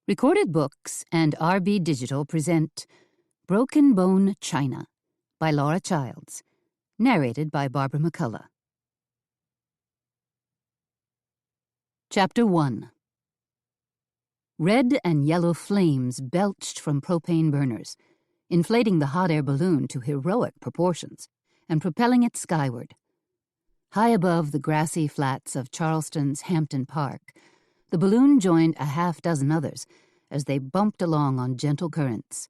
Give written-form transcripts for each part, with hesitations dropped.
Recorded Books and RB Digital present Broken Bone China by Laura Childs, narrated by Barbara McCullough. Chapter 1. Red and yellow flames belched from propane burners, inflating the hot air balloon to heroic proportions and propelling it skyward. High above the grassy flats of Charleston's Hampton Park, the balloon joined a half-dozen others as they bumped along on gentle currents,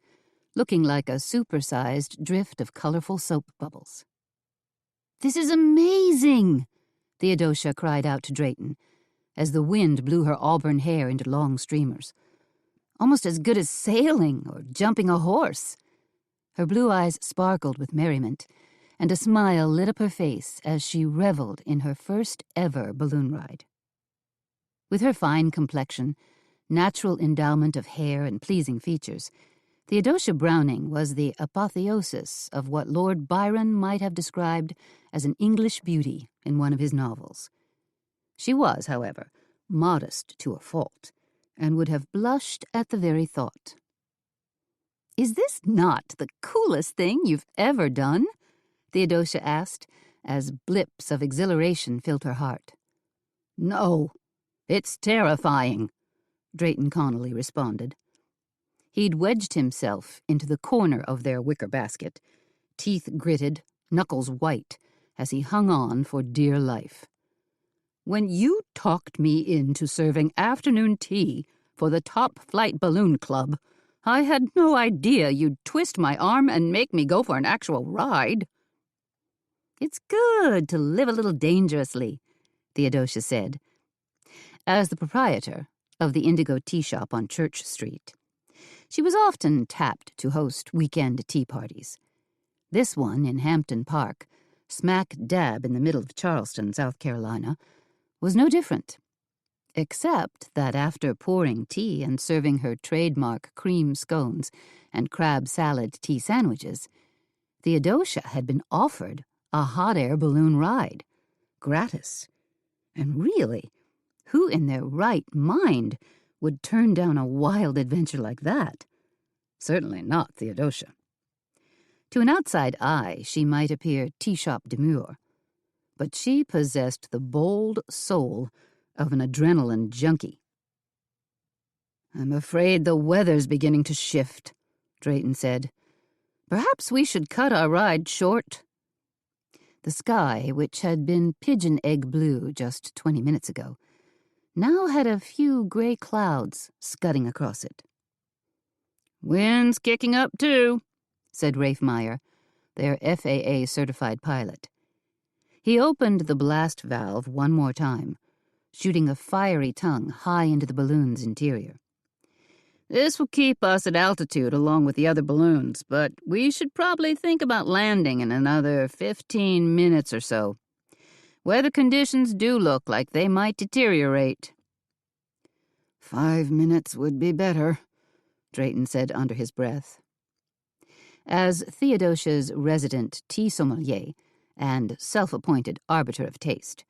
looking like a supersized drift of colorful soap bubbles. "This is amazing!" Theodosia cried out to Drayton, as the wind blew her auburn hair into long streamers. "Almost as good as sailing or jumping a horse." Her blue eyes sparkled with merriment, and a smile lit up her face as she reveled in her first ever balloon ride. With her fine complexion, natural endowment of hair, and pleasing features, Theodosia Browning was the apotheosis of what Lord Byron might have described as an English beauty in one of his novels. She was, however, modest to a fault, and would have blushed at the very thought. "Is this not the coolest thing you've ever done?" Theodosia asked, as blips of exhilaration filled her heart. "No, it's terrifying," Drayton Connolly responded. He'd wedged himself into the corner of their wicker basket, teeth gritted, knuckles white, as he hung on for dear life. "When you talked me into serving afternoon tea for the Top Flight Balloon Club, I had no idea you'd twist my arm and make me go for an actual ride." "It's good to live a little dangerously," Theodosia said. As the proprietor of the Indigo Tea Shop on Church Street, she was often tapped to host weekend tea parties. This one in Hampton Park, smack dab in the middle of Charleston, South Carolina, was no different, except that after pouring tea and serving her trademark cream scones and crab salad tea sandwiches, Theodosia had been offered a hot air balloon ride, gratis. And really, who in their right mind would turn down a wild adventure like that? Certainly not Theodosia. To an outside eye, she might appear tea-shop demure, but she possessed the bold soul of an adrenaline junkie. "I'm afraid the weather's beginning to shift," Drayton said. "Perhaps we should cut our ride short." The sky, which had been pigeon-egg blue just 20 minutes ago, now had a few gray clouds scudding across it. "Wind's kicking up, too," said Rafe Meyer, their FAA-certified pilot. He opened the blast valve one more time, shooting a fiery tongue high into the balloon's interior. "This will keep us at altitude along with the other balloons, but we should probably think about landing in another 15 minutes or so. Weather conditions do look like they might deteriorate." 5 minutes would be better," Drayton said under his breath. As Theodosia's resident tea sommelier and self-appointed arbiter of taste,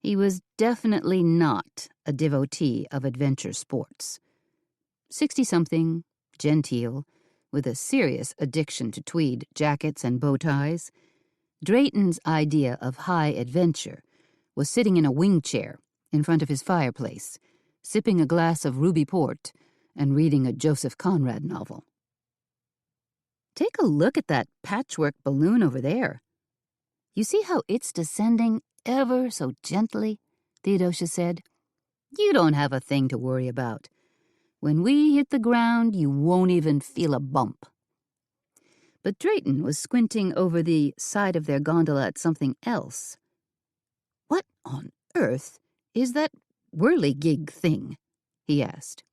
he was definitely not a devotee of adventure sports. 60-something, genteel, with a serious addiction to tweed jackets and bow ties, Drayton's idea of high adventure was sitting in a wing chair in front of his fireplace, sipping a glass of ruby port and reading a Joseph Conrad novel. "Take a look at that patchwork balloon over there. You see how it's descending ever so gently?" Theodosia said. "You don't have a thing to worry about. When we hit the ground, you won't even feel a bump." But Drayton was squinting over the side of their gondola at something else. "What on earth is that whirligig thing?" he asked.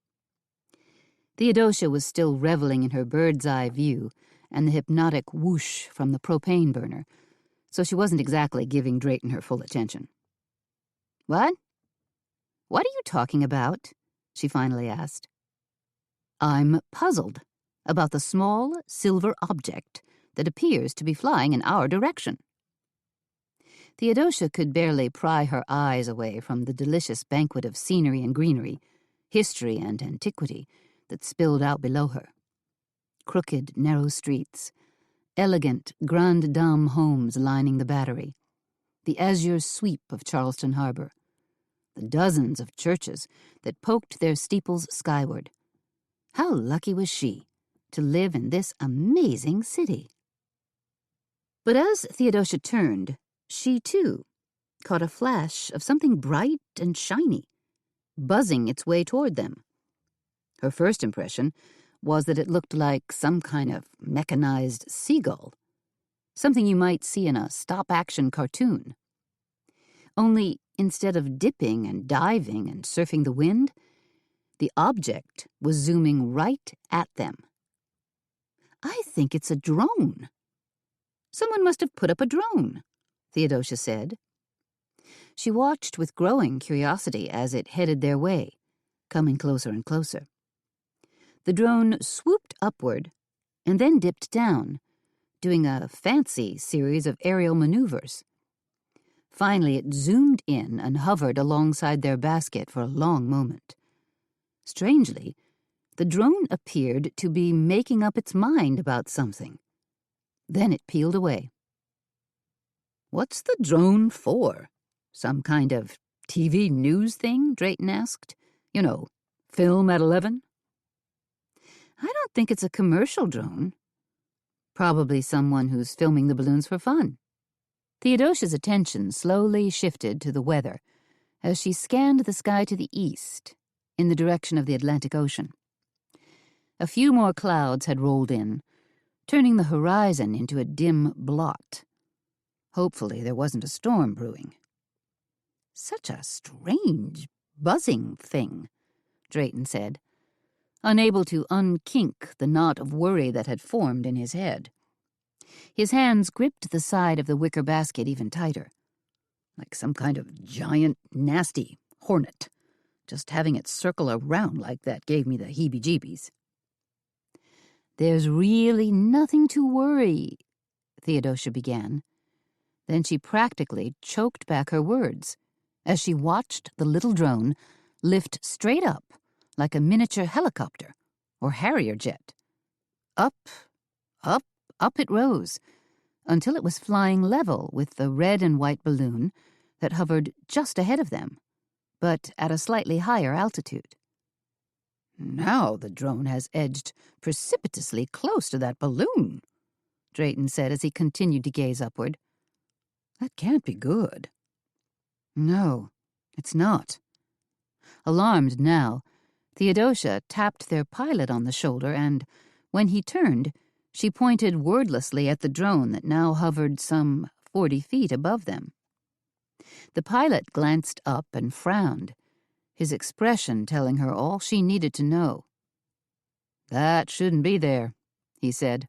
Theodosia was still reveling in her bird's-eye view and the hypnotic whoosh from the propane burner, so she wasn't exactly giving Drayton her full attention. "What? What are you talking about?" she finally asked. "I'm puzzled about the small silver object that appears to be flying in our direction." Theodosia could barely pry her eyes away from the delicious banquet of scenery and greenery, history and antiquity, that spilled out below her. Crooked, narrow streets, elegant, grande dame homes lining the Battery, the azure sweep of Charleston Harbor, the dozens of churches that poked their steeples skyward. How lucky was she to live in this amazing city? But as Theodosia turned, she, too, caught a flash of something bright and shiny, buzzing its way toward them. Her first impression was that it looked like some kind of mechanized seagull, something you might see in a stop-action cartoon. Only instead of dipping and diving and surfing the wind, the object was zooming right at them. "I think it's a drone. Someone must have put up a drone," Theodosia said. She watched with growing curiosity as it headed their way, coming closer and closer. The drone swooped upward and then dipped down, doing a fancy series of aerial maneuvers. Finally, it zoomed in and hovered alongside their basket for a long moment. Strangely, the drone appeared to be making up its mind about something. Then it peeled away. "What's the drone for? Some kind of TV news thing?" Drayton asked. "You know, film at 11? "I don't think it's a commercial drone. Probably someone who's filming the balloons for fun." Theodosia's attention slowly shifted to the weather as she scanned the sky to the east, in the direction of the Atlantic Ocean. A few more clouds had rolled in, turning the horizon into a dim blot. Hopefully there wasn't a storm brewing. "Such a strange, buzzing thing," Drayton said, unable to unkink the knot of worry that had formed in his head. His hands gripped the side of the wicker basket even tighter, like some kind of giant, nasty hornet. Just having it circle around like that gave me the heebie-jeebies. "There's really nothing to worry," Theodosia began. Then she practically choked back her words as she watched the little drone lift straight up like a miniature helicopter or Harrier jet. Up, up, up it rose, until it was flying level with the red and white balloon that hovered just ahead of them, but at a slightly higher altitude. "Now the drone has edged precipitously close to that balloon," Drayton said as he continued to gaze upward. "That can't be good." "No, it's not." Alarmed now, Theodosia tapped their pilot on the shoulder and, when he turned, she pointed wordlessly at the drone that now hovered some 40 feet above them. The pilot glanced up and frowned, his expression telling her all she needed to know. "That shouldn't be there," he said.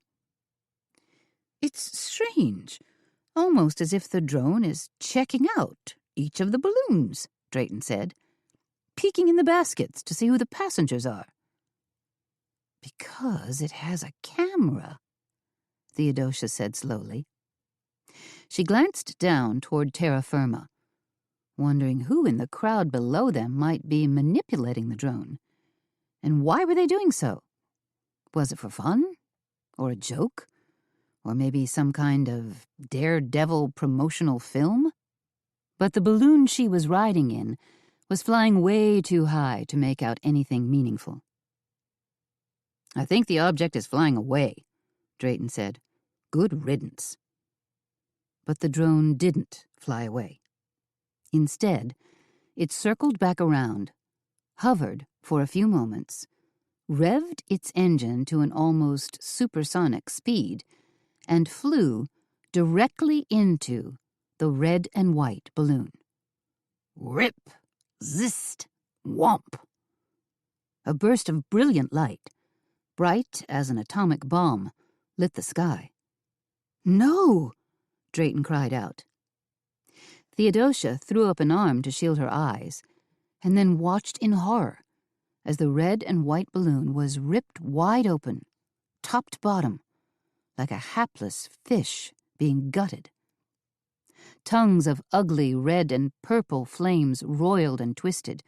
"It's strange, almost as if the drone is checking out each of the balloons," Drayton said, "peeking in the baskets to see who the passengers are." "Because it has a camera," Theodosia said slowly. She glanced down toward terra firma, wondering who in the crowd below them might be manipulating the drone. And why were they doing so? Was it for fun? Or a joke? Or maybe some kind of daredevil promotional film? But the balloon she was riding in was flying way too high to make out anything meaningful. "I think the object is flying away," Drayton said. "Good riddance." But the drone didn't fly away. Instead, it circled back around, hovered for a few moments, revved its engine to an almost supersonic speed, and flew directly into the red and white balloon. Rip! Zist! Whomp! A burst of brilliant light, bright as an atomic bomb, lit the sky. "No!" Drayton cried out. Theodosia threw up an arm to shield her eyes, and then watched in horror as the red and white balloon was ripped wide open, top to bottom, like a hapless fish being gutted. Tongues of ugly red and purple flames roiled and twisted,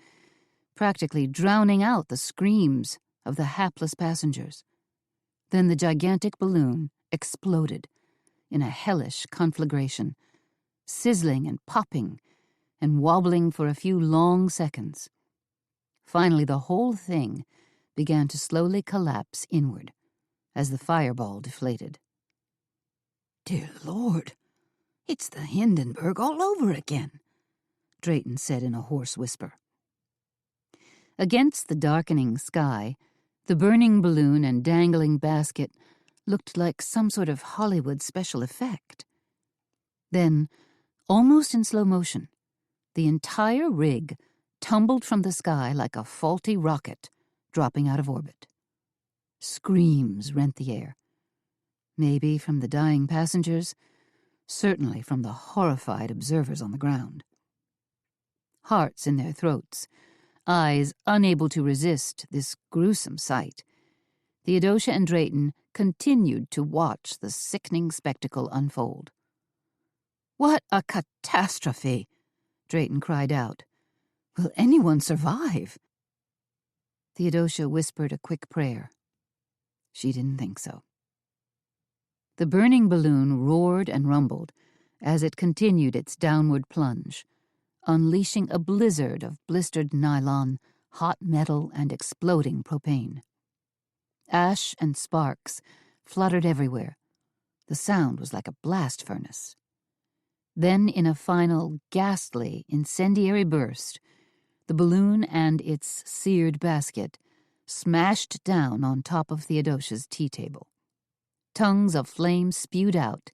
practically drowning out the screams, of the hapless passengers. Then the gigantic balloon exploded in a hellish conflagration, sizzling and popping and wobbling for a few long seconds. Finally, the whole thing began to slowly collapse inward as the fireball deflated. "Dear Lord, it's the Hindenburg all over again," Drayton said in a hoarse whisper. Against the darkening sky, the burning balloon and dangling basket looked like some sort of Hollywood special effect. Then, almost in slow motion, the entire rig tumbled from the sky like a faulty rocket dropping out of orbit. Screams rent the air. Maybe from the dying passengers, certainly from the horrified observers on the ground. Hearts in their throats, eyes unable to resist this gruesome sight, Theodosia and Drayton continued to watch the sickening spectacle unfold. "What a catastrophe!" Drayton cried out. "Will anyone survive?" Theodosia whispered a quick prayer. She didn't think so. The burning balloon roared and rumbled as it continued its downward plunge, unleashing a blizzard of blistered nylon, hot metal, and exploding propane. Ash and sparks fluttered everywhere. The sound was like a blast furnace. Then, in a final, ghastly, incendiary burst, the balloon and its seared basket smashed down on top of Theodosia's tea table. Tongues of flame spewed out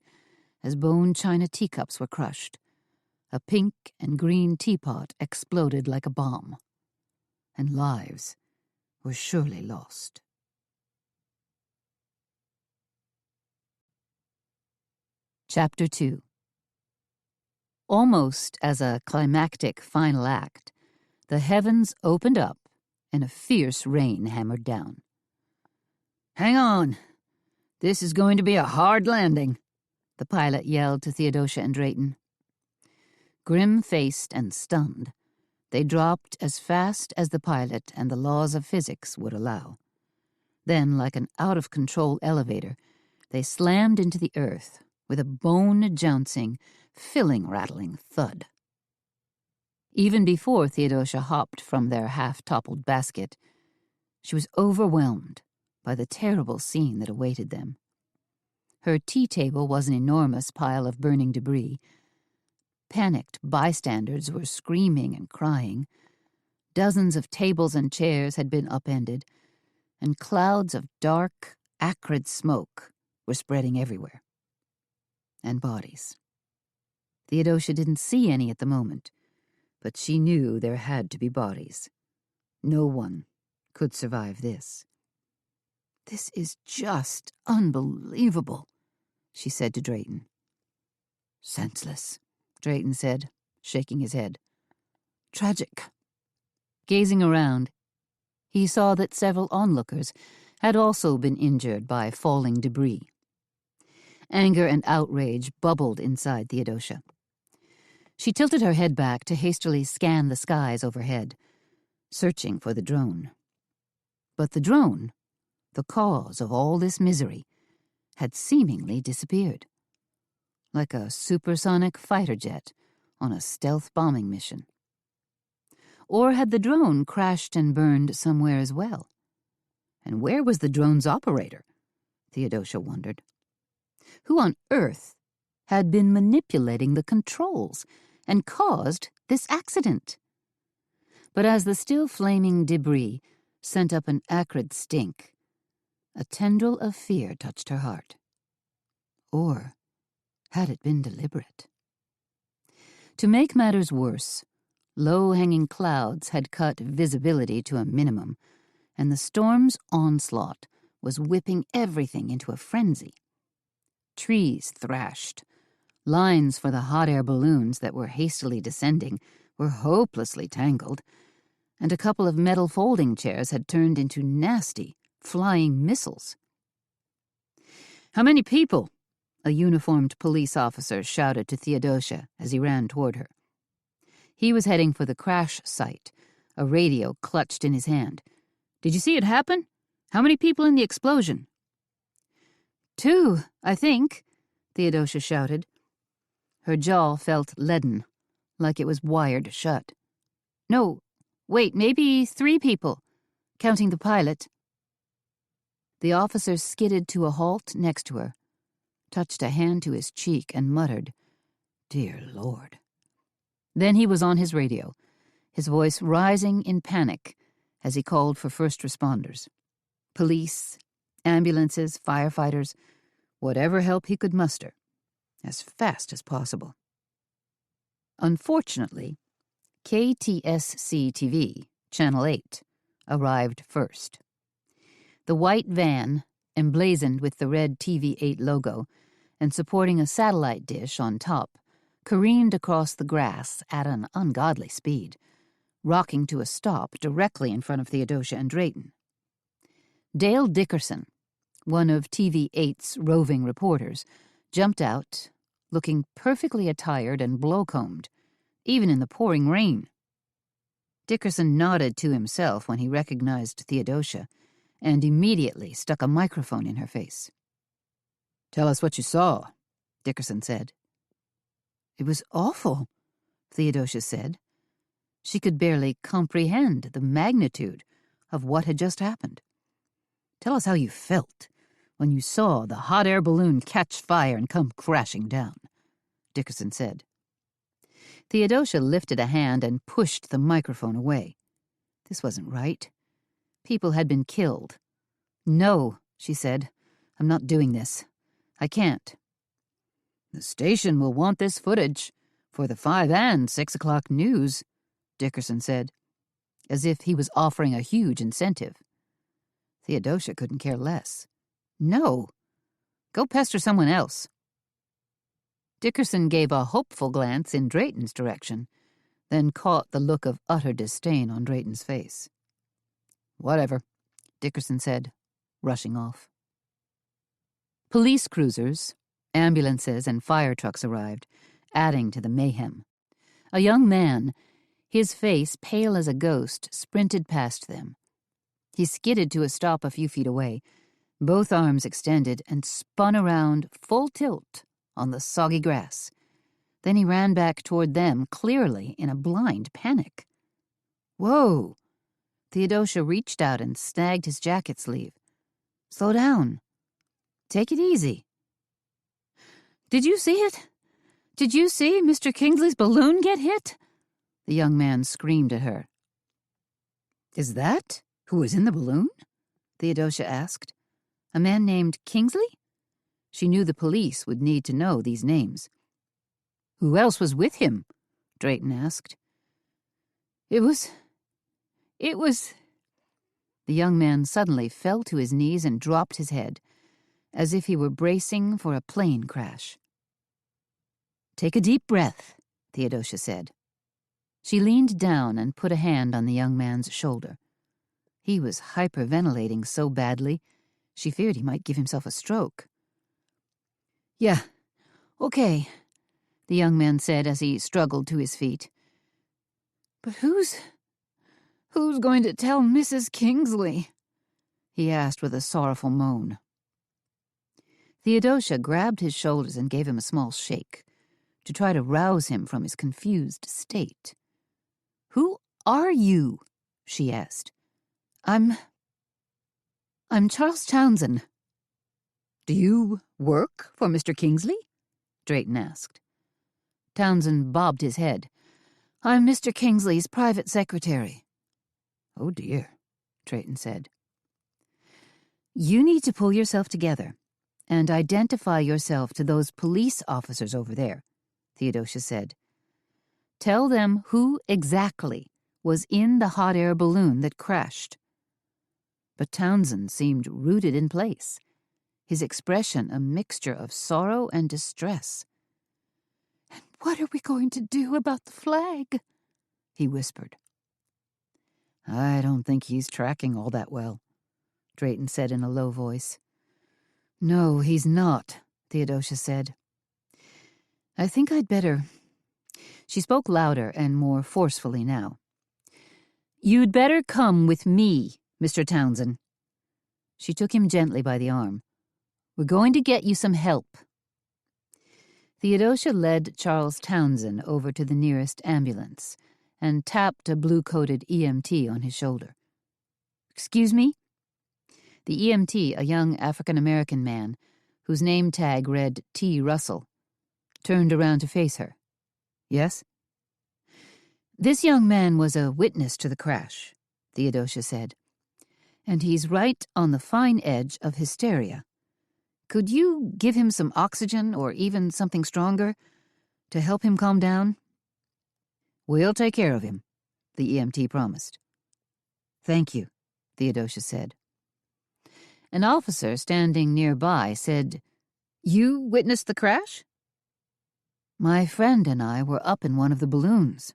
as bone china teacups were crushed. A pink and green teapot exploded like a bomb. And lives were surely lost. Chapter 2. Almost as a climactic final act, the heavens opened up and a fierce rain hammered down. "Hang on! This is going to be a hard landing," the pilot yelled to Theodosia and Drayton. Grim-faced and stunned, they dropped as fast as the pilot and the laws of physics would allow. Then, like an out-of-control elevator, they slammed into the earth with a bone-jouncing, filling-rattling thud. Even before Theodosia hopped from their half-toppled basket, she was overwhelmed by the terrible scene that awaited them. Her tea table was an enormous pile of burning debris. Panicked bystanders were screaming and crying. Dozens of tables and chairs had been upended, and clouds of dark, acrid smoke were spreading everywhere. And bodies. Theodosia didn't see any at the moment, but she knew there had to be bodies. No one could survive this. "This is just unbelievable," she said to Drayton. "Senseless," Drayton said, shaking his head. "Tragic." Gazing around, he saw that several onlookers had also been injured by falling debris. Anger and outrage bubbled inside Theodosia. She tilted her head back to hastily scan the skies overhead, searching for the drone. But the drone, the cause of all this misery, had seemingly disappeared. Like a supersonic fighter jet on a stealth bombing mission. Or had the drone crashed and burned somewhere as well? And where was the drone's operator? Theodosia wondered. Who on earth had been manipulating the controls and caused this accident? But as the still flaming debris sent up an acrid stink, a tendril of fear touched her heart. Or had it been deliberate? To make matters worse, low-hanging clouds had cut visibility to a minimum, and the storm's onslaught was whipping everything into a frenzy. Trees thrashed. Lines for the hot air balloons that were hastily descending were hopelessly tangled, and a couple of metal folding chairs had turned into nasty, flying missiles. "How many people?" a uniformed police officer shouted to Theodosia as he ran toward her. He was heading for the crash site, a radio clutched in his hand. "Did you see it happen? How many people in the explosion?" "2, I think," Theodosia shouted. Her jaw felt leaden, like it was wired shut. "No, wait, maybe 3 people, counting the pilot." The officer skidded to a halt next to her, touched a hand to his cheek, and muttered, "Dear Lord." Then he was on his radio, his voice rising in panic as he called for first responders. Police, ambulances, firefighters, whatever help he could muster, as fast as possible. Unfortunately, KTSC-TV, Channel 8, arrived first. The white van, emblazoned with the red TV8 logo and supporting a satellite dish on top, careened across the grass at an ungodly speed, rocking to a stop directly in front of Theodosia and Drayton. Dale Dickerson, one of TV8's roving reporters, jumped out, looking perfectly attired and blow-combed, even in the pouring rain. Dickerson nodded to himself when he recognized Theodosia and immediately stuck a microphone in her face. "Tell us what you saw," Dickerson said. "It was awful," Theodosia said. She could barely comprehend the magnitude of what had just happened. "Tell us how you felt when you saw the hot air balloon catch fire and come crashing down," Dickerson said. Theodosia lifted a hand and pushed the microphone away. This wasn't right. People had been killed. "No," she said. "I'm not doing this. I can't." "The station will want this footage for the 5 and 6 o'clock news," Dickerson said, as if he was offering a huge incentive. Theodosia couldn't care less. "No. Go pester someone else." Dickerson gave a hopeful glance in Drayton's direction, then caught the look of utter disdain on Drayton's face. "Whatever," Dickerson said, rushing off. Police cruisers, ambulances, and fire trucks arrived, adding to the mayhem. A young man, his face pale as a ghost, sprinted past them. He skidded to a stop a few feet away, both arms extended, and spun around full tilt on the soggy grass. Then he ran back toward them, clearly in a blind panic. "Whoa!" Theodosia reached out and snagged his jacket sleeve. "Slow down. Take it easy." "Did you see it? Did you see Mr. Kingsley's balloon get hit?" the young man screamed at her. "Is that who was in the balloon?" Theodosia asked. "A man named Kingsley?" She knew the police would need to know these names. "Who else was with him?" Drayton asked. It was... The young man suddenly fell to his knees and dropped his head, as if he were bracing for a plane crash. "Take a deep breath," Theodosia said. She leaned down and put a hand on the young man's shoulder. He was hyperventilating so badly, she feared he might give himself a stroke. "Yeah, okay," the young man said as he struggled to his feet. "But who's going to tell Mrs. Kingsley?" he asked with a sorrowful moan. Theodosia grabbed his shoulders and gave him a small shake, to try to rouse him from his confused state. "Who are you?" she asked. I'm Charles Townsend." "Do you work for Mr. Kingsley?" Drayton asked. Townsend bobbed his head. "I'm Mr. Kingsley's private secretary." "Oh, dear," Drayton said. "You need to pull yourself together and identify yourself to those police officers over there," Theodosia said. "Tell them who exactly was in the hot air balloon that crashed." But Townsend seemed rooted in place, his expression a mixture of sorrow and distress. "And what are we going to do about the flag?" he whispered. "I don't think he's tracking all that well," Drayton said in a low voice. "No, he's not," Theodosia said. "I think I'd better..." She spoke louder and more forcefully now. "You'd better come with me, Mr. Townsend." She took him gently by the arm. "We're going to get you some help." Theodosia led Charles Townsend over to the nearest ambulance and tapped a blue-coated EMT on his shoulder. "Excuse me?" The EMT, a young African-American man, whose name tag read T. Russell, turned around to face her. "Yes?" "This young man was a witness to the crash," Theodosia said, "and he's right on the fine edge of hysteria. Could you give him some oxygen or even something stronger to help him calm down?" "We'll take care of him," the EMT promised. "Thank you," Theodosia said. An officer standing nearby said, "You witnessed the crash?" "My friend and I were up in one of the balloons.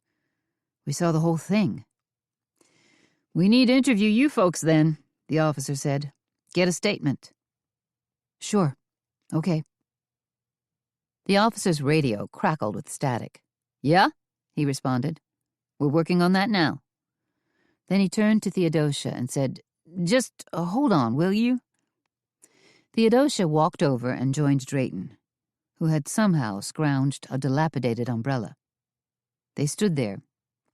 We saw the whole thing." "We need to interview you folks then," the officer said. "Get a statement." "Sure. Okay." The officer's radio crackled with static. "Yeah?" he responded. "We're working on that now." Then he turned to Theodosia and said, "Just hold on, will you?" Theodosia walked over and joined Drayton, who had somehow scrounged a dilapidated umbrella. They stood there,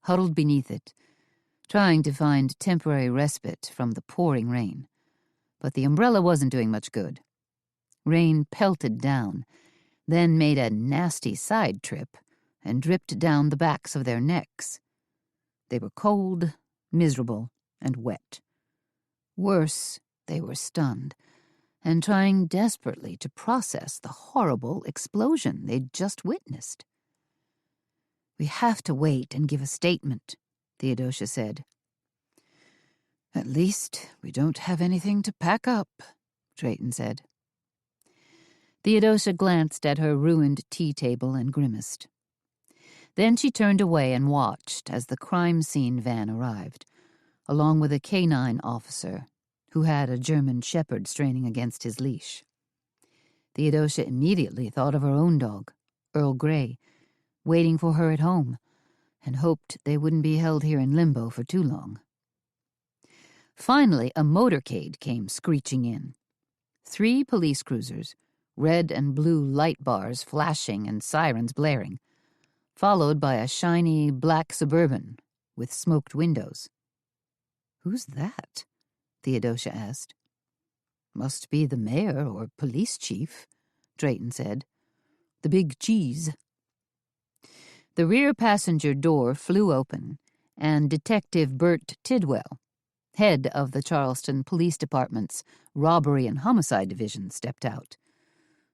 huddled beneath it, trying to find temporary respite from the pouring rain. But the umbrella wasn't doing much good. Rain pelted down, then made a nasty side trip and dripped down the backs of their necks. They were cold, miserable, and wet. Worse, they were stunned and trying desperately to process the horrible explosion they'd just witnessed. "We have to wait and give a statement," Theodosia said. "At least we don't have anything to pack up," Drayton said. Theodosia glanced at her ruined tea table and grimaced. Then she turned away and watched as the crime scene van arrived, along with a canine officer who had a German shepherd straining against his leash. Theodosia immediately thought of her own dog, Earl Grey, waiting for her at home, and hoped they wouldn't be held here in limbo for too long. Finally, a motorcade came screeching in. 3 police cruisers, red and blue light bars flashing and sirens blaring, followed by a shiny black Suburban with smoked windows. "Who's that?" Theodosia asked. "Must be the mayor or police chief," Drayton said. "The big cheese." The rear passenger door flew open, and Detective Bert Tidwell, head of the Charleston Police Department's Robbery and Homicide Division, stepped out,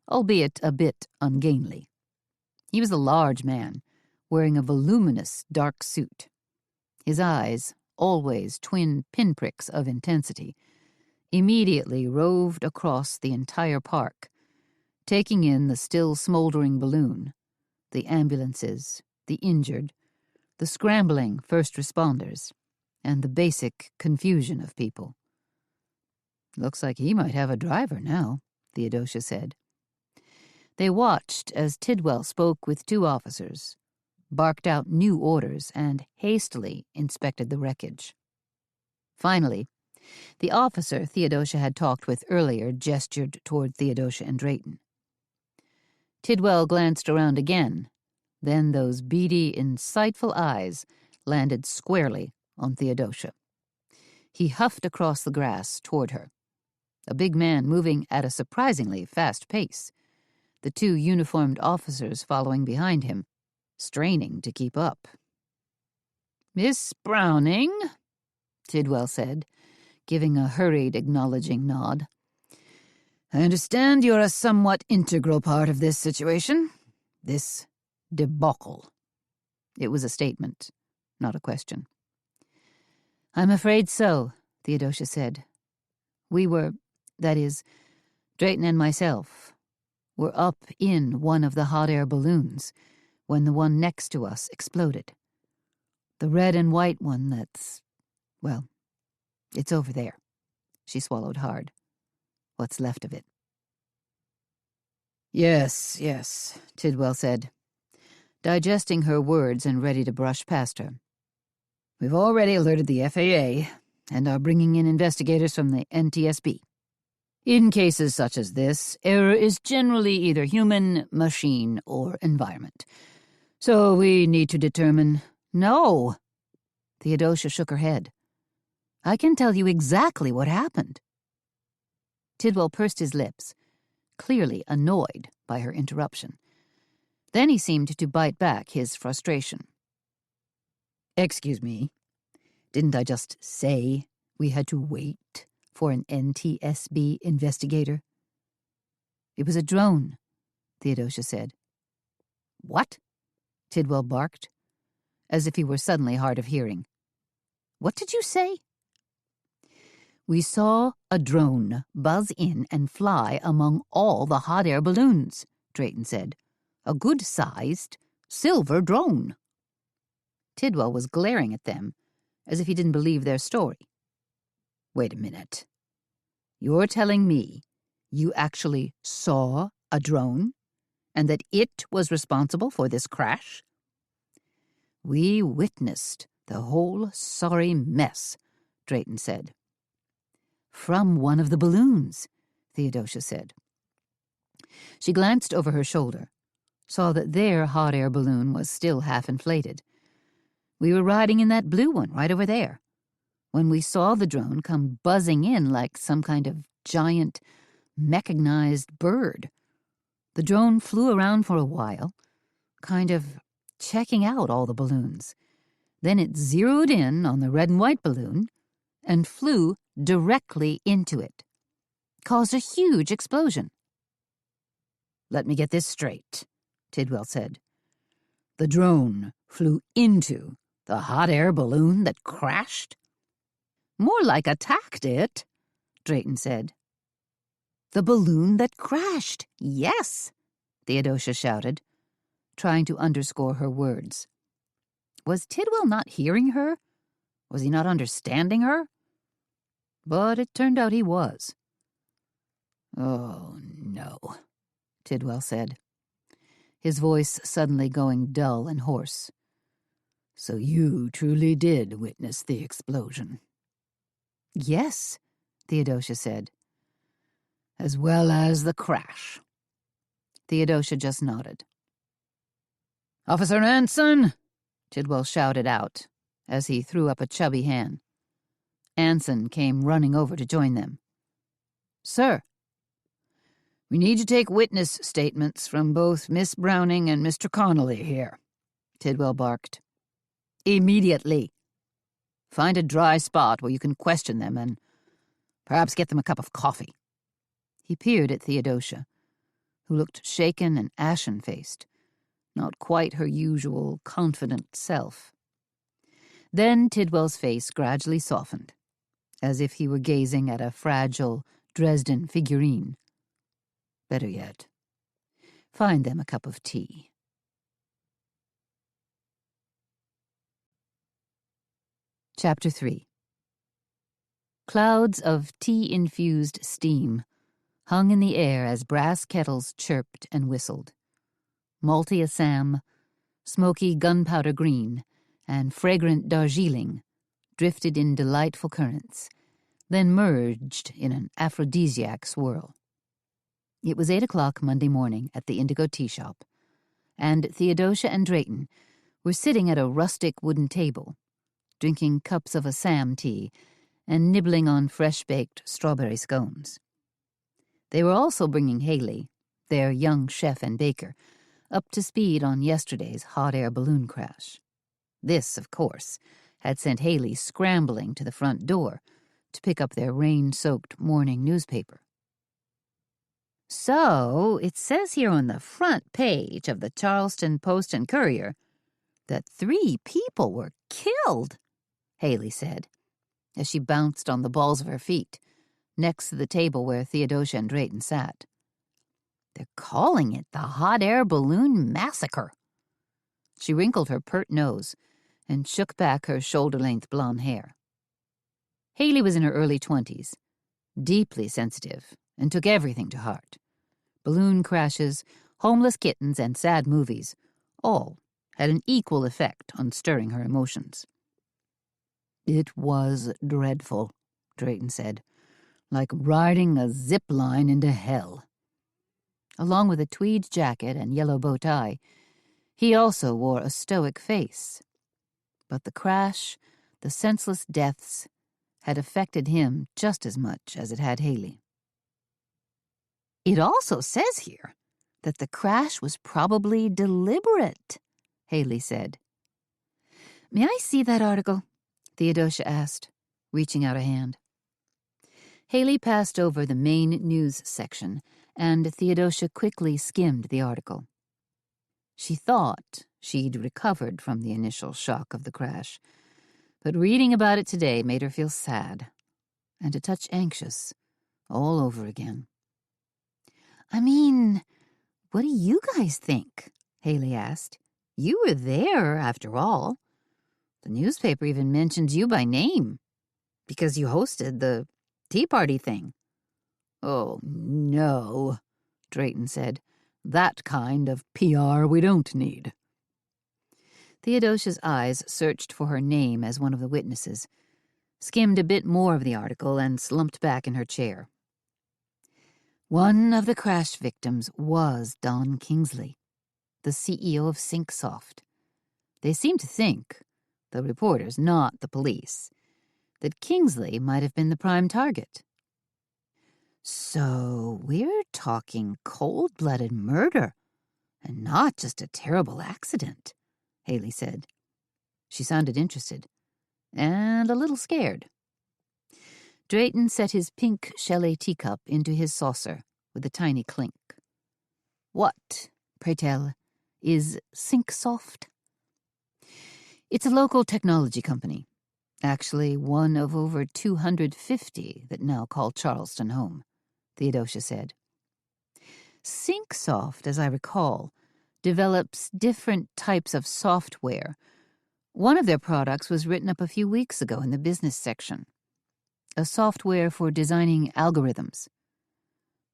albeit a bit ungainly. He was a large man, wearing a voluminous dark suit. His eyes, always twin pinpricks of intensity, immediately roved across the entire park, taking in the still smoldering balloon, the ambulances, the injured, the scrambling first responders, and the basic confusion of people. "Looks like he might have a driver now," Theodosia said. They watched as Tidwell spoke with 2 officers, barked out new orders, and hastily inspected the wreckage. Finally, the officer Theodosia had talked with earlier gestured toward Theodosia and Drayton. Tidwell glanced around again, then those beady, insightful eyes landed squarely on Theodosia. He huffed across the grass toward her, a big man moving at a surprisingly fast pace, the 2 uniformed officers following behind him, straining to keep up. "Miss Browning," Tidwell said, giving a hurried, acknowledging nod. "I understand you're a somewhat integral part of this situation, this debacle." It was a statement, not a question. "I'm afraid so," Theodosia said. That is, Drayton and myself, were up in one of the hot air balloons when the one next to us exploded. The red and white one well, it's over there." She swallowed hard. "What's left of it." Yes, Tidwell said, digesting her words and ready to brush past her. "We've already alerted the FAA and are bringing in investigators from the NTSB. In cases such as this, error is generally either human, machine, or environment. So we need to determine— No! Theodosia shook her head. I can tell you exactly what happened. Tidwell pursed his lips, clearly annoyed by her interruption. Then he seemed to bite back his frustration. Excuse me, didn't I just say we had to wait for an NTSB investigator? It was a drone, Theodosia said. What? Tidwell barked, as if he were suddenly hard of hearing. What did you say? We saw a drone buzz in and fly among all the hot air balloons, Drayton said. A good-sized, silver drone. Tidwell was glaring at them, as if he didn't believe their story. Wait a minute. You're telling me you actually saw a drone, and that it was responsible for this crash? We witnessed the whole sorry mess, Drayton said. From one of the balloons, Theodosia said. She glanced over her shoulder, saw that their hot air balloon was still half inflated. We were riding in that blue one right over there, when we saw the drone come buzzing in like some kind of giant, mechanized bird. The drone flew around for a while, kind of checking out all the balloons. Then it zeroed in on the red and white balloon and flew directly into it. Caused a huge explosion. Let me get this straight, Tidwell said. The drone flew into the hot air balloon that crashed? More like attacked it, Drayton said. The balloon that crashed, yes, Theodosia shouted, trying to underscore her words. Was Tidwell not hearing her? Was he not understanding her? But it turned out he was. Oh, no, Tidwell said, his voice suddenly going dull and hoarse. So you truly did witness the explosion? Yes, Theodosia said. As well as the crash? Theodosia just nodded. Officer Anson, Tidwell shouted out as he threw up a chubby hand. Anson came running over to join them. Sir. We need to take witness statements from both Miss Browning and Mr. Connolly here, Tidwell barked. Immediately. Find a dry spot where you can question them and perhaps get them a cup of coffee. He peered at Theodosia, who looked shaken and ashen-faced, not quite her usual confident self. Then Tidwell's face gradually softened, as if he were gazing at a fragile Dresden figurine. Better yet, find them a cup of tea. Chapter 3. Clouds of tea-infused steam hung in the air as brass kettles chirped and whistled. Malty Assam, smoky gunpowder green, and fragrant Darjeeling drifted in delightful currents, then merged in an aphrodisiac swirl. It was 8 o'clock Monday morning at the Indigo Tea Shop, and Theodosia and Drayton were sitting at a rustic wooden table, drinking cups of Assam tea and nibbling on fresh-baked strawberry scones. They were also bringing Haley, their young chef and baker, up to speed on yesterday's hot air balloon crash. This, of course, had sent Haley scrambling to the front door to pick up their rain-soaked morning newspaper. So, it says here on the front page of the Charleston Post and Courier that 3 people were killed, Haley said, as she bounced on the balls of her feet, next to the table where Theodosia and Drayton sat. They're calling it the Hot Air Balloon Massacre. She wrinkled her pert nose and shook back her shoulder-length blonde hair. Haley was in her early 20s, deeply sensitive, and took everything to heart. Balloon crashes, homeless kittens, and sad movies all had an equal effect on stirring her emotions. It was dreadful, Drayton said. like riding a zip line into hell. Along with a tweed jacket and yellow bow tie, he also wore a stoic face. But the crash, the senseless deaths, had affected him just as much as it had Haley. "It also says here that the crash was probably deliberate," Haley said. "May I see that article?" Theodosia asked, reaching out a hand. Haley passed over the main news section, and Theodosia quickly skimmed the article. She thought she'd recovered from the initial shock of the crash, but reading about it today made her feel sad and a touch anxious all over again. "I mean, what do you guys think?" Haley asked. "You were there, after all. The newspaper even mentioned you by name, because you hosted the Tea Party thing." "Oh, no," Drayton said. "That kind of PR we don't need." Theodosia's eyes searched for her name as one of the witnesses, skimmed a bit more of the article, and slumped back in her chair. One of the crash victims was Don Kingsley, the CEO of SyncSoft. They seemed to think, the reporters, not the police, that Kingsley might have been the prime target. "So we're talking cold-blooded murder, and not just a terrible accident," Haley said. She sounded interested, and a little scared. Drayton set his pink Shelley teacup into his saucer with a tiny clink. "What, pray tell, is SyncSoft?" "It's a local technology company. Actually, one of over 250 that now call Charleston home," Theodosia said. SyncSoft, as I recall, develops different types of software. One of their products was written up a few weeks ago in the business section. A software for designing algorithms.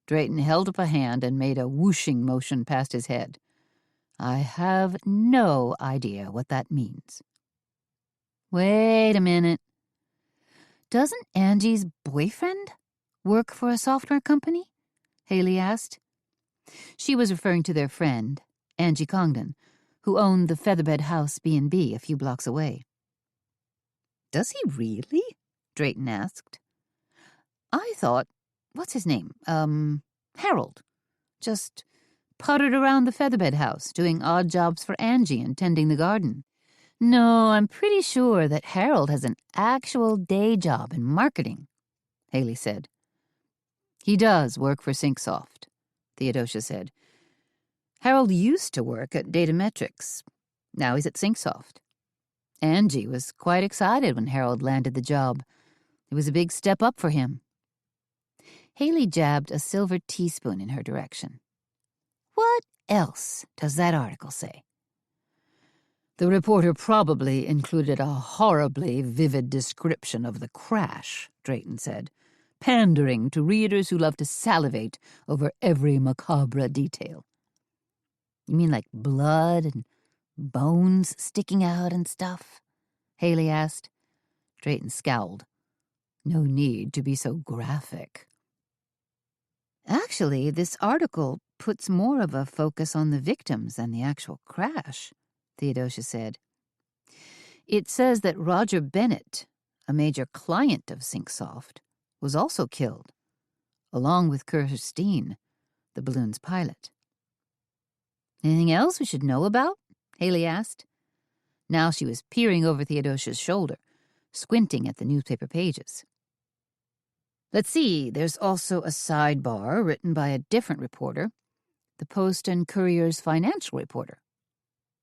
Drayton held up a hand and made a whooshing motion past his head. "I have no idea what that means." "Wait a minute. Doesn't Angie's boyfriend work for a software company?" Haley asked. She was referring to their friend, Angie Congdon, who owned the Featherbed House B&B a few blocks away. "Does he really?" Drayton asked. "I thought, what's his name? Harold. Just puttered around the Featherbed House, doing odd jobs for Angie and tending the garden. No, I'm pretty sure that Harold has an actual day job in marketing," Haley said. "He does work for SyncSoft," Theodosia said. "Harold used to work at Datametrics. Now he's at SyncSoft. Angie was quite excited when Harold landed the job. It was a big step up for him." Haley jabbed a silver teaspoon in her direction. "What else does that article say?" "The reporter probably included a horribly vivid description of the crash," Drayton said, "pandering to readers who love to salivate over every macabre detail." "You mean like blood and bones sticking out and stuff?" Haley asked. Drayton scowled. "No need to be so graphic." "Actually, this article puts more of a focus on the victims than the actual crash," Theodosia said. "It says that Roger Bennett, a major client of SyncSoft, was also killed, along with Kirstine, the balloon's pilot." "Anything else we should know about?" Haley asked. Now she was peering over Theodosia's shoulder, squinting at the newspaper pages. "Let's see, there's also a sidebar written by a different reporter, the Post and Courier's financial reporter.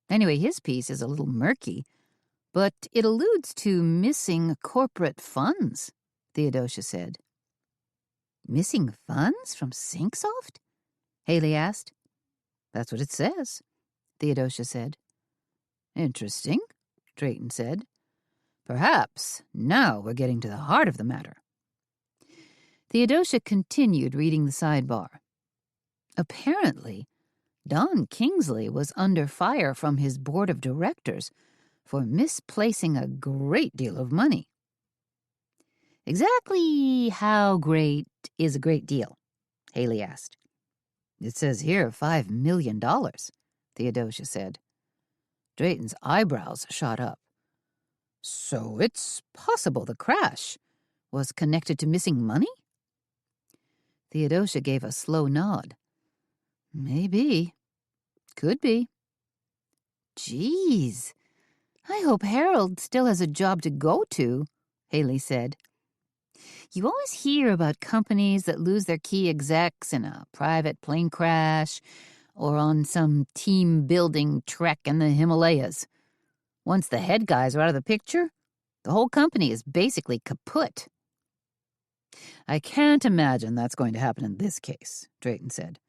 Anyway, his piece is a little murky, but it alludes to missing corporate funds," Theodosia said. "Missing funds from SyncSoft?" Haley asked. "That's what it says," Theodosia said. "Interesting," Drayton said. "Perhaps now we're getting to the heart of the matter." Theodosia continued reading the sidebar. Apparently, Don Kingsley was under fire from his board of directors for misplacing a great deal of money. Exactly how great is a great deal? Haley asked. It says here $5 million, Theodosia said. Drayton's eyebrows shot up. So it's possible the crash was connected to missing money? Theodosia gave a slow nod. Maybe. Could be. Geez, I hope Harold still has a job to go to, Haley said. You always hear about companies that lose their key execs in a private plane crash or on some team-building trek in the Himalayas. Once the head guys are out of the picture, the whole company is basically kaput. I can't imagine that's going to happen in this case, Drayton said.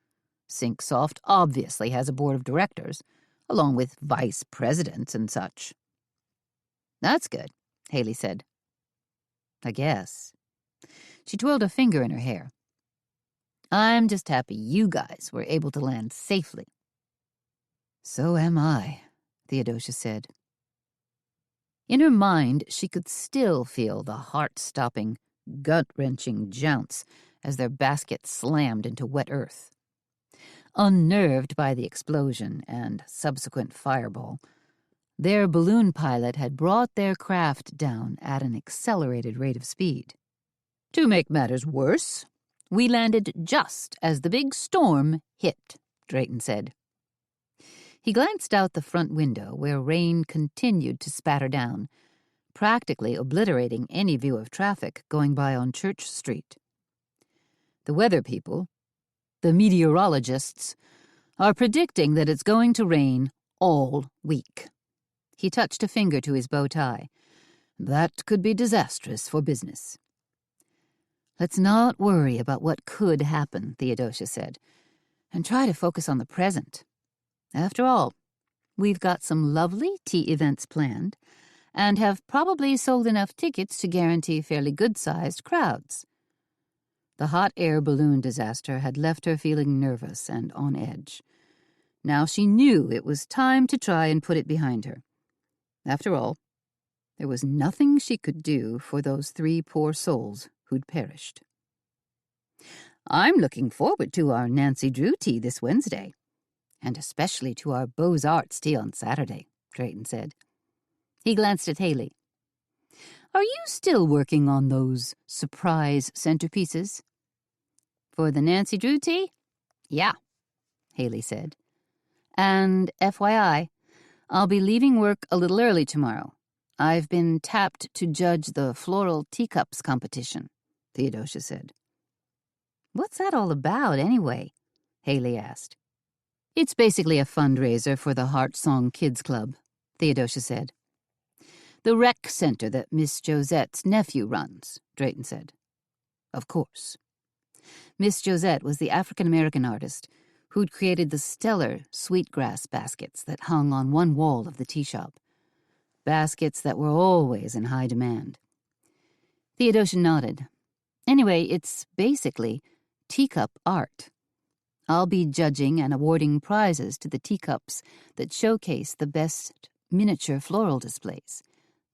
SyncSoft obviously has a board of directors, along with vice presidents and such. That's good, Haley said. I guess. She twirled a finger in her hair. I'm just happy you guys were able to land safely. So am I, Theodosia said. In her mind, she could still feel the heart-stopping, gut-wrenching jounce as their basket slammed into wet earth. Unnerved by the explosion and subsequent fireball, their balloon pilot had brought their craft down at an accelerated rate of speed. To make matters worse, we landed just as the big storm hit, Drayton said. He glanced out the front window where rain continued to spatter down, practically obliterating any view of traffic going by on Church Street. The weather people, the meteorologists, are predicting that it's going to rain all week. He touched a finger to his bow tie. That could be disastrous for business. Let's not worry about what could happen, Theodosia said, and try to focus on the present. After all, we've got some lovely tea events planned and have probably sold enough tickets to guarantee fairly good-sized crowds. The hot air balloon disaster had left her feeling nervous and on edge. Now she knew it was time to try and put it behind her. After all, there was nothing she could do for those 3 poor souls who'd perished. I'm looking forward to our Nancy Drew tea this Wednesday, and especially to our Beaux-Arts tea on Saturday, Drayton said. He glanced at Haley. Are you still working on those surprise centerpieces? For the Nancy Drew tea? Yeah, Haley said. And FYI, I'll be leaving work a little early tomorrow. I've been tapped to judge the floral teacups competition, Theodosia said. What's that all about, anyway? Haley asked. It's basically a fundraiser for the Heart Song Kids Club, Theodosia said. The rec center that Miss Josette's nephew runs, Drayton said. Of course. Miss Josette was the African-American artist who'd created the stellar sweetgrass baskets that hung on one wall of the tea shop. Baskets that were always in high demand. Theodosia nodded. Anyway, it's basically teacup art. I'll be judging and awarding prizes to the teacups that showcase the best miniature floral displays.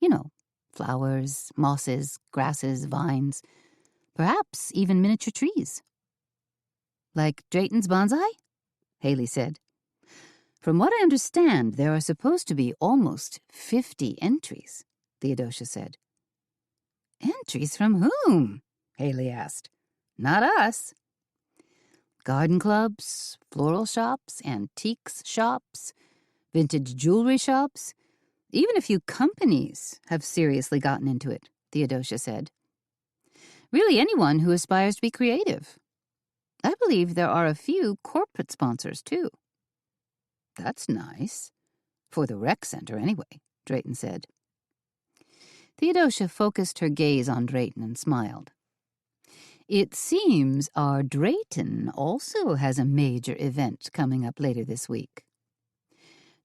You know, flowers, mosses, grasses, vines, perhaps even miniature trees. Like Drayton's bonsai? Haley said. From what I understand, there are supposed to be almost 50 entries, Theodosia said. Entries from whom? Haley asked. Not us. Garden clubs, floral shops, antiques shops, vintage jewelry shops, even a few companies have seriously gotten into it, Theodosia said. Really anyone who aspires to be creative. I believe there are a few corporate sponsors, too. That's nice. For the rec center, anyway, Drayton said. Theodosia focused her gaze on Drayton and smiled. It seems our Drayton also has a major event coming up later this week.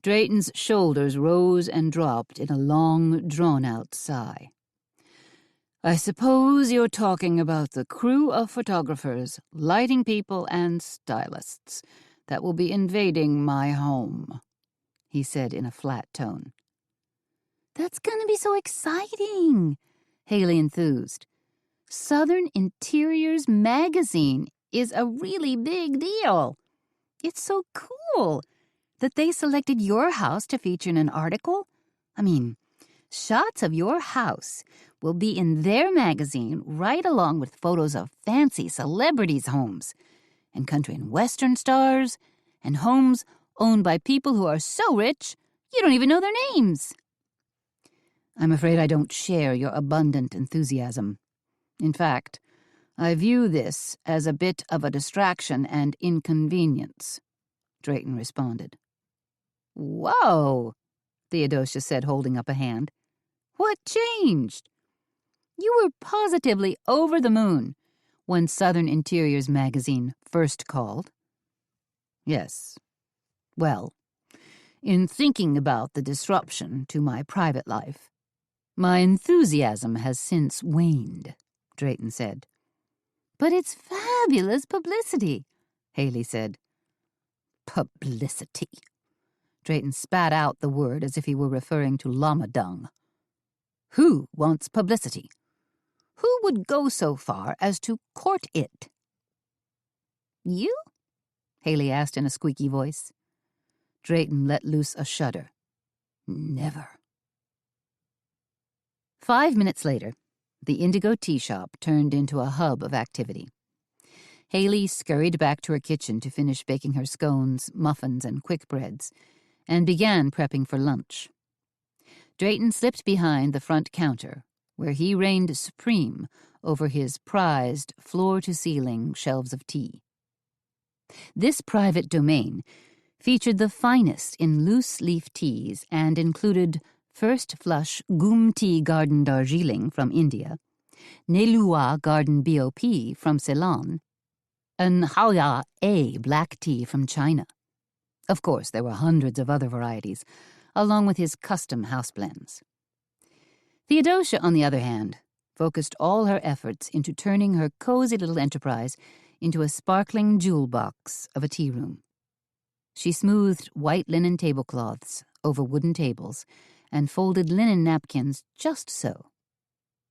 Drayton's shoulders rose and dropped in a long, drawn-out sigh. I suppose you're talking about the crew of photographers, lighting people, and stylists that will be invading my home, he said in a flat tone. That's going to be so exciting, Haley enthused. Southern Interiors magazine is a really big deal. It's so cool that they selected your house to feature in an article. I mean, shots of your house will be in their magazine right along with photos of fancy celebrities' homes and country and western stars and homes owned by people who are so rich you don't even know their names. I'm afraid I don't share your abundant enthusiasm. In fact, I view this as a bit of a distraction and inconvenience, Drayton responded. Whoa, Theodosia said, holding up a hand. What changed? You were positively over the moon when Southern Interiors magazine first called. Yes. Well, in thinking about the disruption to my private life, my enthusiasm has since waned, Drayton said. But it's fabulous publicity, Haley said. Publicity. Drayton spat out the word as if he were referring to llama dung. Who wants publicity? Who would go so far as to court it? You? Haley asked in a squeaky voice. Drayton let loose a shudder. Never. 5 minutes later, the Indigo Tea Shop turned into a hub of activity. Haley scurried back to her kitchen to finish baking her scones, muffins, and quick breads, and began prepping for lunch. Drayton slipped behind the front counter, where he reigned supreme over his prized floor-to-ceiling shelves of tea. This private domain featured the finest in loose-leaf teas and included First Flush Gumti Garden Darjeeling from India, Nelua Garden BOP from Ceylon, and Haoya A black tea from China. Of course, there were hundreds of other varieties, along with his custom house blends. Theodosia, on the other hand, focused all her efforts into turning her cozy little enterprise into a sparkling jewel box of a tea room. She smoothed white linen tablecloths over wooden tables and folded linen napkins just so.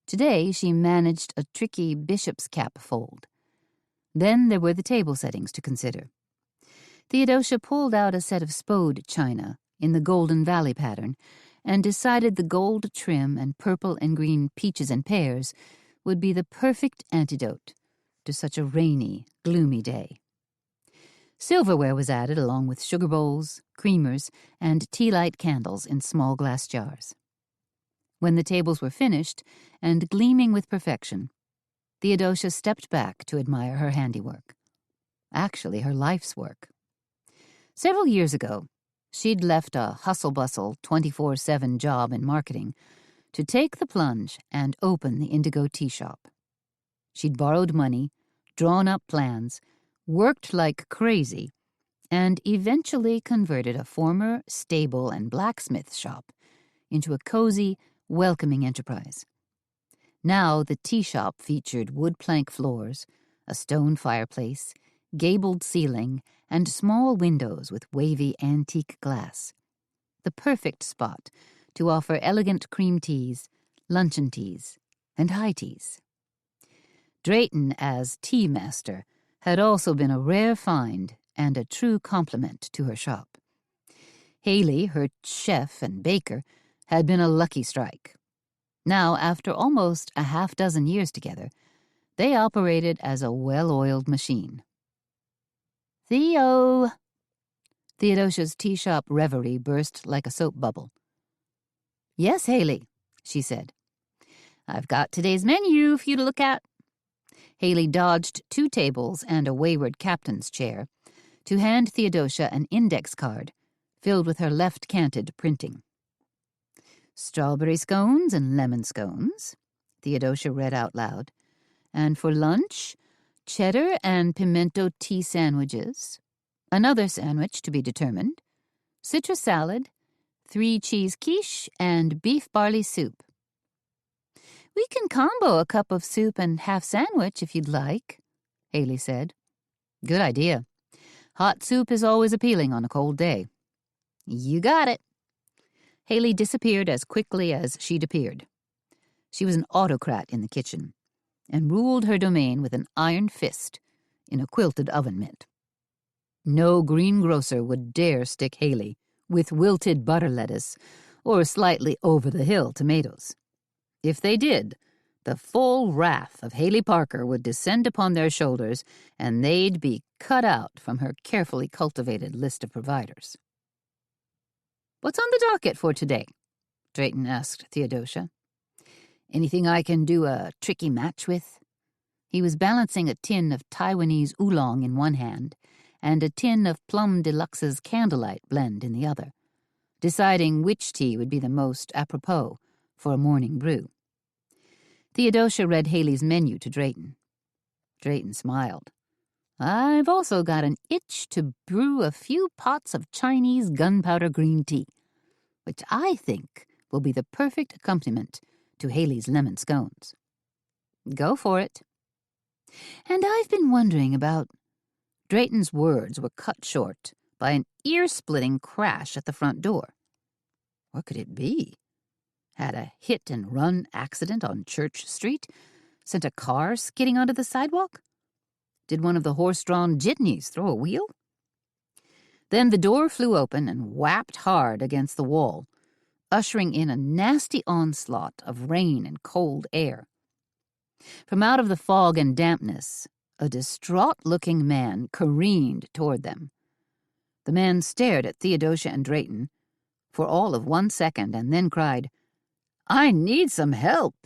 Today she managed a tricky bishop's cap fold. Then there were the table settings to consider. Theodosia pulled out a set of Spode china in the Golden Valley pattern and decided the gold trim and purple and green peaches and pears would be the perfect antidote to such a rainy, gloomy day. Silverware was added along with sugar bowls, creamers, and tea-light candles in small glass jars. When the tables were finished and gleaming with perfection, Theodosia stepped back to admire her handiwork. Actually, her life's work. Several years ago, she'd left a hustle-bustle 24/7 job in marketing to take the plunge and open the Indigo Tea Shop. She'd borrowed money, drawn up plans, worked like crazy, and eventually converted a former stable and blacksmith shop into a cozy, welcoming enterprise. Now the tea shop featured wood plank floors, a stone fireplace, gabled ceiling, and small windows with wavy antique glass. The perfect spot to offer elegant cream teas, luncheon teas, and high teas. Drayton, as tea master, had also been a rare find and a true compliment to her shop. Haley, her chef and baker, had been a lucky strike. Now, after almost a half-dozen years together, they operated as a well-oiled machine. Theo! Theodosia's tea shop reverie burst like a soap bubble. Yes, Haley, she said. I've got today's menu for you to look at. Haley dodged 2 tables and a wayward captain's chair to hand Theodosia an index card filled with her left-canted printing. Strawberry scones and lemon scones, Theodosia read out loud. And for lunch, cheddar and pimento tea sandwiches, another sandwich to be determined, citrus salad, 3 cheese quiche, and beef barley soup. We can combo a cup of soup and half sandwich if you'd like, Haley said. Good idea. Hot soup is always appealing on a cold day. You got it. Haley disappeared as quickly as she'd appeared. She was an autocrat in the kitchen, and ruled her domain with an iron fist in a quilted oven mitt. No greengrocer would dare stick Haley with wilted butter lettuce or slightly over-the-hill tomatoes. If they did, the full wrath of Haley Parker would descend upon their shoulders, and they'd be cut out from her carefully cultivated list of providers. "What's on the docket for today?" Drayton asked Theodosia. "Anything I can do a tricky match with?" He was balancing a tin of Taiwanese oolong in one hand and a tin of Plum Deluxe's Candlelight blend in the other, deciding which tea would be the most apropos for a morning brew. Theodosia read Haley's menu to Drayton. Drayton smiled. "I've also got an itch to brew a few pots of Chinese gunpowder green tea, which I think will be the perfect accompaniment to Haley's lemon scones." "Go for it." "And I've been wondering about—" Drayton's words were cut short by an ear-splitting crash at the front door. What could it be? Had a hit-and-run accident on Church Street sent a car skidding onto the sidewalk? Did one of the horse-drawn jitneys throw a wheel? Then the door flew open and whapped hard against the wall, ushering in a nasty onslaught of rain and cold air. From out of the fog and dampness, a distraught-looking man careened toward them. The man stared at Theodosia and Drayton for all of 1 second and then cried, "I need some help."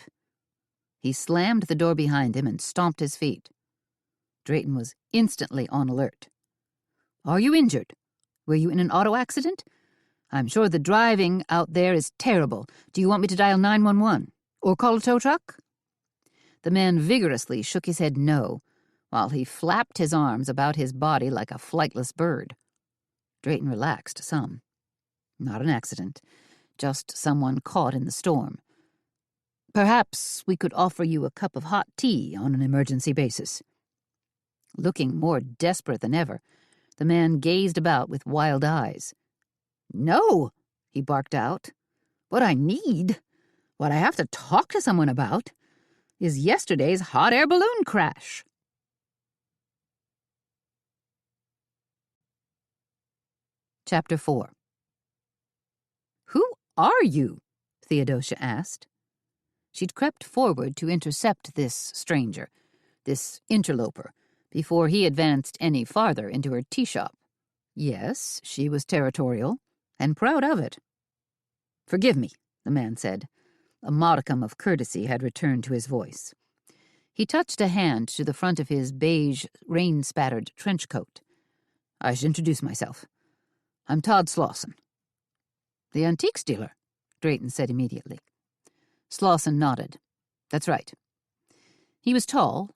He slammed the door behind him and stomped his feet. Drayton was instantly on alert. "Are you injured? Were you in an auto accident? I'm sure the driving out there is terrible. Do you want me to dial 911 or call a tow truck?" The man vigorously shook his head no, while he flapped his arms about his body like a flightless bird. Drayton relaxed some. Not an accident, just someone caught in the storm. "Perhaps we could offer you a cup of hot tea on an emergency basis." Looking more desperate than ever, the man gazed about with wild eyes. "No," he barked out. "What I need, what I have to talk to someone about, is yesterday's hot air balloon crash." Chapter 4. "Who are you?" Theodosia asked. She'd crept forward to intercept this stranger, this interloper, before he advanced any farther into her tea shop. Yes, she was territorial, and proud of it. "Forgive me," the man said. A modicum of courtesy had returned to his voice. He touched a hand to the front of his beige, rain-spattered trench coat. "I should introduce myself. I'm Todd Slauson." "The antiques dealer," Drayton said immediately. Slauson nodded. "That's right." He was tall,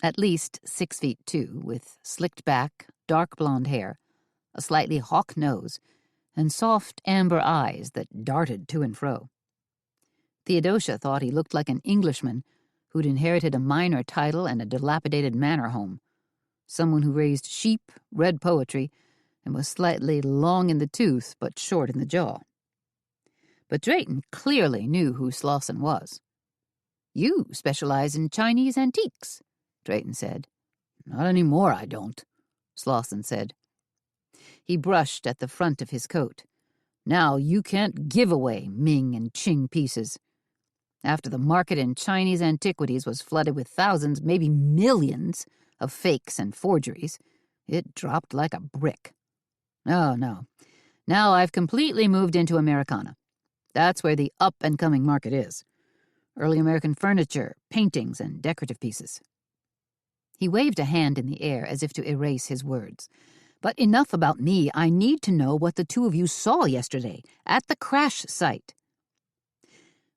at least 6'2", with slicked back, dark blonde hair, a slightly hawk nose, and soft amber eyes that darted to and fro. Theodosia thought he looked like an Englishman who'd inherited a minor title and a dilapidated manor home, someone who raised sheep, read poetry, and was slightly long in the tooth but short in the jaw. But Drayton clearly knew who Slauson was. "You specialize in Chinese antiques," Drayton said. "Not anymore, I don't," Slauson said. He brushed at the front of his coat. "Now you can't give away Ming and Qing pieces. After the market in Chinese antiquities was flooded with thousands, maybe millions, of fakes and forgeries, it dropped like a brick. Oh, no. Now I've completely moved into Americana. That's where the up-and-coming market is. Early American furniture, paintings, and decorative pieces." He waved a hand in the air as if to erase his words. "But enough about me. I need to know what the two of you saw yesterday at the crash site."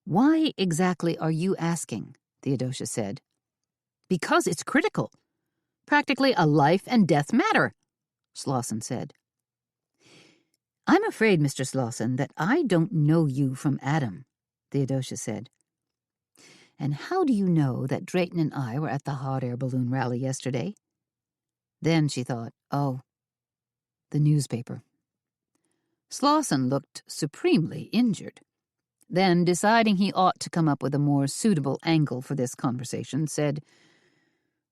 "Why exactly are you asking?" Theodosia said. "Because it's critical. Practically a life-and-death matter," Slauson said. "I'm afraid, Mr. Slauson, that I don't know you from Adam," Theodosia said. "And how do you know that Drayton and I were at the hot air balloon rally yesterday?" Then she thought, oh, the newspaper. Slauson looked supremely injured. Then, deciding he ought to come up with a more suitable angle for this conversation, said,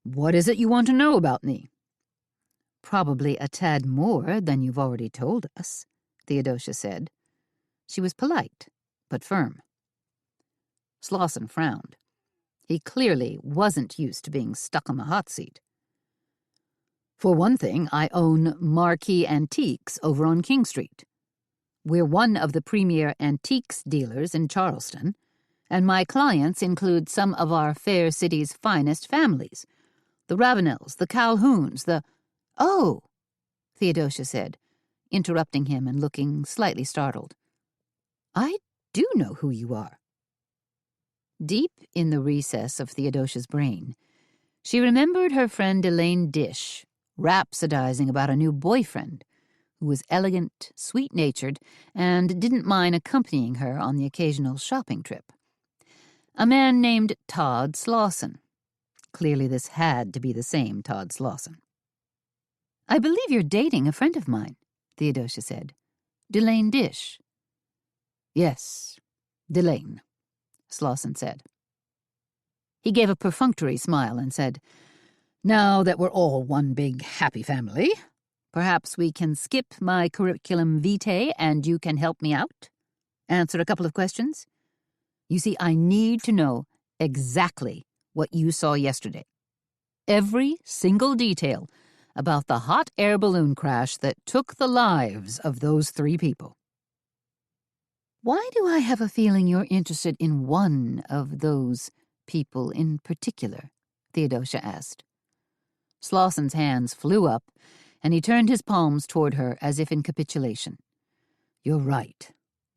"What is it you want to know about me?" "Probably a tad more than you've already told us," Theodosia said. She was polite, but firm. Slauson frowned. He clearly wasn't used to being stuck on the hot seat. "For one thing, I own Marquee Antiques over on King Street. We're one of the premier antiques dealers in Charleston, and my clients include some of our fair city's finest families. The Ravenels, the Calhouns, the—" "Oh," Theodosia said, interrupting him and looking slightly startled. "I do know who you are." Deep in the recess of Theodosia's brain, she remembered her friend Elaine Dish rhapsodizing about a new boyfriend who was elegant, sweet-natured, and didn't mind accompanying her on the occasional shopping trip. A man named Todd Slauson. Clearly this had to be the same Todd Slauson. "I believe you're dating a friend of mine," Theodosia said. "Delane Dish." "Yes, Delane," Slauson said. He gave a perfunctory smile and said, "Now that we're all one big happy family, perhaps we can skip my curriculum vitae and you can help me out? Answer a couple of questions? You see, I need to know exactly what you saw yesterday. Every single detail about the hot air balloon crash that took the lives of those 3 people." "Why do I have a feeling you're interested in one of those people in particular?" Theodosia asked. Slauson's hands flew up, and he turned his palms toward her as if in capitulation. "You're right.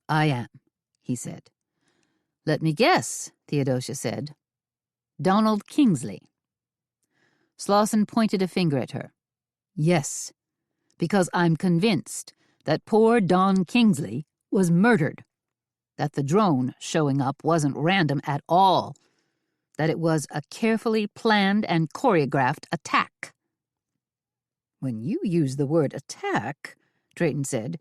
I am," he said. "Let me guess," Theodosia said. "Donald Kingsley." Slauson pointed a finger at her. "Yes, because I'm convinced that poor Don Kingsley was murdered. That the drone showing up wasn't random at all. That it was a carefully planned and choreographed attack." "When you use the word attack," Drayton said,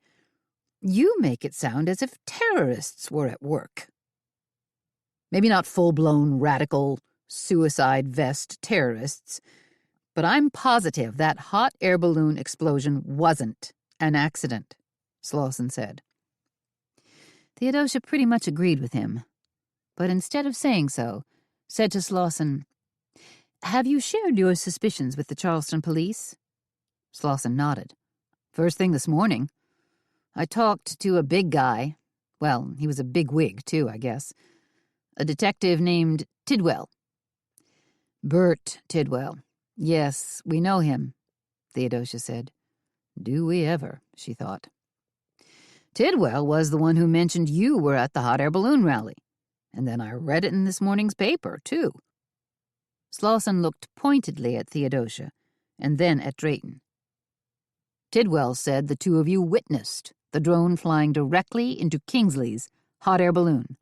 "you make it sound as if terrorists were at work. Maybe not full-blown radical suicide vest terrorists, but I'm positive that hot air balloon explosion wasn't an accident," Slauson said. Theodosia pretty much agreed with him, but instead of saying so, said to Slauson, "Have you shared your suspicions with the Charleston police?" Slauson nodded. "First thing this morning. I talked to a big guy. Well, he was a big wig, too, I guess. A detective named Tidwell." "Bert Tidwell. Yes, we know him," Theodosia said. Do we ever, she thought. "Tidwell was the one who mentioned you were at the hot air balloon rally. And then I read it in this morning's paper, too." Slauson looked pointedly at Theodosia and then at Drayton. "Tidwell said the 2 of you witnessed the drone flying directly into Kingsley's hot air balloon."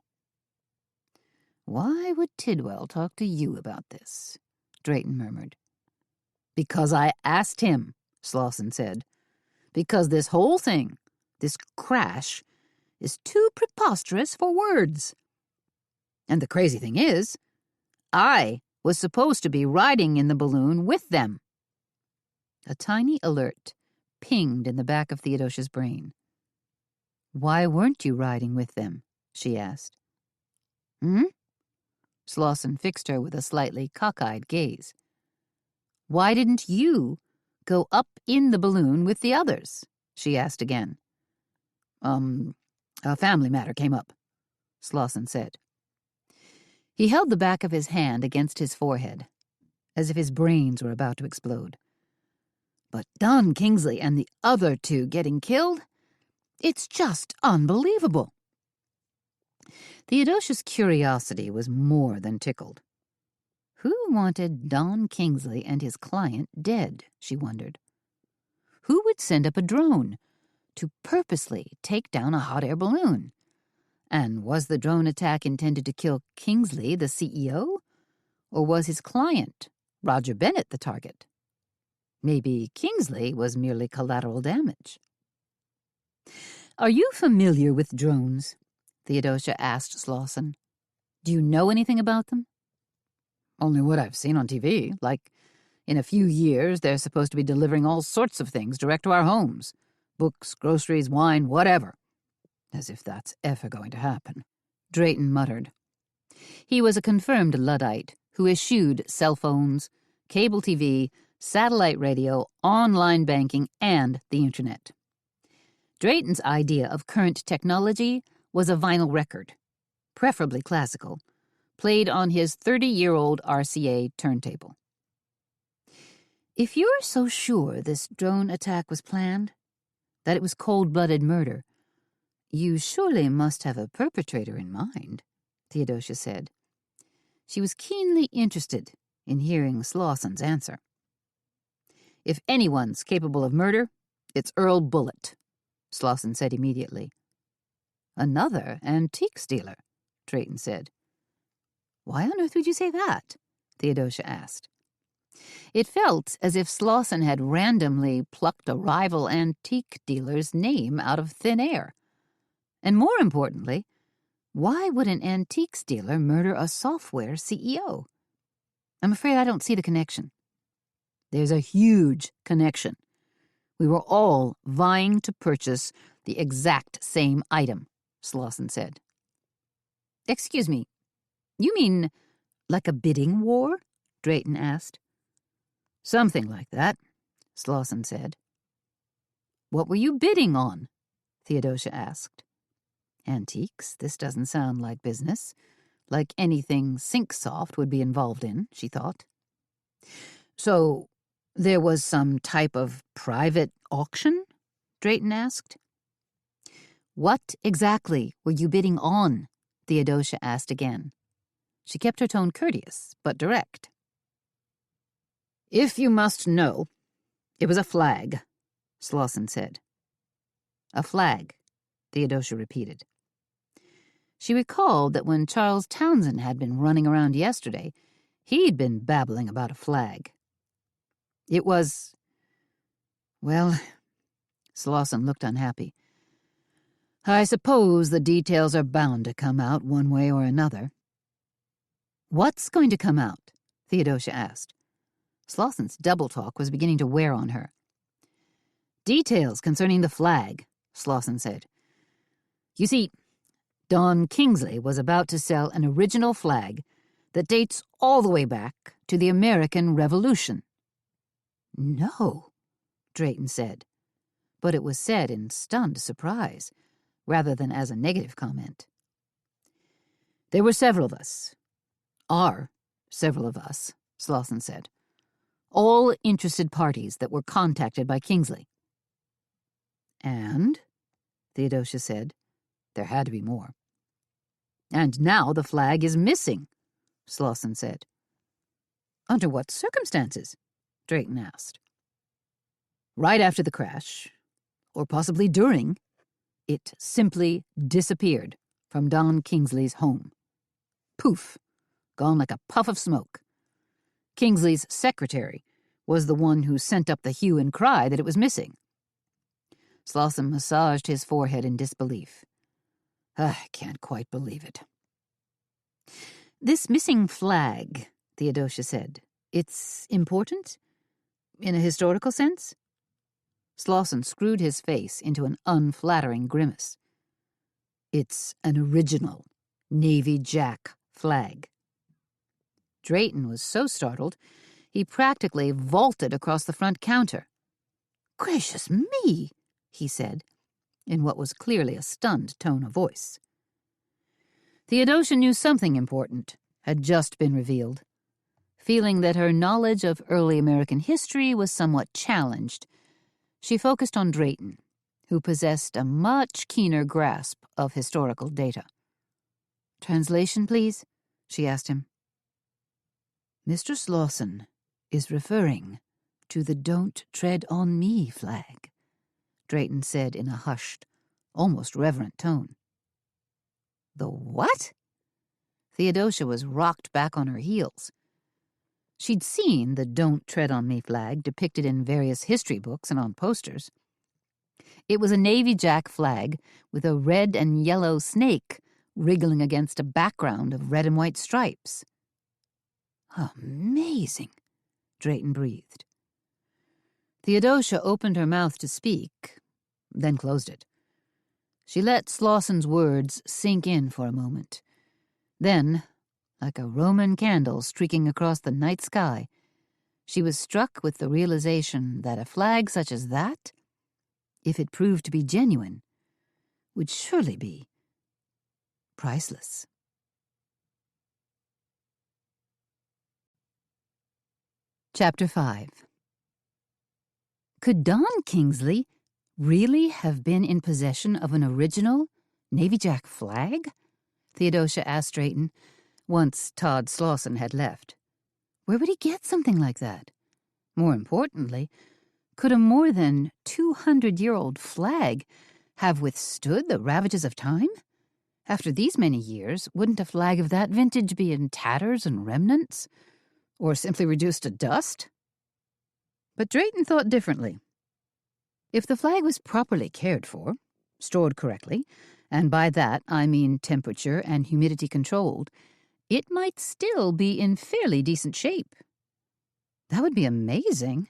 "Why would Tidwell talk to you about this?" Drayton murmured. "Because I asked him," Slauson said. "Because this whole thing, this crash, is too preposterous for words. And the crazy thing is, I was supposed to be riding in the balloon with them." A tiny alert pinged in the back of Theodosia's brain. "Why weren't you riding with them?" she asked. Slauson fixed her with a slightly cockeyed gaze. "Why didn't you go up in the balloon with the others?" she asked again. A family matter came up," Slauson said. He held the back of his hand against his forehead, as if his brains were about to explode. "But Don Kingsley and the other 2 getting killed? It's just unbelievable." Theodosia's curiosity was more than tickled. Who wanted Don Kingsley and his client dead, she wondered. Who would send up a drone to purposely take down a hot air balloon? And was the drone attack intended to kill Kingsley, the CEO? Or was his client, Roger Bennett, the target? Maybe Kingsley was merely collateral damage. "Are you familiar with drones?" Theodosia asked Slauson. "Do you know anything about them?" "Only what I've seen on TV, like in a few years they're supposed to be delivering all sorts of things direct to our homes. Books, groceries, wine, whatever. As if that's ever going to happen," Drayton muttered. He was a confirmed Luddite who eschewed cell phones, cable TV, satellite radio, online banking, and the internet. Drayton's idea of current technology was a vinyl record, preferably classical, played on his 30-year-old RCA turntable. "If you're so sure this drone attack was planned, that it was cold-blooded murder, you surely must have a perpetrator in mind," Theodosia said. She was keenly interested in hearing Slauson's answer. "If anyone's capable of murder, it's Earl Bullitt," Slauson said immediately. "Another antique stealer," Drayton said. "Why on earth would you say that?" Theodosia asked. It felt as if Slauson had randomly plucked a rival antique dealer's name out of thin air. And more importantly, why would an antiques dealer murder a software CEO? "I'm afraid I don't see the connection." "There's a huge connection. We were all vying to purchase the exact same item," Slauson said. "Excuse me, you mean like a bidding war?" Drayton asked. "Something like that," Slauson said. "What were you bidding on?" Theodosia asked. "Antiques, this doesn't sound like business, like anything Syncsoft would be involved in," she thought. "So there was some type of private auction?" Drayton asked. "What exactly were you bidding on?" Theodosia asked again. She kept her tone courteous, but direct. "If you must know, it was a flag," Slauson said. "A flag," Theodosia repeated. She recalled that when Charles Townsend had been running around yesterday, he'd been babbling about a flag. "It was... well," Slauson looked unhappy. "I suppose the details are bound to come out one way or another." "What's going to come out?" Theodosia asked. Slauson's double talk was beginning to wear on her. "Details concerning the flag," Slauson said. "You see, Don Kingsley was about to sell an original flag that dates all the way back to the American Revolution." "No," Drayton said, but it was said in stunned surprise, rather than as a negative comment. "There were several of us. Are several of us," Slauson said. "All interested parties that were contacted by Kingsley." "And?" Theodosia said. There had to be more. "And now the flag is missing," Slauson said. "Under what circumstances?" Drayton asked. "Right after the crash, or possibly during, it simply disappeared from Don Kingsley's home. Poof, gone like a puff of smoke. Kingsley's secretary was the one who sent up the hue and cry that it was missing." Slauson massaged his forehead in disbelief. "I can't quite believe it." "This missing flag," Theodosia said, "it's important? In a historical sense?" Slauson screwed his face into an unflattering grimace. "It's an original Navy Jack flag." Drayton was so startled, he practically vaulted across the front counter. "Gracious me," he said, in what was clearly a stunned tone of voice. Theodosia knew something important had just been revealed. Feeling that her knowledge of early American history was somewhat challenged, she focused on Drayton, who possessed a much keener grasp of historical data. "Translation, please?" she asked him. "Mr. Slauson is referring to the Don't Tread on Me flag," Drayton said in a hushed, almost reverent tone. "The what?" Theodosia was rocked back on her heels. She'd seen the Don't Tread on Me flag depicted in various history books and on posters. It was a Navy Jack flag with a red and yellow snake wriggling against a background of red and white stripes. Amazing, Drayton breathed. Theodosia opened her mouth to speak, then closed it. She let Slauson's words sink in for a moment. Then, like a Roman candle streaking across the night sky, she was struck with the realization that a flag such as that, if it proved to be genuine, would surely be priceless. Chapter 5. Could Don Kingsley really have been in possession of an original Navy Jack flag? Theodosia asked Drayton, once Todd Slauson had left. Where would he get something like that? More importantly, could a more than 200-year-old flag have withstood the ravages of time? After these many years, wouldn't a flag of that vintage be in tatters and remnants? Or simply reduced to dust? But Drayton thought differently. If the flag was properly cared for, stored correctly, and by that I mean temperature and humidity controlled, it might still be in fairly decent shape. That would be amazing.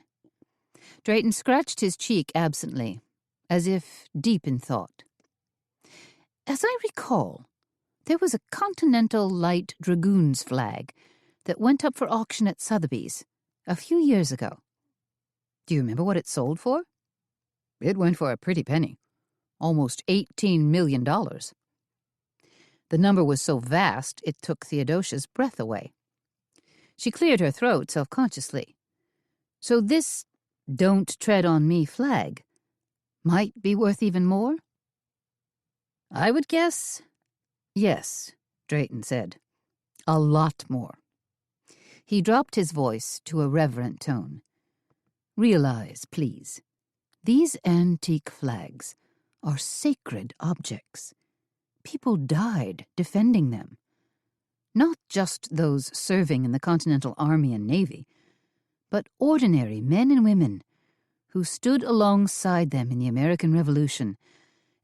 Drayton scratched his cheek absently, as if deep in thought. As I recall, there was a Continental Light Dragoons flag that went up for auction at Sotheby's a few years ago. Do you remember what it sold for? It went for a pretty penny, almost $18 million. The number was so vast it took Theodosia's breath away. She cleared her throat self-consciously. So this "Don't Tread on Me" flag might be worth even more? I would guess yes, Drayton said. A lot more. He dropped his voice to a reverent tone. Realize, please, these antique flags are sacred objects. People died defending them. Not just those serving in the Continental Army and Navy, but ordinary men and women who stood alongside them in the American Revolution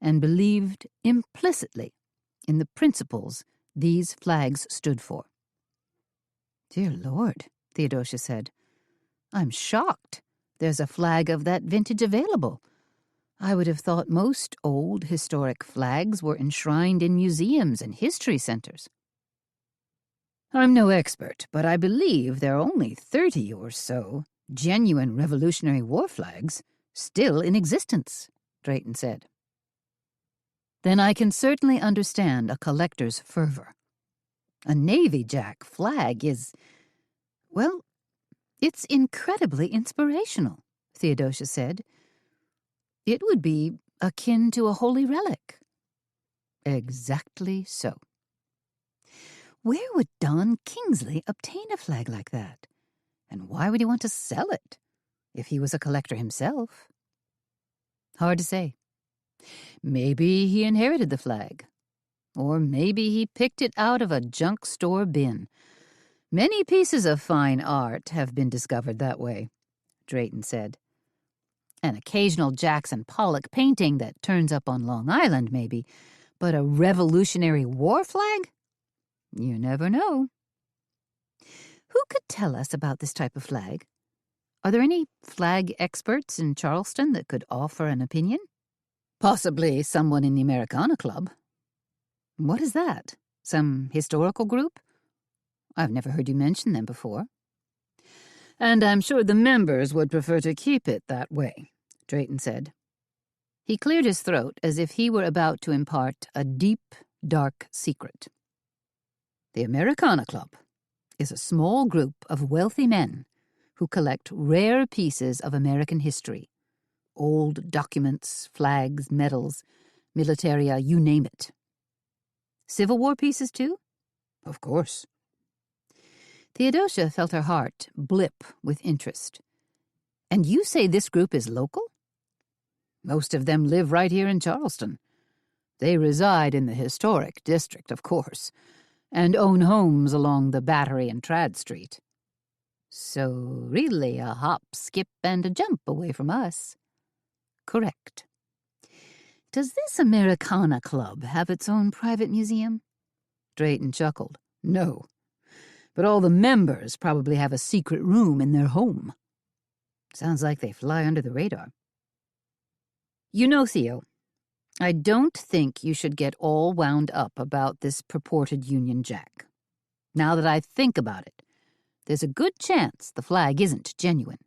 and believed implicitly in the principles these flags stood for. Dear Lord, Theodosia said, I'm shocked there's a flag of that vintage available. I would have thought most old historic flags were enshrined in museums and history centers. I'm no expert, but I believe there are only 30 or so genuine Revolutionary War flags still in existence, Drayton said. Then I can certainly understand a collector's fervor. A Navy Jack flag is, well, it's incredibly inspirational, Theodosia said. It would be akin to a holy relic. Exactly so. Where would Don Kingsley obtain a flag like that? And why would he want to sell it, if he was a collector himself? Hard to say. Maybe he inherited the flag. Or maybe he picked it out of a junk store bin. Many pieces of fine art have been discovered that way, Drayton said. An occasional Jackson Pollock painting that turns up on Long Island, maybe, but a Revolutionary War flag? You never know. Who could tell us about this type of flag? Are there any flag experts in Charleston that could offer an opinion? Possibly someone in the Americana Club. What is that? Some historical group? I've never heard you mention them before. And I'm sure the members would prefer to keep it that way, Drayton said. He cleared his throat as if he were about to impart a deep, dark secret. The Americana Club is a small group of wealthy men who collect rare pieces of American history. Old documents, flags, medals, militaria, you name it. Civil War pieces, too? Of course. Theodosia felt her heart blip with interest. And you say this group is local? Most of them live right here in Charleston. They reside in the historic district, of course, and own homes along the Battery and Trad Street. So really a hop, skip, and a jump away from us. Correct. Does this Americana Club have its own private museum? Drayton chuckled. No, but all the members probably have a secret room in their home. Sounds like they fly under the radar. You know, Theo, I don't think you should get all wound up about this purported Union Jack. Now that I think about it, there's a good chance the flag isn't genuine.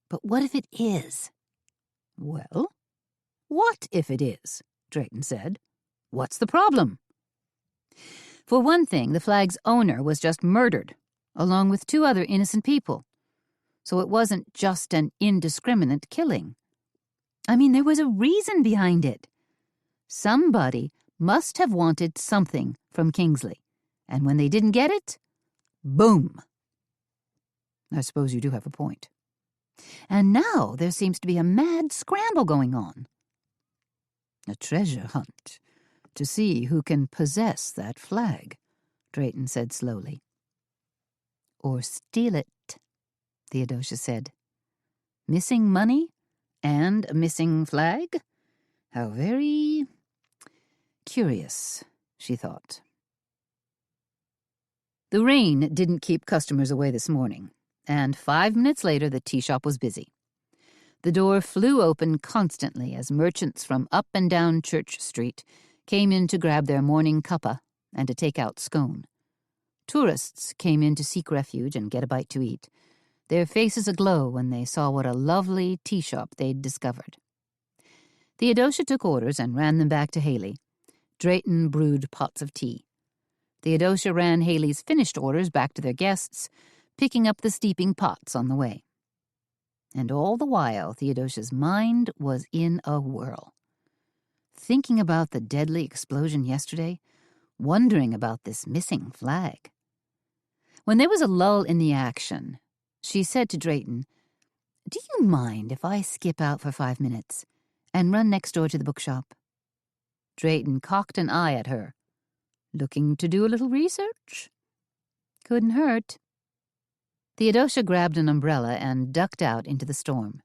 But what if it is? Well, what if it is? Drayton said. What's the problem? For one thing, the flag's owner was just murdered, along with 2 other innocent people. So it wasn't just an indiscriminate killing. I mean, there was a reason behind it. Somebody must have wanted something from Kingsley, and when they didn't get it, boom. I suppose you do have a point. And now there seems to be a mad scramble going on. A treasure hunt to see who can possess that flag, Drayton said slowly. Or steal it, Theodosia said. Missing money and a missing flag? How very curious, she thought. The rain didn't keep customers away this morning, and 5 minutes later the tea shop was busy. The door flew open constantly as merchants from up and down Church Street came in to grab their morning cuppa and to take out scone. Tourists came in to seek refuge and get a bite to eat, their faces aglow when they saw what a lovely tea shop they'd discovered. Theodosia took orders and ran them back to Haley. Drayton brewed pots of tea. Theodosia ran Haley's finished orders back to their guests, picking up the steeping pots on the way. And all the while, Theodosia's mind was in a whirl. Thinking about the deadly explosion yesterday, wondering about this missing flag. When there was a lull in the action, she said to Drayton, "Do you mind if I skip out for 5 minutes and run next door to the bookshop?" Drayton cocked an eye at her. Looking to do a little research? Couldn't hurt. Theodosia grabbed an umbrella and ducked out into the storm.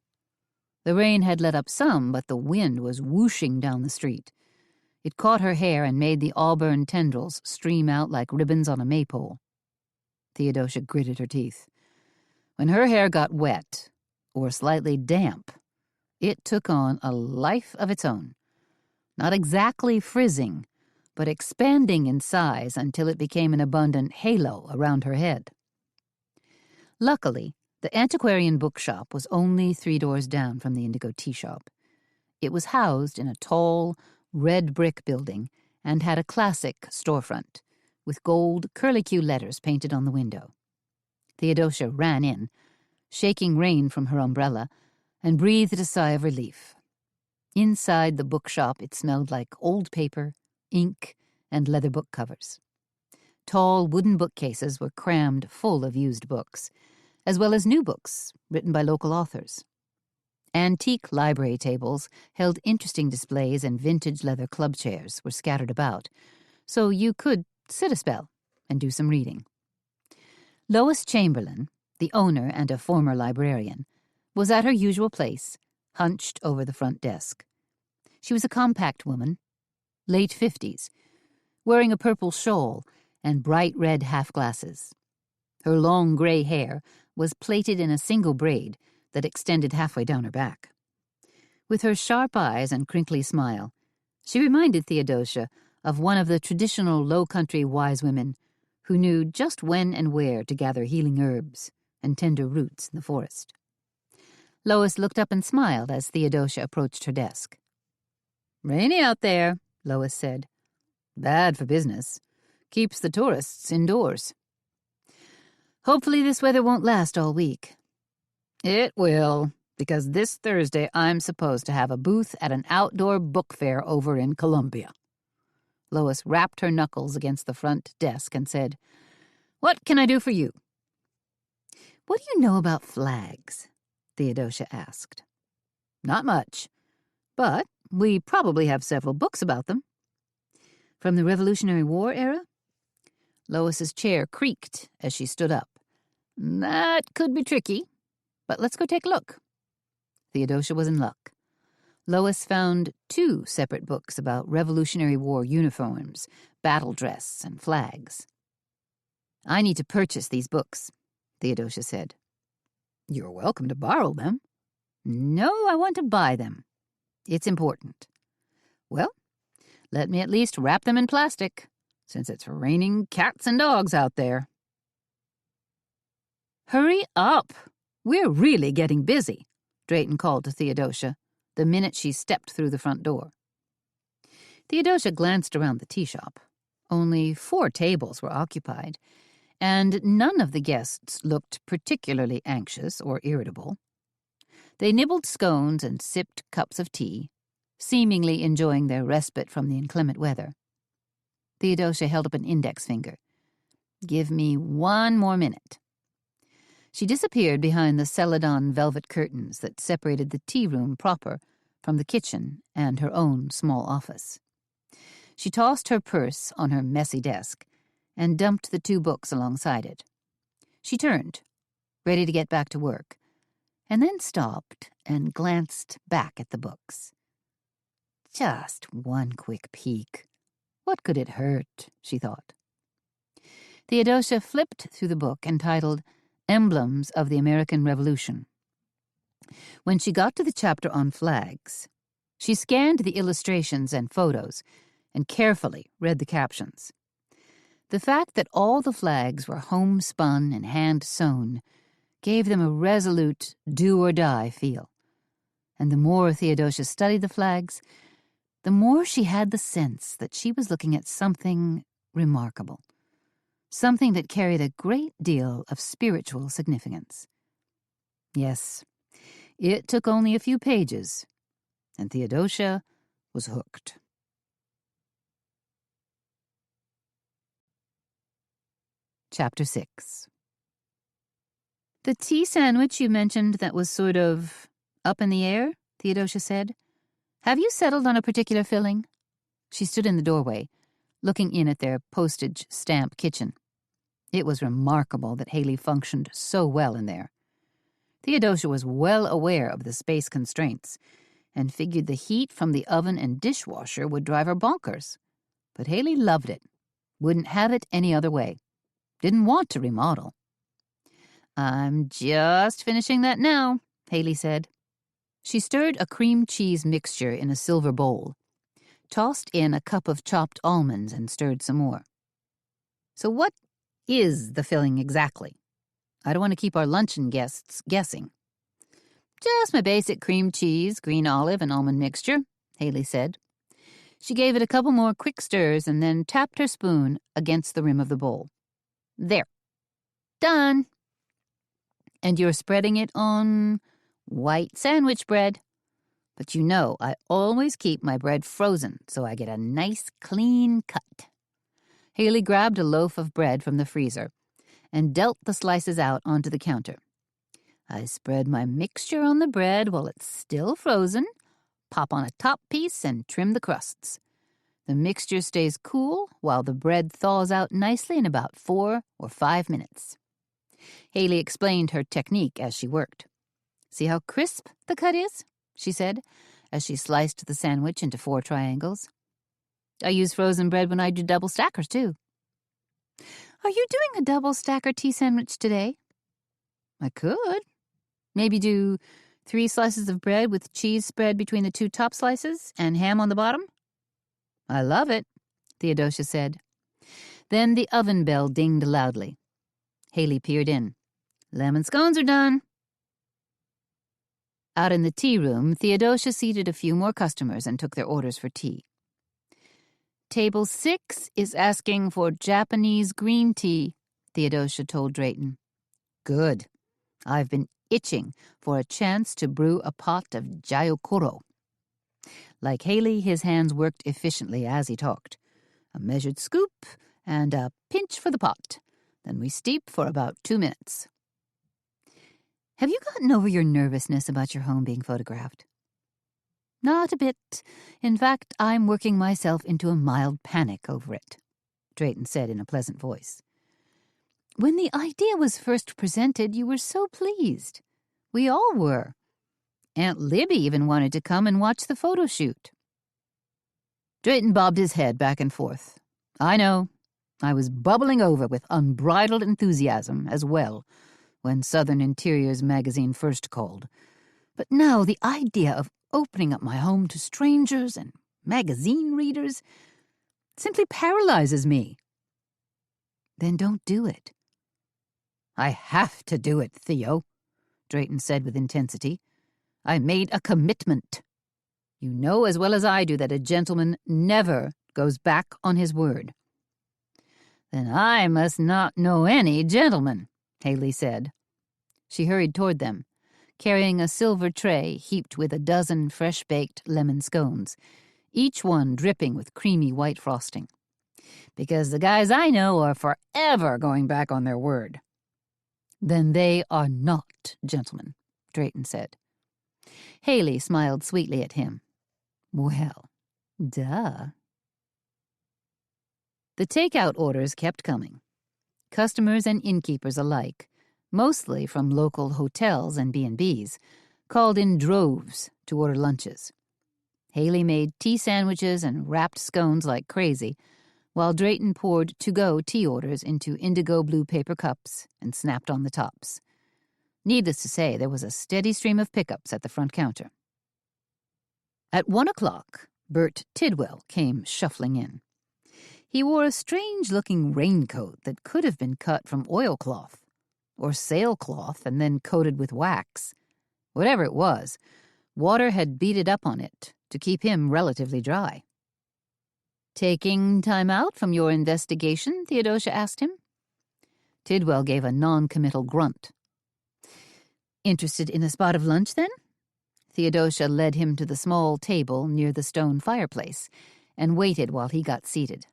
The rain had let up some, but the wind was whooshing down the street. It caught her hair and made the auburn tendrils stream out like ribbons on a maypole. Theodosia gritted her teeth. When her hair got wet, or slightly damp, it took on a life of its own. Not exactly frizzing, but expanding in size until it became an abundant halo around her head. Luckily, the antiquarian bookshop was only 3 doors down from the Indigo Tea Shop. It was housed in a tall, red brick building and had a classic storefront, with gold curlicue letters painted on the window. Theodosia ran in, shaking rain from her umbrella, and breathed a sigh of relief. Inside the bookshop it smelled like old paper, ink, and leather book covers. Tall wooden bookcases were crammed full of used books, as well as new books written by local authors. Antique library tables held interesting displays, and vintage leather club chairs were scattered about, so you could sit a spell and do some reading. Lois Chamberlain, the owner and a former librarian, was at her usual place, hunched over the front desk. She was a compact woman, late 50s, wearing a purple shawl and bright red half-glasses. Her long gray hair was plaited in a single braid that extended halfway down her back. With her sharp eyes and crinkly smile, she reminded Theodosia of one of the traditional low-country wise women who knew just when and where to gather healing herbs and tender roots in the forest. Lois looked up and smiled as Theodosia approached her desk. "Rainy out there," Lois said. "Bad for business. Keeps the tourists indoors." "Hopefully this weather won't last all week." "It will, because this Thursday I'm supposed to have a booth at an outdoor book fair over in Columbia." Lois rapped her knuckles against the front desk and said, "What can I do for you?" "What do you know about flags?" Theodosia asked. "Not much, but we probably have several books about them." "From the Revolutionary War era?" Lois's chair creaked as she stood up. "That could be tricky, but let's go take a look." Theodosia was in luck. Lois found 2 separate books about Revolutionary War uniforms, battle dress, and flags. "I need to purchase these books," Theodosia said. "You're welcome to borrow them." "No, I want to buy them. It's important." "Well, let me at least wrap them in plastic, since it's raining cats and dogs out there." "Hurry up! We're really getting busy," Drayton called to Theodosia the minute she stepped through the front door. Theodosia glanced around the tea shop. Only 4 tables were occupied, and none of the guests looked particularly anxious or irritable. They nibbled scones and sipped cups of tea, seemingly enjoying their respite from the inclement weather. Theodosia held up an index finger. "Give me 1 more minute." She disappeared behind the celadon velvet curtains that separated the tea room proper from the kitchen and her own small office. She tossed her purse on her messy desk and dumped the 2 books alongside it. She turned, ready to get back to work, and then stopped and glanced back at the books. Just 1 quick peek. What could it hurt, she thought. Theodosia flipped through the book entitled Emblems of the American Revolution. When she got to the chapter on flags, she scanned the illustrations and photos and carefully read the captions. The fact that all the flags were homespun and hand-sewn gave them a resolute do-or-die feel. And the more Theodosia studied the flags, the more she had the sense that she was looking at something remarkable, something that carried a great deal of spiritual significance. Yes, it took only a few pages, and Theodosia was hooked. Chapter 6. "The tea sandwich you mentioned that was sort of up in the air," Theodosia said. "Have you settled on a particular filling?" She stood in the doorway, looking in at their postage stamp kitchen. It was remarkable that Haley functioned so well in there. Theodosia was well aware of the space constraints and figured the heat from the oven and dishwasher would drive her bonkers. But Haley loved it, wouldn't have it any other way, didn't want to remodel. "I'm just finishing that now," Haley said. She stirred a cream cheese mixture in a silver bowl, tossed in a cup of chopped almonds, and stirred some more. "So what is the filling exactly? I don't want to keep our luncheon guests guessing." "Just my basic cream cheese, green olive, and almond mixture," Haley said. She gave it a couple more quick stirs and then tapped her spoon against the rim of the bowl. "There. Done. And you're spreading it on white sandwich bread. But you know I always keep my bread frozen so I get a nice clean cut." Haley grabbed a loaf of bread from the freezer and dealt the slices out onto the counter. "I spread my mixture on the bread while it's still frozen, pop on a top piece, and trim the crusts. The mixture stays cool while the bread thaws out nicely in about 4 or 5 minutes. Haley explained her technique as she worked. "See how crisp the cut is?" she said, as she sliced the sandwich into 4 triangles. "I use frozen bread when I do double stackers, too." "Are you doing a double stacker tea sandwich today?" "I could. Maybe do 3 slices of bread with cheese spread between the 2 top slices and ham on the bottom." "I love it," Theodosia said. Then the oven bell dinged loudly. Haley peered in. "Lemon scones are done." Out in the tea room, Theodosia seated a few more customers and took their orders for tea. "Table 6 is asking for Japanese green tea," Theodosia told Drayton. "Good. I've been itching for a chance to brew a pot of gyokuro." Like Haley, his hands worked efficiently as he talked. "A measured scoop and a pinch for the pot. Then we steep for about 2 minutes. Have you gotten over your nervousness about your home being photographed?" "Not a bit. In fact, I'm working myself into a mild panic over it," Drayton said in a pleasant voice. "When the idea was first presented, you were so pleased. We all were. Aunt Libby even wanted to come and watch the photo shoot. Drayton bobbed his head back and forth. I know. I was bubbling over with unbridled enthusiasm as well when Southern Interiors magazine first called. But now the idea of opening up my home to strangers and magazine readers simply paralyzes me. Then don't do it. I have to do it, Theo, Drayton said with intensity. I made a commitment. You know as well as I do that a gentleman never goes back on his word. Then I must not know any gentleman, Haley said. She hurried toward them, carrying a silver tray heaped with a dozen fresh-baked lemon scones, each one dripping with creamy white frosting. Because the guys I know are forever going back on their word. Then they are not gentlemen, Drayton said. Haley smiled sweetly at him. Well, duh. The takeout orders kept coming. Customers and innkeepers alike, mostly from local hotels and B&Bs, called in droves to order lunches. Haley made tea sandwiches and wrapped scones like crazy, while Drayton poured to-go tea orders into indigo blue paper cups and snapped on the tops. Needless to say, there was a steady stream of pickups at the front counter. At 1 o'clock, Bert Tidwell came shuffling in. He wore a strange-looking raincoat that could have been cut from oilcloth, or sailcloth and then coated with wax. Whatever it was, water had beaded up on it to keep him relatively dry. Taking time out from your investigation? Theodosia asked him. Tidwell gave a non-committal grunt. Interested in a spot of lunch, then? Theodosia led him to the small table near the stone fireplace and waited while he got seated.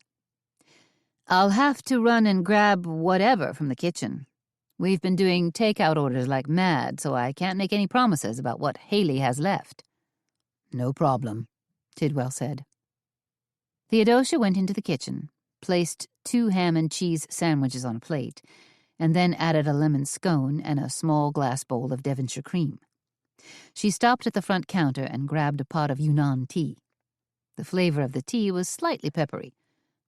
I'll have to run and grab whatever from the kitchen. We've been doing takeout orders like mad, so I can't make any promises about what Haley has left. No problem, Tidwell said. Theodosia went into the kitchen, placed 2 ham and cheese sandwiches on a plate, and then added a lemon scone and a small glass bowl of Devonshire cream. She stopped at the front counter and grabbed a pot of Yunnan tea. The flavor of the tea was slightly peppery,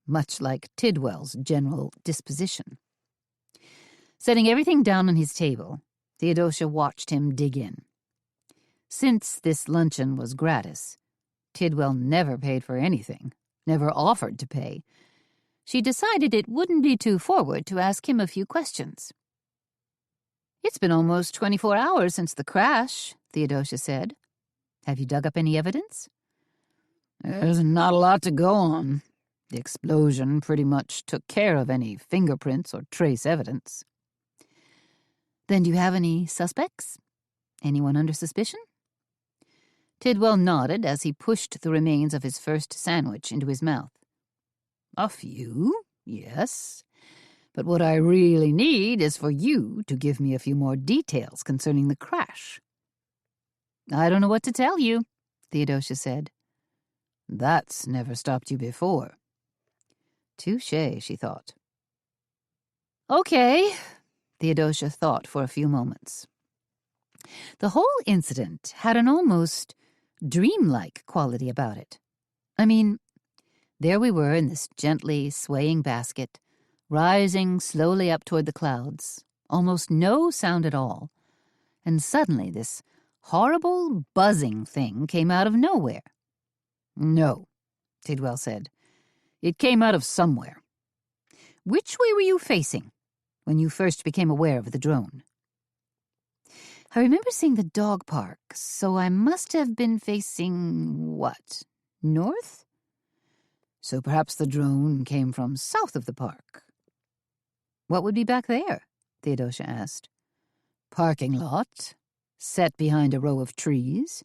much like Tidwell's general disposition. Setting everything down on his table, Theodosia watched him dig in. Since this luncheon was gratis, Tidwell never paid for anything, never offered to pay. She decided it wouldn't be too forward to ask him a few questions. It's been almost 24 hours since the crash, Theodosia said. Have you dug up any evidence? There's not a lot to go on. The explosion pretty much took care of any fingerprints or trace evidence. Then do you have any suspects? Anyone under suspicion? Tidwell nodded as he pushed the remains of his first sandwich into his mouth. A few, yes. But what I really need is for you to give me a few more details concerning the crash. I don't know what to tell you, Theodosia said. That's never stopped you before. Touché, she thought. Okay, Theodosia thought for a few moments. The whole incident had an almost dreamlike quality about it. I mean, there we were in this gently swaying basket, rising slowly up toward the clouds, almost no sound at all, and suddenly this horrible buzzing thing came out of nowhere. No, Tidwell said. It came out of somewhere. Which way were you facing when you first became aware of the drone? I remember seeing the dog park, so I must have been facing, what, north? So perhaps the drone came from south of the park. What would be back there? Theodosia asked. Parking lot, set behind a row of trees.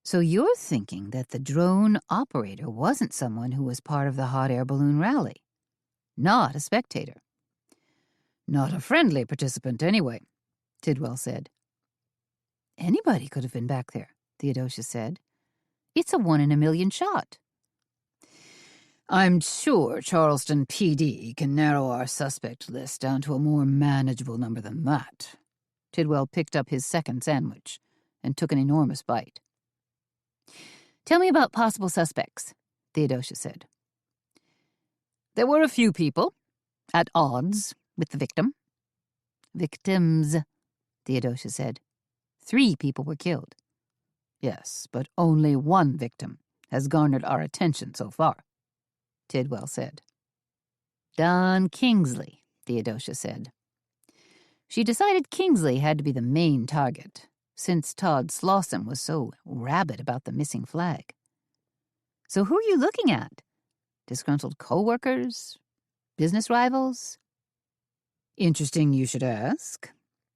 So you're thinking that the drone operator wasn't someone who was part of the hot air balloon rally? Not a spectator. Not a friendly participant, anyway, Tidwell said. Anybody could have been back there, Theodosia said. It's a 1 in a million shot. I'm sure Charleston PD can narrow our suspect list down to a more manageable number than that. Tidwell picked up his second sandwich and took an enormous bite. "Tell me about possible suspects," Theodosia said. "There were a few people at odds with the victim." "Victims," Theodosia said. 3 people were killed. "Yes, but only one victim has garnered our attention so far," Tidwell said. "Don Kingsley," Theodosia said. She decided Kingsley had to be the main target, since Todd Slauson was so rabid about the missing flag. "So who are you looking at? Disgruntled co-workers? Business rivals?" "Interesting you should ask.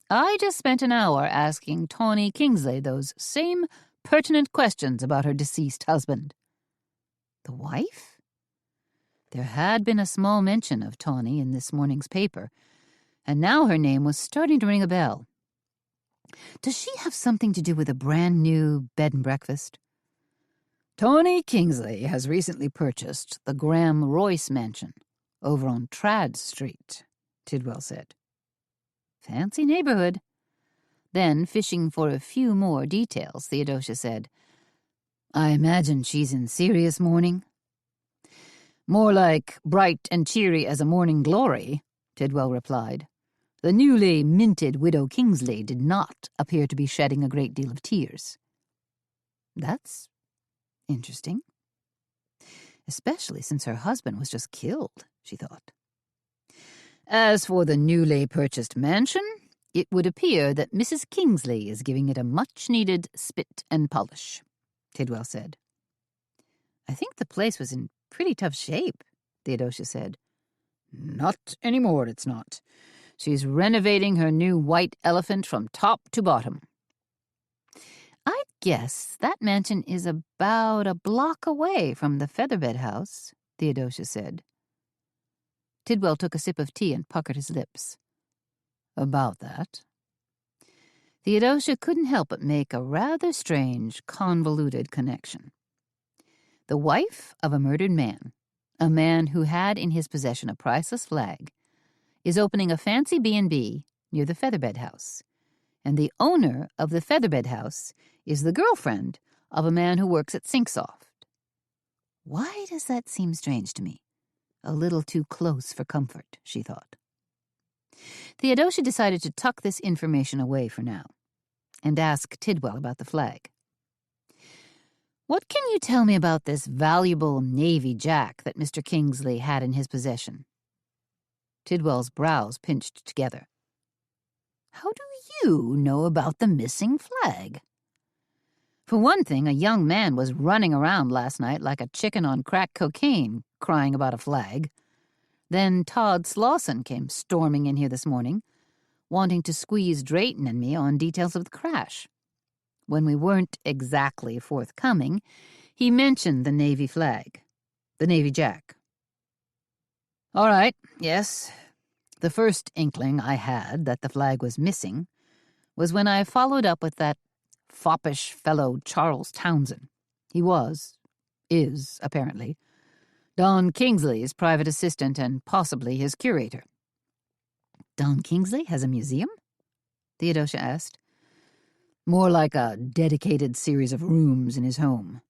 I just spent an hour asking Tawny Kingsley those same pertinent questions about her deceased husband." "The wife?" There had been a small mention of Tawny in this morning's paper, and now her name was starting to ring a bell. "Does she have something to do with a brand-new bed and breakfast?" "Tawny Kingsley has recently purchased the Graham Royce mansion over on Trad Street," Tidwell said. "Fancy neighborhood." Then, fishing for a few more details, Theodosia said, "I imagine she's in serious mourning." "More like bright and cheery as a morning glory," Tidwell replied. "The newly minted Widow Kingsley did not appear to be shedding a great deal of tears." "That's interesting. Especially since her husband was just killed," she thought. "As for the newly purchased mansion, it would appear that Mrs. Kingsley is giving it a much-needed spit and polish," Tidwell said. "I think the place was in pretty tough shape," Theodosia said. "Not anymore, it's not. She's renovating her new white elephant from top to bottom." "I'd guess that mansion is about a block away from the Featherbed house," Theodosia said. Tidwell took a sip of tea and puckered his lips. "About that." Theodosia couldn't help but make a rather strange, convoluted connection. The wife of a murdered man, a man who had in his possession a priceless flag, is opening a fancy B&B near the Featherbed house, and the owner of the Featherbed house is the girlfriend of a man who works at Sinksoft. Why does that seem strange to me? A little too close for comfort, she thought. Theodosia decided to tuck this information away for now and ask Tidwell about the flag. "What can you tell me about this valuable Navy Jack that Mr. Kingsley had in his possession?" Tidwell's brows pinched together. "How do you know about the missing flag?" "For one thing, a young man was running around last night like a chicken on crack cocaine, crying about a flag. Then Todd Slauson came storming in here this morning, wanting to squeeze Drayton and me on details of the crash. When we weren't exactly forthcoming, he mentioned the Navy flag, the Navy Jack." "All right, yes. The first inkling I had that the flag was missing was when I followed up with that foppish fellow Charles Townsend. He is, apparently, Don Kingsley's private assistant and possibly his curator." "Don Kingsley has a museum?" Theodosia asked. "More like a dedicated series of rooms in his home,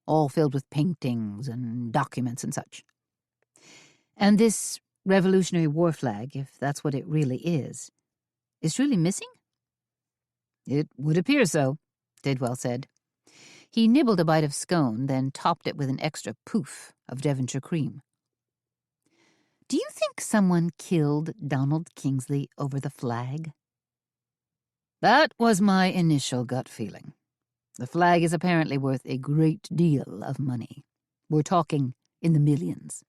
all filled with paintings and documents and such." "And this Revolutionary War flag, if that's what it really is truly missing?" "It would appear so," Tidwell said. He nibbled a bite of scone, then topped it with an extra poof of Devonshire cream. "Do you think someone killed Donald Kingsley over the flag?" "That was my initial gut feeling. The flag is apparently worth a great deal of money. We're talking in the millions."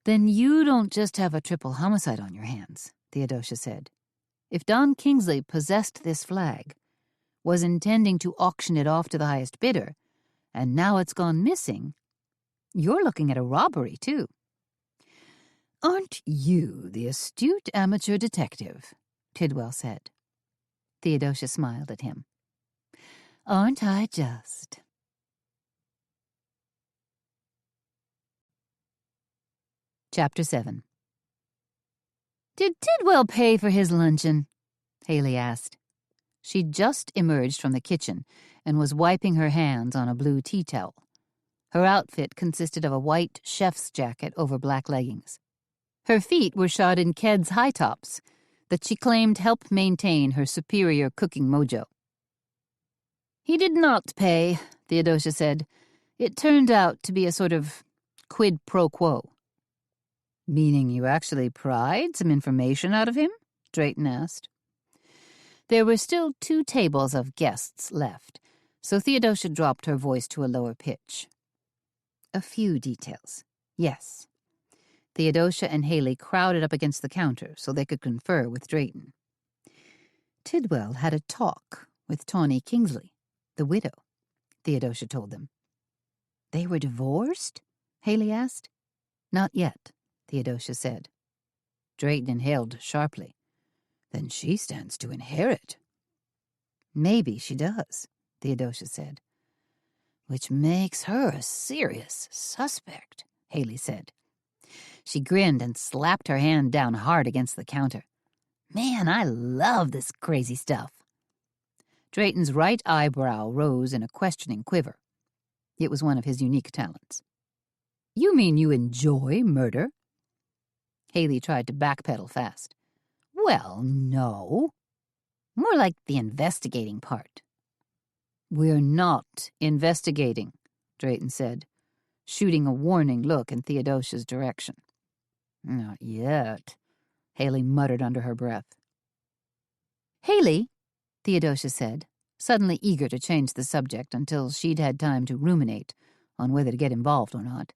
"Then you don't just have a triple homicide on your hands," Theodosia said. "If Don Kingsley possessed this flag, was intending to auction it off to the highest bidder, and now it's gone missing, you're looking at a robbery, too." "Aren't you the astute amateur detective?" Tidwell said. Theodosia smiled at him. "Aren't I just?" Chapter 7. "Did Tidwell pay for his luncheon?" Haley asked. She'd just emerged from the kitchen and was wiping her hands on a blue tea towel. Her outfit consisted of a white chef's jacket over black leggings. Her feet were shod in Ked's high tops that she claimed helped maintain her superior cooking mojo. "He did not pay," Theodosia said. "It turned out to be a sort of quid pro quo." "Meaning you actually pried some information out of him?" Drayton asked. There were still 2 tables of guests left, so Theodosia dropped her voice to a lower pitch. "A few details, yes." Theodosia and Haley crowded up against the counter so they could confer with Drayton. "Tidwell had a talk with Tawny Kingsley, the widow," Theodosia told them. "They were divorced?" Haley asked. "Not yet," Theodosia said. Drayton inhaled sharply. "Then she stands to inherit." "Maybe she does," Theodosia said. "Which makes her a serious suspect," Haley said. She grinned and slapped her hand down hard against the counter. "Man, I love this crazy stuff." Drayton's right eyebrow rose in a questioning quiver. It was one of his unique talents. "You mean you enjoy murder?" Haley tried to backpedal fast. "Well, no. More like the investigating part." "We're not investigating," Drayton said, shooting a warning look in Theodosia's direction. "Not yet," Haley muttered under her breath. "Haley," Theodosia said, suddenly eager to change the subject until she'd had time to ruminate on whether to get involved or not.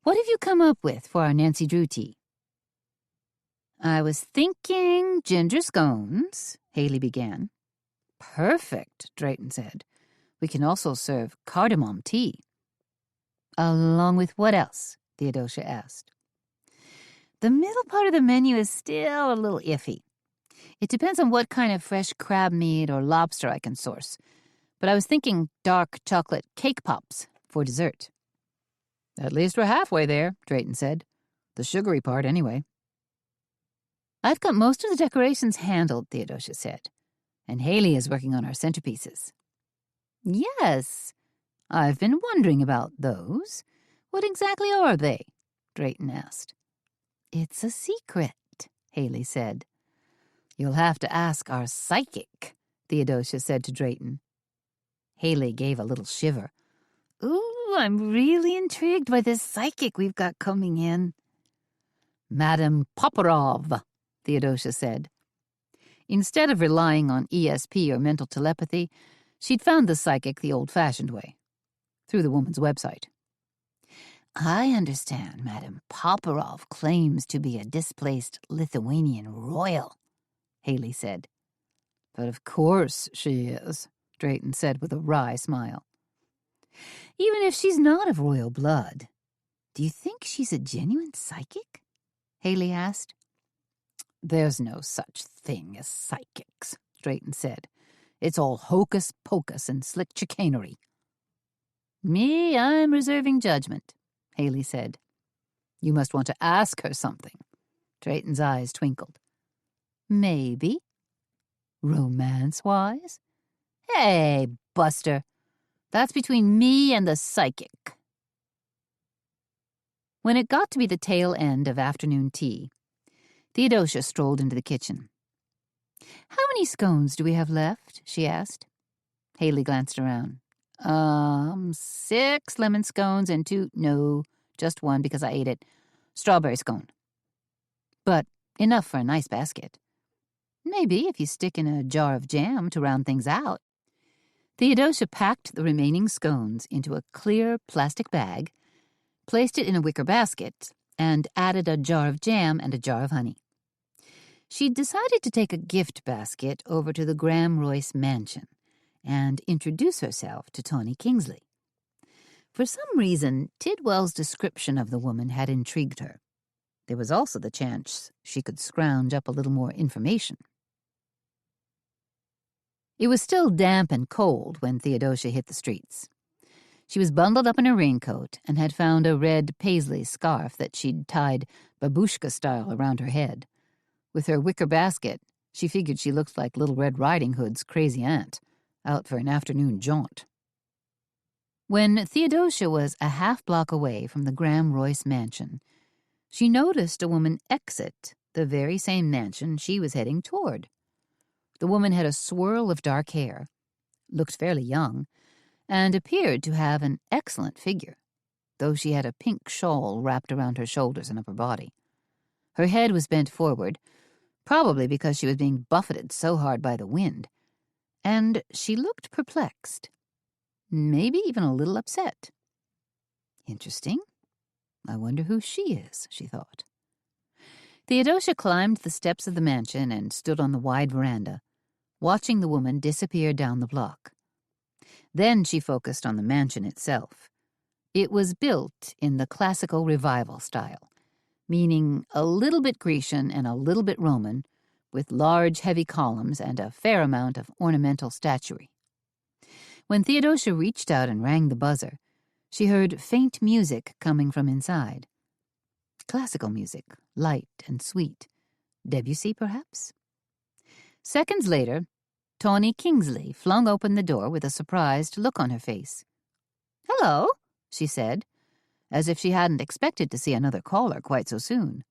"What have you come up with for our Nancy Drew tea?" "I was thinking ginger scones," Haley began. "Perfect," Drayton said. "We can also serve cardamom tea." "Along with what else?" Theodosia asked. "The middle part of the menu is still a little iffy. It depends on what kind of fresh crab meat or lobster I can source. But I was thinking dark chocolate cake pops for dessert." "At least we're halfway there," Drayton said. "The sugary part, anyway." "I've got most of the decorations handled," Theodosia said. "And Haley is working on our centerpieces." "Yes, I've been wondering about those. What exactly are they?" Drayton asked. "It's a secret," Haley said. "You'll have to ask our psychic," Theodosia said to Drayton. Haley gave a little shiver. "Ooh, I'm really intrigued by this psychic we've got coming in." "Madame Poparov," Theodosia said. Instead of relying on ESP or mental telepathy, she'd found the psychic the old-fashioned way, through the woman's website. "I understand Madame Poparov claims to be a displaced Lithuanian royal," Haley said. "But of course she is," Drayton said with a wry smile. "Even if she's not of royal blood, do you think she's a genuine psychic?" Haley asked. "There's no such thing as psychics," Drayton said. "It's all hocus-pocus and slick chicanery." "Me, I'm reserving judgment," Haley said. "You must want to ask her something." Drayton's eyes twinkled. "Maybe. Romance-wise?" "Hey, Buster. That's between me and the psychic." When it got to be the tail end of afternoon tea, Theodosia strolled into the kitchen. "How many scones do we have left?" she asked. Haley glanced around. 6 lemon scones and 2, no, just 1 because I ate it, strawberry scone. But enough for a nice basket. Maybe if you stick in a jar of jam to round things out." Theodosia packed the remaining scones into a clear plastic bag, placed it in a wicker basket, and added a jar of jam and a jar of honey. She'd decided to take a gift basket over to the Graham Royce mansion and introduce herself to Tawny Kingsley. For some reason, Tidwell's description of the woman had intrigued her. There was also the chance she could scrounge up a little more information. It was still damp and cold when Theodosia hit the streets. She was bundled up in her raincoat and had found a red paisley scarf that she'd tied babushka-style around her head. With her wicker basket, She figured she looked like Little Red Riding Hood's crazy aunt, out for an afternoon jaunt. When Theodosia was a half-block away from the Graham Royce mansion, she noticed a woman exit the very same mansion she was heading toward. The woman had a swirl of dark hair, looked fairly young, and appeared to have an excellent figure, though she had a pink shawl wrapped around her shoulders and upper body. Her head was bent forward, probably because she was being buffeted so hard by the wind, and she looked perplexed, maybe even a little upset. Interesting. I wonder who she is, she thought. Theodosia climbed the steps of the mansion and stood on the wide veranda, watching the woman disappear down the block. Then she focused on the mansion itself. It was built in the classical revival style, meaning a little bit Grecian and a little bit Roman, with large, heavy columns and a fair amount of ornamental statuary. When Theodosia reached out and rang the buzzer, she heard faint music coming from inside. Classical music, light and sweet. Debussy, perhaps? Seconds later, Tawny Kingsley flung open the door with a surprised look on her face. "Hello," she said, as if she hadn't expected to see another caller quite so soon.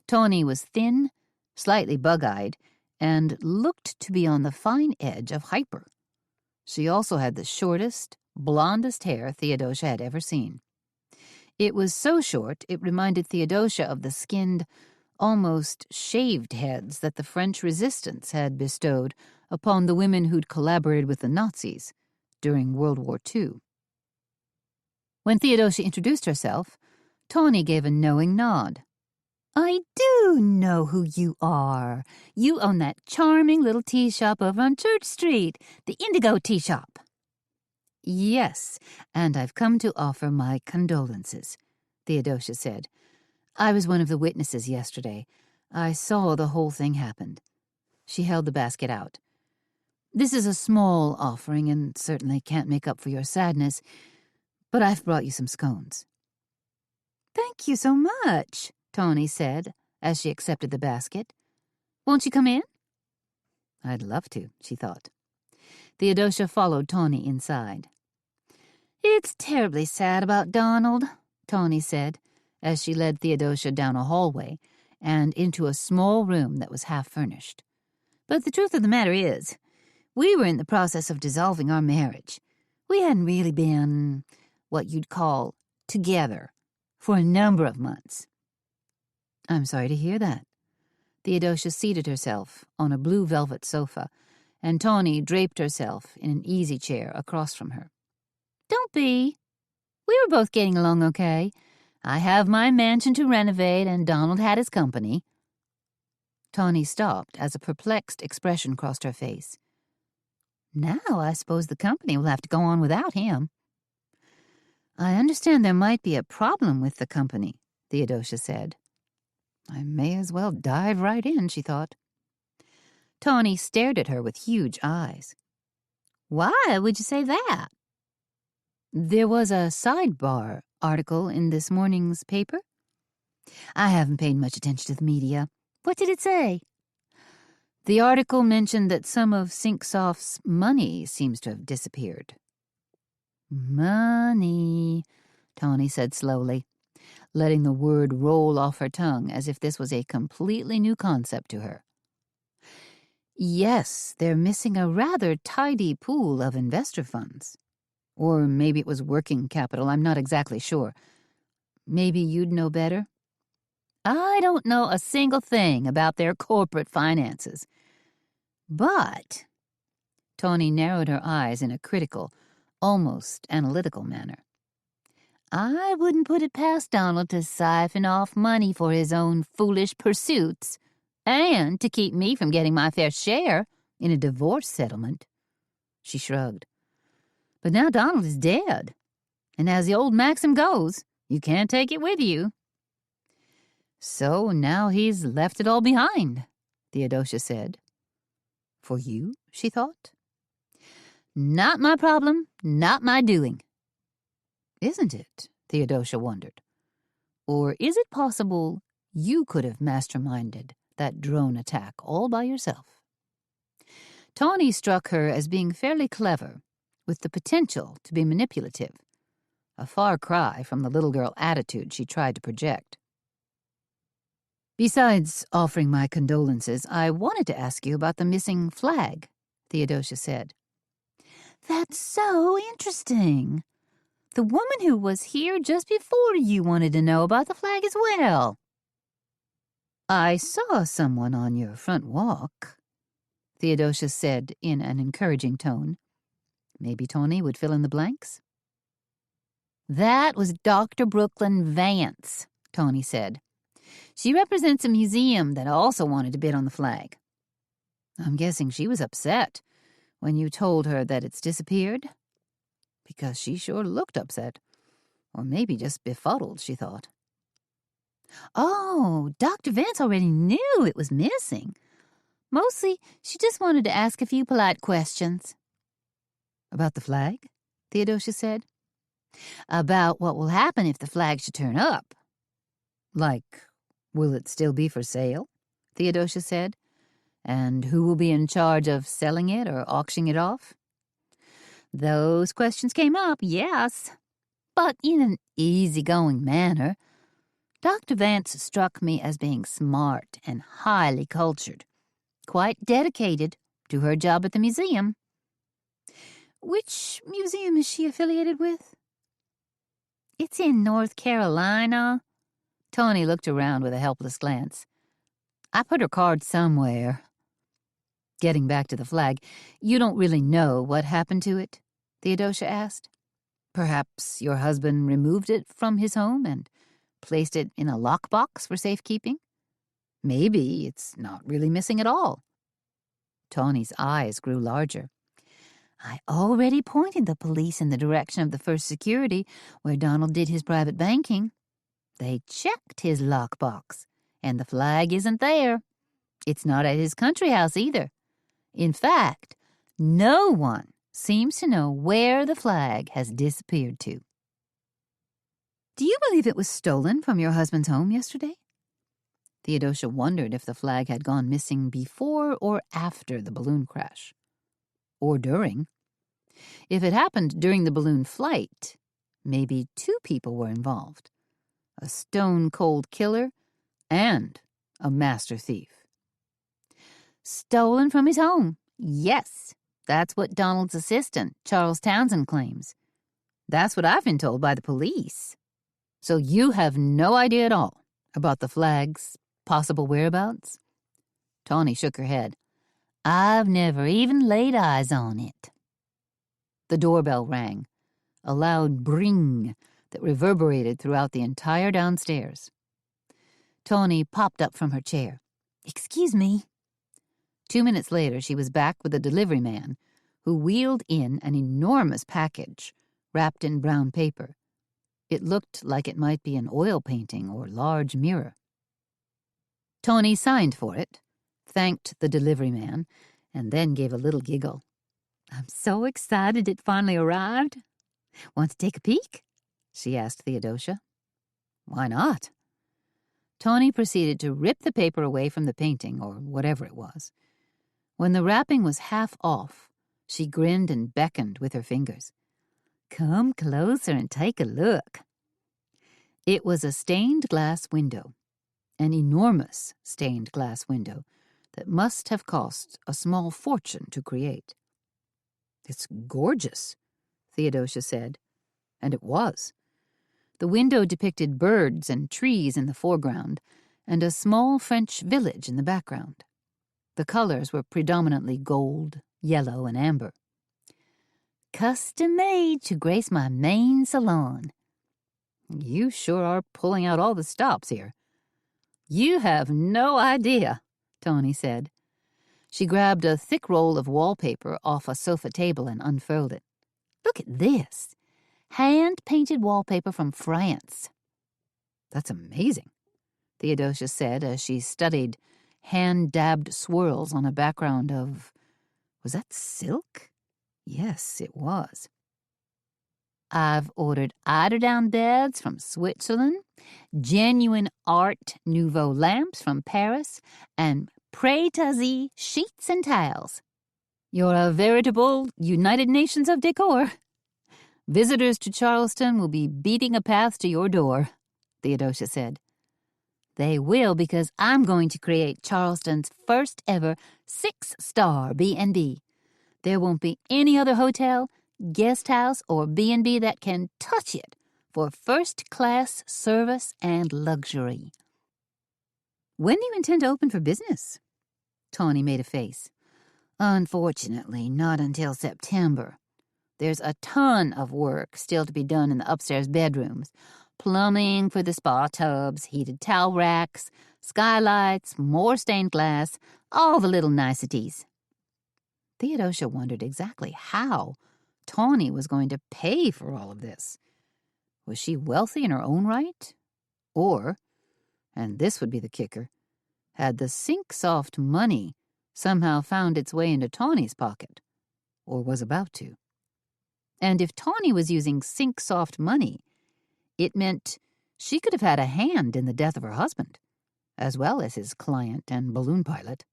Tawny was thin, slightly bug-eyed, and looked to be on the fine edge of hyper. She also had the shortest, blondest hair Theodosia had ever seen. It was so short it reminded Theodosia of the skinned, almost shaved heads that the French resistance had bestowed upon the women who'd collaborated with the Nazis during World War II. When Theodosia introduced herself, Tawny gave a knowing nod. "I do know who you are. You own that charming little tea shop over on Church Street, the Indigo Tea Shop." "Yes, and I've come to offer my condolences," Theodosia said. "I was one of the witnesses yesterday. I saw the whole thing happened." She held the basket out. "This is a small offering and certainly can't make up for your sadness, but I've brought you some scones." "Thank you so much," Tawny said as she accepted the basket. "Won't you come in?" "I'd love to," she thought. Theodosia followed Tawny inside. "It's terribly sad about Donald," Tawny said, as she led Theodosia down a hallway and into a small room that was half-furnished. "But the truth of the matter is, we were in the process of dissolving our marriage. We hadn't really been what you'd call together for a number of months." "I'm sorry to hear that." Theodosia seated herself on a blue velvet sofa, and Tawny draped herself in an easy chair across from her. "Don't be. We were both getting along okay. I have my mansion to renovate, and Donald had his company." Tawny stopped as a perplexed expression crossed her face. "Now I suppose the company will have to go on without him." "I understand there might be a problem with the company," Theodosia said. I may as well dive right in, she thought. Tawny stared at her with huge eyes. "Why would you say that?" "There was a sidebar article in this morning's paper." "I haven't paid much attention to the media. What did it say?" "The article mentioned that some of Sinksoft's money seems to have disappeared." "Money," Tawny said slowly, letting the word roll off her tongue as if this was a completely new concept to her. "Yes, they're missing a rather tidy pool of investor funds. Or maybe it was working capital, I'm not exactly sure. Maybe you'd know better?" "I don't know a single thing about their corporate finances. But," Tawny narrowed her eyes in a critical, almost analytical manner, "I wouldn't put it past Donald to siphon off money for his own foolish pursuits and to keep me from getting my fair share in a divorce settlement." She shrugged. "But now Donald is dead, and as the old maxim goes, you can't take it with you." "So now he's left it all behind," Theodosia said. "For you?" she thought. "Not my problem, not my doing." "Isn't it?" Theodosia wondered. "Or is it possible you could have masterminded that drone attack all by yourself. Tawny struck her as being fairly clever, with the potential to be manipulative, a far cry from the little girl attitude she tried to project. Besides offering my condolences, I wanted to ask you about the missing flag, Theodosia said. That's so interesting. The woman who was here just before you wanted to know about the flag as well. I saw someone on your front walk, Theodosia said in an encouraging tone. Maybe Tawny would fill in the blanks? That was Dr. Brooklyn Vance, Tawny said. She represents a museum that also wanted to bid on the flag. I'm guessing she was upset when you told her that it's disappeared? Because she sure looked upset. Or maybe just befuddled, she thought. Oh, Dr. Vance already knew it was missing. Mostly, she just wanted to ask a few polite questions. About the flag? Theodosia said. About what will happen if the flag should turn up. Like, will it still be for sale? Theodosia said. And who will be in charge of selling it or auctioning it off? Those questions came up, yes, but in an easygoing manner. Dr. Vance struck me as being smart and highly cultured, quite dedicated to her job at the museum. Which museum is she affiliated with? It's in North Carolina. Tawny looked around with a helpless glance. I put her card somewhere. Getting back to the flag, you don't really know what happened to it? Theodosia asked. Perhaps your husband removed it from his home and placed it in a lockbox for safekeeping? Maybe it's not really missing at all. Tawny's eyes grew larger. I already pointed the police in the direction of the First Security where Donald did his private banking. They checked his lockbox, and the flag isn't there. It's not at his country house either. In fact, no one seems to know where the flag has disappeared to. Do you believe it was stolen from your husband's home yesterday? Theodosia wondered if the flag had gone missing before or after the balloon crash. Or during. If it happened during the balloon flight, maybe two people were involved. A stone-cold killer and a master thief. Stolen from his home. Yes, that's what Donald's assistant, Charles Townsend, claims. That's what I've been told by the police. So you have no idea at all about the flag's possible whereabouts? Tawny shook her head. I've never even laid eyes on it. The doorbell rang, a loud bring that reverberated throughout the entire downstairs. Tawny popped up from her chair. Excuse me. 2 minutes later, she was back with a delivery man who wheeled in an enormous package wrapped in brown paper. It looked like it might be an oil painting or large mirror. Tawny signed for it, thanked the delivery man, and then gave a little giggle. I'm so excited it finally arrived. Want to take a peek? She asked Theodosia. Why not? Tawny proceeded to rip the paper away from the painting, or whatever it was. When the wrapping was half off, she grinned and beckoned with her fingers. Come closer and take a look. It was a stained glass window, an enormous stained glass window that must have cost a small fortune to create. It's gorgeous, Theodosia said, and it was. The window depicted birds and trees in the foreground and a small French village in the background. The colors were predominantly gold, yellow, and amber. Custom-made to grace my main salon. You sure are pulling out all the stops here. You have no idea, Tawny said. She grabbed a thick roll of wallpaper off a sofa table and unfurled it. Look at this. Hand-painted wallpaper from France. That's amazing, Theodosia said as she studied hand-dabbed swirls on a background of... Was that silk? Yes, it was. I've ordered eiderdown beds from Switzerland, genuine Art Nouveau lamps from Paris, and prêt-à-zi sheets and towels. You're a veritable United Nations of decor. Visitors to Charleston will be beating a path to your door, Theodosia said. They will, because I'm going to create Charleston's first ever 6-star B&B. There won't be any other hotel, guest house, or B&B that can touch it for first-class service and luxury. When do you intend to open for business? Tawny made a face. Unfortunately, not until September. There's a ton of work still to be done in the upstairs bedrooms. Plumbing for the spa tubs, heated towel racks, skylights, more stained glass, all the little niceties. Theodosia wondered exactly how Tawny was going to pay for all of this. Was she wealthy in her own right? Or, and this would be the kicker, had the sink-soft money somehow found its way into Tawny's pocket, or was about to? And if Tawny was using sink-soft money, it meant she could have had a hand in the death of her husband, as well as his client and balloon pilot.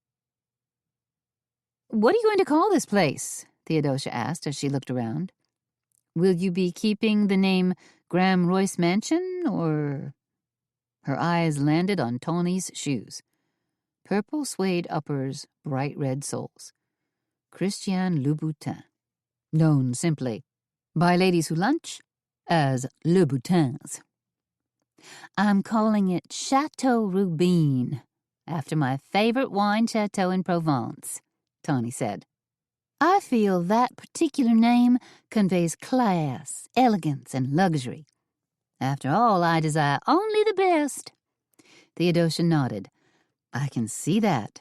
What are you going to call this place? Theodosia asked as she looked around. Will you be keeping the name Graham Royce Mansion, or... Her eyes landed on Tawny's shoes. Purple suede uppers, bright red soles. Christian Louboutin. Known simply, by ladies who lunch, as Le Boutins. I'm calling it Chateau Rubin, after my favorite wine chateau in Provence, Tawny said. I feel that particular name conveys class, elegance, and luxury. After all, I desire only the best. Theodosia nodded. I can see that.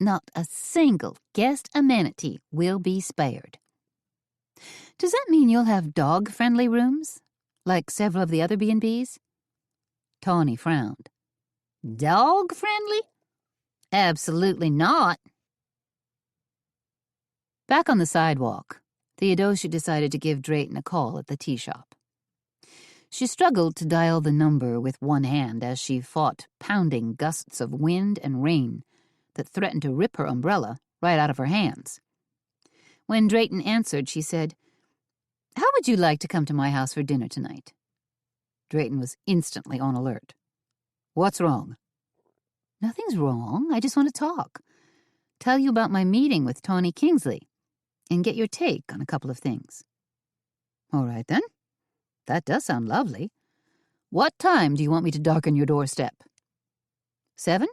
Not a single guest amenity will be spared. Does that mean you'll have dog-friendly rooms, like several of the other B&Bs? Tawny frowned. Dog-friendly? Absolutely not. Back on the sidewalk, Theodosia decided to give Drayton a call at the tea shop. She struggled to dial the number with one hand as she fought pounding gusts of wind and rain that threatened to rip her umbrella right out of her hands. When Drayton answered, she said, How would you like to come to my house for dinner tonight? Drayton was instantly on alert. What's wrong? Nothing's wrong. I just want to talk. Tell you about my meeting with Tawny Kingsley and get your take on a couple of things. All right, then. That does sound lovely. What time do you want me to darken your doorstep? 7?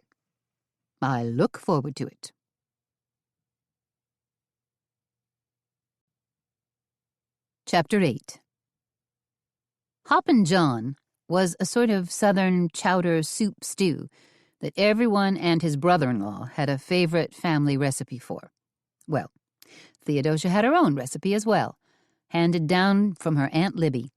I look forward to it. Chapter 8. Hoppin' John was a sort of southern chowder soup stew that everyone and his brother-in-law had a favorite family recipe for. Well, Theodosia had her own recipe as well, handed down from her Aunt Libby,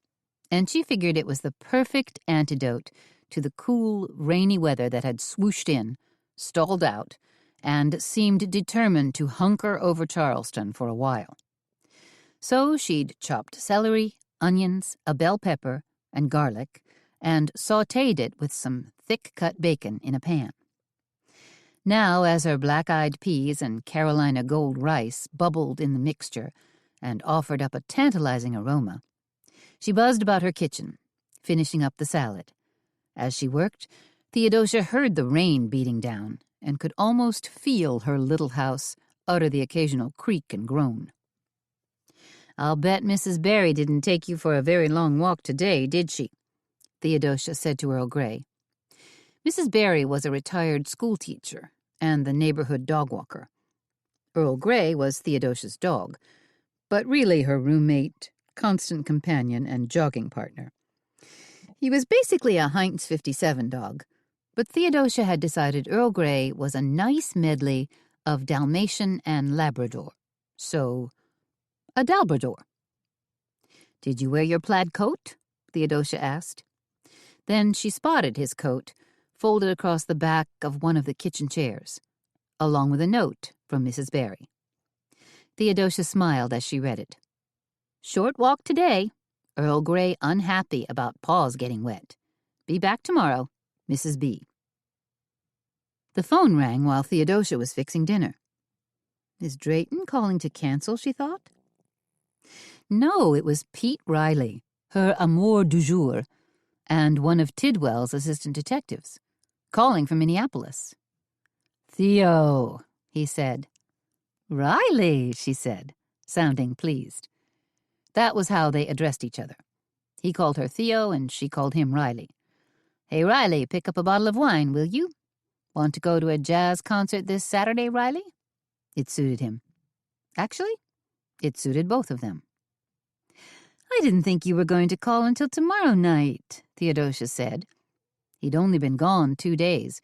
and she figured it was the perfect antidote to the cool, rainy weather that had swooshed in, stalled out, and seemed determined to hunker over Charleston for a while. So she'd chopped celery, onions, a bell pepper, and garlic, and sautéed it with some thick-cut bacon in a pan. Now, as her black-eyed peas and Carolina gold rice bubbled in the mixture and offered up a tantalizing aroma, she buzzed about her kitchen, finishing up the salad. As she worked, Theodosia heard the rain beating down and could almost feel her little house utter the occasional creak and groan. I'll bet Mrs. Barry didn't take you for a very long walk today, did she? Theodosia said to Earl Grey. Mrs. Barry was a retired schoolteacher and the neighborhood dog walker. Earl Grey was Theodosia's dog, but really her roommate, constant companion, and jogging partner. He was basically a Heinz 57 dog, but Theodosia had decided Earl Grey was a nice medley of Dalmatian and Labrador. So, a Dalbrador. Did you wear your plaid coat? Theodosia asked. Then she spotted his coat, folded across the back of one of the kitchen chairs, along with a note from Mrs. Barry. Theodosia smiled as she read it. Short walk today. Earl Grey unhappy about paws getting wet. Be back tomorrow, Mrs. B. The phone rang while Theodosia was fixing dinner. Is Drayton calling to cancel, she thought? No, it was Pete Riley, her amour du jour, and one of Tidwell's assistant detectives, calling from Minneapolis. Theo, he said. Riley, she said, sounding pleased. That was how they addressed each other. He called her Theo, and she called him Riley. Hey, Riley, pick up a bottle of wine, will you? Want to go to a jazz concert this Saturday, Riley? It suited him. Actually, it suited both of them. I didn't think you were going to call until tomorrow night, Theodosia said. He'd only been gone 2 days,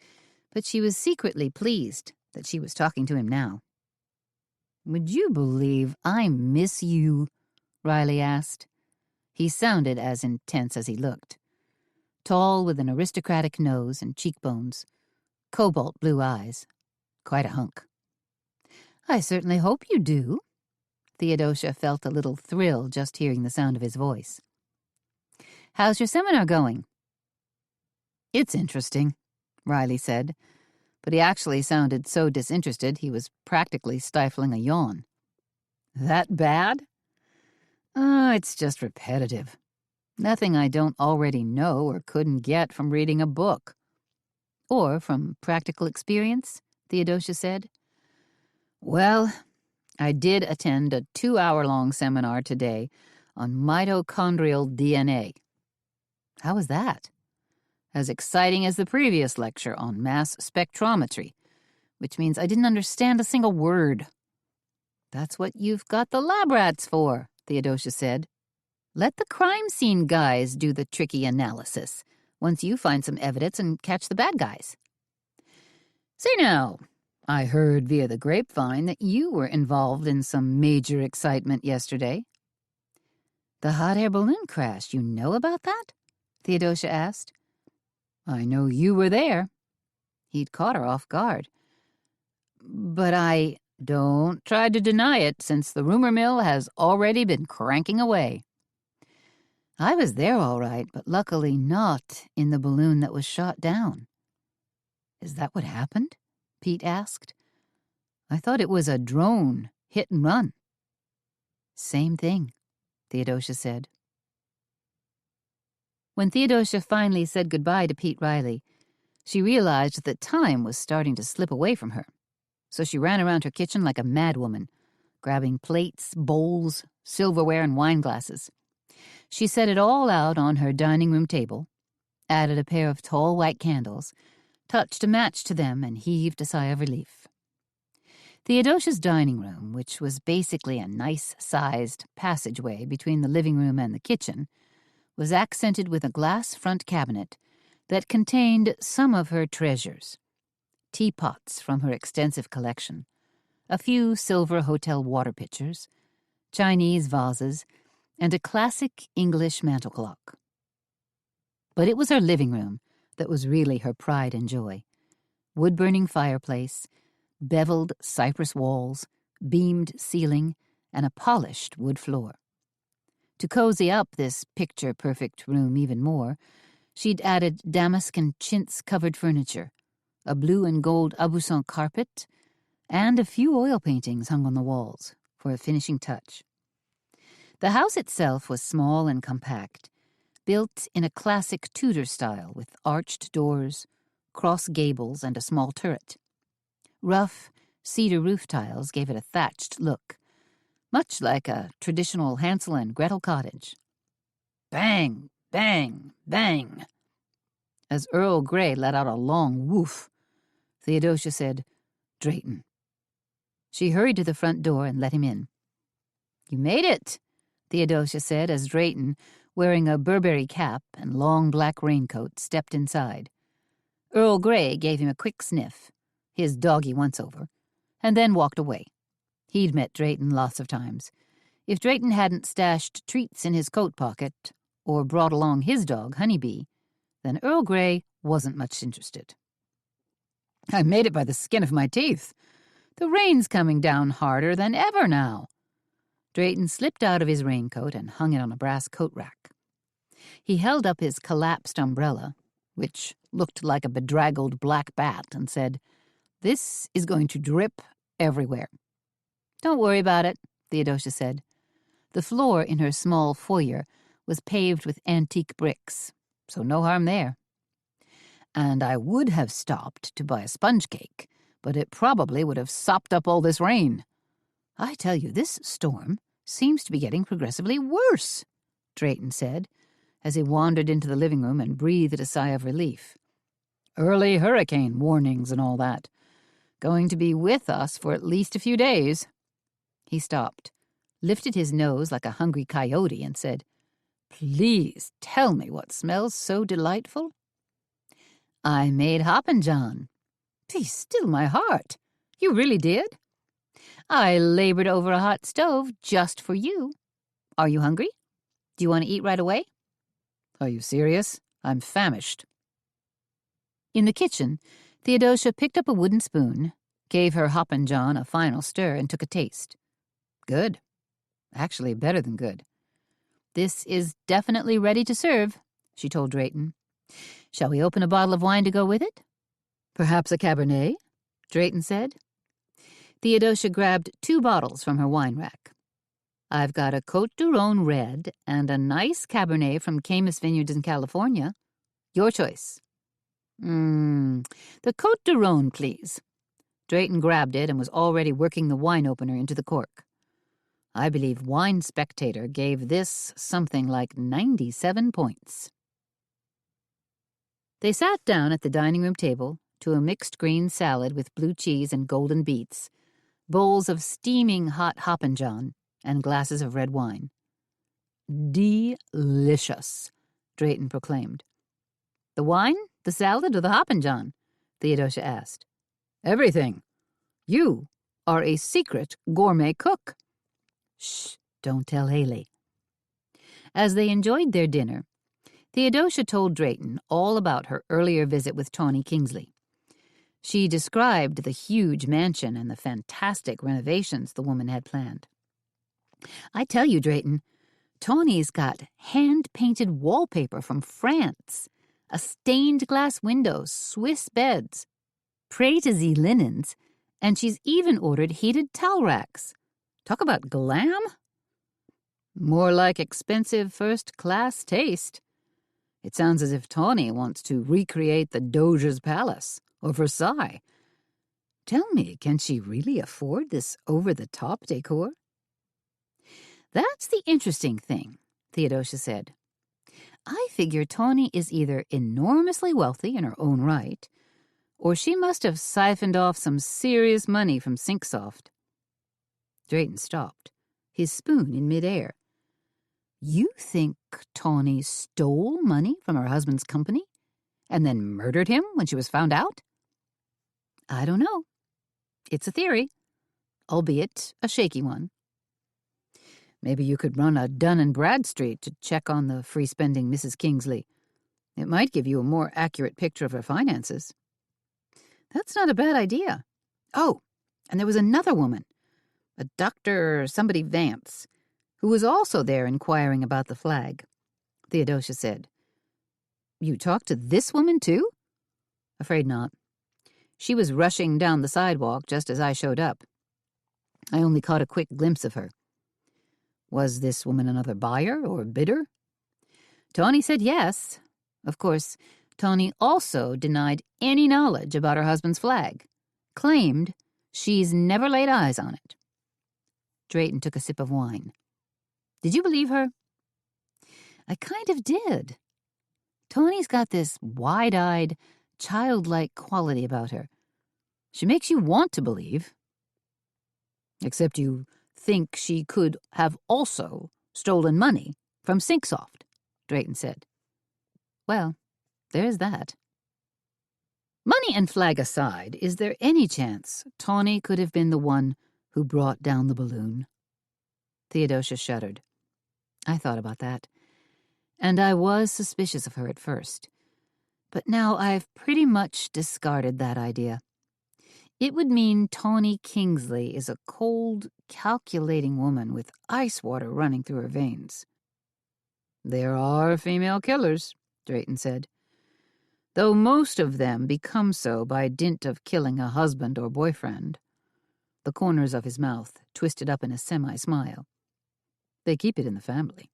but she was secretly pleased that she was talking to him now. Would you believe I miss you? Riley asked. He sounded as intense as he looked. Tall with an aristocratic nose and cheekbones. Cobalt blue eyes. Quite a hunk. I certainly hope you do. Theodosia felt a little thrill just hearing the sound of his voice. How's your seminar going? It's interesting, Riley said, but he actually sounded so disinterested he was practically stifling a yawn. That bad? Oh, it's just repetitive. Nothing I don't already know or couldn't get from reading a book. Or from practical experience, Theodosia said. Well, I did attend a 2-hour-long seminar today on mitochondrial DNA. How was that? As exciting as the previous lecture on mass spectrometry, which means I didn't understand a single word. That's what you've got the lab rats for, Theodosia said. Let the crime scene guys do the tricky analysis, once you find some evidence and catch the bad guys. Say now, I heard via the grapevine that you were involved in some major excitement yesterday. The hot air balloon crash, you know about that? Theodosia asked. I know you were there. He'd caught her off guard. But I don't try to deny it, since the rumor mill has already been cranking away. I was there all right, but luckily not in the balloon that was shot down. Is that what happened? Pete asked. I thought it was a drone, hit and run. Same thing, Theodosia said. When Theodosia finally said goodbye to Pete Riley, she realized that time was starting to slip away from her. So she ran around her kitchen like a madwoman, grabbing plates, bowls, silverware, and wine glasses. She set it all out on her dining room table, added a pair of tall white candles, touched a match to them, and heaved a sigh of relief. Theodosia's dining room, which was basically a nice-sized passageway between the living room and the kitchen, was accented with a glass front cabinet that contained some of her treasures. Teapots from her extensive collection, a few silver hotel water pitchers, Chinese vases, and a classic English mantel clock. But it was her living room that was really her pride and joy. Wood-burning fireplace, beveled cypress walls, beamed ceiling, and a polished wood floor. To cozy up this picture-perfect room even more, she'd added damask and chintz-covered furniture, a blue and gold Aubusson carpet, and a few oil paintings hung on the walls for a finishing touch. The house itself was small and compact, built in a classic Tudor style with arched doors, cross gables, and a small turret. Rough cedar roof tiles gave it a thatched look, much like a traditional Hansel and Gretel cottage. Bang, bang, bang. As Earl Grey let out a long woof, Theodosia said, Drayton. She hurried to the front door and let him in. You made it, Theodosia said as Drayton, wearing a Burberry cap and long black raincoat, stepped inside. Earl Grey gave him a quick sniff, his doggy once-over, and then walked away. He'd met Drayton lots of times. If Drayton hadn't stashed treats in his coat pocket or brought along his dog, Honeybee, then Earl Grey wasn't much interested. I made it by the skin of my teeth. The rain's coming down harder than ever now. Drayton slipped out of his raincoat and hung it on a brass coat rack. He held up his collapsed umbrella, which looked like a bedraggled black bat, and said, "This is going to drip everywhere." "Don't worry about it," Theodosia said. The floor in her small foyer was paved with antique bricks, so no harm there. "And I would have stopped to buy a sponge cake, but it probably would have sopped up all this rain. I tell you, this storm seems to be getting progressively worse," Drayton said, as he wandered into the living room and breathed a sigh of relief. "Early hurricane warnings and all that. Going to be with us for at least a few days." He stopped, lifted his nose like a hungry coyote, and said, "Please tell me what smells so delightful." "I made Hoppin' John." "Be still my heart. You really did?" "I labored over a hot stove just for you. Are you hungry? Do you want to eat right away?" "Are you serious? I'm famished." In the kitchen, Theodosia picked up a wooden spoon, gave her Hoppin' John a final stir, and took a taste. Good. Actually, better than good. "This is definitely ready to serve," she told Drayton. "Shall we open a bottle of wine to go with it?" "Perhaps a Cabernet?" Drayton said. Theodosia grabbed 2 bottles from her wine rack. "I've got a Côte du Rhône red and a nice Cabernet from Caymus Vineyards in California. Your choice." The Côte du Rhône, please." Drayton grabbed it and was already working the wine opener into the cork. I believe Wine Spectator gave this something like 97 points. They sat down at the dining room table to a mixed green salad with blue cheese and golden beets, bowls of steaming hot Hoppin' John, and glasses of red wine. "Delicious," Drayton proclaimed. "The wine, the salad, or the Hoppin' John?" Theodosia asked. "Everything. You are a secret gourmet cook." "Shh, don't tell Haley." As they enjoyed their dinner, Theodosia told Drayton all about her earlier visit with Tawny Kingsley. She described the huge mansion and the fantastic renovations the woman had planned. "I tell you, Drayton, Tawny's got hand-painted wallpaper from France, a stained glass window, Swiss beds, prêt-à-zi linens, and she's even ordered heated towel racks. Talk about glam. More like expensive first-class taste. It sounds as if Tawny wants to recreate the Doge's Palace or Versailles. Tell me, can she really afford this over-the-top decor?" "That's the interesting thing," Theodosia said. "I figure Tawny is either enormously wealthy in her own right, or she must have siphoned off some serious money from Sinksoft." Drayton stopped, his spoon in midair. "You think Tawny stole money from her husband's company and then murdered him when she was found out?" "I don't know. It's a theory, albeit a shaky one." "Maybe you could run a Dun & Bradstreet to check on the free-spending Mrs. Kingsley. It might give you a more accurate picture of her finances." "That's not a bad idea. Oh, and there was another woman, a Dr. somebody Vance, who was also there inquiring about the flag," Theodosia said. "You talked to this woman, too?" "Afraid not. She was rushing down the sidewalk just as I showed up. I only caught a quick glimpse of her." "Was this woman another buyer or bidder?" "Tawny said yes. Of course, Tawny also denied any knowledge about her husband's flag. Claimed she's never laid eyes on it." Drayton took a sip of wine. "Did you believe her?" "I kind of did. Tawny's got this wide-eyed, childlike quality about her. She makes you want to believe." "Except you think she could have also stolen money from Sinksoft," Drayton said. "Well, there's that." "Money and flag aside, is there any chance Tawny could have been the one who brought down the balloon?" Theodosia shuddered. "I thought about that, and I was suspicious of her at first. But now I've pretty much discarded that idea. It would mean Tawny Kingsley is a cold, calculating woman with ice water running through her veins. "There are female killers," Drayton said, "though most of them become so by dint of killing a husband or boyfriend." The corners of his mouth twisted up in a semi-smile. "They keep it in the family."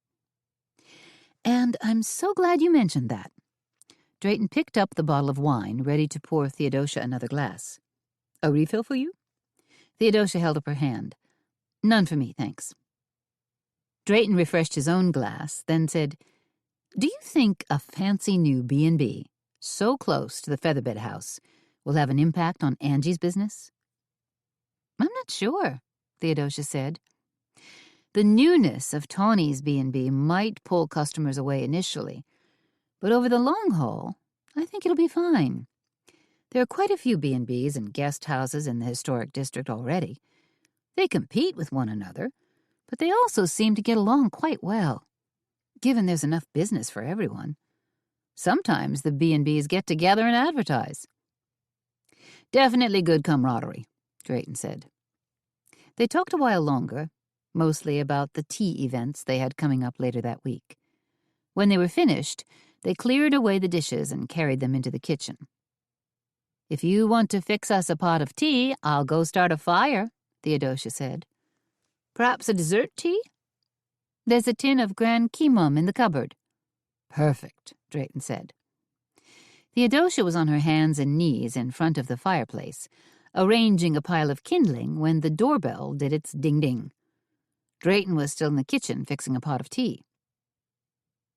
"And I'm so glad you mentioned that." Drayton picked up the bottle of wine, ready to pour Theodosia another glass. "A refill for you?" Theodosia held up her hand. "None for me, thanks." Drayton refreshed his own glass, then said, "Do you think a fancy new B&B, so close to the Featherbed house, will have an impact on Angie's business?" "I'm not sure," Theodosia said. "The newness of Tawny's B&B might pull customers away initially, but over the long haul, I think it'll be fine. There are quite a few B&Bs and guest houses in the historic district already. They compete with one another, but they also seem to get along quite well, given there's enough business for everyone. Sometimes the B&Bs get together and advertise." "Definitely good camaraderie," Drayton said. They talked a while longer, mostly about the tea events they had coming up later that week. When they were finished, they cleared away the dishes and carried them into the kitchen. "If you want to fix us a pot of tea, I'll go start a fire," Theodosia said. "Perhaps a dessert tea?" "There's a tin of Grand Kimum in the cupboard." "Perfect," Drayton said. Theodosia was on her hands and knees in front of the fireplace, arranging a pile of kindling when the doorbell did its ding-ding. Drayton was still in the kitchen fixing a pot of tea.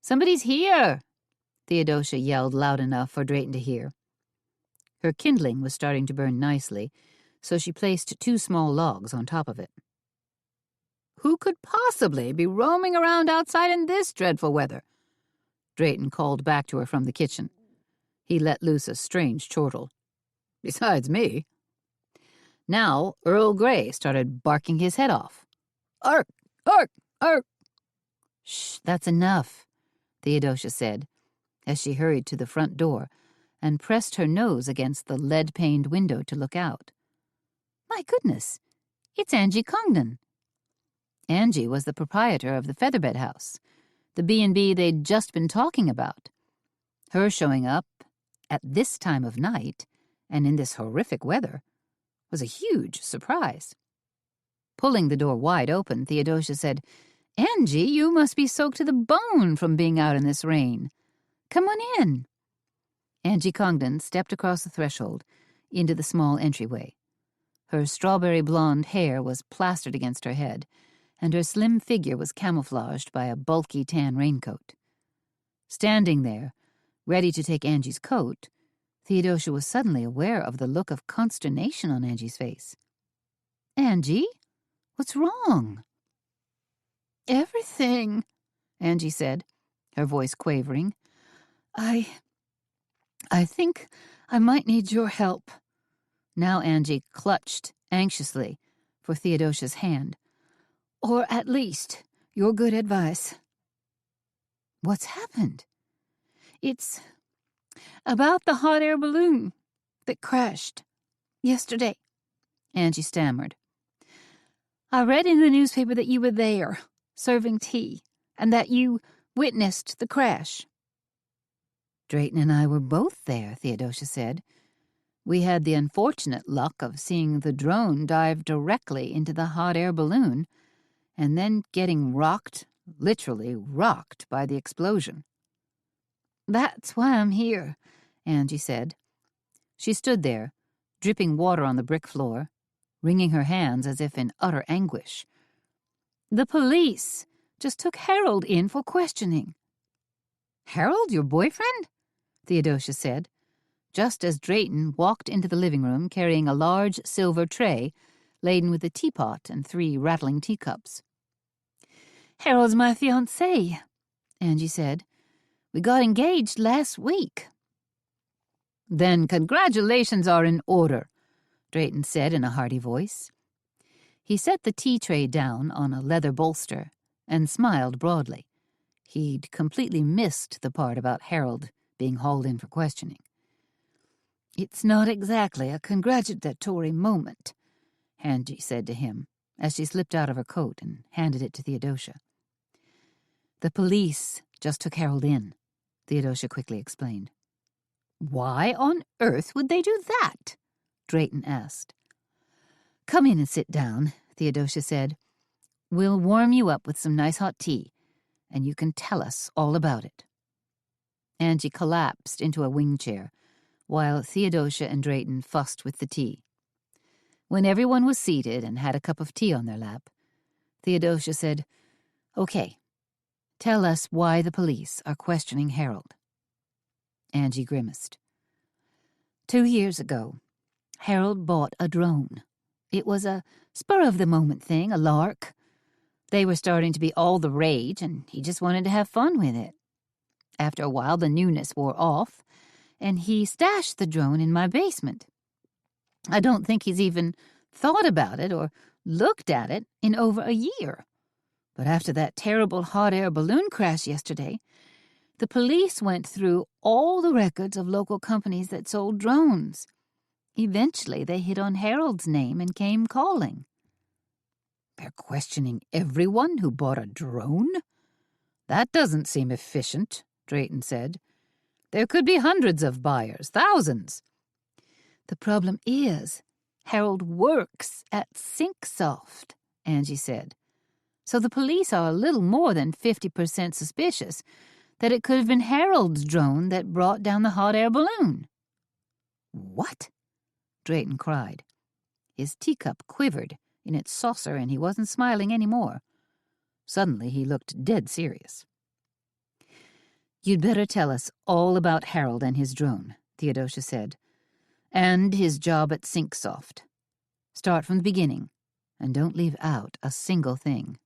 "Somebody's here!" Theodosia yelled loud enough for Drayton to hear. Her kindling was starting to burn nicely, so she placed 2 small logs on top of it. "Who could possibly be roaming around outside in this dreadful weather?" Drayton called back to her from the kitchen. He let loose a strange chortle. "Besides me." Now Earl Grey started barking his head off. "Ark! Ark! Ark!" "Shh, that's enough," Theodosia said, as she hurried to the front door and pressed her nose against the lead-paned window to look out. "My goodness, it's Angie Congdon." Angie was the proprietor of the Featherbed house, the B&B they'd just been talking about. Her showing up at this time of night and in this horrific weather was a huge surprise. Pulling the door wide open, Theodosia said, "Angie, you must be soaked to the bone from being out in this rain. Come on in." Angie Congdon stepped across the threshold into the small entryway. Her strawberry blonde hair was plastered against her head, and her slim figure was camouflaged by a bulky tan raincoat. Standing there, ready to take Angie's coat, Theodosia was suddenly aware of the look of consternation on Angie's face. "Angie, what's wrong?" "Everything," Angie said, her voice quavering. I think I might need your help." Now Angie clutched anxiously for Theodosia's hand. "Or at least your good advice." "What's happened?" "It's about the hot air balloon that crashed yesterday," Angie stammered. "I read in the newspaper that you were there, serving tea, and that you witnessed the crash." "Drayton and I were both there," Theodosia said. "We had the unfortunate luck of seeing the drone dive directly into the hot air balloon and then getting rocked, literally rocked, by the explosion." "That's why I'm here," Angie said. She stood there, dripping water on the brick floor, wringing her hands as if in utter anguish. "The police just took Harold in for questioning." "Harold, your boyfriend?" Theodosia said, just as Drayton walked into the living room carrying a large silver tray laden with a teapot and 3 rattling teacups. "Harold's my fiancé," Angie said. "We got engaged last week." "Then congratulations are in order," Drayton said in a hearty voice. He set the tea tray down on a leather bolster and smiled broadly. He'd completely missed the part about Harold being hauled in for questioning. "It's not exactly a congratulatory moment," Angie said to him, as she slipped out of her coat and handed it to Theodosia. "The police just took Harold in," Theodosia quickly explained. "Why on earth would they do that?" Drayton asked. "Come in and sit down," Theodosia said. "We'll warm you up with some nice hot tea, and you can tell us all about it." Angie collapsed into a wing chair, while Theodosia and Drayton fussed with the tea. When everyone was seated and had a cup of tea on their lap, Theodosia said, "Okay, tell us why the police are questioning Harold." Angie grimaced. 2 years ago, Harold bought a drone. It was a spur-of-the-moment thing, a lark. They were starting to be all the rage, and he just wanted to have fun with it. After a while, the newness wore off, and he stashed the drone in my basement. I don't think he's even thought about it or looked at it in over a year. But after that terrible hot air balloon crash yesterday, the police went through all the records of local companies that sold drones. Eventually, they hit on Harold's name and came calling. "They're questioning everyone who bought a drone? That doesn't seem efficient," Drayton said. "There could be hundreds of buyers, thousands." "The problem is, Harold works at SyncSoft," Angie said. "So the police are a little more than 50% suspicious that it could have been Harold's drone that brought down the hot air balloon." "What?" Drayton cried. His teacup quivered in its saucer, and he wasn't smiling any more. Suddenly he looked dead serious. "You'd better tell us all about Harold and his drone," Theodosia said, "and his job at SyncSoft. Start from the beginning, and don't leave out a single thing."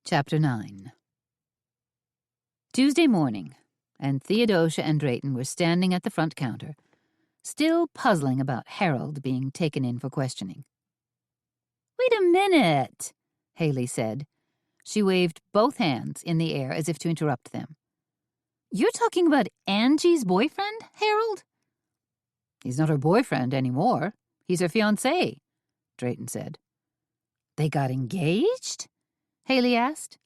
Chapter 9. Tuesday morning, and Theodosia and Drayton were standing at the front counter, still puzzling about Harold being taken in for questioning. "Wait a minute," Haley said. She waved both hands in the air as if to interrupt them. "You're talking about Angie's boyfriend, Harold?" "He's not her boyfriend anymore. He's her fiancé," Drayton said. "They got engaged?" Haley asked.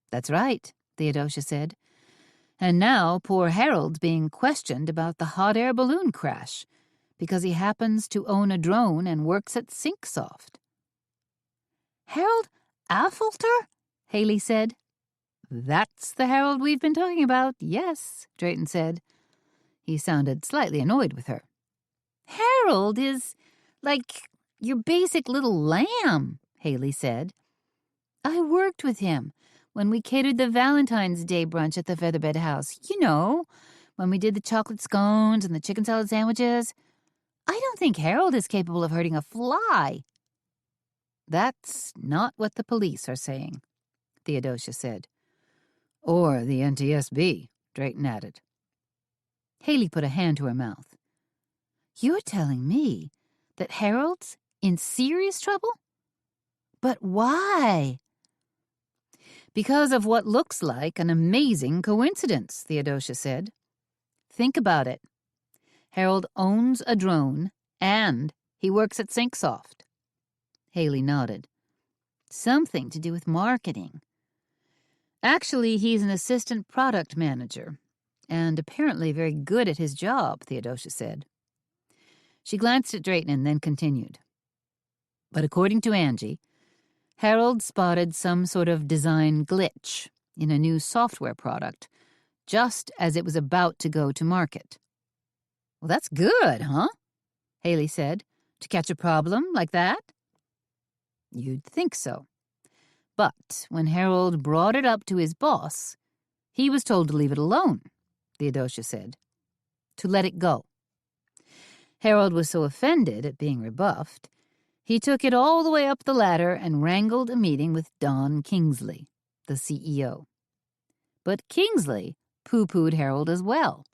"That's right," Theodosia said. "And now poor Harold's being questioned about the hot air balloon crash because he happens to own a drone and works at SyncSoft." "Harold Affolter?" Haley said. "That's the Harold we've been talking about, yes," Drayton said. He sounded slightly annoyed with her. "Harold is like your basic little lamb," Haley said. "I worked with him when we catered the Valentine's Day brunch at the Featherbed House. You know, when we did the chocolate scones and the chicken salad sandwiches. I don't think Harold is capable of hurting a fly." "That's not what the police are saying," Theodosia said. "Or the NTSB," Drayton added. Haley put a hand to her mouth. "You're telling me that Harold's in serious trouble? But why?" "Because of what looks like an amazing coincidence," Theodosia said. "Think about it. Harold owns a drone, and he works at SyncSoft." Haley nodded. "Something to do with marketing." "Actually, he's an assistant product manager, and apparently very good at his job," Theodosia said. She glanced at Drayton and then continued. "But according to Angie, Harold spotted some sort of design glitch in a new software product just as it was about to go to market." "Well, that's good, huh?" Haley said. "To catch a problem like that?" "You'd think so. But when Harold brought it up to his boss, he was told to leave it alone," Theodosia said. "To let it go. Harold was so offended at being rebuffed, he took it all the way up the ladder and wrangled a meeting with Don Kingsley, the CEO. But Kingsley pooh-poohed Harold as well.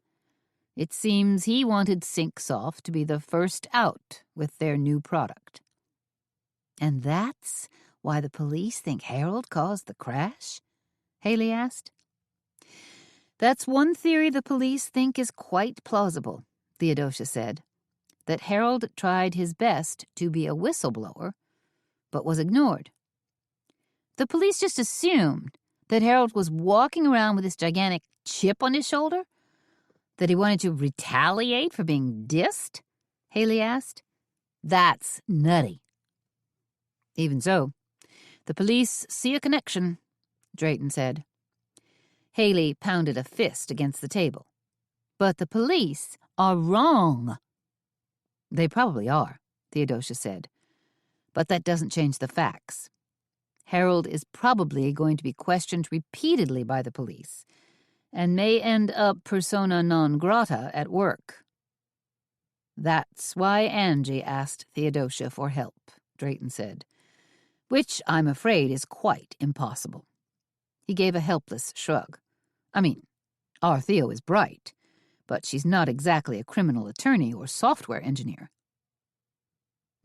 It seems he wanted SyncSoft to be the first out with their new product." "And that's why the police think Harold caused the crash?" Haley asked. "That's one theory the police think is quite plausible," Theodosia said. that Harold tried his best to be a whistleblower, but was ignored. The police just assumed that Harold was walking around with this gigantic chip on his shoulder, that he wanted to retaliate for being dissed, Haley asked. That's nutty. Even so, the police see a connection, Drayton said. Haley pounded a fist against the table. But the police are wrong. They probably are, Theodosia said. But that doesn't change the facts. Harold is probably going to be questioned repeatedly by the police and may end up persona non grata at work. That's why Angie asked Theodosia for help, Drayton said, which I'm afraid is quite impossible. He gave a helpless shrug. I mean, our Theo is bright, but she's not exactly a criminal attorney or software engineer.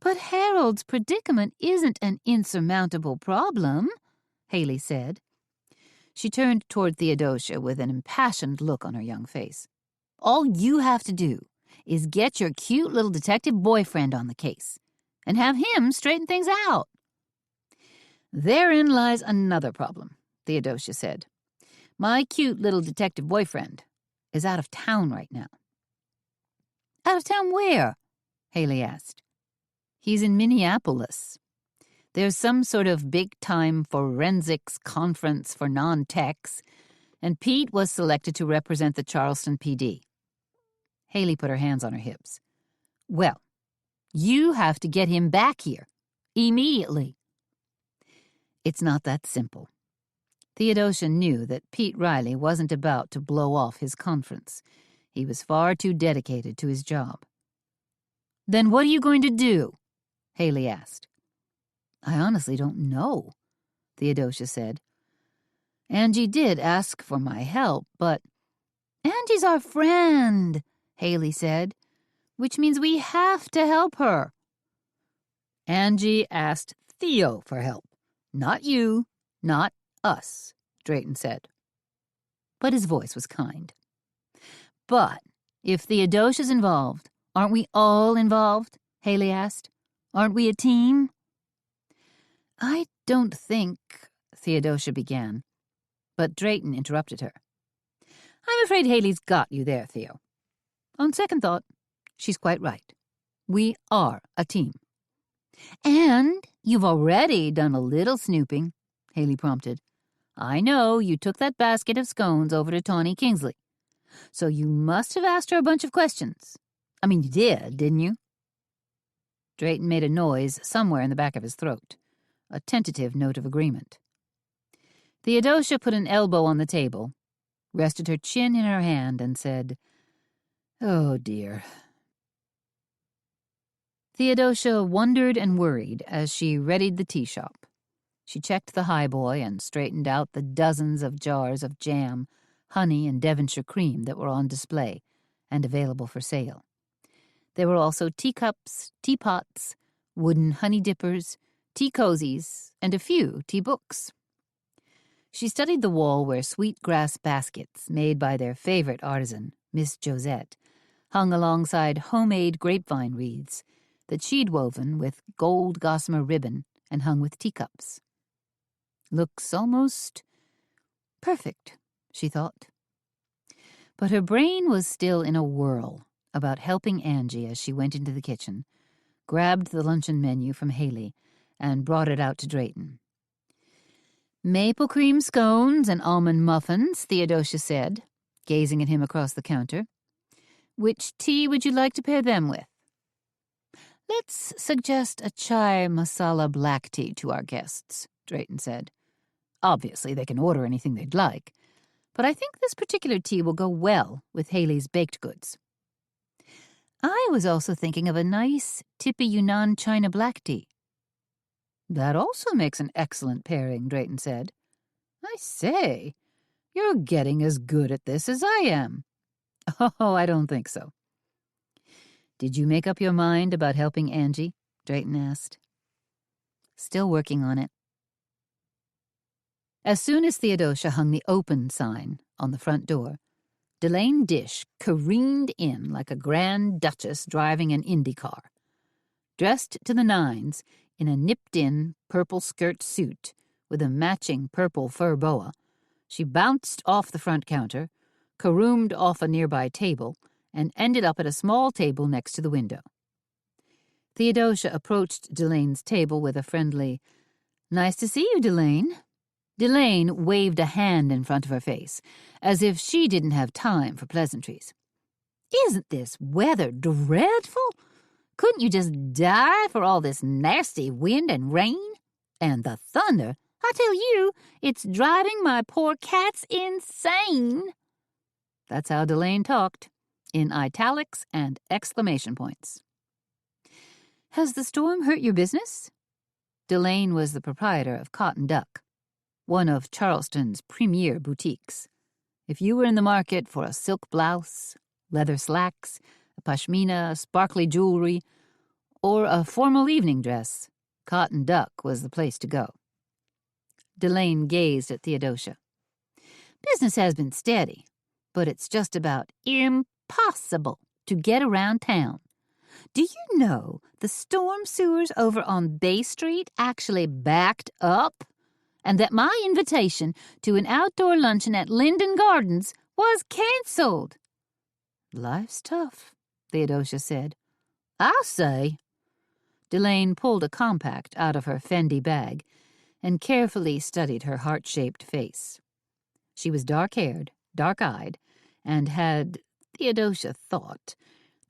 But Harold's predicament isn't an insurmountable problem, Haley said. She turned toward Theodosia with an impassioned look on her young face. All you have to do is get your cute little detective boyfriend on the case and have him straighten things out. Therein lies another problem, Theodosia said. My cute little detective boyfriend is out of town right now. Out of town where? Haley asked. He's in Minneapolis. There's some sort of big-time forensics conference for non-techs, and Pete was selected to represent the Charleston PD. Haley put her hands on her hips. Well, you have to get him back here, immediately. It's not that simple. Theodosia knew that Pete Riley wasn't about to blow off his conference. He was far too dedicated to his job. Then what are you going to do? Haley asked. I honestly don't know, Theodosia said. Angie did ask for my help, but... Angie's our friend, Haley said, which means we have to help her. Angie asked Theo for help. Not you, not us, Drayton said. But his voice was kind. But if Theodosia's involved, aren't we all involved? Haley asked. Aren't we a team? I don't think, Theodosia began, but Drayton interrupted her. I'm afraid Haley's got you there, Theo. On second thought, she's quite right. We are a team. And you've already done a little snooping, Haley prompted. I know you took that basket of scones over to Tawny Kingsley. So you must have asked her a bunch of questions. I mean, you did, didn't you? Drayton made a noise somewhere in the back of his throat, a tentative note of agreement. Theodosia put an elbow on the table, rested her chin in her hand, and said, Oh, dear. Theodosia wondered and worried as she readied the tea shop. She checked the highboy and straightened out the dozens of jars of jam, honey, and Devonshire cream that were on display and available for sale. There were also teacups, teapots, wooden honey dippers, tea cozies, and a few tea books. She studied the wall where sweetgrass baskets, made by their favorite artisan, Miss Josette, hung alongside homemade grapevine wreaths that she'd woven with gold gossamer ribbon and hung with teacups. Looks almost perfect, she thought. But her brain was still in a whirl about helping Angie as she went into the kitchen, grabbed the luncheon menu from Haley, and brought it out to Drayton. Maple cream scones and almond muffins, Theodosia said, gazing at him across the counter. Which tea would you like to pair them with? Let's suggest a chai masala black tea to our guests, Drayton said. Obviously, they can order anything they'd like, but I think this particular tea will go well with Haley's baked goods. I was also thinking of a nice, tippy Yunnan China black tea. That also makes an excellent pairing, Drayton said. I say, you're getting as good at this as I am. Oh, I don't think so. Did you make up your mind about helping Angie? Drayton asked. Still working on it. As soon as Theodosia hung the open sign on the front door, Delane Dish careened in like a grand duchess driving an Indy car. Dressed to the nines in a nipped-in purple skirt suit with a matching purple fur boa, she bounced off the front counter, caroomed off a nearby table, and ended up at a small table next to the window. Theodosia approached Delane's table with a friendly, "Nice to see you, Delane." Delane waved a hand in front of her face, as if she didn't have time for pleasantries. "Isn't this weather dreadful? Couldn't you just die for all this nasty wind and rain? And the thunder, I tell you, it's driving my poor cats insane." That's how Delane talked, in italics and exclamation points. "Has the storm hurt your business?" Delane was the proprietor of Cotton Duck, one of Charleston's premier boutiques. If you were in the market for a silk blouse, leather slacks, a pashmina, sparkly jewelry, or a formal evening dress, Cotton Duck was the place to go. Delane gazed at Theodosia. "Business has been steady, but it's just about impossible to get around town. Do you know the storm sewers over on Bay Street actually backed up? And that my invitation to an outdoor luncheon at Linden Gardens was canceled." "Life's tough," Theodosia said. "I'll say." Delane pulled a compact out of her Fendi bag and carefully studied her heart-shaped face. She was dark-haired, dark-eyed, and had, Theodosia thought,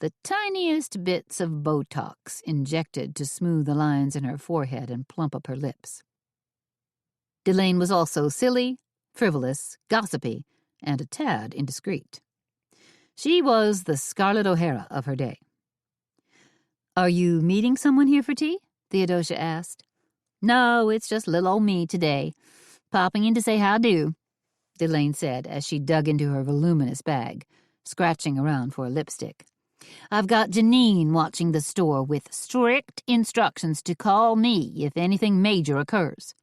the tiniest bits of Botox injected to smooth the lines in her forehead and plump up her lips. Delane was also silly, frivolous, gossipy, and a tad indiscreet. She was the Scarlett O'Hara of her day. "Are you meeting someone here for tea?" Theodosia asked. "No, it's just little old me today. Popping in to say how do," Delane said as she dug into her voluminous bag, scratching around for a lipstick. "I've got Janine watching the store with strict instructions to call me if anything major occurs."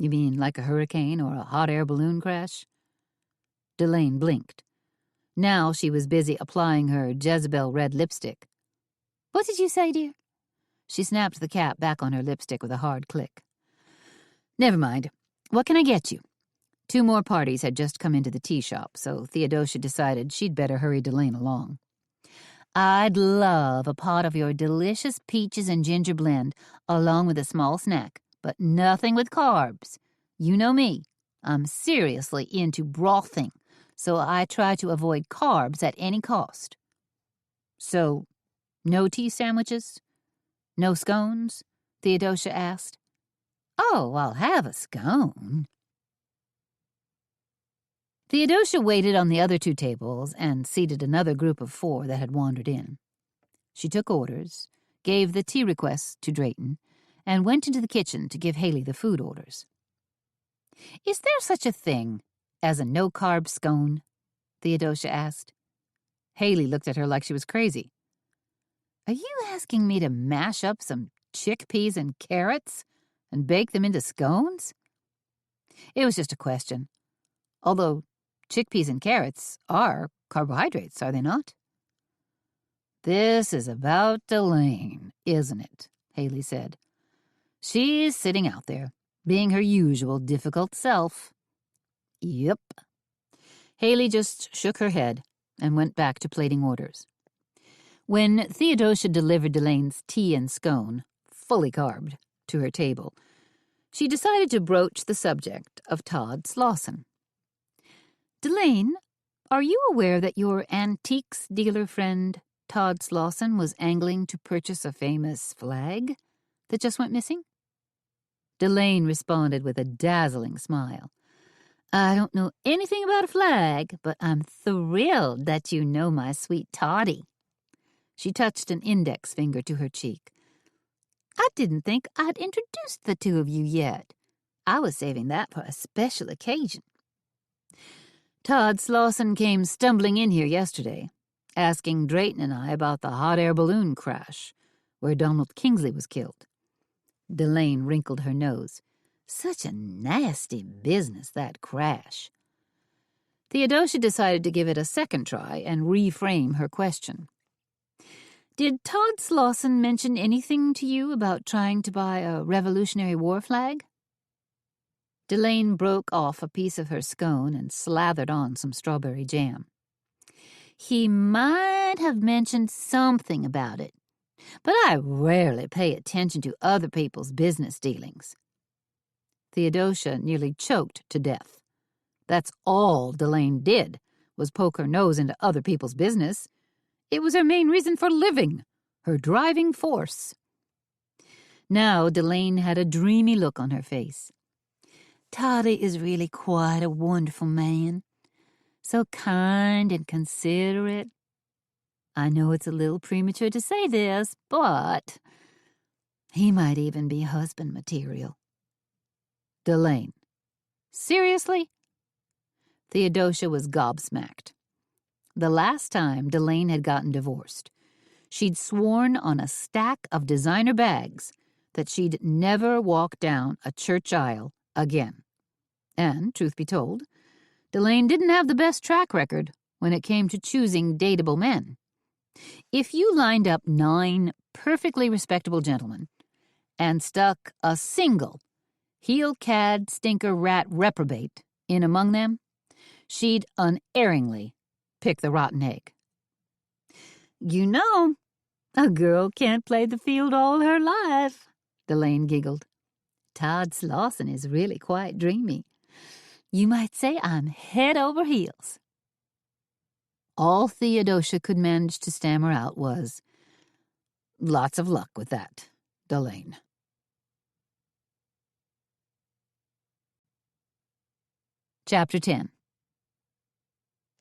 "You mean like a hurricane or a hot air balloon crash?" Delane blinked. Now she was busy applying her Jezebel red lipstick. "What did you say, dear?" She snapped the cap back on her lipstick with a hard click. "Never mind. What can I get you?" 2 more parties had just come into the tea shop, so Theodosia decided she'd better hurry Delane along. "I'd love a pot of your delicious peaches and ginger blend, along with a small snack, but nothing with carbs. You know me. I'm seriously into brothing, so I try to avoid carbs at any cost." "So, no tea sandwiches? No scones?" Theodosia asked. "Oh, I'll have a scone." Theodosia waited on the other 2 tables and seated another group of 4 that had wandered in. She took orders, gave the tea requests to Drayton, and went into the kitchen to give Haley the food orders. "Is there such a thing as a no-carb scone?" Theodosia asked. Haley looked at her like she was crazy. "Are you asking me to mash up some chickpeas and carrots and bake them into scones?" It was just a question. Although chickpeas and carrots are carbohydrates, are they not? "This is about Delane, isn't it?" Haley said. "She's sitting out there, being her usual difficult self." "Yep." Haley just shook her head and went back to plating orders. When Theodosia delivered Delane's tea and scone, fully carbed, to her table, she decided to broach the subject of Todd Slauson. "Delane, are you aware that your antiques dealer friend, Todd Slauson, was angling to purchase a famous flag that just went missing?" Delane responded with a dazzling smile. "I don't know anything about a flag, but I'm thrilled that you know my sweet Toddy." She touched an index finger to her cheek. "I didn't think I'd introduced the 2 of you yet. I was saving that for a special occasion." "Todd Slauson came stumbling in here yesterday, asking Drayton and I about the hot air balloon crash, where Donald Kingsley was killed." Delane wrinkled her nose. "Such a nasty business, that crash." Theodosia decided to give it a second try and reframe her question. Did Todd Slauson mention anything to you about trying to buy a Revolutionary War flag? Delane broke off a piece of her scone and slathered on some strawberry jam. He might have mentioned something about it, but I rarely pay attention to other people's business dealings. Theodosia nearly choked to death. That's all Delane did, was poke her nose into other people's business. It was her main reason for living, her driving force. Now Delane had a dreamy look on her face. Toddy is really quite a wonderful man. So kind and considerate. I know it's a little premature to say this, but he might even be husband material. Delane. Seriously? Theodosia was gobsmacked. The last time Delane had gotten divorced, she'd sworn on a stack of designer bags that she'd never walk down a church aisle again. And, truth be told, Delane didn't have the best track record when it came to choosing dateable men. If you lined up 9 perfectly respectable gentlemen and stuck a single heel-cad stinker rat reprobate in among them, she'd unerringly pick the rotten egg. You know, a girl can't play the field all her life, Delane giggled. Todd Slauson is really quite dreamy. You might say I'm head over heels. All Theodosia could manage to stammer out was, lots of luck with that, Delane. Chapter 10.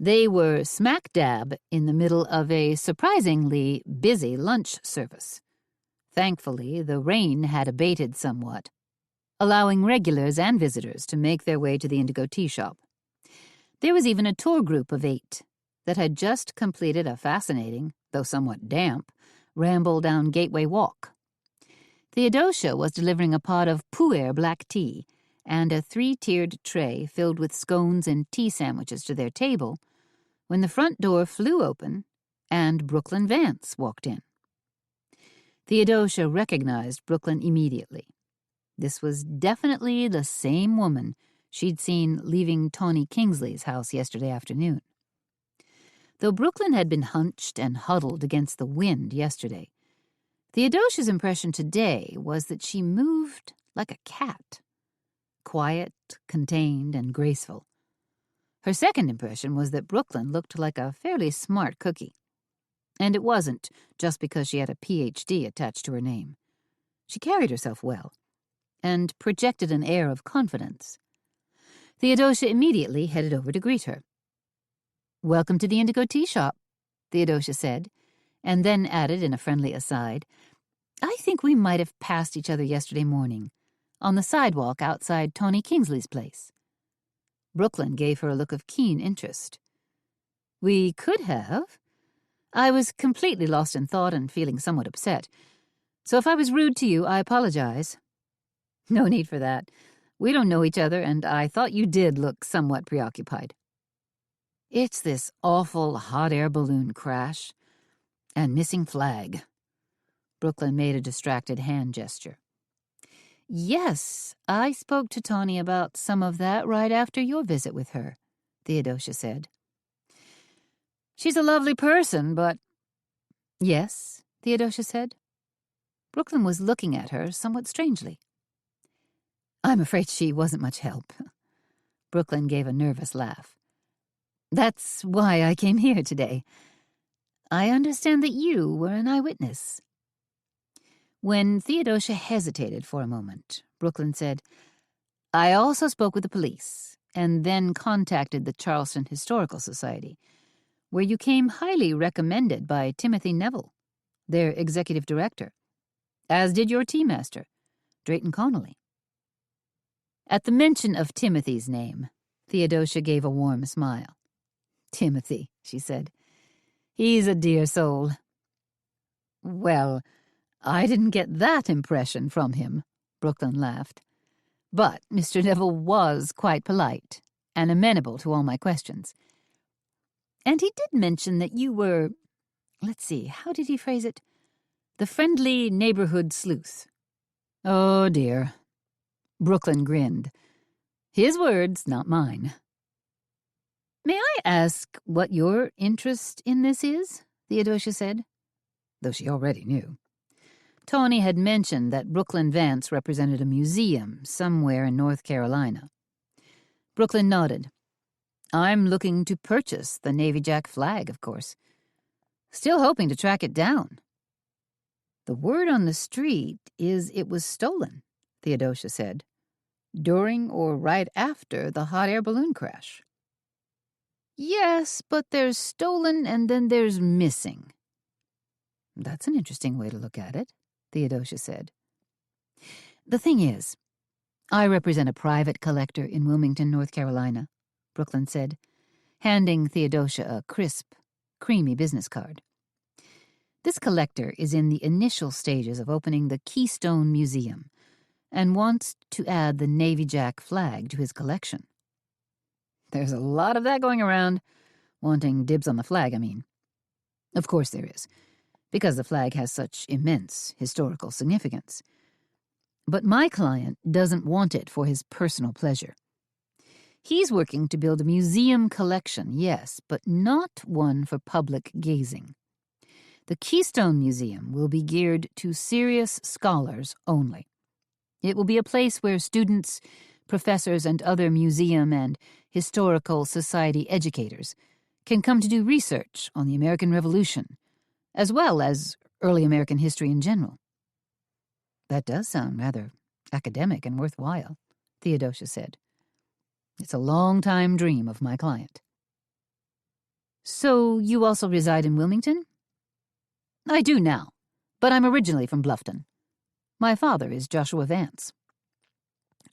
They were smack dab in the middle of a surprisingly busy lunch service. Thankfully, the rain had abated somewhat, allowing regulars and visitors to make their way to the Indigo Tea Shop. There was even a tour group of 8 that had just completed a fascinating, though somewhat damp, ramble down Gateway Walk. Theodosia was delivering a pot of pu'er black tea and a 3-tiered tray filled with scones and tea sandwiches to their table when the front door flew open and Brooklyn Vance walked in. Theodosia recognized Brooklyn immediately. This was definitely the same woman she'd seen leaving Tawny Kingsley's house yesterday afternoon. Though Brooklyn had been hunched and huddled against the wind yesterday, Theodosia's impression today was that she moved like a cat, quiet, contained, and graceful. Her second impression was that Brooklyn looked like a fairly smart cookie. And it wasn't just because she had a Ph.D. attached to her name. She carried herself well and projected an air of confidence. Theodosia immediately headed over to greet her. "Welcome to the Indigo Tea Shop," Theodosia said, and then added in a friendly aside, "I think we might have passed each other yesterday morning, on the sidewalk outside Tawny Kingsley's place." Brooklyn gave her a look of keen interest. "We could have. I was completely lost in thought and feeling somewhat upset. So if I was rude to you, I apologize." "No need for that. We don't know each other, and I thought you did look somewhat preoccupied." "It's this awful hot air balloon crash and missing flag." Brooklyn made a distracted hand gesture. "Yes, I spoke to Tawny about some of that right after your visit with her," Theodosia said. "She's a lovely person, but—" "Yes," Theodosia said. Brooklyn was looking at her somewhat strangely. "I'm afraid she wasn't much help." Brooklyn gave a nervous laugh. "That's why I came here today. I understand that you were an eyewitness." When Theodosia hesitated for a moment, Brooklyn said, "I also spoke with the police and then contacted the Charleston Historical Society, where you came highly recommended by Timothy Neville, their executive director, as did your tea master, Drayton Connolly." At the mention of Timothy's name, Theodosia gave a warm smile. "Timothy," she said. "He's a dear soul." "Well, I didn't get that impression from him," Brooklyn laughed. "But Mr. Neville was quite polite and amenable to all my questions. And he did mention that you were, let's see, how did he phrase it? The friendly neighborhood sleuth. Oh, dear. Brooklyn grinned. His words, not mine. May I ask what your interest in this is? Theodosia said, though she already knew. Tony had mentioned that Brooklyn Vance represented a museum somewhere in North Carolina. Brooklyn nodded. I'm looking to purchase the Navy Jack flag, of course. Still hoping to track it down. The word on the street is it was stolen, Theodosia said, during or right after the hot air balloon crash. Yes, but there's stolen and then there's missing. That's an interesting way to look at it, Theodosia said. The thing is, I represent a private collector in Wilmington, North Carolina, Brooklyn said, handing Theodosia a crisp, creamy business card. This collector is in the initial stages of opening the Keystone Museum and wants to add the Navy Jack flag to his collection. There's a lot of that going around, wanting dibs on the flag, I mean. Of course there is, because the flag has such immense historical significance. But my client doesn't want it for his personal pleasure. He's working to build a museum collection, yes, but not one for public gazing. The Keystone Museum will be geared to serious scholars only. It will be a place where students, professors, and other museum and historical society educators can come to do research on the American Revolution, as well as early American history in general. That does sound rather academic and worthwhile, Theodosia said. It's a long-time dream of my client. So you also reside in Wilmington? I do now, but I'm originally from Bluffton. My father is Joshua Vance.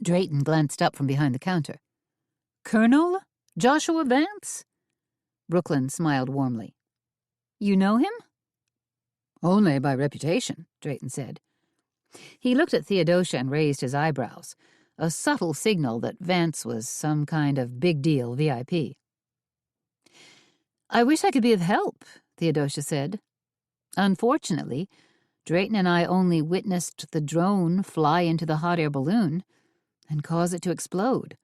Drayton glanced up from behind the counter. Colonel Joshua Vance? Brooklyn smiled warmly. You know him? Only by reputation, Drayton said. He looked at Theodosia and raised his eyebrows, a subtle signal that Vance was some kind of big-deal VIP. I wish I could be of help, Theodosia said. Unfortunately, Drayton and I only witnessed the drone fly into the hot air balloon and cause it to explode.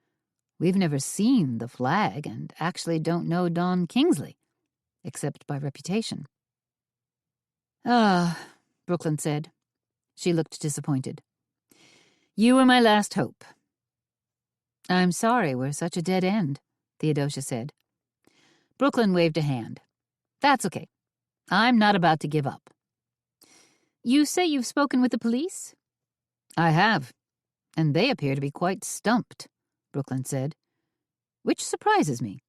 We've never seen the flag and actually don't know Don Kingsley, except by reputation. Ah, Brooklyn said. She looked disappointed. You were my last hope. I'm sorry we're such a dead end, Theodosia said. Brooklyn waved a hand. That's okay. I'm not about to give up. You say you've spoken with the police? I have, and they appear to be quite stumped, Brooklyn said, which surprises me.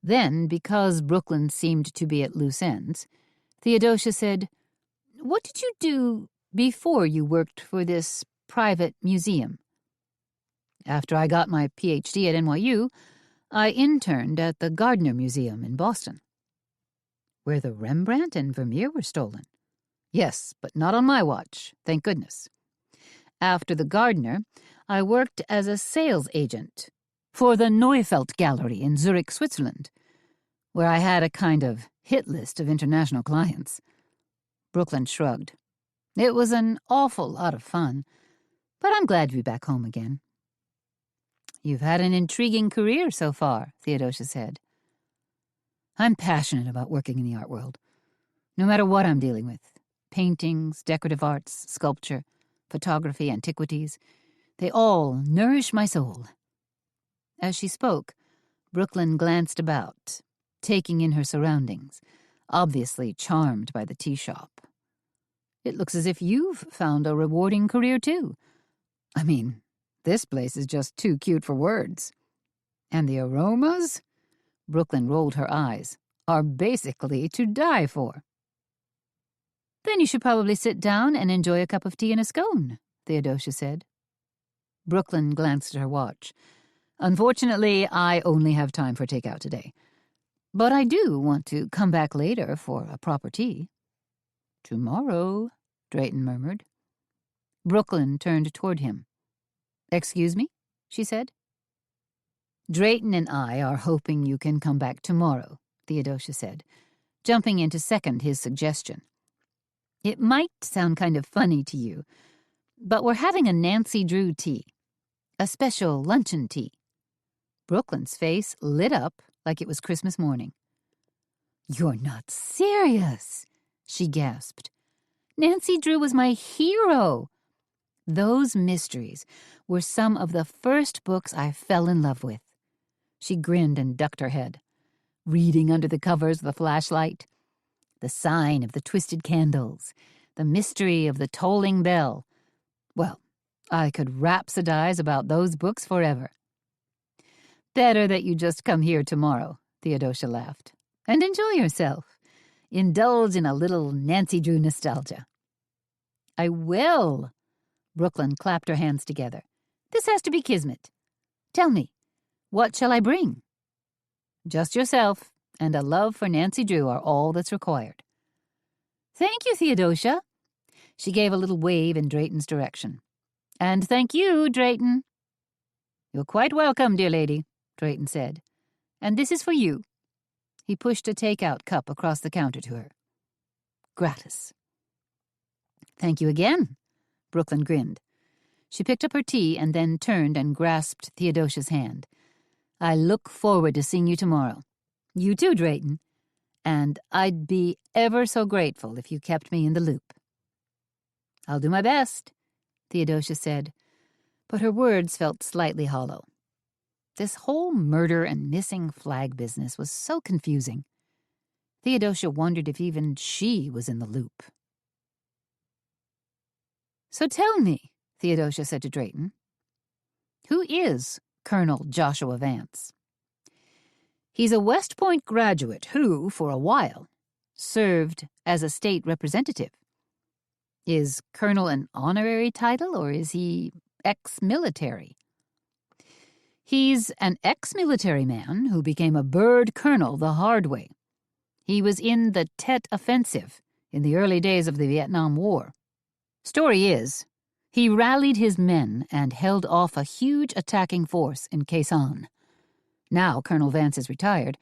Then, because Brooklyn seemed to be at loose ends, Theodosia said, What did you do before you worked for this private museum? After I got my Ph.D. at NYU, I interned at the Gardner Museum in Boston. Where the Rembrandt and Vermeer were stolen. Yes, but not on my watch, thank goodness. After the Gardner, I worked as a sales agent for the Neufeld Gallery in Zurich, Switzerland, where I had a kind of hit list of international clients. Brooklyn shrugged. It was an awful lot of fun, but I'm glad to be back home again. You've had an intriguing career so far, Theodosia said. I'm passionate about working in the art world, no matter what I'm dealing with. Paintings, decorative arts, sculpture, photography, antiquities. They all nourish my soul. As she spoke, Brooklyn glanced about, taking in her surroundings, obviously charmed by the tea shop. It looks as if you've found a rewarding career, too. I mean, this place is just too cute for words. And the aromas, Brooklyn rolled her eyes, are basically to die for. Then you should probably sit down and enjoy a cup of tea and a scone, Theodosia said. Brooklyn glanced at her watch. Unfortunately, I only have time for takeout today. But I do want to come back later for a proper tea. Tomorrow, Drayton murmured. Brooklyn turned toward him. Excuse me, she said. Drayton and I are hoping you can come back tomorrow, Theodosia said, jumping in to second his suggestion. It might sound kind of funny to you, but we're having a Nancy Drew tea, a special luncheon tea. Brooklyn's face lit up like it was Christmas morning. You're not serious, she gasped. Nancy Drew was my hero. Those mysteries were some of the first books I fell in love with. She grinned and ducked her head, reading under the covers with a flashlight. The sign of the twisted candles, the mystery of the tolling bell. Well, I could rhapsodize about those books forever. Better that you just come here tomorrow, Theodosia laughed, and enjoy yourself. Indulge in a little Nancy Drew nostalgia. I will. Brooklyn clapped her hands together. This has to be kismet. Tell me, what shall I bring? Just yourself and a love for Nancy Drew are all that's required. Thank you, Theodosia. She gave a little wave in Drayton's direction. And thank you, Drayton. You're quite welcome, dear lady, Drayton said. And this is for you. He pushed a take-out cup across the counter to her. Gratis. Thank you again, Brooklyn grinned. She picked up her tea and then turned and grasped Theodosia's hand. I look forward to seeing you tomorrow. You too, Drayton. And I'd be ever so grateful if you kept me in the loop. I'll do my best, Theodosia said, but her words felt slightly hollow. This whole murder and missing flag business was so confusing. Theodosia wondered if even she was in the loop. So tell me, Theodosia said to Drayton, who is Colonel Joshua Vance? He's a West Point graduate who, for a while, served as a state representative. Is colonel an honorary title, or is he ex-military? He's an ex-military man who became a bird colonel the hard way. He was in the Tet Offensive in the early days of the Vietnam War. Story is, he rallied his men and held off a huge attacking force in Khe Sanh. Now Colonel Vance is retired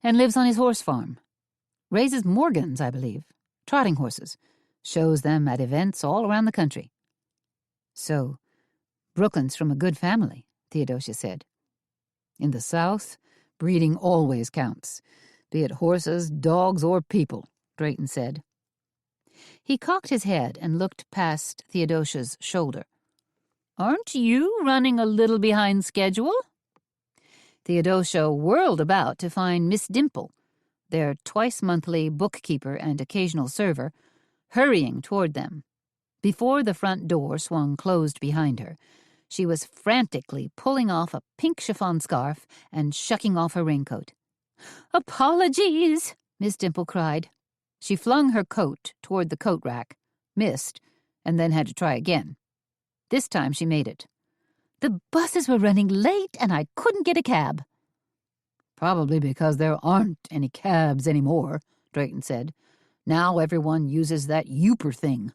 and lives on his horse farm. Raises Morgans, I believe, trotting horses. Shows them at events all around the country. So, Brooklyn's from a good family, Theodosia said. In the South, breeding always counts, be it horses, dogs, or people, Drayton said. He cocked his head and looked past Theodosia's shoulder. Aren't you running a little behind schedule? Theodosia whirled about to find Miss Dimple, their twice-monthly bookkeeper and occasional server, hurrying toward them. Before the front door swung closed behind her, she was frantically pulling off a pink chiffon scarf and shucking off her raincoat. Apologies, Miss Dimple cried. She flung her coat toward the coat rack, missed, and then had to try again. This time she made it. The buses were running late and I couldn't get a cab. Probably because there aren't any cabs anymore, Drayton said. Now everyone uses that Uber thing.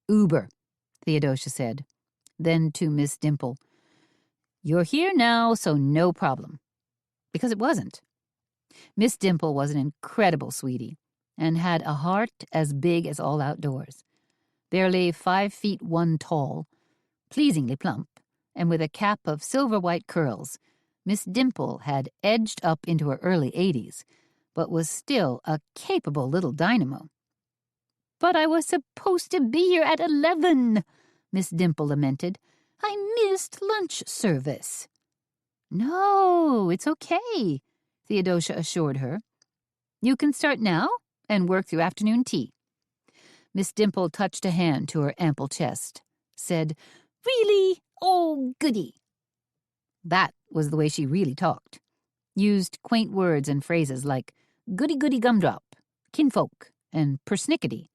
Uber, Theodosia said. Then to Miss Dimple, you're here now, so no problem. Because it wasn't. Miss Dimple was an incredible sweetie and had a heart as big as all outdoors. Barely 5'1" tall, pleasingly plump, and with a cap of silver-white curls, Miss Dimple had edged up into her early 80s, but was still a capable little dynamo. But I was supposed to be here at 11, Miss Dimple lamented. I missed lunch service. No, it's okay, Theodosia assured her. You can start now and work through afternoon tea. Miss Dimple touched a hand to her ample chest, said, Really? Oh, goody. That was the way she really talked. Used quaint words and phrases like goody-goody gumdrop, kinfolk, and persnickety,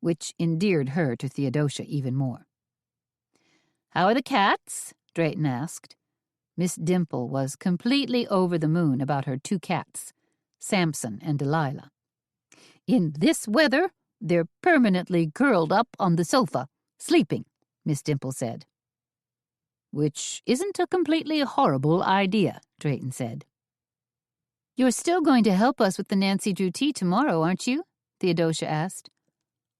which endeared her to Theodosia even more. How are the cats? Drayton asked. Miss Dimple was completely over the moon about her two cats, Samson and Delilah. In this weather, they're permanently curled up on the sofa, sleeping, Miss Dimple said. Which isn't a completely horrible idea, Drayton said. You're still going to help us with the Nancy Drew tea tomorrow, aren't you? Theodosia asked.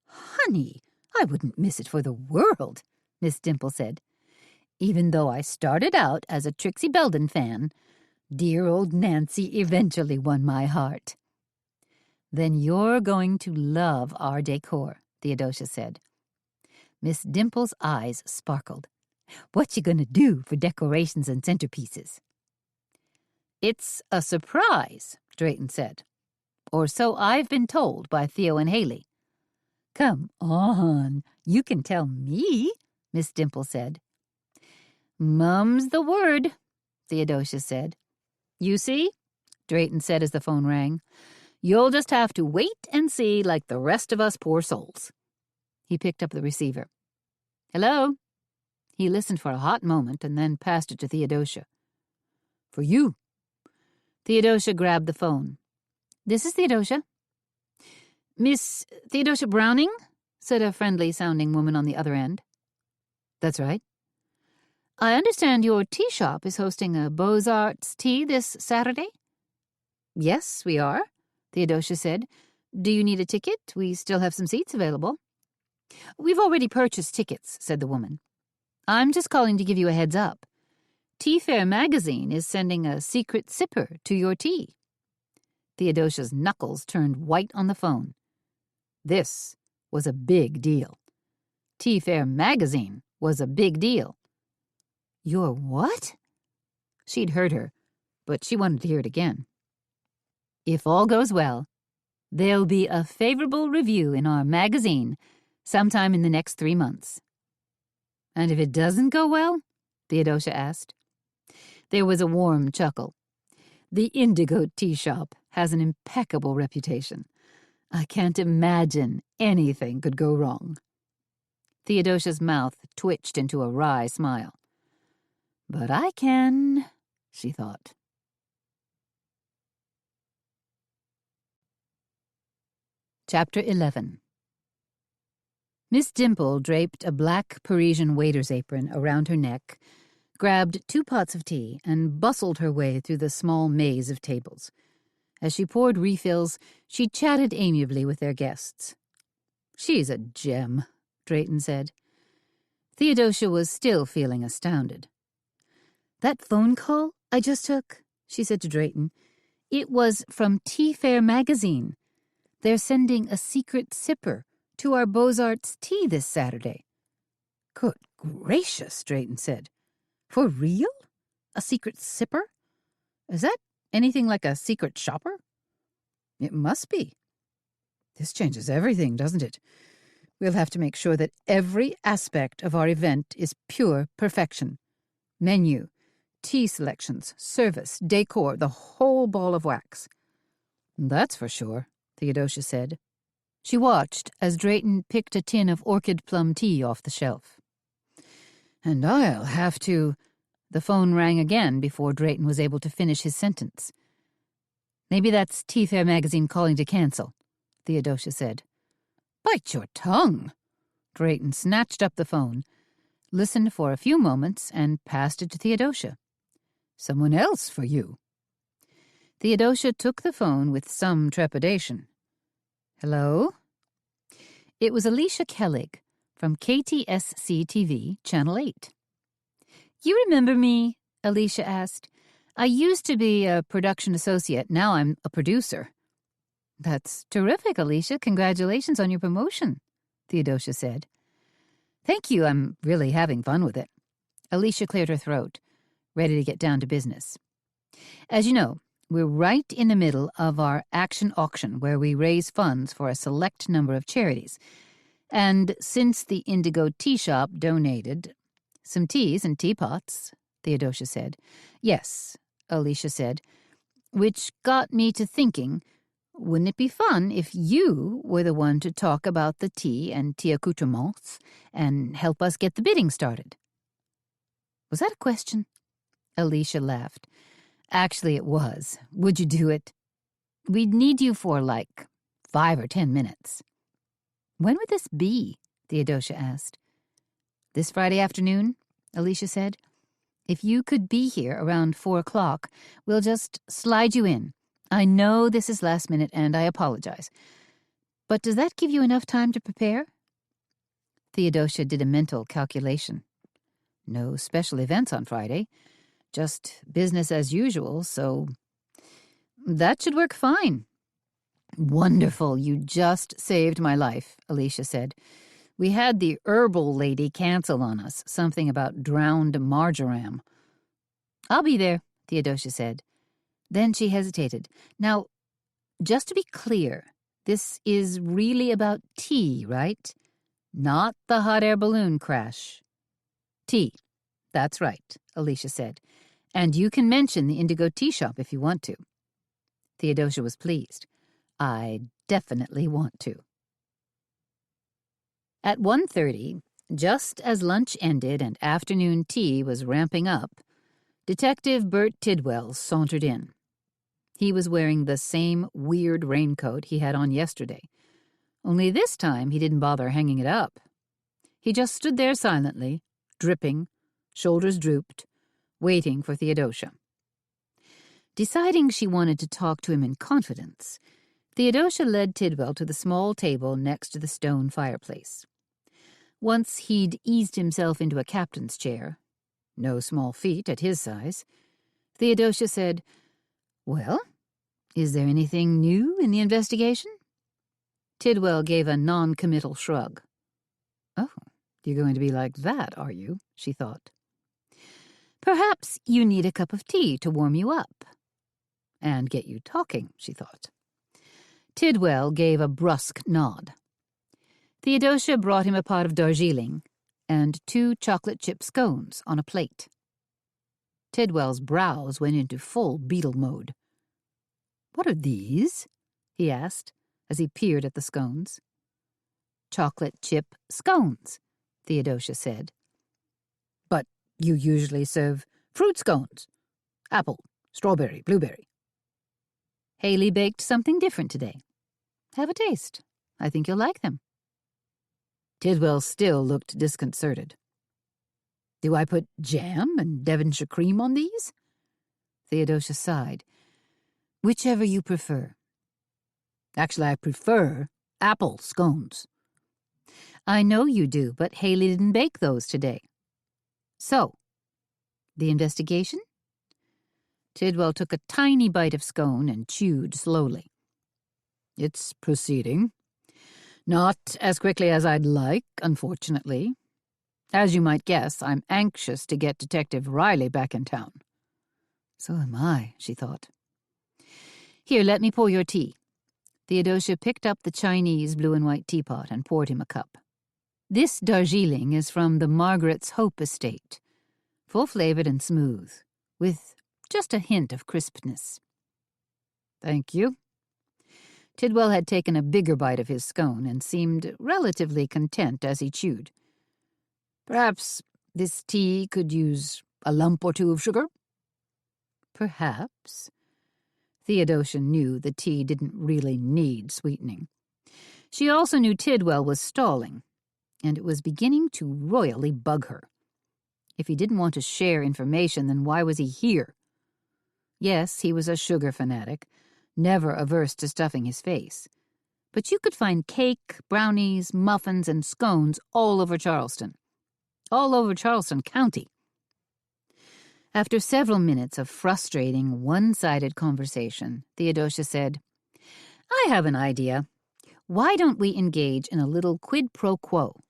Honey, I wouldn't miss it for the world, Miss Dimple said. Even though I started out as a Trixie Belden fan, dear old Nancy eventually won my heart. Then you're going to love our decor, Theodosia said. Miss Dimple's eyes sparkled. What you gonna do for decorations and centerpieces? It's a surprise, Drayton said. Or so I've been told by Theo and Haley. Come on, you can tell me, Miss Dimple said. Mum's the word, Theodosia said. You see, Drayton said as the phone rang, you'll just have to wait and see like the rest of us poor souls. He picked up the receiver. Hello? He listened for a hot moment and then passed it to Theodosia. For you. Theodosia grabbed the phone. This is Theodosia. Miss Theodosia Browning? Said a friendly-sounding woman on the other end. That's right. I understand your tea shop is hosting a Beaux-Arts tea this Saturday? Yes, we are, Theodosia said. Do you need a ticket? We still have some seats available. We've already purchased tickets, said the woman. I'm just calling to give you a heads up. Tea Fair magazine is sending a secret sipper to your tea. Theodosia's knuckles turned white on the phone. This was a big deal. Tea Fair magazine was a big deal. Your what? She'd heard her, but she wanted to hear it again. If all goes well, there'll be a favorable review in our magazine sometime in the next 3 months. And if it doesn't go well? Theodosia asked. There was a warm chuckle. The Indigo Tea Shop has an impeccable reputation. I can't imagine anything could go wrong. Theodosia's mouth twitched into a wry smile. But I can, she thought. Chapter 11. Miss Dimple draped a black Parisian waiter's apron around her neck, grabbed 2 pots of tea, and bustled her way through the small maze of tables. As she poured refills, she chatted amiably with their guests. She's a gem, Drayton said. Theodosia was still feeling astounded. That phone call I just took, she said to Drayton, it was from Tea Fair magazine. They're sending a secret sipper to our Beaux-Arts tea this Saturday. Good gracious, Drayton said. For real? A secret sipper? Is that anything like a secret shopper? It must be. This changes everything, doesn't it? We'll have to make sure that every aspect of our event is pure perfection. Menu, tea selections, service, decor, the whole ball of wax. That's for sure, Theodosia said. She watched as Drayton picked a tin of orchid plum tea off the shelf. And I'll have to... The phone rang again before Drayton was able to finish his sentence. Maybe that's Tea Fair magazine calling to cancel, Theodosia said. Bite your tongue. Drayton snatched up the phone, listened for a few moments, and passed it to Theodosia. Someone else for you. Theodosia took the phone with some trepidation. Hello? It was Alicia Kellig from KTSC-TV, Channel 8. You remember me? Alicia asked. I used to be a production associate. Now I'm a producer. That's terrific, Alicia. Congratulations on your promotion, Theodosia said. Thank you. I'm really having fun with it. Alicia cleared her throat, ready to get down to business. As you know, we're right in the middle of our action auction where we raise funds for a select number of charities. And since the Indigo Tea Shop donated some teas and teapots, Theodosia said. Yes, Alicia said, which got me to thinking, wouldn't it be fun if you were the one to talk about the tea and tea accoutrements and help us get the bidding started? Was that a question? Alicia laughed. Actually, it was. Would you do it? We'd need you for, 5 or 10 minutes. When would this be? Theodosia asked. This Friday afternoon, Alicia said. If you could be here around 4 o'clock, we'll just slide you in. I know this is last minute, and I apologize. But does that give you enough time to prepare?" Theodosia did a mental calculation. No special events on Friday. Just business as usual, so that should work fine. "Wonderful, you just saved my life," Alicia said. "We had the herbal lady cancel on us, something about drowned marjoram." "I'll be there," Theodosia said. Then she hesitated. "Now, just to be clear, this is really about tea, right? Not the hot air balloon crash." "Tea. That's right," Alicia said. "And you can mention the Indigo Tea Shop if you want to." Theodosia was pleased. "I definitely want to." At 1:30, just as lunch ended and afternoon tea was ramping up, Detective Bert Tidwell sauntered in. He was wearing the same weird raincoat he had on yesterday, only this time he didn't bother hanging it up. He just stood there silently, dripping, shoulders drooped, waiting for Theodosia. Deciding she wanted to talk to him in confidence, Theodosia led Tidwell to the small table next to the stone fireplace. Once he'd eased himself into a captain's chair, no small feat at his size, Theodosia said, "Well, is there anything new in the investigation?" Tidwell gave a non-committal shrug. "Oh, you're going to be like that, are you?" she thought. "Perhaps you need a cup of tea to warm you up. And get you talking," she thought. Tidwell gave a brusque nod. Theodosia brought him a pot of Darjeeling and 2 chocolate chip scones on a plate. Tidwell's brows went into full beetle mode. "What are these?" he asked as he peered at the scones. "Chocolate chip scones," Theodosia said. "But you usually serve fruit scones. Apple, strawberry, blueberry." "Haley baked something different today. Have a taste. I think you'll like them." Tidwell still looked disconcerted. "Do I put jam and Devonshire cream on these?" Theodosia sighed. "Whichever you prefer." "Actually, I prefer apple scones." "I know you do, but Haley didn't bake those today." "So, the investigation?" Tidwell took a tiny bite of scone and chewed slowly. "It's proceeding. Not as quickly as I'd like, unfortunately. As you might guess, I'm anxious to get Detective Riley back in town." "So am I," she thought. "Here, let me pour your tea." Theodosia picked up the Chinese blue and white teapot and poured him a cup. "This Darjeeling is from the Margaret's Hope estate, full-flavored and smooth, with just a hint of crispness." "Thank you." Tidwell had taken a bigger bite of his scone and seemed relatively content as he chewed. "Perhaps this tea could use a lump or 2 of sugar?" "Perhaps." Theodosia knew the tea didn't really need sweetening. She also knew Tidwell was stalling, and it was beginning to royally bug her. If he didn't want to share information, then why was he here? Yes, he was a sugar fanatic, never averse to stuffing his face. But you could find cake, brownies, muffins, and scones all over Charleston County. After several minutes of frustrating, one-sided conversation, Theodosia said, "I have an idea. Why don't we engage in a little quid pro quo?"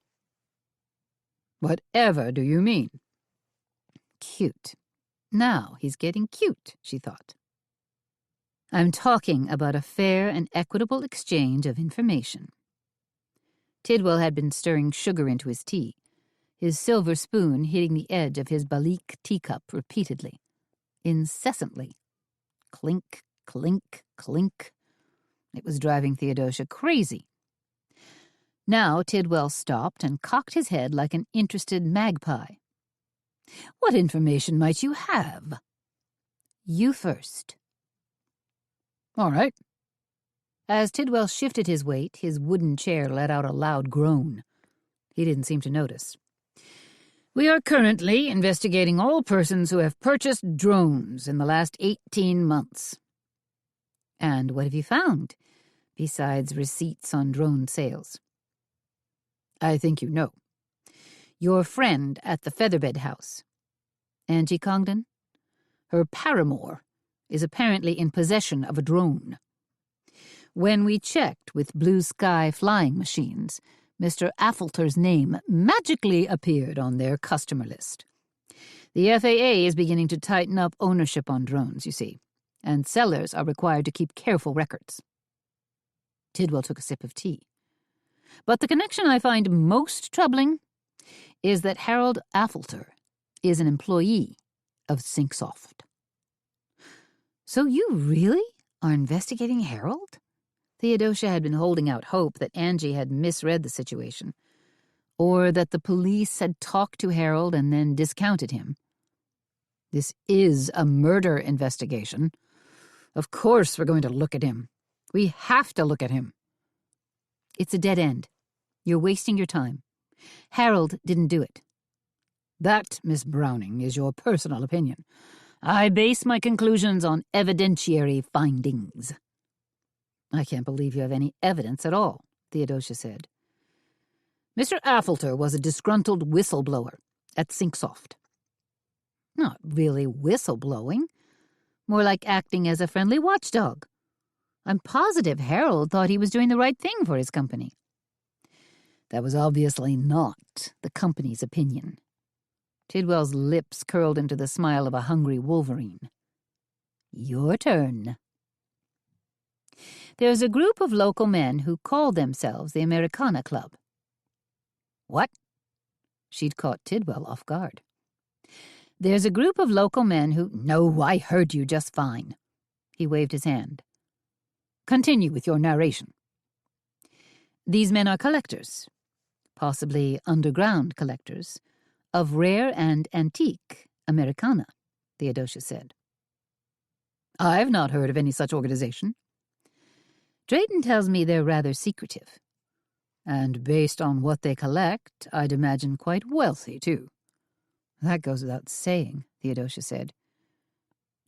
"Whatever do you mean?" "Cute. Now he's getting cute," she thought. "I'm talking about a fair and equitable exchange of information." Tidwell had been stirring sugar into his tea, his silver spoon hitting the edge of his Balik teacup repeatedly, incessantly. Clink, clink, clink. It was driving Theodosia crazy. Now Tidwell stopped and cocked his head like an interested magpie. "What information might you have?" "You first." "All right." As Tidwell shifted his weight, his wooden chair let out a loud groan. He didn't seem to notice. We are currently investigating all persons who have purchased drones in the last 18 months. And what have you found, besides receipts on drone sales? I think you know. Your friend at the Featherbed House, Angie Congdon, her paramour, is apparently in possession of a drone. When we checked with Blue Sky Flying Machines, Mr. Affolter's name magically appeared on their customer list. The FAA is beginning to tighten up ownership on drones, you see, and sellers are required to keep careful records. Tidwell took a sip of tea. But the connection I find most troubling is that Harold Affolter is an employee of Syncsoft. So you really are investigating Harold? Theodosia had been holding out hope that Angie had misread the situation, or that the police had talked to Harold and then discounted him. This is a murder investigation. Of course we're going to look at him. We have to look at him. It's a dead end. You're wasting your time. Harold didn't do it. That, Miss Browning, is your personal opinion. I base my conclusions on evidentiary findings. I can't believe you have any evidence at all, Theodosia said. Mr. Affolter was a disgruntled whistleblower at Syncsoft. Not really whistleblowing, more like acting as a friendly watchdog. I'm positive Harold thought he was doing the right thing for his company. That was obviously not the company's opinion. Tidwell's lips curled into the smile of a hungry wolverine. Your turn. There's a group of local men who call themselves the Americana Club. What? She'd caught Tidwell off guard. There's a group of local men who— No, I heard you just fine. He waved his hand. Continue with your narration. These men are collectors, possibly underground collectors, of rare and antique Americana, Theodosia said. I've not heard of any such organization. Drayton tells me they're rather secretive. And based on what they collect, I'd imagine quite wealthy, too. That goes without saying, Theodosia said.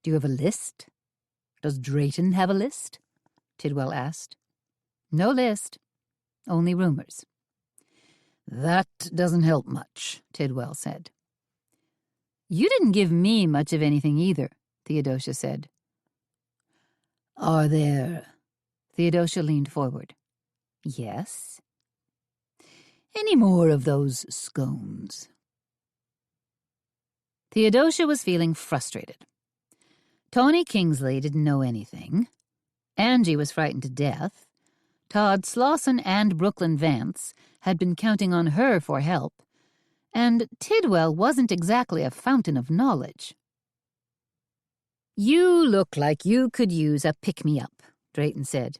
Do you have a list? Does Drayton have a list? Tidwell asked. No list. Only rumors. That doesn't help much, Tidwell said. You didn't give me much of anything either, Theodosia said. Are there— Theodosia leaned forward. Yes? Any more of those scones? Theodosia was feeling frustrated. Tony Kingsley didn't know anything. Angie was frightened to death. Todd Slauson and Brooklyn Vance had been counting on her for help. And Tidwell wasn't exactly a fountain of knowledge. You look like you could use a pick-me-up, Drayton said.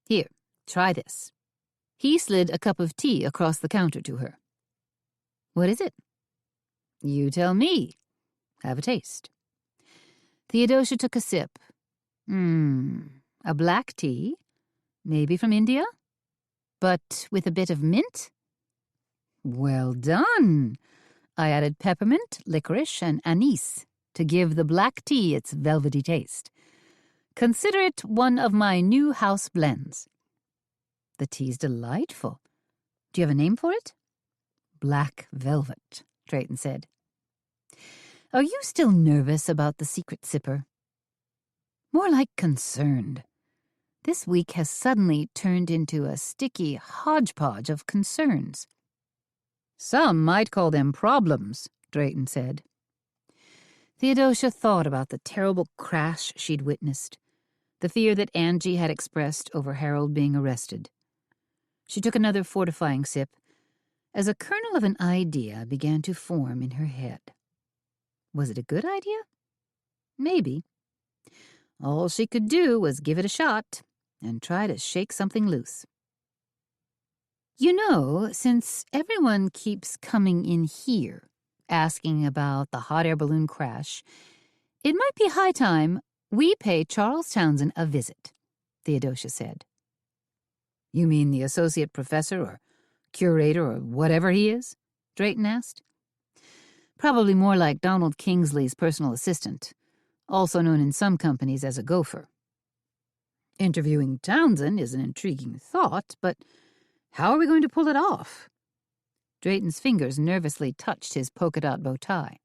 Here, try this. He slid a cup of tea across the counter to her. What is it? You tell me. Have a taste. Theodosia took a sip. A black tea? Maybe from India? But with a bit of mint? Well done. I added peppermint, licorice, and anise to give the black tea its velvety taste. Consider it one of my new house blends. The tea's delightful. Do you have a name for it? Black velvet, Drayton said. Are you still nervous about the secret sipper? More like concerned. This week has suddenly turned into a sticky hodgepodge of concerns. Some might call them problems, Drayton said. Theodosia thought about the terrible crash she'd witnessed, the fear that Angie had expressed over Harold being arrested. She took another fortifying sip as a kernel of an idea began to form in her head. Was it a good idea? Maybe. All she could do was give it a shot and try to shake something loose. You know, since everyone keeps coming in here asking about the hot air balloon crash, it might be high time we pay Charles Townsend a visit, Theodosia said. You mean the associate professor or curator or whatever he is? Drayton asked. Probably more like Donald Kingsley's personal assistant, also known in some companies as a gopher. Interviewing Townsend is an intriguing thought, but how are we going to pull it off? Drayton's fingers nervously touched his polka-dot bow tie.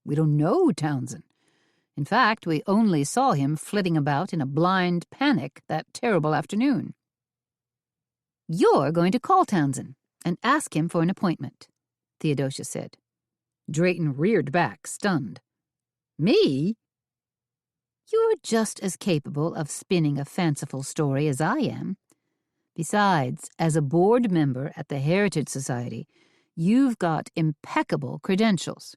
We don't know Townsend. In fact, we only saw him flitting about in a blind panic that terrible afternoon. You're going to call Townsend and ask him for an appointment, Theodosia said. Drayton reared back, stunned. Me? You're just as capable of spinning a fanciful story as I am. Besides, as a board member at the Heritage Society, you've got impeccable credentials.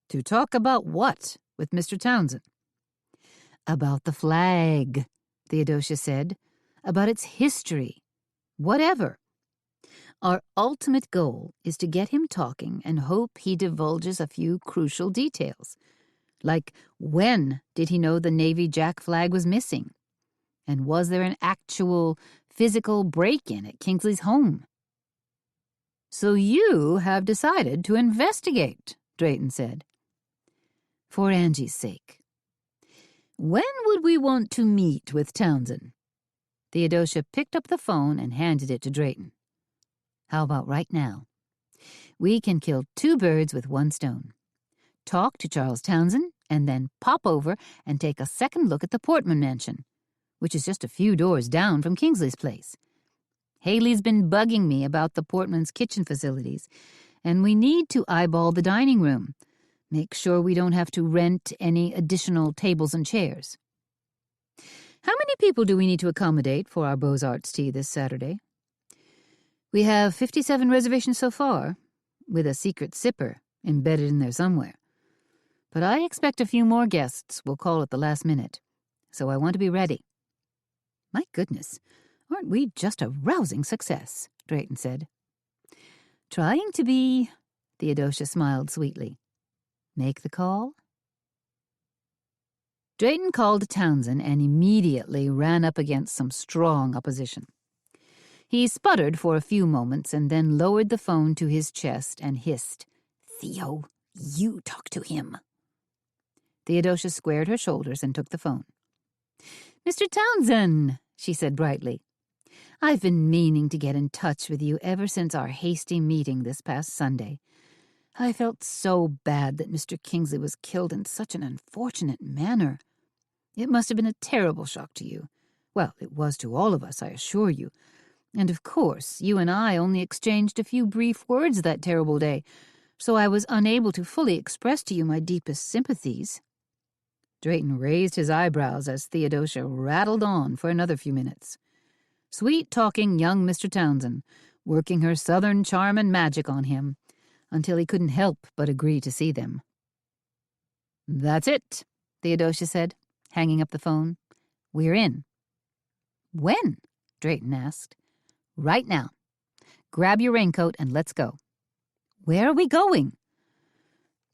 To talk about what with Mr. Townsend? About the flag, Theodosia said. About its history. Whatever. Our ultimate goal is to get him talking and hope he divulges a few crucial details. Like, when did he know the Navy Jack flag was missing? And was there an actual physical break-in at Kingsley's home? So you have decided to investigate, Drayton said. For Angie's sake. When would we want to meet with Townsend? Theodosia picked up the phone and handed it to Drayton. How about right now? We can kill 2 birds with 1 stone. Talk to Charles Townsend and then pop over and take a second look at the Portman mansion, which is just a few doors down from Kingsley's place. Haley's been bugging me about the Portman's kitchen facilities, and we need to eyeball the dining room. Make sure we don't have to rent any additional tables and chairs. How many people do we need to accommodate for our Beaux-Arts tea this Saturday? We have 57 reservations so far, with a secret sipper embedded in there somewhere. But I expect a few more guests will call at the last minute, so I want to be ready. My goodness, aren't we just a rousing success, Drayton said. Trying to be, Theodosia smiled sweetly. Make the call? Drayton called Townsend and immediately ran up against some strong opposition. He sputtered for a few moments and then lowered the phone to his chest and hissed, Theo, you talk to him. Theodosia squared her shoulders and took the phone. Mr. Townsend, she said brightly, I've been meaning to get in touch with you ever since our hasty meeting this past Sunday. I felt so bad that Mr. Kingsley was killed in such an unfortunate manner. It must have been a terrible shock to you. Well, it was to all of us, I assure you. And of course, you and I only exchanged a few brief words that terrible day, so I was unable to fully express to you my deepest sympathies. Drayton raised his eyebrows as Theodosia rattled on for another few minutes. Sweet-talking young Mr. Townsend, working her southern charm and magic on him, until he couldn't help but agree to see them. That's it, Theodosia said, hanging up the phone. We're in. When? Drayton asked. Right now. Grab your raincoat and let's go. Where are we going?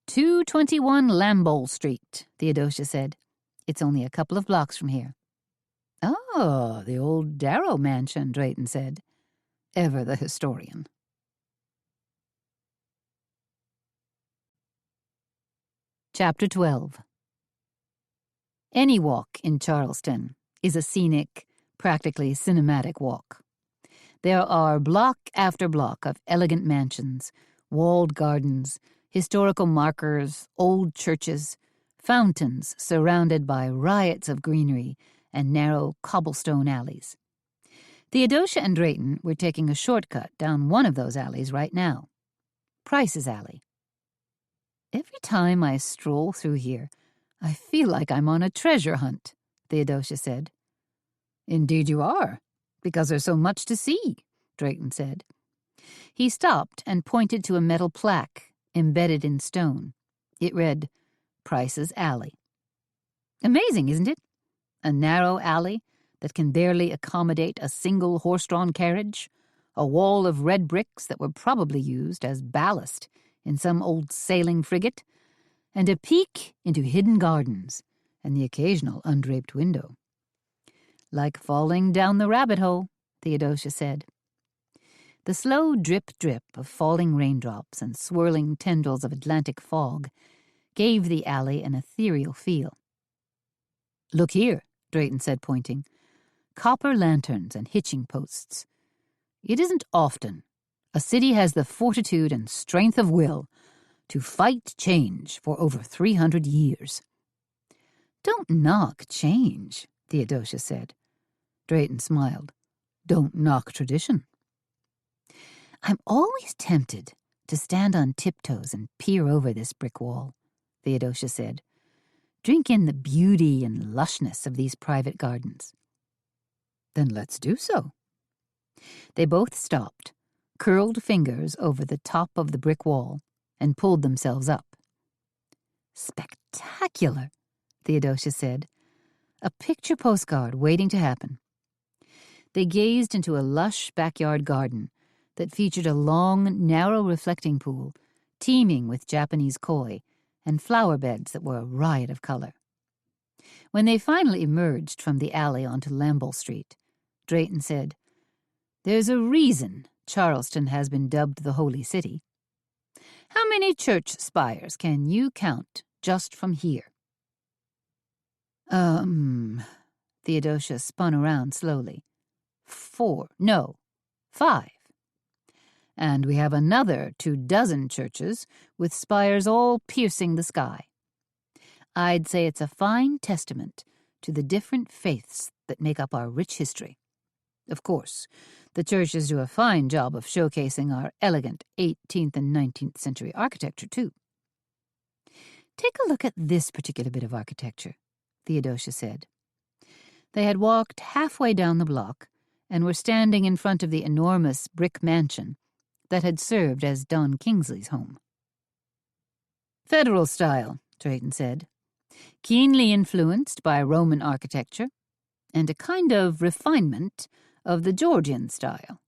221 Lambole Street, Theodosia said. It's only a couple of blocks from here. Oh, the old Darrow mansion, Drayton said. Ever the historian. Chapter 12. Any walk in Charleston is a scenic, practically cinematic walk. There are block after block of elegant mansions, walled gardens, historical markers, old churches, fountains surrounded by riots of greenery and narrow cobblestone alleys. Theodosia and Drayton were taking a shortcut down one of those alleys right now. Price's Alley. Every time I stroll through here, I feel like I'm on a treasure hunt, Theodosia said. Indeed you are, because there's so much to see, Drayton said. He stopped and pointed to a metal plaque embedded in stone. It read, Price's Alley. Amazing, isn't it? A narrow alley that can barely accommodate a single horse-drawn carriage, a wall of red bricks that were probably used as ballast in some old sailing frigate, and a peek into hidden gardens and the occasional undraped window. Like falling down the rabbit hole, Theodosia said. The slow drip-drip of falling raindrops and swirling tendrils of Atlantic fog gave the alley an ethereal feel. "Look here," Drayton said, pointing. "Copper lanterns and hitching posts. It isn't often a city has the fortitude and strength of will to fight change for over 300 years. "Don't knock change," Theodosia said. Drayton smiled. "Don't knock tradition." "I'm always tempted to stand on tiptoes and peer over this brick wall," Theodosia said. "Drink in the beauty and lushness of these private gardens." "Then let's do so." They both stopped, curled fingers over the top of the brick wall, and pulled themselves up. "Spectacular," Theodosia said. "A picture postcard waiting to happen." They gazed into a lush backyard garden that featured a long, narrow reflecting pool teeming with Japanese koi and flower beds that were a riot of color. When they finally emerged from the alley onto Lamble Street, Drayton said, "There's a reason Charleston has been dubbed the Holy City. How many church spires can you count just from here?" Theodosia spun around slowly. 4, no, 5. And we have another 24 churches with spires all piercing the sky. I'd say it's a fine testament to the different faiths that make up our rich history. Of course, the churches do a fine job of showcasing our elegant 18th and 19th century architecture, too. "Take a look at this particular bit of architecture," Theodosia said. They had walked halfway down the block and were standing in front of the enormous brick mansion that had served as Don Kingsley's home. "Federal style," Drayton said, "keenly influenced by Roman architecture, and a kind of refinement of the Georgian style.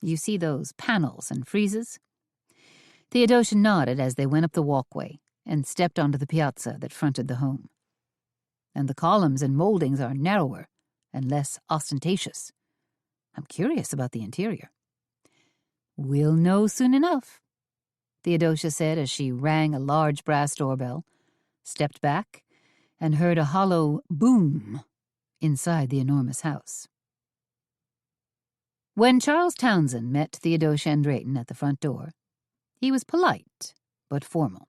You see those panels and friezes?" Theodosia nodded as they went up the walkway and stepped onto the piazza that fronted the home. "And the columns and moldings are narrower and less ostentatious. I'm curious about the interior." "We'll know soon enough," Theodosia said as she rang a large brass doorbell, stepped back, and heard a hollow boom inside the enormous house. When Charles Townsend met Theodosia and Drayton at the front door, he was polite but formal.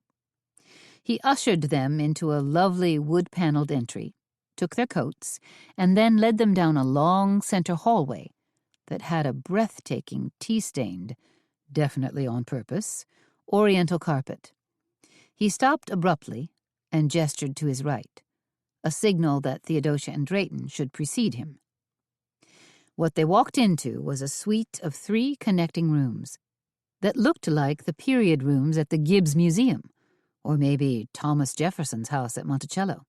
He ushered them into a lovely wood-paneled entry, took their coats, and then led them down a long center hallway that had a breathtaking tea-stained, definitely on purpose, oriental carpet. He stopped abruptly and gestured to his right, a signal that Theodosia and Drayton should precede him. What they walked into was a suite of 3 connecting rooms that looked like the period rooms at the Gibbs Museum, or maybe Thomas Jefferson's house at Monticello.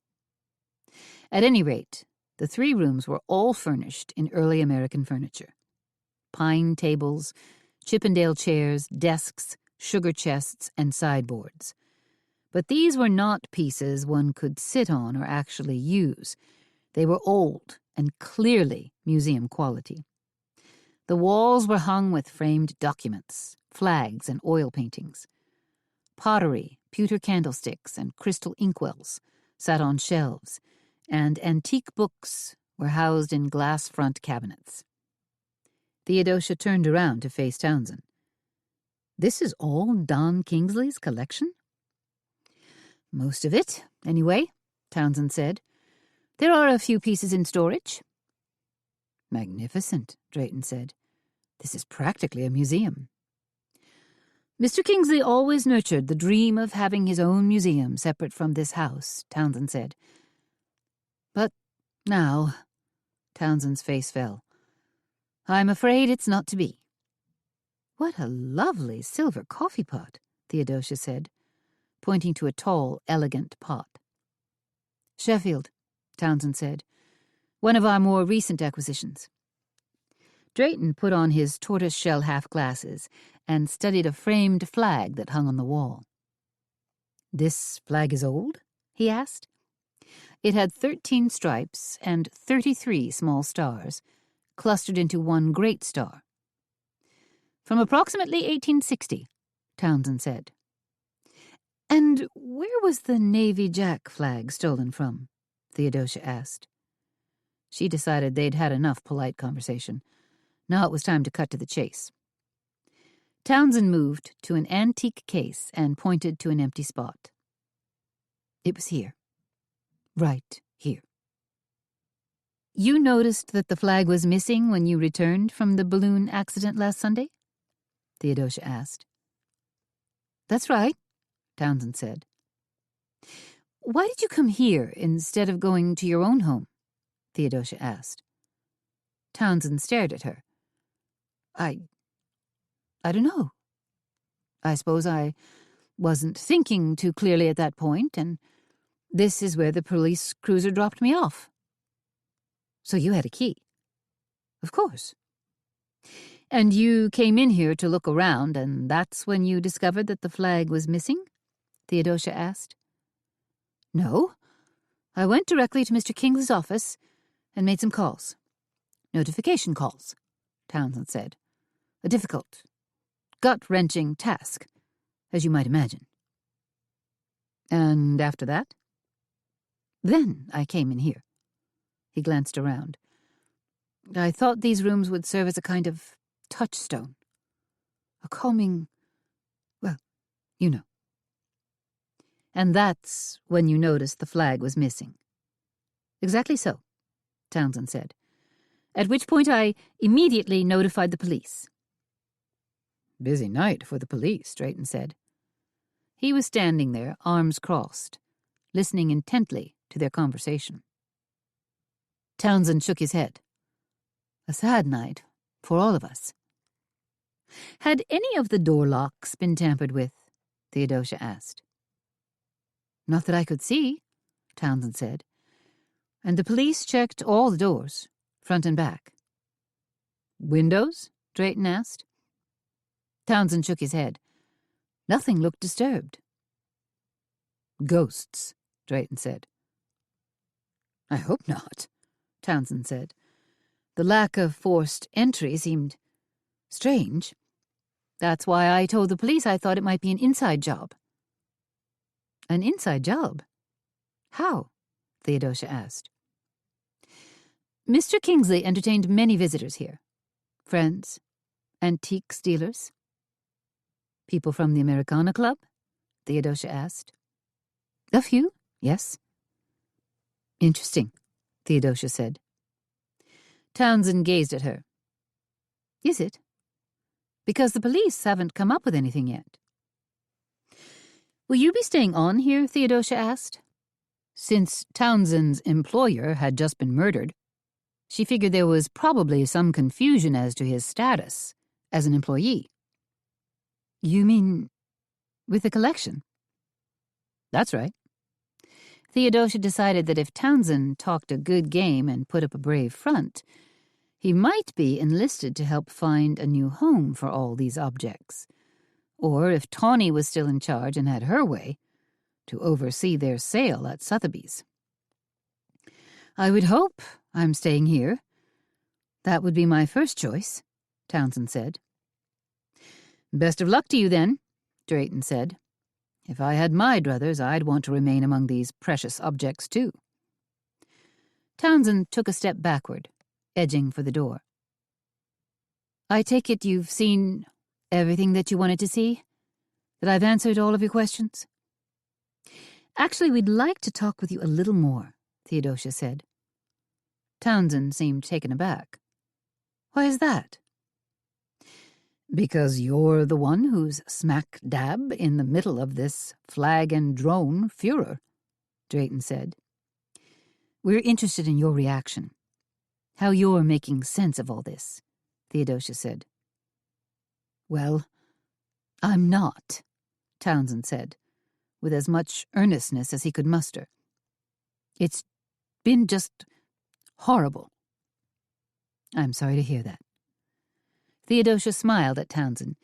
At any rate, the 3 rooms were all furnished in early American furniture. Pine tables, Chippendale chairs, desks, sugar chests, and sideboards. But these were not pieces one could sit on or actually use. They were old and clearly museum quality. The walls were hung with framed documents, flags, and oil paintings. Pottery, pewter candlesticks, and crystal inkwells sat on shelves, and antique books were housed in glass front cabinets. Theodosia turned around to face Townsend. "This is all Don Kingsley's collection?" "Most of it, anyway," Townsend said. "There are a few pieces in storage." "Magnificent," Drayton said. "This is practically a museum." "Mr. Kingsley always nurtured the dream of having his own museum separate from this house," Townsend said. "But now," Townsend's face fell, "I'm afraid it's not to be." "What a lovely silver coffee pot," Theodosia said, pointing to a tall, elegant pot. "Sheffield," Townsend said. "One of our more recent acquisitions." Drayton put on his tortoise-shell half-glasses and studied a framed flag that hung on the wall. "This flag is old?" he asked. It had 13 stripes and 33 small stars, clustered into one great star. From approximately 1860, Townsend said. And where was the Navy Jack flag stolen from? Theodosia asked. She decided they'd had enough polite conversation. Now it was time to cut to the chase. Townsend moved to an antique case and pointed to an empty spot. It was here. Right here. You noticed that the flag was missing when you returned from the balloon accident last Sunday? Theodosia asked. That's right, Townsend said. Why did you come here instead of going to your own home? Theodosia asked. Townsend stared at her. I don't know. I suppose I wasn't thinking too clearly at that point, and this is where the police cruiser dropped me off. So you had a key? Of course. And you came in here to look around, and that's when you discovered that the flag was missing? Theodosia asked. No. I went directly to Mr. Kingsley's office and made some calls. Notification calls, Townsend said. A difficult, gut-wrenching task, as you might imagine. And after that? Then I came in here. He glanced around. I thought these rooms would serve as a kind of touchstone. A calming, well, you know. And that's when you noticed the flag was missing. Exactly so, Townsend said. At which point I immediately notified the police. Busy night for the police, Drayton said. He was standing there, arms crossed, listening intently to their conversation. Townsend shook his head. A sad night for all of us. Had any of the door locks been tampered with? Theodosia asked. Not that I could see, Townsend said. And the police checked all the doors, front and back. Windows? Drayton asked. Townsend shook his head. Nothing looked disturbed. Ghosts, Drayton said. I hope not, Townsend said. The lack of forced entry seemed strange. That's why I told the police I thought it might be an inside job. An inside job? How? Theodosia asked. Mr. Kingsley entertained many visitors here. Friends, antiques dealers. People from the Americana Club? Theodosia asked. A few, yes. Interesting, Theodosia said. Townsend gazed at her. Is it? Because the police haven't come up with anything yet. Will you be staying on here? Theodosia asked. Since Townsend's employer had just been murdered, she figured there was probably some confusion as to his status as an employee. You mean with the collection? That's right. Theodosia decided that if Townsend talked a good game and put up a brave front, he might be enlisted to help find a new home for all these objects. Or if Tawny was still in charge and had her way, to oversee their sale at Sotheby's. I would hope I'm staying here. That would be my first choice, Townsend said. Best of luck to you, then, Drayton said. If I had my druthers, I'd want to remain among these precious objects, too. Townsend took a step backward, edging for the door. I take it you've seen everything that you wanted to see? That I've answered all of your questions? Actually, we'd like to talk with you a little more, Theodosia said. Townsend seemed taken aback. Why is that? Because you're the one who's smack dab in the middle of this flag and drone furor, Drayton said. We're interested in your reaction. How you're making sense of all this, Theodosia said. Well, I'm not, Townsend said, with as much earnestness as he could muster. It's been just horrible. I'm sorry to hear that. Theodosia smiled at Townsend,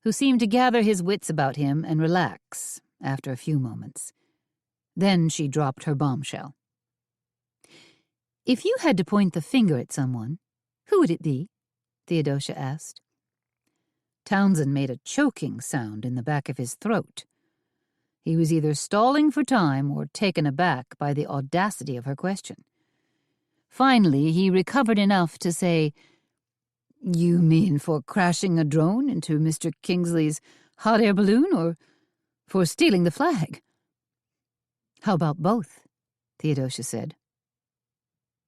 who seemed to gather his wits about him and relax after a few moments. Then she dropped her bombshell. If you had to point the finger at someone, who would it be? Theodosia asked. Townsend made a choking sound in the back of his throat. He was either stalling for time or taken aback by the audacity of her question. Finally, he recovered enough to say, "You mean for crashing a drone into Mr. Kingsley's hot air balloon, or for stealing the flag?" "How about both?" Theodosia said.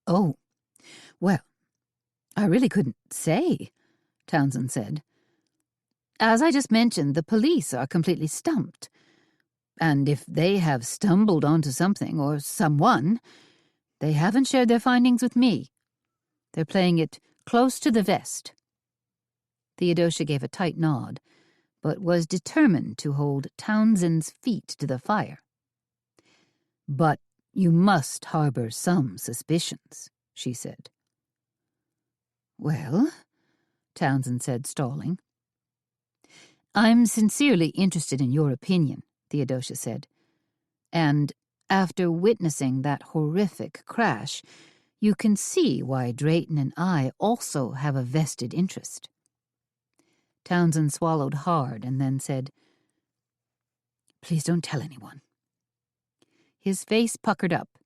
"Oh, well, I really couldn't say," Townsend said. "As I just mentioned, the police are completely stumped. And if they have stumbled onto something or someone, they haven't shared their findings with me. They're playing it close to the vest." Theodosia gave a tight nod, but was determined to hold Townsend's feet to the fire. "But you must harbor some suspicions," she said. "Well," Townsend said, stalling. "I'm sincerely interested in your opinion," Theodosia said. "And after witnessing that horrific crash, you can see why Drayton and I also have a vested interest." Townsend swallowed hard and then said, "Please don't tell anyone." His face puckered up,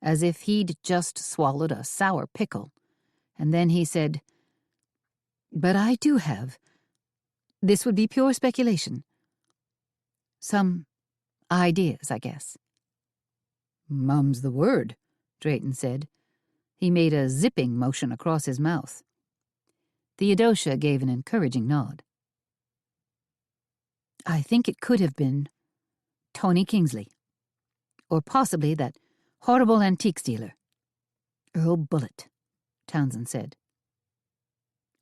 as if he'd just swallowed a sour pickle, and then he said, "But I do have. This would be pure speculation. Some ideas, I guess." "Mum's the word," Drayton said. He made a zipping motion across his mouth. Theodosia gave an encouraging nod. "I think it could have been Tony Kingsley, or possibly that horrible antiques dealer, Earl Bullitt," Townsend said.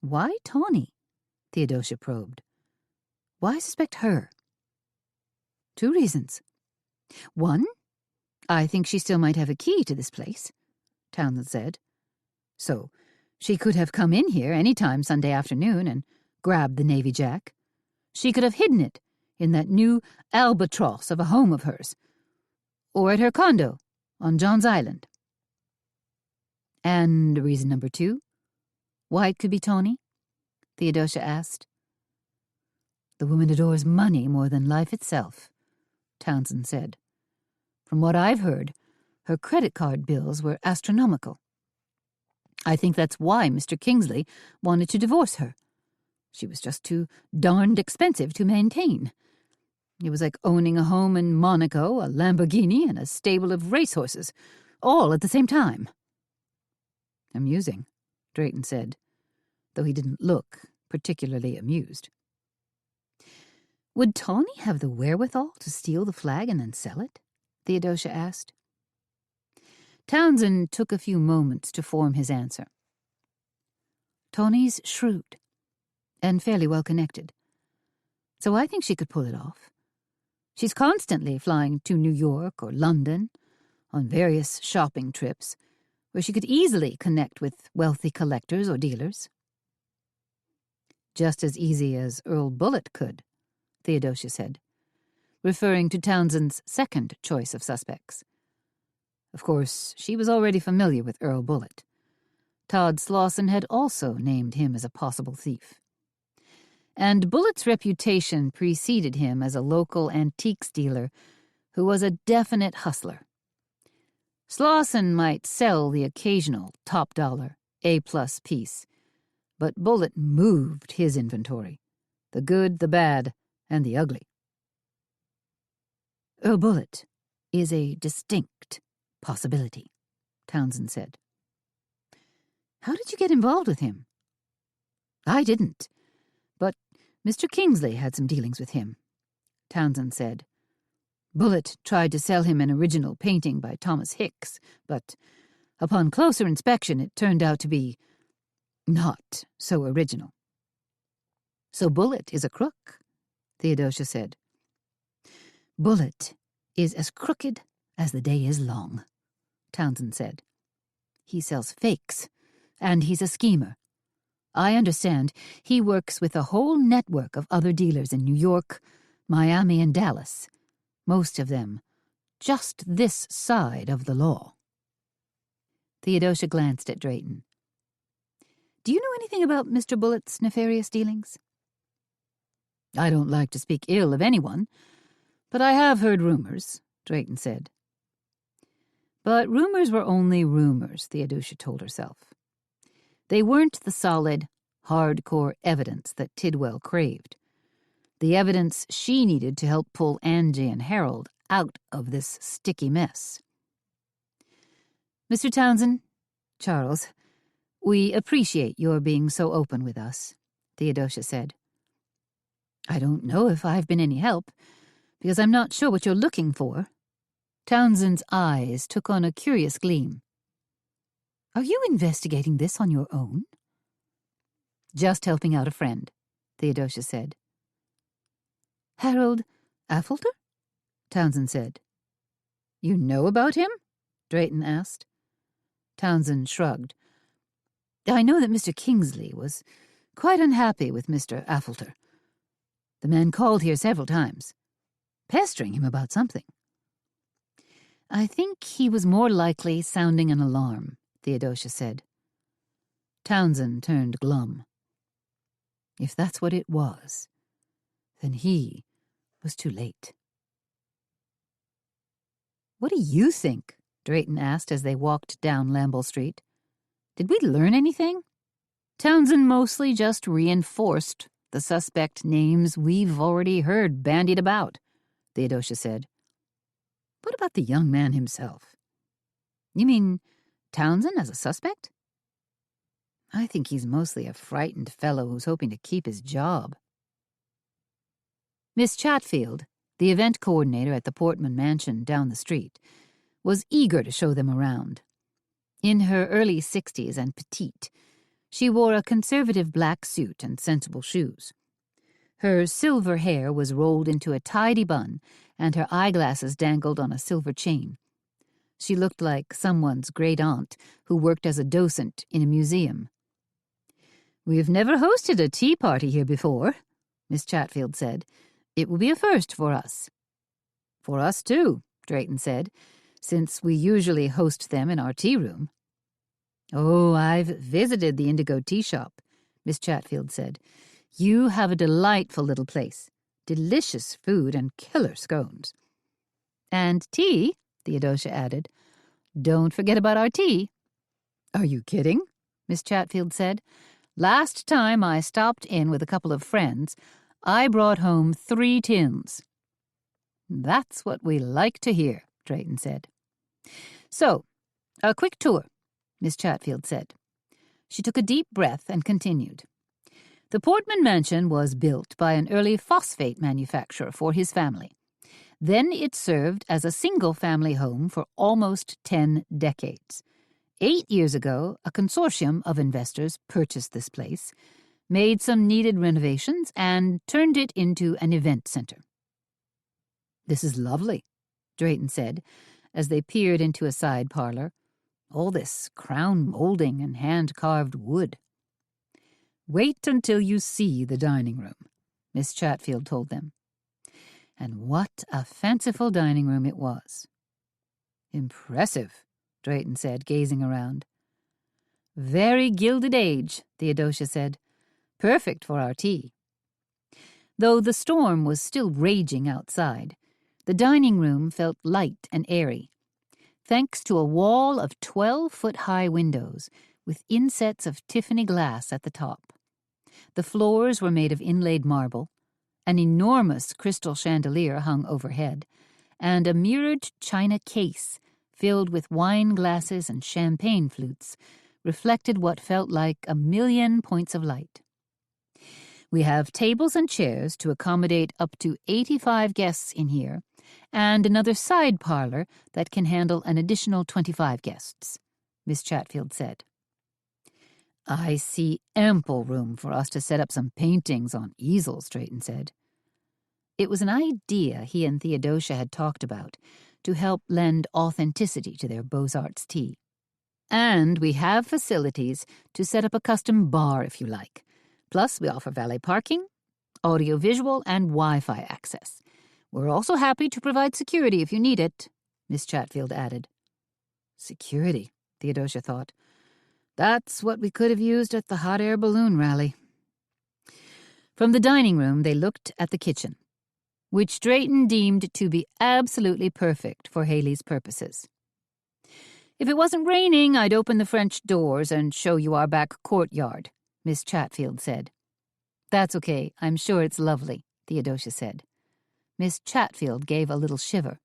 "Why Tawny?" Theodosia probed. "Why suspect her?" "Two reasons. One, I think she still might have a key to this place," Townsend said. "So she could have come in here any time Sunday afternoon and grabbed the Navy Jack. She could have hidden it in that new albatross of a home of hers, or at her condo on John's Island." "And reason number two, why it could be Tawny?" Theodosia asked. "The woman adores money more than life itself," Townsend said. "From what I've heard, her credit card bills were astronomical. I think that's why Mr. Kingsley wanted to divorce her. She was just too darned expensive to maintain. It was like owning a home in Monaco, a Lamborghini, and a stable of racehorses, all at the same time." "Amusing," Drayton said, though he didn't look particularly amused. "Would Tawny have the wherewithal to steal the flag and then sell it?" Theodosia asked. Townsend took a few moments to form his answer. "Tawny's shrewd and fairly well connected, so I think she could pull it off. She's constantly flying to New York or London on various shopping trips where she could easily connect with wealthy collectors or dealers." "Just as easy as Earl Bullitt could," Theodosia said, referring to Townsend's second choice of suspects. Of course, she was already familiar with Earl Bullitt. Todd Slauson had also named him as a possible thief. And Bullitt's reputation preceded him as a local antiques dealer who was a definite hustler. Slauson might sell the occasional top-dollar, A-plus piece, but Bullitt moved his inventory, the good, the bad, and the ugly. "Earl Bullitt is a distinct possibility," Townsend said. "How did you get involved with him?" "I didn't, but Mr. Kingsley had some dealings with him," Townsend said. "Bullitt tried to sell him an original painting by Thomas Hicks, but upon closer inspection it turned out to be not so original." "So Bullitt is a crook," Theodosia said. "Bullitt is as crooked as the day is long," Townsend said. "He sells fakes, and he's a schemer. I understand he works with a whole network of other dealers in New York, Miami, and Dallas, most of them just this side of the law." Theodosia glanced at Drayton. "Do you know anything about Mr. Bullitt's nefarious dealings?" I don't like to speak ill of anyone, but I have heard rumors, Drayton said. But rumors were only rumors, Theodosia told herself. They weren't the solid, hardcore evidence that Tidwell craved. The evidence she needed to help pull Angie and Harold out of this sticky mess. Mr. Townsend, Charles, we appreciate your being so open with us, Theodosia said. I don't know if I've been any help, because I'm not sure what you're looking for. Townsend's eyes took on a curious gleam. Are you investigating this on your own? Just helping out a friend, Theodosia said. Harold Affolter? Townsend said. You know about him? Drayton asked. Townsend shrugged. I know that Mr. Kingsley was quite unhappy with Mr. Affolter. The man called here several times, pestering him about something. I think he was more likely sounding an alarm, Theodosia said. Townsend turned glum. If that's what it was, then he was too late. What do you think? Drayton asked as they walked down Lamble Street. Did we learn anything? Townsend mostly just reinforced the suspect names we've already heard bandied about, Theodosia said. What about the young man himself? You mean Townsend as a suspect? I think he's mostly a frightened fellow who's hoping to keep his job. Miss Chatfield, the event coordinator at the Portman Mansion down the street, was eager to show them around. In her early 60s and petite, she wore a conservative black suit and sensible shoes. Her silver hair was rolled into a tidy bun, and her eyeglasses dangled on a silver chain. She looked like someone's great-aunt who worked as a docent in a museum. We've never hosted a tea party here before, Miss Chatfield said. It will be a first for us. For us, too, Drayton said, since we usually host them in our tea room. Oh, I've visited the Indigo Tea Shop, Miss Chatfield said. You have a delightful little place. Delicious food and killer scones. And tea, Theodosia added. Don't forget about our tea. Are you kidding? Miss Chatfield said. Last time I stopped in with a couple of friends, I brought home 3 tins. That's what we like to hear, Drayton said. So, a quick tour, Miss Chatfield said. She took a deep breath and continued. The Portman Mansion was built by an early phosphate manufacturer for his family. Then it served as a single-family home for almost 10 decades. 8 years ago, a consortium of investors purchased this place, made some needed renovations, and turned it into an event center. This is lovely, Drayton said, as they peered into a side parlor. All this crown molding and hand-carved wood. Wait until you see the dining room, Miss Chatfield told them. And what a fanciful dining room it was. Impressive, Drayton said, gazing around. Very Gilded Age, Theodosia said. Perfect for our tea. Though the storm was still raging outside, the dining room felt light and airy, thanks to a wall of 12-foot-high windows with insets of Tiffany glass at the top. The floors were made of inlaid marble, an enormous crystal chandelier hung overhead, and a mirrored china case filled with wine glasses and champagne flutes reflected what felt like 1,000,000 points of light. We have tables and chairs to accommodate up to 85 guests in here, and another side parlor that can handle an additional 25 guests, Miss Chatfield said. I see ample room for us to set up some paintings on easels, Drayton said. It was an idea he and Theodosia had talked about to help lend authenticity to their Beaux-Arts tea. And we have facilities to set up a custom bar if you like. Plus, we offer valet parking, audiovisual, and Wi-Fi access. We're also happy to provide security if you need it, Miss Chatfield added. Security, Theodosia thought. That's what we could have used at the hot air balloon rally. From the dining room, they looked at the kitchen, which Drayton deemed to be absolutely perfect for Haley's purposes. "If it wasn't raining, I'd open the French doors and show you our back courtyard," Miss Chatfield said. "That's okay. I'm sure it's lovely," Theodosia said. Miss Chatfield gave a little shiver.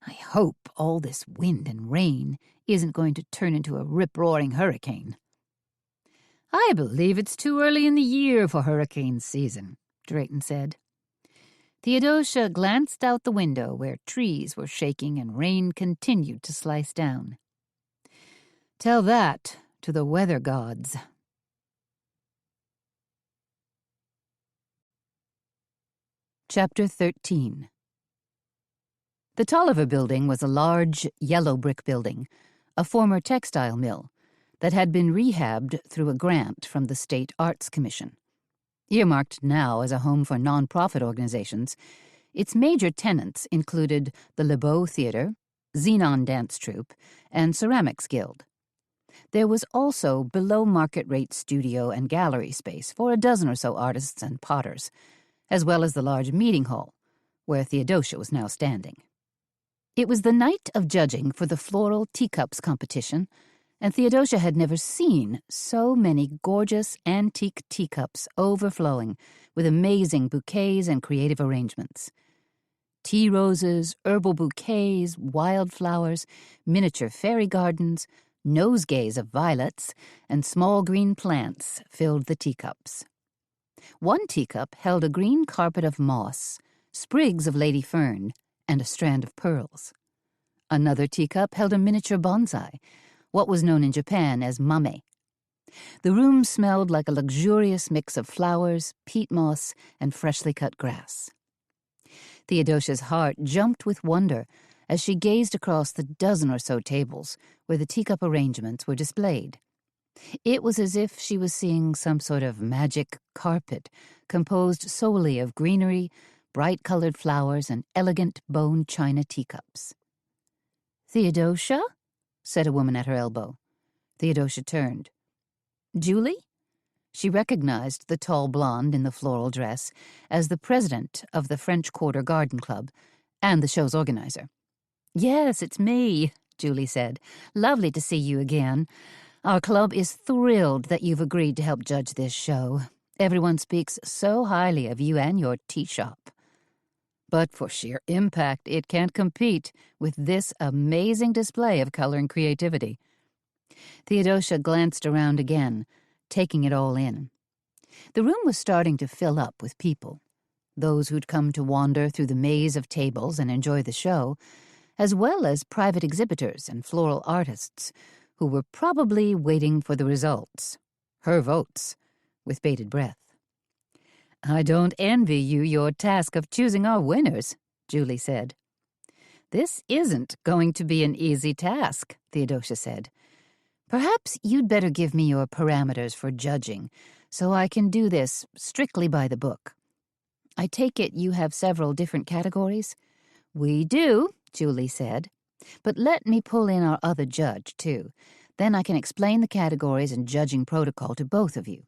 "I hope all this wind and rain isn't going to turn into a rip-roaring hurricane." "I believe it's too early in the year for hurricane season," Drayton said. Theodosia glanced out the window where trees were shaking and rain continued to slice down. "Tell that to the weather gods." Chapter 13. The Tolliver Building was a large, yellow brick building, a former textile mill, that had been rehabbed through a grant from the State Arts Commission. Earmarked now as a home for nonprofit organizations, its major tenants included the LeBeau Theater, Xenon Dance Troupe, and Ceramics Guild. There was also below-market-rate studio and gallery space for a dozen or so artists and potters, as well as the large meeting hall, where Theodosia was now standing. It was the night of judging for the floral teacups competition, and Theodosia had never seen so many gorgeous antique teacups overflowing with amazing bouquets and creative arrangements. Tea roses, herbal bouquets, wildflowers, miniature fairy gardens, nosegays of violets, and small green plants filled the teacups. One teacup held a green carpet of moss, sprigs of lady fern, and a strand of pearls. Another teacup held a miniature bonsai, what was known in Japan as mame. The room smelled like a luxurious mix of flowers, peat moss, and freshly cut grass. Theodosia's heart jumped with wonder as she gazed across the dozen or so tables where the teacup arrangements were displayed. It was as if she was seeing some sort of magic carpet composed solely of greenery, bright-colored flowers, and elegant bone china teacups. "Theodosia?" said a woman at her elbow. Theodosia turned. "Julie?" She recognized the tall blonde in the floral dress as the president of the French Quarter Garden Club and the show's organizer. "Yes, it's me," Julie said. "Lovely to see you again. Our club is thrilled that you've agreed to help judge this show. Everyone speaks so highly of you and your tea shop. But for sheer impact, it can't compete with this amazing display of color and creativity." Theodosia glanced around again, taking it all in. The room was starting to fill up with people, those who'd come to wander through the maze of tables and enjoy the show, as well as private exhibitors and floral artists who were probably waiting for the results, her votes, with bated breath. "I don't envy you your task of choosing our winners," Julie said. "This isn't going to be an easy task," Theodosia said. "Perhaps you'd better give me your parameters for judging, so I can do this strictly by the book. I take it you have several different categories?" "We do," Julie said. "But let me pull in our other judge, too. Then I can explain the categories and judging protocol to both of you."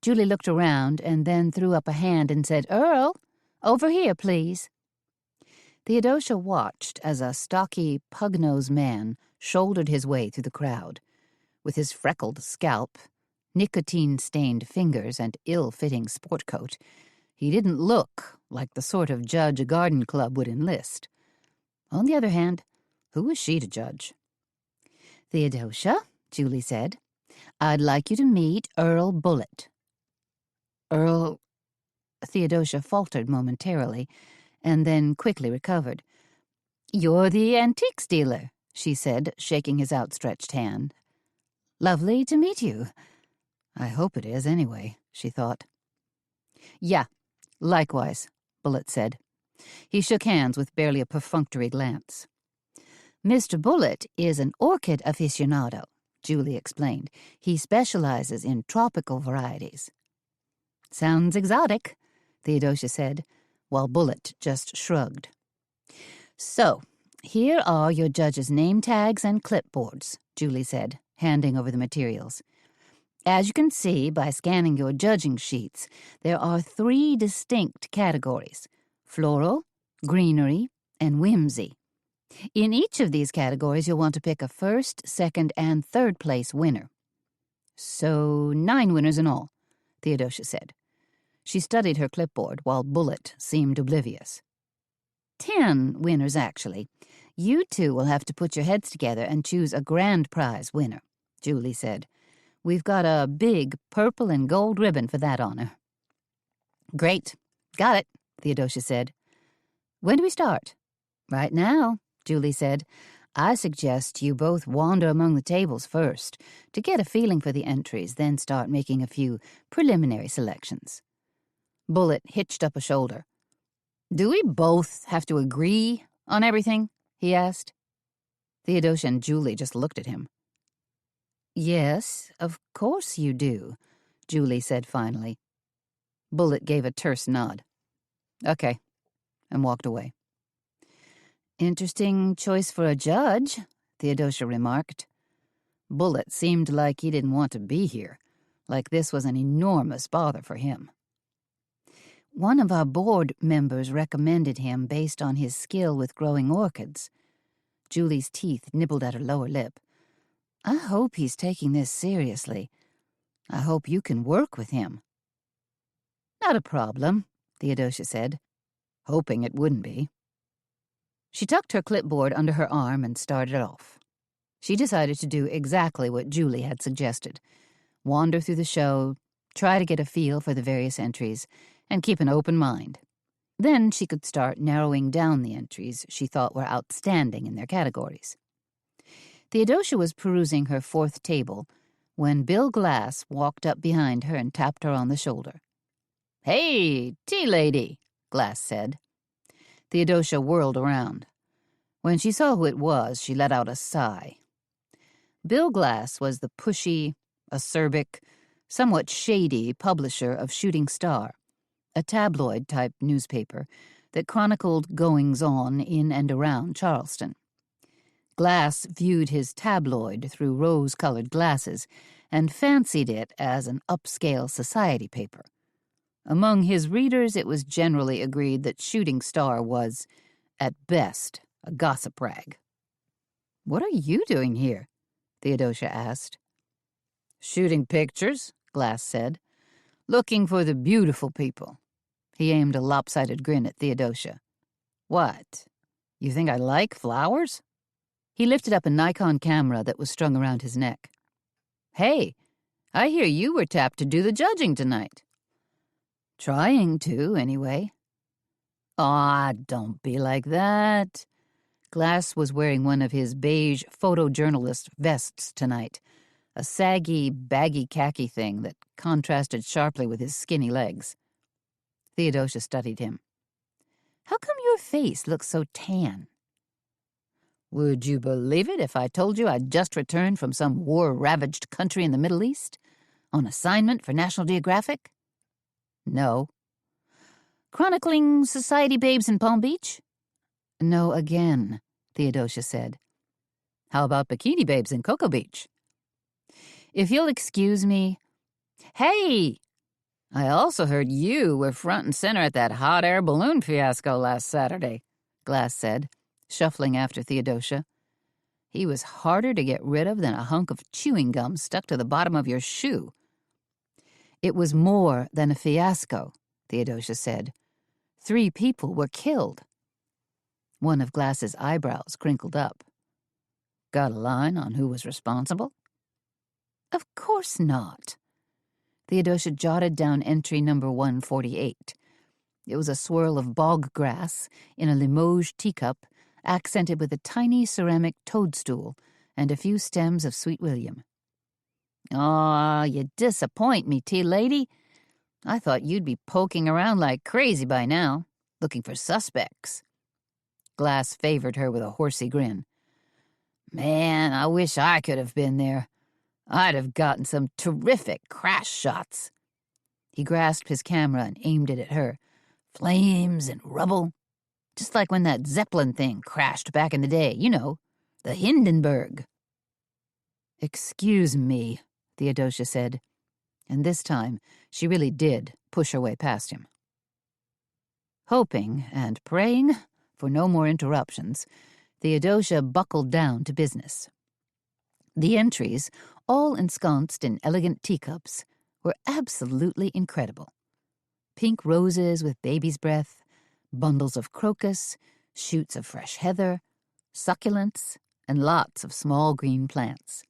Julie looked around and then threw up a hand and said, "Earl, over here, please." Theodosia watched as a stocky, pug-nosed man shouldered his way through the crowd. With his freckled scalp, nicotine-stained fingers, and ill-fitting sport coat, he didn't look like the sort of judge a garden club would enlist. On the other hand, who was she to judge? "Theodosia," Julie said, "I'd like you to meet Earl Bullitt." "Earl—" Theodosia faltered momentarily, and then quickly recovered. "You're the antiques dealer," she said, shaking his outstretched hand. "Lovely to meet you." "I hope it is, anyway," she thought. "Yeah, likewise," Bullitt said. He shook hands with barely a perfunctory glance. "Mr. Bullitt is an orchid aficionado," Julie explained. "He specializes in tropical varieties." "Sounds exotic," Theodosia said, while Bullitt just shrugged. "So, here are your judges' name tags and clipboards," Julie said, handing over the materials. As you can see by scanning your judging sheets, there are 3 distinct categories: floral, greenery, and whimsy. In each of these categories, you'll want to pick a first, second, and third place winner. So 9 winners in all, Theodosia said. She studied her clipboard while Bullet seemed oblivious. 10 winners, actually. You two will have to put your heads together and choose a grand prize winner, Julie said. We've got a big purple and gold ribbon for that honor. Great. Got it, Theodosia said. When do we start? Right now, Julie said. I suggest you both wander among the tables first to get a feeling for the entries, then start making a few preliminary selections. Bullet hitched up a shoulder. Do we both have to agree on everything? He asked. Theodosia and Julie just looked at him. Yes, of course you do, Julie said finally. Bullet gave a terse nod. Okay, and walked away. Interesting choice for a judge, Theodosia remarked. Bullet seemed like he didn't want to be here, like this was an enormous bother for him. One of our board members recommended him based on his skill with growing orchids. Julie's teeth nibbled at her lower lip. I hope he's taking this seriously. I hope you can work with him. Not a problem, Theodosia said, hoping it wouldn't be. She tucked her clipboard under her arm and started off. She decided to do exactly what Julie had suggested. Wander through the show, try to get a feel for the various entries, and keep an open mind. Then she could start narrowing down the entries she thought were outstanding in their categories. Theodosia was perusing her 4th table when Bill Glass walked up behind her and tapped her on the shoulder. Hey, tea lady, Glass said. Theodosia whirled around. When she saw who it was, she let out a sigh. Bill Glass was the pushy, acerbic, somewhat shady publisher of Shooting Star, a tabloid-type newspaper that chronicled goings-on in and around Charleston. Glass viewed his tabloid through rose-colored glasses and fancied it as an upscale society paper. Among his readers, it was generally agreed that Shooting Star was, at best, a gossip rag. What are you doing here? Theodosia asked. Shooting pictures, Glass said. Looking for the beautiful people. He aimed a lopsided grin at Theodosia. What? You think I like flowers? He lifted up a Nikon camera that was strung around his neck. Hey, I hear you were tapped to do the judging tonight. Trying to, anyway. Aw, don't be like that. Glass was wearing one of his beige photojournalist vests tonight, a saggy, baggy khaki thing that contrasted sharply with his skinny legs. Theodosia studied him. How come your face looks so tan? Would you believe it if I told you I'd just returned from some war-ravaged country in the Middle East? On assignment for National Geographic? No. Chronicling society babes in Palm Beach? No again, Theodosia said. How about bikini babes in Cocoa Beach? If you'll excuse me... Hey! I also heard you were front and center at that hot air balloon fiasco last Saturday, Glass said, shuffling after Theodosia. He was harder to get rid of than a hunk of chewing gum stuck to the bottom of your shoe. It was more than a fiasco, Theodosia said. 3 people were killed. One of Glass's eyebrows crinkled up. Got a line on who was responsible? Of course not. Theodosia jotted down entry number 148. It was a swirl of bog grass in a Limoges teacup, accented with a tiny ceramic toadstool and a few stems of Sweet William. Aw, you disappoint me, tea lady. I thought you'd be poking around like crazy by now, looking for suspects. Glass favored her with a horsey grin. Man, I wish I could have been there. I'd have gotten some terrific crash shots. He grasped his camera and aimed it at her. Flames and rubble. Just like when that Zeppelin thing crashed back in the day, you know, the Hindenburg. Excuse me, Theodosia said. and this time she really did push her way past him. Hoping and praying for no more interruptions, Theodosia buckled down to business. The entries, all ensconced in elegant teacups, were absolutely incredible. Pink roses with baby's breath, bundles of crocus, shoots of fresh heather, succulents, and lots of small green plants.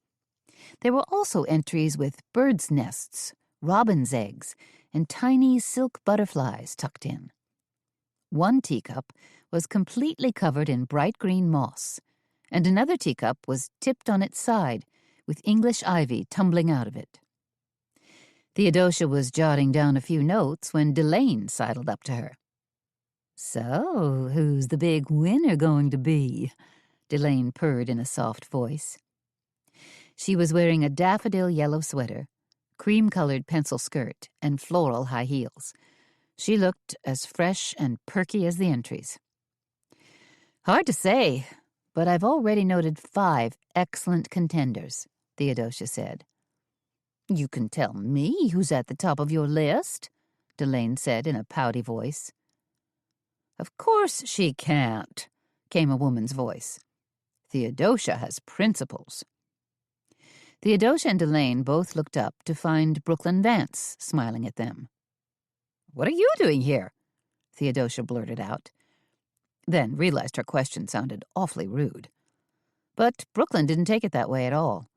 There were also entries with birds' nests, robins' eggs, and tiny silk butterflies tucked in. One teacup was completely covered in bright green moss, and another teacup was tipped on its side, with English ivy tumbling out of it. Theodosia was jotting down a few notes when Delane sidled up to her. "So, who's the big winner going to be?" Delane purred in a soft voice. She was wearing a daffodil yellow sweater, cream-colored pencil skirt, and floral high heels. She looked as fresh and perky as the entries. "Hard to say, but I've already noted 5 excellent contenders," Theodosia said. "You can tell me who's at the top of your list," Delane said in a pouty voice. "Of course she can't," came a woman's voice. "Theodosia has principles." Theodosia and Delane both looked up to find Brooklyn Vance smiling at them. "What are you doing here?" Theodosia blurted out, then realized her question sounded awfully rude. But Brooklyn didn't take it that way at all.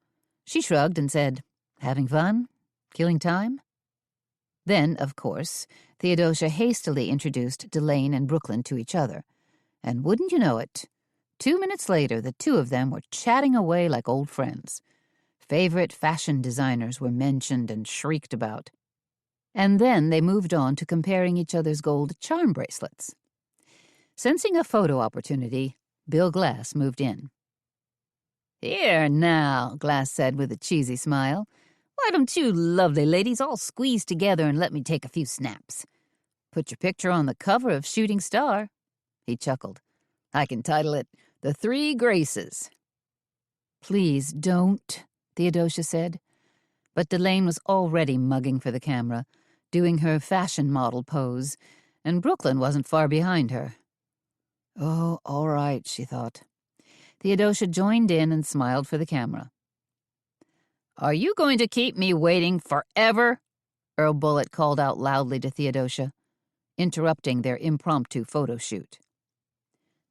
She shrugged and said, "Having fun? Killing time?" Then, of course, Theodosia hastily introduced Delane and Brooklyn to each other, and wouldn't you know it, 2 minutes later the two of them were chatting away like old friends. Favorite fashion designers were mentioned and shrieked about. And then they moved on to comparing each other's gold charm bracelets. Sensing a photo opportunity, Bill Glass moved in. "Here now," Glass said with a cheesy smile. "Why don't you lovely ladies all squeeze together and let me take a few snaps? Put your picture on the cover of Shooting Star." He chuckled. "I can title it The 3 Graces." "Please don't," Theodosia said. But Delane was already mugging for the camera, doing her fashion model pose, and Brooklyn wasn't far behind her. Oh, all right, she thought. Theodosia joined in and smiled for the camera. "Are you going to keep me waiting forever?" Earl Bullitt called out loudly to Theodosia, interrupting their impromptu photo shoot.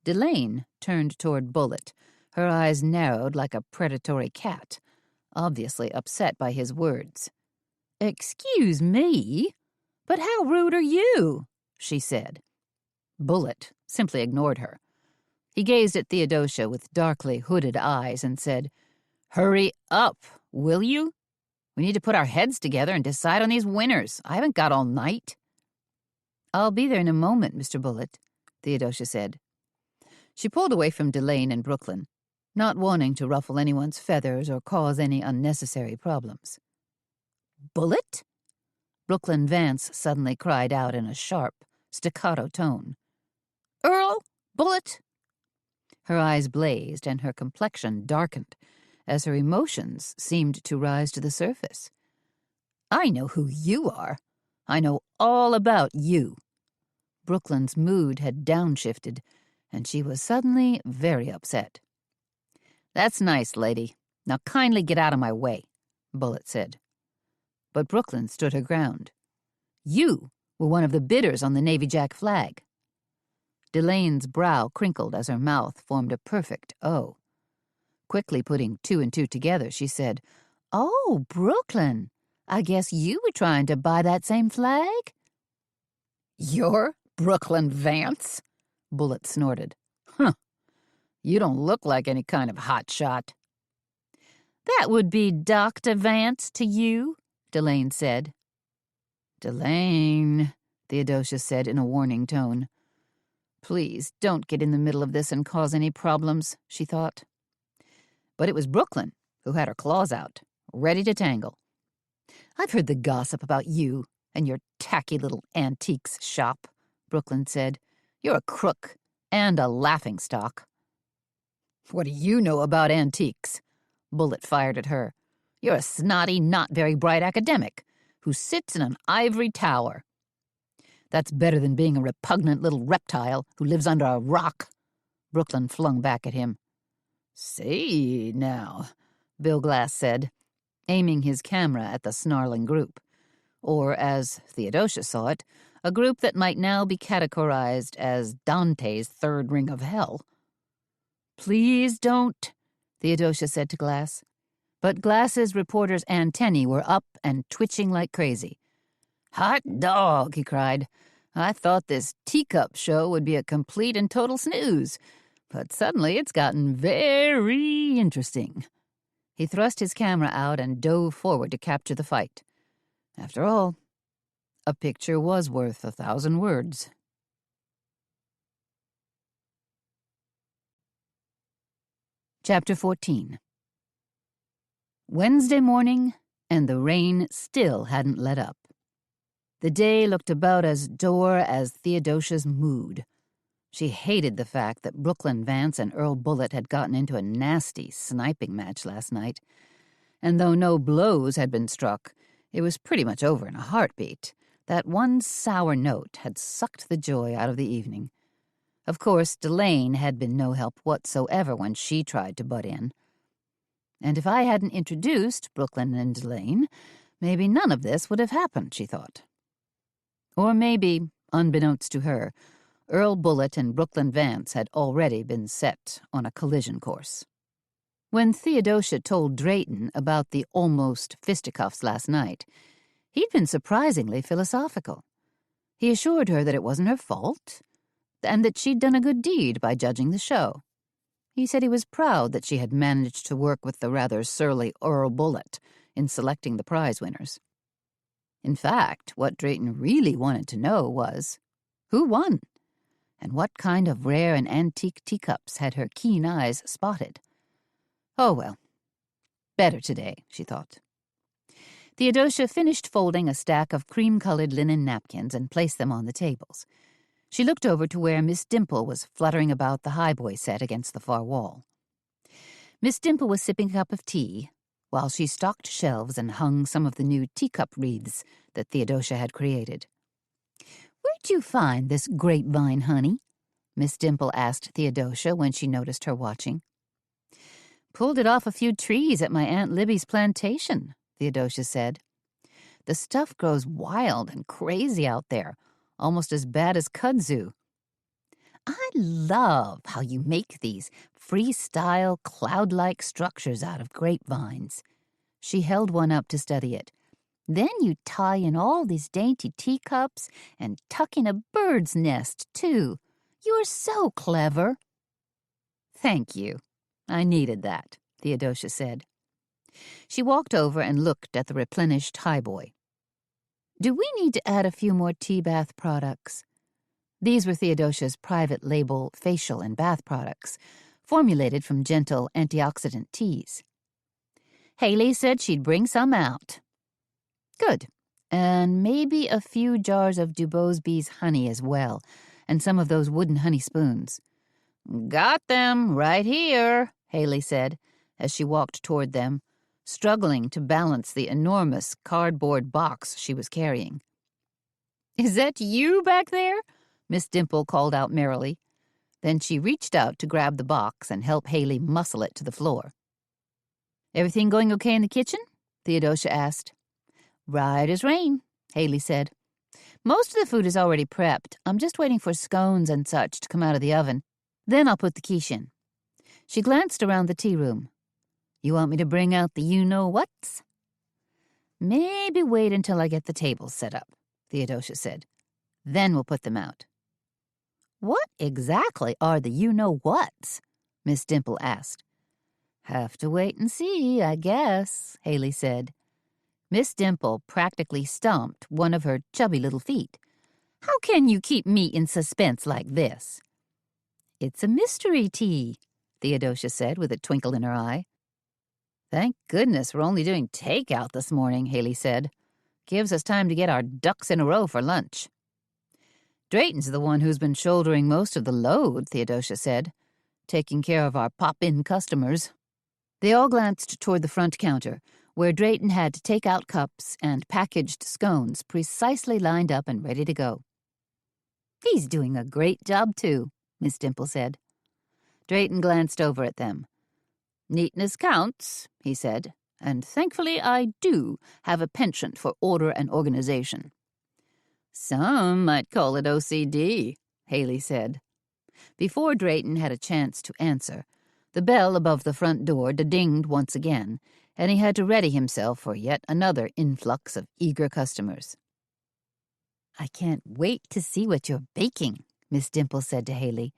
Delane turned toward Bullitt, her eyes narrowed like a predatory cat, obviously upset by his words. "Excuse me, but how rude are you?" she said. Bullitt simply ignored her. He gazed at Theodosia with darkly hooded eyes and said, "Hurry up, will you? We need to put our heads together and decide on these winners. I haven't got all night." "I'll be there in a moment, Mr. Bullitt," Theodosia said. She pulled away from Delane and Brooklyn, not wanting to ruffle anyone's feathers or cause any unnecessary problems. "Bullitt?" Brooklyn Vance suddenly cried out in a sharp, staccato tone. "Earl Bullitt?" Her eyes blazed and her complexion darkened as her emotions seemed to rise to the surface. "I know who you are. I know all about you." Brooklyn's mood had downshifted, and she was suddenly very upset. "That's nice, lady. Now kindly get out of my way," Bullitt said. But Brooklyn stood her ground. "You were one of the bidders on the Navy Jack flag." Delane's brow crinkled as her mouth formed a perfect O. Quickly putting 2 and 2 together, she said, "Oh, Brooklyn, I guess you were trying to buy that same flag?" "You're Brooklyn Vance?" Bullitt snorted. "Huh. You don't look like any kind of hotshot." "That would be Dr. Vance to you," Delane said. "Delane," Theodosia said in a warning tone. "Please don't get in the middle of this and cause any problems," she thought. But it was Brooklyn who had her claws out, ready to tangle. "I've heard the gossip about you and your tacky little antiques shop," Brooklyn said. "You're a crook and a laughingstock." "What do you know about antiques?" Bullitt fired at her. "You're a snotty, not very bright academic, who sits in an ivory tower. That's better than being a repugnant little reptile who lives under a rock, Brooklyn flung back at him. Say now, Bill Glass said, aiming his camera at the snarling group. Or, as Theodosia saw it, a group that might now be categorized as Dante's third ring of hell. Please don't, Theodosia said to Glass. But Glass's reporter's antennae were up and twitching like crazy. Hot dog, he cried. I thought this teacup show would be a complete and total snooze, but suddenly it's gotten very interesting. He thrust his camera out and dove forward to capture the fight. After all, a picture was worth 1,000 words. Chapter 14. Wednesday morning, and the rain still hadn't let up. The day looked about as dour as Theodosia's mood. She hated the fact that Brooklyn Vance and Earl Bullitt had gotten into a nasty sniping match last night, and though no blows had been struck, it was pretty much over in a heartbeat. That one sour note had sucked the joy out of the evening. Of course, Delane had been no help whatsoever when she tried to butt in. And if I hadn't introduced Brooklyn and Delane, maybe none of this would have happened, she thought. Or maybe, unbeknownst to her, Earl Bullitt and Brooklyn Vance had already been set on a collision course. When Theodosia told Drayton about the almost fisticuffs last night, he'd been surprisingly philosophical. He assured her that it wasn't her fault, and that she'd done a good deed by judging the show. He said he was proud that she had managed to work with the rather surly Earl Bullitt in selecting the prize winners. In fact, what Drayton really wanted to know was, who won? And what kind of rare and antique teacups had her keen eyes spotted? Oh, well, better today, she thought. Theodosia finished folding a stack of cream-colored linen napkins and placed them on the tables. She looked over to where Miss Dimple was fluttering about the highboy set against the far wall. Miss Dimple was sipping a cup of tea, while she stocked shelves and hung some of the new teacup wreaths that Theodosia had created. "Where'd you find this grapevine, honey?" Miss Dimple asked Theodosia when she noticed her watching. "Pulled it off a few trees at my Aunt Libby's plantation," Theodosia said. "The stuff grows wild and crazy out there, almost as bad as kudzu. I love how you make these freestyle, cloud-like structures out of grapevines." She held one up to study it. "Then you tie in all these dainty teacups and tuck in a bird's nest, too. You're so clever." "Thank you. I needed that," Theodosia said. She walked over and looked at the replenished highboy. "Do we need to add a few more tea bath products?" These were Theodosia's private label facial and bath products, formulated from gentle antioxidant teas. "Haley said she'd bring some out." "Good. And maybe a few jars of Dubosby's honey as well, and some of those wooden honey spoons." "Got them right here," Haley said, as she walked toward them, struggling to balance the enormous cardboard box she was carrying. "Is that you back there?" Miss Dimple called out merrily. Then she reached out to grab the box and help Haley muscle it to the floor. "Everything going okay in the kitchen?" Theodosia asked. "Right as rain," Haley said. "Most of the food is already prepped. I'm just waiting for scones and such to come out of the oven. Then I'll put the quiche in." She glanced around the tea room. "You want me to bring out the you-know-whats?" "Maybe wait until I get the tables set up," Theodosia said. "Then we'll put them out." "What exactly are the you-know-whats?" Miss Dimple asked. "Have to wait and see, I guess," Haley said. Miss Dimple practically stomped one of her chubby little feet. "How can you keep me in suspense like this?" "It's a mystery tea," Theodosia said with a twinkle in her eye. "Thank goodness we're only doing takeout this morning," Haley said. "Gives us time to get our ducks in a row for lunch." "Drayton's the one who's been shouldering most of the load," Theodosia said, "taking care of our pop-in customers." They all glanced toward the front counter, where Drayton had take-out cups and packaged scones precisely lined up and ready to go. "He's doing a great job, too," Miss Dimple said. Drayton glanced over at them. "Neatness counts," he said, "and thankfully I do have a penchant for order and organization." "Some might call it OCD," Haley said. Before Drayton had a chance to answer, the bell above the front door dinged once again, and he had to ready himself for yet another influx of eager customers. "I can't wait to see what you're baking," Miss Dimple said to Haley.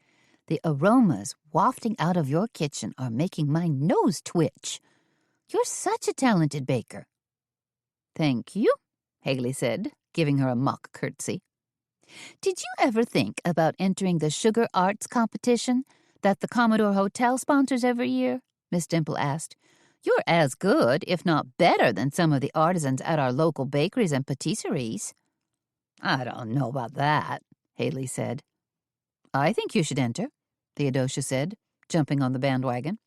"The aromas wafting out of your kitchen are making my nose twitch. You're such a talented baker." "Thank you," Haley said, giving her a mock curtsy. "Did you ever think about entering the Sugar Arts competition that the Commodore Hotel sponsors every year?" Miss Dimple asked. "You're as good, if not better, than some of the artisans at our local bakeries and patisseries." "I don't know about that," Haley said. "I think you should enter," Theodosia said, jumping on the bandwagon.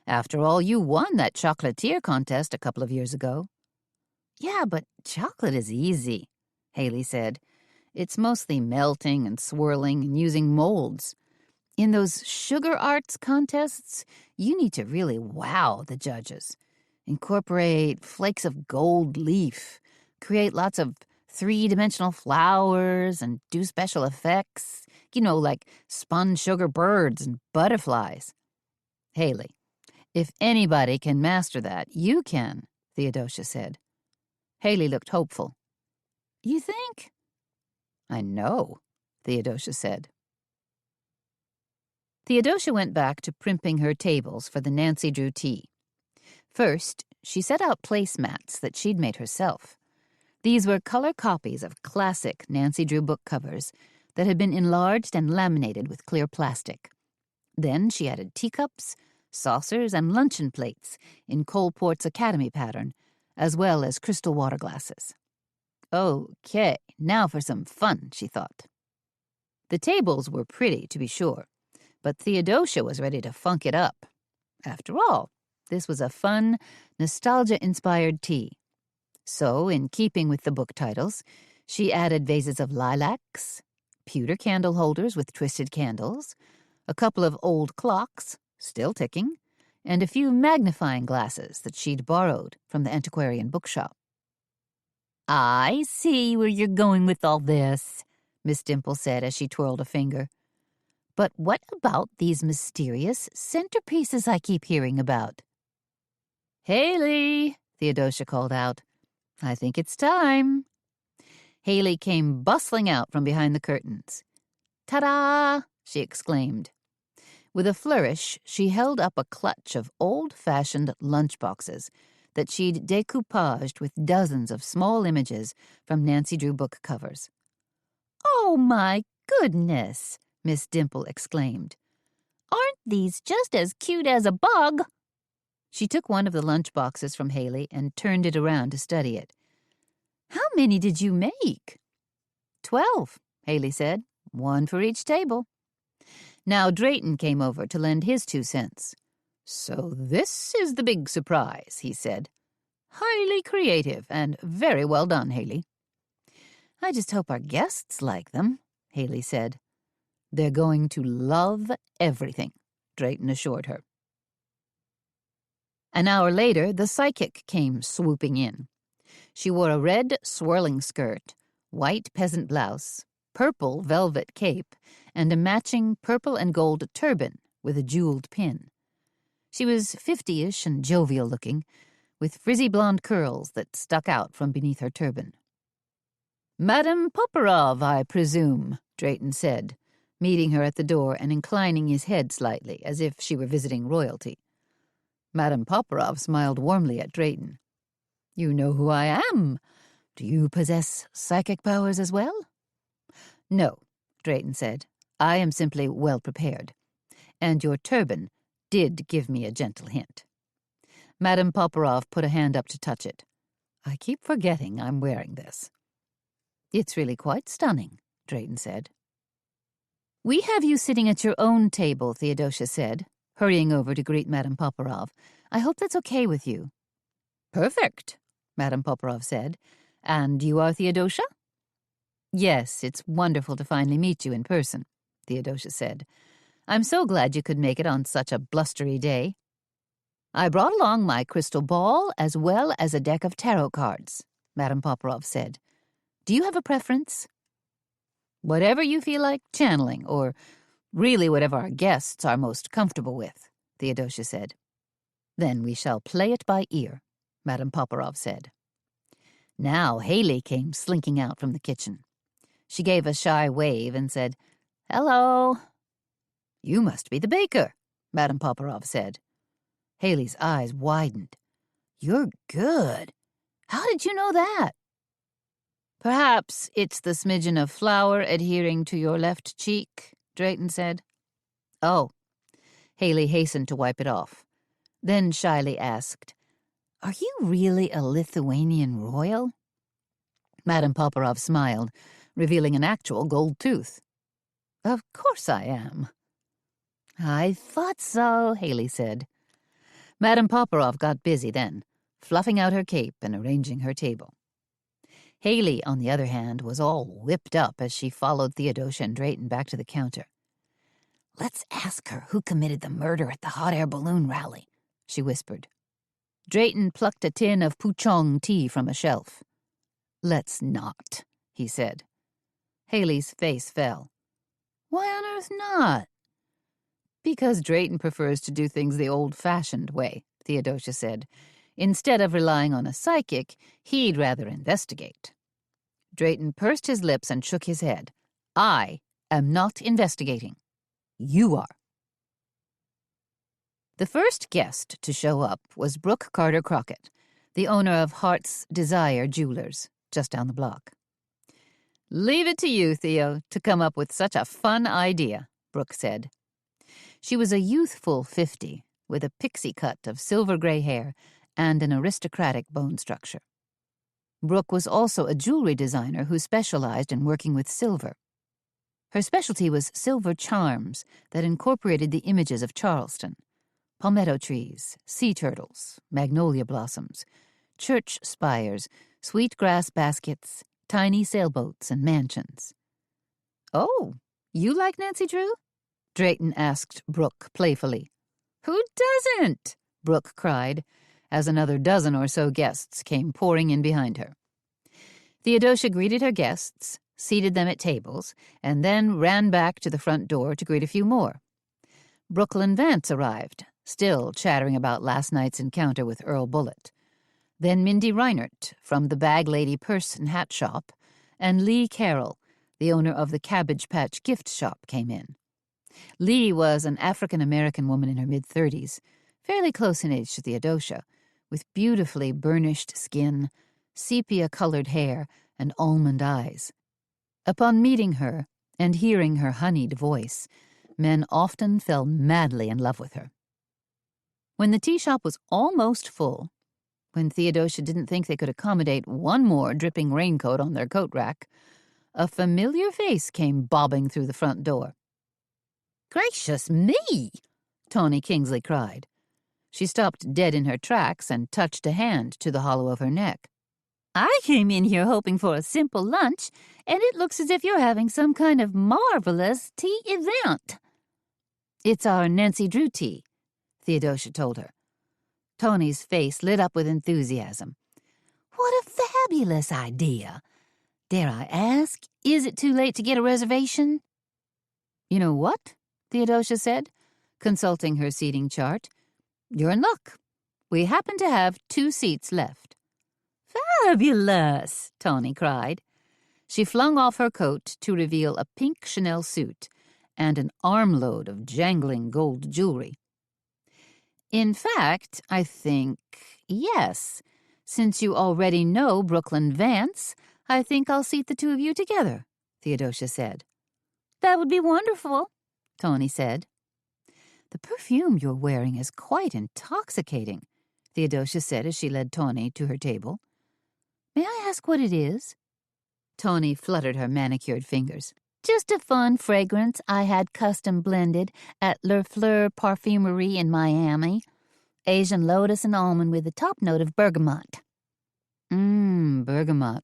"After all, you won that chocolatier contest a couple of years ago." "Yeah, but chocolate is easy," Haley said. "It's mostly melting and swirling and using molds. In those sugar arts contests, you need to really wow the judges. Incorporate flakes of gold leaf, create lots of three-dimensional flowers, and do special effects, like spun sugar birds and butterflies." "Haley, if anybody can master that, you can," Theodosia said. Haley looked hopeful. "You think?" "I know," Theodosia said. Theodosia went back to primping her tables for the Nancy Drew tea. First, she set out placemats that she'd made herself. These were color copies of classic Nancy Drew book covers that had been enlarged and laminated with clear plastic. Then she added teacups, saucers, and luncheon plates in Coleport's Academy pattern, as well as crystal water glasses. "Okay, now for some fun," she thought. The tables were pretty, to be sure, but Theodosia was ready to funk it up. After all, this was a fun, nostalgia-inspired tea. So, in keeping with the book titles, she added vases of lilacs, pewter candle holders with twisted candles, a couple of old clocks, still ticking, and a few magnifying glasses that she'd borrowed from the antiquarian bookshop. "I see where you're going with all this," Miss Dimple said as she twirled a finger. "But what about these mysterious centerpieces I keep hearing about?" "Haley," Theodosia called out. "I think it's time." Haley came bustling out from behind the curtains. "Ta-da!" she exclaimed. With a flourish, she held up a clutch of old-fashioned lunchboxes that she'd decoupaged with dozens of small images from Nancy Drew book covers. "Oh, my goodness!" Miss Dimple exclaimed. "Aren't these just as cute as a bug?" She took one of the lunchboxes from Haley and turned it around to study it. "How many did you make?" 12, Haley said. "One for each table." Now Drayton came over to lend his 2 cents. "So this is the big surprise," he said. "Highly creative and very well done, Haley." "I just hope our guests like them," Haley said. "They're going to love everything," Drayton assured her. An hour later, the psychic came swooping in. She wore a red swirling skirt, white peasant blouse, purple velvet cape, and a matching purple and gold turban with a jeweled pin. She was 50-ish and jovial-looking, with frizzy blonde curls that stuck out from beneath her turban. "Madame Poparov, I presume," Drayton said, meeting her at the door and inclining his head slightly, as if she were visiting royalty. Madame Poparov smiled warmly at Drayton. "You know who I am. Do you possess psychic powers as well?" "No," Drayton said. "I am simply well prepared. And your turban did give me a gentle hint." Madame Poparov put a hand up to touch it. "I keep forgetting I'm wearing this." "It's really quite stunning," Drayton said. "We have you sitting at your own table," Theodosia said, hurrying over to greet Madame Poparov. "I hope that's okay with you." Perfect, Madame Poparov said. And you are Theodosia? Yes, it's wonderful to finally meet you in person, Theodosia said. I'm so glad you could make it on such a blustery day. I brought along my crystal ball as well as a deck of tarot cards, Madame Poparov said. Do you have a preference? Whatever you feel like channeling, or really whatever our guests are most comfortable with, Theodosia said. Then we shall play it by ear, Madame Poparov said. Now Haley came slinking out from the kitchen. She gave a shy wave and said, Hello. You must be the baker, Madame Poparov said. Haley's eyes widened. You're good. How did you know that? Perhaps it's the smidgen of flour adhering to your left cheek, Drayton said. Oh. Haley hastened to wipe it off. Then shyly asked, Are you really a Lithuanian royal? Madame Poparov smiled, revealing an actual gold tooth. Of course I am. I thought so, Haley said. Madame Poparov got busy then, fluffing out her cape and arranging her table. Haley, on the other hand, was all whipped up as she followed Theodosia and Drayton back to the counter. Let's ask her who committed the murder at the hot air balloon rally, she whispered. Drayton plucked a tin of Puchong tea from a shelf. Let's not, he said. Haley's face fell. Why on earth not? Because Drayton prefers to do things the old-fashioned way, Theodosia said. Instead of relying on a psychic, he'd rather investigate. Drayton pursed his lips and shook his head. I am not investigating. You are. The first guest to show up was Brooke Carter Crockett, the owner of Heart's Desire Jewelers, just down the block. Leave it to you, Theo, to come up with such a fun idea, Brooke said. She was a youthful 50, with a pixie cut of silver-gray hair and an aristocratic bone structure. Brooke was also a jewelry designer who specialized in working with silver. Her specialty was silver charms that incorporated the images of Charleston: palmetto trees, sea turtles, magnolia blossoms, church spires, sweetgrass baskets, tiny sailboats, and mansions. Oh, you like Nancy Drew? Drayton asked Brooke playfully. Who doesn't? Brooke cried, as another dozen or so guests came pouring in behind her. Theodosia greeted her guests, seated them at tables, and then ran back to the front door to greet a few more. Brooklyn Vance arrived, still chattering about last night's encounter with Earl Bullitt. Then Mindy Reinert from the Bag Lady Purse and Hat Shop, and Lee Carroll, the owner of the Cabbage Patch Gift Shop, came in. Lee was an African-American woman in her mid-30s, fairly close in age to Theodosia, with beautifully burnished skin, sepia-colored hair, and almond eyes. Upon meeting her and hearing her honeyed voice, men often fell madly in love with her. When the tea shop was almost full, when Theodosia didn't think they could accommodate one more dripping raincoat on their coat rack, a familiar face came bobbing through the front door. Gracious me! Tawny Kingsley cried. She stopped dead in her tracks and touched a hand to the hollow of her neck. I came in here hoping for a simple lunch, and it looks as if you're having some kind of marvelous tea event. It's our Nancy Drew tea, Theodosia told her. Tawny's face lit up with enthusiasm. What a fabulous idea! Dare I ask, is it too late to get a reservation? You know what? Theodosia said, consulting her seating chart. You're in luck. We happen to have 2 seats left. Fabulous! Tawny cried. She flung off her coat to reveal a pink Chanel suit and an armload of jangling gold jewelry. In fact, I think, yes. Since you already know Brooklyn Vance, I think I'll seat the 2 of you together, Theodosia said. That would be wonderful, Tawny said. The perfume you're wearing is quite intoxicating, Theodosia said as she led Tawny to her table. May I ask what it is? Tawny fluttered her manicured fingers. Just a fun fragrance I had custom blended at Le Fleur Parfumerie in Miami. Asian lotus and almond with a top note of bergamot. Bergamot.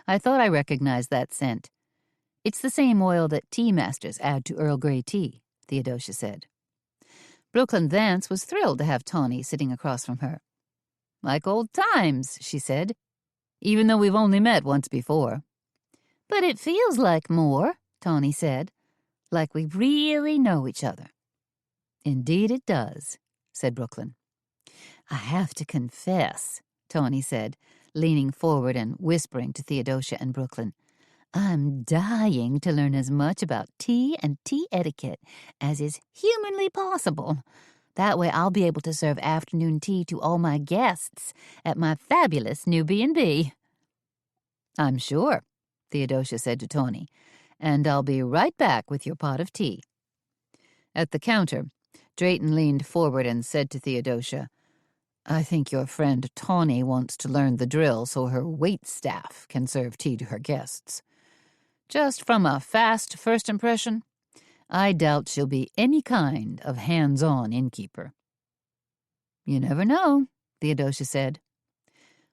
I thought I recognized that scent. It's the same oil that tea masters add to Earl Grey tea, Theodosia said. Brooklyn Vance was thrilled to have Tawny sitting across from her. Like old times, she said, even though we've only met once before. But it feels like more, Tawny said, like we really know each other. Indeed it does, said Brooklyn. I have to confess, Tawny said, leaning forward and whispering to Theodosia and Brooklyn. I'm dying to learn as much about tea and tea etiquette as is humanly possible. That way I'll be able to serve afternoon tea to all my guests at my fabulous new B&B. I'm sure, Theodosia said to Tawny, and I'll be right back with your pot of tea. At the counter, Drayton leaned forward and said to Theodosia, I think your friend Tawny wants to learn the drill so her waitstaff can serve tea to her guests. Just from a fast first impression, I doubt she'll be any kind of hands-on innkeeper. You never know, Theodosia said.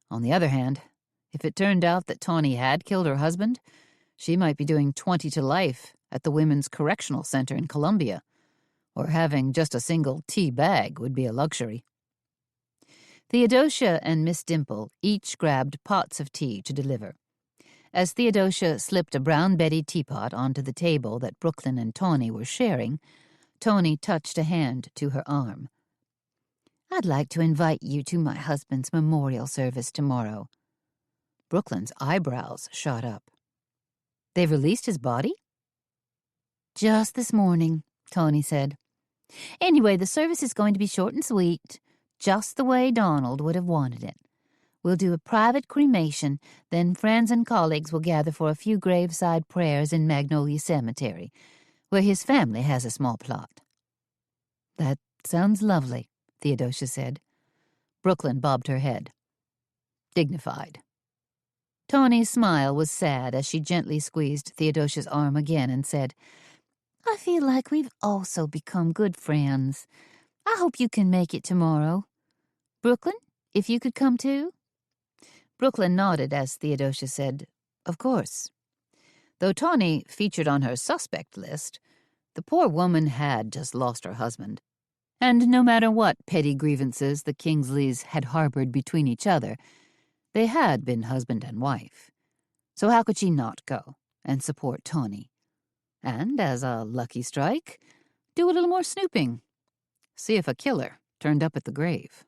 On the other hand, if it turned out that Tawny had killed her husband, she might be doing 20 to life at the Women's Correctional Center in Columbia, or having just a single tea bag would be a luxury. Theodosia and Miss Dimple each grabbed pots of tea to deliver. As Theodosia slipped a Brown Betty teapot onto the table that Brooklyn and Tawny were sharing, Tawny touched a hand to her arm. I'd like to invite you to my husband's memorial service tomorrow. Brooklyn's eyebrows shot up. They've released his body? Just this morning, Tawny said. Anyway, the service is going to be short and sweet, just the way Donald would have wanted it. We'll do a private cremation, then friends and colleagues will gather for a few graveside prayers in Magnolia Cemetery, where his family has a small plot. That sounds lovely, Theodosia said. Brooklyn bobbed her head. Dignified. Tawny's smile was sad as she gently squeezed Theodosia's arm again and said, I feel like we've also become good friends. I hope you can make it tomorrow. Brooklyn, if you could come too? Brooklyn nodded as Theodosia said, Of course. Though Tawny featured on her suspect list, the poor woman had just lost her husband. And no matter what petty grievances the Kingsleys had harbored between each other, they had been husband and wife. So how could she not go and support Tawny? And, as a lucky strike, do a little more snooping. See if a killer turned up at the grave.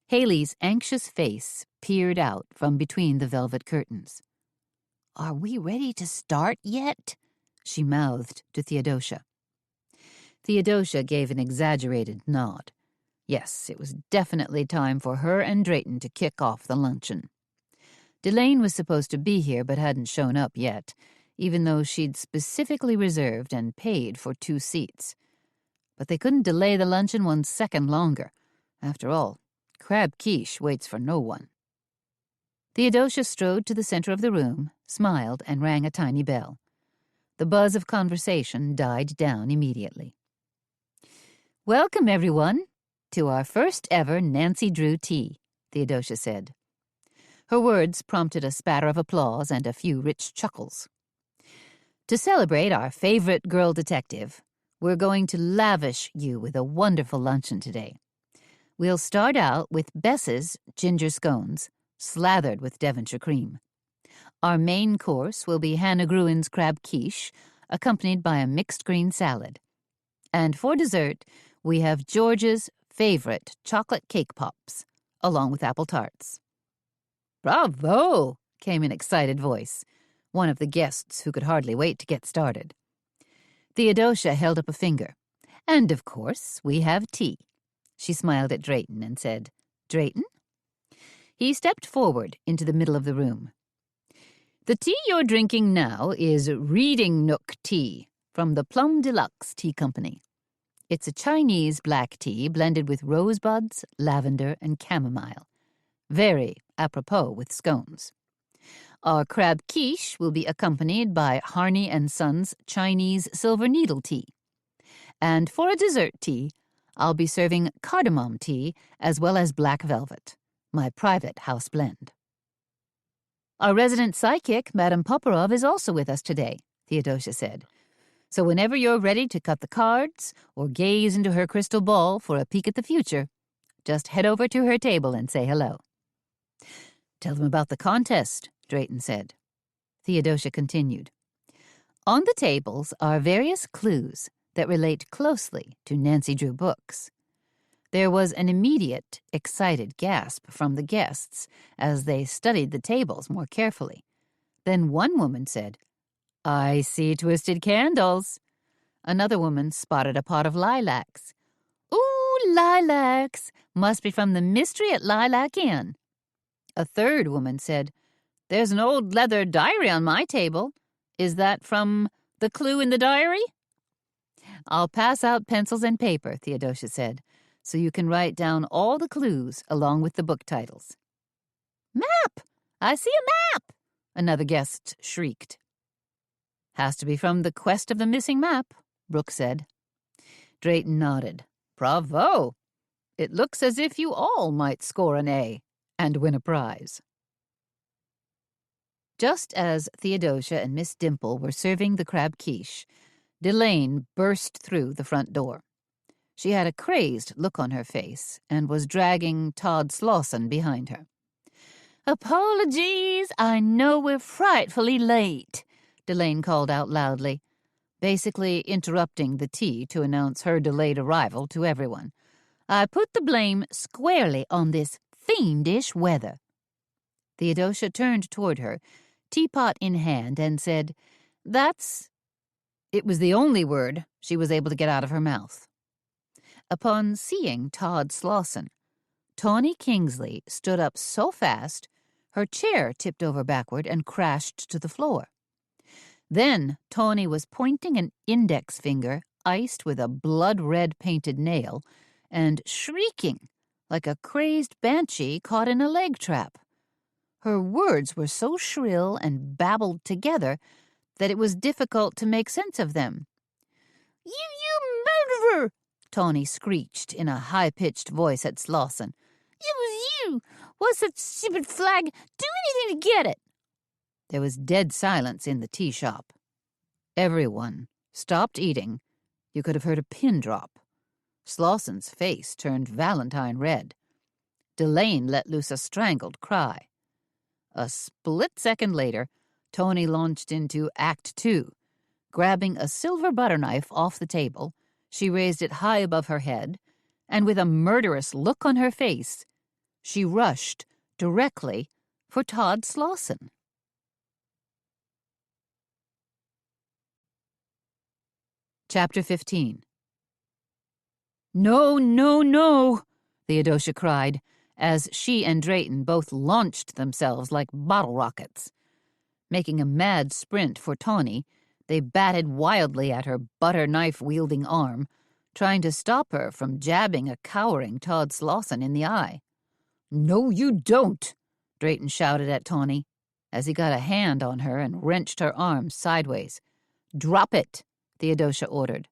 Haley's anxious face peered out from between the velvet curtains. Are we ready to start yet? She mouthed to Theodosia. Theodosia gave an exaggerated nod. Yes, it was definitely time for her and Drayton to kick off the luncheon. Delane was supposed to be here but hadn't shown up yet, even though she'd specifically reserved and paid for 2 seats. But they couldn't delay the luncheon 1 second longer. After all, crab quiche waits for no one. Theodosia strode to the center of the room, smiled, and rang a tiny bell. The buzz of conversation died down immediately. Welcome, everyone, to our first ever Nancy Drew tea, Theodosia said. Her words prompted a spatter of applause and a few rich chuckles. To celebrate our favorite girl detective, we're going to lavish you with a wonderful luncheon today. We'll start out with Bess's ginger scones, slathered with Devonshire cream. Our main course will be Hannah Gruen's crab quiche, accompanied by a mixed green salad. And for dessert, we have George's favorite chocolate cake pops, along with apple tarts. Bravo! Came an excited voice, one of the guests who could hardly wait to get started. Theodosia held up a finger. And, of course, we have tea. She smiled at Drayton and said, Drayton? He stepped forward into the middle of the room. The tea you're drinking now is Reading Nook tea from the Plum Deluxe Tea Company. It's a Chinese black tea blended with rosebuds, lavender, and chamomile. Very apropos with scones. Our crab quiche will be accompanied by Harney & Sons Chinese silver needle tea. And for a dessert tea, I'll be serving cardamom tea as well as black velvet, my private house blend. Our resident psychic, Madame Poporov, is also with us today, Theodosia said. So whenever you're ready to cut the cards or gaze into her crystal ball for a peek at the future, just head over to her table and say hello. Tell them about the contest, Drayton said. Theodosia continued. On the tables are various clues that relate closely to Nancy Drew books. There was an immediate, excited gasp from the guests as they studied the tables more carefully. Then one woman said, I see twisted candles. Another woman spotted a pot of lilacs. Ooh, lilacs! Must be from the mystery at Lilac Inn. A third woman said, There's an old leather diary on my table. Is that from the clue in the diary? I'll pass out pencils and paper, Theodosia said, so you can write down all the clues along with the book titles. Map! I see a map! Another guest shrieked. Has to be from the quest of the missing map, Brooke said. Drayton nodded. Bravo! It looks as if you all might score an A and win a prize. Just as Theodosia and Miss Dimple were serving the crab quiche, Delane burst through the front door. She had a crazed look on her face and was dragging Todd Slauson behind her. Apologies, I know we're frightfully late, Delane called out loudly, basically interrupting the tea to announce her delayed arrival to everyone. I put the blame squarely on this fiendish weather. Theodosia turned toward her, teapot in hand, and said, That's... It was the only word she was able to get out of her mouth. Upon seeing Todd Slauson, Tawny Kingsley stood up so fast her chair tipped over backward and crashed to the floor. Then Tawny was pointing an index finger iced with a blood-red painted nail and shrieking like a crazed banshee caught in a leg trap. Her words were so shrill and babbled together that it was difficult to make sense of them. You murderer! Tawny screeched in a high-pitched voice at Slauson. It was you! What's that stupid flag? Do anything to get it! There was dead silence in the tea shop. Everyone stopped eating. You could have heard a pin drop. Slauson's face turned Valentine red. Delane let loose a strangled cry. A split second later, Tony launched into Act 2. Grabbing a silver butter knife off the table, she raised it high above her head, and with a murderous look on her face, she rushed directly for Todd Slauson. Chapter 15. No, no, no, Theodosia cried, as she and Drayton both launched themselves like bottle rockets. Making a mad sprint for Tawny, they batted wildly at her butter-knife-wielding arm, trying to stop her from jabbing a cowering Todd Slauson in the eye. No, you don't, Drayton shouted at Tawny, as he got a hand on her and wrenched her arm sideways. Drop it, Theodosia ordered.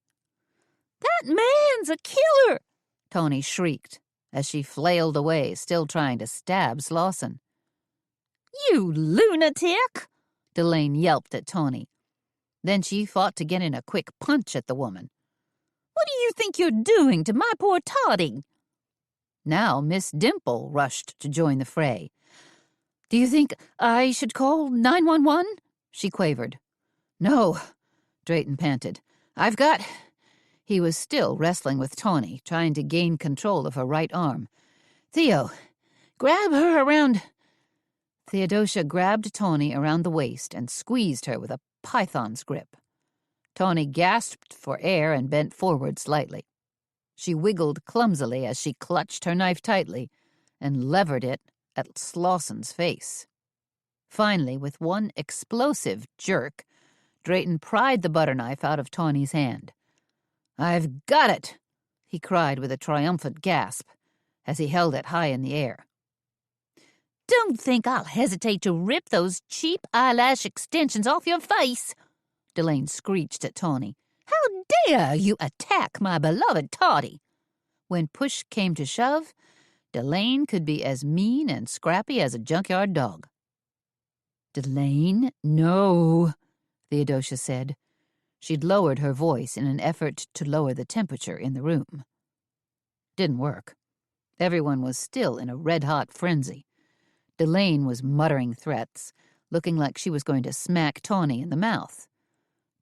That man's a killer, Tawny shrieked, as she flailed away, still trying to stab Slauson. You lunatic, Delane yelped at Tawny. Then she fought to get in a quick punch at the woman. What do you think you're doing to my poor Toddy? Now Miss Dimple rushed to join the fray. Do you think I should call 911? She quavered. No, Drayton panted. I've got... He was still wrestling with Tawny, trying to gain control of her right arm. Theo, grab her around... Theodosia grabbed Tawny around the waist and squeezed her with a python's grip. Tawny gasped for air and bent forward slightly. She wiggled clumsily as she clutched her knife tightly and levered it at Slauson's face. Finally, with one explosive jerk, Drayton pried the butter knife out of Tawny's hand. I've got it, he cried with a triumphant gasp as he held it high in the air. Don't think I'll hesitate to rip those cheap eyelash extensions off your face, Delane screeched at Tawny. How dare you attack my beloved Toddy? When push came to shove, Delane could be as mean and scrappy as a junkyard dog. Delane, no, Theodosia said. She'd lowered her voice in an effort to lower the temperature in the room. Didn't work. Everyone was still in a red-hot frenzy. Delane was muttering threats, looking like she was going to smack Tawny in the mouth.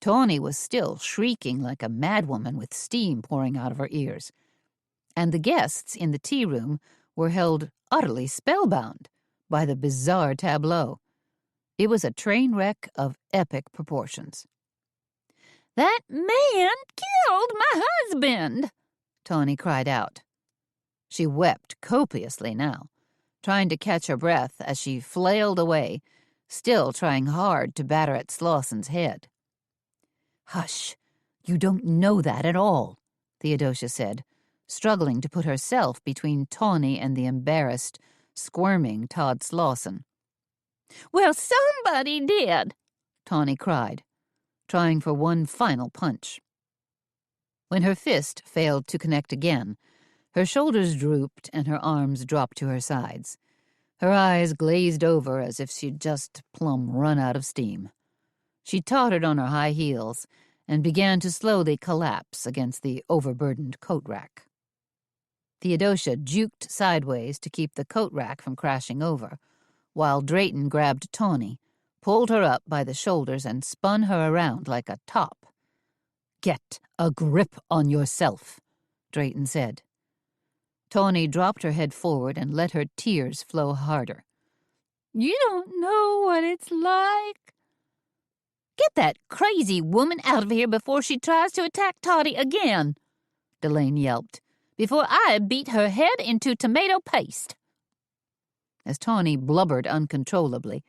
Tawny was still shrieking like a madwoman with steam pouring out of her ears. And the guests in the tea room were held utterly spellbound by the bizarre tableau. It was a train wreck of epic proportions. "That man killed my husband!" Tawny cried out. She wept copiously now, trying to catch her breath as she flailed away, still trying hard to batter at Slauson's head. "Hush, you don't know that at all," Theodosia said, struggling to put herself between Tawny and the embarrassed, squirming Todd Slauson. "Well, somebody did," Tawny cried, trying for one final punch. When her fist failed to connect again, her shoulders drooped and her arms dropped to her sides. Her eyes glazed over as if she'd just plumb run out of steam. She tottered on her high heels and began to slowly collapse against the overburdened coat rack. Theodosia juked sideways to keep the coat rack from crashing over, while Drayton grabbed Tawny, pulled her up by the shoulders, and spun her around like a top. "Get a grip on yourself," Drayton said. Tawny dropped her head forward and let her tears flow harder. "You don't know what it's like." "Get that crazy woman out of here before she tries to attack Toddy again," Delane yelped, "before I beat her head into tomato paste." As Tawny blubbered uncontrollably,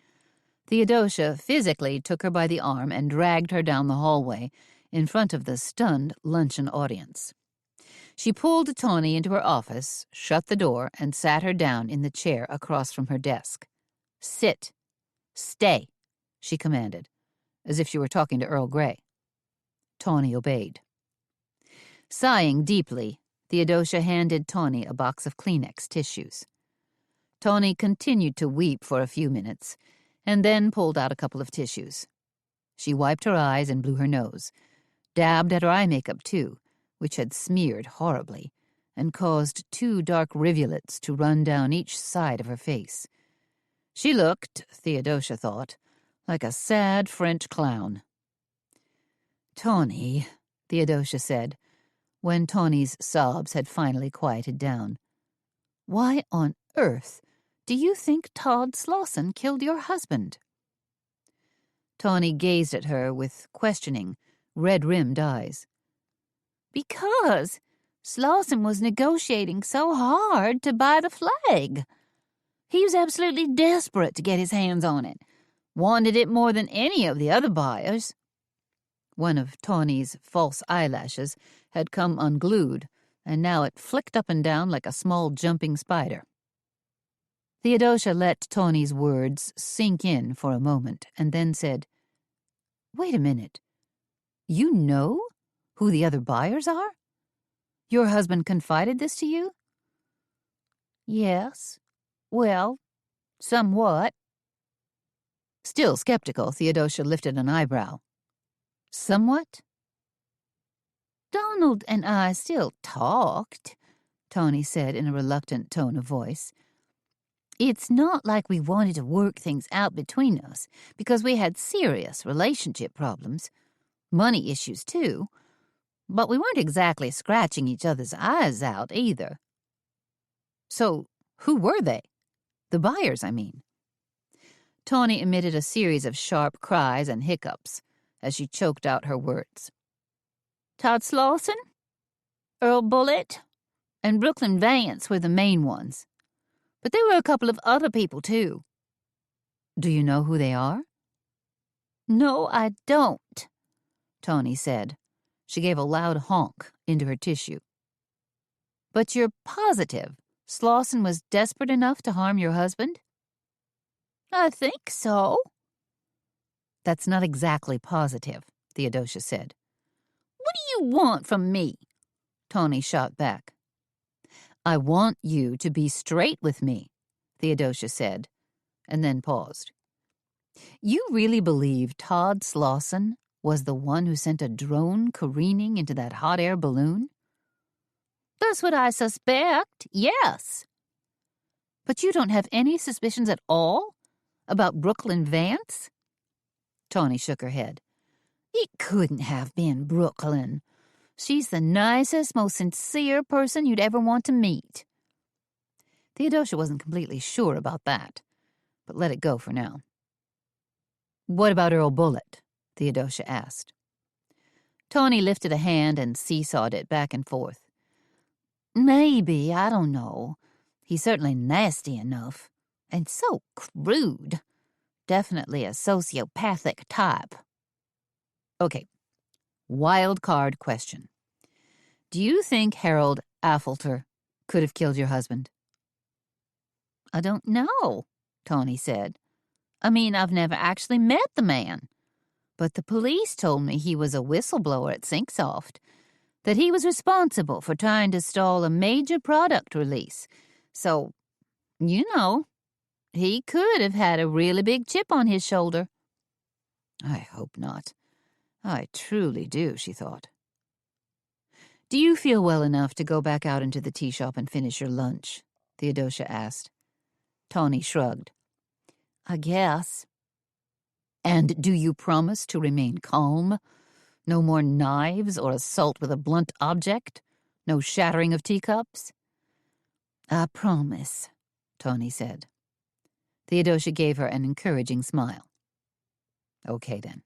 Theodosia physically took her by the arm and dragged her down the hallway in front of the stunned luncheon audience. She pulled Tawny into her office, shut the door, and sat her down in the chair across from her desk. "Sit. Stay," she commanded, as if she were talking to Earl Grey. Tawny obeyed. Sighing deeply, Theodosia handed Tawny a box of Kleenex tissues. Tawny continued to weep for a few minutes, and then pulled out a couple of tissues. She wiped her eyes and blew her nose, dabbed at her eye makeup too, which had smeared horribly, and caused 2 dark rivulets to run down each side of her face. She looked, Theodosia thought, like a sad French clown. "Tawny," Theodosia said, when Tawny's sobs had finally quieted down, "why on earth do you think Todd Slauson killed your husband?" Tawny gazed at her with questioning, red-rimmed eyes. "Because Slauson was negotiating so hard to buy the flag. He was absolutely desperate to get his hands on it. Wanted it more than any of the other buyers." One of Tawny's false eyelashes had come unglued, and now it flicked up and down like a small jumping spider. Theodosia let Tawny's words sink in for a moment, and then said, "Wait a minute. You know who the other buyers are? Your husband confided this to you?" "Yes. Well, somewhat." Still skeptical, Theodosia lifted an eyebrow. "Somewhat?" "Donald and I still talked," Tawny said in a reluctant tone of voice. "It's not like we wanted to work things out between us, because we had serious relationship problems. Money issues, too. But we weren't exactly scratching each other's eyes out, either." "So, who were they? The buyers, I mean." Tawny emitted a series of sharp cries and hiccups as she choked out her words. "Todd Slauson, Earl Bullitt, and Brooklyn Vance were the main ones. But there were a couple of other people, too." "Do you know who they are?" "No, I don't," Tawny said. She gave a loud honk into her tissue. "But you're positive Slauson was desperate enough to harm your husband?" I think so. That's not exactly positive, Theodosia said. What do you want from me? Tony shot back. I want you to be straight with me, Theodosia said, and then paused. You really believe Todd Slauson was the one who sent a drone careening into that hot air balloon? That's what I suspect, yes. But you don't have any suspicions at all about Brooklyn Vance? Tawny shook her head. It couldn't have been Brooklyn. She's the nicest, most sincere person you'd ever want to meet. Theodosia wasn't completely sure about that, but let it go for now. What about Earl Bullitt? Theodosia asked. Tawny lifted a hand and seesawed it back and forth. Maybe, I don't know. He's certainly nasty enough. And so crude. Definitely a sociopathic type. Okay. Wild card question. Do you think Harold Affolter could have killed your husband? I don't know, Tawny said. I mean, I've never actually met the man. But the police told me he was a whistleblower at Syncsoft, that he was responsible for trying to stall a major product release. So, you know, he could have had a really big chip on his shoulder. I hope not. I truly do, she thought. Do you feel well enough to go back out into the tea shop and finish your lunch? Theodosia asked. Tawny shrugged. I guess. And do you promise to remain calm? No more knives or assault with a blunt object? No shattering of teacups? I promise, Tawny said. Theodosia gave her an encouraging smile. Okay, then.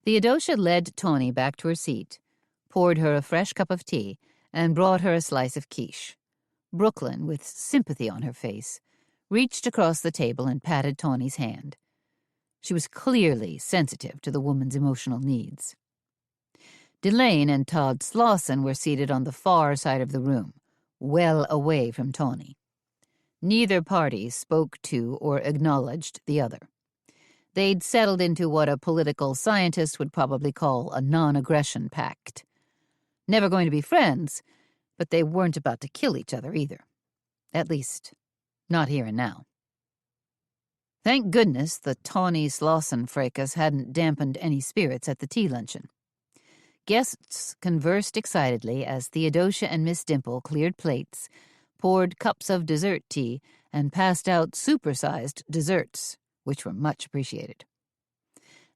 Theodosia led Tawny back to her seat, poured her a fresh cup of tea, and brought her a slice of quiche. Brooklyn, with sympathy on her face, reached across the table and patted Tawny's hand. She was clearly sensitive to the woman's emotional needs. Delane and Todd Slauson were seated on the far side of the room, well away from Tawny. Neither party spoke to or acknowledged the other. They'd settled into what a political scientist would probably call a non-aggression pact. Never going to be friends, but they weren't about to kill each other either. At least, not here and now. Thank goodness the Tawny-Slauson fracas hadn't dampened any spirits at the tea luncheon. Guests conversed excitedly as Theodosia and Miss Dimple cleared plates, poured cups of dessert tea, and passed out supersized desserts, which were much appreciated.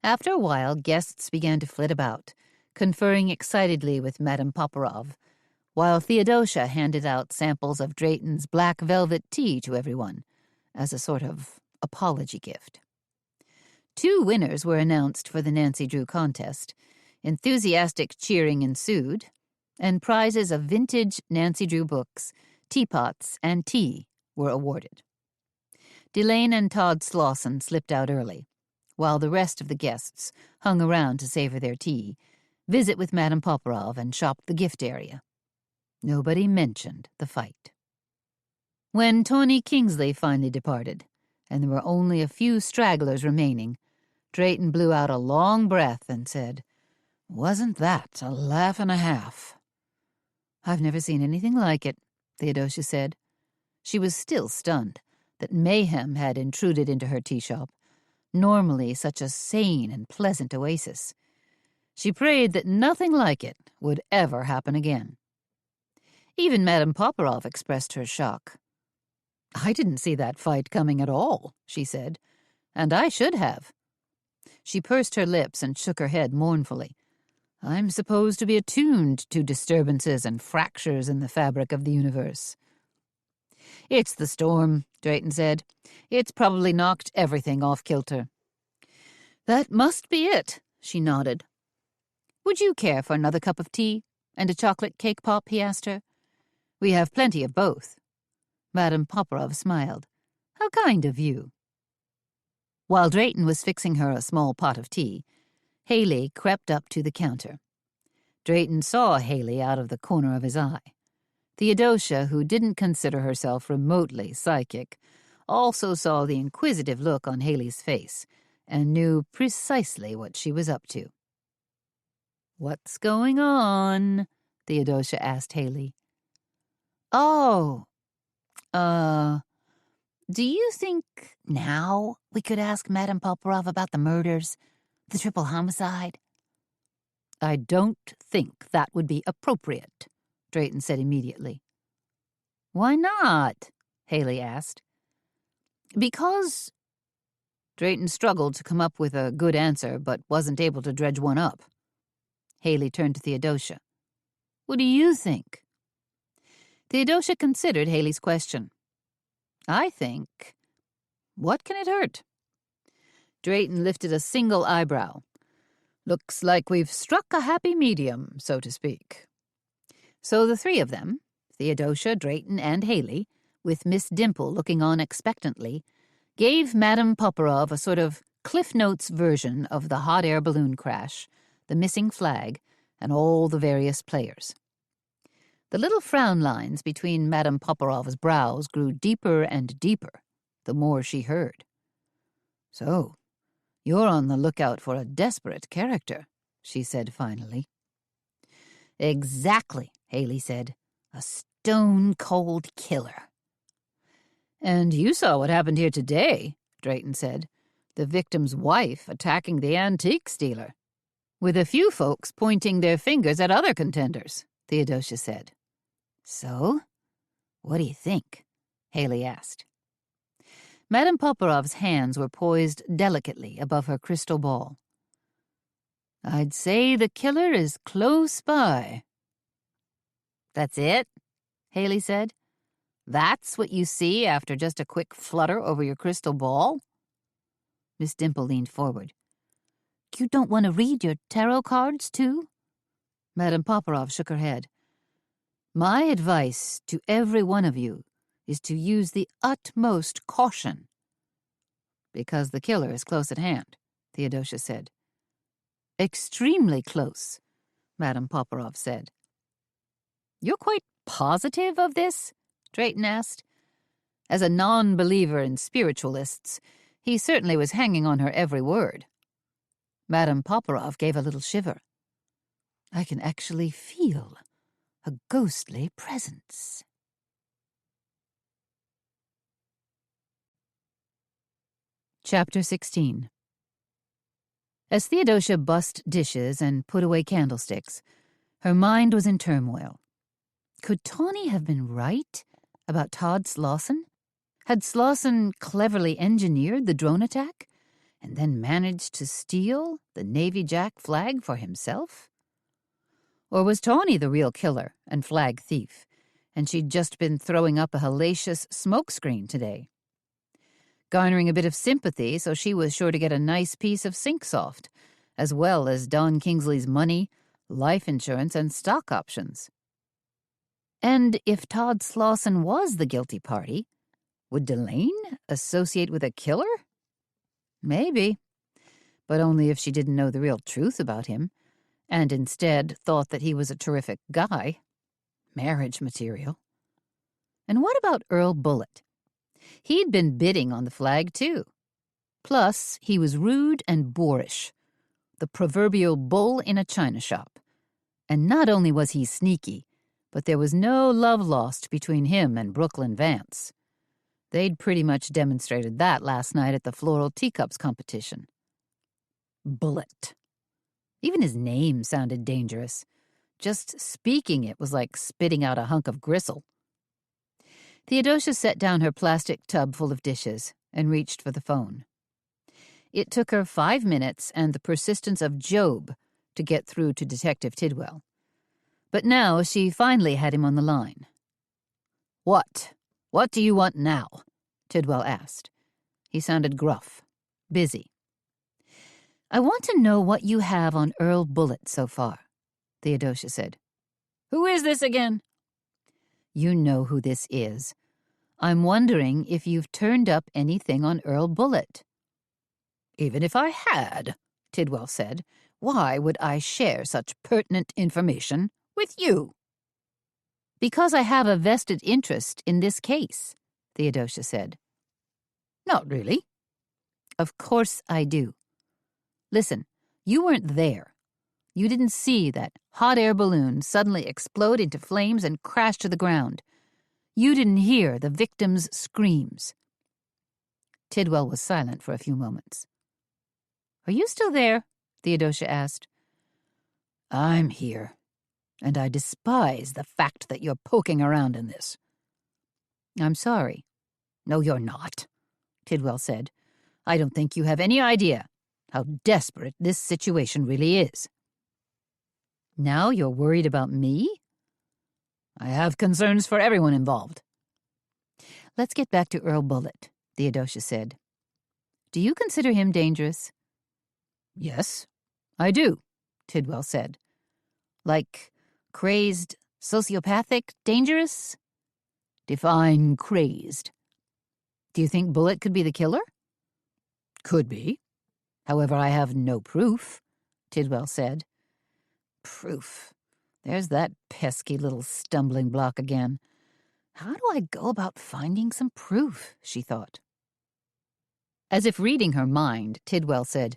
After a while, guests began to flit about, conferring excitedly with Madame Poparov, while Theodosia handed out samples of Drayton's black velvet tea to everyone, as a sort of apology gift. 2 winners were announced for the Nancy Drew contest. Enthusiastic cheering ensued, and prizes of vintage Nancy Drew books, teapots, and tea were awarded. Delane and Todd Slauson slipped out early, while the rest of the guests hung around to savor their tea, visit with Madame Poparov, and shop the gift area. Nobody mentioned the fight. When Tawny Kingsley finally departed, and there were only a few stragglers remaining, Drayton blew out a long breath and said, "Wasn't that a laugh and a half?" "I've never seen anything like it," Theodosia said. She was still stunned that mayhem had intruded into her tea shop, normally such a sane and pleasant oasis. She prayed that nothing like it would ever happen again. Even Madame Poparov expressed her shock. "I didn't see that fight coming at all," she said, "and I should have." She pursed her lips and shook her head mournfully. "I'm supposed to be attuned to disturbances and fractures in the fabric of the universe." "It's the storm," Drayton said. "It's probably knocked everything off kilter." "That must be it," she nodded. "Would you care for another cup of tea and a chocolate cake pop?" he asked her. "We have plenty of both." Madame Poparov smiled. "How kind of you." While Drayton was fixing her a small pot of tea, Haley crept up to the counter. Drayton saw Haley out of the corner of his eye. Theodosia, who didn't consider herself remotely psychic, also saw the inquisitive look on Haley's face and knew precisely what she was up to. "What's going on?" Theodosia asked Haley. "Oh, do you think now we could ask Madame Poparov about the murders, the triple homicide?" "I don't think that would be appropriate," Drayton said immediately. "Why not?" Haley asked. "Because—" Drayton struggled to come up with a good answer, but wasn't able to dredge one up. Haley turned to Theodosia. "What do you think?" Theodosia considered Haley's question. "I think, what can it hurt?" Drayton lifted a single eyebrow. "Looks like we've struck a happy medium, so to speak." So the three of them, Theodosia, Drayton, and Haley, with Miss Dimple looking on expectantly, gave Madame Poparov a sort of Cliff Notes version of the hot air balloon crash, the missing flag, and all the various players. The little frown lines between Madame Poparov's brows grew deeper and deeper, the more she heard. "So, you're on the lookout for a desperate character," she said finally. "Exactly," Haley said. "A stone-cold killer." "And you saw what happened here today," Drayton said. "The victim's wife attacking the antiques dealer." "With a few folks pointing their fingers at other contenders," Theodosia said. "So? What do you think?" Haley asked. Madame Poparov's hands were poised delicately above her crystal ball. "I'd say the killer is close by." "That's it?" Haley said. "That's what you see after just a quick flutter over your crystal ball?" Miss Dimple leaned forward. "You don't want to read your tarot cards, too?" Madame Poparov shook her head. "My advice to every one of you is to use the utmost caution." "Because the killer is close at hand," Theodosia said. "Extremely close," Madame Poparov said. "You're quite positive of this?" Drayton asked. As a non-believer in spiritualists, he certainly was hanging on her every word. Madame Poparov gave a little shiver. "I can actually feel a ghostly presence." Chapter 16. As Theodosia bussed dishes and put away candlesticks, her mind was in turmoil. Could Tawny have been right about Todd Slauson? Had Slauson cleverly engineered the drone attack and then managed to steal the Navy Jack flag for himself? Or was Tawny the real killer and flag thief, and she'd just been throwing up a hellacious smokescreen today? Garnering a bit of sympathy so she was sure to get a nice piece of Sinksoft, as well as Don Kingsley's money, life insurance, and stock options. And if Todd Slauson was the guilty party, would Delane associate with a killer? Maybe, but only if she didn't know the real truth about him, and instead thought that he was a terrific guy. Marriage material. And what about Earl Bullitt? He'd been bidding on the flag, too. Plus, he was rude and boorish, the proverbial bull in a china shop. And not only was he sneaky, but there was no love lost between him and Brooklyn Vance. They'd pretty much demonstrated that last night at the floral teacups competition. Bullitt. Even his name sounded dangerous. Just speaking it was like spitting out a hunk of gristle. Theodosia set down her plastic tub full of dishes and reached for the phone. It took her 5 minutes and the persistence of Job to get through to Detective Tidwell. But now she finally had him on the line. "What? What do you want now?" Tidwell asked. He sounded gruff, busy. "I want to know what you have on Earl Bullitt so far," Theodosia said. "Who is this again?" "You know who this is. I'm wondering if you've turned up anything on Earl Bullitt." "Even if I had," Tidwell said, "why would I share such pertinent information with you?" "Because I have a vested interest in this case," Theodosia said. Not really. Of course I do. Listen, you weren't there. You didn't see that hot air balloon suddenly explode into flames and crash to the ground. You didn't hear the victim's screams. Tidwell was silent for a few moments. Are you still there? Theodosia asked. I'm here, and I despise the fact that you're poking around in this. I'm sorry. No, you're not, Tidwell said. I don't think you have any idea how desperate this situation really is. Now you're worried about me? I have concerns for everyone involved. Let's get back to Earl Bullitt, Theodosia said. Do you consider him dangerous? Yes, I do, Tidwell said. Like crazed, sociopathic, dangerous? Define crazed. Do you think Bullitt could be the killer? Could be. However, I have no proof, Tidwell said. Proof. There's that pesky little stumbling block again. How do I go about finding some proof, she thought. As if reading her mind, Tidwell said,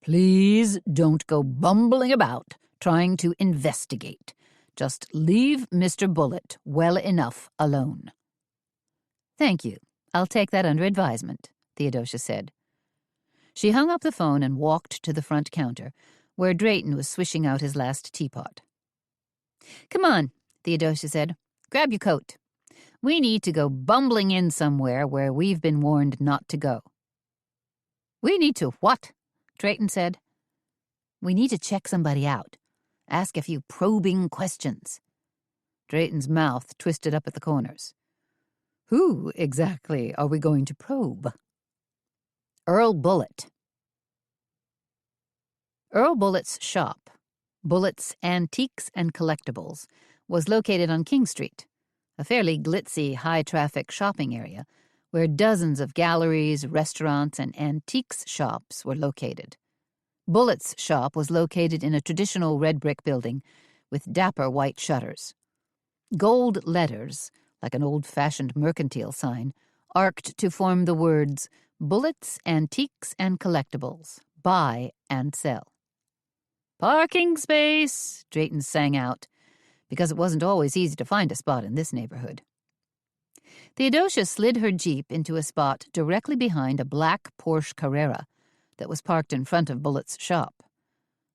Please don't go bumbling about trying to investigate. Just leave Mr. Bullitt well enough alone. Thank you. I'll take that under advisement, Theodosia said. She hung up the phone and walked to the front counter, where Drayton was swishing out his last teapot. Come on, Theodosia said. Grab your coat. We need to go bumbling in somewhere where we've been warned not to go. We need to what? Drayton said. We need to check somebody out. Ask a few probing questions. Drayton's mouth twisted up at the corners. Who exactly are we going to probe? Earl Bullitt. Earl Bullitt's shop, Bullitt's Antiques and Collectibles, was located on King Street, a fairly glitzy, high-traffic shopping area where dozens of galleries, restaurants, and antiques shops were located. Bullitt's shop was located in a traditional red brick building with dapper white shutters. Gold letters, like an old-fashioned mercantile sign, arced to form the words Bullitt's Antiques and Collectibles, buy and sell. Parking space, Drayton sang out, because it wasn't always easy to find a spot in this neighborhood. Theodosia slid her Jeep into a spot directly behind a black Porsche Carrera that was parked in front of Bullitt's shop.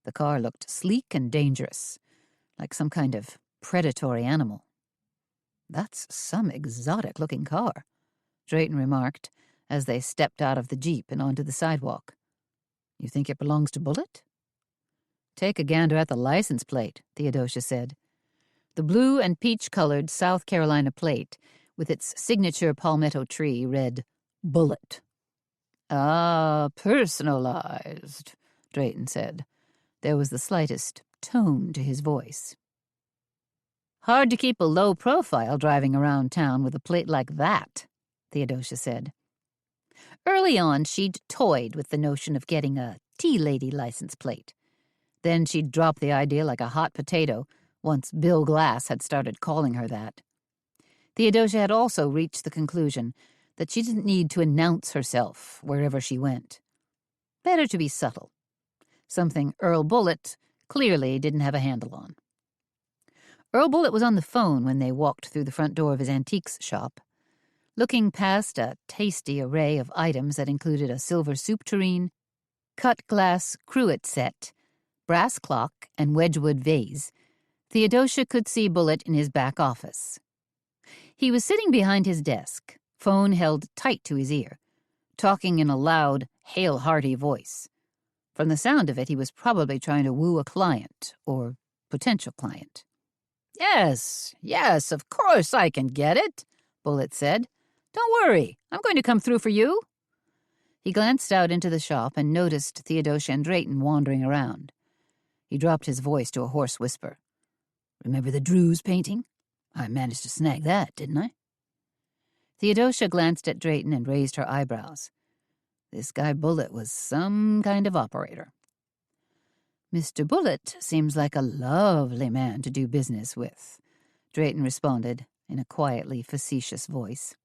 The car looked sleek and dangerous, like some kind of predatory animal. That's some exotic-looking car, Drayton remarked as they stepped out of the Jeep and onto the sidewalk. You think it belongs to Bullitt? Take a gander at the license plate, Theodosia said. The blue and peach-colored South Carolina plate, with its signature palmetto tree, read Bullitt. Ah, personalized, Drayton said. There was the slightest tone to his voice. Hard to keep a low profile driving around town with a plate like that, Theodosia said. Early on, she'd toyed with the notion of getting a tea lady license plate. Then she'd dropped the idea like a hot potato once Bill Glass had started calling her that. Theodosia had also reached the conclusion that she didn't need to announce herself wherever she went. Better to be subtle. Something Earl Bullitt clearly didn't have a handle on. Earl Bullitt was on the phone when they walked through the front door of his antiques shop. Looking past a tasty array of items that included a silver soup tureen, cut glass cruet set, brass clock, and Wedgwood vase, Theodosia could see Bullitt in his back office. He was sitting behind his desk, phone held tight to his ear, talking in a loud, hail-hearty voice. From the sound of it, he was probably trying to woo a client, or potential client. Yes, of course I can get it, Bullitt said. Don't worry, I'm going to come through for you. He glanced out into the shop and noticed Theodosia and Drayton wandering around. He dropped his voice to a hoarse whisper. Remember the Drews painting? I managed to snag that, didn't I? Theodosia glanced at Drayton and raised her eyebrows. This guy Bullitt was some kind of operator. Mr. Bullitt seems like a lovely man to do business with, Drayton responded in a quietly facetious voice.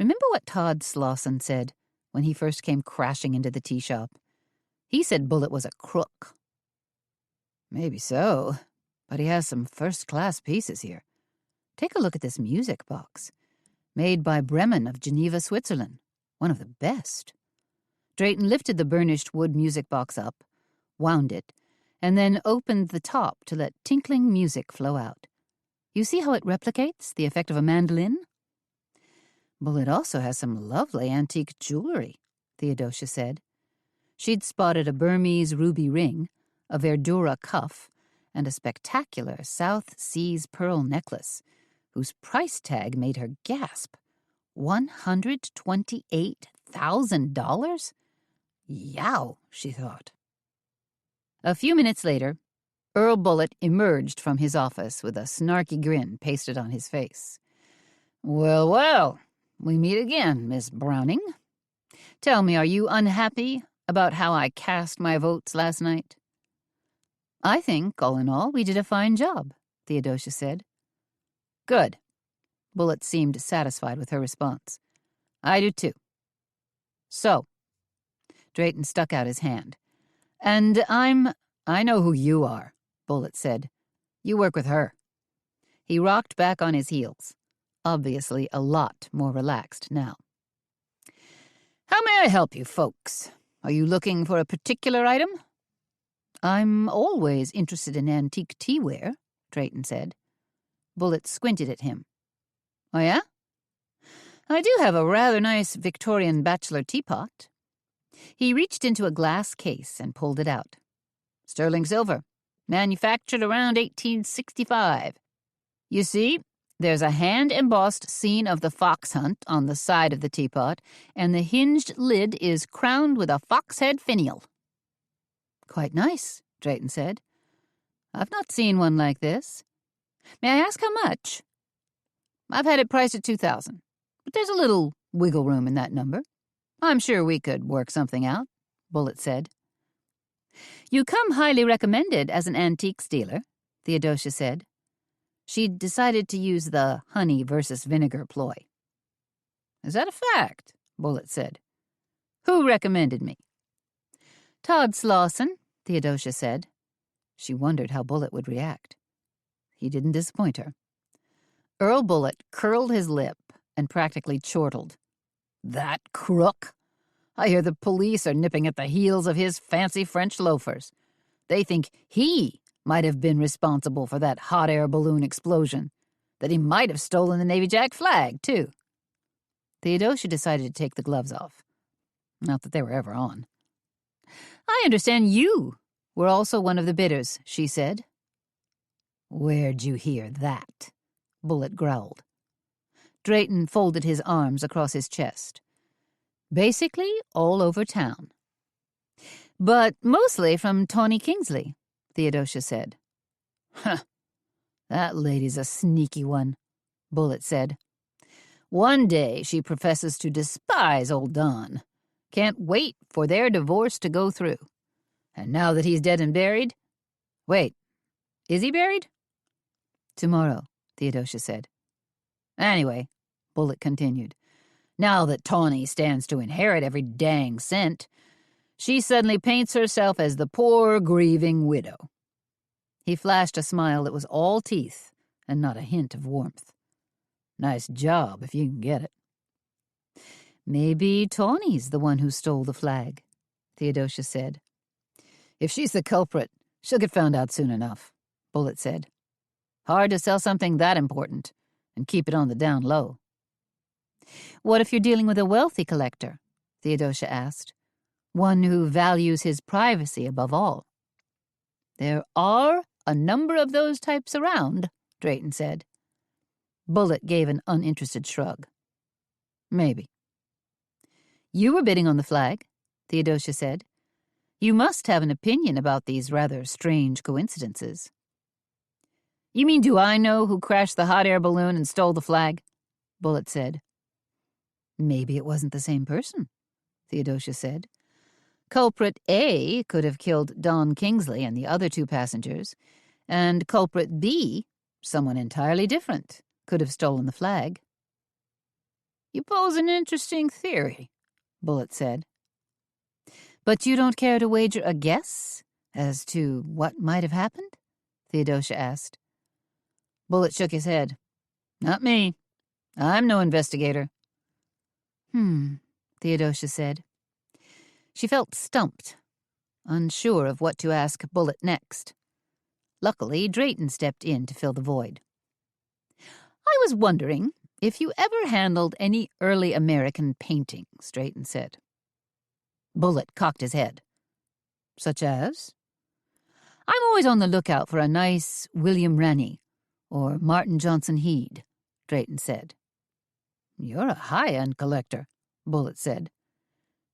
Remember what Todd Slauson said when he first came crashing into the tea shop? He said Bullet was a crook. Maybe so, but he has some first-class pieces here. Take a look at this music box. Made by Bremen of Geneva, Switzerland. One of the best. Drayton lifted the burnished wood music box up, wound it, and then opened the top to let tinkling music flow out. You see how it replicates the effect of a mandolin? Bullet also has some lovely antique jewelry, Theodosia said. She'd spotted a Burmese ruby ring, a Verdura cuff, and a spectacular South Seas pearl necklace, whose price tag made her gasp. $128,000? Yow, she thought. A few minutes later, Earl Bullet emerged from his office with a snarky grin pasted on his face. Well, well, we meet again, Miss Browning. Tell me, are you unhappy about how I cast my votes last night? I think, all in all, we did a fine job, Theodosia said. Good. Bullet seemed satisfied with her response. I do too. So, Drayton stuck out his hand. And I know who you are, Bullet said. You work with her. He rocked back on his heels, obviously a lot more relaxed now. How may I help you, folks? Are you looking for a particular item? I'm always interested in antique teaware, Drayton said. Bullet squinted at him. Oh, yeah? I do have a rather nice Victorian bachelor teapot. He reached into a glass case and pulled it out. Sterling silver, manufactured around 1865. You see, there's a hand-embossed scene of the fox hunt on the side of the teapot, and the hinged lid is crowned with a fox-head finial. Quite nice, Drayton said. I've not seen one like this. May I ask how much? I've had it priced at $2,000, but there's a little wiggle room in that number. I'm sure we could work something out, Bullet said. You come highly recommended as an antiques dealer, Theodosia said. She'd decided to use the honey versus vinegar ploy. Is that a fact? Bullet said. Who recommended me? Todd Slauson, Theodosia said. She wondered how Bullet would react. He didn't disappoint her. Earl Bullet curled his lip and practically chortled. That crook! I hear the police are nipping at the heels of his fancy French loafers. They think he might have been responsible for that hot air balloon explosion, that he might have stolen the Navy Jack flag, too. Theodosia decided to take the gloves off. Not that they were ever on. I understand you were also one of the bidders, she said. Where'd you hear that? Bullet growled. Drayton folded his arms across his chest. Basically, all over town. But mostly from Tawny Kingsley, Theodosia said. Huh, that lady's a sneaky one, Bullet said. One day she professes to despise old Don. Can't wait for their divorce to go through. And now that he's dead and buried... Wait, is he buried? Tomorrow, Theodosia said. Anyway, Bullet continued, now that Tawny stands to inherit every dang cent, she suddenly paints herself as the poor, grieving widow. He flashed a smile that was all teeth and not a hint of warmth. Nice job, if you can get it. Maybe Tawny's the one who stole the flag, Theodosia said. If she's the culprit, she'll get found out soon enough, Bullet said. Hard to sell something that important and keep it on the down low. What if you're dealing with a wealthy collector? Theodosia asked. One who values his privacy above all. There are a number of those types around, Drayton said. Bullet gave an uninterested shrug. Maybe. You were bidding on the flag, Theodosia said. You must have an opinion about these rather strange coincidences. You mean, do I know who crashed the hot air balloon and stole the flag? Bullet said. Maybe it wasn't the same person, Theodosia said. Culprit A could have killed Don Kingsley and the other two passengers, and culprit B, someone entirely different, could have stolen the flag. You pose an interesting theory, Bullet said. But you don't care to wager a guess as to what might have happened? Theodosia asked. Bullet shook his head. Not me. I'm no investigator. Theodosia said. She felt stumped, unsure of what to ask Bullet next. Luckily, Drayton stepped in to fill the void. I was wondering if you ever handled any early American paintings, Drayton said. Bullet cocked his head. Such as? I'm always on the lookout for a nice William Rennie or Martin Johnson Head, Drayton said. You're a high-end collector, Bullet said,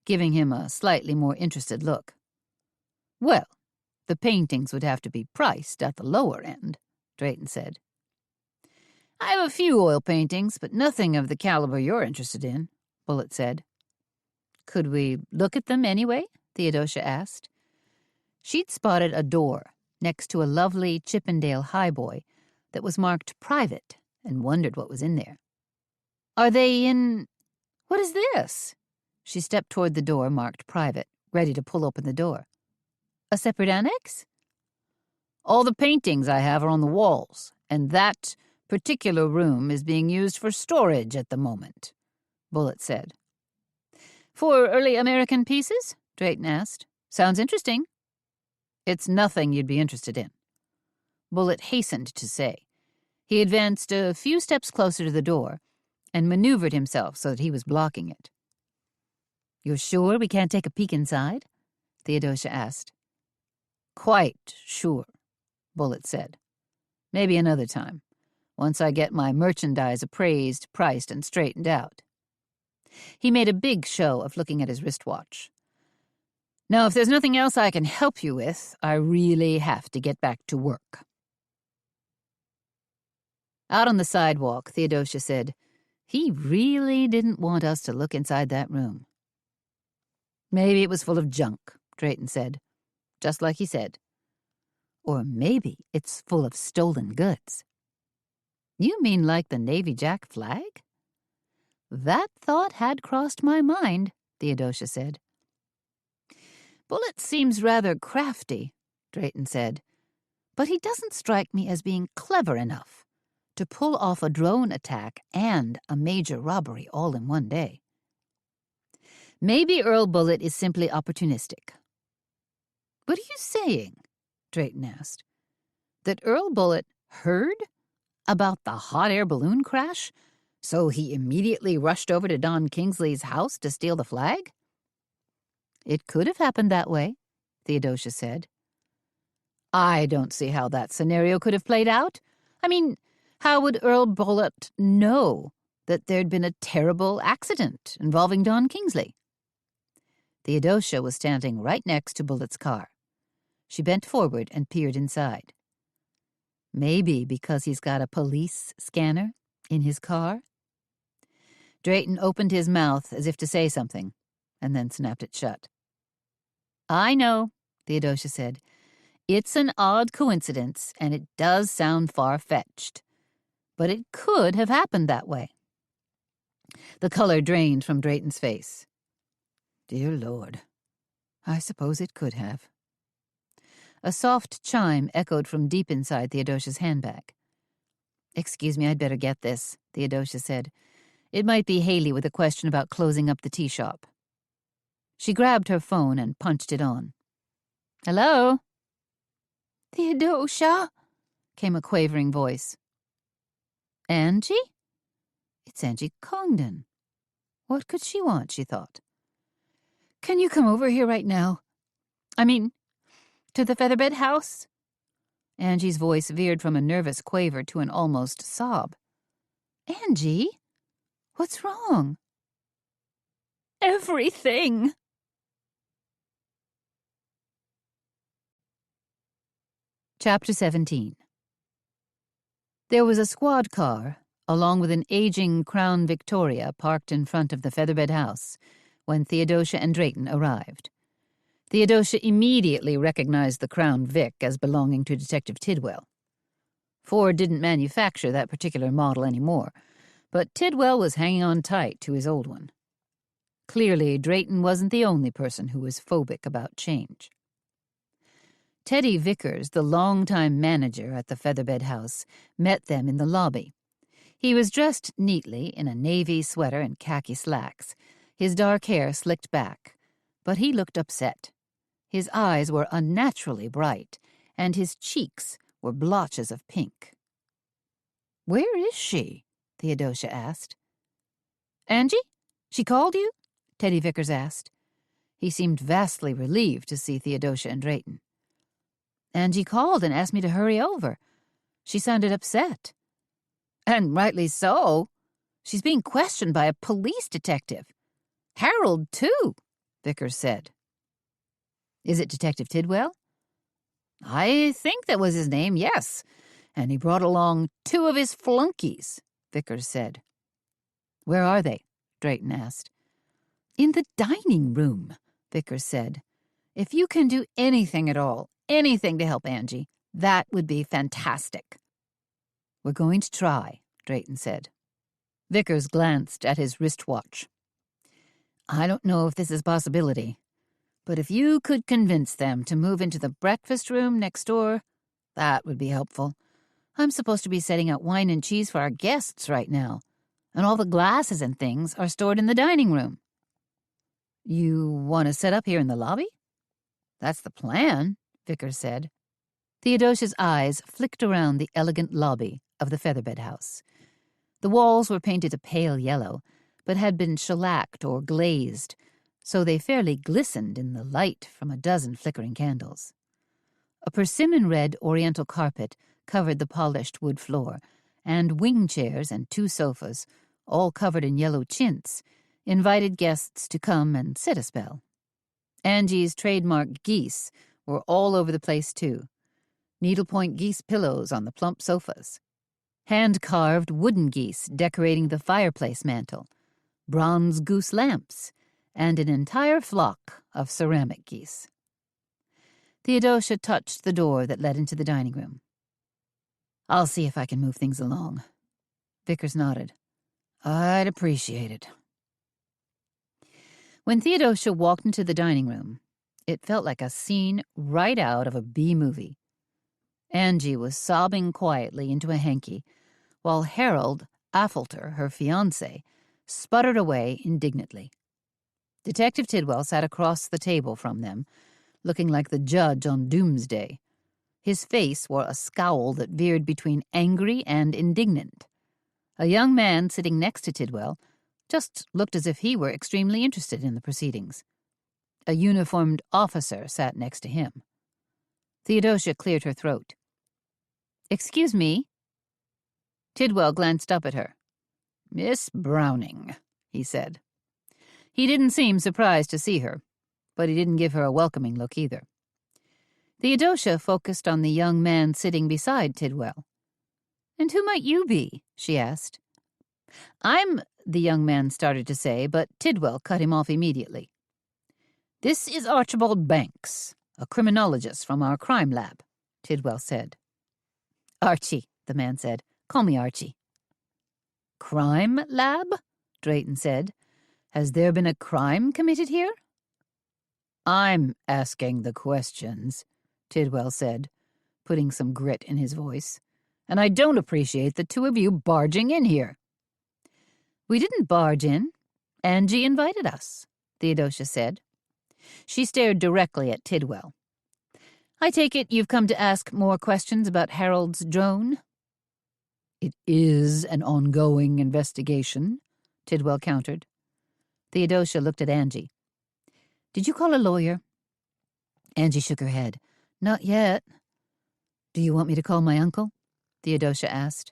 giving him a slightly more interested look. Well, the paintings would have to be priced at the lower end, Drayton said. I have a few oil paintings, but nothing of the caliber you're interested in, Bullet said. Could we look at them anyway? Theodosia asked. She'd spotted a door next to a lovely Chippendale highboy that was marked private and wondered what was in there. Are they in... What is this? She stepped toward the door marked private, ready to pull open the door. A separate annex? All the paintings I have are on the walls, and that particular room is being used for storage at the moment, Bullet said. For early American pieces? Drayton asked. Sounds interesting. It's nothing you'd be interested in, Bullet hastened to say. He advanced a few steps closer to the door and maneuvered himself so that he was blocking it. You're sure we can't take a peek inside? Theodosia asked. Quite sure, Bullet said. Maybe another time, once I get my merchandise appraised, priced, and straightened out. He made a big show of looking at his wristwatch. Now, if there's nothing else I can help you with, I really have to get back to work. Out on the sidewalk, Theodosia said, he really didn't want us to look inside that room. Maybe it was full of junk, Drayton said, just like he said. Or maybe it's full of stolen goods. You mean like the Navy Jack flag? That thought had crossed my mind, Theodosia said. Bullet seems rather crafty, Drayton said, but he doesn't strike me as being clever enough to pull off a drone attack and a major robbery all in one day. Maybe Earl Bullet is simply opportunistic. What are you saying? Drayton asked. That Earl Bullet heard about the hot air balloon crash, so he immediately rushed over to Don Kingsley's house to steal the flag? It could have happened that way, Theodosia said. I don't see how that scenario could have played out. I mean, how would Earl Bullet know that there'd been a terrible accident involving Don Kingsley? Theodosia was standing right next to Bullet's car. She bent forward and peered inside. Maybe because he's got a police scanner in his car? Drayton opened his mouth as if to say something, and then snapped it shut. I know, Theodosia said. It's an odd coincidence, and it does sound far-fetched. But it could have happened that way. The color drained from Drayton's face. Dear Lord, I suppose it could have. A soft chime echoed from deep inside Theodosia's handbag. Excuse me, I'd better get this, Theodosia said. It might be Haley with a question about closing up the tea shop. She grabbed her phone and punched it on. Hello? Theodosia? Came a quavering voice. Angie? It's Angie Congdon. What could she want, she thought. Can you come over here right now? I mean, to the Featherbed house? Angie's voice veered from a nervous quaver to an almost sob. Angie? What's wrong? Everything. Chapter 17. There was a squad car, along with an aging Crown Victoria parked in front of the Featherbed house, when Theodosia and Drayton arrived. Theodosia immediately recognized the Crown Vic as belonging to Detective Tidwell. Ford didn't manufacture that particular model anymore, but Tidwell was hanging on tight to his old one. Clearly, Drayton wasn't the only person who was phobic about change. Teddy Vickers, the longtime manager at the Featherbed House, met them in the lobby. He was dressed neatly in a navy sweater and khaki slacks, his dark hair slicked back, but he looked upset. His eyes were unnaturally bright, and his cheeks were blotches of pink. "Where is she?" Theodosia asked. "Angie? She called you?" Teddy Vickers asked. He seemed vastly relieved to see Theodosia and Drayton. "Angie called and asked me to hurry over. She sounded upset." "And rightly so. She's being questioned by a police detective. Harold, too," Vickers said. "Is it Detective Tidwell?" "I think that was his name, yes. And he brought along 2 of his flunkies," Vickers said. "Where are they?" Drayton asked. "In the dining room," Vickers said. "If you can do anything at all, anything to help Angie, that would be fantastic." "We're going to try," Drayton said. Vickers glanced at his wristwatch. "I don't know if this is a possibility, but if you could convince them to move into the breakfast room next door, that would be helpful. I'm supposed to be setting out wine and cheese for our guests right now, and all the glasses and things are stored in the dining room." "You want to set up here in the lobby?" "That's the plan," Vickers said. Theodosia's eyes flicked around the elegant lobby of the Featherbed House. The walls were painted a pale yellow, but had been shellacked or glazed, so they fairly glistened in the light from a dozen flickering candles. A persimmon-red oriental carpet covered the polished wood floor, and wing chairs and 2 sofas, all covered in yellow chintz, invited guests to come and sit a spell. Angie's trademark geese were all over the place, too. Needlepoint geese pillows on the plump sofas. Hand-carved wooden geese decorating the fireplace mantel. Bronze goose lamps, and an entire flock of ceramic geese. Theodosia touched the door that led into the dining room. "I'll see if I can move things along." Vickers nodded. "I'd appreciate it." When Theodosia walked into the dining room, it felt like a scene right out of a B-movie. Angie was sobbing quietly into a hanky, while Harold Affolter, her fiancé, sputtered away indignantly. Detective Tidwell sat across the table from them, looking like the judge on Doomsday. His face wore a scowl that veered between angry and indignant. A young man sitting next to Tidwell just looked as if he were extremely interested in the proceedings. A uniformed officer sat next to him. Theodosia cleared her throat. "Excuse me?" Tidwell glanced up at her. "Miss Browning," he said. He didn't seem surprised to see her, but he didn't give her a welcoming look either. Theodosia focused on the young man sitting beside Tidwell. "And who might you be?" she asked. "I'm," the young man started to say, but Tidwell cut him off immediately. "This is Archibald Banks, a criminologist from our crime lab," Tidwell said. "Archie," the man said. "Call me Archie." "Crime lab?" Drayton said. "Has there been a crime committed here?" "I'm asking the questions," Tidwell said, putting some grit in his voice. "And I don't appreciate the 2 of you barging in here." "We didn't barge in. Angie invited us," Theodosia said. She stared directly at Tidwell. "I take it you've come to ask more questions about Harold's drone?" "It is an ongoing investigation," Tidwell countered. Theodosia looked at Angie. "Did you call a lawyer?" Angie shook her head. "Not yet." "Do you want me to call my uncle?" Theodosia asked.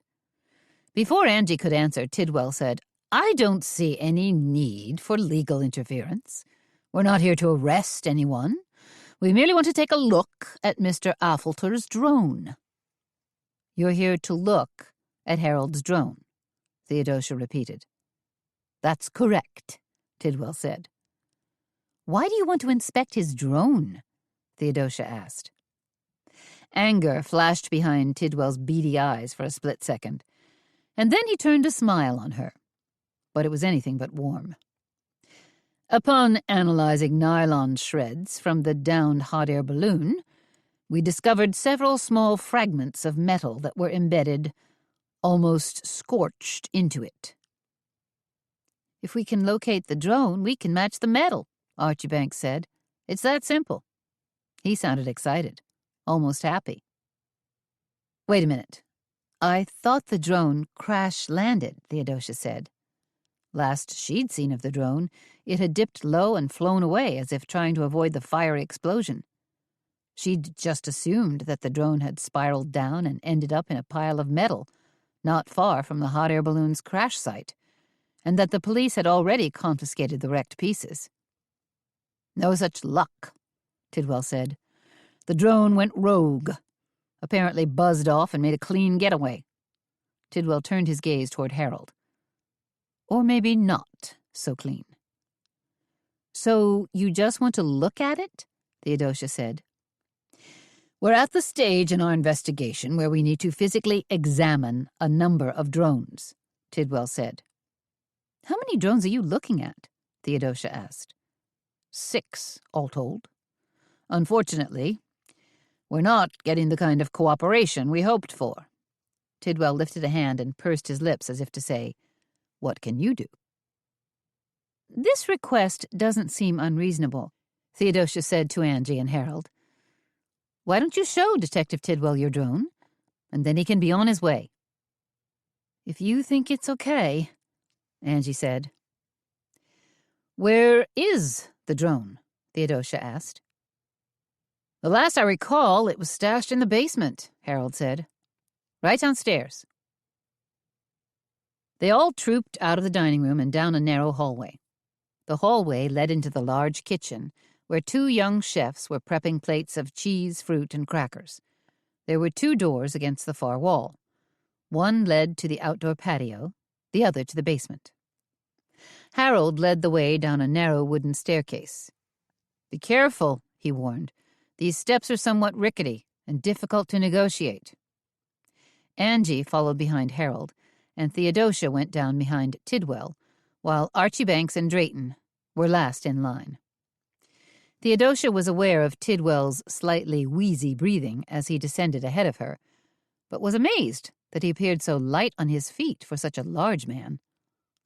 Before Angie could answer, Tidwell said, "I don't see any need for legal interference. We're not here to arrest anyone. We merely want to take a look at Mr. Affolter's drone." "You're here to look at Harold's drone," Theodosia repeated. "That's correct," Tidwell said. "Why do you want to inspect his drone?" Theodosia asked. Anger flashed behind Tidwell's beady eyes for a split second. And then he turned a smile on her, but it was anything but warm. Upon analyzing nylon shreds from the downed hot air balloon, we discovered several small fragments of metal that were embedded, almost scorched into it. If we can locate the drone, we can match the metal, Archibald said. It's that simple. He sounded excited, almost happy. Wait a minute. I thought the drone crash-landed, Theodosia said. Last she'd seen of the drone, it had dipped low and flown away as if trying to avoid the fiery explosion. She'd just assumed that the drone had spiraled down and ended up in a pile of metal, not far from the hot air balloon's crash site, and that the police had already confiscated the wrecked pieces. No such luck, Tidwell said. The drone went rogue, apparently buzzed off and made a clean getaway. Tidwell turned his gaze toward Harold. Or maybe not so clean. So you just want to look at it? Theodosia said. We're at the stage in our investigation where we need to physically examine a number of drones, Tidwell said. How many drones are you looking at? Theodosia asked. 6, all told. Unfortunately, we're not getting the kind of cooperation we hoped for. Tidwell lifted a hand and pursed his lips as if to say, What can you do? This request doesn't seem unreasonable, Theodosia said to Angie and Harold. Why don't you show Detective Tidwell your drone, and then he can be on his way? If you think it's okay, Angie said. Where is the drone? Theodosia asked. The last I recall, it was stashed in the basement, Harold said. Right downstairs. They all trooped out of the dining room and down a narrow hallway. The hallway led into the large kitchen, where 2 young chefs were prepping plates of cheese, fruit, and crackers. There were 2 doors against the far wall. One led to the outdoor patio, the other to the basement. Harold led the way down a narrow wooden staircase. Be careful, he warned. These steps are somewhat rickety and difficult to negotiate. Angie followed behind Harold, and Theodosia went down behind Tidwell, while Archibald and Drayton were last in line. Theodosia was aware of Tidwell's slightly wheezy breathing as he descended ahead of her, but was amazed that he appeared so light on his feet for such a large man.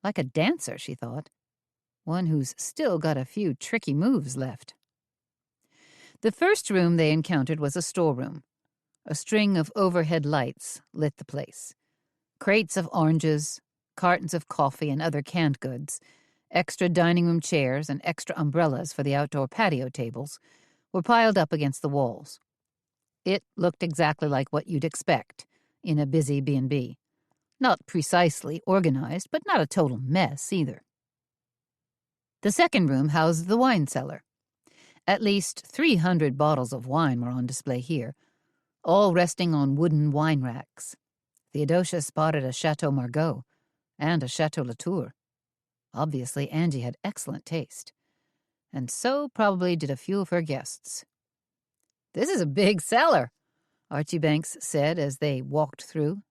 Like a dancer, she thought. One who's still got a few tricky moves left. The first room they encountered was a storeroom. A string of overhead lights lit the place. Crates of oranges, cartons of coffee and other canned goods, extra dining room chairs and extra umbrellas for the outdoor patio tables were piled up against the walls. It looked exactly like what you'd expect in a busy B&B. Not precisely organized, but not a total mess either. The second room housed the wine cellar. At least 300 bottles of wine were on display here, all resting on wooden wine racks. Theodosia spotted a Chateau Margaux and a Chateau Latour. Obviously, Angie had excellent taste, and so probably did a few of her guests. This is a big cellar, Archie Banks said as they walked through.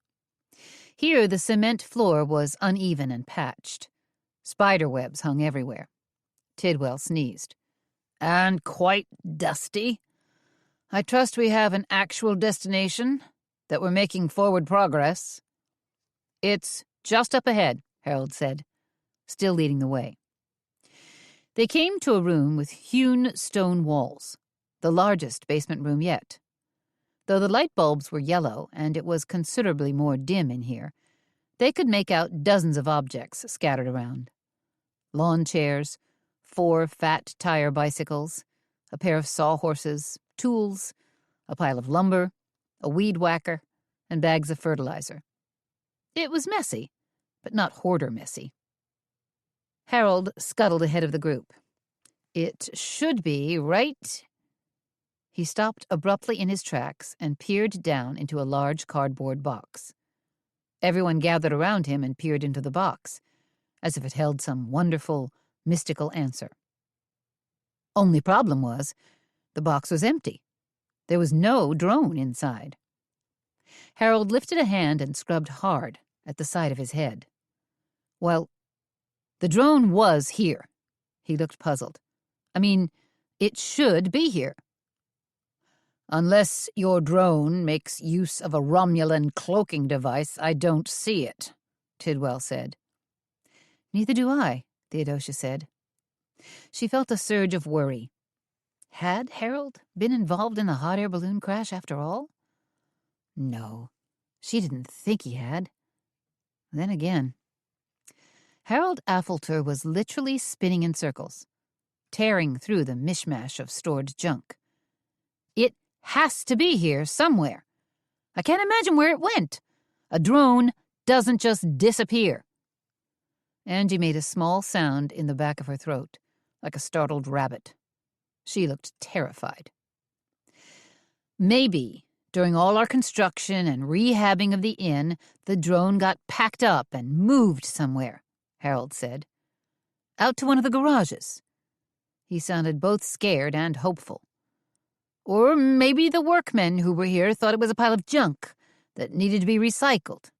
Here the cement floor was uneven and patched. Spider webs hung everywhere. Tidwell sneezed. And quite dusty. I trust we have an actual destination, that we're making forward progress. It's just up ahead, Harold said, still leading the way. They came to a room with hewn stone walls, the largest basement room yet. Though the light bulbs were yellow and it was considerably more dim in here, they could make out dozens of objects scattered around. Lawn chairs, 4 fat tire bicycles, a pair of sawhorses, tools, a pile of lumber, a weed whacker, and bags of fertilizer. It was messy, but not hoarder messy. Harold scuttled ahead of the group. It should be right... He stopped abruptly in his tracks and peered down into a large cardboard box. Everyone gathered around him and peered into the box, as if it held some wonderful, mystical answer. Only problem was, the box was empty. There was no drone inside. Harold lifted a hand and scrubbed hard at the side of his head. Well, the drone was here. He looked puzzled. I mean, it should be here. Unless your drone makes use of a Romulan cloaking device, I don't see it, Tidwell said. Neither do I, Theodosia said. She felt a surge of worry. Had Harold been involved in the hot air balloon crash after all? No, she didn't think he had. Then again, Harold Affolter was literally spinning in circles, tearing through the mishmash of stored junk. It has to be here somewhere. I can't imagine where it went. A drone doesn't just disappear. Angie made a small sound in the back of her throat, like a startled rabbit. She looked terrified. Maybe, during all our construction and rehabbing of the inn, the drone got packed up and moved somewhere, Harold said. Out to one of the garages. He sounded both scared and hopeful. Or maybe the workmen who were here thought it was a pile of junk that needed to be recycled.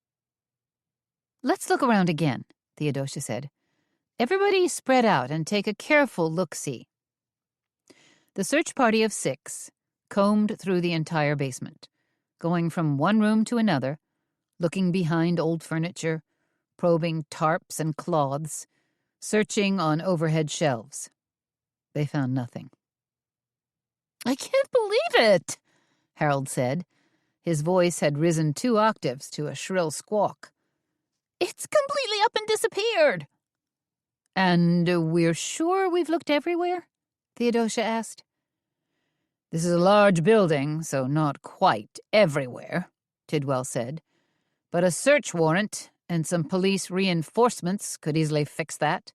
Let's look around again, Theodosia said. Everybody spread out and take a careful look-see. The search party of 6 combed through the entire basement, going from one room to another, looking behind old furniture, probing tarps and cloths, searching on overhead shelves. They found nothing. I can't believe it, Harold said. His voice had risen 2 octaves to a shrill squawk. It's completely up and disappeared. And we're sure we've looked everywhere? Theodosia asked. This is a large building, so not quite everywhere, Tidwell said. But a search warrant and some police reinforcements could easily fix that.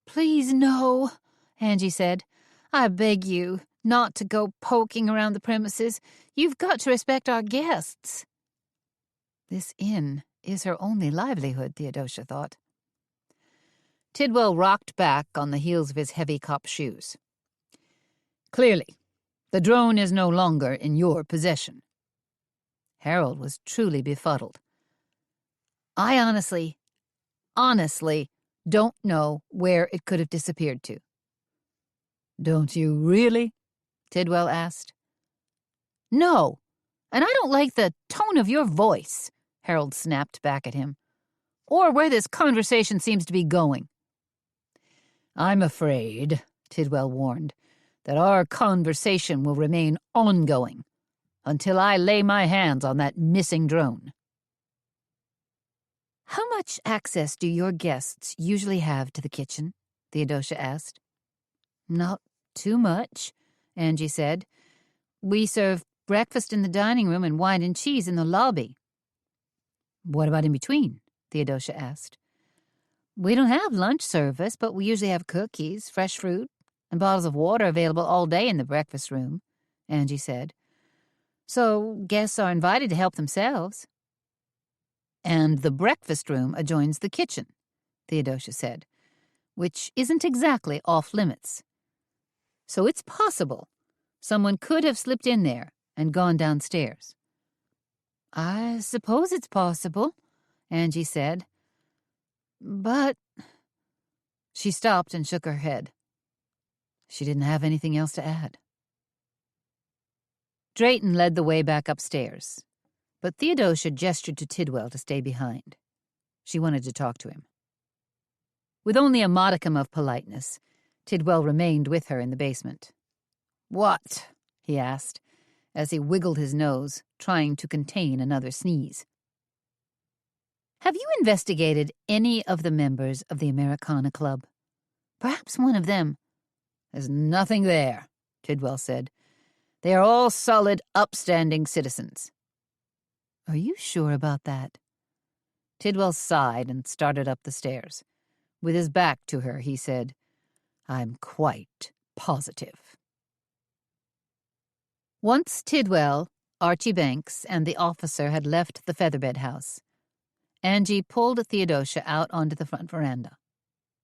Please no, Angie said. I beg you not to go poking around the premises. You've got to respect our guests. This inn is her only livelihood, Theodosia thought. Tidwell rocked back on the heels of his heavy cop shoes. Clearly, the drone is no longer in your possession. Harold was truly befuddled. I honestly don't know where it could have disappeared to. Don't you really? Tidwell asked. No, and I don't like the tone of your voice, Harold snapped back at him, or where this conversation seems to be going. I'm afraid, Tidwell warned, that our conversation will remain ongoing until I lay my hands on that missing drone. How much access do your guests usually have to the kitchen? Theodosia asked. Not too much, Angie said. We serve breakfast in the dining room and wine and cheese in the lobby. What about in between? Theodosia asked. We don't have lunch service, but we usually have cookies, fresh fruit, and bottles of water available all day in the breakfast room, Angie said. So guests are invited to help themselves. And the breakfast room adjoins the kitchen, Theodosia said, which isn't exactly off-limits. So it's possible someone could have slipped in there and gone downstairs. I suppose it's possible, Angie said. But... She stopped and shook her head. She didn't have anything else to add. Drayton led the way back upstairs, but Theodosia gestured to Tidwell to stay behind. She wanted to talk to him. With only a modicum of politeness, Tidwell remained with her in the basement. What? He asked, as he wiggled his nose, trying to contain another sneeze. Have you investigated any of the members of the Americana Club? Perhaps one of them. There's nothing there, Tidwell said. They are all solid, upstanding citizens. Are you sure about that? Tidwell sighed and started up the stairs. With his back to her, he said, I'm quite positive. Once Tidwell, Archie Banks, and the officer had left the Featherbed house, Angie pulled Theodosia out onto the front veranda.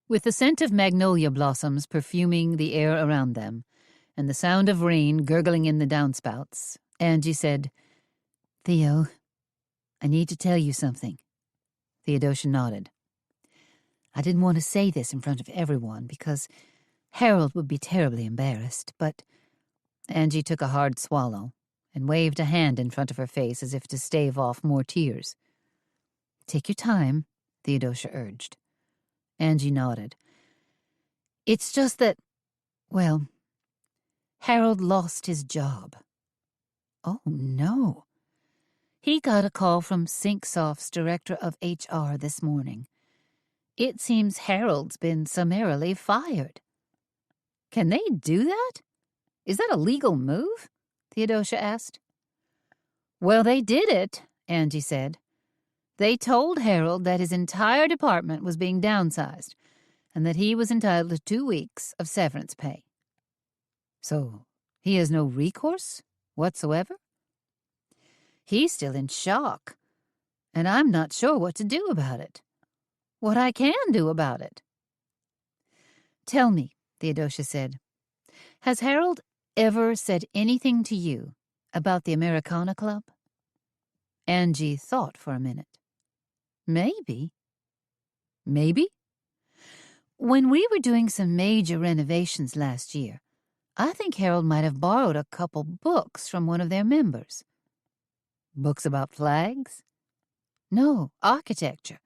With the scent of magnolia blossoms perfuming the air around them, and the sound of rain gurgling in the downspouts, Angie said, Theo, I need to tell you something. Theodosia nodded. I didn't want to say this in front of everyone because Harold would be terribly embarrassed, but Angie took a hard swallow and waved a hand in front of her face as if to stave off more tears. Take your time, Theodosia urged. Angie nodded. It's just that, well, Harold lost his job. Oh, no. He got a call from Syncsoft's director of HR this morning. It seems Harold's been summarily fired. Can they do that? Is that a legal move? Theodosia asked. Well, they did it, Angie said. They told Harold that his entire department was being downsized and that he was entitled to 2 weeks of severance pay. So he has no recourse whatsoever? He's still in shock, and I'm not sure what to do about it. What I can do about it. Tell me, Theodosia said, has Harold ever said anything to you about the Americana Club? Angie thought for a minute. Maybe. Maybe? When we were doing some major renovations last year, I think Harold might have borrowed a couple books from one of their members. Books about flags? No, architecture.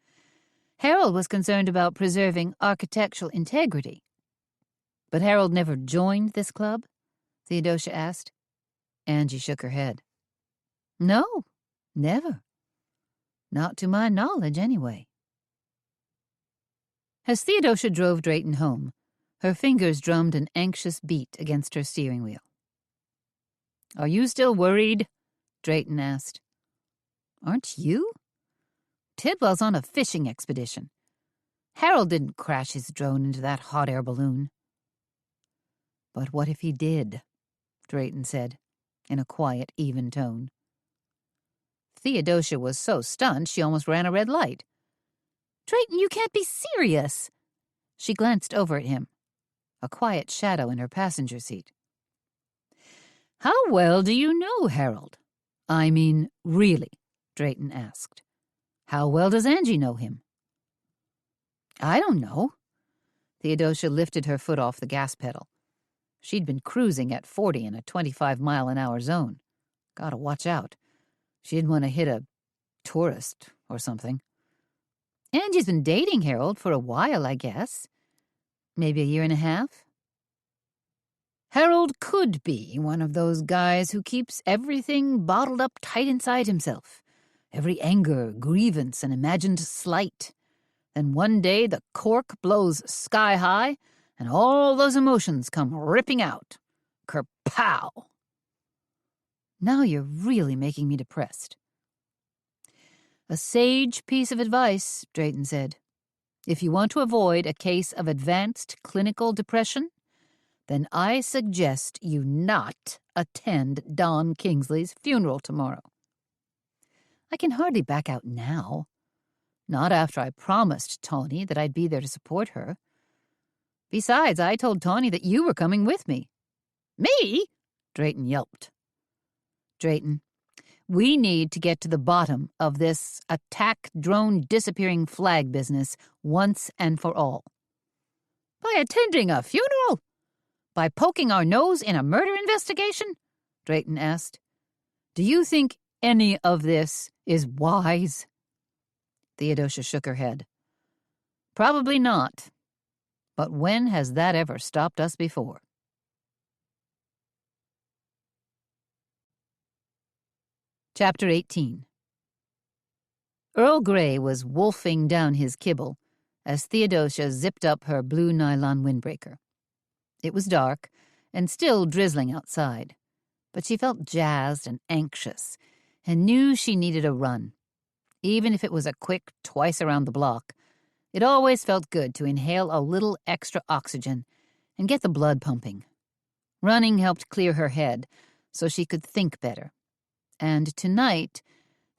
Harold was concerned about preserving architectural integrity. But Harold never joined this club? Theodosia asked. Angie shook her head. No, never. Not to my knowledge, anyway. As Theodosia drove Drayton home, her fingers drummed an anxious beat against her steering wheel. Are you still worried? Drayton asked. Aren't you? Tidwell's on a fishing expedition. Harold didn't crash his drone into that hot air balloon. But what if he did? Drayton said, in a quiet, even tone. Theodosia was so stunned she almost ran a red light. Drayton, you can't be serious. She glanced over at him, a quiet shadow in her passenger seat. How well do you know Harold? I mean, really, Drayton asked. How well does Angie know him? I don't know. Theodosia lifted her foot off the gas pedal. She'd been cruising at 40 in a 25-mile-an-hour zone. Gotta watch out. She didn't want to hit a tourist or something. Angie's been dating Harold for a while, I guess. Maybe a year and a half. Harold could be one of those guys who keeps everything bottled up tight inside himself. Every anger, grievance, and imagined slight. Then one day the cork blows sky high, and all those emotions come ripping out. Kerpow! Now you're really making me depressed. A sage piece of advice, Drayton said. If you want to avoid a case of advanced clinical depression, then I suggest you not attend Don Kingsley's funeral tomorrow. I can hardly back out now. Not after I promised Tawny that I'd be there to support her. Besides, I told Tawny that you were coming with me. Me? Drayton yelped. Drayton, we need to get to the bottom of this attack drone disappearing flag business once and for all. By attending a funeral? By poking our nose in a murder investigation? Drayton asked. Do you think any of this is wise? Theodosia shook her head. Probably not. But when has that ever stopped us before? Chapter 18. Earl Grey was wolfing down his kibble as Theodosia zipped up her blue nylon windbreaker. It was dark and still drizzling outside, but she felt jazzed and anxious and knew she needed a run. Even if it was a quick twice around the block, it always felt good to inhale a little extra oxygen and get the blood pumping. Running helped clear her head so she could think better. And tonight,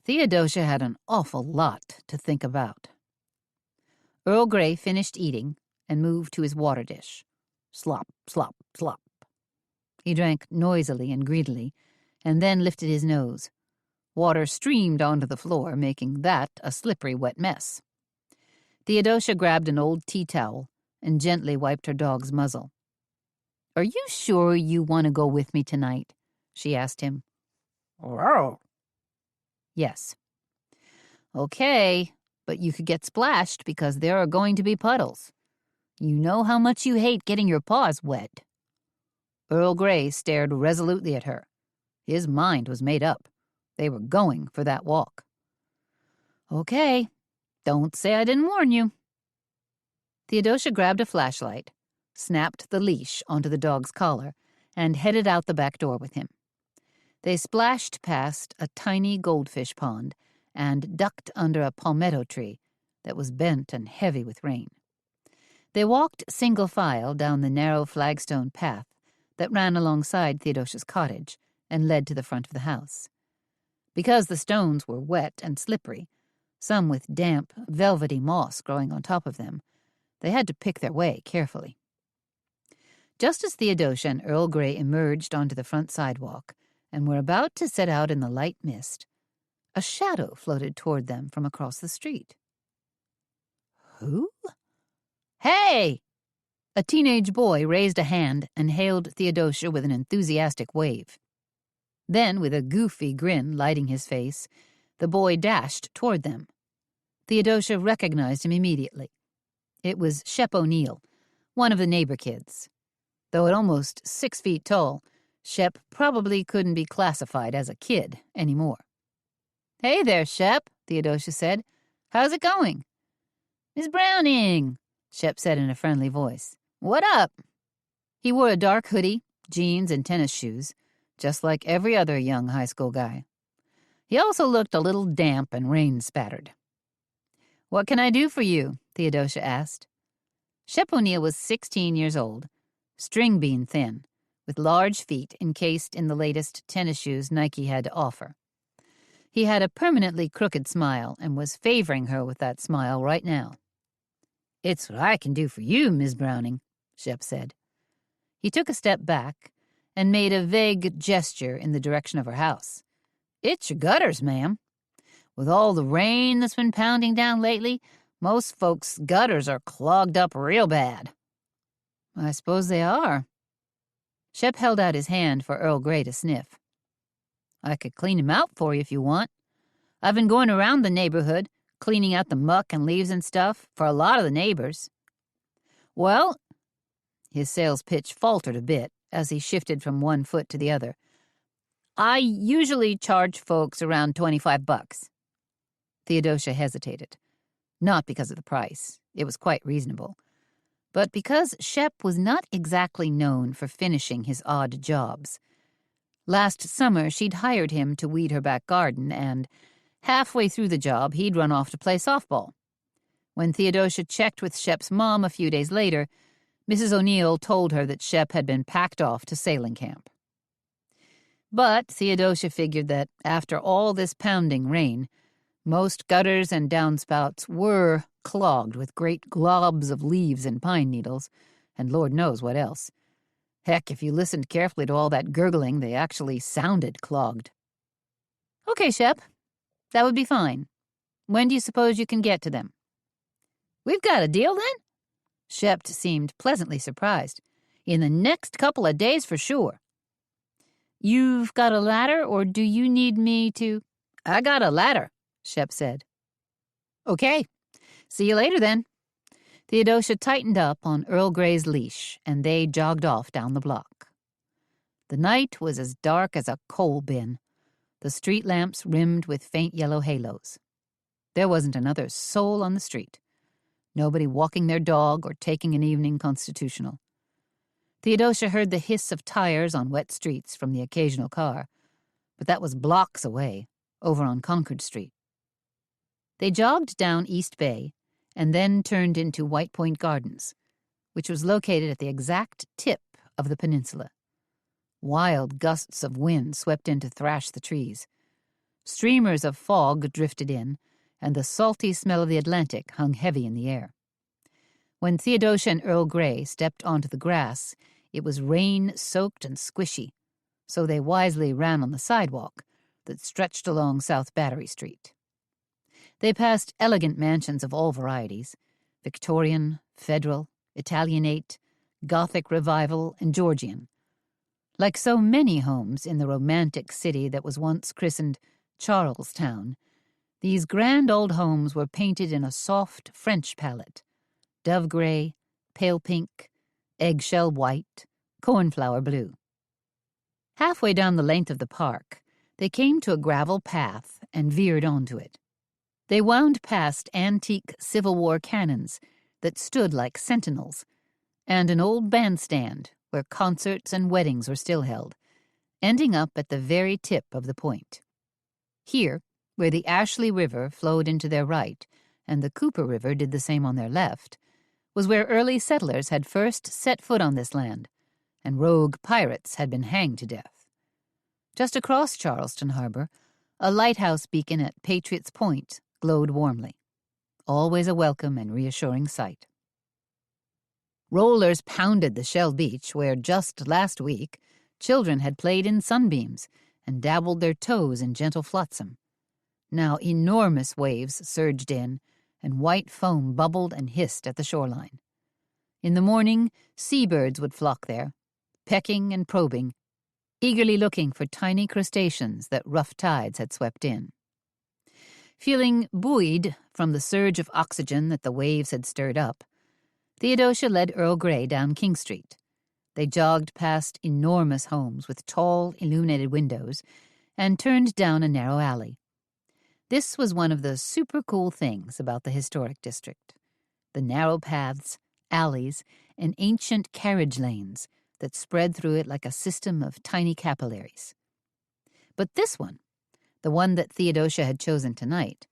Theodosia had an awful lot to think about. Earl Grey finished eating and moved to his water dish. Slop, slop, slop. He drank noisily and greedily, and then lifted his nose. Water streamed onto the floor, making that a slippery, wet mess. Theodosia grabbed an old tea towel and gently wiped her dog's muzzle. "Are you sure you want to go with me tonight?" she asked him. "Oh." "Yes." "Okay, but you could get splashed because there are going to be puddles. You know how much you hate getting your paws wet." Earl Grey stared resolutely at her. His mind was made up. They were going for that walk. "Okay, don't say I didn't warn you." Theodosia grabbed a flashlight, snapped the leash onto the dog's collar, and headed out the back door with him. They splashed past a tiny goldfish pond and ducked under a palmetto tree that was bent and heavy with rain. They walked single file down the narrow flagstone path that ran alongside Theodosia's cottage and led to the front of the house. Because the stones were wet and slippery, some with damp, velvety moss growing on top of them, they had to pick their way carefully. Just as Theodosia and Earl Grey emerged onto the front sidewalk and were about to set out in the light mist, a shadow floated toward them from across the street. "Who?" "Hey!" A teenage boy raised a hand and hailed Theodosia with an enthusiastic wave. Then, with a goofy grin lighting his face, the boy dashed toward them. Theodosia recognized him immediately. It was Shep O'Neill, one of the neighbor kids. Though at almost 6 feet tall, Shep probably couldn't be classified as a kid anymore. "Hey there, Shep," Theodosia said. "How's it going?" "Miss Browning," Shep said in a friendly voice. "What up?" He wore a dark hoodie, jeans, and tennis shoes, just like every other young high school guy. He also looked a little damp and rain-spattered. "What can I do for you?" Theodosia asked. Shep O'Neill was 16 years old, string bean thin, with large feet encased in the latest tennis shoes Nike had to offer. He had a permanently crooked smile and was favoring her with that smile right now. "It's what I can do for you, Miss Browning," Shep said. He took a step back and made a vague gesture in the direction of her house. "It's your gutters, ma'am. With all the rain that's been pounding down lately, most folks' gutters are clogged up real bad." "I suppose they are." Shep held out his hand for Earl Grey to sniff. "I could clean him out for you if you want. I've been going around the neighborhood, cleaning out the muck and leaves and stuff for a lot of the neighbors." "Well," his sales pitch faltered a bit as he shifted from one foot to the other, "I usually charge folks around $25. Theodosia hesitated. Not because of the price. It was quite reasonable. But because Shep was not exactly known for finishing his odd jobs. Last summer, she'd hired him to weed her back garden, and halfway through the job, he'd run off to play softball. When Theodosia checked with Shep's mom a few days later, Mrs. O'Neill told her that Shep had been packed off to sailing camp. But Theodosia figured that after all this pounding rain, most gutters and downspouts were clogged with great globs of leaves and pine needles, and Lord knows what else. Heck, if you listened carefully to all that gurgling, they actually sounded clogged. "Okay, Shep, that would be fine. When do you suppose you can get to them?" "We've got a deal, then?" Shep seemed pleasantly surprised. "In the next couple of days for sure." "You've got a ladder, or do you need me to—" "I got a ladder," Shep said. "Okay. See you later, then." Theodosia tightened up on Earl Grey's leash, and they jogged off down the block. The night was as dark as a coal bin, the street lamps rimmed with faint yellow halos. There wasn't another soul on the street. Nobody walking their dog or taking an evening constitutional. Theodosia heard the hiss of tires on wet streets from the occasional car, but that was blocks away, over on Concord Street. They jogged down East Bay and then turned into White Point Gardens, which was located at the exact tip of the peninsula. Wild gusts of wind swept in to thrash the trees. Streamers of fog drifted in, and the salty smell of the Atlantic hung heavy in the air. When Theodosia and Earl Grey stepped onto the grass, it was rain-soaked and squishy, so they wisely ran on the sidewalk that stretched along South Battery Street. They passed elegant mansions of all varieties, Victorian, Federal, Italianate, Gothic Revival, and Georgian. Like so many homes in the romantic city that was once christened Charlestown, these grand old homes were painted in a soft French palette: dove gray, pale pink, eggshell white, cornflower blue. Halfway down the length of the park, they came to a gravel path and veered onto it. They wound past antique Civil War cannons that stood like sentinels, and an old bandstand where concerts and weddings were still held, ending up at the very tip of the point. Here, where the Ashley River flowed into their right and the Cooper River did the same on their left, was where early settlers had first set foot on this land, and rogue pirates had been hanged to death. Just across Charleston Harbor, a lighthouse beacon at Patriot's Point glowed warmly, always a welcome and reassuring sight. Rollers pounded the shell beach where just last week children had played in sunbeams and dabbled their toes in gentle flotsam. Now enormous waves surged in, and white foam bubbled and hissed at the shoreline. In the morning, seabirds would flock there, pecking and probing, eagerly looking for tiny crustaceans that rough tides had swept in. Feeling buoyed from the surge of oxygen that the waves had stirred up, Theodosia led Earl Grey down King Street. They jogged past enormous homes with tall, illuminated windows and turned down a narrow alley. This was one of the super cool things about the historic district: the narrow paths, alleys, and ancient carriage lanes that spread through it like a system of tiny capillaries. But this one, the one that Theodosia had chosen tonight,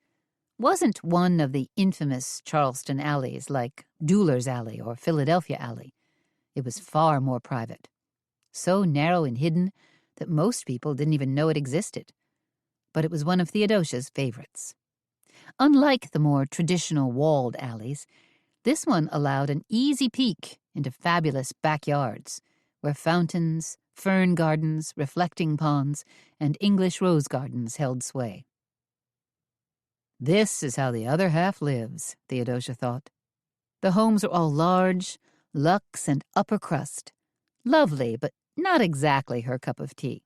wasn't one of the infamous Charleston alleys like Duller's Alley or Philadelphia Alley. It was far more private, so narrow and hidden that most people didn't even know it existed. But it was one of Theodosia's favorites. Unlike the more traditional walled alleys, this one allowed an easy peek into fabulous backyards where fountains, fern gardens, reflecting ponds, and English rose gardens held sway. This is how the other half lives, Theodosia thought. The homes are all large, luxe, and upper crust. Lovely, but not exactly her cup of tea.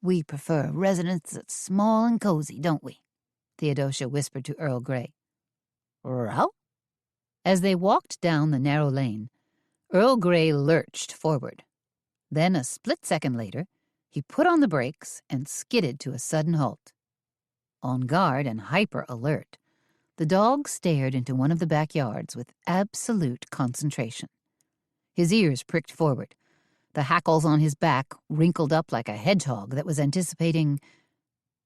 "We prefer a residence that's small and cozy, don't we?" Theodosia whispered to Earl Grey. "Row?" As they walked down the narrow lane, Earl Grey lurched forward. Then, a split second later, he put on the brakes and skidded to a sudden halt. On guard and hyper alert, the dog stared into one of the backyards with absolute concentration. His ears pricked forward. The hackles on his back wrinkled up like a hedgehog that was anticipating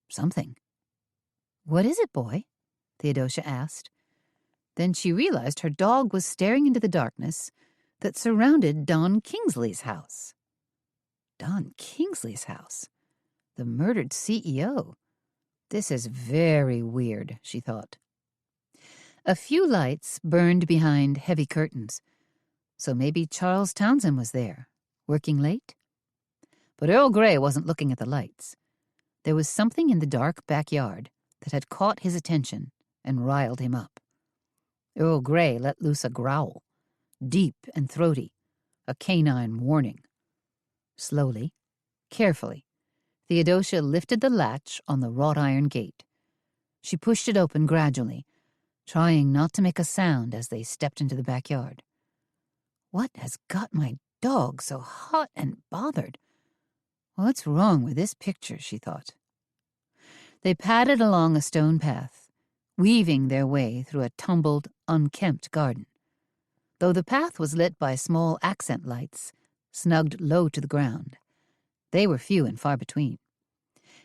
something. "What is it, boy?" Theodosia asked. Then she realized her dog was staring into the darkness that surrounded Don Kingsley's house. Don Kingsley's house? The murdered CEO? This is very weird, she thought. A few lights burned behind heavy curtains, so maybe Charles Townsend was there, working late? But Earl Grey wasn't looking at the lights. There was something in the dark backyard that had caught his attention and riled him up. Earl Grey let loose a growl, deep and throaty, a canine warning. Slowly, carefully, Theodosia lifted the latch on the wrought iron gate. She pushed it open gradually, trying not to make a sound as they stepped into the backyard. What has got my dog so hot and bothered? What's wrong with this picture, she thought. They padded along a stone path, weaving their way through a tumbled, unkempt garden. Though the path was lit by small accent lights, snugged low to the ground, they were few and far between.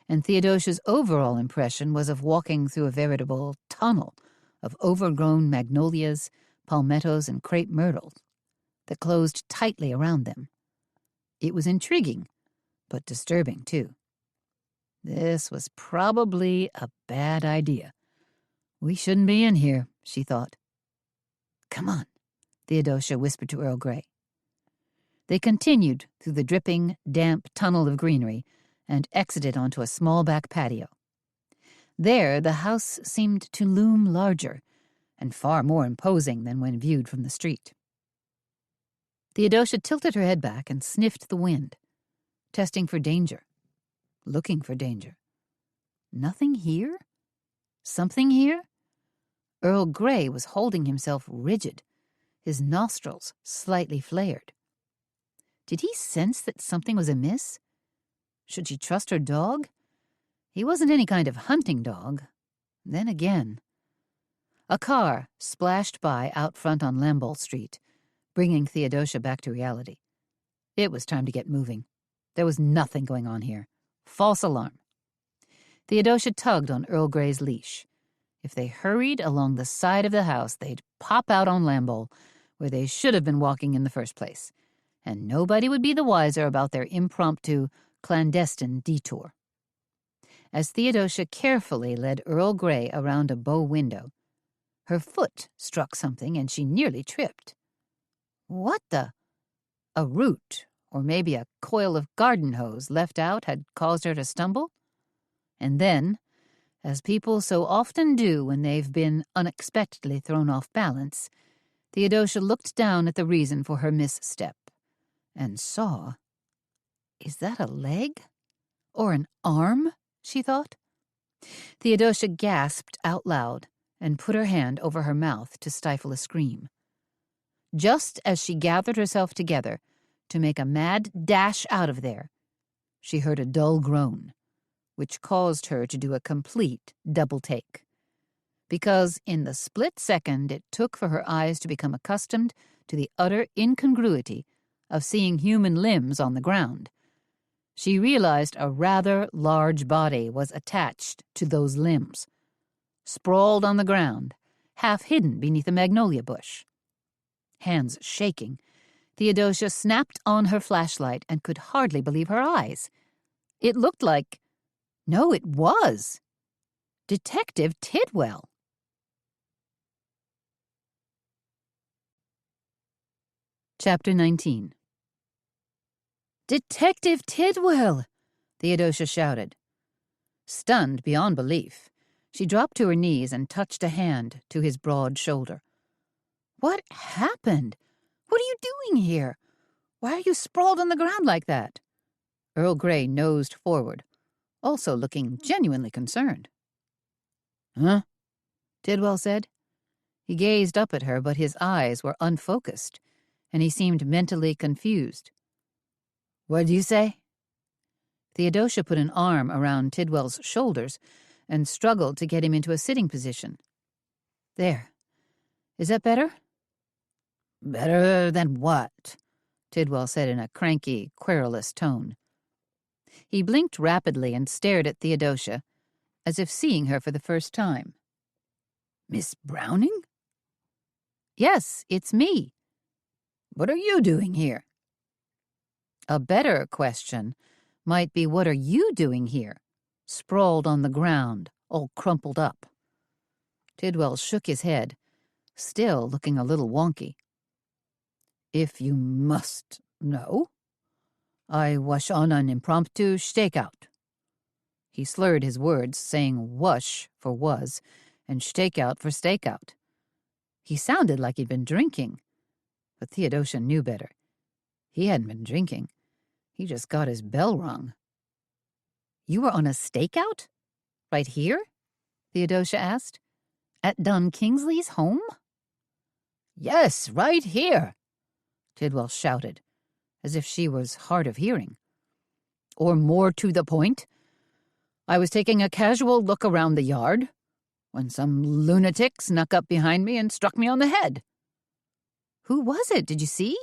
And Theodosia's overall impression was of walking through a veritable tunnel of overgrown magnolias, palmettos, and crepe myrtles that closed tightly around them. It was intriguing, but disturbing, too. This was probably a bad idea. We shouldn't be in here, she thought. Come on, Theodosia whispered to Earl Grey. They continued through the dripping, damp tunnel of greenery and exited onto a small back patio. There, the house seemed to loom larger, and far more imposing than when viewed from the street. Theodosia tilted her head back and sniffed the wind, testing for danger, looking for danger. Nothing here? Something here? Earl Grey was holding himself rigid, his nostrils slightly flared. Did he sense that something was amiss? Should she trust her dog? He wasn't any kind of hunting dog. Then again. A car splashed by out front on Lambole Street, bringing Theodosia back to reality. It was time to get moving. There was nothing going on here. False alarm. Theodosia tugged on Earl Grey's leash. If they hurried along the side of the house, they'd pop out on Lambole, where they should have been walking in the first place, and nobody would be the wiser about their impromptu, clandestine detour. As Theodosia carefully led Earl Grey around a bow window, her foot struck something and she nearly tripped. What the? A root, or maybe a coil of garden hose left out, had caused her to stumble? And then, as people so often do when they've been unexpectedly thrown off balance, Theodosia looked down at the reason for her misstep and saw, is that a leg? Or an arm? She thought. Theodosia gasped out loud and put her hand over her mouth to stifle a scream. Just as she gathered herself together to make a mad dash out of there, she heard a dull groan, which caused her to do a complete double take. Because in the split second it took for her eyes to become accustomed to the utter incongruity of seeing human limbs on the ground, she realized a rather large body was attached to those limbs, sprawled on the ground, half hidden beneath a magnolia bush. Hands shaking, Theodosia snapped on her flashlight and could hardly believe her eyes. It looked like— no, it was Detective Tidwell. Chapter 19. "Detective Tidwell!" Theodosia shouted. Stunned beyond belief, she dropped to her knees and touched a hand to his broad shoulder. "What happened? What are you doing here? Why are you sprawled on the ground like that?" Earl Grey nosed forward, also looking genuinely concerned. "Huh?" Tidwell said. He gazed up at her, but his eyes were unfocused, and he seemed mentally confused. "What did you say?" Theodosia put an arm around Tidwell's shoulders and struggled to get him into a sitting position. "There. Is that better?" "Better than what?" Tidwell said in a cranky, querulous tone. He blinked rapidly and stared at Theodosia, as if seeing her for the first time. "Miss Browning?" "Yes, it's me." "What are you doing here?" A better question might be, what are you doing here, sprawled on the ground, all crumpled up? Tidwell shook his head, still looking a little wonky. "If you must know, I wash on an impromptu stakeout." He slurred his words, saying wash for was and stakeout for stakeout. He sounded like he'd been drinking, but Theodosia knew better. He hadn't been drinking. He just got his bell rung. "You were on a stakeout? Right here?" Theodosia asked. "At Don Kingsley's home?" "Yes, right here," Tidwell shouted, as if she was hard of hearing. "Or more to the point, I was taking a casual look around the yard when some lunatic snuck up behind me and struck me on the head." "Who was it? Did you see?"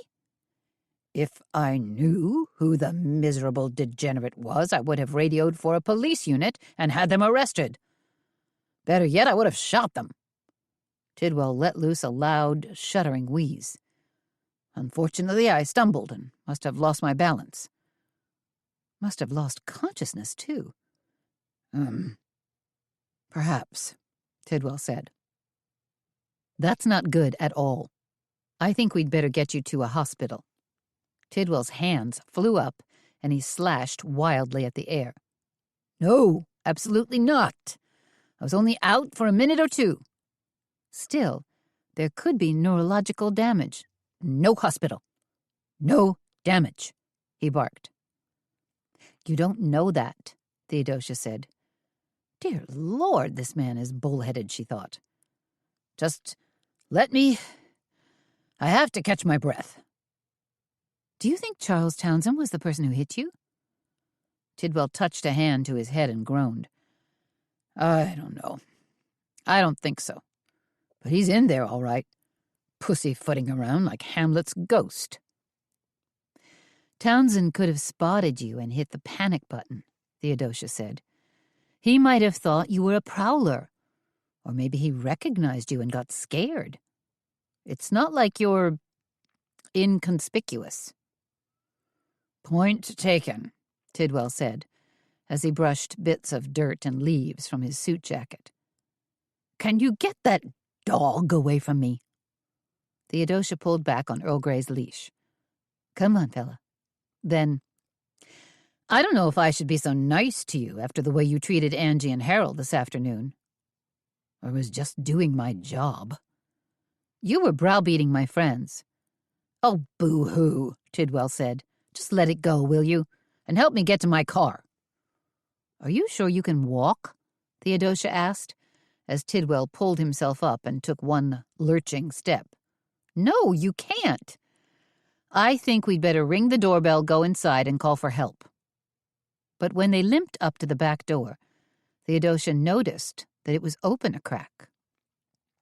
"If I knew who the miserable degenerate was, I would have radioed for a police unit and had them arrested. Better yet, I would have shot them." Tidwell let loose a loud, shuddering wheeze. "Unfortunately, I stumbled and must have lost my balance." "Must have lost consciousness, too." Perhaps," Tidwell said. "That's not good at all. I think we'd better get you to a hospital." Tidwell's hands flew up, and he slashed wildly at the air. "No, absolutely not. I was only out for a minute or two." Still, there could be neurological damage. No hospital. No damage, he barked. You don't know that, Theodosia said. Dear Lord, this man is bullheaded, she thought. Just let me... I have to catch my breath. Do you think Charles Townsend was the person who hit you? Tidwell touched a hand to his head and groaned. I don't know. I don't think so. But he's in there all right, pussyfooting around like Hamlet's ghost. Townsend could have spotted you and hit the panic button, Theodosia said. He might have thought you were a prowler, or maybe he recognized you and got scared. It's not like you're inconspicuous. Point taken, Tidwell said, as he brushed bits of dirt and leaves from his suit jacket. Can you get that dog away from me? Theodosia pulled back on Earl Grey's leash. Come on, fella. Then, I don't know if I should be so nice to you after the way you treated Angie and Harold this afternoon. I was just doing my job. You were browbeating my friends. Oh, boo-hoo, Tidwell said. Just let it go, will you? And help me get to my car. Are you sure you can walk? Theodosia asked, as Tidwell pulled himself up and took one lurching step. No, you can't. I think we'd better ring the doorbell, go inside, and call for help. But when they limped up to the back door, Theodosia noticed that it was open a crack.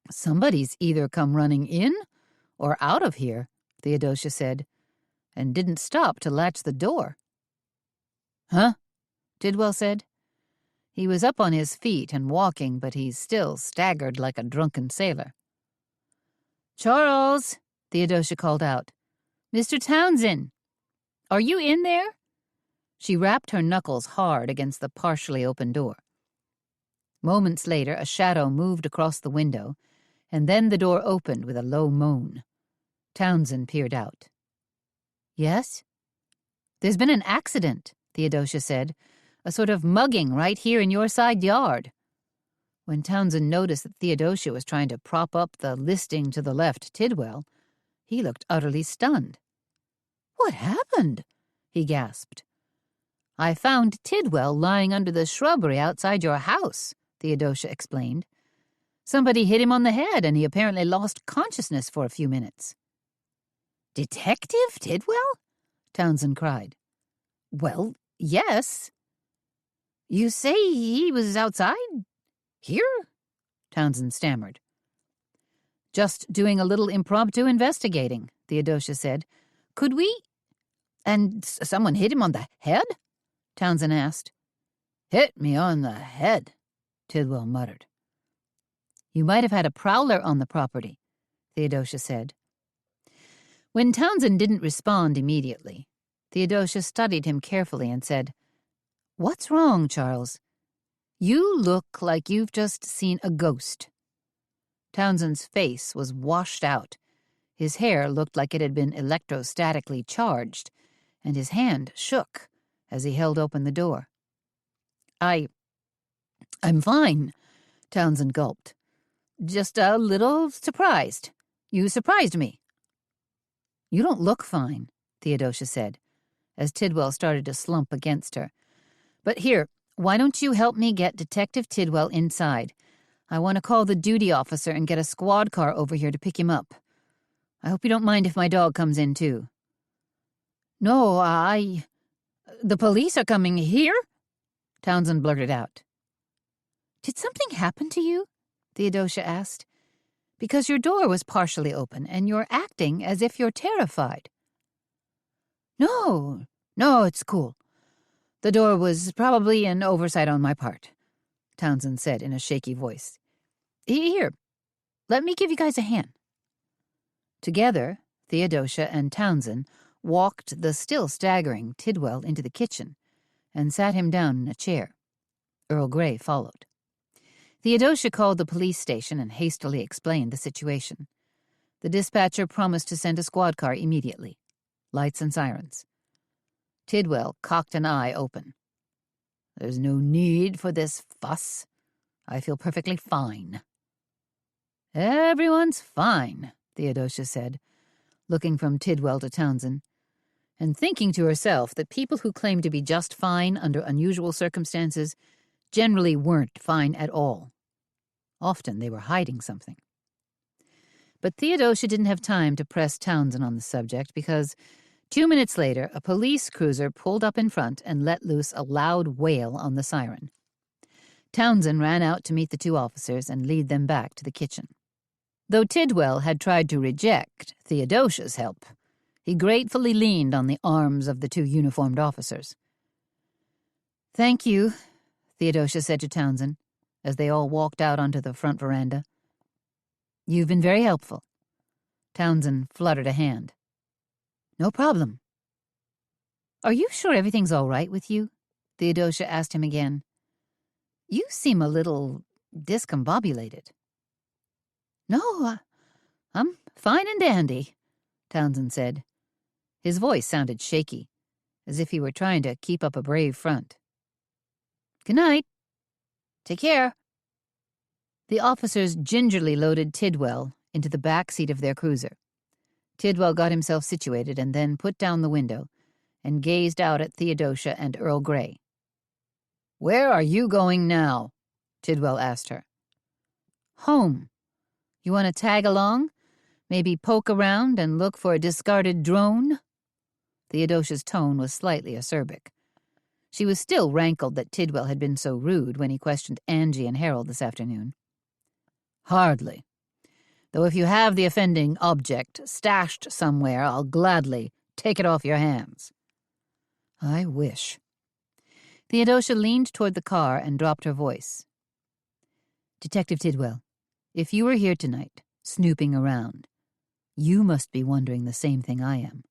Somebody's either come running in or out of here, Theodosia said, and didn't stop to latch the door. Huh? Tidwell said. He was up on his feet and walking, but he still staggered like a drunken sailor. Charles, Theodosia called out. Mr. Townsend, are you in there? She rapped her knuckles hard against the partially open door. Moments later, a shadow moved across the window, and then the door opened with a low moan. Townsend peered out. Yes? There's been an accident, Theodosia said. A sort of mugging right here in your side yard. When Townsend noticed that Theodosia was trying to prop up the listing to the left Tidwell, he looked utterly stunned. What happened? He gasped. I found Tidwell lying under the shrubbery outside your house, Theodosia explained. Somebody hit him on the head, and he apparently lost consciousness for a few minutes. Detective Tidwell? Townsend cried. Well, yes. You say he was outside? Here? Townsend stammered. Just doing a little impromptu investigating, Theodosia said. Could we? And someone hit him on the head? Townsend asked. Hit me on the head, Tidwell muttered. You might have had a prowler on the property, Theodosia said. When Townsend didn't respond immediately, Theodosia studied him carefully and said, What's wrong, Charles? You look like you've just seen a ghost. Townsend's face was washed out. His hair looked like it had been electrostatically charged, and his hand shook as he held open the door. I'm fine, Townsend gulped. Just a little surprised. You surprised me. You don't look fine, Theodosia said, as Tidwell started to slump against her. But here, why don't you help me get Detective Tidwell inside? I want to call the duty officer and get a squad car over here to pick him up. I hope you don't mind if my dog comes in, too. No, The police are coming here? Townsend blurted out. Did something happen to you? Theodosia asked. Because your door was partially open and you're acting as if you're terrified. No, it's cool. The door was probably an oversight on my part, Townsend said in a shaky voice. Here, let me give you guys a hand. Together, Theodosia and Townsend walked the still staggering Tidwell into the kitchen and sat him down in a chair. Earl Grey followed. Theodosia called the police station and hastily explained the situation. The dispatcher promised to send a squad car immediately. Lights and sirens. Tidwell cocked an eye open. There's no need for this fuss. I feel perfectly fine. "Everyone's fine," Theodosia said, looking from Tidwell to Townsend, and thinking to herself that people who claimed to be just fine under unusual circumstances generally weren't fine at all. Often they were hiding something. But Theodosia didn't have time to press Townsend on the subject because 2 minutes later a police cruiser pulled up in front and let loose a loud wail on the siren. Townsend ran out to meet the two officers and lead them back to the kitchen. Though Tidwell had tried to reject Theodosia's help, he gratefully leaned on the arms of the two uniformed officers. "Thank you," Theodosia said to Townsend, as they all walked out onto the front veranda. "You've been very helpful." Townsend fluttered a hand. "No problem." "Are you sure everything's all right with you?" Theodosia asked him again. "You seem a little discombobulated." "No, I'm fine and dandy," Townsend said. His voice sounded shaky, as if he were trying to keep up a brave front. "Good night. Take care." The officers gingerly loaded Tidwell into the back seat of their cruiser. Tidwell got himself situated and then put down the window and gazed out at Theodosia and Earl Grey. "Where are you going now?" Tidwell asked her. "Home. You want to tag along? Maybe poke around and look for a discarded drone?" Theodosia's tone was slightly acerbic. She was still rankled that Tidwell had been so rude when he questioned Angie and Harold this afternoon. "Hardly. Though if you have the offending object stashed somewhere, I'll gladly take it off your hands." "I wish." Theodosia leaned toward the car and dropped her voice. "Detective Tidwell, if you were here tonight, snooping around, you must be wondering the same thing I am."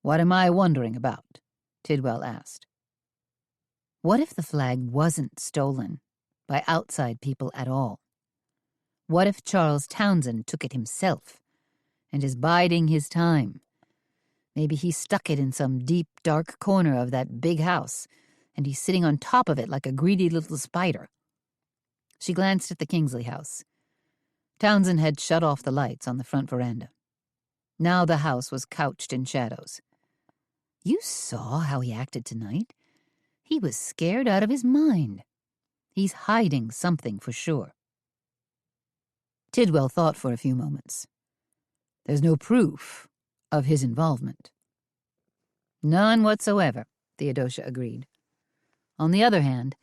"What am I wondering about?" Tidwell asked. "What if the flag wasn't stolen by outside people at all? What if Charles Townsend took it himself and is biding his time? Maybe he stuck it in some deep, dark corner of that big house, and he's sitting on top of it like a greedy little spider." She glanced at the Kingsley house. Townsend had shut off the lights on the front veranda. Now the house was couched in shadows. "You saw how he acted tonight? He was scared out of his mind. He's hiding something for sure." Tidwell thought for a few moments. "There's no proof of his involvement." "None whatsoever," Theodosia agreed. On the other hand,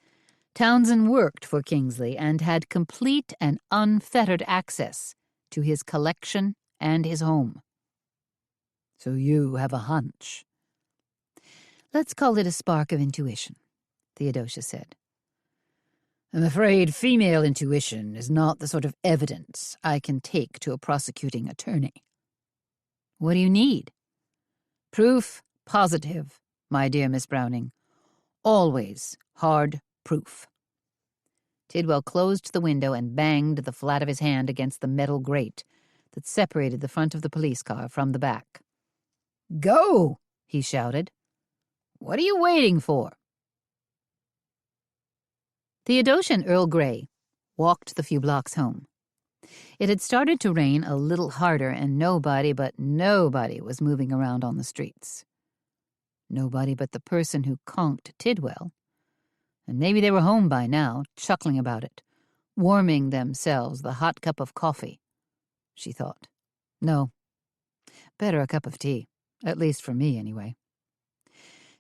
Townsend worked for Kingsley and had complete and unfettered access to his collection and his home. "So you have a hunch?" "Let's call it a spark of intuition," Theodosia said. "I'm afraid female intuition is not the sort of evidence I can take to a prosecuting attorney." "What do you need?" "Proof positive, my dear Miss Browning. Always hard proof." Tidwell closed the window and banged the flat of his hand against the metal grate that separated the front of the police car from the back. "Go!" he shouted. "What are you waiting for?" Theodosia and Earl Grey walked the few blocks home. It had started to rain a little harder, and nobody was moving around on the streets. Nobody but the person who conked Tidwell. And maybe they were home by now, chuckling about it, warming themselves the hot cup of coffee, she thought. No, better a cup of tea, at least for me anyway.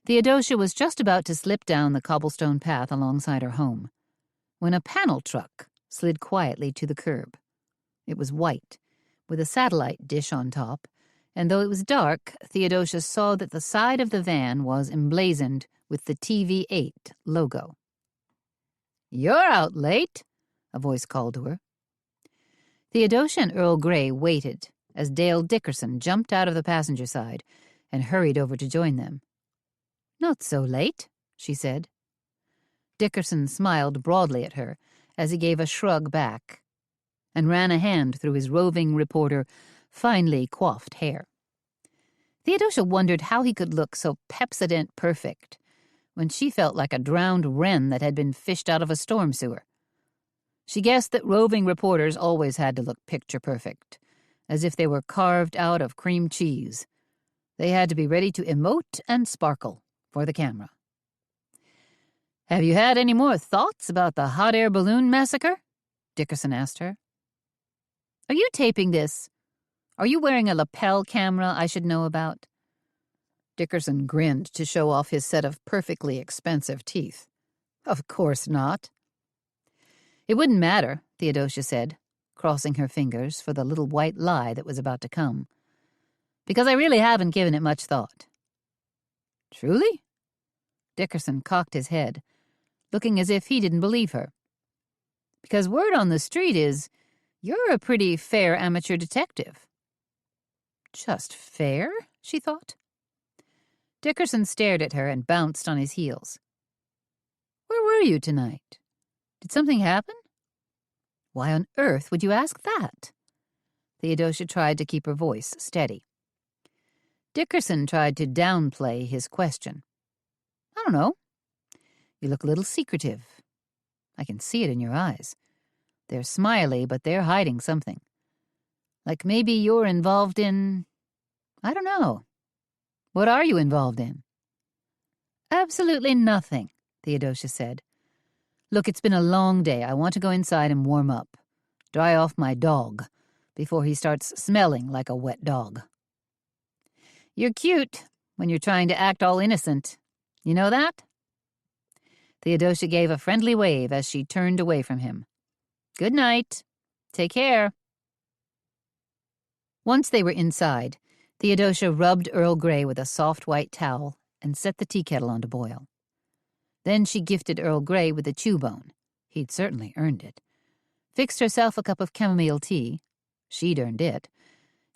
Theodosia was just about to slip down the cobblestone path alongside her home, when a panel truck slid quietly to the curb. It was white, with a satellite dish on top, and though it was dark, Theodosia saw that the side of the van was emblazoned with the TV8 logo. "You're out late," a voice called to her. Theodosia and Earl Grey waited as Dale Dickerson jumped out of the passenger side and hurried over to join them. "Not so late," she said. Dickerson smiled broadly at her as he gave a shrug back and ran a hand through his roving reporter, finely coiffed hair. Theodosia wondered how he could look so Pepsodent perfect when she felt like a drowned wren that had been fished out of a storm sewer. She guessed that roving reporters always had to look picture-perfect, as if they were carved out of cream cheese. They had to be ready to emote and sparkle for the camera. "Have you had any more thoughts about the hot air balloon massacre?" Dickerson asked her. "Are you taping this? Are you wearing a lapel camera I should know about?" Dickerson grinned to show off his set of perfectly expensive teeth. "Of course not." "It wouldn't matter," Theodosia said, crossing her fingers for the little white lie that was about to come, "because I really haven't given it much thought." "Truly?" Dickerson cocked his head, looking as if he didn't believe her. "Because word on the street is you're a pretty fair amateur detective." "Just fair?" she thought. Dickerson stared at her and bounced on his heels. "Where were you tonight? Did something happen?" "Why on earth would you ask that?" Theodosia tried to keep her voice steady. Dickerson tried to downplay his question. "I don't know. You look a little secretive. I can see it in your eyes. They're smiley, but they're hiding something. Like maybe you're involved in... I don't know. What are you involved in?" "Absolutely nothing," Theodosia said. "Look, it's been a long day. I want to go inside and warm up. Dry off my dog before he starts smelling like a wet dog." "You're cute when you're trying to act all innocent. You know that?" Theodosia gave a friendly wave as she turned away from him. "Good night. Take care." Once they were inside, Theodosia rubbed Earl Grey with a soft white towel and set the tea kettle on to boil. Then she gifted Earl Grey with a chew bone. He'd certainly earned it. Fixed herself a cup of chamomile tea. She'd earned it.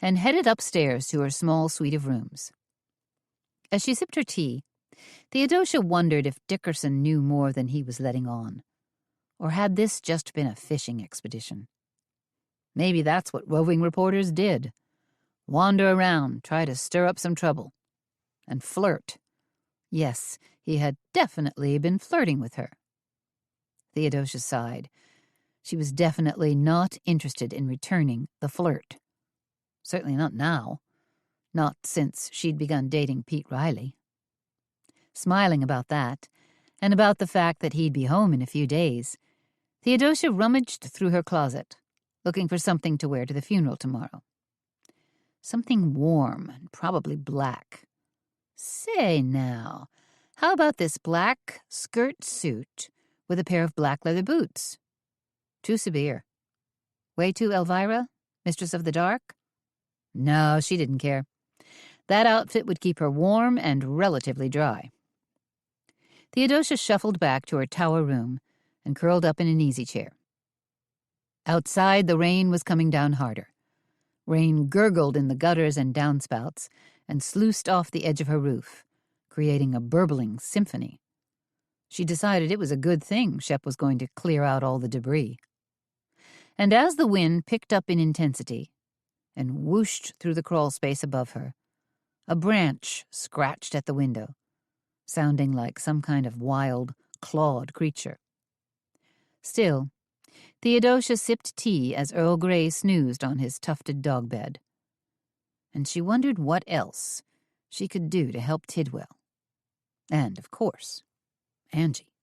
And headed upstairs to her small suite of rooms. As she sipped her tea, Theodosia wondered if Dickerson knew more than he was letting on. Or had this just been a fishing expedition? Maybe that's what roving reporters did. Wander around, try to stir up some trouble. And flirt. Yes, he had definitely been flirting with her. Theodosia sighed. She was definitely not interested in returning the flirt. Certainly not now. Not since she'd begun dating Pete Riley. Smiling about that, and about the fact that he'd be home in a few days, Theodosia rummaged through her closet, looking for something to wear to the funeral tomorrow. Something warm and probably black. Say now, how about this black skirt suit with a pair of black leather boots? Too severe. Way too Elvira, Mistress of the Dark? No, she didn't care. That outfit would keep her warm and relatively dry. Theodosia shuffled back to her tower room and curled up in an easy chair. Outside, the rain was coming down harder. Rain gurgled in the gutters and downspouts and sluiced off the edge of her roof, creating a burbling symphony. She decided it was a good thing Shep was going to clear out all the debris. And as the wind picked up in intensity and whooshed through the crawl space above her, a branch scratched at the window, sounding like some kind of wild, clawed creature. Still, Theodosia sipped tea as Earl Grey snoozed on his tufted dog bed. And she wondered what else she could do to help Tidwell. And, of course, Angie.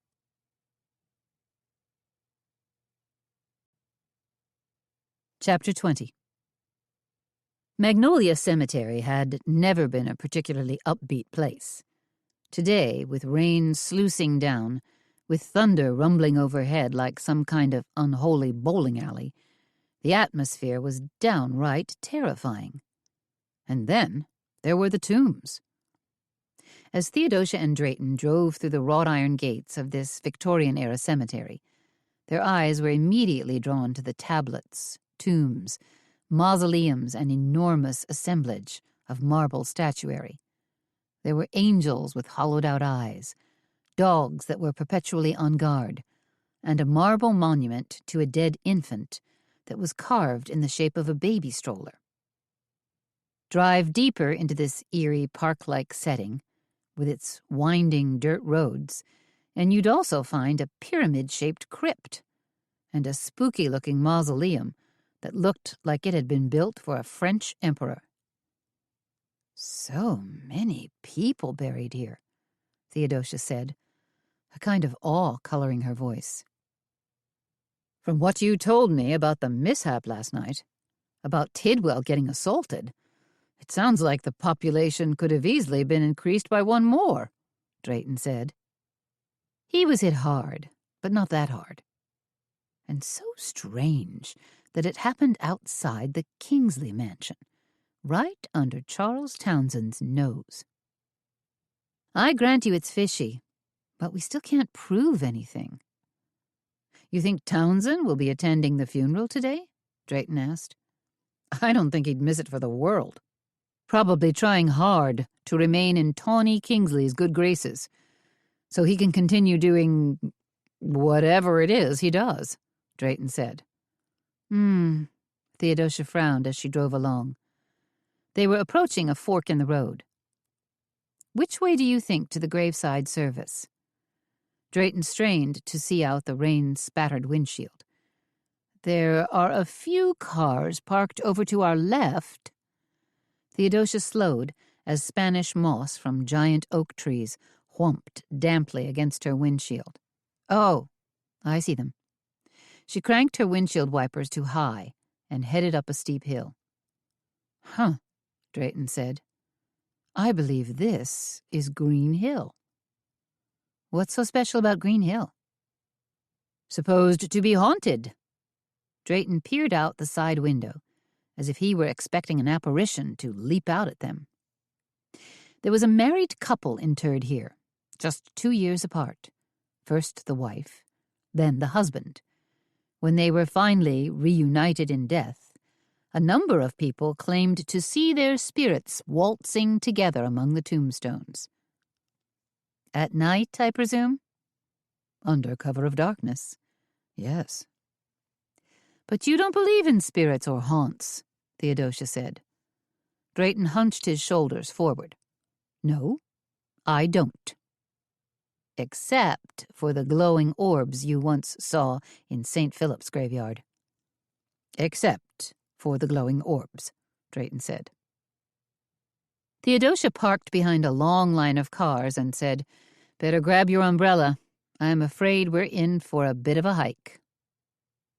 Chapter 20. Magnolia Cemetery had never been a particularly upbeat place. Today, with rain sluicing down, with thunder rumbling overhead like some kind of unholy bowling alley, the atmosphere was downright terrifying. And then there were the tombs. As Theodosia and Drayton drove through the wrought iron gates of this Victorian-era cemetery, their eyes were immediately drawn to the tablets, tombs, mausoleums, and enormous assemblage of marble statuary. There were angels with hollowed-out eyes, dogs that were perpetually on guard, and a marble monument to a dead infant that was carved in the shape of a baby stroller. Drive deeper into this eerie park-like setting, with its winding dirt roads, and you'd also find a pyramid-shaped crypt, and a spooky-looking mausoleum that looked like it had been built for a French emperor. "So many people buried here," Theodosia said, a kind of awe coloring her voice. "From what you told me about the mishap last night, about Tidwell getting assaulted, it sounds like the population could have easily been increased by one more," Drayton said. He was hit hard, but not that hard. And so strange that it happened outside the Kingsley mansion, right under Charles Townsend's nose. "I grant you it's fishy, but we still can't prove anything." "You think Townsend will be attending the funeral today?" Drayton asked. "I don't think he'd miss it for the world. Probably trying hard to remain in Tawny Kingsley's good graces, so he can continue doing whatever it is he does," Drayton said. Theodosia frowned as she drove along. They were approaching a fork in the road. "Which way do you think to the graveside service?" Drayton strained to see out the rain-spattered windshield. "There are a few cars parked over to our left." Theodosia slowed as Spanish moss from giant oak trees whumped damply against her windshield. "Oh, I see them." She cranked her windshield wipers to high and headed up a steep hill. "Huh," Drayton said. "I believe this is Green Hill." "What's so special about Green Hill?" "Supposed to be haunted." Drayton peered out the side window, as if he were expecting an apparition to leap out at them. There was a married couple interred here, just 2 years apart. First the wife, then the husband. When they were finally reunited in death, a number of people claimed to see their spirits waltzing together among the tombstones. "At night, I presume?" "Under cover of darkness, yes." "But you don't believe in spirits or haunts," Theodosia said. Drayton hunched his shoulders forward. "No, I don't." "Except for the glowing orbs you once saw in St. Philip's graveyard." "Except for the glowing orbs," Drayton said. Theodosia parked behind a long line of cars and said, "Better grab your umbrella. I'm afraid we're in for a bit of a hike."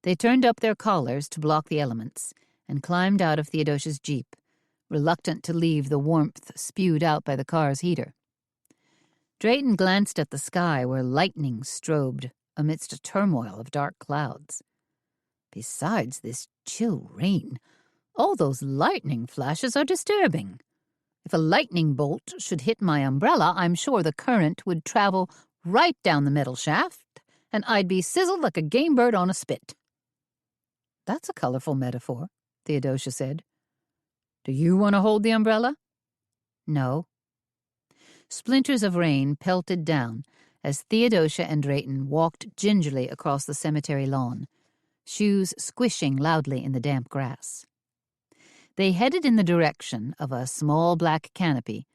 They turned up their collars to block the elements and climbed out of Theodosia's Jeep, reluctant to leave the warmth spewed out by the car's heater. Drayton glanced at the sky where lightning strobed amidst a turmoil of dark clouds. Besides this chill rain, all those lightning flashes are disturbing. If a lightning bolt should hit my umbrella, I'm sure the current would travel right down the metal shaft, and I'd be sizzled like a game bird on a spit." "That's a colorful metaphor," Theodosia said. "Do you want to hold the umbrella?" "No." Splinters of rain pelted down as Theodosia and Drayton walked gingerly across the cemetery lawn, shoes squishing loudly in the damp grass. They headed in the direction of a small black canopy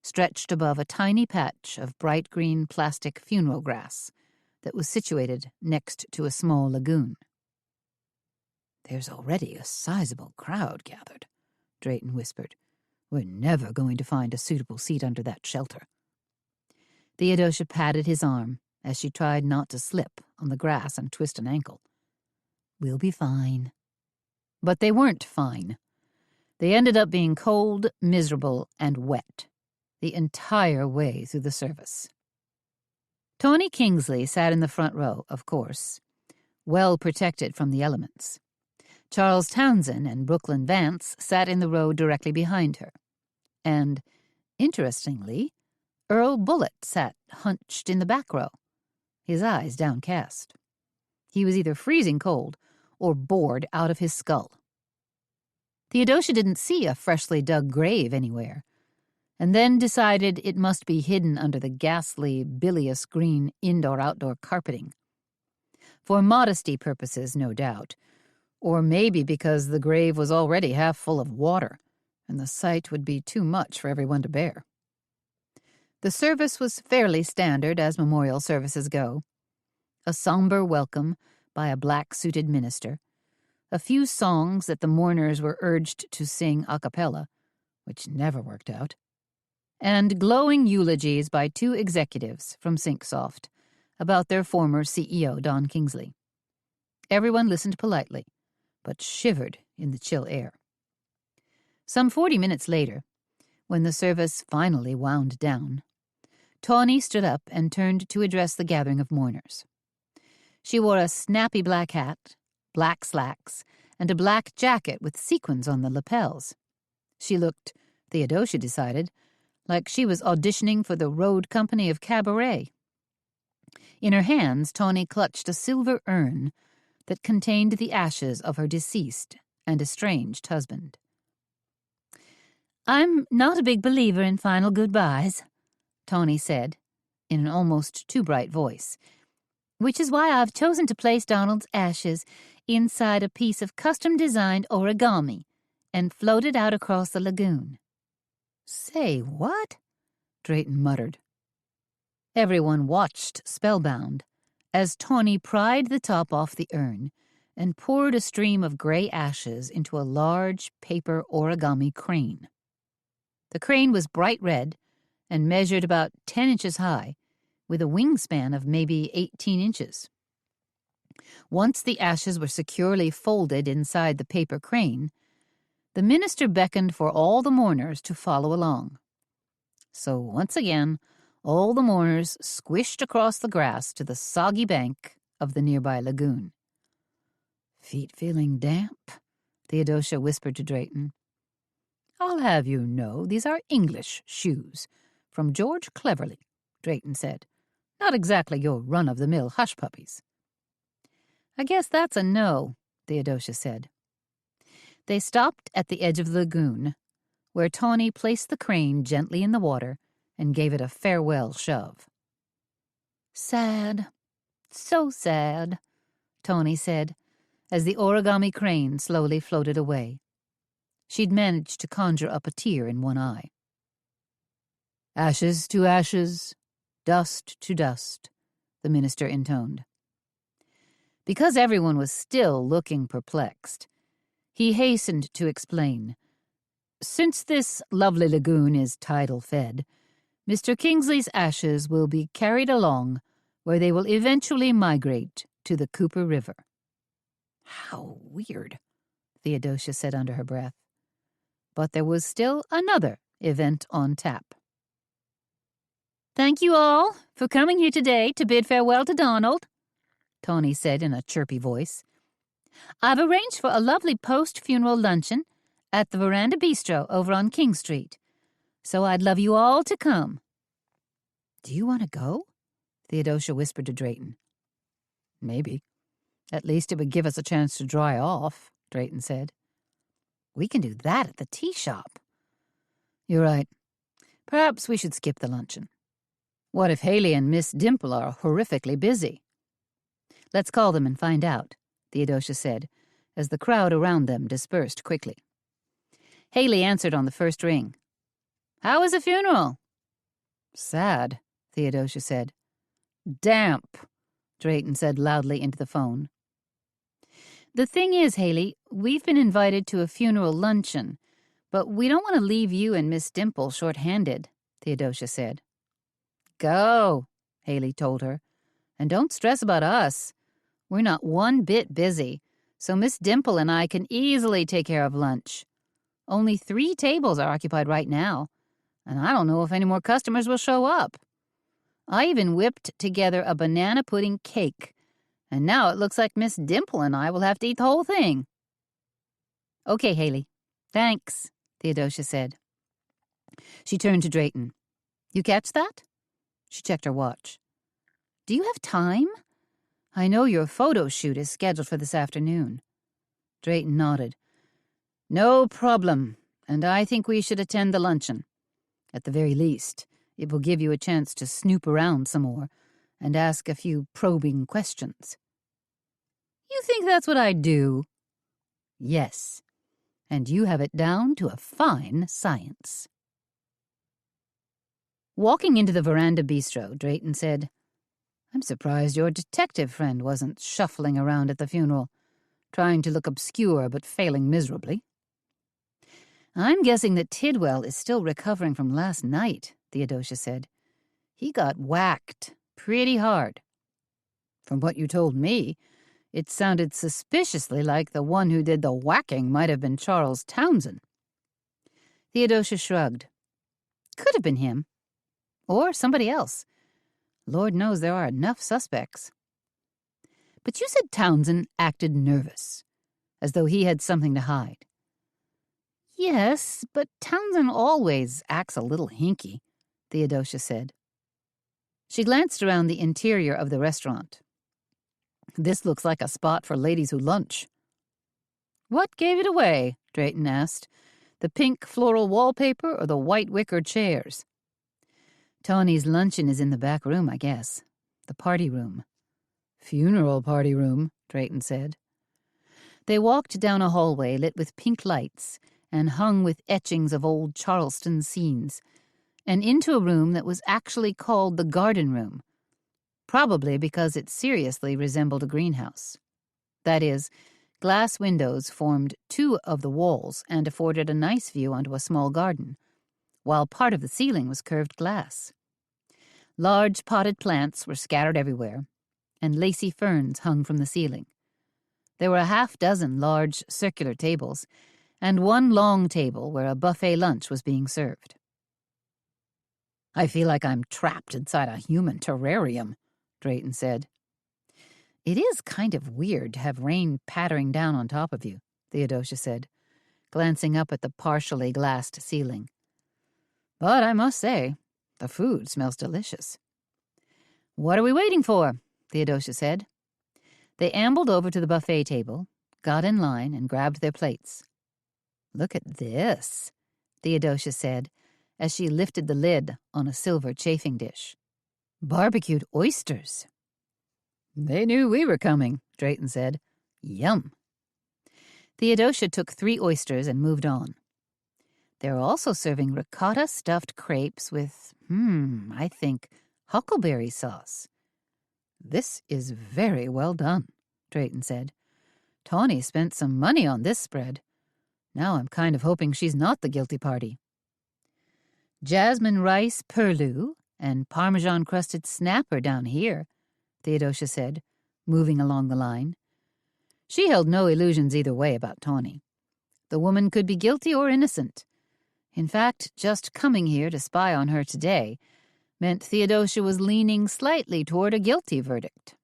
stretched above a tiny patch of bright green plastic funeral grass that was situated next to a small lagoon. "There's already a sizable crowd gathered," Drayton whispered. "We're never going to find a suitable seat under that shelter." Theodosia patted his arm as she tried not to slip on the grass and twist an ankle. "We'll be fine." But they weren't fine. They ended up being cold, miserable, and wet the entire way through the service. Tawny Kingsley sat in the front row, of course, well protected from the elements. Charles Townsend and Brooklyn Vance sat in the row directly behind her. And, interestingly, Earl Bullitt sat hunched in the back row, his eyes downcast. He was either freezing cold or bored out of his skull. Theodosia didn't see a freshly dug grave anywhere, and then decided it must be hidden under the ghastly, bilious green indoor-outdoor carpeting. For modesty purposes, no doubt, or maybe because the grave was already half full of water, and the sight would be too much for everyone to bear. The service was fairly standard as memorial services go. A somber welcome by a black-suited minister, a few songs that the mourners were urged to sing a cappella, which never worked out, and glowing eulogies by two executives from Syncsoft about their former CEO, Don Kingsley. Everyone listened politely, but shivered in the chill air. Some 40 minutes later, when the service finally wound down, Tawny stood up and turned to address the gathering of mourners. She wore a snappy black hat, black slacks, and a black jacket with sequins on the lapels. She looked, Theodosia decided, like she was auditioning for the road company of Cabaret. In her hands, Tawny clutched a silver urn that contained the ashes of her deceased and estranged husband. "I'm not a big believer in final goodbyes," Tawny said, in an almost too bright voice, "which is why I've chosen to place Donald's ashes inside a piece of custom-designed origami and float it out across the lagoon." "Say what?" Drayton muttered. Everyone watched spellbound as Tawny pried the top off the urn and poured a stream of gray ashes into a large paper origami crane. The crane was bright red and measured about 10 inches high, with a wingspan of maybe 18 inches. Once the ashes were securely folded inside the paper crane, the minister beckoned for all the mourners to follow along. So once again, all the mourners squished across the grass to the soggy bank of the nearby lagoon. "Feet feeling damp?" Theodosia whispered to Drayton. "I'll have you know these are English shoes, from George Cleverly," Drayton said. "Not exactly your run-of-the-mill hush-puppies." "I guess that's a no," Theodosia said. They stopped at the edge of the lagoon, where Tawny placed the crane gently in the water and gave it a farewell shove. "Sad, so sad," Tawny said, as the origami crane slowly floated away. She'd managed to conjure up a tear in one eye. "Ashes to ashes, dust to dust," the minister intoned. Because everyone was still looking perplexed, he hastened to explain. "Since this lovely lagoon is tidal-fed, Mr. Kingsley's ashes will be carried along where they will eventually migrate to the Cooper River." "How weird," Theodosia said under her breath. But there was still another event on tap. "Thank you all for coming here today to bid farewell to Donald," Tawny said in a chirpy voice. "I've arranged for a lovely post-funeral luncheon at the Veranda Bistro over on King Street, so I'd love you all to come." "Do you want to go?" Theodosia whispered to Drayton. "Maybe. At least it would give us a chance to dry off," Drayton said. "We can do that at the tea shop." "You're right. Perhaps we should skip the luncheon. What if Haley and Miss Dimple are horrifically busy?" "Let's call them and find out," Theodosia said, as the crowd around them dispersed quickly. Haley answered on the first ring. "How was the funeral?" "Sad," Theodosia said. "Damp," Drayton said loudly into the phone. "The thing is, Haley, we've been invited to a funeral luncheon, but we don't want to leave you and Miss Dimple short-handed," Theodosia said. "Go," Haley told her, "and don't stress about us. We're not one bit busy, so Miss Dimple and I can easily take care of lunch. Only 3 tables are occupied right now, and I don't know if any more customers will show up. I even whipped together a banana pudding cake, and now it looks like Miss Dimple and I will have to eat the whole thing." "Okay, Haley. Thanks," Theodosia said. She turned to Drayton. "You catch that?" She checked her watch. "Do you have time? I know your photo shoot is scheduled for this afternoon." Drayton nodded. "No problem, and I think we should attend the luncheon. At the very least, it will give you a chance to snoop around some more and ask a few probing questions." "You think that's what I do?" "Yes, and you have it down to a fine science." Walking into the Veranda Bistro, Drayton said, I'm surprised your detective friend wasn't shuffling around at the funeral, trying to look obscure but failing miserably. I'm guessing that Tidwell is still recovering from last night, Theodosia said. He got whacked pretty hard. From what you told me, it sounded suspiciously like the one who did the whacking might have been Charles Townsend. Theodosia shrugged. Could have been him. Or somebody else. Lord knows there are enough suspects. But you said Townsend acted nervous, as though he had something to hide. Yes, but Townsend always acts a little hinky, Theodosia said. She glanced around the interior of the restaurant. This looks like a spot for ladies who lunch. What gave it away? Drayton asked. The pink floral wallpaper or the white wicker chairs? Tawny's luncheon is in the back room, I guess. The party room. Funeral party room, Drayton said. They walked down a hallway lit with pink lights and hung with etchings of old Charleston scenes, and into a room that was actually called the garden room, probably because it seriously resembled a greenhouse. That is, glass windows formed two of the walls and afforded a nice view onto a small garden, while part of the ceiling was curved glass. Large potted plants were scattered everywhere, and lacy ferns hung from the ceiling. There were a half-dozen large circular tables, and one long table where a buffet lunch was being served. I feel like I'm trapped inside a human terrarium, Drayton said. It is kind of weird to have rain pattering down on top of you, Theodosia said, glancing up at the partially glassed ceiling. But I must say, the food smells delicious. What are we waiting for? Theodosia said. They ambled over to the buffet table, got in line, and grabbed their plates. Look at this, Theodosia said, as she lifted the lid on a silver chafing dish. Barbecued oysters. They knew we were coming, Drayton said. Yum. Theodosia took 3 oysters and moved on. They're also serving ricotta-stuffed crepes with, I think, huckleberry sauce. This is very well done, Drayton said. Tawny spent some money on this spread. Now I'm kind of hoping she's not the guilty party. Jasmine rice purloo and Parmesan-crusted snapper down here, Theodosia said, moving along the line. She held no illusions either way about Tawny. The woman could be guilty or innocent. In fact, just coming here to spy on her today meant Theodosia was leaning slightly toward a guilty verdict.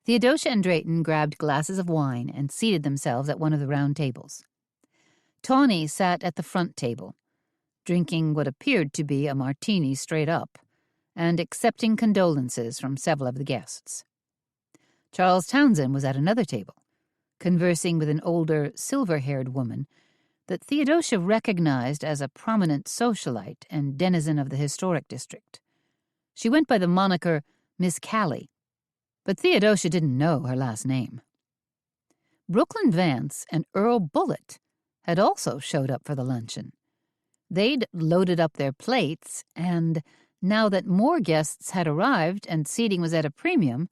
Theodosia and Drayton grabbed glasses of wine and seated themselves at one of the round tables. Tawny sat at the front table, drinking what appeared to be a martini straight up, and accepting condolences from several of the guests. Charles Townsend was at another table, conversing with an older, silver-haired woman that Theodosia recognized as a prominent socialite and denizen of the historic district. She went by the moniker Miss Callie, but Theodosia didn't know her last name. Brooklyn Vance and Earl Bullitt had also showed up for the luncheon. They'd loaded up their plates, and now that more guests had arrived and seating was at a premium,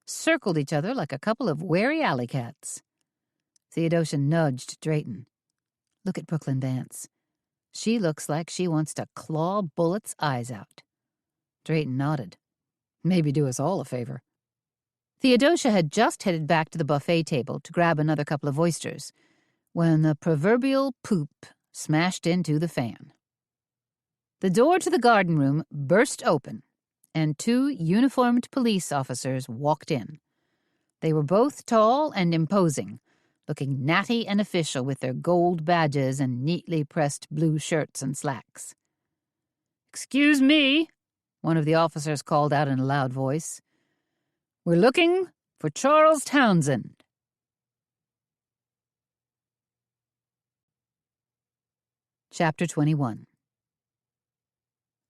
circled each other like a couple of wary alley cats. Theodosia nudged Drayton. Look at Brooklyn Vance. She looks like she wants to claw Bullitt's eyes out. Drayton nodded. Maybe do us all a favor. Theodosia had just headed back to the buffet table to grab another couple of oysters when the proverbial poop smashed into the fan. The door to the garden room burst open, and 2 uniformed police officers walked in. They were both tall and imposing, looking natty and official with their gold badges and neatly pressed blue shirts and slacks. "Excuse me," one of the officers called out in a loud voice. "We're looking for Charles Townsend." Chapter 21.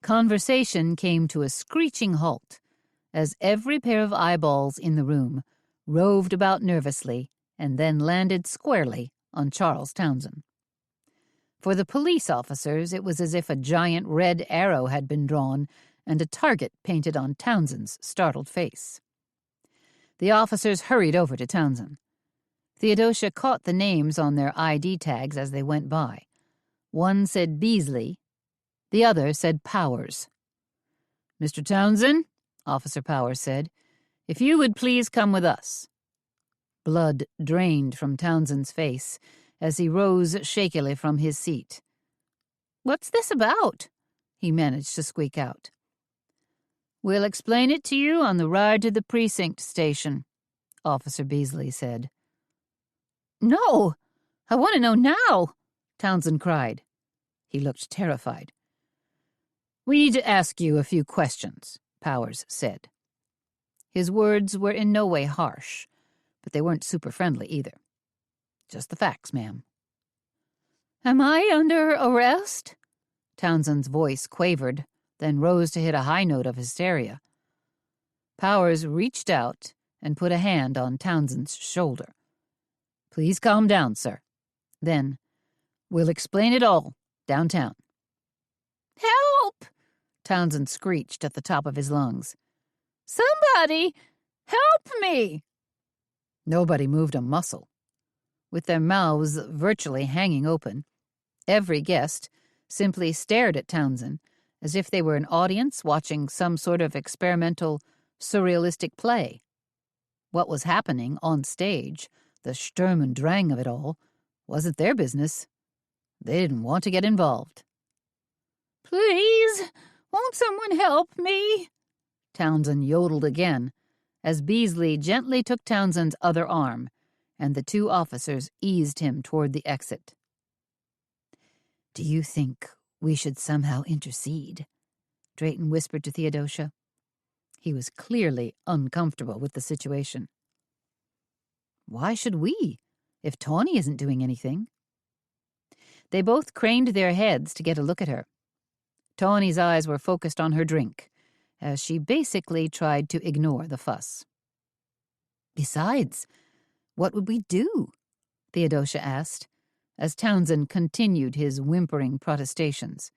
Conversation came to a screeching halt as every pair of eyeballs in the room roved about nervously and then landed squarely on Charles Townsend. For the police officers, it was as if a giant red arrow had been drawn and a target painted on Townsend's startled face. The officers hurried over to Townsend. Theodosia caught the names on their ID tags as they went by. One said Beasley, the other said Powers. "Mr. Townsend," Officer Powers said, "if you would please come with us." Blood drained from Townsend's face as he rose shakily from his seat. "What's this about?" he managed to squeak out. "We'll explain it to you on the ride to the precinct station," Officer Beasley said. "No, I want to know now," Townsend cried. He looked terrified. "We need to ask you a few questions," Powers said. His words were in no way harsh, but they weren't super friendly either. "Just the facts, ma'am." "Am I under arrest?" Townsend's voice quavered, then rose to hit a high note of hysteria. Powers reached out and put a hand on Townsend's shoulder. "Please calm down, sir. Then, we'll explain it all downtown." "Help!" Townsend screeched at the top of his lungs. "Somebody help me!" Nobody moved a muscle. With their mouths virtually hanging open, every guest simply stared at Townsend as if they were an audience watching some sort of experimental, surrealistic play. What was happening on stage, the Sturm und Drang of it all, wasn't their business. They didn't want to get involved. "Please, won't someone help me?" Townsend yodeled again as Beasley gently took Townsend's other arm, and the two officers eased him toward the exit. "Do you think we should somehow intercede?" Drayton whispered to Theodosia. He was clearly uncomfortable with the situation. "Why should we, if Tawny isn't doing anything?" They both craned their heads to get a look at her. Tawny's eyes were focused on her drink, as she basically tried to ignore the fuss. "Besides, what would we do?" Theodosia asked, as Townsend continued his whimpering protestations.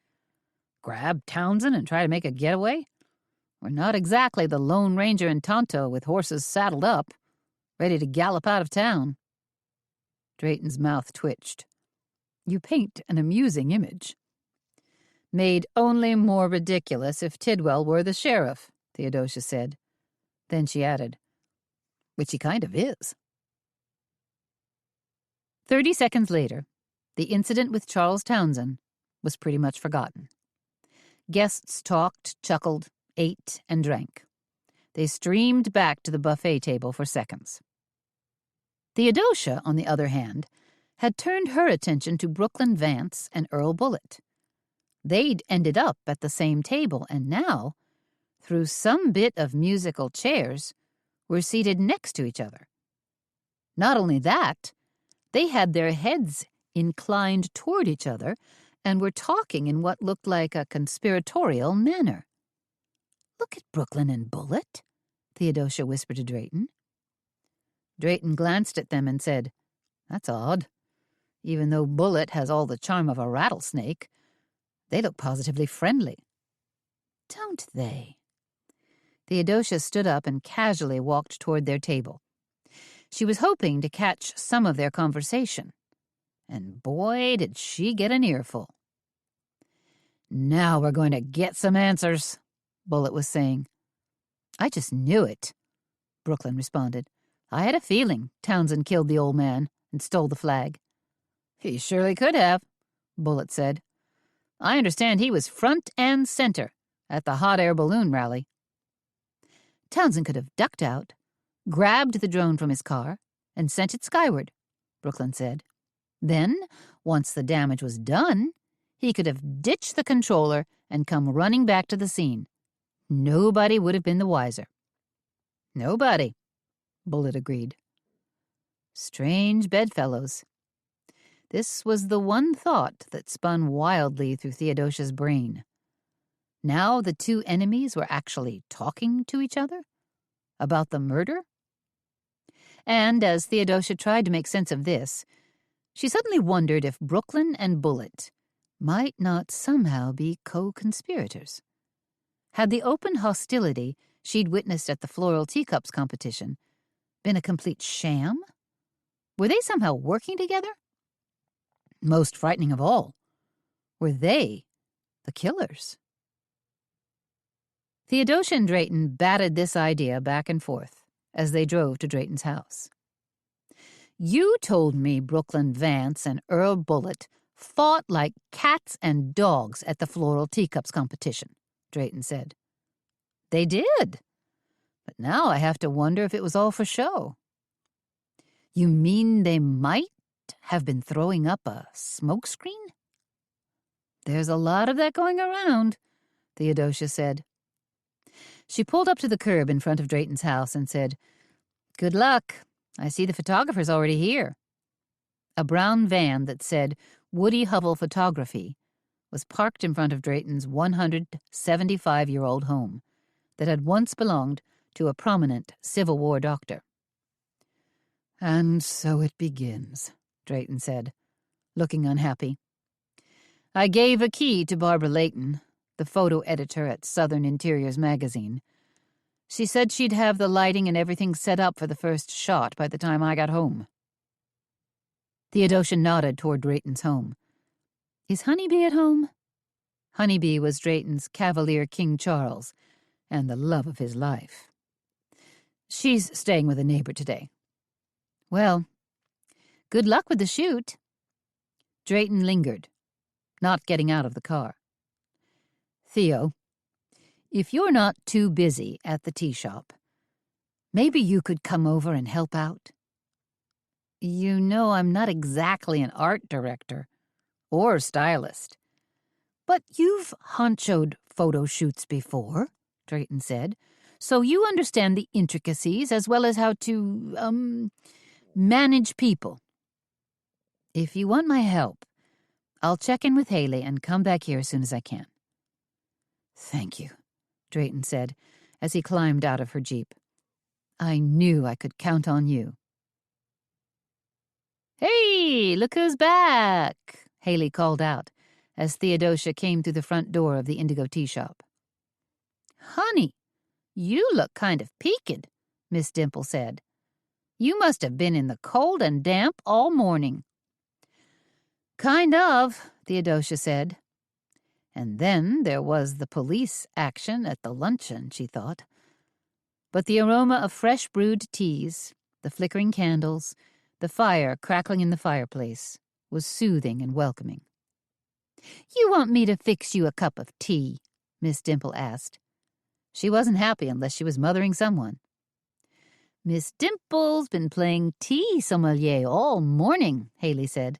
"Grab Townsend and try to make a getaway? We're not exactly the Lone Ranger and Tonto with horses saddled up, ready to gallop out of town." Drayton's mouth twitched. "You paint an amusing image." "Made only more ridiculous if Tidwell were the sheriff," Theodosia said. Then she added, "Which he kind of is." 30 seconds later, the incident with Charles Townsend was pretty much forgotten. Guests talked, chuckled, ate, and drank. They streamed back to the buffet table for seconds. Theodosia, on the other hand, had turned her attention to Brooklyn Vance and Earl Bullitt. They'd ended up at the same table, and now, through some bit of musical chairs, were seated next to each other. Not only that, they had their heads inclined toward each other and were talking in what looked like a conspiratorial manner. "Look at Brooklyn and Bullitt," Theodosia whispered to Drayton. Drayton glanced at them and said, "That's odd. Even though Bullitt has all the charm of a rattlesnake, they look positively friendly." "Don't they?" Theodosia stood up and casually walked toward their table. She was hoping to catch some of their conversation. And boy, did she get an earful. "Now we're going to get some answers," Bullitt was saying. "I just knew it," Brooklyn responded. "I had a feeling Townsend killed the old man and stole the flag." "He surely could have," Bullitt said. "I understand he was front and center at the hot air balloon rally." "Townsend could have ducked out, grabbed the drone from his car, and sent it skyward," Brooklyn said. "Then, once the damage was done, he could have ditched the controller and come running back to the scene. Nobody would have been the wiser." "Nobody," Bullitt agreed. Strange bedfellows. This was the one thought that spun wildly through Theodosia's brain. Now the two enemies were actually talking to each other? About the murder? And as Theodosia tried to make sense of this, she suddenly wondered if Brooklyn and Bullitt might not somehow be co-conspirators. Had the open hostility she'd witnessed at the floral teacups competition been a complete sham? Were they somehow working together? Most frightening of all, were they the killers? Theodosia and Drayton batted this idea back and forth as they drove to Drayton's house. "You told me Brooklyn Vance and Earl Bullitt fought like cats and dogs at the floral teacups competition," Drayton said. "They did. But now I have to wonder if it was all for show." "You mean they might have been throwing up a smokescreen?" "There's a lot of that going around," Theodosia said. She pulled up to the curb in front of Drayton's house and said, "Good luck. I see the photographer's already here." A brown van that said Woody Hubble Photography was parked in front of Drayton's 175-year-old home that had once belonged to a prominent Civil War doctor. "And so it begins," Drayton said, looking unhappy. "I gave a key to Barbara Layton, the photo editor at Southern Interiors magazine. She said she'd have the lighting and everything set up for the first shot by the time I got home." Theodosia nodded toward Drayton's home. "Is Honeybee at home?" Honeybee was Drayton's Cavalier King Charles and the love of his life. "She's staying with a neighbor today." "Well, good luck with the shoot." Drayton lingered, not getting out of the car. "Theo, if you're not too busy at the tea shop, maybe you could come over and help out." "You know I'm not exactly an art director or stylist." "But you've honchoed photo shoots before," Drayton said, "so you understand the intricacies as well as how to, manage people." "If you want my help, I'll check in with Haley and come back here as soon as I can." "Thank you," Drayton said as he climbed out of her Jeep. "I knew I could count on you." "Hey, look who's back," Haley called out as Theodosia came through the front door of the Indigo Tea Shop. "Honey, you look kind of peaked," Miss Dimple said. "You must have been in the cold and damp all morning." "Kind of," Theodosia said. And then there was the police action at the luncheon, she thought. But the aroma of fresh brewed teas, the flickering candles, the fire crackling in the fireplace was soothing and welcoming. "You want me to fix you a cup of tea?" Miss Dimple asked. She wasn't happy unless she was mothering someone. "Miss Dimple's been playing tea sommelier all morning," Haley said.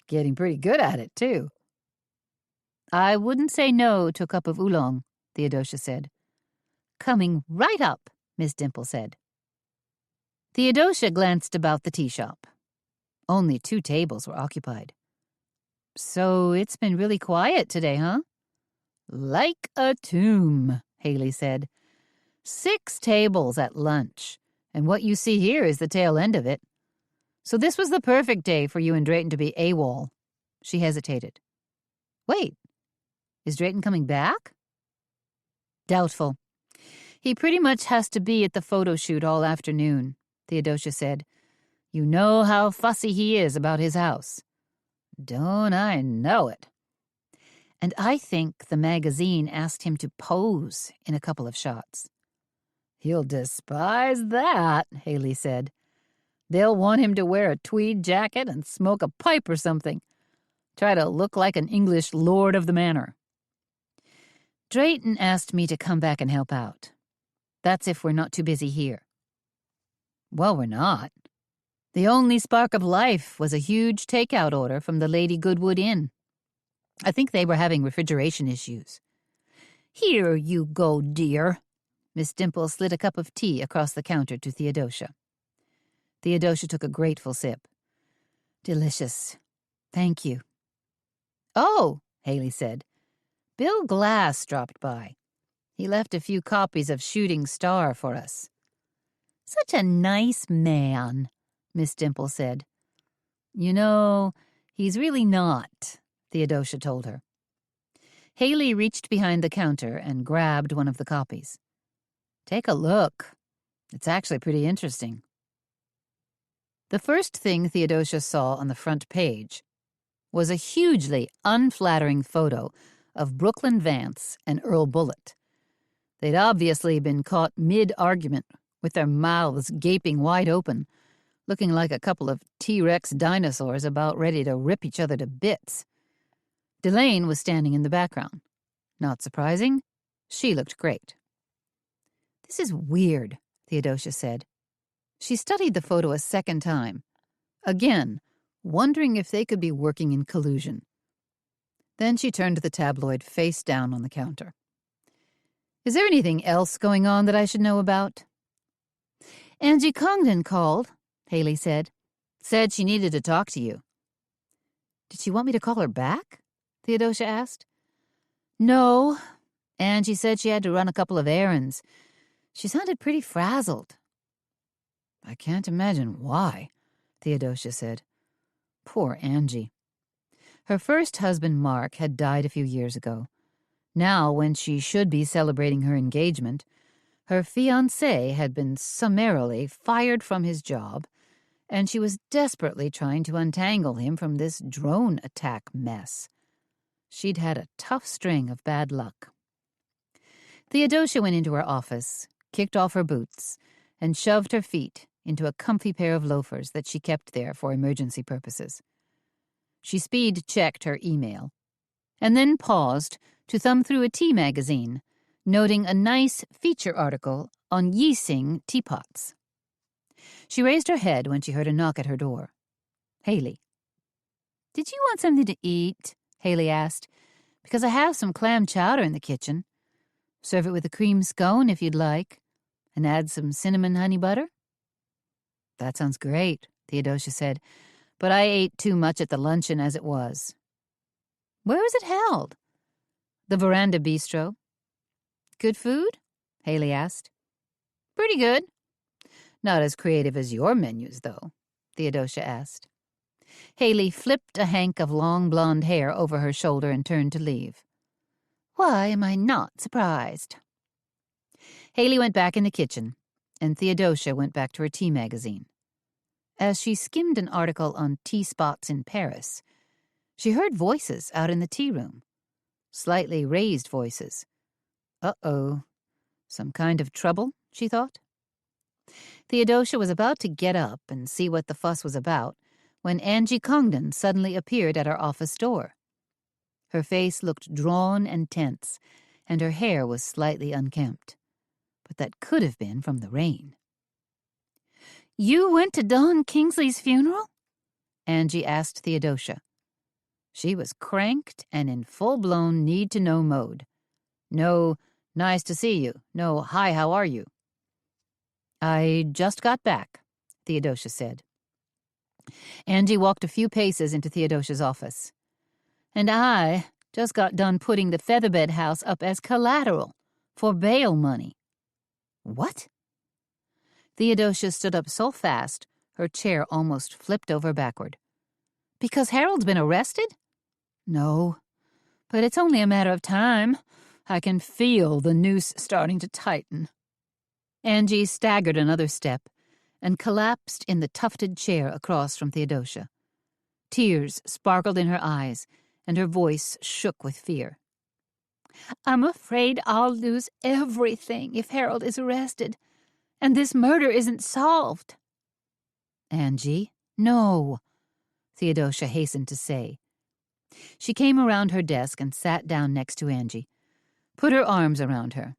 "Getting pretty good at it, too." "I wouldn't say no to a cup of oolong," Theodosia said. "Coming right up," Miss Dimple said. Theodosia glanced about the tea shop. Only 2 tables were occupied. "So it's been really quiet today, huh?" "Like a tomb," Haley said. 6 tables at lunch, and what you see here is the tail end of it. So this was the perfect day for you and Drayton to be AWOL. She hesitated. "Wait, is Drayton coming back?" "Doubtful. He pretty much has to be at the photo shoot all afternoon," Theodosia said. "You know how fussy he is about his house." "Don't I know it?" "And I think the magazine asked him to pose in a couple of shots." "He'll despise that," Haley said. "They'll want him to wear a tweed jacket and smoke a pipe or something. Try to look like an English lord of the manor." "Drayton asked me to come back and help out. That's if we're not too busy here." "Well, we're not. The only spark of life was a huge takeout order from the Lady Goodwood Inn. I think they were having refrigeration issues." "Here you go, dear." Miss Dimple slid a cup of tea across the counter to Theodosia. Theodosia took a grateful sip. "Delicious. Thank you." "Oh," Haley said. "Bill Glass dropped by. He left a few copies of Shooting Star for us." "Such a nice man," Miss Dimple said. "You know, he's really not," Theodosia told her. Haley reached behind the counter and grabbed one of the copies. "Take a look. It's actually pretty interesting." The first thing Theodosia saw on the front page was a hugely unflattering photo of Brooklyn Vance and Earl Bullitt. They'd obviously been caught mid-argument, with their mouths gaping wide open, looking like a couple of T-Rex dinosaurs about ready to rip each other to bits. Delane was standing in the background. Not surprising, she looked great. "This is weird," Theodosia said. She studied the photo a second time, again wondering if they could be working in collusion. Then she turned the tabloid face down on the counter. "Is there anything else going on that I should know about?" "Angie Congdon called," Haley said. "Said she needed to talk to you." "Did she want me to call her back?" Theodosia asked. "No. Angie said she had to run a couple of errands. She sounded pretty frazzled." "I can't imagine why," Theodosia said. Poor Angie. Her first husband, Mark, had died a few years ago. Now, when she should be celebrating her engagement, her fiancé had been summarily fired from his job, and she was desperately trying to untangle him from this drone attack mess. She'd had a tough string of bad luck. Theodosia went into her office, kicked off her boots, and shoved her feet into a comfy pair of loafers that she kept there for emergency purposes. She speed-checked her email, and then paused to thumb through a tea magazine, noting a nice feature article on Yixing teapots. She raised her head when she heard a knock at her door. Haley. "Did you want something to eat?" Haley asked. "Because I have some clam chowder in the kitchen. Serve it with a cream scone if you'd like, and add some cinnamon honey butter." "That sounds great," Theodosia said, "but I ate too much at the luncheon as it was." "Where was it held?" "The Veranda Bistro." "Good food?" Haley asked. "Pretty good." "Not as creative as your menus, though?" Theodosia asked. Haley flipped a hank of long blonde hair over her shoulder and turned to leave. "Why am I not surprised?" Haley went back in the kitchen, and Theodosia went back to her tea magazine. As she skimmed an article on tea spots in Paris, she heard voices out in the tea room. Slightly raised voices. Uh-oh. Some kind of trouble, she thought. Theodosia was about to get up and see what the fuss was about when Angie Congdon suddenly appeared at her office door. Her face looked drawn and tense, and her hair was slightly unkempt. But that could have been from the rain. "You went to Don Kingsley's funeral?" Angie asked Theodosia. She was cranked and in full-blown need-to-know mode. No, "Nice to see you." No, "Hi, how are you?" "I just got back," Theodosia said. Angie walked a few paces into Theodosia's office. "And I just got done putting the Featherbed house up as collateral for bail money." "What?" Theodosia stood up so fast her chair almost flipped over backward. "Because Harold's been arrested?" "No, but it's only a matter of time. I can feel the noose starting to tighten." Angie staggered another step and collapsed in the tufted chair across from Theodosia. Tears sparkled in her eyes, and her voice shook with fear. "I'm afraid I'll lose everything if Harold is arrested, and this murder isn't solved." "Angie, no," Theodosia hastened to say. She came around her desk and sat down next to Angie, put her arms around her.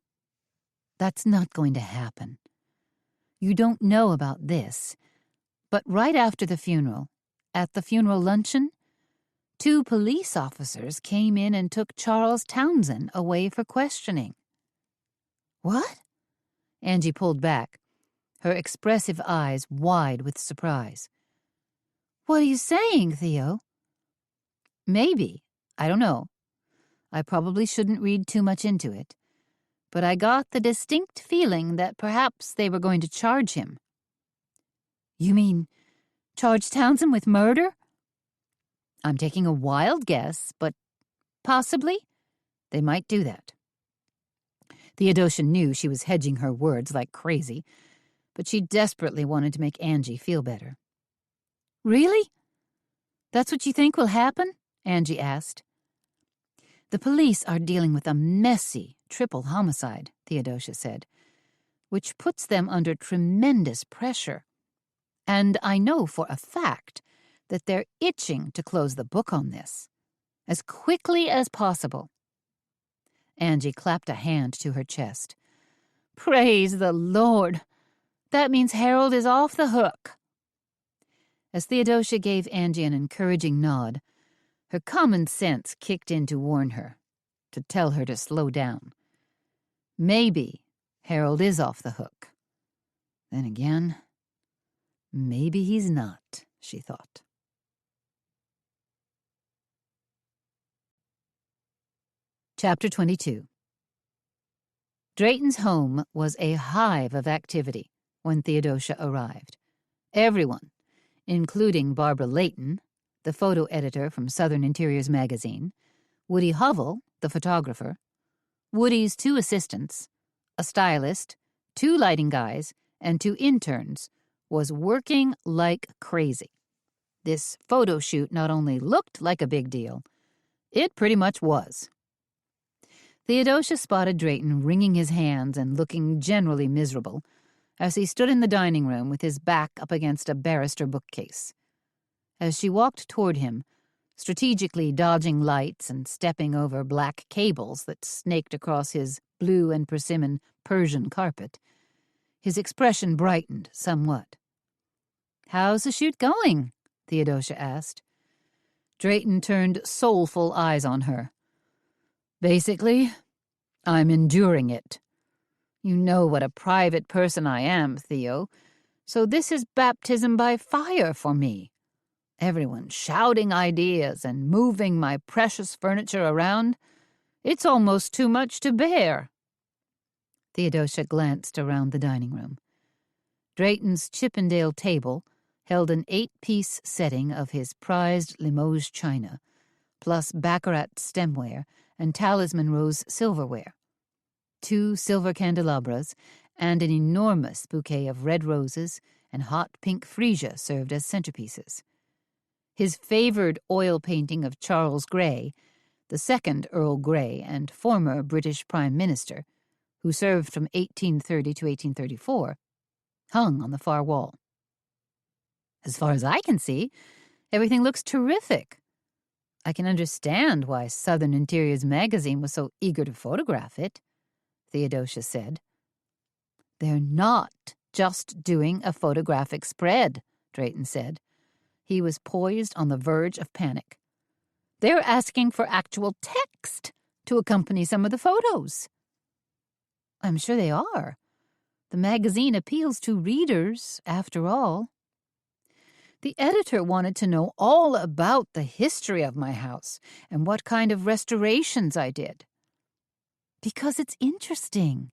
"That's not going to happen. You don't know about this, but right after the funeral, at the funeral luncheon, 2 police officers came in and took Charles Townsend away for questioning." "What?" Angie pulled back, her expressive eyes wide with surprise. "What are you saying, Theo?" "Maybe. I don't know. I probably shouldn't read too much into it. But I got the distinct feeling that perhaps they were going to charge him." "You mean charge Townsend with murder?" "I'm taking a wild guess, but possibly," They might do that. Theodosia knew she was hedging her words like crazy, but she desperately wanted to make Angie feel better. "Really? That's what you think will happen?" Angie asked. "The police are dealing with a messy triple homicide," Theodosia said, "which puts them under tremendous pressure. And I know for a fact that they're itching to close the book on this, as quickly as possible." Angie clapped a hand to her chest. "Praise the Lord! That means Harold is off the hook." As Theodosia gave Angie an encouraging nod, her common sense kicked in to warn her, to tell her to slow down. Maybe Harold is off the hook. Then again, maybe he's not, she thought. Chapter 22. Drayton's home was a hive of activity when Theodosia arrived. Everyone, including Barbara Layton, the photo editor from Southern Interiors magazine, Woody Hovell, the photographer, Woody's 2 assistants, a stylist, 2 lighting guys, and 2 interns, was working like crazy. This photo shoot not only looked like a big deal, it pretty much was. Theodosia spotted Drayton wringing his hands and looking generally miserable as he stood in the dining room with his back up against a barrister bookcase. As she walked toward him, strategically dodging lights and stepping over black cables that snaked across his blue and persimmon Persian carpet, his expression brightened somewhat. "How's the shoot going?" Theodosia asked. Drayton turned soulful eyes on her. "Basically, I'm enduring it. You know what a private person I am, Theo, so this is baptism by fire for me. Everyone shouting ideas and moving my precious furniture around. It's almost too much to bear." Theodosia glanced around the dining room. Drayton's Chippendale table held an 8-piece setting of his prized Limoges china, plus baccarat stemware and talisman rose silverware, 2 silver candelabras, and an enormous bouquet of red roses and hot pink freesia served as centerpieces. His favored oil painting of Charles Grey, the 2nd Earl Grey and former British Prime Minister, who served from 1830 to 1834, hung on the far wall. "As far as I can see, everything looks terrific. I can understand why Southern Interiors magazine was so eager to photograph it," Theodosia said. "They're not just doing a photographic spread," Drayton said. He was poised on the verge of panic. "They're asking for actual text to accompany some of the photos." "I'm sure they are. The magazine appeals to readers, after all." "The editor wanted to know all about the history of my house and what kind of restorations I did." "Because it's interesting.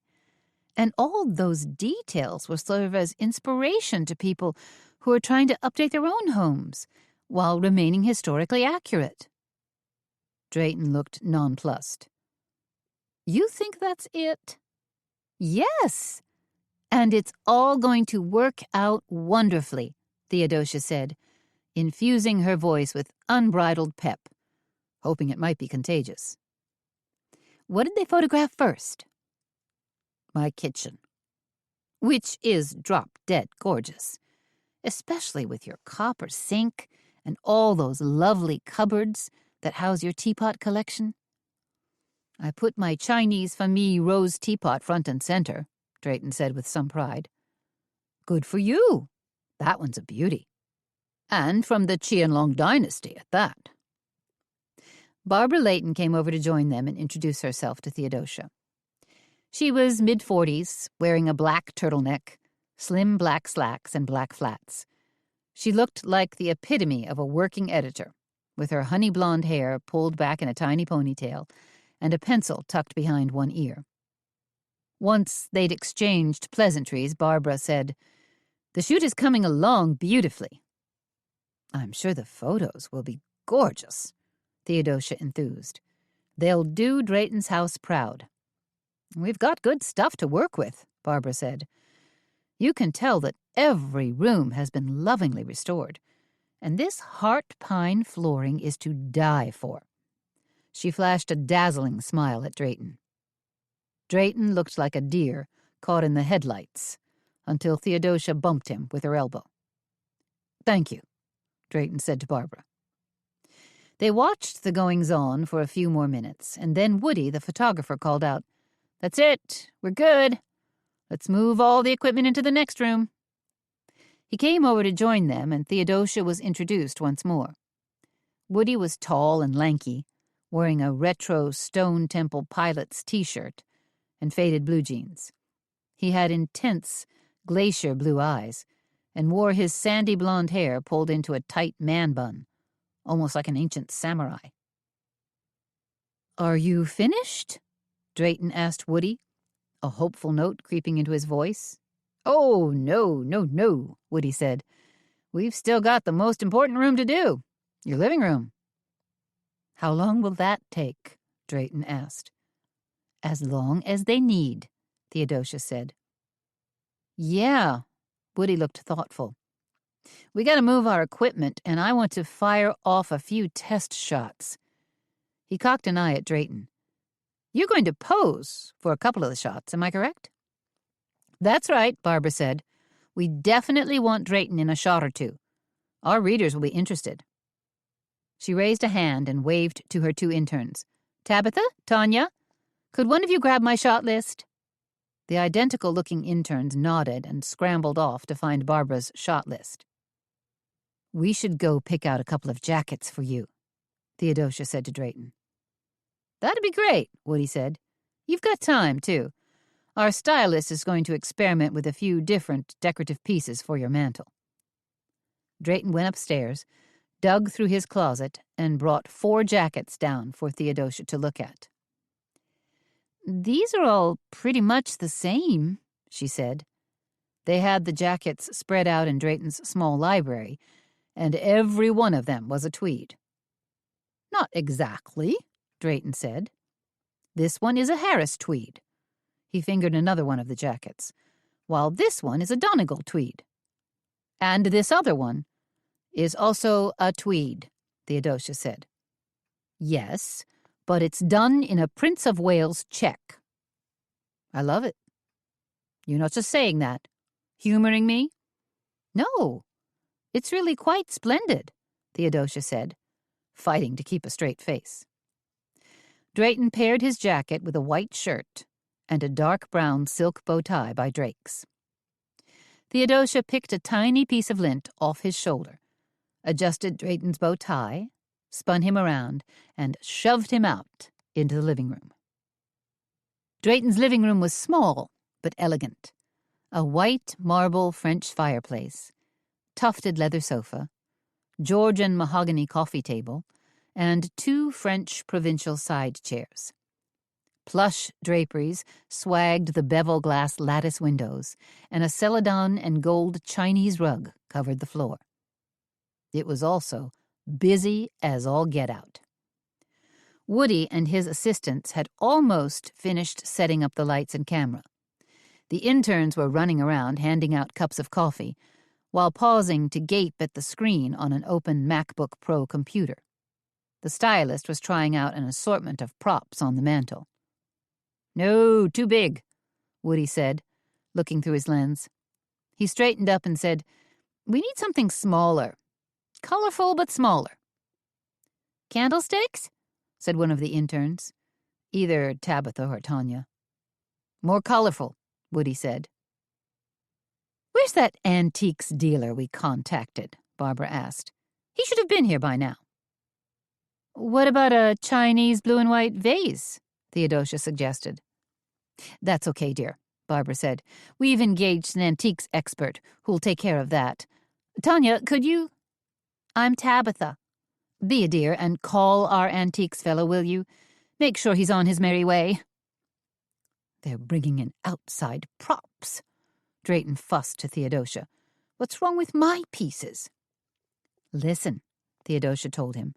And all those details will serve as inspiration to people who are trying to update their own homes while remaining historically accurate." Drayton looked nonplussed. "You think that's it?" "Yes. And it's all going to work out wonderfully," Theodosia said, infusing her voice with unbridled pep, hoping it might be contagious. "What did they photograph first?" "My kitchen, which is drop-dead gorgeous, especially with your copper sink and all those lovely cupboards that house your teapot collection." "I put my Chinese famille rose teapot front and center," Drayton said with some pride. "Good for you. That one's a beauty. And from the Qianlong dynasty at that." Barbara Layton came over to join them and introduce herself to Theodosia. She was mid-40s, wearing a black turtleneck, slim black slacks, and black flats. She looked like the epitome of a working editor, with her honey blonde hair pulled back in a tiny ponytail and a pencil tucked behind one ear. Once they'd exchanged pleasantries, Barbara said, "The shoot is coming along beautifully." "I'm sure the photos will be gorgeous," Theodosia enthused. They'll do Drayton's house proud. We've got good stuff to work with, Barbara said. You can tell that every room has been lovingly restored, and this heart pine flooring is to die for. She flashed a dazzling smile at Drayton. Drayton looked like a deer caught in the headlights until Theodosia bumped him with her elbow. Thank you, Drayton said to Barbara. They watched the goings-on for a few more minutes, and then Woody, the photographer, called out, That's it. We're good. Let's move all the equipment into the next room. He came over to join them, and Theodosia was introduced once more. Woody was tall and lanky, wearing a retro Stone Temple Pilots t-shirt and faded blue jeans. He had intense, glacier blue eyes and wore his sandy blonde hair pulled into a tight man bun, almost like an ancient samurai. Are you finished? Drayton asked Woody, a hopeful note creeping into his voice. Oh, no, Woody said. We've still got the most important room to do, your living room. How long will that take? Drayton asked. As long as they need, Theodosia said. Yeah, Woody looked thoughtful. We got to move our equipment, and I want to fire off a few test shots. He cocked an eye at Drayton. You're going to pose for a couple of the shots, am I correct? That's right, Barbara said. We definitely want Drayton in a shot or two. Our readers will be interested. She raised a hand and waved to her two interns. Tabitha, Tanya, could one of you grab my shot list? The identical-looking interns nodded and scrambled off to find Barbara's shot list. We should go pick out a couple of jackets for you, Theodosia said to Drayton. That'd be great, Woody said. You've got time, too. Our stylist is going to experiment with a few different decorative pieces for your mantel. Drayton went upstairs, dug through his closet, and brought 4 jackets down for Theodosia to look at. These are all pretty much the same, she said. They had the jackets spread out in Drayton's small library, and every one of them was a tweed. Not exactly, Drayton said. This one is a Harris tweed. He fingered another one of the jackets, while this one is a Donegal tweed. And this other one is also a tweed, Theodosia said. Yes, but it's done in a Prince of Wales check. I love it. You're not just saying that. Humoring me? No, it's really quite splendid, Theodosia said, fighting to keep a straight face. Drayton paired his jacket with a white shirt and a dark brown silk bow tie by Drake's. Theodosia picked a tiny piece of lint off his shoulder, adjusted Drayton's bow tie, spun him around, and shoved him out into the living room. Drayton's living room was small but elegant. A white marble French fireplace, tufted leather sofa, Georgian mahogany coffee table, and 2 French provincial side chairs. Plush draperies swagged the bevel glass lattice windows, and a celadon and gold Chinese rug covered the floor. It was also busy as all get out. Woody and his assistants had almost finished setting up the lights and camera. The interns were running around handing out cups of coffee, while pausing to gape at the screen on an open MacBook Pro computer. The stylist was trying out an assortment of props on the mantel. No, too big, Woody said, looking through his lens. He straightened up and said, We need something smaller. Colorful, but smaller. Candlesticks? Said one of the interns. Either Tabitha or Tanya. More colorful, Woody said. Where's that antiques dealer we contacted? Barbara asked. He should have been here by now. What about a Chinese blue and white vase? Theodosia suggested. That's okay, dear, Barbara said. We've engaged an antiques expert who'll take care of that. Tanya, could you? I'm Tabitha. Be a dear and call our antiques fellow, will you? Make sure he's on his merry way. They're bringing in outside props, Drayton fussed to Theodosia. What's wrong with my pieces? Listen, Theodosia told him.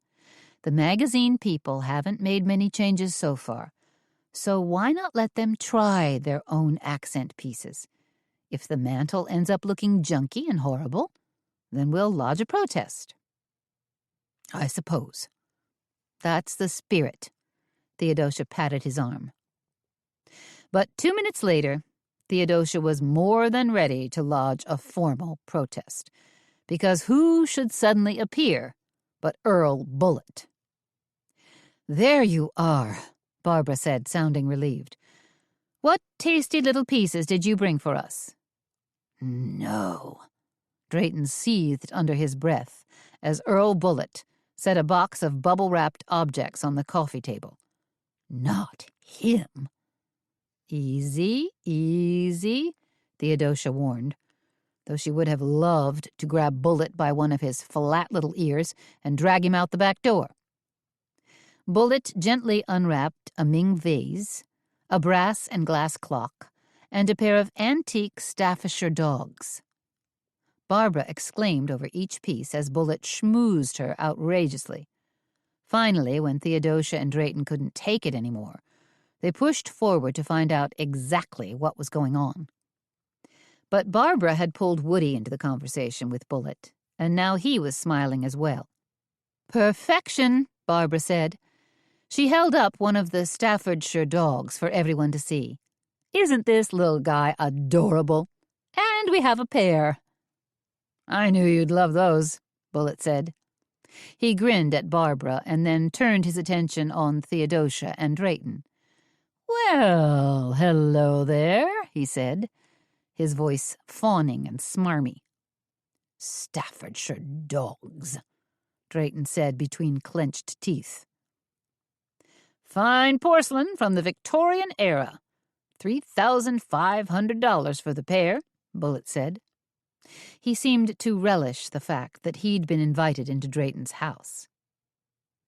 The magazine people haven't made many changes so far, so why not let them try their own accent pieces? If the mantle ends up looking junky and horrible, then we'll lodge a protest. I suppose. That's the spirit. Theodosia patted his arm. But 2 minutes later, Theodosia was more than ready to lodge a formal protest, because who should suddenly appear but Earl Bullitt? "There you are," Barbara said, sounding relieved. "What tasty little pieces did you bring for us?" "No." Drayton seethed under his breath as Earl Bullitt set a box of bubble-wrapped objects on the coffee table. "Not him." "Easy, easy," Theodosia warned, though she would have loved to grab Bullitt by one of his flat little ears and drag him out the back door. Bullitt gently unwrapped a Ming vase, a brass and glass clock, and a pair of antique Staffordshire dogs. Barbara exclaimed over each piece as Bullitt schmoozed her outrageously. Finally, when Theodosia and Drayton couldn't take it anymore, they pushed forward to find out exactly what was going on. But Barbara had pulled Woody into the conversation with Bullitt, and now he was smiling as well. "Perfection," Barbara said. She held up one of the Staffordshire dogs for everyone to see. "Isn't this little guy adorable? And we have a pair." "I knew you'd love those," Bullitt said. He grinned at Barbara and then turned his attention on Theodosia and Drayton. "Well, hello there," he said, his voice fawning and smarmy. "Staffordshire dogs," Drayton said between clenched teeth. "Fine porcelain from the Victorian era. $3,500 for the pair," Bullitt said. He seemed to relish the fact that he'd been invited into Drayton's house.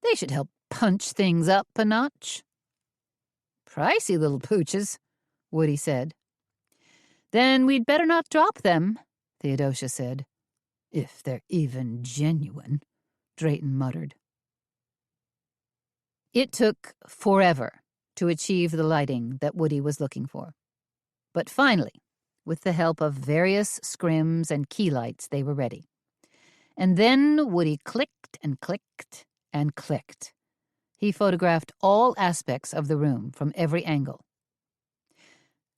"They should help punch things up a notch." "Pricey little pooches," Woody said. "Then we'd better not drop them," Theodosia said. "If they're even genuine," Drayton muttered. It took forever to achieve the lighting that Woody was looking for. But finally, with the help of various scrims and key lights, they were ready. And then Woody clicked and clicked and clicked. He photographed all aspects of the room from every angle.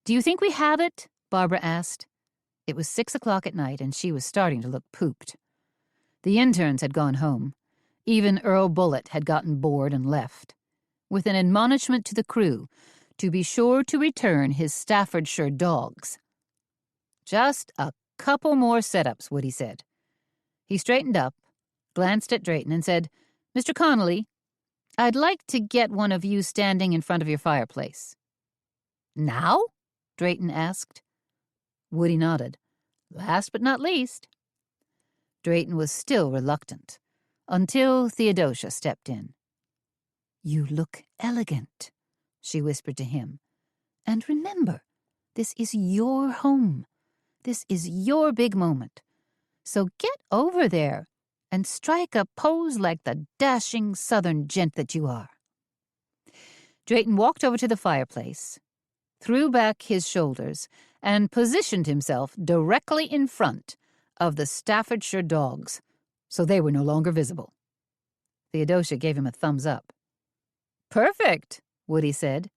"Do you think we have it?" Barbara asked. It was 6 o'clock at night, and she was starting to look pooped. The interns had gone home. Even Earl Bullitt had gotten bored and left, with an admonishment to the crew to be sure to return his Staffordshire dogs. "Just a couple more setups," Woody said. He straightened up, glanced at Drayton, and said, "Mr. Connolly, I'd like to get one of you standing in front of your fireplace." "Now?" Drayton asked. Woody nodded. "Last but not least." Drayton was still reluctant, until Theodosia stepped in. "You look elegant," she whispered to him. "And remember, this is your home. This is your big moment. So get over there and strike a pose like the dashing southern gent that you are." Drayton walked over to the fireplace, threw back his shoulders, and positioned himself directly in front of the Staffordshire dogs, so they were no longer visible. Theodosia gave him a thumbs up. "Perfect," Woody said.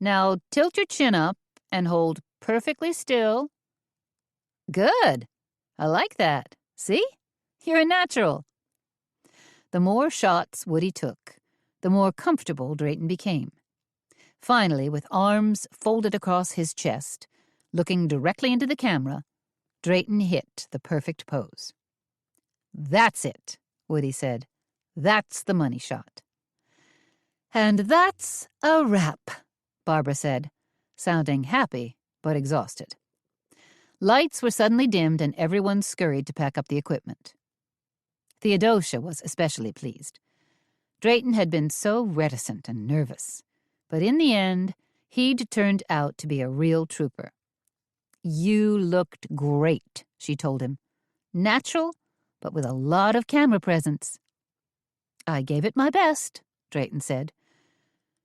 "Now tilt your chin up and hold perfectly still." "Good. I like that. See? You're a natural." The more shots Woody took, the more comfortable Drayton became. Finally, with arms folded across his chest, looking directly into the camera, Drayton hit the perfect pose. "That's it," Woody said. "That's the money shot." "And that's a wrap," Barbara said, sounding happy but exhausted. Lights were suddenly dimmed and everyone scurried to pack up the equipment. Theodosia was especially pleased. Drayton had been so reticent and nervous, but in the end, he'd turned out to be a real trooper. "You looked great," she told him. "Natural, but with a lot of camera presence." I gave it my best, Drayton said.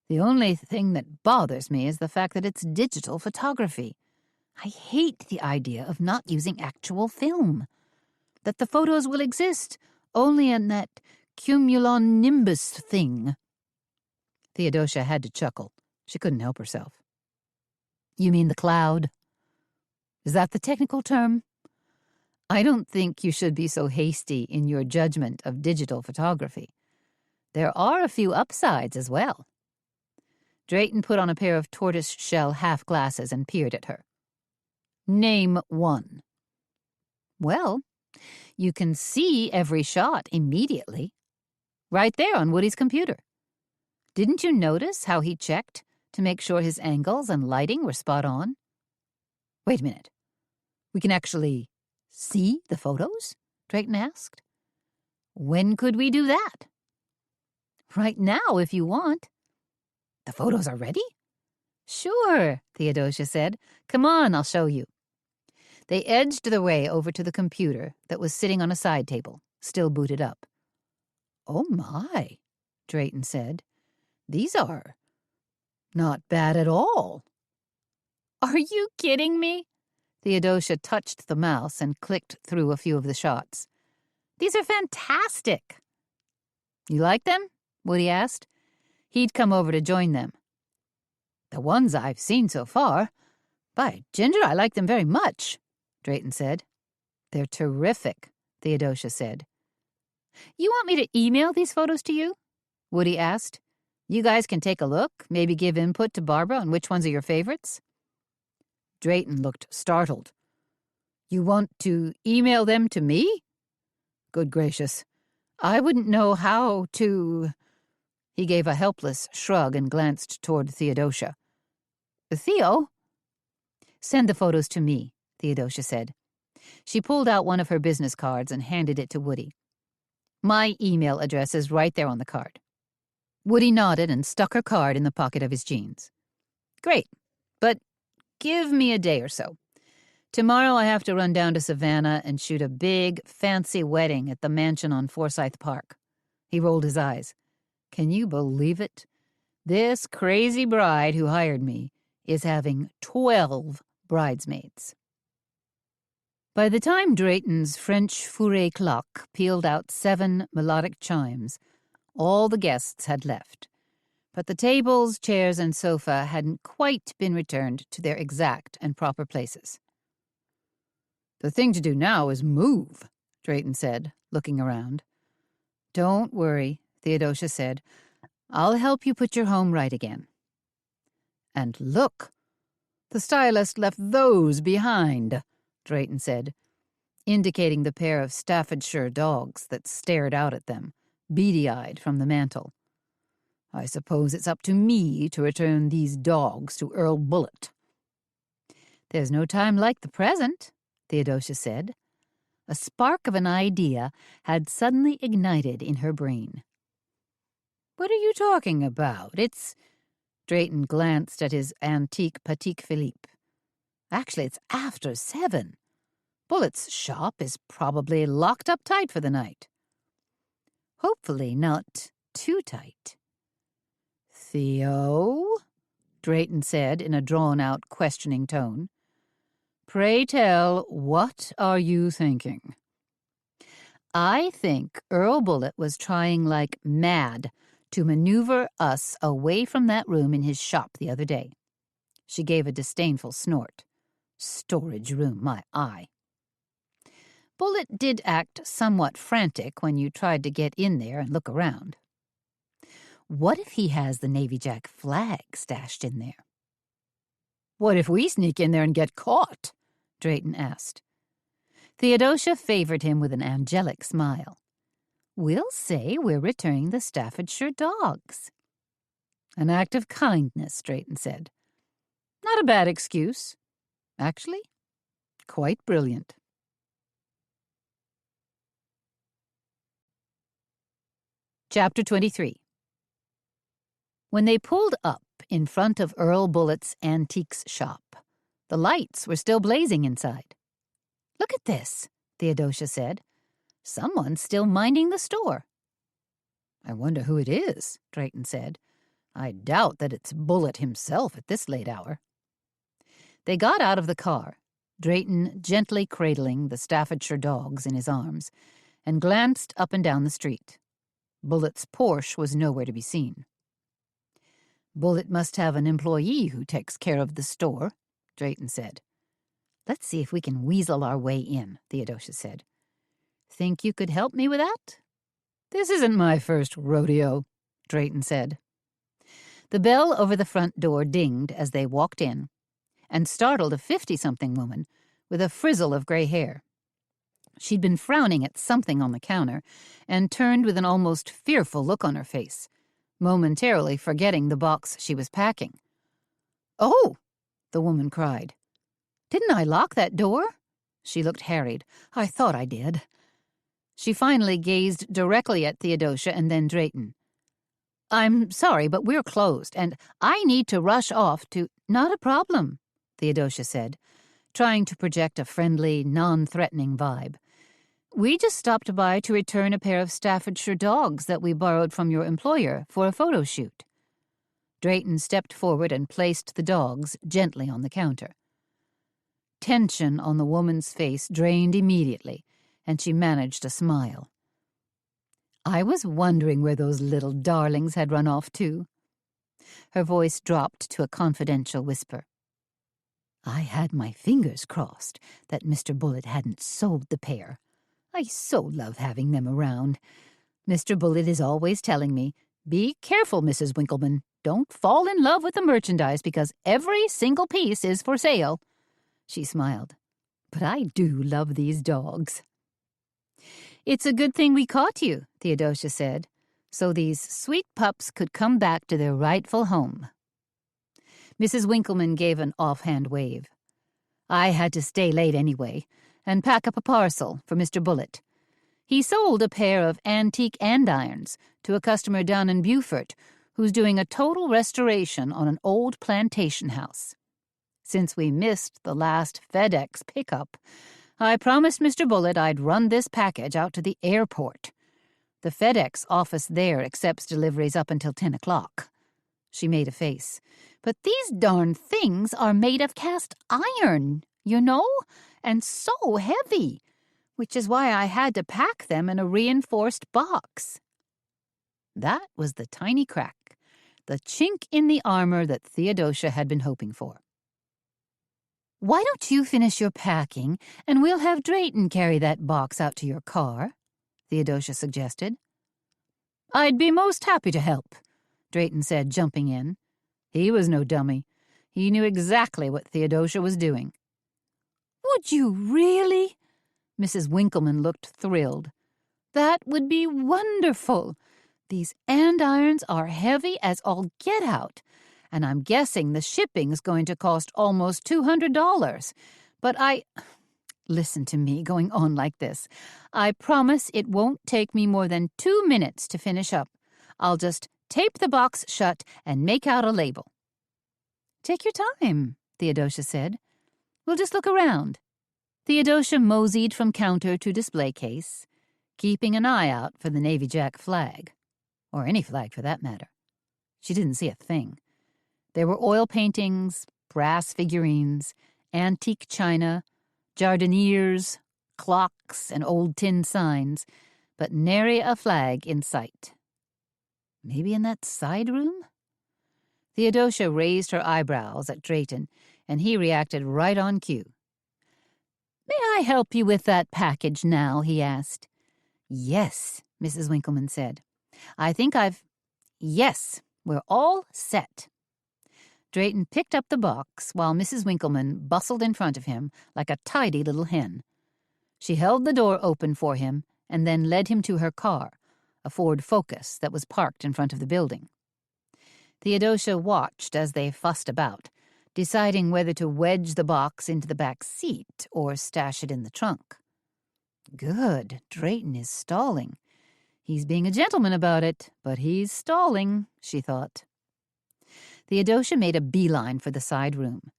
The only thing that bothers me is the fact that it's digital photography. I hate the idea of not using actual film. That the photos will exist only in that cumulonimbus thing. Theodosia had to chuckle. She couldn't help herself. You mean the cloud? Is that the technical term? I don't think you should be so hasty in your judgment of digital photography. There are a few upsides as well. Drayton put on a pair of tortoise-shell half-glasses and peered at her. Name one. Well, you can see every shot immediately. Right there on Woody's computer. Didn't you notice how he checked to make sure his angles and lighting were spot on? Wait a minute. We can actually see the photos? Drayton asked. When could we do that? Right now, if you want. The photos are ready? Sure, Theodosia said. Come on, I'll show you. They edged their way over to the computer that was sitting on a side table, still booted up. Oh my, Drayton said. These are not bad at all. Are you kidding me? Theodosia touched the mouse and clicked through a few of the shots. These are fantastic. You like them? Woody asked. He'd come over to join them. The ones I've seen so far. By Ginger, I like them very much, Drayton said. They're terrific, Theodosia said. You want me to email these photos to you? Woody asked. You guys can take a look, maybe give input to Barbara on which ones are your favorites. Drayton looked startled. You want to email them to me? Good gracious. I wouldn't know how to... He gave a helpless shrug and glanced toward Theodosia. Theo? Send the photos to me, Theodosia said. She pulled out one of her business cards and handed it to Woody. My email address is right there on the card. Woody nodded and stuck her card in the pocket of his jeans. Great, but give me a day or so. Tomorrow I have to run down to Savannah and shoot a big, fancy wedding at the mansion on Forsyth Park. He rolled his eyes. Can you believe it? This crazy bride who hired me is having 12 bridesmaids. By the time Drayton's French fourré clock pealed out 7 melodic chimes, all the guests had left. But the tables, chairs, and sofa hadn't quite been returned to their exact and proper places. The thing to do now is move, Drayton said, looking around. Don't worry, Theodosia said. I'll help you put your home right again. And look, the stylist left those behind, Drayton said, indicating the pair of Staffordshire dogs that stared out at them, beady-eyed from the mantel. I suppose it's up to me to return these dogs to Earl Bullitt. There's no time like the present, Theodosia said. A spark of an idea had suddenly ignited in her brain. What are you talking about? It's... Drayton glanced at his antique Patek Philippe. Actually, it's after 7. Bullitt's shop is probably locked up tight for the night. Hopefully not too tight. Theo? Drayton said in a drawn-out, questioning tone. Pray tell, what are you thinking? I think Earl Bullitt was trying like mad to maneuver us away from that room in his shop the other day. She gave a disdainful snort. Storage room, my eye. Bullitt did act somewhat frantic when you tried to get in there and look around. What if he has the Navy Jack flag stashed in there? What if we sneak in there and get caught? Drayton asked. Theodosia favored him with an angelic smile. We'll say we're returning the Staffordshire dogs. An act of kindness, Drayton said. Not a bad excuse. Actually, quite brilliant. Chapter 23. When they pulled up in front of Earl Bullitt's antiques shop, the lights were still blazing inside. Look at this, Theodosia said. Someone's still minding the store. "I wonder who it is," Drayton said. "I doubt that it's Bullet himself at this late hour." They got out of the car, Drayton gently cradling the Staffordshire dogs in his arms, and glanced up and down the street. Bullet's Porsche was nowhere to be seen. "Bullet must have an employee who takes care of the store," Drayton said. "Let's see if we can weasel our way in," Theodosia said. "Think you could help me with that?" "This isn't my first rodeo," Drayton said. The bell over the front door dinged as they walked in, and startled a 50-something woman with a frizzle of gray hair. She'd been frowning at something on the counter and turned with an almost fearful look on her face, momentarily forgetting the box she was packing. "Oh!" the woman cried. "Didn't I lock that door?" She looked harried. "I thought I did." She finally gazed directly at Theodosia and then Drayton. "I'm sorry, but we're closed, and I need to rush off to—" "Not a problem," Theodosia said, trying to project a friendly, non-threatening vibe. "We just stopped by to return a pair of Staffordshire dogs that we borrowed from your employer for a photo shoot." Drayton stepped forward and placed the dogs gently on the counter. Tension on the woman's face drained immediately, and she managed a smile. "I was wondering where those little darlings had run off to." Her voice dropped to a confidential whisper. "I had my fingers crossed that Mr. Bullet hadn't sold the pair. I so love having them around. Mr. Bullet is always telling me, 'Be careful, Mrs. Winkleman. Don't fall in love with the merchandise because every single piece is for sale.'" She smiled. "But I do love these dogs." "It's a good thing we caught you," Theodosia said, "so these sweet pups could come back to their rightful home." Mrs. Winkleman gave an offhand wave. "I had to stay late anyway and pack up a parcel for Mr. Bullet. He sold a pair of antique andirons to a customer down in Beaufort who's doing a total restoration on an old plantation house. Since we missed the last FedEx pickup, I promised Mr. Bullet I'd run this package out to the airport. The FedEx office there accepts deliveries up until 10 o'clock. She made a face. "But these darn things are made of cast iron, you know, and so heavy, which is why I had to pack them in a reinforced box." That was the tiny crack, the chink in the armor that Theodosia had been hoping for. "Why don't you finish your packing, and we'll have Drayton carry that box out to your car?" Theodosia suggested. "I'd be most happy to help," Drayton said, jumping in. He was no dummy. He knew exactly what Theodosia was doing. "Would you really?" Mrs. Winkleman looked thrilled. "That would be wonderful. These andirons are heavy as all get out, and I'm guessing the shipping's going to cost almost $200. But listen to me going on like this. I promise it won't take me more than 2 minutes to finish up. I'll just tape the box shut and make out a label." "Take your time," Theodosia said. "We'll just look around." Theodosia moseyed from counter to display case, keeping an eye out for the Navy Jack flag, or any flag for that matter. She didn't see a thing. There were oil paintings, brass figurines, antique china, jardinières, clocks, and old tin signs, but nary a flag in sight. Maybe in that side room? Theodosia raised her eyebrows at Drayton, and he reacted right on cue. "May I help you with that package now?" he asked. "Yes," Mrs. Winkleman said. Yes, we're all set." Drayton picked up the box while Mrs. Winkleman bustled in front of him like a tidy little hen. She held the door open for him and then led him to her car, a Ford Focus that was parked in front of the building. Theodosia watched as they fussed about, deciding whether to wedge the box into the back seat or stash it in the trunk. Good, Drayton is stalling. He's being a gentleman about it, but he's stalling, she thought. Theodosia made a beeline for the side room.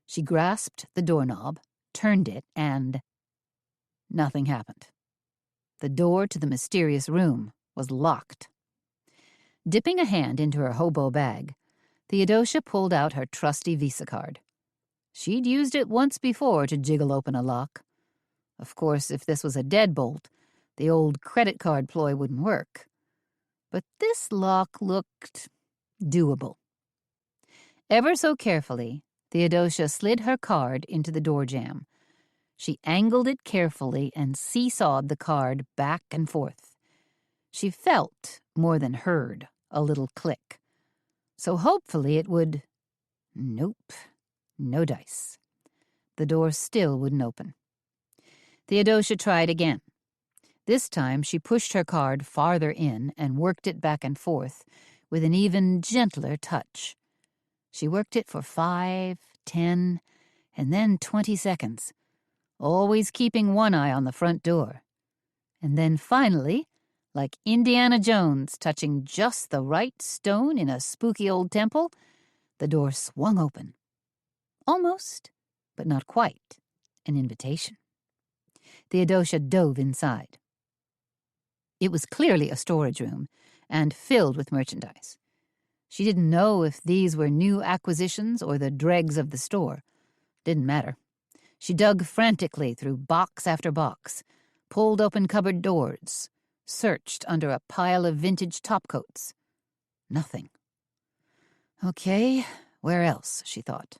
She grasped the doorknob, turned it, and nothing happened. The door to the mysterious room was locked. Dipping a hand into her hobo bag, Theodosia pulled out her trusty Visa card. She'd used it once before to jiggle open a lock. Of course, if this was a deadbolt, the old credit card ploy wouldn't work. But this lock looked doable. Ever so carefully, Theodosia slid her card into the door jamb. She angled it carefully and seesawed the card back and forth. She felt, more than heard, a little click. So hopefully it would... Nope. No dice. The door still wouldn't open. Theodosia tried again. This time she pushed her card farther in and worked it back and forth with an even gentler touch. She worked it for 5, 10, and then 20 seconds, always keeping one eye on the front door. And then finally, like Indiana Jones touching just the right stone in a spooky old temple, the door swung open. Almost, but not quite, an invitation. Theodosia dove inside. It was clearly a storage room and filled with merchandise. She didn't know if these were new acquisitions or the dregs of the store. Didn't matter. She dug frantically through box after box, pulled open cupboard doors, searched under a pile of vintage topcoats. Nothing. Okay, where else, she thought.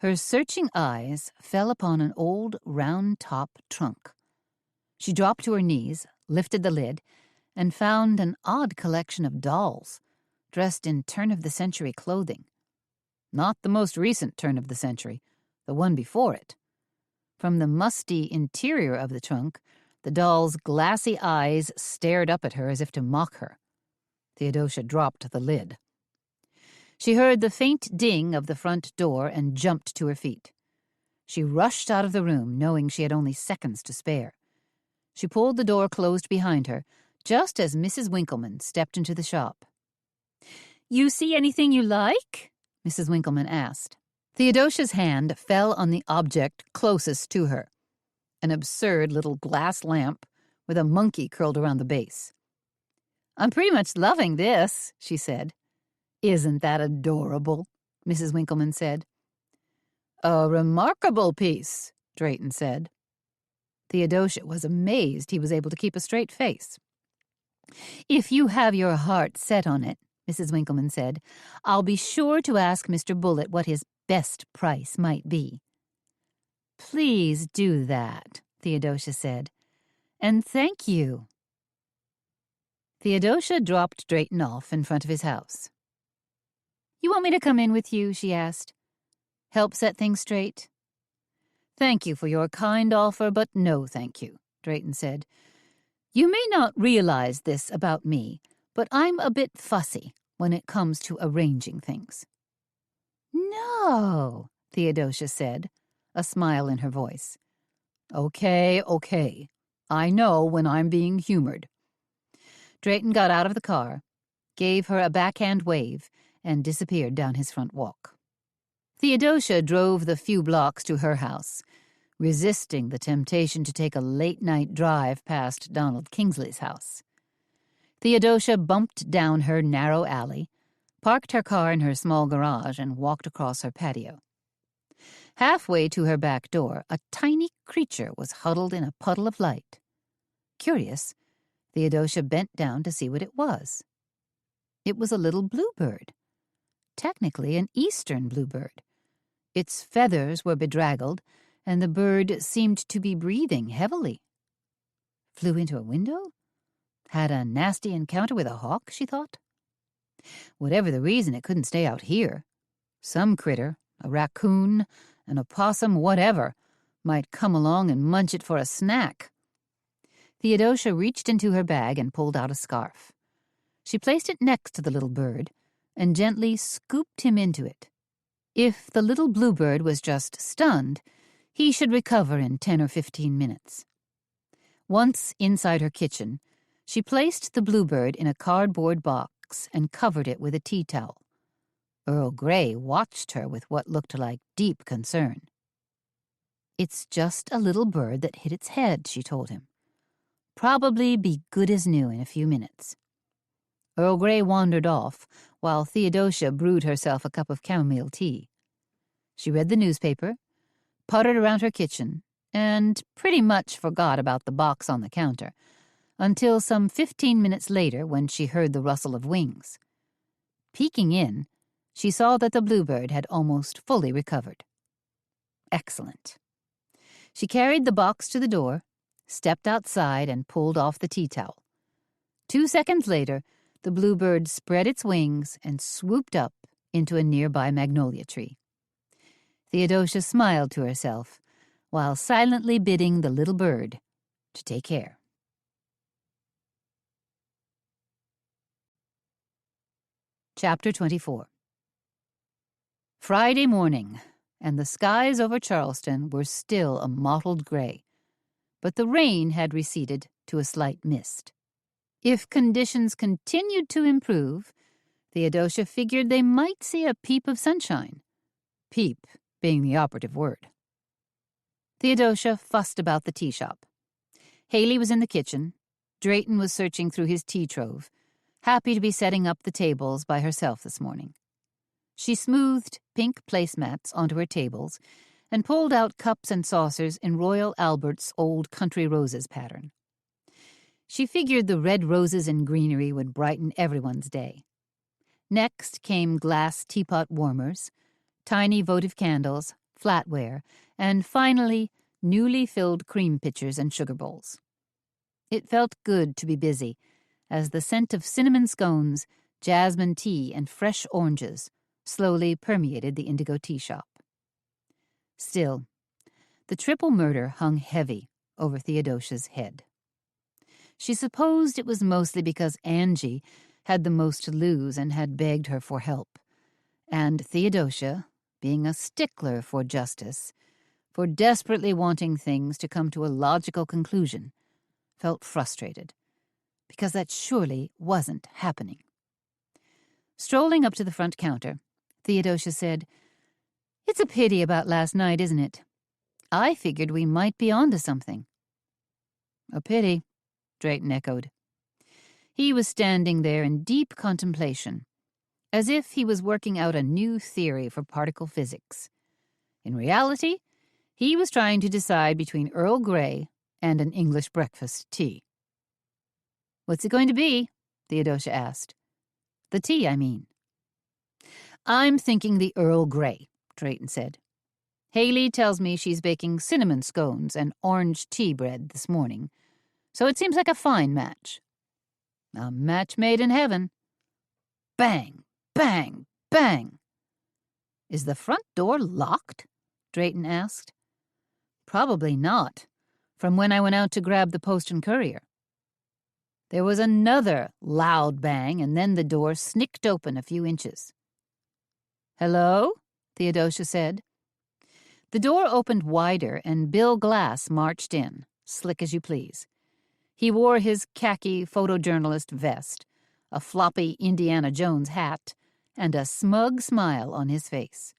Her searching eyes fell upon an old round-top trunk. She dropped to her knees, lifted the lid, and found an odd collection of dolls, dressed in turn-of-the-century clothing. Not the most recent turn of the century, the one before it. From the musty interior of the trunk, the doll's glassy eyes stared up at her as if to mock her. Theodosia dropped the lid. She heard the faint ding of the front door and jumped to her feet. She rushed out of the room, knowing she had only seconds to spare. She pulled the door closed behind her, just as Mrs. Winkleman stepped into the shop. "You see anything you like?" Mrs. Winkleman asked. Theodosia's hand fell on the object closest to her, an absurd little glass lamp with a monkey curled around the base. "I'm pretty much loving this," she said. "Isn't that adorable?" Mrs. Winkleman said. "A remarkable piece," Drayton said. Theodosia was amazed he was able to keep a straight face. "If you have your heart set on it," Mrs. Winkleman said, "I'll be sure to ask Mr. Bullitt what his best price might be." "Please do that," Theodosia said. "And thank you." Theodosia dropped Drayton off in front of his house. "You want me to come in with you?" she asked. "Help set things straight?" "Thank you for your kind offer, but no thank you," Drayton said. "You may not realize this about me, but I'm a bit fussy when it comes to arranging things." "No," Theodosia said, a smile in her voice. Okay. I know when I'm being humored." Drayton got out of the car, gave her a backhand wave, and disappeared down his front walk. Theodosia drove the few blocks to her house, resisting the temptation to take a late-night drive past Donald Kingsley's house. Theodosia bumped down her narrow alley, parked her car in her small garage, and walked across her patio. Halfway to her back door, a tiny creature was huddled in a puddle of light. Curious, Theodosia bent down to see what it was. It was a little bluebird. Technically an eastern bluebird. Its feathers were bedraggled, and the bird seemed to be breathing heavily. Flew into a window? Had a nasty encounter with a hawk, she thought. Whatever the reason, it couldn't stay out here. Some critter, a raccoon, an opossum, whatever, might come along and munch it for a snack. Theodosia reached into her bag and pulled out a scarf. She placed it next to the little bird and gently scooped him into it. If the little bluebird was just stunned, he should recover in 10 or 15 minutes. Once inside her kitchen, she placed the bluebird in a cardboard box and covered it with a tea towel. Earl Grey watched her with what looked like deep concern. "It's just a little bird that hit its head," she told him. "Probably be good as new in a few minutes." Earl Grey wandered off, while Theodosia brewed herself a cup of chamomile tea. She read the newspaper, puttered around her kitchen, and pretty much forgot about the box on the counter, until some 15 minutes later when she heard the rustle of wings. Peeking in, she saw that the bluebird had almost fully recovered. Excellent. She carried the box to the door, stepped outside, and pulled off the tea towel. 2 seconds later, the bluebird spread its wings and swooped up into a nearby magnolia tree. Theodosia smiled to herself, while silently bidding the little bird to take care. Chapter 24. Friday morning, and the skies over Charleston were still a mottled gray, but the rain had receded to a slight mist. If conditions continued to improve, Theodosia figured they might see a peep of sunshine, peep being the operative word. Theodosia fussed about the tea shop. Haley was in the kitchen. Drayton was searching through his tea trove, happy to be setting up the tables by herself this morning. She smoothed pink placemats onto her tables and pulled out cups and saucers in Royal Albert's old country roses pattern. She figured the red roses and greenery would brighten everyone's day. Next came glass teapot warmers, tiny votive candles, flatware, and finally, newly filled cream pitchers and sugar bowls. It felt good to be busy, as the scent of cinnamon scones, jasmine tea, and fresh oranges slowly permeated the indigo tea shop. Still, the triple murder hung heavy over Theodosia's head. She supposed it was mostly because Angie had the most to lose and had begged her for help, and Theodosia, being a stickler for justice, for desperately wanting things to come to a logical conclusion, felt frustrated, because that surely wasn't happening. Strolling up to the front counter, Theodosia said, "It's a pity about last night, isn't it? I figured we might be onto something." "A pity," Drayton echoed. He was standing there in deep contemplation, as if he was working out a new theory for particle physics. In reality, he was trying to decide between Earl Grey and an English breakfast tea. "What's it going to be?" Theodosia asked. "The tea, I mean." "I'm thinking the Earl Grey," Drayton said. "Haley tells me she's baking cinnamon scones and orange tea bread this morning, so it seems like a fine match." "A match made in heaven." Bang, bang, bang. "Is the front door locked?" Drayton asked. "Probably not, from when I went out to grab the Post and Courier." There was another loud bang, and then the door snicked open a few inches. "Hello?" Theodosia said. The door opened wider, and Bill Glass marched in, slick as you please. He wore his khaki photojournalist vest, a floppy Indiana Jones hat, and a smug smile on his face.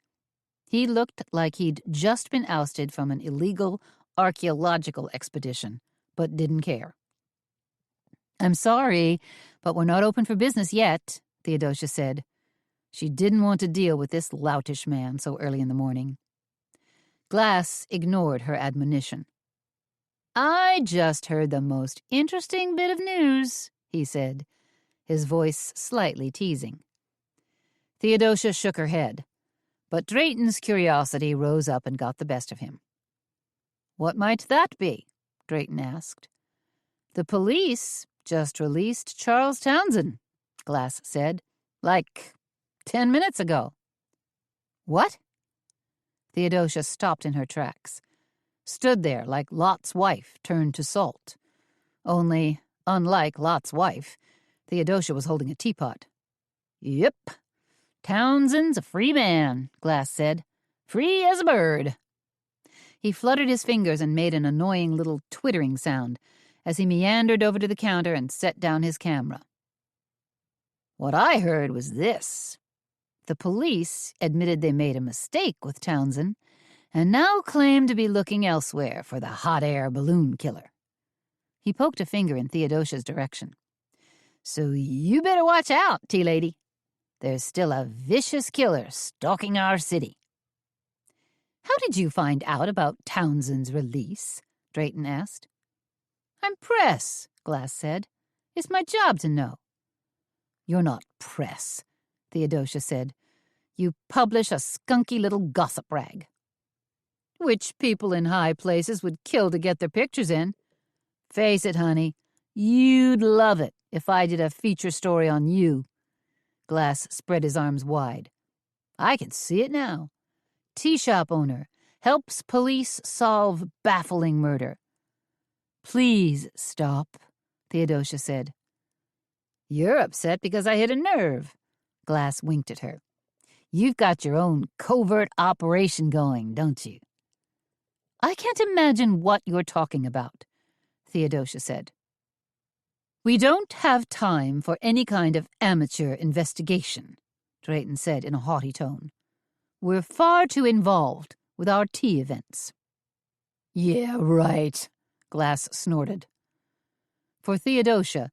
He looked like he'd just been ousted from an illegal archaeological expedition, but didn't care. "I'm sorry, but we're not open for business yet," Theodosia said. She didn't want to deal with this loutish man so early in the morning. Glass ignored her admonition. "I just heard the most interesting bit of news," he said, his voice slightly teasing. Theodosia shook her head, but Drayton's curiosity rose up and got the best of him. "What might that be?" Drayton asked. "The police just released Charles Townsend," Glass said, "like 10 minutes ago." "What?" Theodosia stopped in her tracks, stood there like Lot's wife turned to salt. Only, unlike Lot's wife, Theodosia was holding a teapot. "Yep, Townsend's a free man," Glass said. "Free as a bird." He fluttered his fingers and made an annoying little twittering sound as he meandered over to the counter and set down his camera. "What I heard was this. The police admitted they made a mistake with Townsend and now claim to be looking elsewhere for the hot air balloon killer." He poked a finger in Theodosia's direction. So you better watch out, tea lady. There's still a vicious killer stalking our city. How did you find out about Townsend's release? Drayton asked. I'm press, Glass said. It's my job to know. You're not press, Theodosia said. You publish a skunky little gossip rag, which people in high places would kill to get their pictures in. Face it, honey, you'd love it if I did a feature story on you. Glass spread his arms wide. I can see it now. Tea shop owner helps police solve baffling murder. Please stop, Theodosia said. You're upset because I hit a nerve. Glass winked at her. You've got your own covert operation going, don't you? I can't imagine what you're talking about, Theodosia said. We don't have time for any kind of amateur investigation, Drayton said in a haughty tone. We're far too involved with our tea events. Yeah, right, Glass snorted. For Theodosia,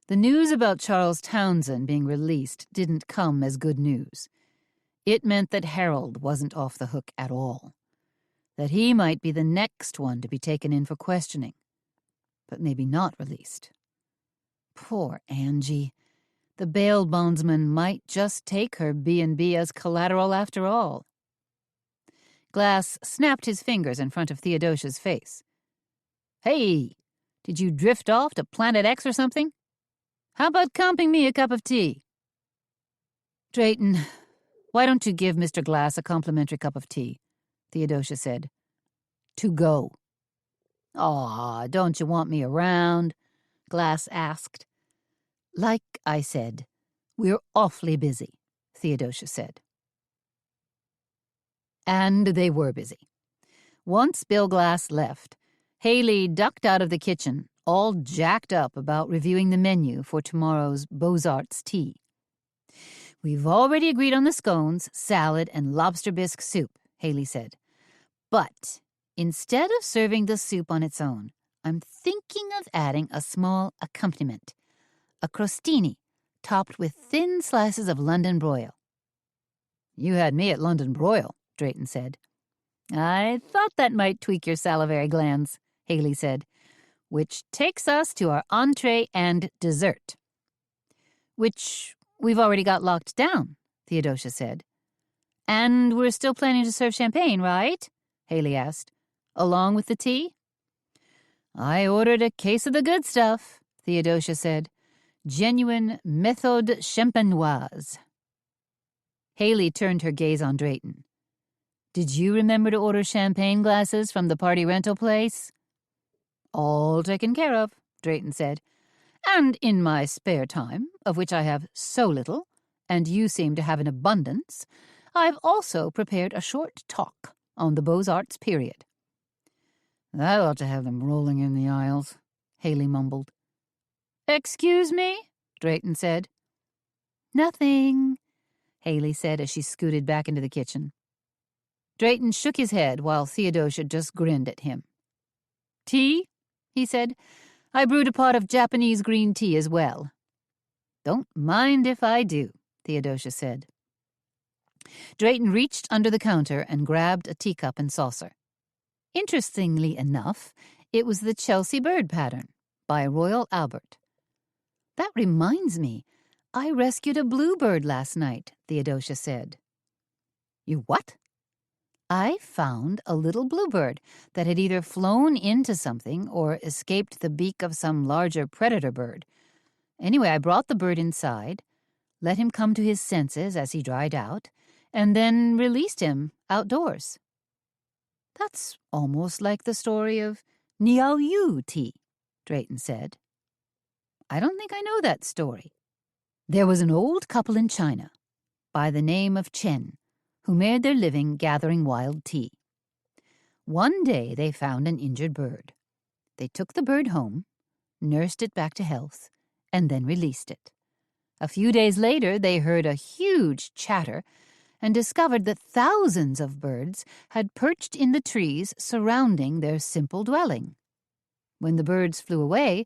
the news about Charles Townsend being released didn't come as good news. It meant that Harold wasn't off the hook at all, that he might be the next one to be taken in for questioning, but maybe not released. Poor Angie. The bail bondsman might just take her B&B as collateral after all. Glass snapped his fingers in front of Theodosia's face. Hey, did you drift off to Planet X or something? How about comping me a cup of tea? Drayton, why don't you give Mr. Glass a complimentary cup of tea? Theodosia said. To go. Aw, don't you want me around? Glass asked. Like I said, we're awfully busy, Theodosia said. And they were busy. Once Bill Glass left, Haley ducked out of the kitchen, all jacked up about reviewing the menu for tomorrow's Beaux-Arts tea. We've already agreed on the scones, salad, and lobster bisque soup, Haley said. But instead of serving the soup on its own, I'm thinking of adding a small accompaniment, a crostini topped with thin slices of London broil. You had me at London broil, Drayton said. I thought that might tweak your salivary glands, Haley said, which takes us to our entree and dessert. Which we've already got locked down, Theodosia said. And we're still planning to serve champagne, right? Haley asked. Along with the tea? I ordered a case of the good stuff, Theodosia said. Genuine méthode champenoise. Haley turned her gaze on Drayton. Did you remember to order champagne glasses from the party rental place? All taken care of, Drayton said. And in my spare time, of which I have so little, and you seem to have an abundance, I've also prepared a short talk on the Beaux-Arts period. That ought to have them rolling in the aisles, Haley mumbled. Excuse me? Drayton said. Nothing, Haley said as she scooted back into the kitchen. Drayton shook his head while Theodosia just grinned at him. Tea? He said. I brewed a pot of Japanese green tea as well. Don't mind if I do, Theodosia said. Drayton reached under the counter and grabbed a teacup and saucer. Interestingly enough, it was the Chelsea bird pattern by Royal Albert. That reminds me, I rescued a bluebird last night, Theodosia said. You what? I found a little bluebird that had either flown into something or escaped the beak of some larger predator bird. Anyway, I brought the bird inside, let him come to his senses as he dried out, and then released him outdoors. That's almost like the story of Niao Yu tea, Drayton said. I don't think I know that story. There was an old couple in China by the name of Chen who made their living gathering wild tea. One day they found an injured bird. They took the bird home, nursed it back to health, and then released it. A few days later, they heard a huge chatter and discovered that thousands of birds had perched in the trees surrounding their simple dwelling. When the birds flew away,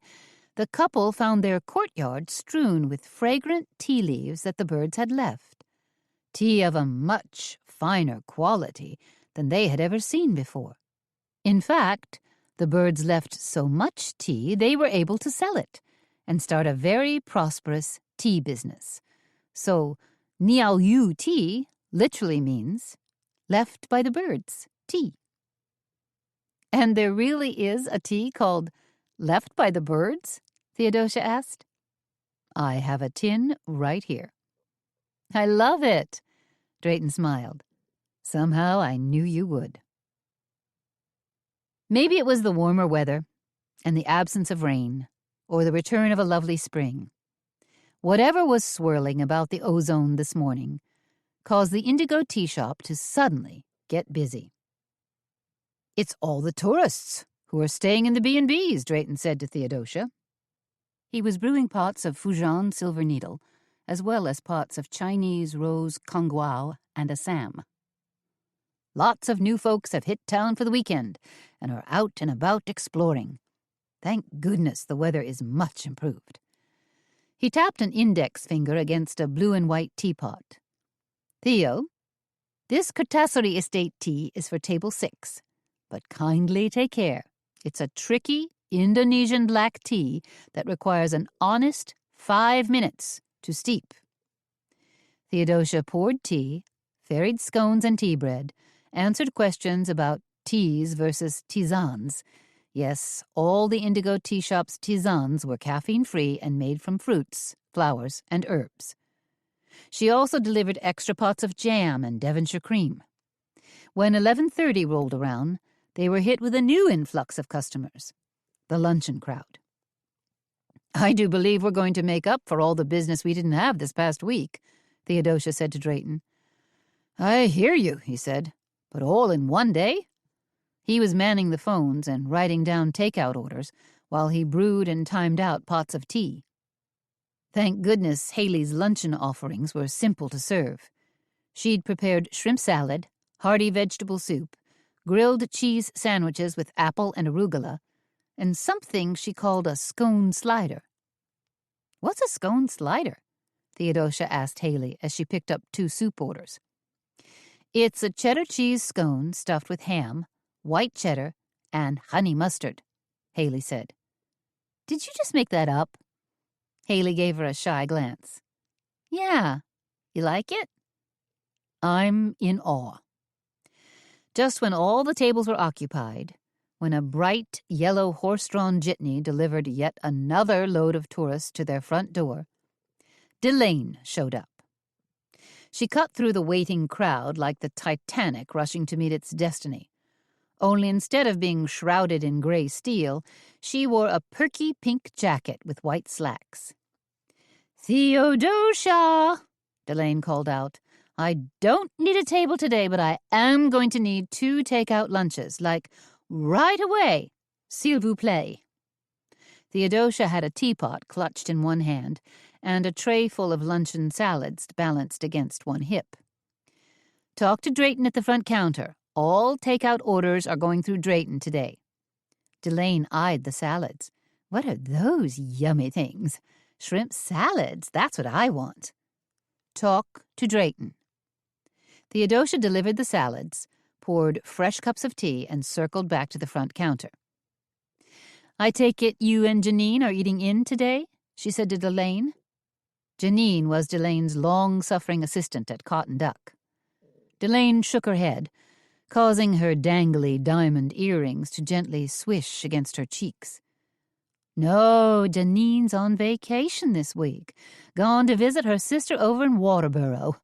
the couple found their courtyard strewn with fragrant tea leaves that the birds had left, tea of a much finer quality than they had ever seen before. In fact, the birds left so much tea they were able to sell it and start a very prosperous tea business. So, Niao Yu tea literally means left by the birds tea. And there really is a tea called Left by the Birds? Theodosia asked. I have a tin right here. I love it, Drayton smiled. Somehow I knew you would. Maybe it was the warmer weather and the absence of rain, or the return of a lovely spring. Whatever was swirling about the ozone this morning caused the Indigo Tea Shop to suddenly get busy. It's all the tourists who are staying in the B&Bs, Drayton said to Theodosia. He was brewing pots of Fujian silver needle, as well as pots of Chinese rose Kongguao and Assam. Lots of new folks have hit town for the weekend and are out and about exploring. Thank goodness the weather is much improved. He tapped an index finger against a blue and white teapot. Theo, this Kartasuri Estate tea is for table 6, but kindly take care. It's a tricky Indonesian black tea that requires an honest 5 minutes to steep. Theodosia poured tea, ferried scones and tea bread, answered questions about teas versus tisanes. Yes, all the Indigo Tea Shop's tisanes were caffeine-free and made from fruits, flowers, and herbs. She also delivered extra pots of jam and Devonshire cream. When 11:30 rolled around, they were hit with a new influx of customers, the luncheon crowd. I do believe we're going to make up for all the business we didn't have this past week, Theodosia said to Drayton. I hear you, he said, but all in one day? He was manning the phones and writing down takeout orders while he brewed and timed out pots of tea. Thank goodness Haley's luncheon offerings were simple to serve. She'd prepared shrimp salad, hearty vegetable soup, grilled cheese sandwiches with apple and arugula, and something she called a scone slider. What's a scone slider? Theodosia asked Haley as she picked up 2 soup orders. It's a cheddar cheese scone stuffed with ham, white cheddar, and honey mustard, Haley said. Did you just make that up? Haley gave her a shy glance. Yeah. You like it? I'm in awe. Just when all the tables were occupied, when a bright yellow horse-drawn jitney delivered yet another load of tourists to their front door, Delane showed up. She cut through the waiting crowd like the Titanic rushing to meet its destiny. Only instead of being shrouded in gray steel, she wore a perky pink jacket with white slacks. Theodosia, Delane called out. I don't need a table today, but I am going to need 2 takeout lunches, like right away, s'il vous plaît. Theodosia had a teapot clutched in one hand and a tray full of luncheon salads balanced against one hip. Talk to Drayton at the front counter. All takeout orders are going through Drayton today. Delane eyed the salads. What are those yummy things? Shrimp salads, that's what I want. Talk to Drayton. Theodosia delivered the salads, poured fresh cups of tea, and circled back to the front counter. I take it you and Janine are eating in today? She said to Delane. Janine was Delane's long-suffering assistant at Cotton Duck. Delane shook her head, causing her dangly diamond earrings to gently swish against her cheeks. No, Janine's on vacation this week. Gone to visit her sister over in Waterboro.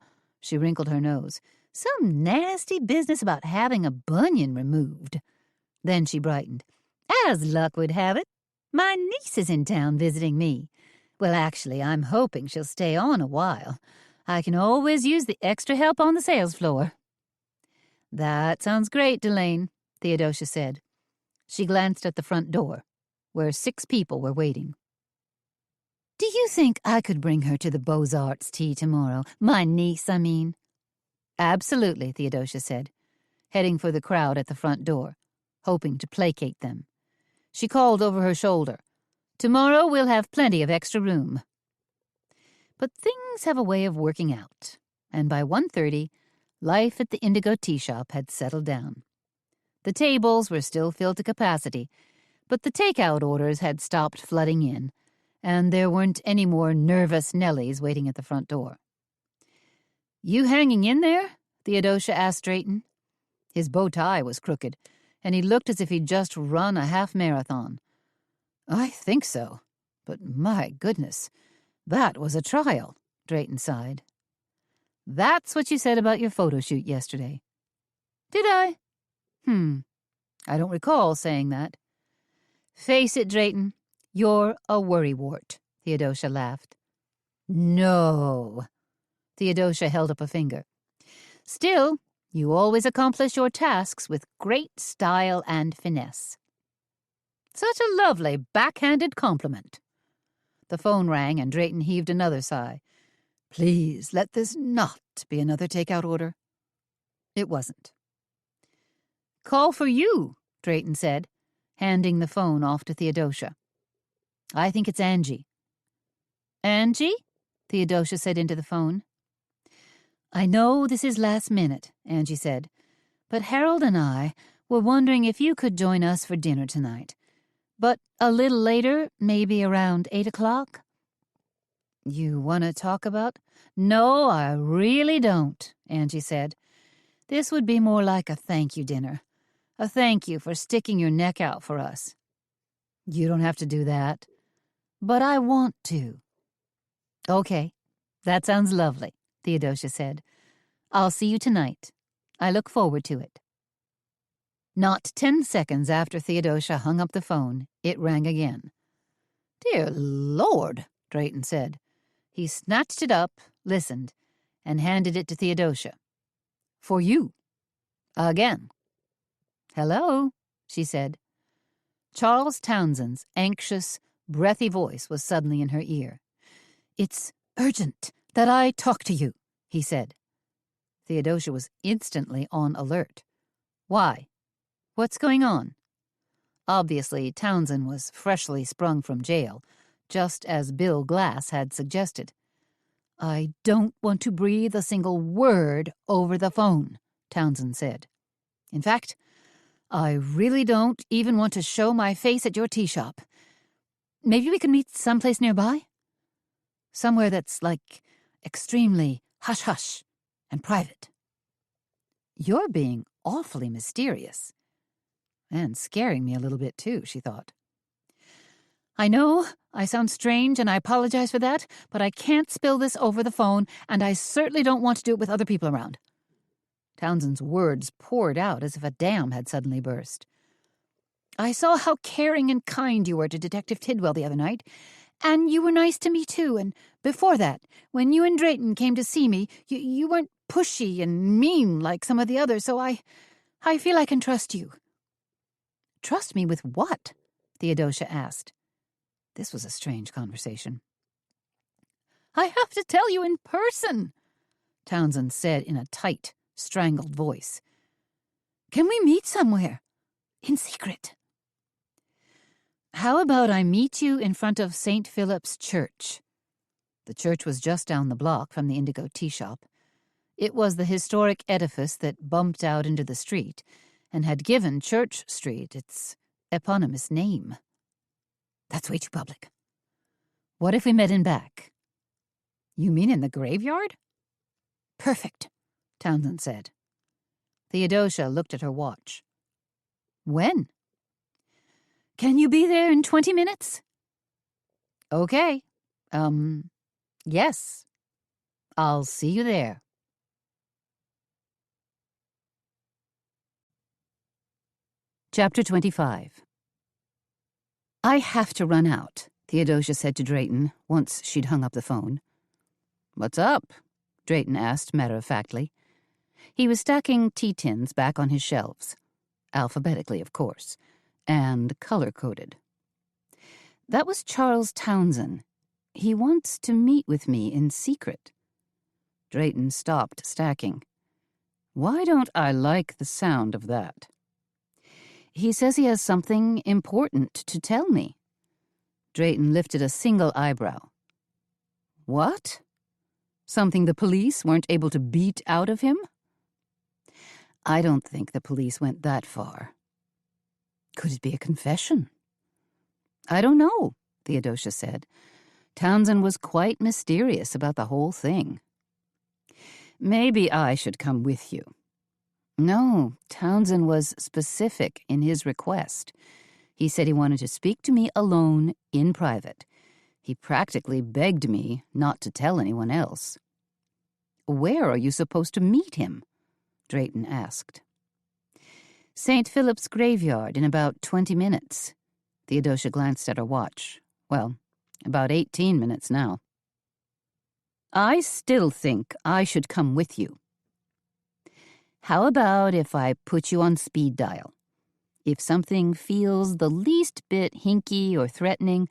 She wrinkled her nose. Some nasty business about having a bunion removed. Then she brightened. As luck would have it, my niece is in town visiting me. Well, actually, I'm hoping she'll stay on a while. I can always use the extra help on the sales floor. That sounds great, Delane, Theodosia said. She glanced at the front door, where 6 people were waiting. Do you think I could bring her to the Beaux-Arts tea tomorrow? My niece, I mean. Absolutely, Theodosia said, heading for the crowd at the front door, hoping to placate them. She called over her shoulder. Tomorrow we'll have plenty of extra room. But things have a way of working out, and by 1:30, life at the Indigo Tea Shop had settled down. The tables were still filled to capacity, but the takeout orders had stopped flooding in, and there weren't any more nervous Nellies waiting at the front door. "You hanging in there?" Theodosia asked Drayton. His bow tie was crooked, and he looked as if he'd just run a half-marathon. "I think so, but my goodness, that was a trial," Drayton sighed. "That's what you said about your photo shoot yesterday." "Did I? I don't recall saying that." "Face it, Drayton, you're a worrywart," Theodosia laughed. "No." Theodosia held up a finger. "Still, you always accomplish your tasks with great style and finesse." "Such a lovely backhanded compliment." The phone rang and Drayton heaved another sigh. "Please let this not be another takeout order." It wasn't. "Call for you," Drayton said, handing the phone off to Theodosia. "I think it's Angie." "Angie?" Theodosia said into the phone. "I know this is last minute," Angie said, "but Harold and I were wondering if you could join us for dinner tonight. But a little later, maybe around 8 o'clock. "You want to talk about—" "No, I really don't," Angie said. "This would be more like a thank you dinner. A thank you for sticking your neck out for us." "You don't have to do that." "But I want to." "Okay, that sounds lovely," Theodosia said. "I'll see you tonight. I look forward to it." Not 10 seconds after Theodosia hung up the phone, it rang again. "Dear Lord," Drayton said. He snatched it up, listened, and handed it to Theodosia. "For you." Again. "Hello," she said. Charles Townsend's anxious, breathy voice was suddenly in her ear. "It's urgent that I talk to you," he said. Theodosia was instantly on alert. "Why? What's going on?" Obviously, Townsend was freshly sprung from jail, just as Bill Glass had suggested. "I don't want to breathe a single word over the phone," Townsend said. "In fact, I really don't even want to show my face at your tea shop. Maybe we can meet someplace nearby? Somewhere that's, like, extremely hush-hush and private." "You're being awfully mysterious. And scaring me a little bit, too," she thought. "I know I sound strange, and I apologize for that, but I can't spill this over the phone, and I certainly don't want to do it with other people around." Townsend's words poured out as if a dam had suddenly burst. "I saw how caring and kind you were to Detective Tidwell the other night, and you were nice to me, too, and before that, when you and Drayton came to see me, you weren't pushy and mean like some of the others, so I feel I can trust you." "Trust me with what?" Theodosia asked. This was a strange conversation. "I have to tell you in person," Townsend said in a tight, strangled voice. "Can we meet somewhere? In secret?" "How about I meet you in front of St. Philip's Church?" The church was just down the block from the Indigo Tea Shop. It was the historic edifice that bumped out into the street and had given Church Street its eponymous name. "That's way too public." "What if we met in back?" "You mean in the graveyard?" "Perfect," Townsend said. Theodosia looked at her watch. "When?" "Can you be there in 20 minutes? "Okay. Yes. I'll see you there." Chapter 25. "I have to run out," Theodosia said to Drayton once she'd hung up the phone. "What's up?" Drayton asked matter-of-factly. He was stacking tea tins back on his shelves, alphabetically, of course, and color-coded. "That was Charles Townsend. He wants to meet with me in secret." Drayton stopped stacking. "Why don't I like the sound of that?" "He says he has something important to tell me." Drayton lifted a single eyebrow. What? Something the police weren't able to beat out of him? I don't think the police went that far. Could it be a confession? I don't know, Theodosia said. Townsend was quite mysterious about the whole thing. Maybe I should come with you. No, Townsend was specific in his request. He said he wanted to speak to me alone in private. He practically begged me not to tell anyone else. Where are you supposed to meet him? Drayton asked. St. Philip's graveyard in about 20 minutes. Theodosia glanced at her watch. Well, about 18 minutes now. I still think I should come with you. How about if I put you on speed dial? If something feels the least bit hinky or threatening,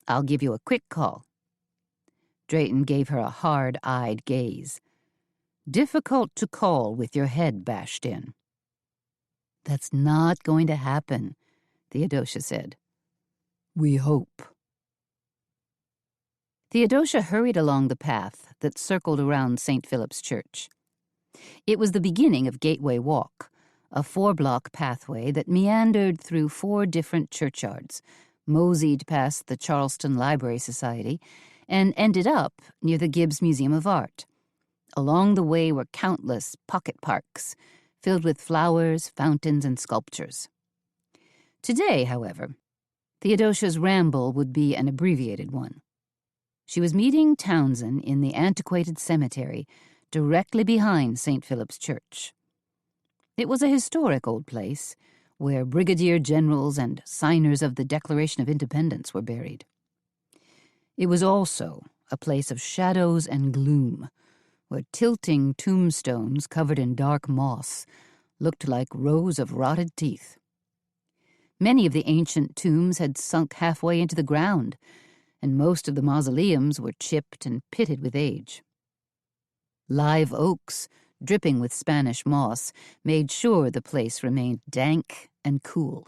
I'll give you a quick call. Drayton gave her a hard-eyed gaze. Difficult to call with your head bashed in. That's not going to happen, Theodosia said. We hope. Theodosia hurried along the path that circled around St. Philip's Church. It was the beginning of Gateway Walk, a 4-block pathway that meandered through 4 different churchyards, moseyed past the Charleston Library Society, and ended up near the Gibbs Museum of Art. Along the way were countless pocket parks, filled with flowers, fountains, and sculptures. Today, however, Theodosia's ramble would be an abbreviated one. She was meeting Townsend in the antiquated cemetery directly behind St. Philip's Church. It was a historic old place where brigadier generals and signers of the Declaration of Independence were buried. It was also a place of shadows and gloom, where tilting tombstones covered in dark moss looked like rows of rotted teeth. Many of the ancient tombs had sunk halfway into the ground, and most of the mausoleums were chipped and pitted with age. Live oaks, dripping with Spanish moss, made sure the place remained dank and cool.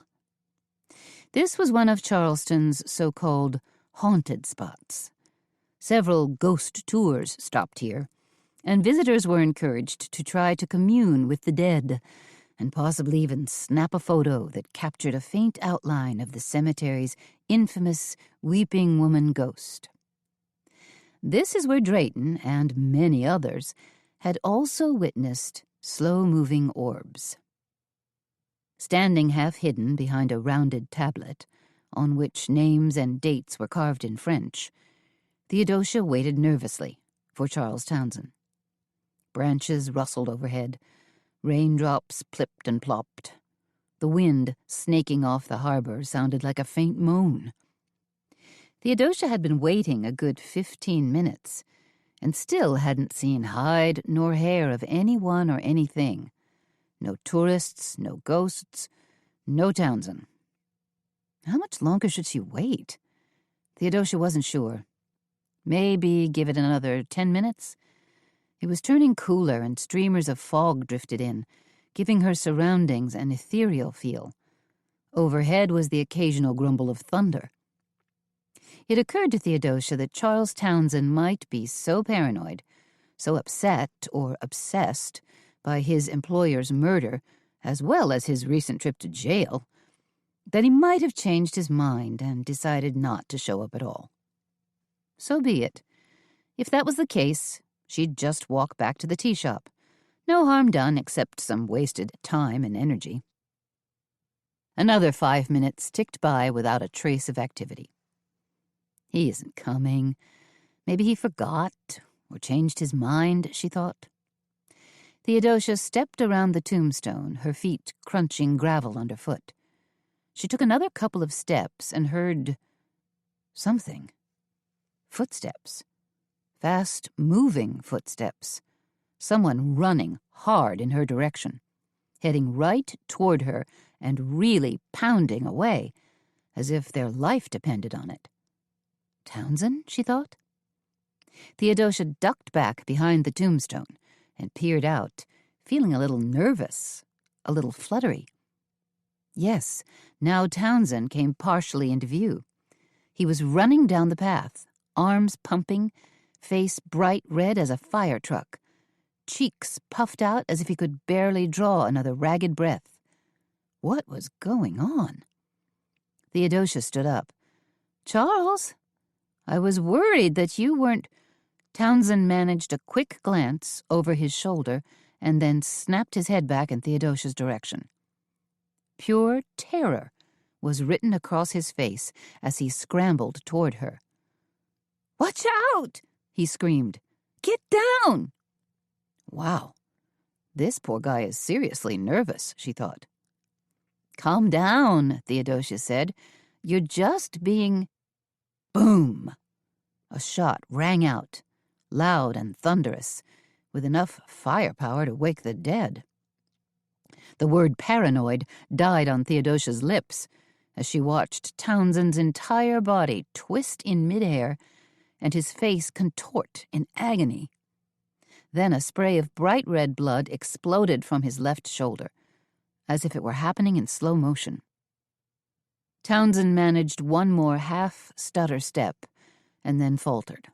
This was one of Charleston's so-called haunted spots. Several ghost tours stopped here, and visitors were encouraged to try to commune with the dead and possibly even snap a photo that captured a faint outline of the cemetery's infamous weeping woman ghost. This is where Drayton and many others had also witnessed slow-moving orbs. Standing half-hidden behind a rounded tablet, on which names and dates were carved in French, Theodosia waited nervously for Charles Townsend. Branches rustled overhead. Raindrops plipped and plopped. The wind, snaking off the harbor, sounded like a faint moan. Theodosia had been waiting a good 15 minutes, and still hadn't seen hide nor hair of anyone or anything. No tourists, no ghosts, no Townsend. How much longer should she wait? Theodosia wasn't sure. Maybe give it another 10 minutes? It was turning cooler, and streamers of fog drifted in, giving her surroundings an ethereal feel. Overhead was the occasional grumble of thunder. It occurred to Theodosia that Charles Townsend might be so paranoid, so upset or obsessed by his employer's murder, as well as his recent trip to jail, that he might have changed his mind and decided not to show up at all. So be it. If that was the case, she'd just walk back to the tea shop. No harm done except some wasted time and energy. Another 5 minutes ticked by without a trace of activity. He isn't coming. Maybe he forgot or changed his mind, she thought. Theodosia stepped around the tombstone, her feet crunching gravel underfoot. She took another couple of steps and heard something. Footsteps. Fast-moving footsteps. Someone running hard in her direction, heading right toward her and really pounding away, as if their life depended on it. Townsend, she thought. Theodosia ducked back behind the tombstone and peered out, feeling a little nervous, a little fluttery. Yes, now Townsend came partially into view. He was running down the path, arms pumping, face bright red as a fire truck, cheeks puffed out as if he could barely draw another ragged breath. What was going on? Theodosia stood up. "Charles, I was worried that you weren't—" Townsend managed a quick glance over his shoulder and then snapped his head back in Theodosia's direction. Pure terror was written across his face as he scrambled toward her. "Watch out!" he screamed. "Get down!" Wow, this poor guy is seriously nervous, she thought. "Calm down," Theodosia said. "You're just being—" Boom! A shot rang out, loud and thunderous, with enough firepower to wake the dead. The word paranoid died on Theodosia's lips as she watched Townsend's entire body twist in midair and his face contort in agony. Then a spray of bright red blood exploded from his left shoulder, as if it were happening in slow motion. Townsend managed one more half-stutter step and then faltered.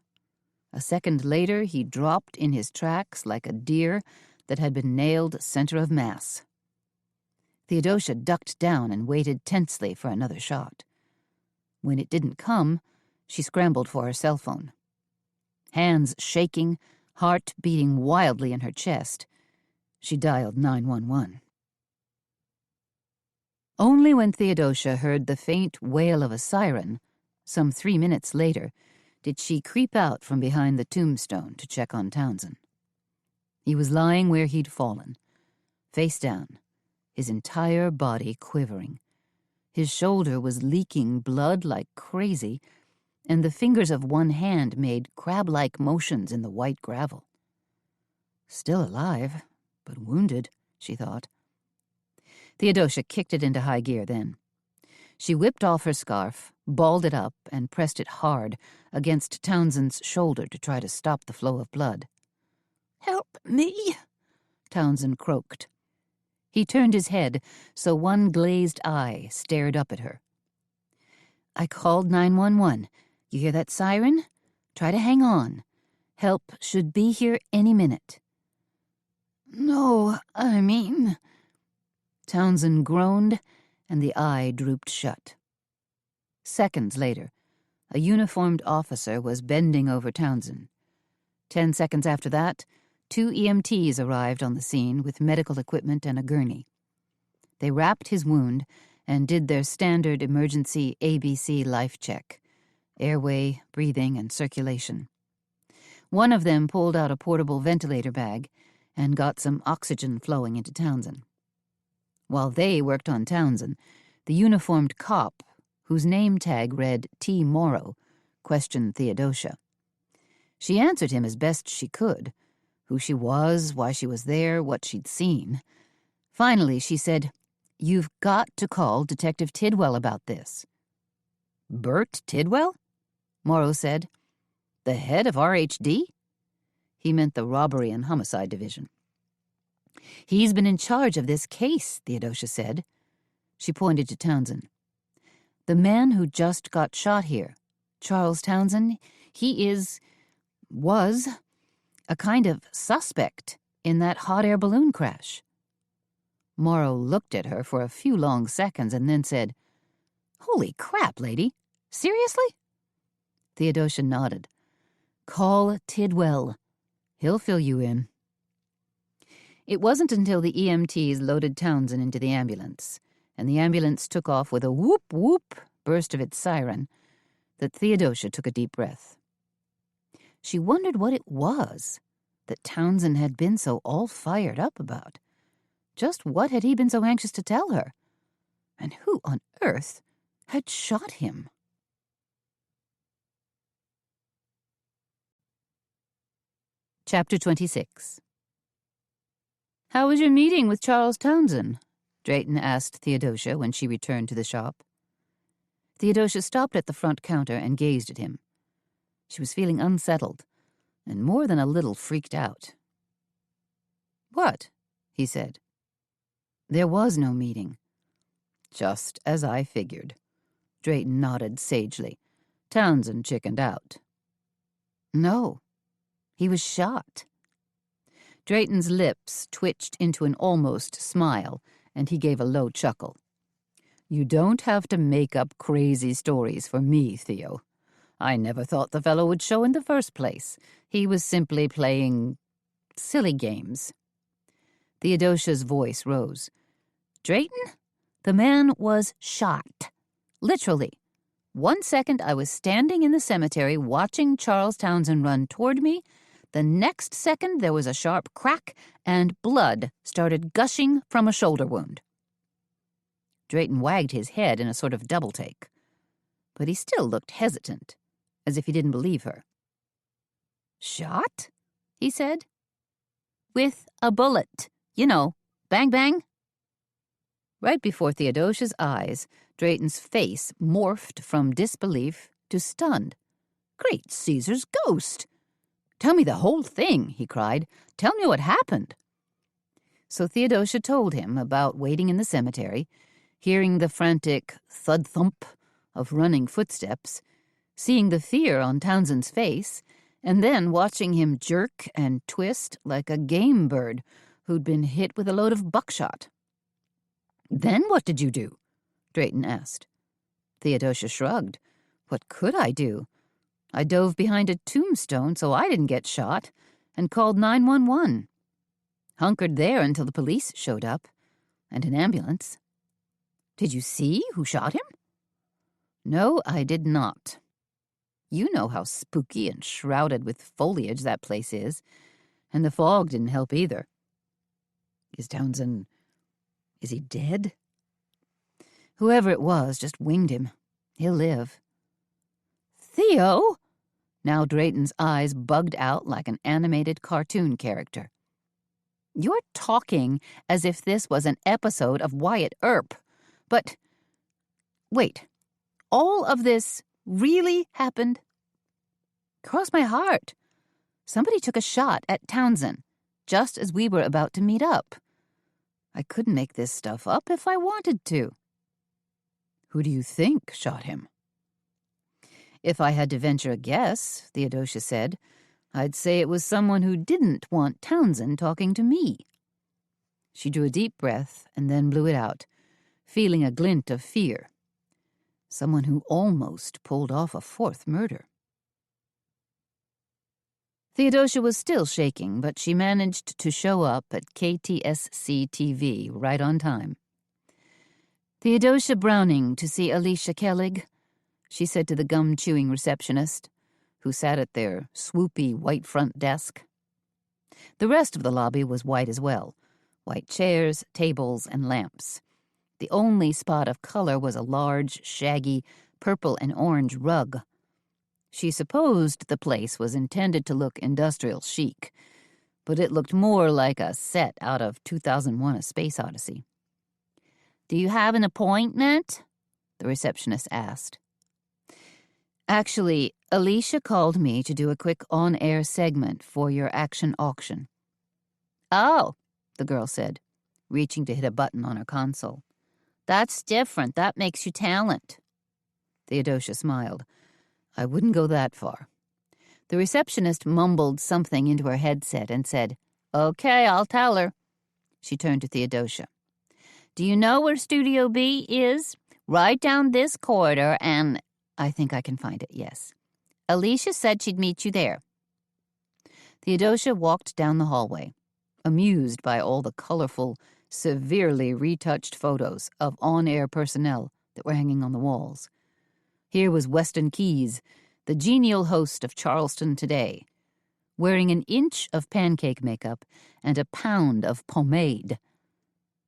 A second later, he dropped in his tracks like a deer that had been nailed center of mass. Theodosia ducked down and waited tensely for another shot. When it didn't come, she scrambled for her cell phone. Hands shaking, heart beating wildly in her chest, she dialed 911. Only when Theodosia heard the faint wail of a siren, some 3 minutes later, did she creep out from behind the tombstone to check on Townsend. He was lying where he'd fallen, face down, his entire body quivering. His shoulder was leaking blood like crazy, and the fingers of one hand made crab-like motions in the white gravel. Still alive, but wounded, she thought. Theodosia kicked it into high gear then. She whipped off her scarf, balled it up, and pressed it hard against Townsend's shoulder to try to stop the flow of blood. "Help me," Townsend croaked. He turned his head so one glazed eye stared up at her. "I called 911. You hear that siren? Try to hang on. Help should be here any minute." "No, I mean—" Townsend groaned, and the eye drooped shut. Seconds later, a uniformed officer was bending over Townsend. 10 seconds after that, 2 EMTs arrived on the scene with medical equipment and a gurney. They wrapped his wound and did their standard emergency ABC life check: airway, breathing, and circulation. One of them pulled out a portable ventilator bag and got some oxygen flowing into Townsend. While they worked on Townsend, the uniformed cop, whose name tag read T. Morrow, questioned Theodosia. She answered him as best she could, who she was, why she was there, what she'd seen. Finally, she said, "You've got to call Detective Tidwell about this." "Bert Tidwell?" Morrow said. "The head of RHD?" He meant the Robbery and Homicide Division. "He's been in charge of this case," Theodosia said. She pointed to Townsend. "The man who just got shot here, Charles Townsend, was a kind of suspect in that hot air balloon crash." Morrow looked at her for a few long seconds and then said, "Holy crap, lady. Seriously?" Theodosia nodded. "Call Tidwell. He'll fill you in." It wasn't until the EMTs loaded Townsend into the ambulance, and the ambulance took off with a whoop-whoop burst of its siren, that Theodosia took a deep breath. She wondered what it was that Townsend had been so all fired up about. Just what had he been so anxious to tell her? And who on earth had shot him? Chapter 26. "How was your meeting with Charles Townsend?" Drayton asked Theodosia when she returned to the shop. Theodosia stopped at the front counter and gazed at him. She was feeling unsettled and more than a little freaked out. "What?" he said. "There was no meeting." "Just as I figured." Drayton nodded sagely. Townsend chickened out. No, he was shot. Drayton's lips twitched into an almost smile, and he gave a low chuckle. You don't have to make up crazy stories for me, Theo. I never thought the fellow would show in the first place. He was simply playing silly games. Theodosia's voice rose. Drayton, the man was shot. Literally. 1 second I was standing in the cemetery watching Charles Townsend run toward me. The next second there was a sharp crack and blood started gushing from a shoulder wound. Drayton wagged his head in a sort of double-take. But he still looked hesitant, as if he didn't believe her. Shot? He said. With a bullet. You know, bang, bang. Right before Theodosia's eyes, Drayton's face morphed from disbelief to stunned. Great Caesar's ghost! Tell me the whole thing, he cried. Tell me what happened. So Theodosia told him about waiting in the cemetery, hearing the frantic thud-thump of running footsteps, seeing the fear on Townsend's face, and then watching him jerk and twist like a game bird who'd been hit with a load of buckshot. Then what did you do? Drayton asked. Theodosia shrugged. What could I do? I dove behind a tombstone so I didn't get shot and called 911. Hunkered there until the police showed up, and an ambulance. Did you see who shot him? No, I did not. You know how spooky and shrouded with foliage that place is, and the fog didn't help either. Is he dead? Whoever it was just winged him. He'll live. Theo! Now Drayton's eyes bugged out like an animated cartoon character. You're talking as if this was an episode of Wyatt Earp. But, wait, all of this really happened? Cross my heart. Somebody took a shot at Townsend, just as we were about to meet up. I couldn't make this stuff up if I wanted to. Who do you think shot him? If I had to venture a guess, Theodosia said, I'd say it was someone who didn't want Townsend talking to me. She drew a deep breath and then blew it out, feeling a glint of fear. Someone who almost pulled off a fourth murder. Theodosia was still shaking, but she managed to show up at KTSC-TV right on time. Theodosia Browning to see Alicia Kellig, she said to the gum-chewing receptionist, who sat at their swoopy white front desk. The rest of the lobby was white as well, white chairs, tables, and lamps. The only spot of color was a large, shaggy, purple and orange rug. She supposed the place was intended to look industrial chic, but it looked more like a set out of 2001: A Space Odyssey. Do you have an appointment? The receptionist asked. Actually, Alicia called me to do a quick on-air segment for your action auction. Oh, the girl said, reaching to hit a button on her console. That's different. That makes you talent. Theodosia smiled. I wouldn't go that far. The receptionist mumbled something into her headset and said, Okay, I'll tell her. She turned to Theodosia. Do you know where Studio B is? Right down this corridor, and I think I can find it, yes. Alicia said she'd meet you there. Theodosia walked down the hallway, amused by all the colorful, severely retouched photos of on-air personnel that were hanging on the walls. Here was Weston Keyes, the genial host of Charleston Today, wearing an inch of pancake makeup and a pound of pomade.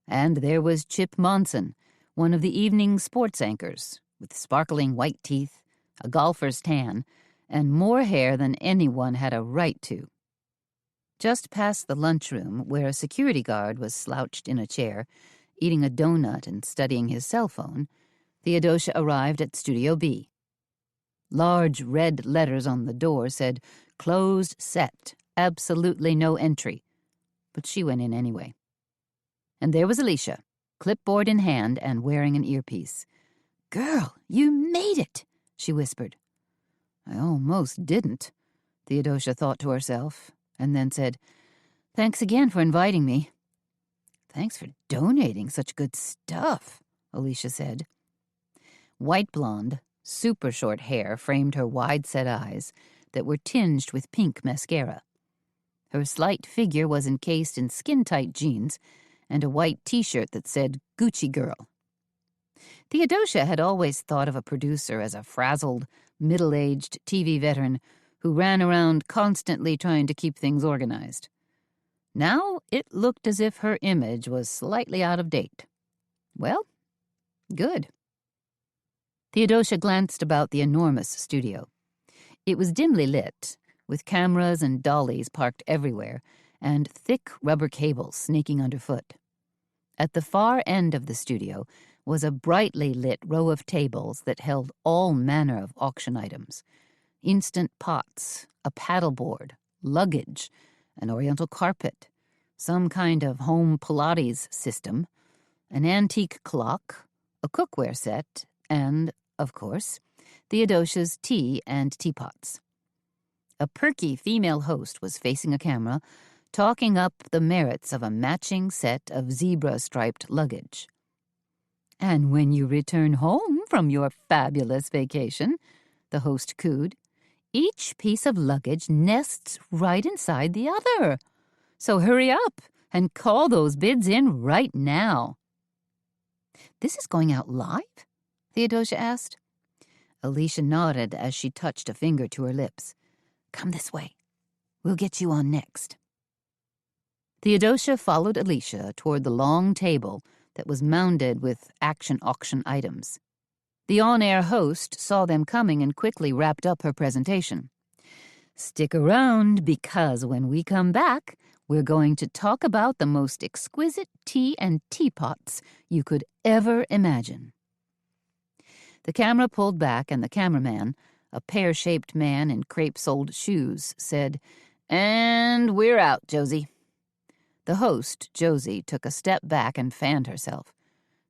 And there was Chip Monson, one of the evening sports anchors, with sparkling white teeth, a golfer's tan, and more hair than anyone had a right to. Just past the lunchroom, where a security guard was slouched in a chair, eating a donut and studying his cell phone, Theodosia arrived at Studio B. Large red letters on the door said, Closed set, absolutely no entry. But she went in anyway. And there was Alicia, clipboard in hand and wearing an earpiece. Girl, you made it, she whispered. I almost didn't, Theodosia thought to herself, and then said, "Thanks again for inviting me." "Thanks for donating such good stuff," Alicia said. White blonde, super short hair framed her wide-set eyes that were tinged with pink mascara. Her slight figure was encased in skin-tight jeans and a white T-shirt that said Gucci Girl. Theodosia had always thought of a producer as a frazzled, middle-aged TV veteran who ran around constantly trying to keep things organized. Now it looked as if her image was slightly out of date. Well, good. Theodosia glanced about the enormous studio. It was dimly lit, with cameras and dollies parked everywhere, and thick rubber cables snaking underfoot. At the far end of the studio was a brightly lit row of tables that held all manner of auction items: instant pots, a paddleboard, luggage, an oriental carpet, some kind of home Pilates system, an antique clock, a cookware set, and, of course, Theodosia's tea and teapots. A perky female host was facing a camera, talking up the merits of a matching set of zebra-striped luggage. "And when you return home from your fabulous vacation," the host cooed, "each piece of luggage nests right inside the other. So hurry up and call those bids in right now." "This is going out live?" Theodosia asked. Alicia nodded as she touched a finger to her lips. "Come this way. We'll get you on next." Theodosia followed Alicia toward the long table that was mounded with action auction items. The on-air host saw them coming and quickly wrapped up her presentation. "Stick around, because when we come back, we're going to talk about the most exquisite tea and teapots you could ever imagine." The camera pulled back, and the cameraman, a pear-shaped man in crepe-soled shoes, said, "And we're out, Josie." The host, Josie, took a step back and fanned herself.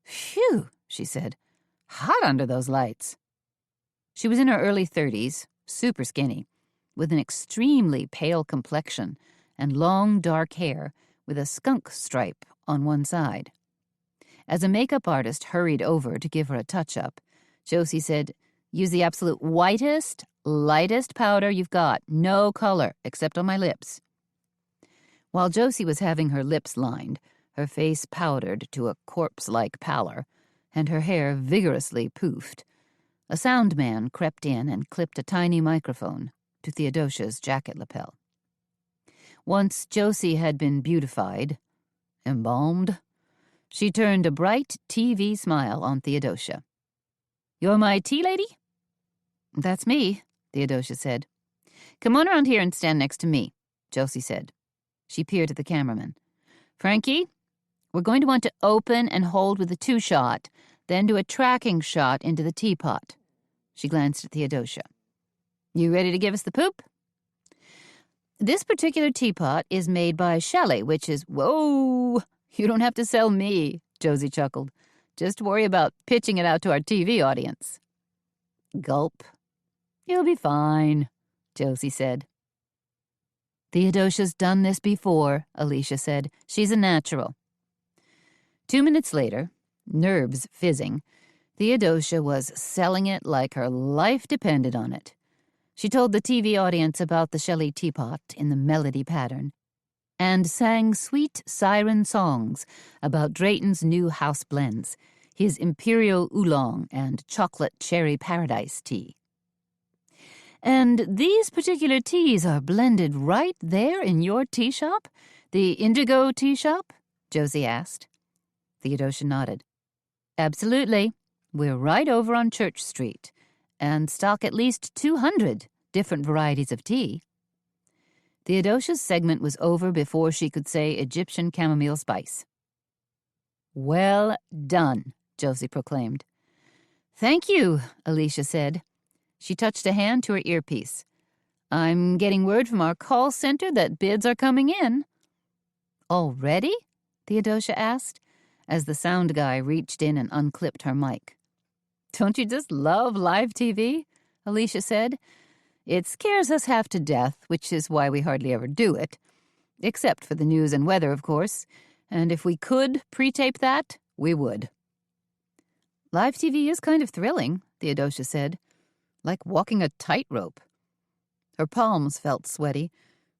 "Phew," she said. "Hot under those lights." She was in her early 30s, super skinny, with an extremely pale complexion and long dark hair with a skunk stripe on one side. As a makeup artist hurried over to give her a touch-up, Josie said, "Use the absolute whitest, lightest powder you've got. No color, except on my lips." While Josie was having her lips lined, her face powdered to a corpse-like pallor, and her hair vigorously poofed, a sound man crept in and clipped a tiny microphone to Theodosia's jacket lapel. Once Josie had been beautified, embalmed, she turned a bright TV smile on Theodosia. "You're my tea lady?" "That's me," Theodosia said. "Come on around here and stand next to me," Josie said. She peered at the cameraman. "Frankie, we're going to want to open and hold with a 2-shot, then do a tracking shot into the teapot." She glanced at Theodosia. "You ready to give us the poop?" "This particular teapot is made by Shelley, which is—" "Whoa! You don't have to sell me," Josie chuckled. "Just worry about pitching it out to our TV audience." Gulp. "You'll be fine," Josie said. "Theodosia's done this before," Alicia said. "She's a natural." 2 minutes later, nerves fizzing, Theodosia was selling it like her life depended on it. She told the TV audience about the Shelley teapot in the melody pattern and sang sweet siren songs about Drayton's new house blends, his Imperial Oolong and Chocolate Cherry Paradise tea. "And these particular teas are blended right there in your tea shop? The Indigo tea shop?" Josie asked. Theodosia nodded. "Absolutely. We're right over on Church Street, and stock at least 200 different varieties of tea." Theodosia's segment was over before she could say Egyptian chamomile spice. "Well done," Josie proclaimed. "Thank you," Alicia said. She touched a hand to her earpiece. "I'm getting word from our call center that bids are coming in." "Already?" Theodosia asked, as the sound guy reached in and unclipped her mic. "Don't you just love live TV?" Alicia said. It scares us half to death, which is why we hardly ever do it. Except for the news and weather, of course. And if we could pre-tape that, we would. Live TV is kind of thrilling, Theodosia said. Like walking a tightrope. Her palms felt sweaty,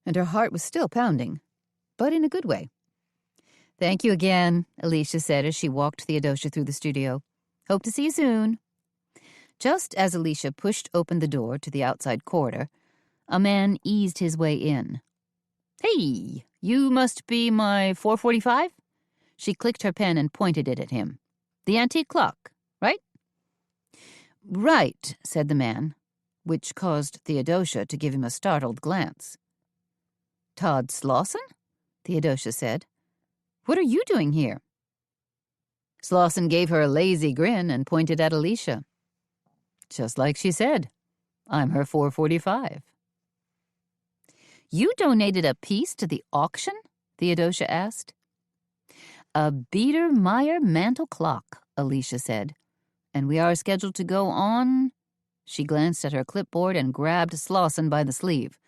and her heart was still pounding, but in a good way. Thank you again, Alicia said as she walked Theodosia through the studio. Hope to see you soon. Just as Alicia pushed open the door to the outside corridor, a man eased his way in. Hey, you must be my 4:45? She clicked her pen and pointed it at him. The antique clock, right? Right, said the man, which caused Theodosia to give him a startled glance. Todd Slauson? Theodosia said. What are you doing here? Slauson gave her a lazy grin and pointed at Alicia. Just like she said, I'm her 4:45. You donated a piece to the auction? Theodosia asked. A Biedermeier mantel clock, Alicia said. And we are scheduled to go on... She glanced at her clipboard and grabbed Slauson by the sleeve.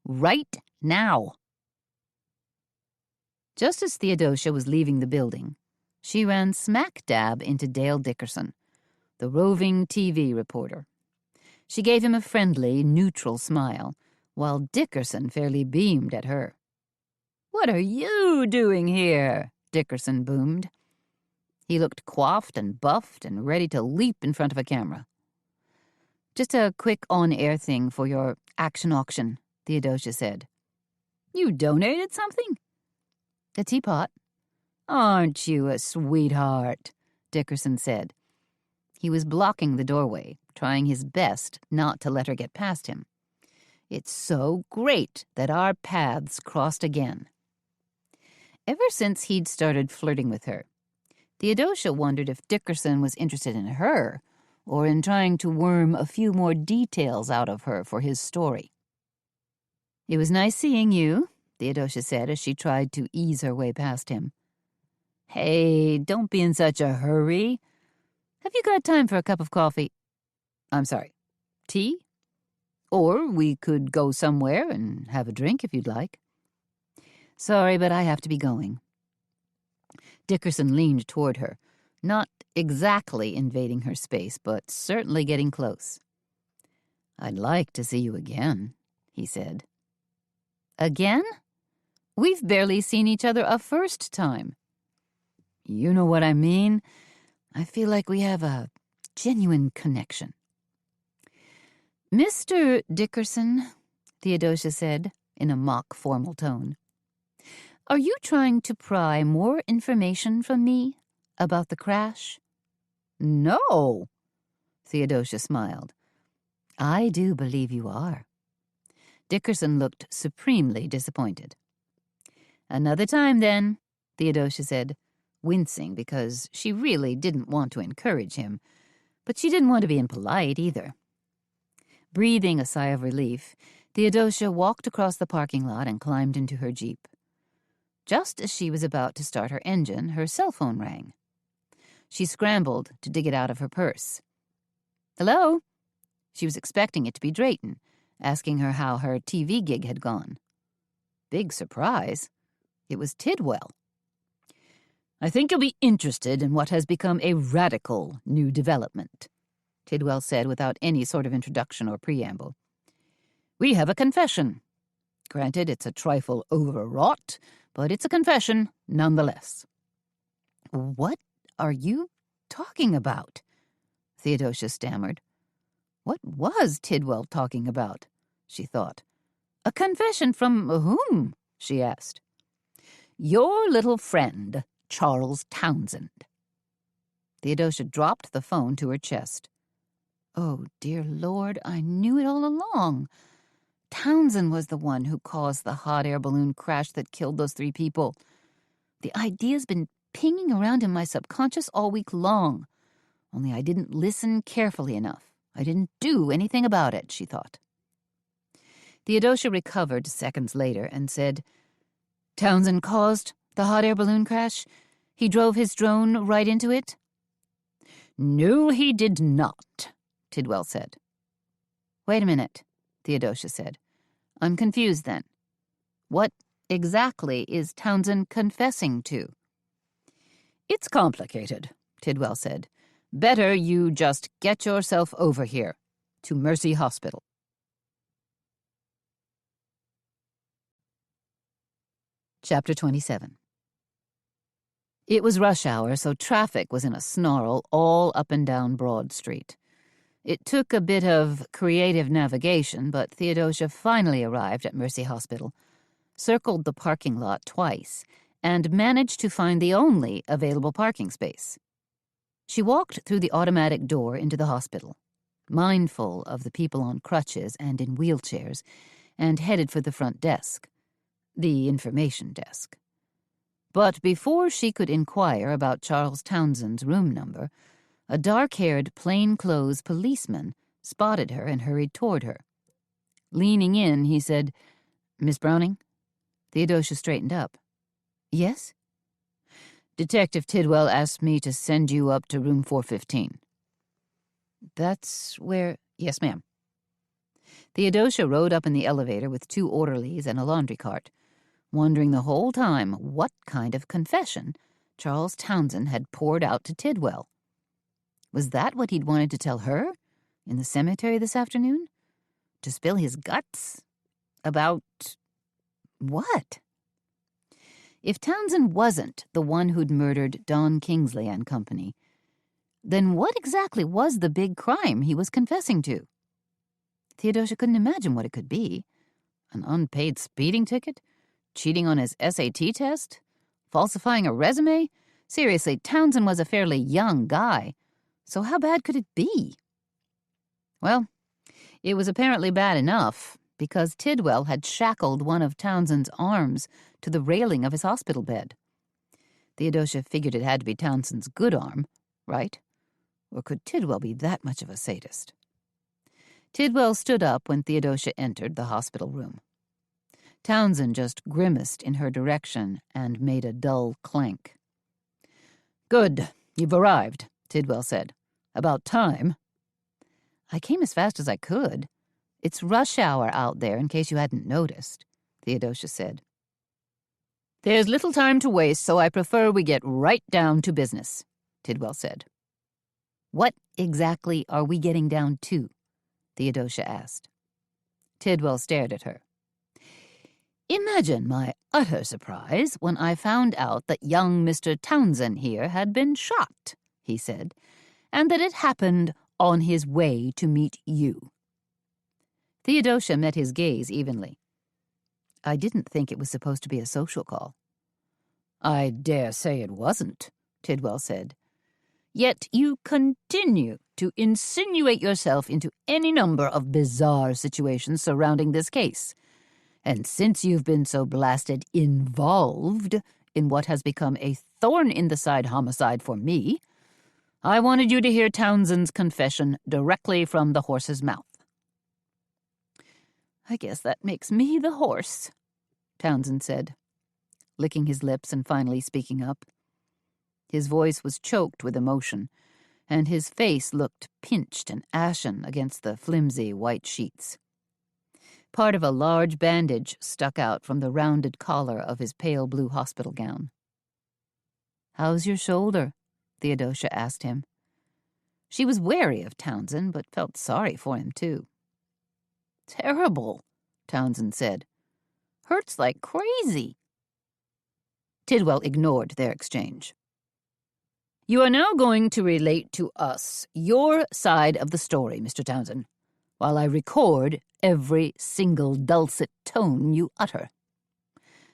Right now. Just as Theodosia was leaving the building, she ran smack dab into Dale Dickerson, the roving TV reporter. She gave him a friendly, neutral smile, while Dickerson fairly beamed at her. What are you doing here? Dickerson boomed. He looked coiffed and buffed and ready to leap in front of a camera. Just a quick on-air thing for your action auction, Theodosia said. You donated something? A teapot. Aren't you a sweetheart? Dickerson said. He was blocking the doorway, trying his best not to let her get past him. It's so great that our paths crossed again. Ever since he'd started flirting with her, Theodosia wondered if Dickerson was interested in her or in trying to worm a few more details out of her for his story. It was nice seeing you, Theodosia said as she tried to ease her way past him. Hey, don't be in such a hurry. Have you got time for a cup of coffee? I'm sorry, tea? Or we could go somewhere and have a drink if you'd like. Sorry, but I have to be going. Dickerson leaned toward her, not exactly invading her space, but certainly getting close. I'd like to see you again, he said. Again? We've barely seen each other a first time. You know what I mean? I feel like we have a genuine connection. Mr. Dickerson, Theodosia said in a mock formal tone, are you trying to pry more information from me about the crash? No, Theodosia smiled. I do believe you are. Dickerson looked supremely disappointed. Another time, then, Theodosia said, wincing because she really didn't want to encourage him, but she didn't want to be impolite either. Breathing a sigh of relief, Theodosia walked across the parking lot and climbed into her Jeep. Just as she was about to start her engine, her cell phone rang. She scrambled to dig it out of her purse. Hello? She was expecting it to be Drayton, asking her how her TV gig had gone. Big surprise. It was Tidwell. I think you'll be interested in what has become a radical new development, Tidwell said without any sort of introduction or preamble. We have a confession. Granted, it's a trifle overwrought, but it's a confession nonetheless. What are you talking about? Theodosia stammered. What was Tidwell talking about? She thought. A confession from whom? She asked. Your little friend, Charles Townsend. Theodosia dropped the phone to her chest. Oh, dear Lord, I knew it all along. Townsend was the one who caused the hot air balloon crash that killed those 3 people. The idea's been pinging around in my subconscious all week long. Only I didn't listen carefully enough. I didn't do anything about it, she thought. Theodosia recovered seconds later and said, Townsend caused the hot air balloon crash? He drove his drone right into it? No, he did not, Tidwell said. Wait a minute, Theodosia said. I'm confused then. What exactly is Townsend confessing to? It's complicated, Tidwell said. Better you just get yourself over here, to Mercy Hospital. Chapter 27. It was rush hour, so traffic was in a snarl all up and down Broad Street. It took a bit of creative navigation, but Theodosia finally arrived at Mercy Hospital, circled the parking lot twice, and managed to find the only available parking space. She walked through the automatic door into the hospital, mindful of the people on crutches and in wheelchairs, and headed for the front desk, the information desk. But before she could inquire about Charles Townsend's room number, a dark-haired, plain-clothes policeman spotted her and hurried toward her. Leaning in, he said, "Miss Browning?" Theodosia straightened up. "Yes?" "Detective Tidwell asked me to send you up to room 415. "That's where—" "Yes, ma'am." Theodosia rode up in the elevator with 2 orderlies and a laundry cart, wondering the whole time what kind of confession Charles Townsend had poured out to Tidwell. Was that what he'd wanted to tell her in the cemetery this afternoon? To spill his guts? About what? If Townsend wasn't the one who'd murdered Don Kingsley and company, then what exactly was the big crime he was confessing to? Theodosia couldn't imagine what it could be. An unpaid speeding ticket? Cheating on his SAT test? Falsifying a resume? Seriously, Townsend was a fairly young guy, so how bad could it be? Well, it was apparently bad enough, because Tidwell had shackled one of Townsend's arms to the railing of his hospital bed. Theodosia figured it had to be Townsend's good arm, right? Or could Tidwell be that much of a sadist? Tidwell stood up when Theodosia entered the hospital room. Townsend just grimaced in her direction and made a dull clank. "Good, you've arrived," Tidwell said. "About time." "I came as fast as I could. It's rush hour out there, in case you hadn't noticed," Theodosia said. "There's little time to waste, so I prefer we get right down to business," Tidwell said. "What exactly are we getting down to?" Theodosia asked. Tidwell stared at her. "Imagine my utter surprise when I found out that young Mr. Townsend here had been shot," he said, "and that it happened on his way to meet you." Theodosia met his gaze evenly. "I didn't think it was supposed to be a social call." "I dare say it wasn't," Tidwell said. "Yet you continue to insinuate yourself into any number of bizarre situations surrounding this case. And since you've been so blasted involved in what has become a thorn-in-the-side homicide for me, I wanted you to hear Townsend's confession directly from the horse's mouth." "I guess that makes me the horse," Townsend said, licking his lips and finally speaking up. His voice was choked with emotion, and his face looked pinched and ashen against the flimsy white sheets. Part of a large bandage stuck out from the rounded collar of his pale blue hospital gown. "How's your shoulder?" Theodosia asked him. She was wary of Townsend, but felt sorry for him, too. "Terrible," Townsend said. "Hurts like crazy." Tidwell ignored their exchange. "You are now going to relate to us your side of the story, Mr. Townsend, while I record every single dulcet tone you utter."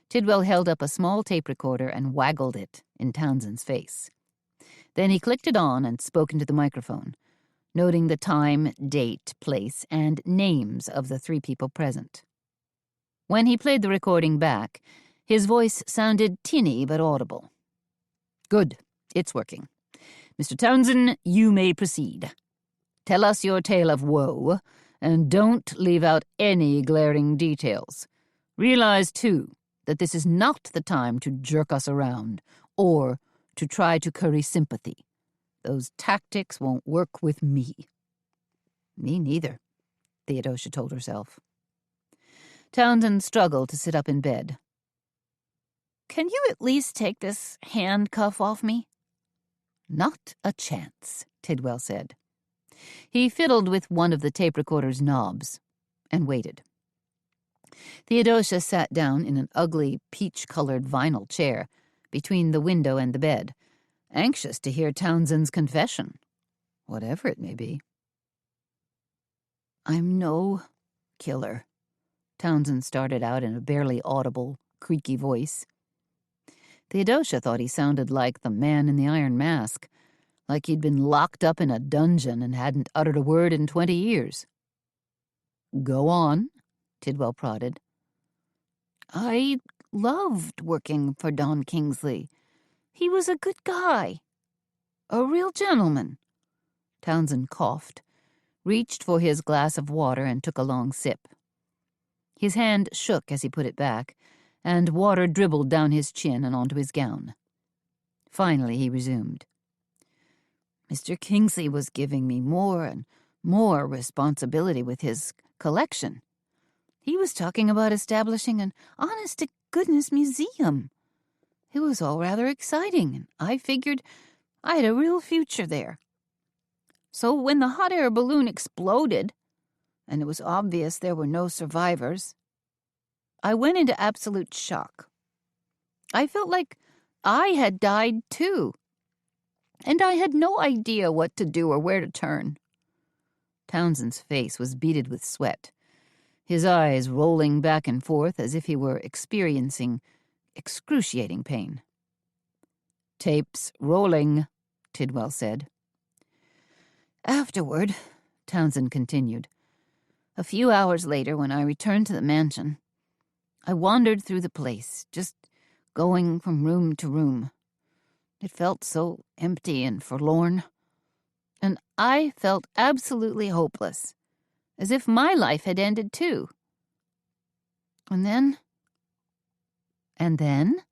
Tidwell held up a small tape recorder and waggled it in Townsend's face. Then he clicked it on and spoke into the microphone, noting the time, date, place, and names of the 3 people present. When he played the recording back, his voice sounded tinny but audible. "Good, it's working. Mr. Townsend, you may proceed. Tell us your tale of woe, and don't leave out any glaring details. Realize, too, that this is not the time to jerk us around or to try to curry sympathy. Those tactics won't work with me." "Me neither." Theodosia told herself. Townsend struggled to sit up in bed. "Can you at least take this handcuff off me?" "Not a chance," Tidwell said. He fiddled with one of the tape recorder's knobs and waited. Theodosia sat down in an ugly, peach-colored vinyl chair between the window and the bed, anxious to hear Townsend's confession, whatever it may be. "I'm no killer," Townsend started out in a barely audible, creaky voice. Theodosia thought he sounded like the man in the Iron Mask, like he'd been locked up in a dungeon and hadn't uttered a word in 20 years. "Go on," Tidwell prodded. "I loved working for Don Kingsley. He was a good guy. A real gentleman." Townsend coughed, reached for his glass of water, and took a long sip. His hand shook as he put it back, and water dribbled down his chin and onto his gown. Finally he resumed. "Mr. Kingsley was giving me more and more responsibility with his collection. He was talking about establishing an honest-to-goodness museum. It was all rather exciting, and I figured I had a real future there. So when the hot air balloon exploded, and it was obvious there were no survivors, I went into absolute shock. I felt like I had died too, and I had no idea what to do or where to turn." Townsend's face was beaded with sweat, his eyes rolling back and forth as if he were experiencing excruciating pain. "Tape's rolling," Tidwell said. "Afterward," Townsend continued, "a few hours later, when I returned to the mansion, I wandered through the place, just going from room to room. It felt so empty and forlorn, and I felt absolutely hopeless, as if my life had ended too. And then?" "And then?"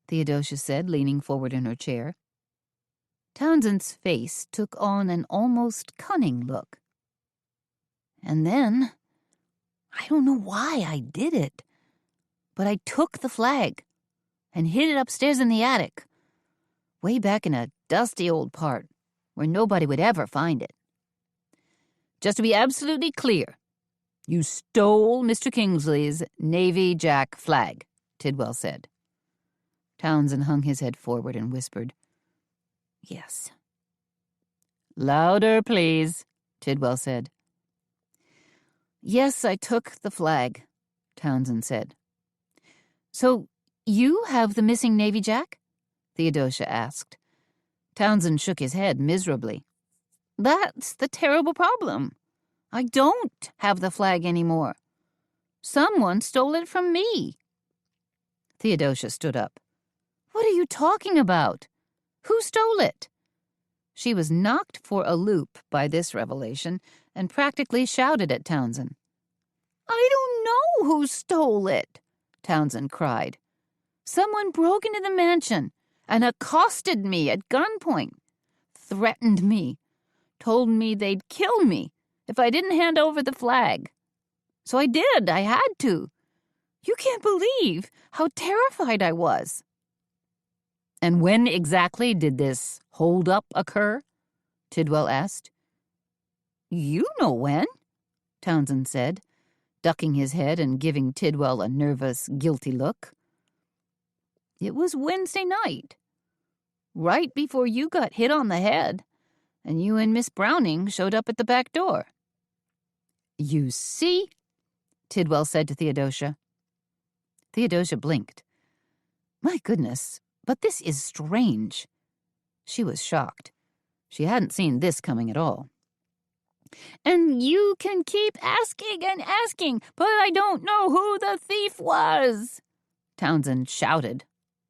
Theodosia said, leaning forward in her chair. Townsend's face took on an almost cunning look. "And then, I don't know why I did it, but I took the flag and hid it upstairs in the attic, way back in a dusty old part where nobody would ever find it. Just to be absolutely clear, you stole Mr. Kingsley's Navy Jack flag," Tidwell said. Townsend hung his head forward and whispered, "Yes." "Louder, please," Tidwell said. "Yes, I took the flag," Townsend said. "So you have the missing Navy Jack?" Theodosia asked. Townsend shook his head miserably. "That's the terrible problem. I don't have the flag anymore. Someone stole it from me." Theodosia stood up. "What are you talking about? Who stole it?" She was knocked for a loop by this revelation and practically shouted at Townsend. "I don't know who stole it," Townsend cried. "Someone broke into the mansion and accosted me at gunpoint, threatened me, told me they'd kill me if I didn't hand over the flag. So I did. I had to. You can't believe how terrified I was." "And when exactly did this hold-up occur?" Tidwell asked. "You know when," Townsend said, ducking his head and giving Tidwell a nervous, guilty look. "It was Wednesday night, right before you got hit on the head, and you and Miss Browning showed up at the back door." "You see?" Tidwell said to Theodosia. Theodosia blinked. "My goodness, but this is strange." She was shocked. She hadn't seen this coming at all. "And you can keep asking and asking, but I don't know who the thief was," Townsend shouted,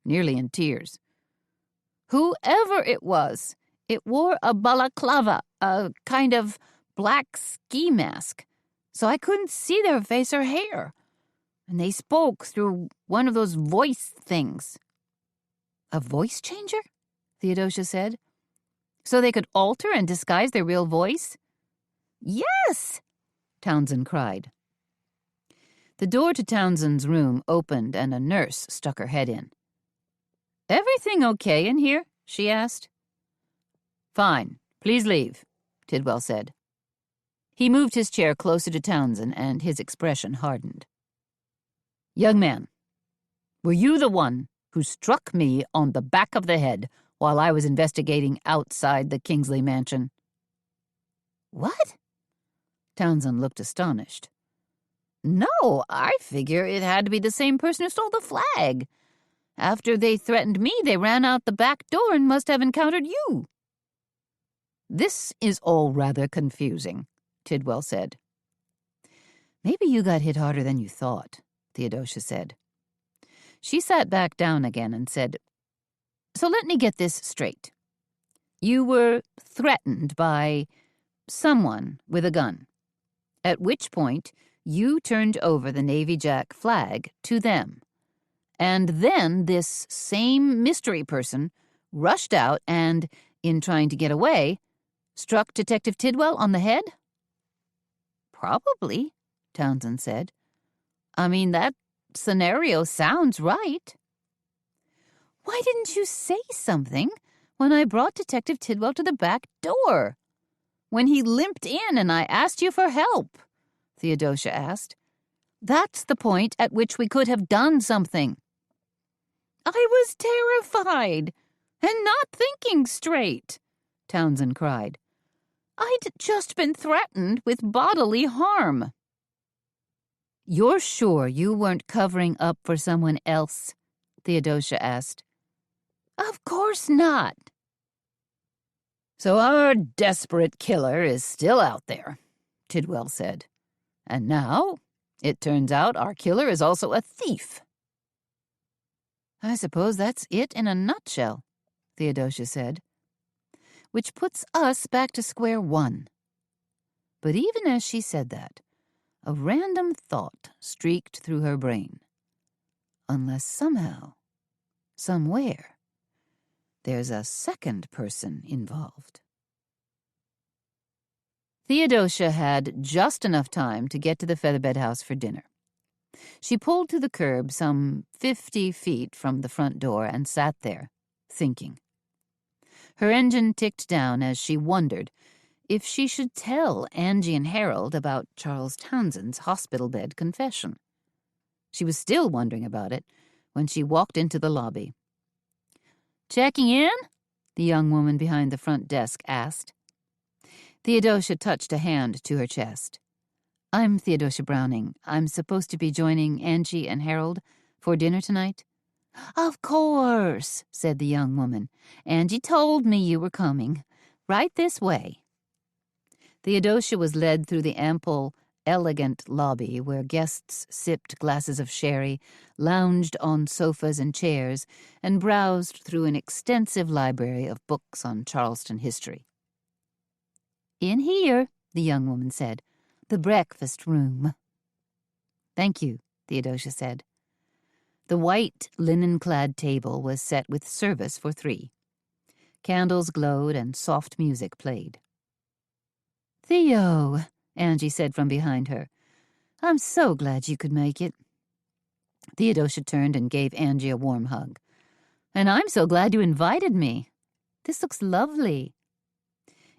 nearly in tears. "Whoever it was, it wore a balaclava, a kind of black ski mask, so I couldn't see their face or hair. And they spoke through one of those voice things." "A voice changer?" Theodosia said. "So they could alter and disguise their real voice?" "Yes!" Townsend cried. The door to Townsend's room opened and a nurse stuck her head in. "Everything okay in here?" she asked. "Fine. Please leave," Tidwell said. He moved his chair closer to Townsend, and his expression hardened. "Young man, were you the one who struck me on the back of the head while I was investigating outside the Kingsley mansion?" "What?" Townsend looked astonished. "No, I figure it had to be the same person who stole the flag. After they threatened me, they ran out the back door and must have encountered you." "This is all rather confusing," Tidwell said. "Maybe you got hit harder than you thought," Theodosia said. She sat back down again and said, "So let me get this straight. You were threatened by someone with a gun, at which point you turned over the Navy Jack flag to them, and then this same mystery person rushed out and, in trying to get away, struck Detective Tidwell on the head?" "Probably," Townsend said. "I mean, that scenario sounds right." "Why didn't you say something when I brought Detective Tidwell to the back door? When he limped in and I asked you for help?" Theodosia asked. "That's the point at which we could have done something." "I was terrified and not thinking straight," Townsend cried. "I'd just been threatened with bodily harm." "You're sure you weren't covering up for someone else?" Theodosia asked. "Of course not." "So our desperate killer is still out there," Tidwell said. "And now it turns out our killer is also a thief." "I suppose that's it in a nutshell," Theodosia said. "Which puts us back to square one." But even as she said that, a random thought streaked through her brain. Unless somehow, somewhere, there's a second person involved. Theodosia had just enough time to get to the Featherbed House for dinner. She pulled to the curb some 50 feet from the front door and sat there, thinking. Her engine ticked down as she wondered if she should tell Angie and Harold about Charles Townsend's hospital bed confession. She was still wondering about it when she walked into the lobby. "Checking in?" the young woman behind the front desk asked. Theodosia touched a hand to her chest. "I'm Theodosia Browning. I'm supposed to be joining Angie and Harold for dinner tonight." "Of course," said the young woman. "Angie told me you were coming. Right this way." Theodosia was led through the ample, elegant lobby where guests sipped glasses of sherry, lounged on sofas and chairs, and browsed through an extensive library of books on Charleston history. "In here," the young woman said. "The breakfast room." "Thank you," Theodosia said. The white, linen-clad table was set with service for 3. Candles glowed and soft music played. "Theo," Angie said from behind her. "I'm so glad you could make it." Theodosia turned and gave Angie a warm hug. "And I'm so glad you invited me. This looks lovely.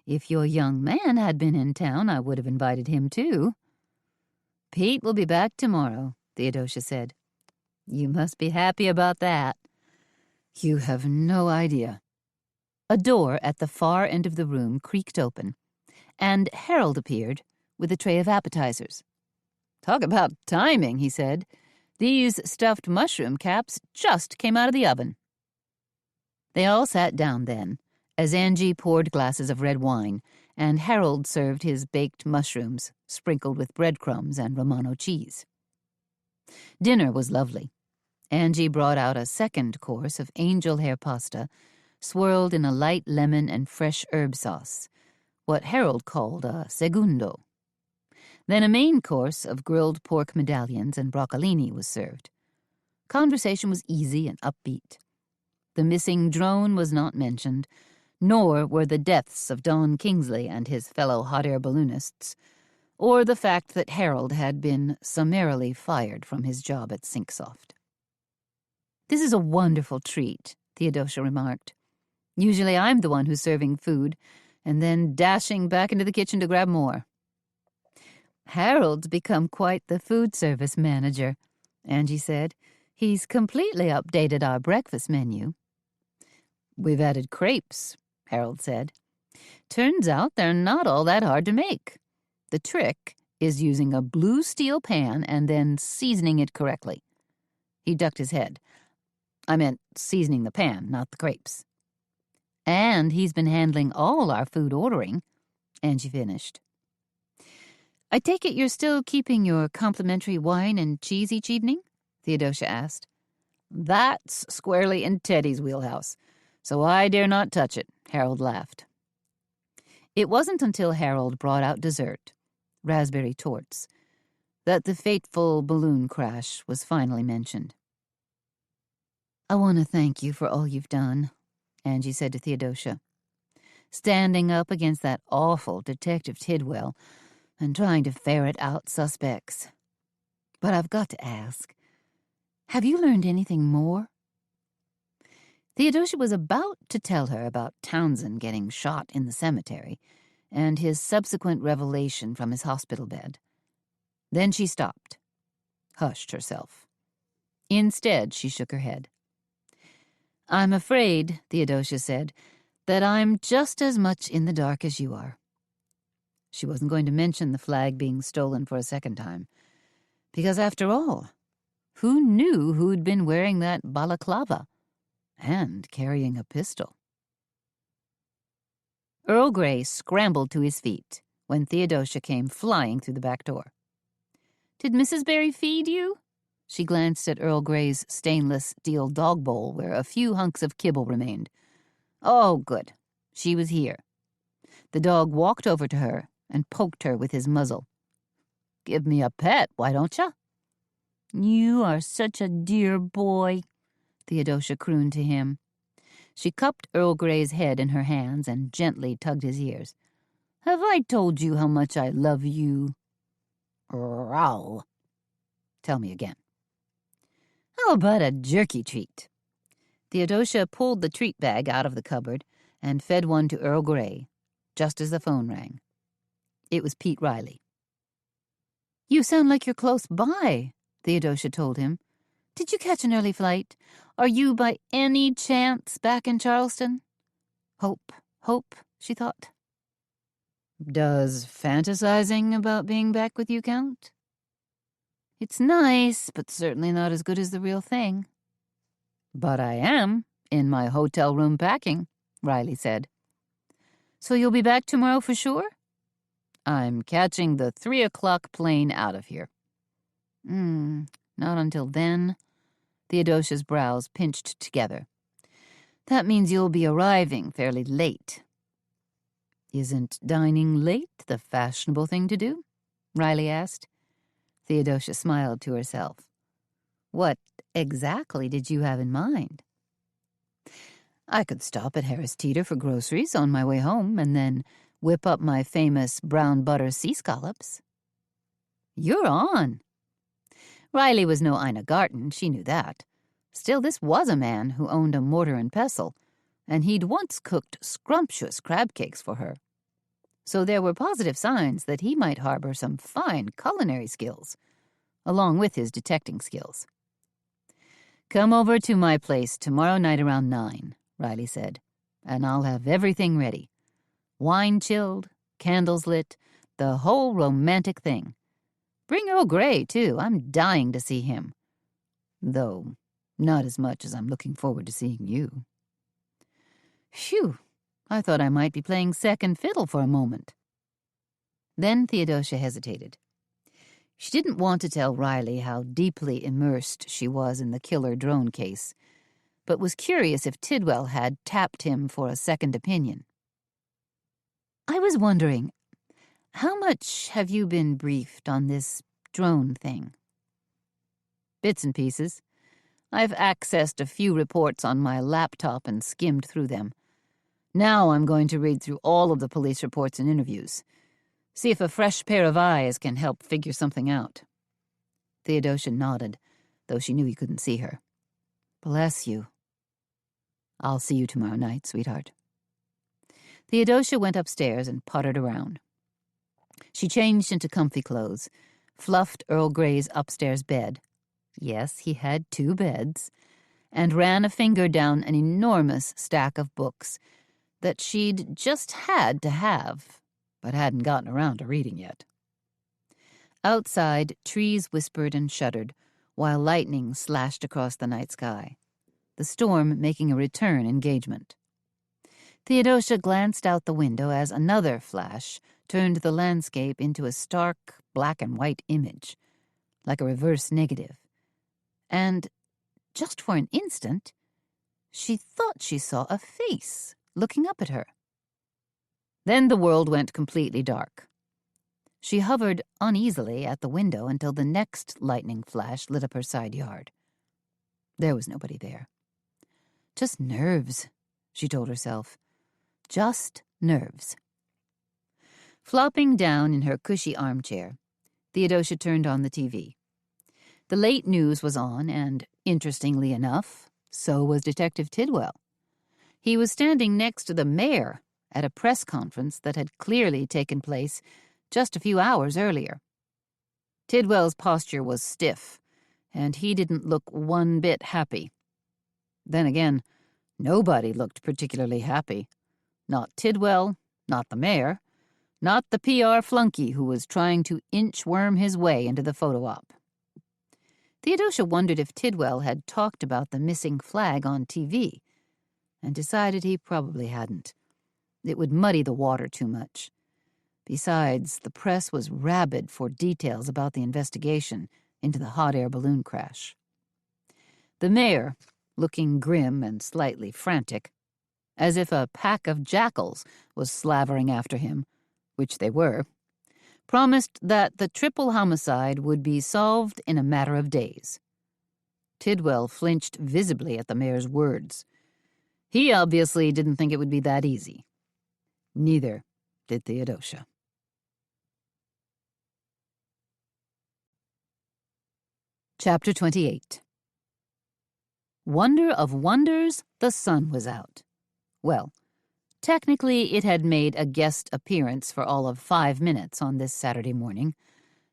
If your young man had been in town, I would have invited him too." "Pete will be back tomorrow," Theodosia said. "You must be happy about that." "You have no idea." A door at the far end of the room creaked open, and Harold appeared with a tray of appetizers. "Talk about timing," he said. "These stuffed mushroom caps just came out of the oven." They all sat down then, as Angie poured glasses of red wine, and Harold served his baked mushrooms sprinkled with breadcrumbs and Romano cheese. Dinner was lovely. Angie brought out a second course of angel hair pasta, swirled in a light lemon and fresh herb sauce, what Harold called a segundo. Then a main course of grilled pork medallions and broccolini was served. Conversation was easy and upbeat. The missing drone was not mentioned, nor were the deaths of Don Kingsley and his fellow hot air balloonists, or the fact that Harold had been summarily fired from his job at Sinksoft. "This is a wonderful treat," Theodosia remarked. "Usually I'm the one who's serving food, and then dashing back into the kitchen to grab more." "Harold's become quite the food service manager," Angie said. "He's completely updated our breakfast menu." "We've added crepes," Harold said. "Turns out they're not all that hard to make. The trick is using a blue steel pan and then seasoning it correctly." He ducked his head. "I meant seasoning the pan, not the crepes." "And he's been handling all our food ordering," Angie finished. "I take it you're still keeping your complimentary wine and cheese each evening?" Theodosia asked. "That's squarely in Teddy's wheelhouse, so I dare not touch it," Harold laughed. It wasn't until Harold brought out dessert, raspberry torts, that the fateful balloon crash was finally mentioned. "I want to thank you for all you've done," Angie said to Theodosia. "Standing up against that awful Detective Tidwell and trying to ferret out suspects. But I've got to ask, have you learned anything more?" Theodosia was about to tell her about Townsend getting shot in the cemetery and his subsequent revelation from his hospital bed. Then she stopped, hushed herself. Instead, she shook her head. "I'm afraid," Theodosia said, "that I'm just as much in the dark as you are." She wasn't going to mention the flag being stolen for a second time, because after all, who knew who'd been wearing that balaclava and carrying a pistol? Earl Grey scrambled to his feet when Theodosia came flying through the back door. "Did Mrs. Barry feed you?" She glanced at Earl Grey's stainless steel dog bowl where a few hunks of kibble remained. "Oh, good. She was here." The dog walked over to her and poked her with his muzzle. "Give me a pet, why don't you?" "You are such a dear boy," Theodosia crooned to him. She cupped Earl Grey's head in her hands and gently tugged his ears. "Have I told you how much I love you?" "Row." "Tell me again." "How about a jerky treat?" Theodosia pulled the treat bag out of the cupboard and fed one to Earl Grey, just as the phone rang. It was Pete Riley. "You sound like you're close by," Theodosia told him. "Did you catch an early flight? Are you by any chance back in Charleston?" Hope, she thought. "Does fantasizing about being back with you count?" "It's nice, but certainly not as good as the real thing." "But I am in my hotel room packing," Riley said. "So you'll be back tomorrow for sure?" "I'm catching the 3:00 plane out of here." Not until then." Theodosia's brows pinched together. "That means you'll be arriving fairly late." "Isn't dining late the fashionable thing to do?" Riley asked. Theodosia smiled to herself. "What exactly did you have in mind?" "I could stop at Harris Teeter for groceries on my way home and then whip up my famous brown butter sea scallops." "You're on." Riley was no Ina Garten, she knew that. Still, this was a man who owned a mortar and pestle, and he'd once cooked scrumptious crab cakes for her. So there were positive signs that he might harbor some fine culinary skills, along with his detecting skills. "Come over to my place tomorrow night around 9, Riley said, "and I'll have everything ready. Wine chilled, candles lit, the whole romantic thing. Bring Earl Grey, too. I'm dying to see him. Though not as much as I'm looking forward to seeing you." Phew, I thought I might be playing second fiddle for a moment. Then Theodosia hesitated. She didn't want to tell Riley how deeply immersed she was in the killer drone case, but was curious if Tidwell had tapped him for a second opinion. "I was wondering, how much have you been briefed on this drone thing?" "Bits and pieces. I've accessed a few reports on my laptop and skimmed through them. Now I'm going to read through all of the police reports and interviews. See if a fresh pair of eyes can help figure something out. Theodosia nodded, though she knew he couldn't see her. Bless you. I'll see you tomorrow night, sweetheart. Theodosia went upstairs and pottered around. She changed into comfy clothes, fluffed Earl Grey's upstairs bed. Yes, he had 2 beds, and ran a finger down an enormous stack of books that she'd just had to have, but hadn't gotten around to reading yet. Outside, trees whispered and shuddered, while lightning slashed across the night sky, the storm making a return engagement. Theodosia glanced out the window as another flash turned the landscape into a stark black-and-white image, like a reverse negative. And, just for an instant, she thought she saw a face looking up at her. Then the world went completely dark. She hovered uneasily at the window until the next lightning flash lit up her side yard. There was nobody there. Just nerves, she told herself. Just nerves. Flopping down in her cushy armchair, Theodosia turned on the TV. The late news was on, and, interestingly enough, so was Detective Tidwell. He was standing next to the mayor at a press conference that had clearly taken place just a few hours earlier. Tidwell's posture was stiff, and he didn't look one bit happy. Then again, nobody looked particularly happy. Not Tidwell, not the mayor, not the PR flunky who was trying to inchworm his way into the photo op. Theodosia wondered if Tidwell had talked about the missing flag on TV, and decided he probably hadn't. It would muddy the water too much. Besides, the press was rabid for details about the investigation into the hot air balloon crash. The mayor, looking grim and slightly frantic, as if a pack of jackals was slavering after him, which they were, promised that the triple homicide would be solved in a matter of days. Tidwell flinched visibly at the mayor's words. He obviously didn't think it would be that easy. Neither did Theodosia. Chapter 28. Wonder of wonders, the sun was out. Well, technically it had made a guest appearance for all of 5 minutes on this Saturday morning.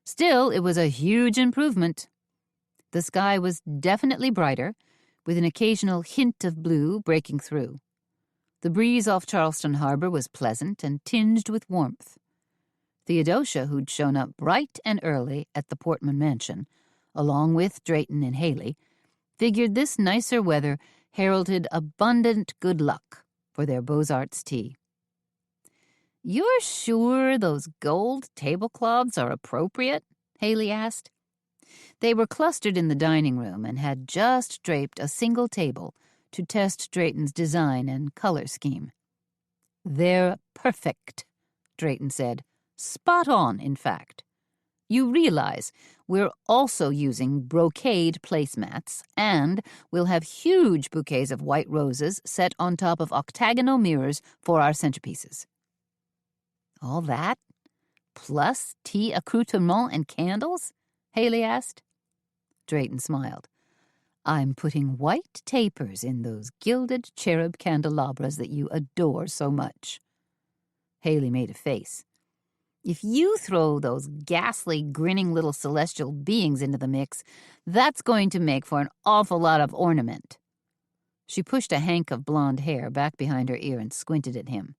Still, it was a huge improvement. The sky was definitely brighter, with an occasional hint of blue breaking through. The breeze off Charleston Harbor was pleasant and tinged with warmth. Theodosia, who'd shown up bright and early at the Portman mansion, along with Drayton and Haley, figured this nicer weather heralded abundant good luck for their Beaux-Arts tea. "You're sure those gold tablecloths are appropriate?" Haley asked. They were clustered in the dining room and had just draped a single table to test Drayton's design and color scheme. "They're perfect," Drayton said. "Spot on, in fact. You realize we're also using brocade placemats, and we'll have huge bouquets of white roses set on top of octagonal mirrors for our centerpieces." "All that? Plus tea accoutrement and candles?" Haley asked. Drayton smiled. "I'm putting white tapers in those gilded cherub candelabras that you adore so much." Haley made a face. "If you throw those ghastly, grinning little celestial beings into the mix, that's going to make for an awful lot of ornament." She pushed a hank of blonde hair back behind her ear and squinted at him.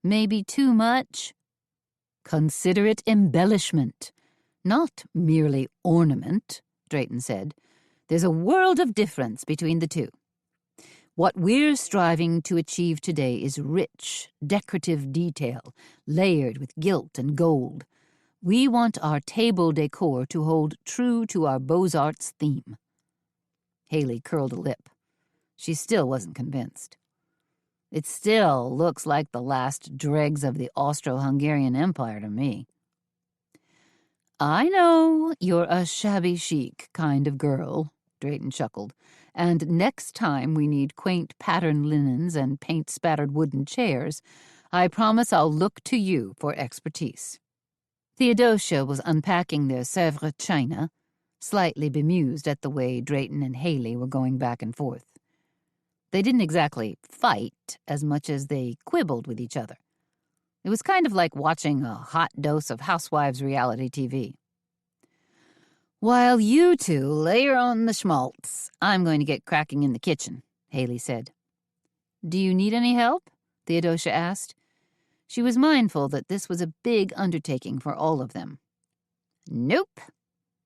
"Maybe too much?" "Consider it embellishment, not merely ornament," Drayton said. "There's a world of difference between the two. What we're striving to achieve today is rich, decorative detail, layered with gilt and gold. We want our table decor to hold true to our Beaux-Arts theme." Haley curled a lip. She still wasn't convinced. "It still looks like the last dregs of the Austro-Hungarian Empire to me." "I know you're a shabby chic kind of girl," Drayton chuckled, "and next time we need quaint patterned linens and paint-spattered wooden chairs, I promise I'll look to you for expertise." Theodosia was unpacking their Sèvres china, slightly bemused at the way Drayton and Haley were going back and forth. They didn't exactly fight as much as they quibbled with each other. It was kind of like watching a hot dose of Housewives reality TV. "While you two layer on the schmaltz, I'm going to get cracking in the kitchen," Haley said. "Do you need any help?" Theodosia asked. She was mindful that this was a big undertaking for all of them. "Nope,"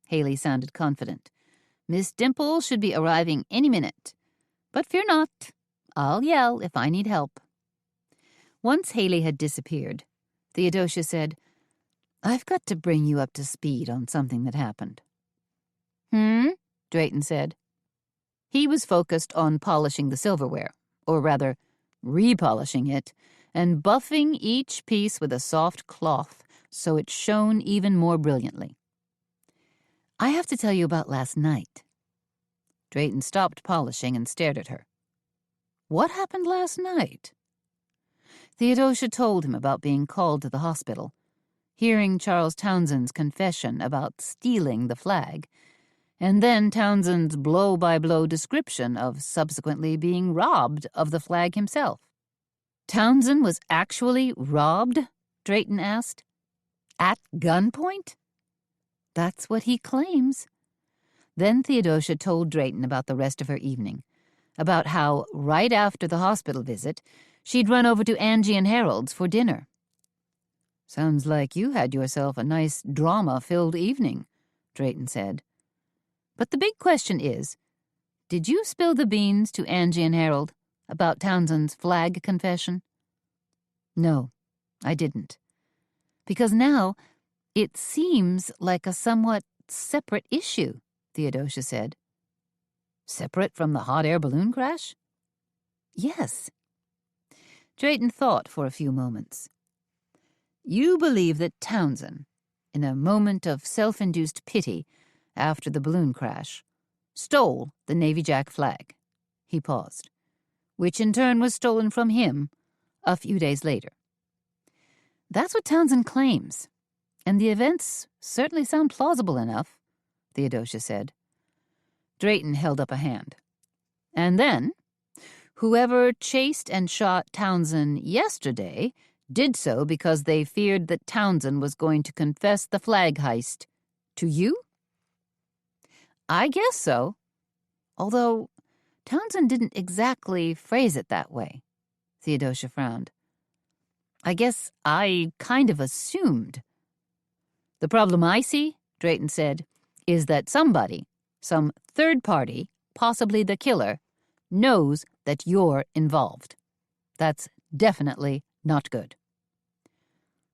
Haley sounded confident. "Miss Dimple should be arriving any minute. But fear not, I'll yell if I need help." Once Haley had disappeared, Theodosia said, "I've got to bring you up to speed on something that happened." Drayton said. He was focused on polishing the silverware, or rather, repolishing it, and buffing each piece with a soft cloth so it shone even more brilliantly. "I have to tell you about last night." Drayton stopped polishing and stared at her. "What happened last night?" Theodosia told him about being called to the hospital, hearing Charles Townsend's confession about stealing the flag, and then Townsend's blow-by-blow description of subsequently being robbed of the flag himself. "Townsend was actually robbed?" Drayton asked. "At gunpoint?" "That's what he claims." Then Theodosia told Drayton about the rest of her evening, about how, right after the hospital visit, she'd run over to Angie and Harold's for dinner. "Sounds like you had yourself a nice drama-filled evening," Drayton said. "But the big question is, did you spill the beans to Angie and Harold about Townsend's flag confession?" "No, I didn't. Because now it seems like a somewhat separate issue," Theodosia said. "Separate from the hot air balloon crash?" "Yes." Drayton thought for a few moments. "You believe that Townsend, in a moment of self-induced pity after the balloon crash, stole the Navy Jack flag." He paused. "Which in turn was stolen from him a few days later." "That's what Townsend claims, and the events certainly sound plausible enough," Theodosia said. Drayton held up a hand. "And then, whoever chased and shot Townsend yesterday did so because they feared that Townsend was going to confess the flag heist to you?" "I guess so. Although Townsend didn't exactly phrase it that way." Theodosia frowned. "I guess I kind of assumed." "The problem I see," Drayton said, "is that somebody, some third party, possibly the killer, knows that you're involved. That's definitely not good."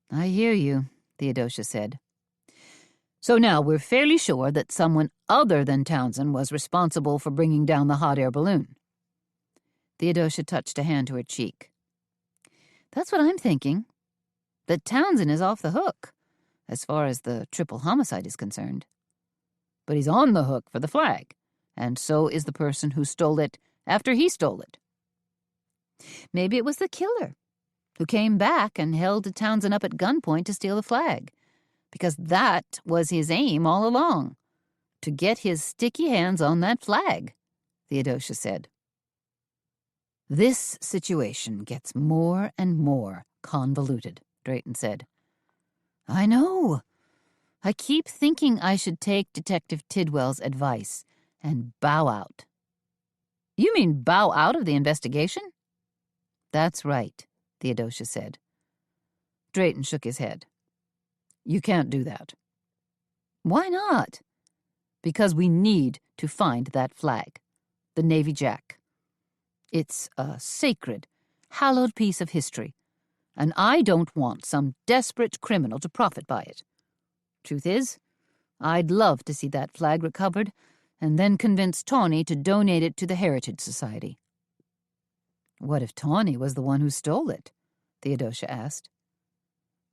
"I hear you," Theodosia said. "So now we're fairly sure that someone other than Townsend was responsible for bringing down the hot air balloon." Theodosia touched a hand to her cheek. "That's what I'm thinking. That Townsend is off the hook, as far as the triple homicide is concerned. But he's on the hook for the flag, and so is the person who stole it after he stole it. Maybe it was the killer who came back and held Townsend up at gunpoint to steal the flag, because that was his aim all along, to get his sticky hands on that flag," Theodosia said. "This situation gets more and more convoluted," Drayton said. "I know. I keep thinking I should take Detective Tidwell's advice and bow out." "You mean bow out of the investigation?" "That's right," Theodosia said. Drayton shook his head. "You can't do that." "Why not?" "Because we need to find that flag, the Navy Jack. It's a sacred, hallowed piece of history, and I don't want some desperate criminal to profit by it. Truth is, I'd love to see that flag recovered and then convince Tawny to donate it to the Heritage Society." "What if Tawny was the one who stole it?" Theodosia asked.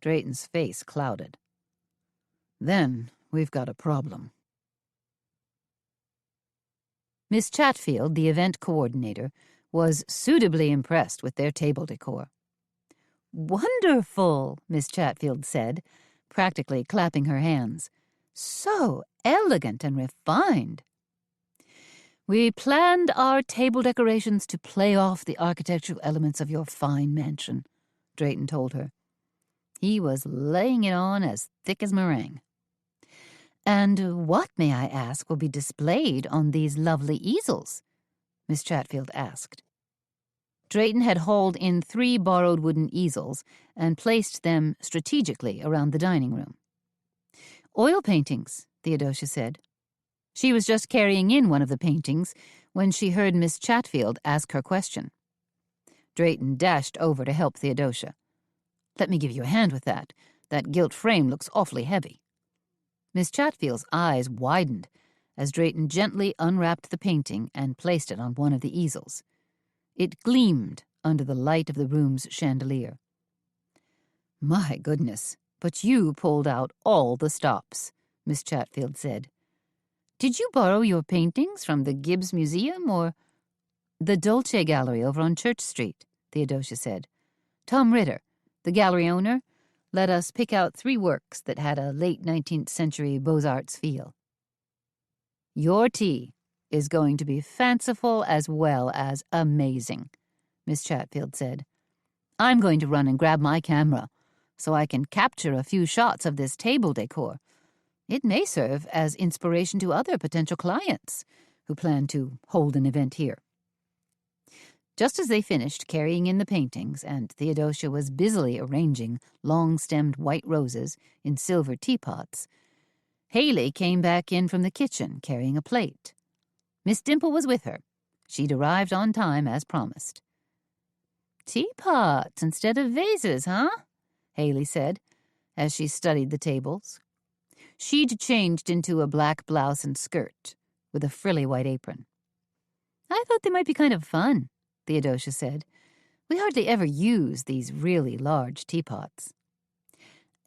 Drayton's face clouded. "Then we've got a problem." Miss Chatfield, the event coordinator, was suitably impressed with their table decor. "Wonderful," Miss Chatfield said, practically clapping her hands. "So elegant and refined." "We planned our table decorations to play off the architectural elements of your fine mansion," Drayton told her. He was laying it on as thick as meringue. "And what, may I ask, will be displayed on these lovely easels?" Miss Chatfield asked. Drayton had hauled in 3 borrowed wooden easels and placed them strategically around the dining room. "Oil paintings," Theodosia said. She was just carrying in one of the paintings when she heard Miss Chatfield ask her question. Drayton dashed over to help Theodosia. "Let me give you a hand with that. That gilt frame looks awfully heavy." Miss Chatfield's eyes widened as Drayton gently unwrapped the painting and placed it on one of the easels. It gleamed under the light of the room's chandelier. "My goodness, but you pulled out all the stops," Miss Chatfield said. "Did you borrow your paintings from the Gibbs Museum or—" "The Dolce Gallery over on Church Street," Theodosia said. "Tom Ritter, the gallery owner, let us pick out 3 works that had a late 19th century Beaux-Arts feel." "Your tea is going to be fanciful as well as amazing," Miss Chatfield said. "I'm going to run and grab my camera so I can capture a few shots of this table decor. It may serve as inspiration to other potential clients who plan to hold an event here." Just as they finished carrying in the paintings and Theodosia was busily arranging long-stemmed white roses in silver teapots, Haley came back in from the kitchen carrying a plate. Miss Dimple was with her. She'd arrived on time as promised. "Teapots instead of vases, huh?" Haley said as she studied the tables. She'd changed into a black blouse and skirt with a frilly white apron. "I thought they might be kind of fun," Theodosia said. "We hardly ever use these really large teapots."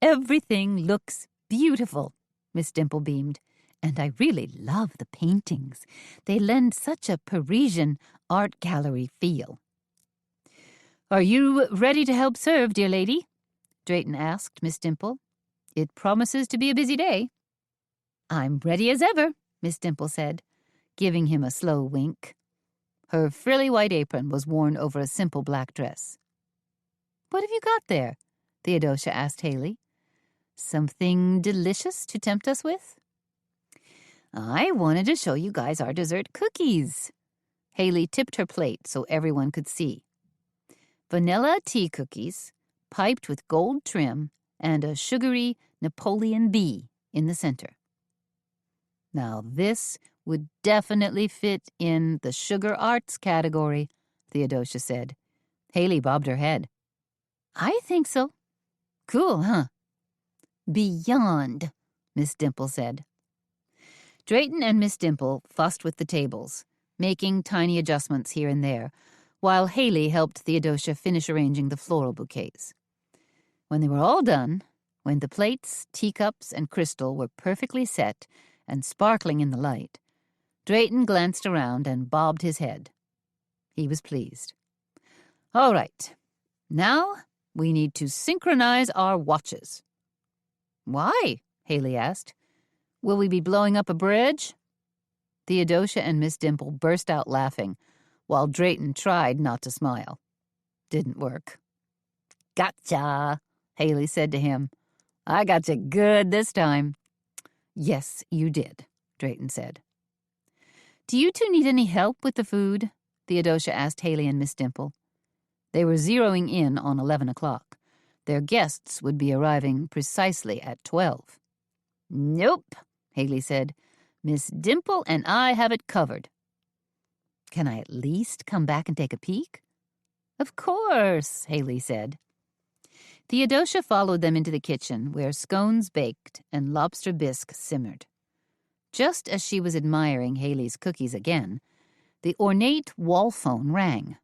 "Everything looks beautiful," Miss Dimple beamed. "And I really love the paintings. They lend such a Parisian art gallery feel." "Are you ready to help serve, dear lady?" Drayton asked Miss Dimple. "It promises to be a busy day." "I'm ready as ever," Miss Dimple said, giving him a slow wink. Her frilly white apron was worn over a simple black dress. "What have you got there?" Theodosia asked Haley. "Something delicious to tempt us with?" "I wanted to show you guys our dessert cookies." Haley tipped her plate so everyone could see. Vanilla tea cookies, piped with gold trim, and a sugary Napoleon bee in the center. "Now this would definitely fit in the sugar arts category," Theodosia said. Haley bobbed her head. "I think so." "Cool, huh?" "Beyond," Miss Dimple said. Drayton and Miss Dimple fussed with the tables, making tiny adjustments here and there, while Haley helped Theodosia finish arranging the floral bouquets. When they were all done, when the plates, teacups, and crystal were perfectly set and sparkling in the light, Drayton glanced around and bobbed his head. He was pleased. "All right, now we need to synchronize our watches." "Why?" Haley asked. "Will we be blowing up a bridge?" Theodosia and Miss Dimple burst out laughing, while Drayton tried not to smile. Didn't work. "Gotcha," Haley said to him. "I got you good this time." "Yes, you did," Drayton said. "Do you two need any help with the food?" Theodosia asked Haley and Miss Dimple. They were zeroing in on 11 o'clock. Their guests would be arriving precisely at 12. "Nope," Haley said. "Miss Dimple and I have it covered." "Can I at least come back and take a peek?" "Of course," Haley said. Theodosia followed them into the kitchen, where scones baked and lobster bisque simmered. Just as she was admiring Haley's cookies again, the ornate wall phone rang.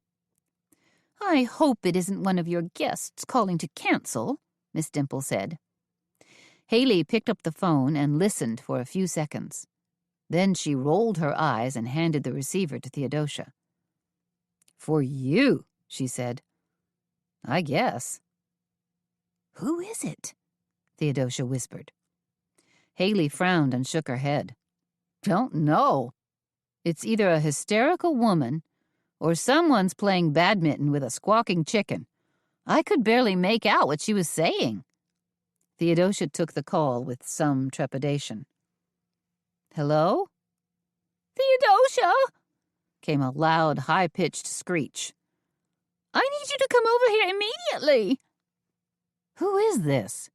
"I hope it isn't one of your guests calling to cancel," Miss Dimple said. Haley picked up the phone and listened for a few seconds. Then she rolled her eyes and handed the receiver to Theodosia. "For you," she said. "I guess." "Who is it?" Theodosia whispered. Haley frowned and shook her head. Don't know. It's either a hysterical woman or someone's playing badminton with a squawking chicken. I could barely make out what she was saying. Theodosia took the call with some trepidation. Hello? Theodosia! Came a loud, high-pitched screech. I need you to come over here immediately. Who is this?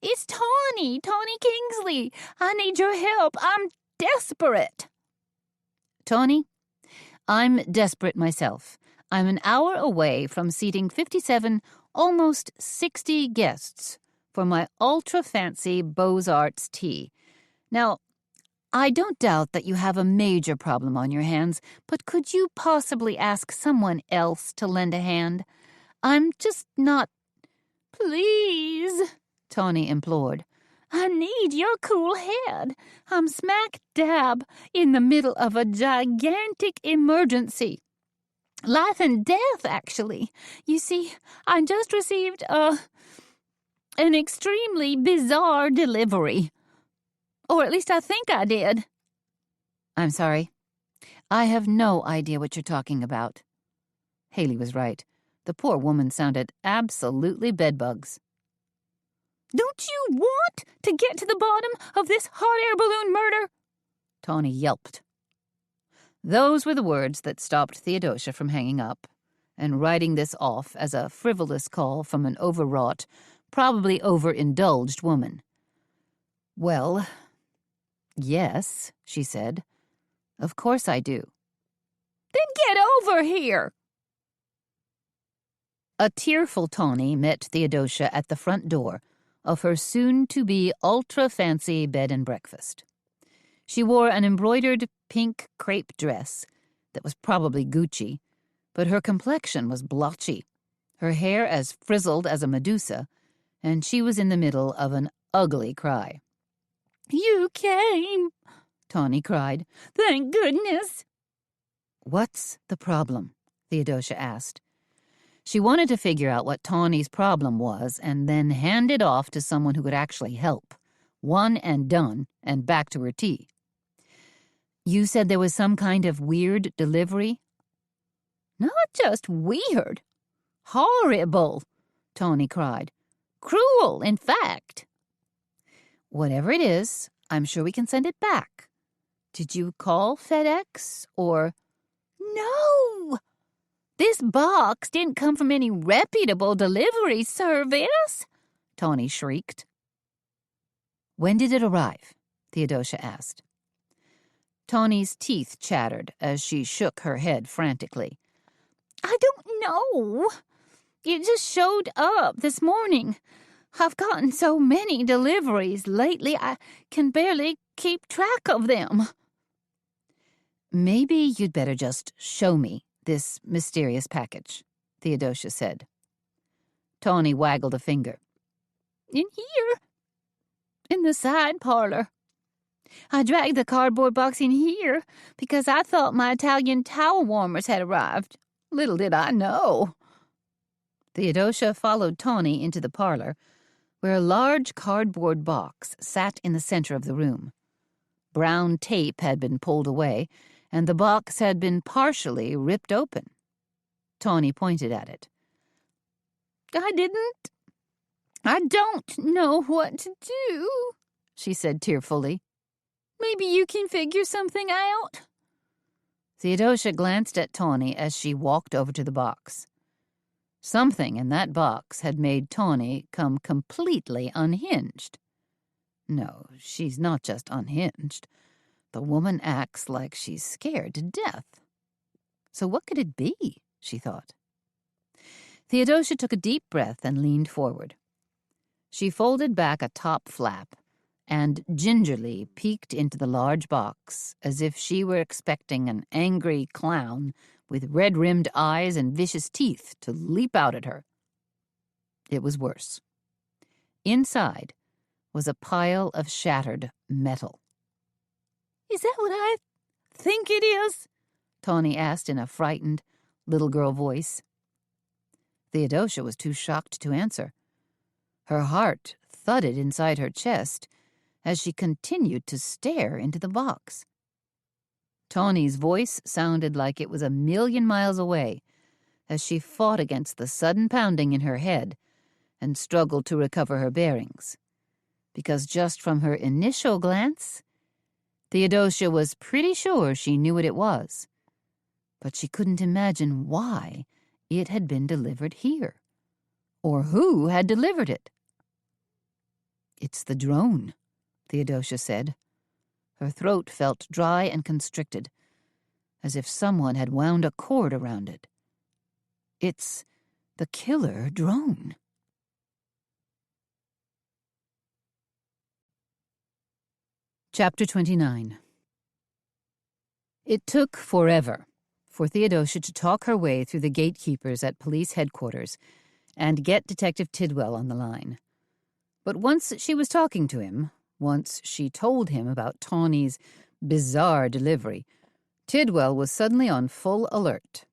It's Tawny Kingsley. I need your help. I'm desperate. Tawny, I'm desperate myself. I'm an hour away from seating 57, almost 60 guests for my ultra-fancy Beaux-Arts tea. Now, I don't doubt that you have a major problem on your hands, but could you possibly ask someone else to lend a hand? I'm just not... Please, Tawny implored. I need your cool head. I'm smack dab in the middle of a gigantic emergency. Life and death, actually. You see, I just received an extremely bizarre delivery. Or at least I think I did. I'm sorry. I have no idea what you're talking about. Haley was right. The poor woman sounded absolutely bedbugs. Don't you want to get to the bottom of this hot air balloon murder? Tawny yelped. Those were the words that stopped Theodosia from hanging up and writing this off as a frivolous call from an overwrought, probably overindulged woman. Well, yes, she said. Of course I do. Then get over here! A tearful Tawny met Theodosia at the front door of her soon-to-be ultra-fancy bed and breakfast. She wore an embroidered pink crepe dress that was probably Gucci, but her complexion was blotchy, her hair as frizzled as a Medusa, and she was in the middle of an ugly cry. You came, Tawny cried. Thank goodness. What's the problem? Theodosia asked. She wanted to figure out what Tawny's problem was and then hand it off to someone who could actually help. One and done, and back to her tea. You said there was some kind of weird delivery? Not just weird. Horrible, Tawny cried. Cruel, in fact. Whatever it is, I'm sure we can send it back. Did you call FedEx, or... No! This box didn't come from any reputable delivery service, Tawny shrieked. When did it arrive? Theodosia asked. Tawny's teeth chattered as she shook her head frantically. I don't know. It just showed up this morning. I've gotten so many deliveries lately, I can barely keep track of them. Maybe you'd better just show me this mysterious package, Theodosia said. Tawny waggled a finger. In here. In the side parlor. I dragged the cardboard box in here because I thought my Italian towel warmers had arrived. Little did I know. Theodosia followed Tawny into the parlor, where a large cardboard box sat in the center of the room. Brown tape had been pulled away, and the box had been partially ripped open. Tawny pointed at it. I don't know what to do, she said tearfully. Maybe you can figure something out. Theodosia glanced at Tawny as she walked over to the box. Something in that box had made Tawny come completely unhinged. No, she's not just unhinged. The woman acts like she's scared to death. So what could it be, she thought. Theodosia took a deep breath and leaned forward. She folded back a top flap and gingerly peeked into the large box as if she were expecting an angry clown with red-rimmed eyes and vicious teeth to leap out at her. It was worse. Inside was a pile of shattered metal. Is that what I think it is? Tawny asked in a frightened little girl voice. Theodosia was too shocked to answer. Her heart thudded inside her chest as she continued to stare into the box. Tawny's voice sounded like it was 1,000,000 miles away as she fought against the sudden pounding in her head and struggled to recover her bearings. Because just from her initial glance, Theodosia was pretty sure she knew what it was. But she couldn't imagine why it had been delivered here, or who had delivered it. "It's the drone," Theodosia said. Her throat felt dry and constricted, as if someone had wound a cord around it. "It's the killer drone." Chapter 29. It took forever for Theodosia to talk her way through the gatekeepers at police headquarters and get Detective Tidwell on the line. But once she was talking to him, once she told him about Tawny's bizarre delivery, Tidwell was suddenly on full alert.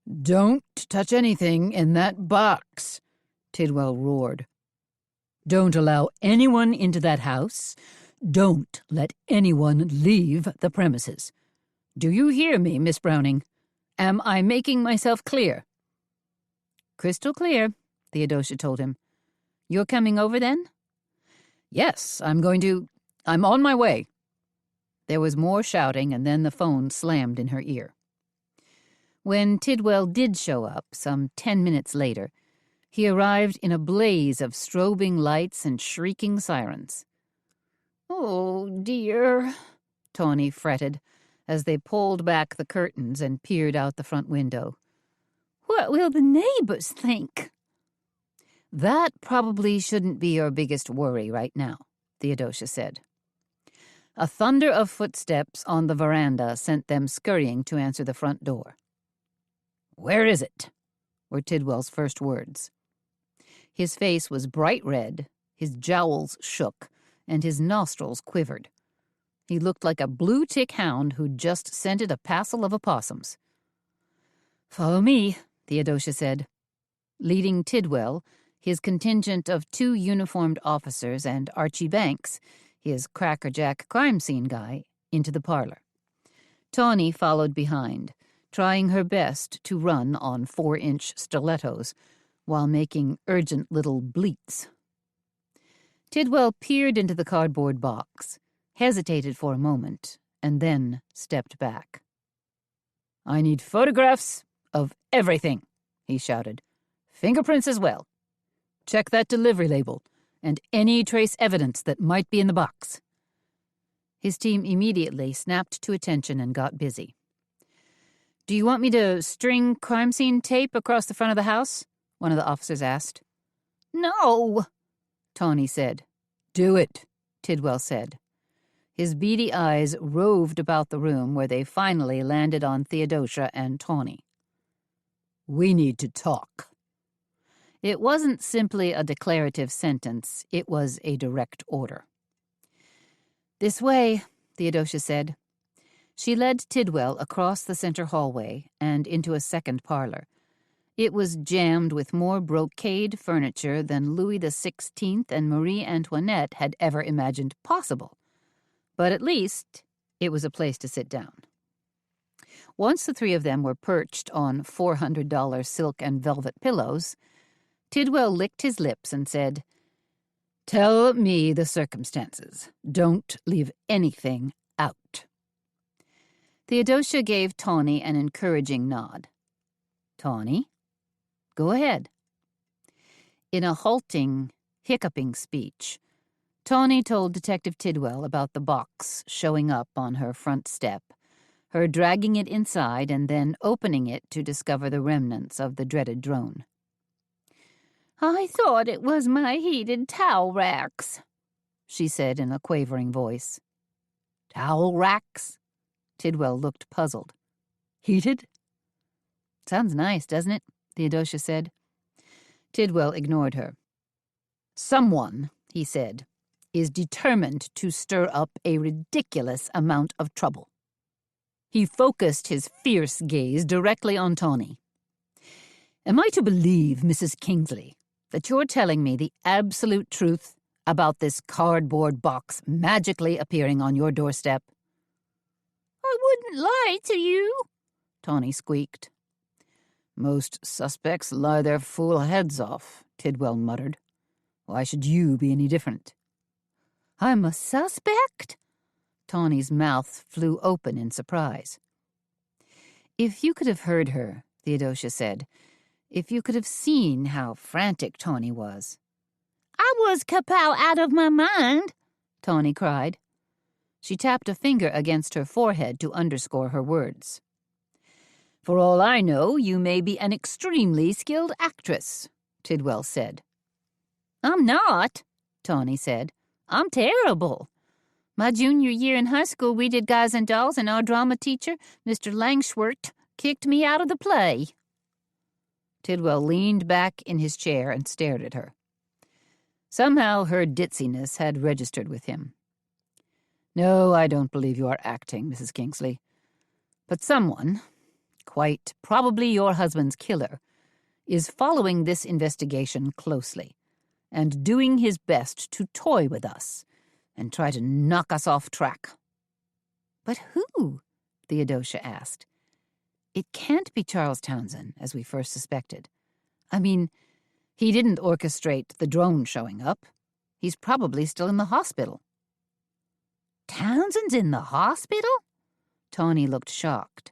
"Don't touch anything in that box," Tidwell roared. "Don't allow anyone into that house. Don't let anyone leave the premises. Do you hear me, Miss Browning? Am I making myself clear?" "Crystal clear," Theodosia told him. "You're coming over then?" "Yes, I'm on my way." There was more shouting, and then the phone slammed in her ear. When Tidwell did show up, some 10 minutes later, he arrived in a blaze of strobing lights and shrieking sirens. "Oh, dear," Tawny fretted as they pulled back the curtains and peered out the front window. "What will the neighbors think?" "That probably shouldn't be your biggest worry right now," Theodosia said. A thunder of footsteps on the veranda sent them scurrying to answer the front door. "Where is it?" were Tidwell's first words. His face was bright red, his jowls shook, and his nostrils quivered. He looked like a blue-tick hound who'd just scented a passel of opossums. "Follow me," Theodosia said, leading Tidwell, his contingent of 2 uniformed officers, and Archie Banks, his crackerjack crime scene guy, into the parlor. Tawny followed behind, trying her best to run on 4-inch stilettos while making urgent little bleats. Tidwell peered into the cardboard box, hesitated for a moment, and then stepped back. "I need photographs of everything," he shouted. "Fingerprints as well. Check that delivery label and any trace evidence that might be in the box." His team immediately snapped to attention and got busy. "Do you want me to string crime scene tape across the front of the house?" one of the officers asked. "No," Tawny said. "Do it," Tidwell said. His beady eyes roved about the room where they finally landed on Theodosia and Tawny. "We need to talk." It wasn't simply a declarative sentence, it was a direct order. "This way," Theodosia said. She led Tidwell across the center hallway and into a second parlor. It was jammed with more brocade furniture than Louis XVI and Marie Antoinette had ever imagined possible. But at least it was a place to sit down. Once the 3 of them were perched on $400 silk and velvet pillows, Tidwell licked his lips and said, "Tell me the circumstances. Don't leave anything out." Theodosia gave Tawny an encouraging nod. "Tawny, go ahead." In a halting, hiccuping speech, Tawny told Detective Tidwell about the box showing up on her front step, her dragging it inside and then opening it to discover the remnants of the dreaded drone. "I thought it was my heated towel racks," she said in a quavering voice. "Towel racks?" Tidwell looked puzzled. "Heated?" "Sounds nice, doesn't it?" Theodosia said. Tidwell ignored her. "Someone," he said, "is determined to stir up a ridiculous amount of trouble." He focused his fierce gaze directly on Tawny. "Am I to believe, Mrs. Kingsley, that you're telling me the absolute truth about this cardboard box magically appearing on your doorstep?" "I wouldn't lie to you," Tawny squeaked. "Most suspects lie their fool heads off," Tidwell muttered. "Why should you be any different?" "I'm a suspect?" Tawny's mouth flew open in surprise. "If you could have heard her," Theodosia said, "if you could have seen how frantic Tawny was." "I was kapow out of my mind," Tawny cried. She tapped a finger against her forehead to underscore her words. "For all I know, you may be an extremely skilled actress," Tidwell said. "I'm not," Tawny said. "I'm terrible. My junior year in high school, we did Guys and Dolls, and our drama teacher, Mr. Langschwert, kicked me out of the play." Tidwell leaned back in his chair and stared at her. Somehow her ditziness had registered with him. "No, I don't believe you are acting, Mrs. Kingsley. But someone, quite probably your husband's killer, is following this investigation closely and doing his best to toy with us and try to knock us off track." "But who?" Theodosia asked. "It can't be Charles Townsend, as we first suspected. I mean, he didn't orchestrate the drone showing up. He's probably still in the hospital." "Townsend's in the hospital?" Tawny looked shocked.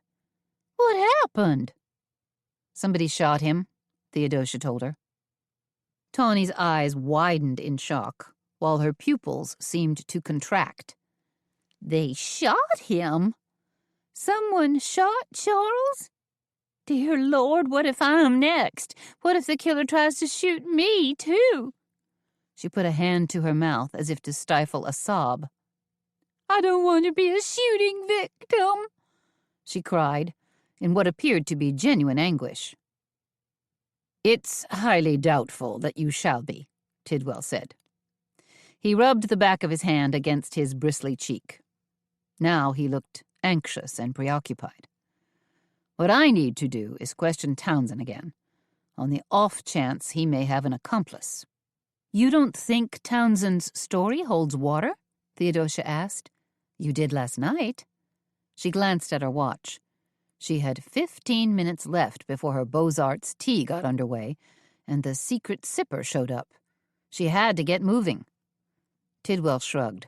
"What happened?" "Somebody shot him," Theodosia told her. Tawny's eyes widened in shock, while her pupils seemed to contract. "They shot him? Someone shot Charles? Dear Lord, what if I'm next? What if the killer tries to shoot me, too?" She put a hand to her mouth as if to stifle a sob. "I don't want to be a shooting victim," she cried, in what appeared to be genuine anguish. "It's highly doubtful that you shall be," Tidwell said. He rubbed the back of his hand against his bristly cheek. Now he looked anxious and preoccupied. "What I need to do is question Townsend again, on the off chance he may have an accomplice." "You don't think Townsend's story holds water?" Theodosia asked. "You did last night." She glanced at her watch. She had 15 minutes left before her Beaux-Arts tea got underway, and the secret sipper showed up. She had to get moving. Tidwell shrugged.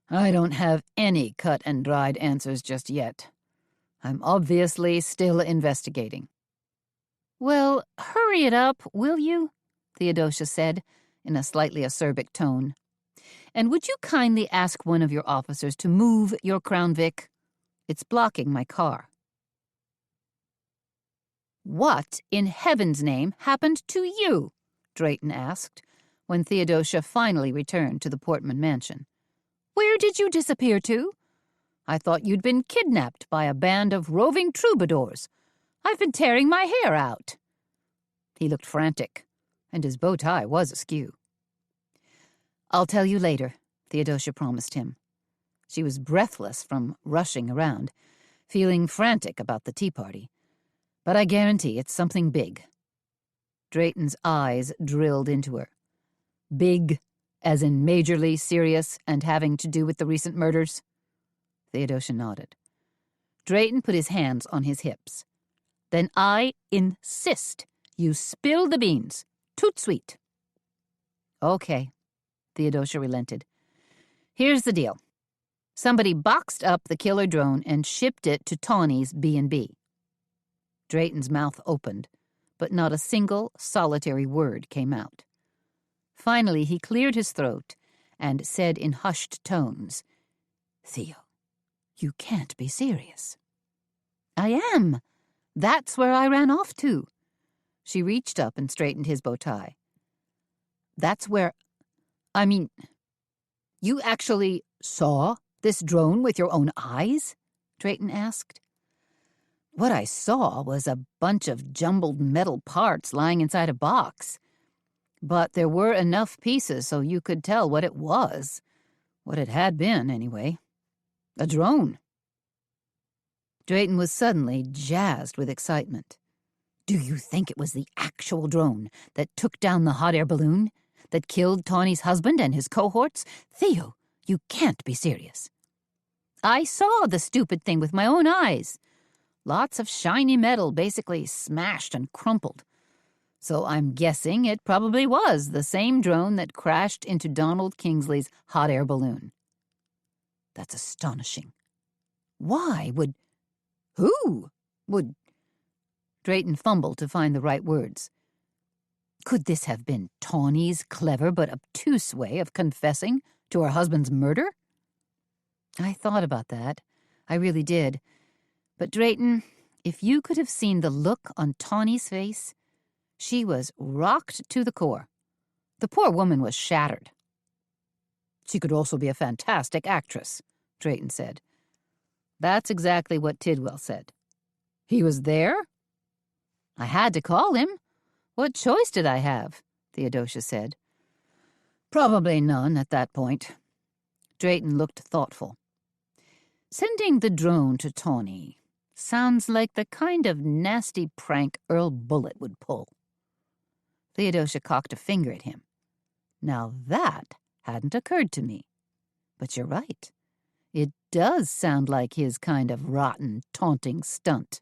"I don't have any cut-and-dried answers just yet. I'm obviously still investigating." "Well, hurry it up, will you?" Theodosia said, in a slightly acerbic tone. "And would you kindly ask one of your officers to move your Crown Vic? It's blocking my car." "What in heaven's name happened to you?" Drayton asked, when Theodosia finally returned to the Portman mansion. "Where did you disappear to? I thought you'd been kidnapped by a band of roving troubadours. I've been tearing my hair out." He looked frantic, and his bow tie was askew. "I'll tell you later," Theodosia promised him. She was breathless from rushing around, feeling frantic about the tea party. "But I guarantee it's something big." Drayton's eyes drilled into her. "Big, as in majorly serious and having to do with the recent murders?" Theodosia nodded. Drayton put his hands on his hips. "Then I insist you spill the beans. Toot sweet." "Okay," Theodosia relented. "Here's the deal. Somebody boxed up the killer drone and shipped it to Tawny's B&B. Drayton's mouth opened, but not a single solitary word came out. Finally, he cleared his throat and said in hushed tones, "Theo, you can't be serious." "I am. That's where I ran off to." She reached up and straightened his bow tie. "That's where... I mean, you actually saw this drone with your own eyes?" Drayton asked. "What I saw was a bunch of jumbled metal parts lying inside a box. But there were enough pieces so you could tell what it was. What it had been, anyway. A drone." Drayton was suddenly jazzed with excitement. Do you think it was the actual drone that took down the hot air balloon? That killed Tawny's husband and his cohorts? Theo, you can't be serious. I saw the stupid thing with my own eyes. Lots of shiny metal basically smashed and crumpled. So I'm guessing it probably was the same drone that crashed into Donald Kingsley's hot air balloon. That's astonishing. Who would... Drayton fumbled to find the right words. Could this have been Tawny's clever but obtuse way of confessing to her husband's murder? I thought about that. I really did. But Drayton, if you could have seen the look on Tawny's face, she was rocked to the core. The poor woman was shattered. She could also be a fantastic actress, Drayton said. That's exactly what Tidwell said. He was there? I had to call him. What choice did I have? Theodosia said. Probably none at that point. Drayton looked thoughtful. Sending the drone to Tawny sounds like the kind of nasty prank Earl Bullitt would pull. Theodosia cocked a finger at him. Now that hadn't occurred to me. But you're right. It does sound like his kind of rotten, taunting stunt.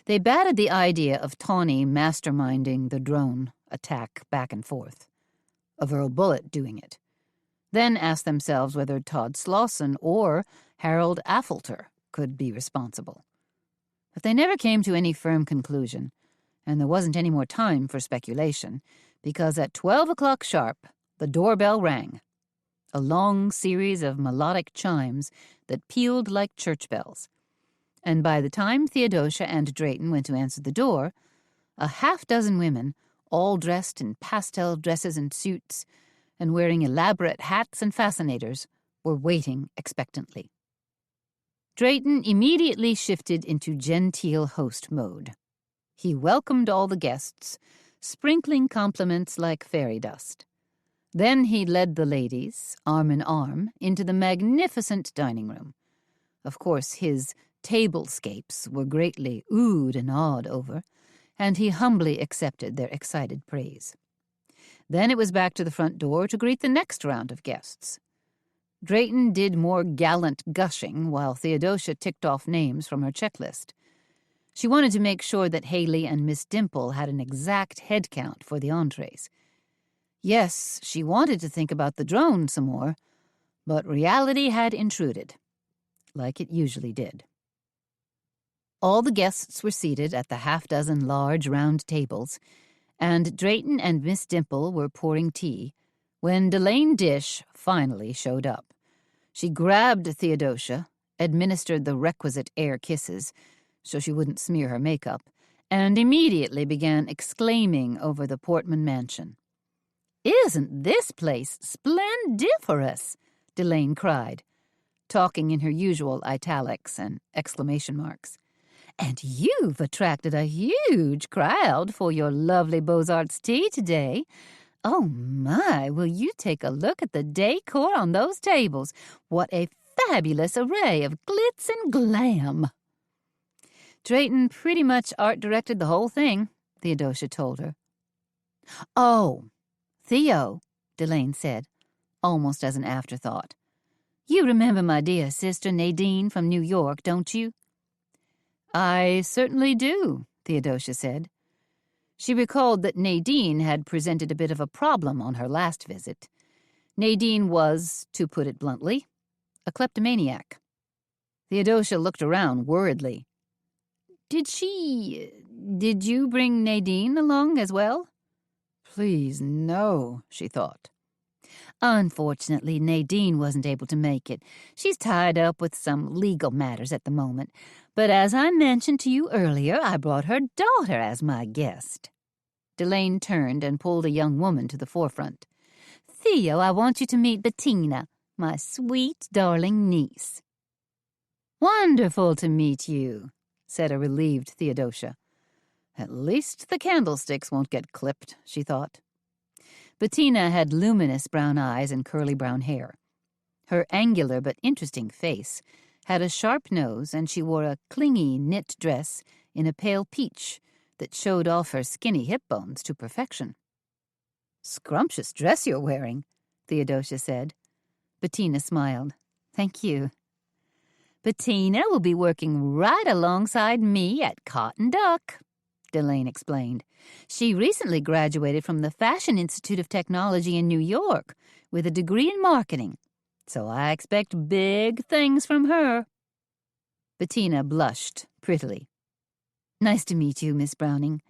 They batted the idea of Tawny masterminding the drone attack back and forth, of Earl Bullitt doing it, then asked themselves whether Todd Slauson or Harold Affolter could be responsible. But they never came to any firm conclusion, and there wasn't any more time for speculation, because at 12 o'clock sharp, the doorbell rang, a long series of melodic chimes that pealed like church bells. And by the time Theodosia and Drayton went to answer the door, a half-dozen women, all dressed in pastel dresses and suits, and wearing elaborate hats and fascinators, were waiting expectantly. Drayton immediately shifted into genteel host mode. He welcomed all the guests, sprinkling compliments like fairy dust. Then he led the ladies, arm in arm, into the magnificent dining room. Of course, his tablescapes were greatly oohed and awed over, and he humbly accepted their excited praise. Then it was back to the front door to greet the next round of guests. Drayton did more gallant gushing while Theodosia ticked off names from her checklist. She wanted to make sure that Haley and Miss Dimple had an exact head count for the entrees. Yes, she wanted to think about the drone some more, but reality had intruded, like it usually did. All the guests were seated at the half-dozen large round tables, and Drayton and Miss Dimple were pouring tea when Delane Dish finally showed up. She grabbed Theodosia, administered the requisite air kisses so she wouldn't smear her makeup, and immediately began exclaiming over the Portman mansion. "Isn't this place splendiferous?" Delane cried, talking in her usual italics and exclamation marks. "And you've attracted a huge crowd for your lovely Beaux-Arts tea today. Oh my, will you take a look at the decor on those tables? What a fabulous array of glitz and glam." Drayton pretty much art-directed the whole thing, Theodosia told her. "Oh, Theo," Delane said, almost as an afterthought. "You remember my dear sister Nadine from New York, don't you?" "I certainly do," Theodosia said. She recalled that Nadine had presented a bit of a problem on her last visit. Nadine was, to put it bluntly, a kleptomaniac. Theodosia looked around worriedly. Did you bring Nadine along as well?" "Please, no," she thought. "Unfortunately, Nadine wasn't able to make it. She's tied up with some legal matters at the moment. But as I mentioned to you earlier, I brought her daughter as my guest." Delane turned and pulled a young woman to the forefront. "Theo, I want you to meet Bettina, my sweet, darling niece." "Wonderful to meet you," said a relieved Theodosia. At least the candlesticks won't get clipped, she thought. Bettina had luminous brown eyes and curly brown hair. Her angular but interesting face had a sharp nose, and she wore a clingy knit dress in a pale peach, that showed off her skinny hip bones to perfection. "Scrumptious dress you're wearing," Theodosia said. Bettina smiled. "Thank you." "Bettina will be working right alongside me at Cotton Duck," Delane explained. "She recently graduated from the Fashion Institute of Technology in New York with a degree in marketing, so I expect big things from her." Bettina blushed prettily. "Nice to meet you, Miss Browning.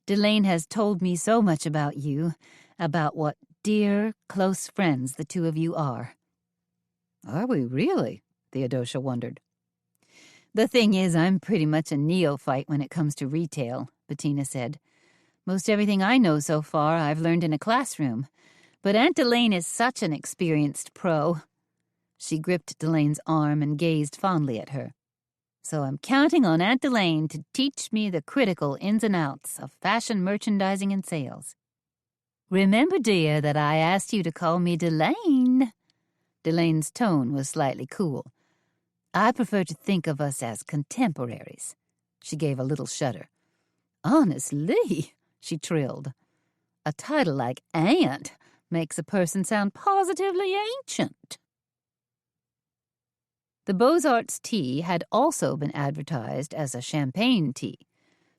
Delane has told me so much about you, about what dear, close friends the two of you are." "Are we really?" Theodosia wondered. "The thing is, I'm pretty much a neophyte when it comes to retail," Bettina said. "Most everything I know so far I've learned in a classroom, but Aunt Delane is such an experienced pro." She gripped Delane's arm and gazed fondly at her. "So I'm counting on Aunt Delane to teach me the critical ins and outs of fashion merchandising and sales. Remember, dear, that I asked you to call me Delane." Delane's tone was slightly cool. "I prefer to think of us as contemporaries." She gave a little shudder. "Honestly," she trilled. "A title like Aunt makes a person sound positively ancient." The Beaux-Arts tea had also been advertised as a champagne tea,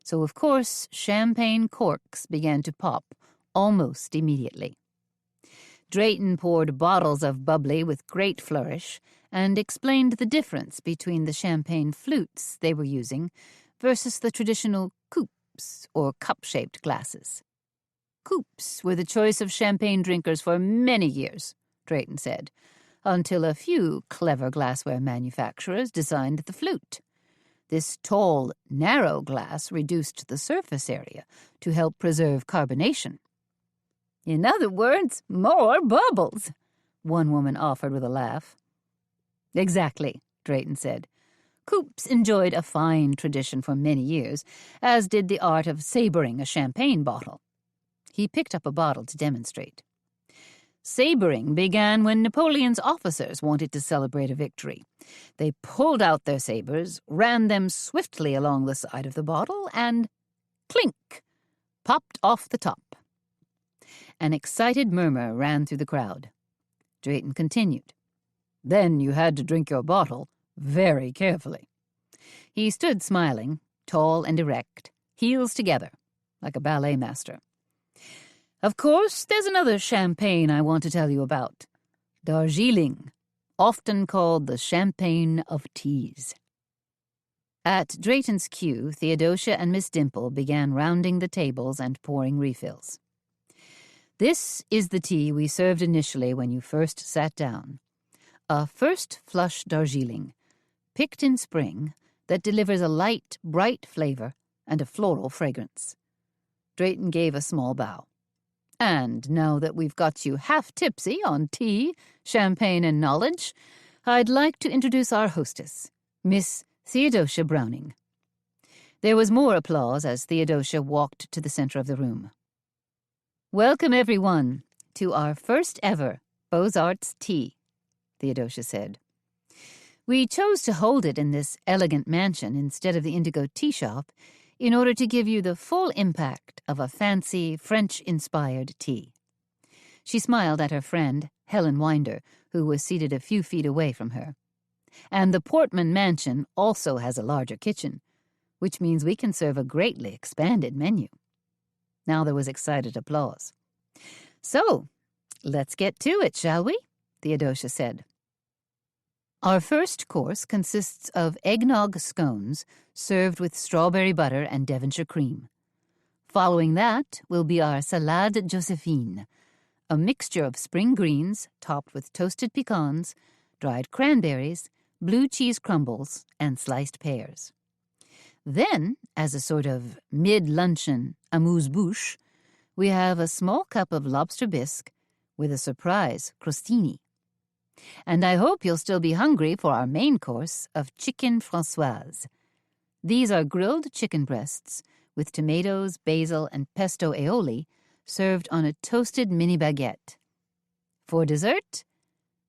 so of course champagne corks began to pop almost immediately. Drayton poured bottles of bubbly with great flourish and explained the difference between the champagne flutes they were using versus the traditional coupes, or cup-shaped glasses. "Coupes were the choice of champagne drinkers for many years," Drayton said, "until a few clever glassware manufacturers designed the flute. This tall, narrow glass reduced the surface area to help preserve carbonation." "In other words, more bubbles," one woman offered with a laugh. "Exactly," Drayton said. "Coupes enjoyed a fine tradition for many years, as did the art of sabering a champagne bottle." He picked up a bottle to demonstrate. "Sabering began when Napoleon's officers wanted to celebrate a victory. They pulled out their sabers, ran them swiftly along the side of the bottle, and clink, popped off the top." An excited murmur ran through the crowd. Drayton continued. "Then you had to drink your bottle very carefully." He stood smiling, tall and erect, heels together, like a ballet master. "Of course, there's another champagne I want to tell you about. Darjeeling, often called the champagne of teas." At Drayton's cue, Theodosia and Miss Dimple began rounding the tables and pouring refills. "This is the tea we served initially when you first sat down. A first flush Darjeeling, picked in spring, that delivers a light, bright flavor and a floral fragrance." Drayton gave a small bow. "And now that we've got you half tipsy on tea, champagne, and knowledge, I'd like to introduce our hostess, Miss Theodosia Browning." There was more applause as Theodosia walked to the center of the room. "Welcome, everyone, to our first ever Beaux-Arts tea," Theodosia said. "We chose to hold it in this elegant mansion instead of the Indigo Tea Shop in order to give you the full impact of a fancy, French-inspired tea." She smiled at her friend, Helen Winder, who was seated a few feet away from her. "And the Portman Mansion also has a larger kitchen, which means we can serve a greatly expanded menu." Now there was excited applause. "So, let's get to it, shall we?" Theodosia said. "Our first course consists of eggnog scones served with strawberry butter and Devonshire cream. Following that will be our salade Josephine, a mixture of spring greens topped with toasted pecans, dried cranberries, blue cheese crumbles, and sliced pears. Then, as a sort of mid-luncheon amuse-bouche, we have a small cup of lobster bisque with a surprise crostini. And I hope you'll still be hungry for our main course of chicken Françoise. These are grilled chicken breasts with tomatoes, basil, and pesto aioli served on a toasted mini baguette. For dessert?"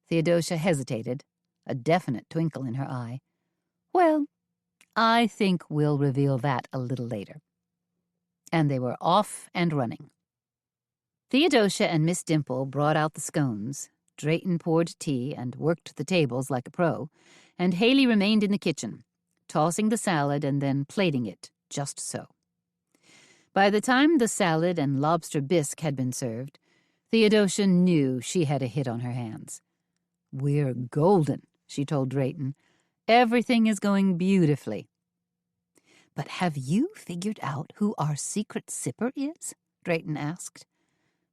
Theodosia hesitated, a definite twinkle in her eye. "Well, I think we'll reveal that a little later." And they were off and running. Theodosia and Miss Dimple brought out the scones. Drayton poured tea and worked the tables like a pro, and Haley remained in the kitchen, tossing the salad and then plating it just so. By the time the salad and lobster bisque had been served, Theodosia knew she had a hit on her hands. "We're golden," she told Drayton. "Everything is going beautifully." "But have you figured out who our secret sipper is?" Drayton asked.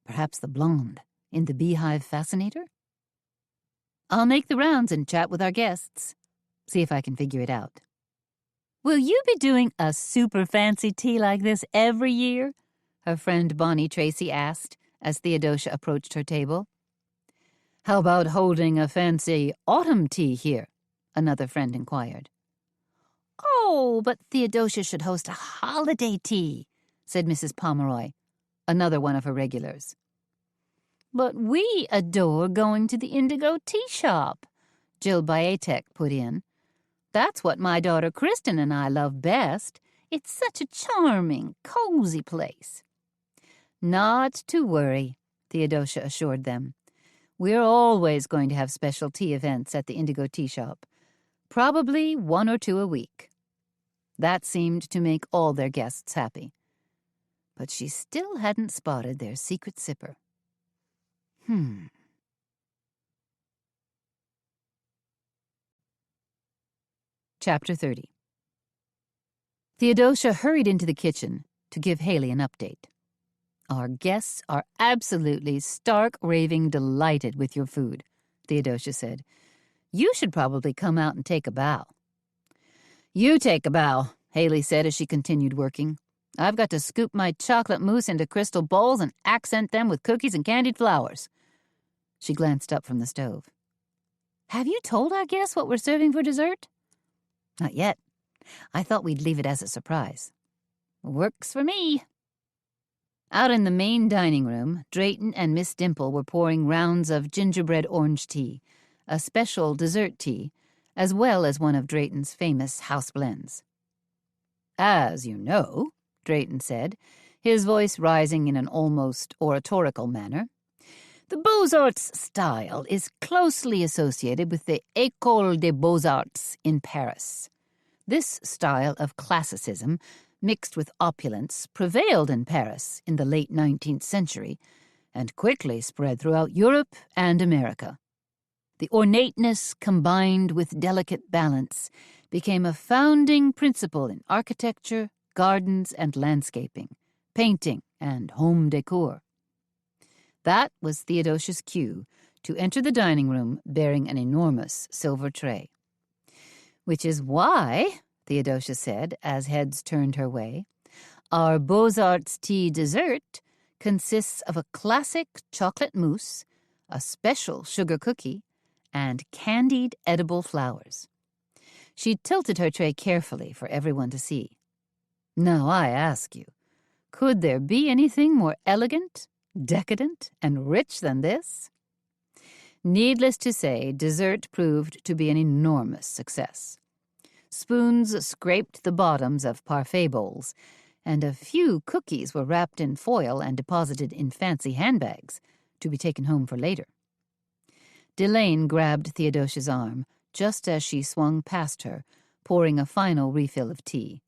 "Perhaps the blonde in the beehive fascinator?" "I'll make the rounds and chat with our guests. See if I can figure it out." "Will you be doing a super fancy tea like this every year?" her friend Bonnie Tracy asked as Theodosia approached her table. "How about holding a fancy autumn tea here?" another friend inquired. "Oh, but Theodosia should host a holiday tea," said Mrs. Pomeroy, another one of her regulars. "But we adore going to the Indigo Tea Shop," Jill Baetek put in. "That's what my daughter Kristen and I love best. It's such a charming, cozy place." "Not to worry," Theodosia assured them. "We're always going to have special tea events at the Indigo Tea Shop, probably 1 or 2 a week." That seemed to make all their guests happy. But she still hadn't spotted their secret sipper. Chapter 30. Theodosia hurried into the kitchen to give Haley an update. "Our guests are absolutely stark-raving delighted with your food," Theodosia said. "You should probably come out and take a bow." "You take a bow," Haley said as she continued working. "I've got to scoop my chocolate mousse into crystal bowls and accent them with cookies and candied flowers." She glanced up from the stove. "Have you told our guests what we're serving for dessert?" "Not yet. I thought we'd leave it as a surprise." "Works for me." Out in the main dining room, Drayton and Miss Dimple were pouring rounds of gingerbread orange tea, a special dessert tea, as well as one of Drayton's famous house blends. "As you know," Drayton said, his voice rising in an almost oratorical manner, "the Beaux-Arts style is closely associated with the École des Beaux-Arts in Paris. This style of classicism, mixed with opulence, prevailed in Paris in the late 19th century and quickly spread throughout Europe and America. The ornateness combined with delicate balance became a founding principle in architecture, gardens and landscaping, painting and home decor." That was Theodosia's cue to enter the dining room bearing an enormous silver tray. "Which is why," Theodosia said as heads turned her way, "our Beaux-Arts tea dessert consists of a classic chocolate mousse, a special sugar cookie, and candied edible flowers." She tilted her tray carefully for everyone to see. "Now I ask you, could there be anything more elegant, decadent, and rich than this?" Needless to say, dessert proved to be an enormous success. Spoons scraped the bottoms of parfait bowls, and a few cookies were wrapped in foil and deposited in fancy handbags to be taken home for later. Delane grabbed Theodosia's arm just as she swung past her, pouring a final refill of tea.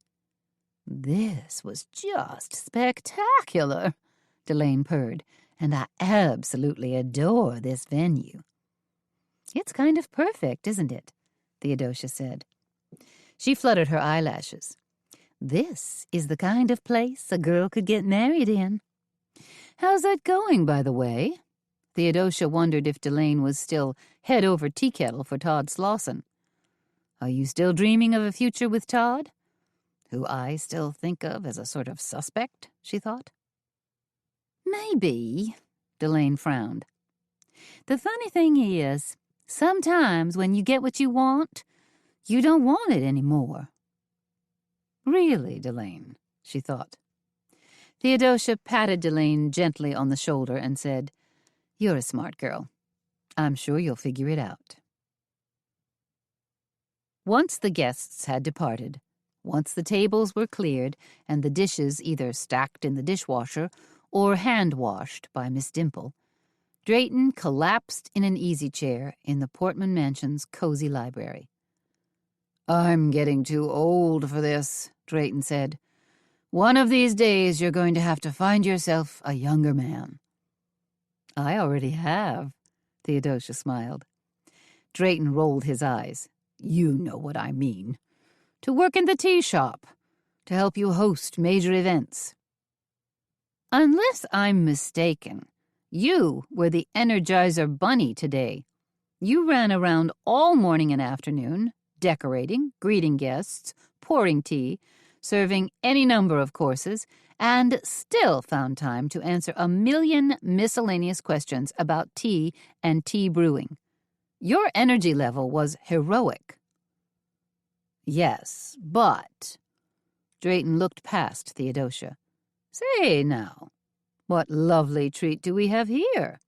"This was just spectacular," Delane purred, "and I absolutely adore this venue." "It's kind of perfect, isn't it?" Theodosia said. She fluttered her eyelashes. "This is the kind of place a girl could get married in." "How's that going, by the way?" Theodosia wondered if Delane was still head over tea kettle for Todd Slauson. "Are you still dreaming of a future with Todd? Who I still think of as a sort of suspect," she thought. "Maybe," Delane frowned. "The funny thing is, sometimes when you get what you want, you don't want it anymore." "Really, Delane," she thought. Theodosia patted Delane gently on the shoulder and said, "You're a smart girl. I'm sure you'll figure it out." Once the guests had departed, Once the tables were cleared and the dishes either stacked in the dishwasher or hand-washed by Miss Dimple, Drayton collapsed in an easy chair in the Portman Mansion's cozy library. "I'm getting too old for this," Drayton said. "One of these days you're going to have to find yourself a younger man." "I already have," Theodosia smiled. Drayton rolled his eyes. "You know what I mean. To work in the tea shop, to help you host major events." "Unless I'm mistaken, you were the Energizer Bunny today. You ran around all morning and afternoon, decorating, greeting guests, pouring tea, serving any number of courses, and still found time to answer a million miscellaneous questions about tea and tea brewing. Your energy level was heroic." "Yes, but—" Drayton looked past Theodosia. "Say now, what lovely treat do we have here?"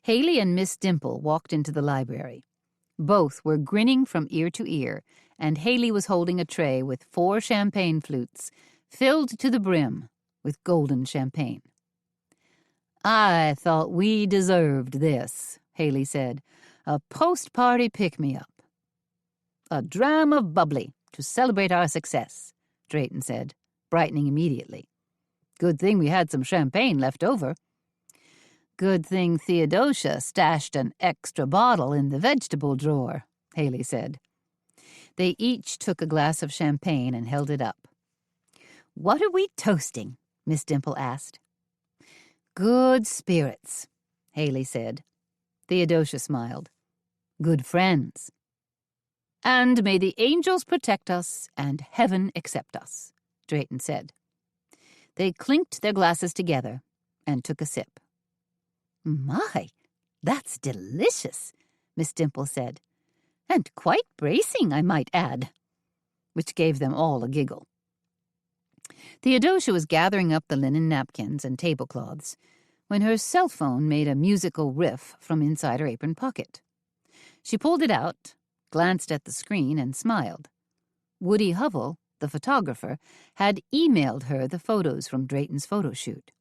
Haley and Miss Dimple walked into the library. Both were grinning from ear to ear, and Haley was holding a tray with 4 champagne flutes, filled to the brim with golden champagne. "I thought we deserved this," Haley said. "A post-party pick-me-up." "A dram of bubbly to celebrate our success," Drayton said, brightening immediately. "Good thing we had some champagne left over." "Good thing Theodosia stashed an extra bottle in the vegetable drawer," Haley said. They each took a glass of champagne and held it up. "What are we toasting?" Miss Dimple asked. "Good spirits," Haley said. Theodosia smiled. "Good friends." "And may the angels protect us and heaven accept us," Drayton said. They clinked their glasses together and took a sip. "My, that's delicious," Miss Dimple said. "And quite bracing, I might add," which gave them all a giggle. Theodosia was gathering up the linen napkins and tablecloths when her cell phone made a musical riff from inside her apron pocket. She pulled it out, glanced at the screen, and smiled. Woody Hovell, the photographer, had emailed her the photos from Drayton's photo shoot.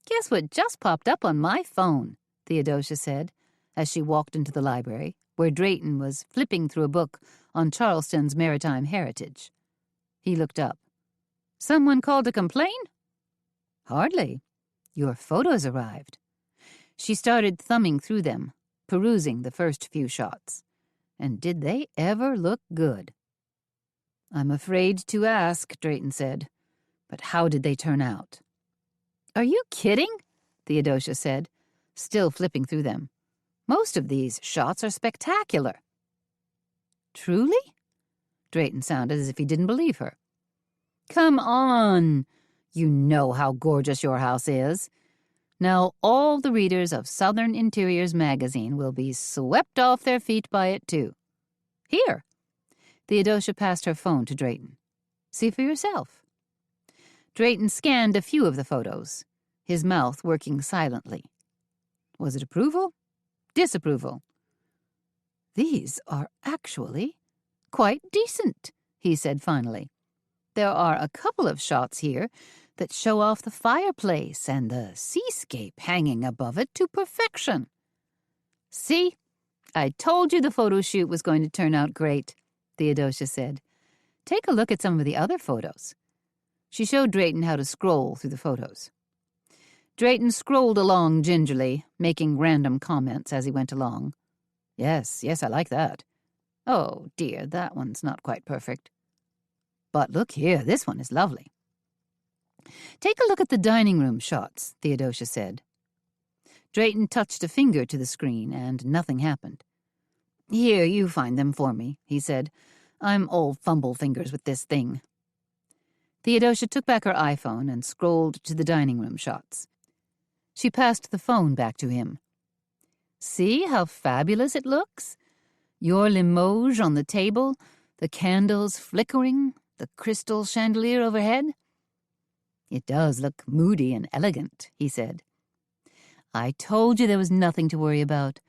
"Guess what just popped up on my phone," Theodosia said, as she walked into the library, where Drayton was flipping through a book on Charleston's maritime heritage. He looked up. "Someone called to complain?" "Hardly. Your photos arrived." She started thumbing through them, perusing the first few shots. And did they ever look good? "I'm afraid to ask," Drayton said. "But how did they turn out?" "Are you kidding?" Theodosia said, still flipping through them. "Most of these shots are spectacular." "Truly?" Drayton sounded as if he didn't believe her. "Come on. You know how gorgeous your house is. Now all the readers of Southern Interiors magazine will be swept off their feet by it, too. Here." Theodosia passed her phone to Drayton. "See for yourself." Drayton scanned a few of the photos, his mouth working silently. Was it approval? Disapproval? "These are actually quite decent," he said finally. "There are a couple of shots here that show off the fireplace and the seascape hanging above it to perfection. See, I told you the photo shoot was going to turn out great," Theodosia said. "Take a look at some of the other photos." She showed Drayton how to scroll through the photos. Drayton scrolled along gingerly, making random comments as he went along. Yes, I like that. Oh, dear, that one's not quite perfect. But look here, this one is lovely." "Take a look at the dining room shots," Theodosia said. Drayton touched a finger to the screen, and nothing happened. "Here, you find them for me," he said. "I'm all fumble fingers with this thing." Theodosia took back her iPhone and scrolled to the dining room shots. She passed the phone back to him. "See how fabulous it looks? Your Limoges on the table, the candles flickering, the crystal chandelier overhead." "It does look moody and elegant," he said. "I told you there was nothing to worry about.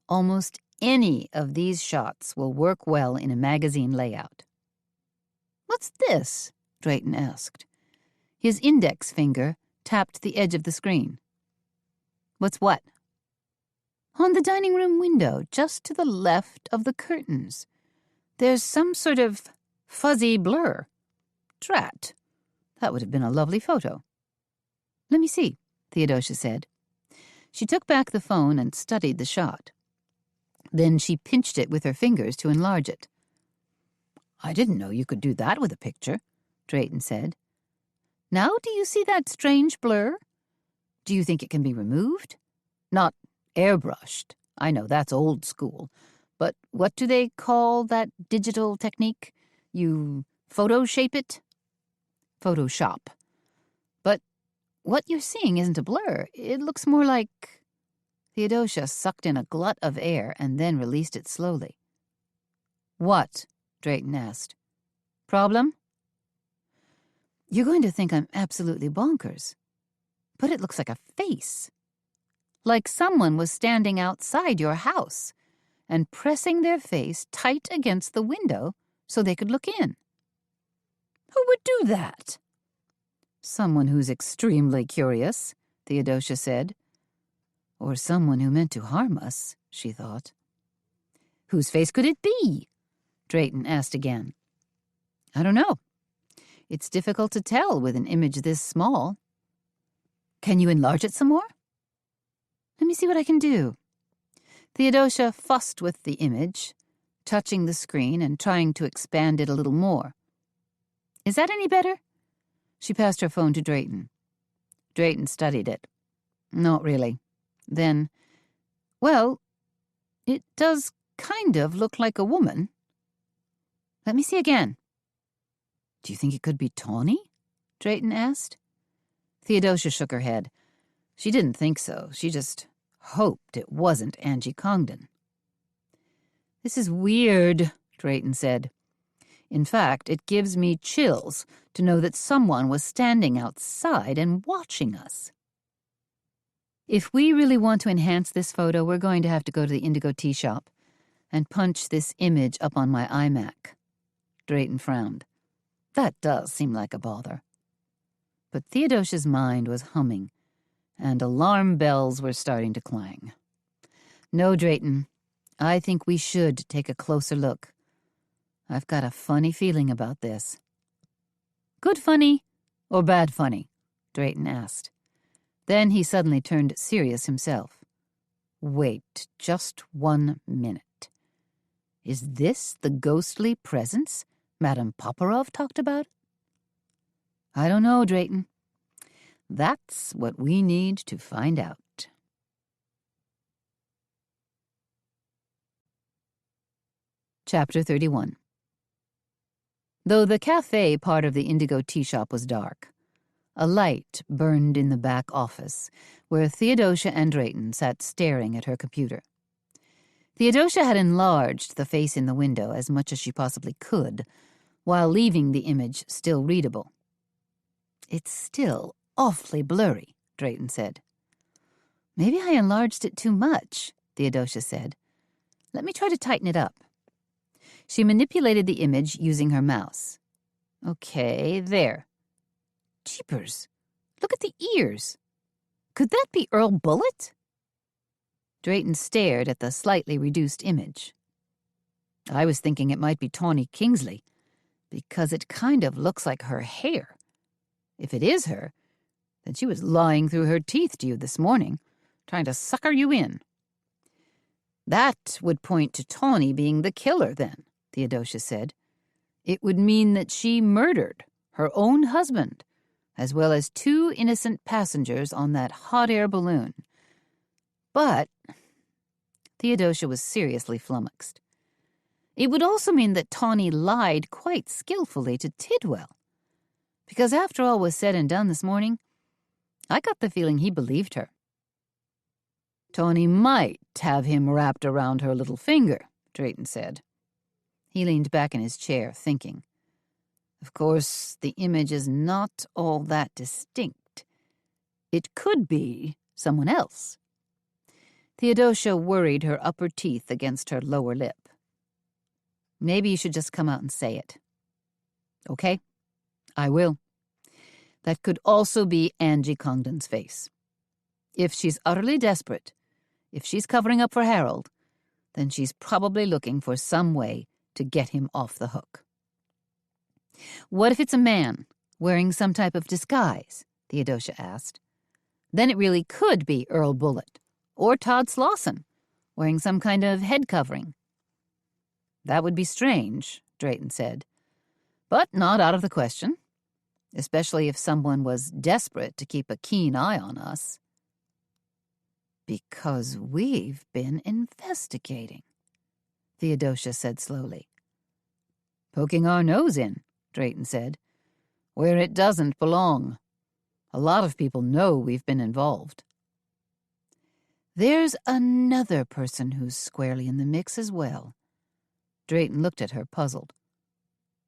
Almost any of these shots will work well in a magazine layout." What's this? Drayton asked. His index finger tapped the edge of the screen. What's what? On the dining room window, just to the left of the curtains. There's some sort of fuzzy blur. Drat. That would have been a lovely photo. Let me see, Theodosia said. She took back the phone and studied the shot. Then she pinched it with her fingers to enlarge it. I didn't know you could do that with a picture, Drayton said. Now do you see that strange blur? Do you think it can be removed? Not airbrushed. I know that's old school. But what do they call that digital technique? You photoshape it? Photoshop. But what you're seeing isn't a blur. It looks more like... Theodosia sucked in a glut of air and then released it slowly. What? Drayton asked. Problem? You're going to think I'm absolutely bonkers. But it looks like a face. Like someone was standing outside your house and pressing their face tight against the window so they could look in. Who would do that? Someone who's extremely curious, Theodosia said. Or someone who meant to harm us, she thought. Whose face could it be? Drayton asked again. I don't know. It's difficult to tell with an image this small. Can you enlarge it some more? Let me see what I can do. Theodosia fussed with the image, touching the screen and trying to expand it a little more. Is that any better? She passed her phone to Drayton. Drayton studied it. Not really. Then, well, it does kind of look like a woman. Let me see again. Do you think it could be Tawny? Drayton asked. Theodosia shook her head. She didn't think so. She just hoped it wasn't Angie Congdon. This is weird, Drayton said. In fact, it gives me chills to know that someone was standing outside and watching us. If we really want to enhance this photo, we're going to have to go to the Indigo Tea Shop and punch this image up on my iMac. Drayton frowned. That does seem like a bother. But Theodosia's mind was humming, and alarm bells were starting to clang. No, Drayton, I think we should take a closer look. I've got a funny feeling about this. Good funny or bad funny? Drayton asked. Then he suddenly turned serious himself. Wait just 1 minute. Is this the ghostly presence Madame Poparov talked about? I don't know, Drayton. That's what we need to find out. Chapter 31. Though the cafe part of the Indigo Tea Shop was dark, a light burned in the back office, where Theodosia and Drayton sat staring at her computer. Theodosia had enlarged the face in the window as much as she possibly could, while leaving the image still readable. It's still awfully blurry, Drayton said. Maybe I enlarged it too much, Theodosia said. Let me try to tighten it up. She manipulated the image using her mouse. Okay, there. Jeepers, look at the ears. Could that be Earl Bullitt? Drayton stared at the slightly reduced image. I was thinking it might be Tawny Kingsley, because it kind of looks like her hair. If it is her, then she was lying through her teeth to you this morning, trying to sucker you in. That would point to Tawny being the killer, then, Theodosia said. It would mean that she murdered her own husband, as well as 2 innocent passengers on that hot air balloon. But Theodosia was seriously flummoxed. It would also mean that Tawny lied quite skillfully to Tidwell, because after all was said and done this morning, I got the feeling he believed her. Tawny might have him wrapped around her little finger, Drayton said. He leaned back in his chair, thinking. Of course, the image is not all that distinct. It could be someone else. Theodosia worried her upper teeth against her lower lip. Maybe you should just come out and say it. Okay, I will. That could also be Angie Congdon's face. If she's utterly desperate, if she's covering up for Harold, then she's probably looking for some way to get him off the hook. What if it's a man wearing some type of disguise? Theodosia asked. Then it really could be Earl Bullitt or Todd Slauson wearing some kind of head covering. That would be strange, Drayton said, but not out of the question, especially if someone was desperate to keep a keen eye on us. Because we've been investigating, Theodosia said slowly. Poking our nose in, Drayton said, where it doesn't belong. A lot of people know we've been involved. There's another person who's squarely in the mix as well. Drayton looked at her, puzzled.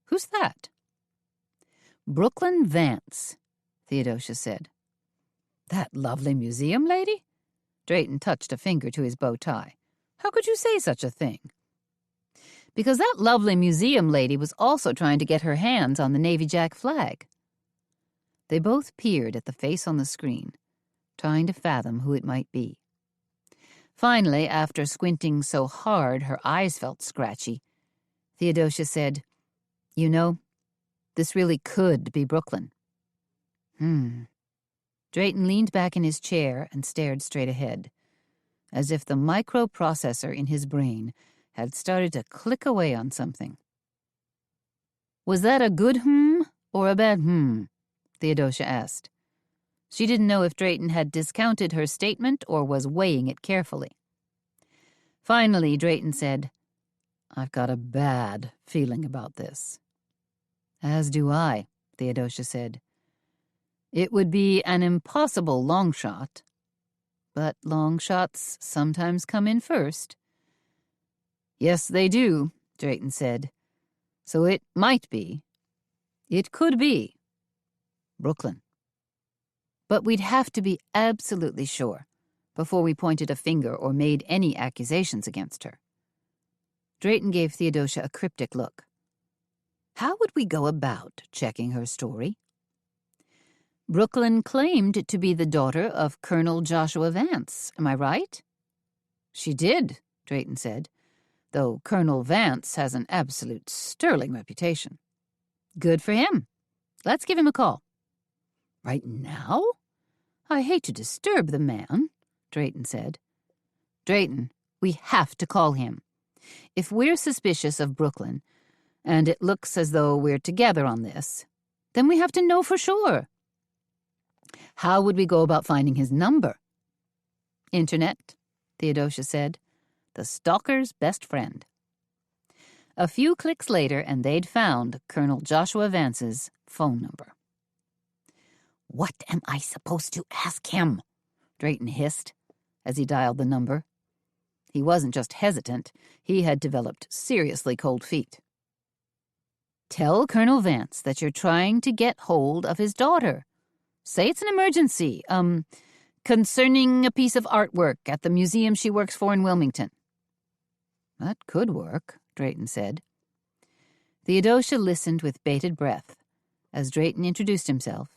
Who's that? Brooklyn Vance, Theodosia said. That lovely museum lady? Drayton touched a finger to his bow tie. How could you say such a thing? Because that lovely museum lady was also trying to get her hands on the Navy Jack flag. They both peered at the face on the screen, trying to fathom who it might be. Finally, after squinting so hard her eyes felt scratchy, Theodosia said, You know, this really could be Brooklyn. Drayton leaned back in his chair and stared straight ahead, as if the microprocessor in his brain had started to click away on something. Was that a good or a bad Theodosia asked. She didn't know if Drayton had discounted her statement or was weighing it carefully. Finally, Drayton said, I've got a bad feeling about this. As do I, Theodosia said. It would be an impossible long shot, but long shots sometimes come in first. Yes, they do, Drayton said. So it might be. It could be. Brooklyn. But we'd have to be absolutely sure before we pointed a finger or made any accusations against her. Drayton gave Theodosia a cryptic look. How would we go about checking her story? Brooklyn claimed to be the daughter of Colonel Joshua Vance, am I right? She did, Drayton said, though Colonel Vance has an absolute sterling reputation. Good for him. Let's give him a call. Right now? I hate to disturb the man, Drayton said. Drayton, we have to call him. If we're suspicious of Brooklyn, and it looks as though we're together on this, then we have to know for sure. How would we go about finding his number? Internet, Theodosia said. The stalker's best friend. A few clicks later, and they'd found Colonel Joshua Vance's phone number. What am I supposed to ask him? Drayton hissed as he dialed the number. He wasn't just hesitant, he had developed seriously cold feet. Tell Colonel Vance that you're trying to get hold of his daughter. Say it's an emergency, concerning a piece of artwork at the museum she works for in Wilmington. That could work, Drayton said. Theodosia listened with bated breath as Drayton introduced himself,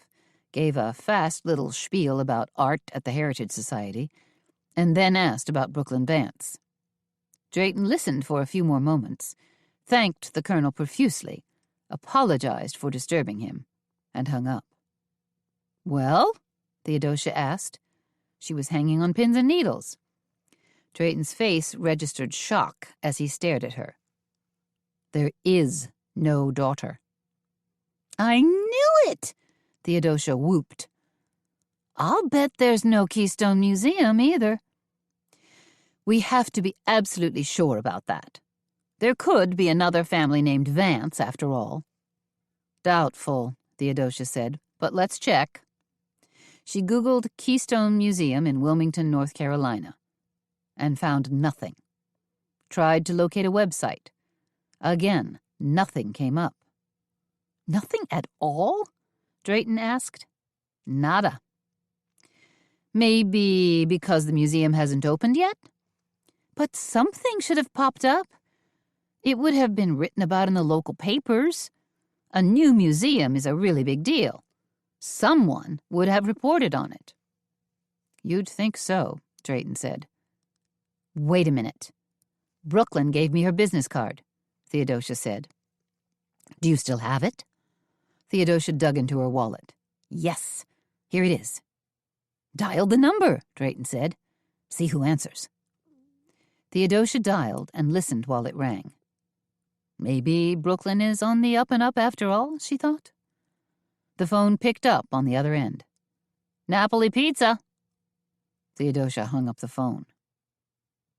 gave a fast little spiel about art at the Heritage Society, and then asked about Brooklyn Vance. Drayton listened for a few more moments, thanked the colonel profusely, apologized for disturbing him, and hung up. Well? Theodosia asked. She was hanging on pins and needles. Drayton's face registered shock as he stared at her. There is no daughter. I knew it! Theodosia whooped. I'll bet there's no Keystone Museum either. We have to be absolutely sure about that. There could be another family named Vance, after all. Doubtful, Theodosia said, but let's check. She Googled Keystone Museum in Wilmington, North Carolina, and found nothing. Tried to locate a website. Again, nothing came up. Nothing at all? Drayton asked. Nada. Maybe because the museum hasn't opened yet? But something should have popped up. It would have been written about in the local papers. A new museum is a really big deal. Someone would have reported on it." "You'd think so," Drayton said. "Wait a minute. Brooklyn gave me her business card," Theodosia said. "Do you still have it?" Theodosia dug into her wallet. "Yes, here it is." "Dial the number," Drayton said. "See who answers." Theodosia dialed and listened while it rang. Maybe Brooklyn is on the up and up after all, she thought. The phone picked up on the other end. "Napoli pizza." Theodosia hung up the phone.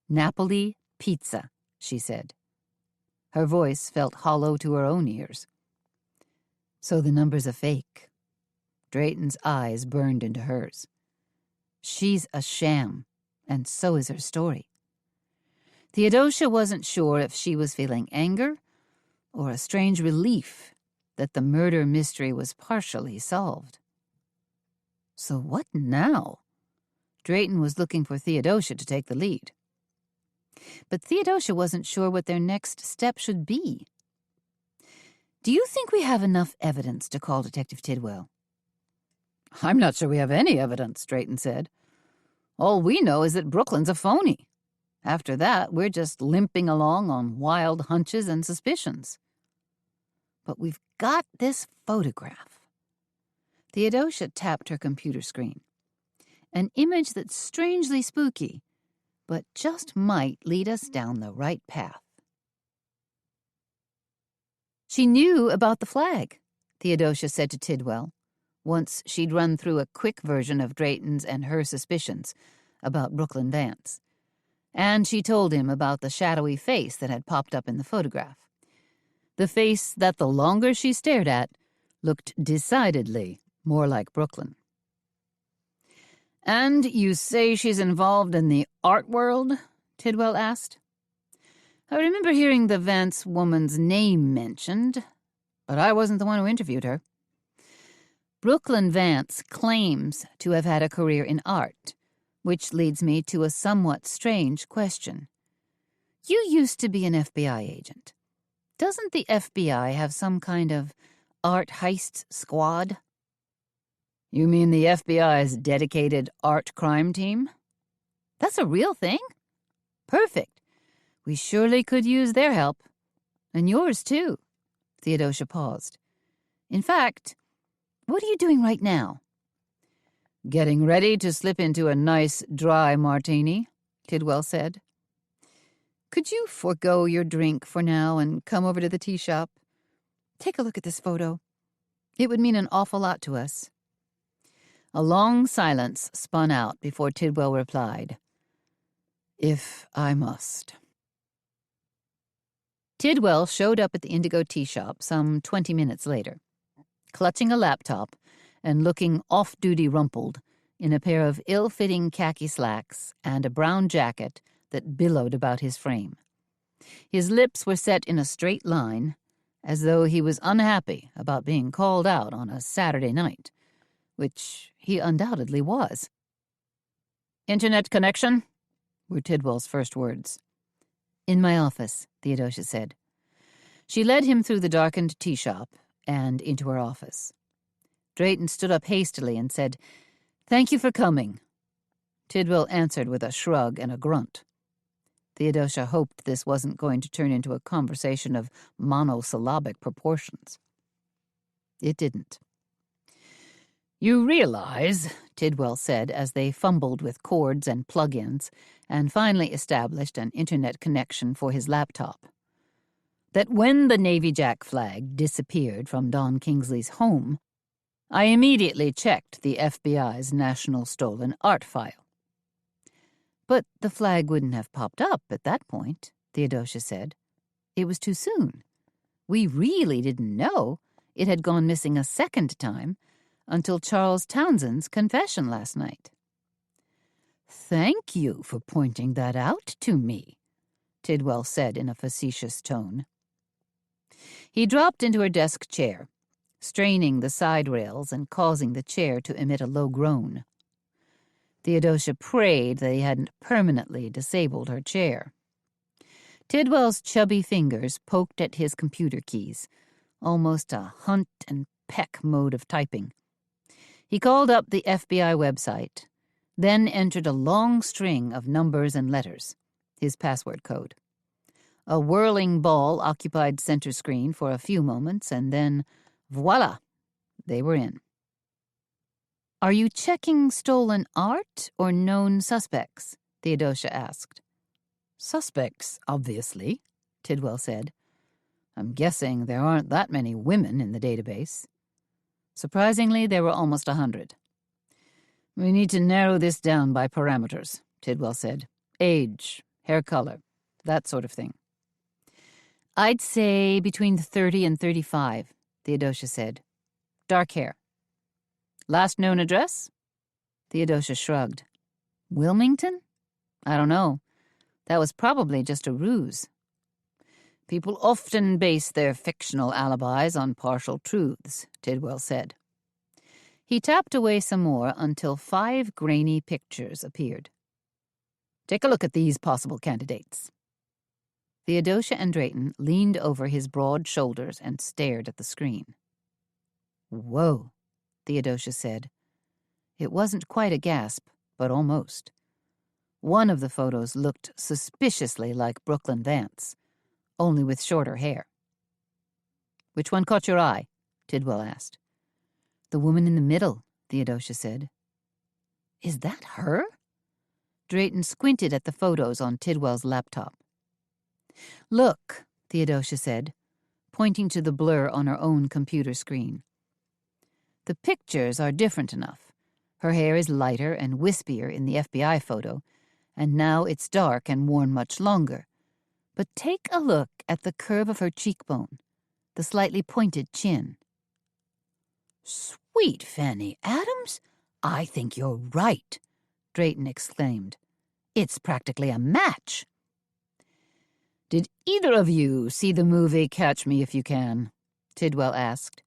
"Napoli pizza," she said. Her voice felt hollow to her own ears. So the number's a fake. Drayton's eyes burned into hers. She's a sham, and so is her story. Theodosia wasn't sure if she was feeling anger or a strange relief that the murder mystery was partially solved. So what now? Drayton was looking for Theodosia to take the lead. But Theodosia wasn't sure what their next step should be. "Do you think we have enough evidence to call Detective Tidwell?" "I'm not sure we have any evidence," Drayton said. "All we know is that Brooklyn's a phony. After that, we're just limping along on wild hunches and suspicions." "But we've got this photograph." Theodosia tapped her computer screen. An image that's strangely spooky, but just might lead us down the right path. "She knew about the flag," Theodosia said to Tidwell, once she'd run through a quick version of Drayton's and her suspicions about Brooklyn Vance. And she told him about the shadowy face that had popped up in the photograph. The face that the longer she stared at looked decidedly more like Brooklyn. "And you say she's involved in the art world?" Tidwell asked. "I remember hearing the Vance woman's name mentioned, but I wasn't the one who interviewed her." "Brooklyn Vance claims to have had a career in art, which leads me to a somewhat strange question. You used to be an FBI agent. Doesn't the FBI have some kind of art heist squad?" "You mean the FBI's dedicated art crime team?" "That's a real thing?" "Perfect. We surely could use their help. And yours, too." Theodosia paused. "In fact, what are you doing right now?" "Getting ready to slip into a nice dry martini," Tidwell said. "Could you forego your drink for now and come over to the tea shop? Take a look at this photo. It would mean an awful lot to us." A long silence spun out before Tidwell replied, "If I must." Tidwell showed up at the Indigo tea shop some 20 minutes later, clutching a laptop and looking off-duty rumpled in a pair of ill-fitting khaki slacks and a brown jacket that billowed about his frame. His lips were set in a straight line, as though he was unhappy about being called out on a Saturday night, which he undoubtedly was. "Internet connection?" were Tidwell's first words. "In my office," Theodosia said. She led him through the darkened tea shop and into her office. Drayton stood up hastily and said, "Thank you for coming." Tidwell answered with a shrug and a grunt. Theodosia hoped this wasn't going to turn into a conversation of monosyllabic proportions. It didn't. "You realize," Tidwell said as they fumbled with cords and plug-ins and finally established an internet connection for his laptop, that when the Navy Jack flag disappeared from Don Kingsley's home, I immediately checked the FBI's National Stolen Art File." "But the flag wouldn't have popped up at that point," Theodosia said. "It was too soon. We really didn't know it had gone missing a second time until Charles Townsend's confession last night." "Thank you for pointing that out to me," Tidwell said in a facetious tone. He dropped into her desk chair, straining the side rails and causing the chair to emit a low groan. Theodosia prayed that he hadn't permanently disabled her chair. Tidwell's chubby fingers poked at his computer keys, almost a hunt and peck mode of typing. He called up the FBI website, then entered a long string of numbers and letters, his password code. A whirling ball occupied center screen for a few moments, and then, voila, they were in. "Are you checking stolen art or known suspects?" Theodosia asked. "Suspects, obviously," Tidwell said. "I'm guessing there aren't that many women in the database." Surprisingly, there were almost 100. "We need to narrow this down by parameters," Tidwell said. "Age, hair color, that sort of thing." "I'd say between 30 and 35, Theodosia said. "Dark hair." "Last known address?" Theodosia shrugged. "Wilmington? I don't know. That was probably just a ruse." "People often base their fictional alibis on partial truths," Tidwell said. He tapped away some more until 5 grainy pictures appeared. "Take a look at these possible candidates." Theodosia and Drayton leaned over his broad shoulders and stared at the screen. "Whoa," Theodosia said. It wasn't quite a gasp, but almost. One of the photos looked suspiciously like Brooklyn Vance, only with shorter hair. "Which one caught your eye?" Tidwell asked. "The woman in the middle," Theodosia said. "Is that her?" Drayton squinted at the photos on Tidwell's laptop. "Look," Theodosia said, pointing to the blur on her own computer screen. "The pictures are different enough. Her hair is lighter and wispier in the FBI photo, and now it's dark and worn much longer. But take a look at the curve of her cheekbone, the slightly pointed chin." "Sweet Fanny Adams, I think you're right," Drayton exclaimed. "It's practically a match." "Did either of you see the movie Catch Me If You Can?" Tidwell asked.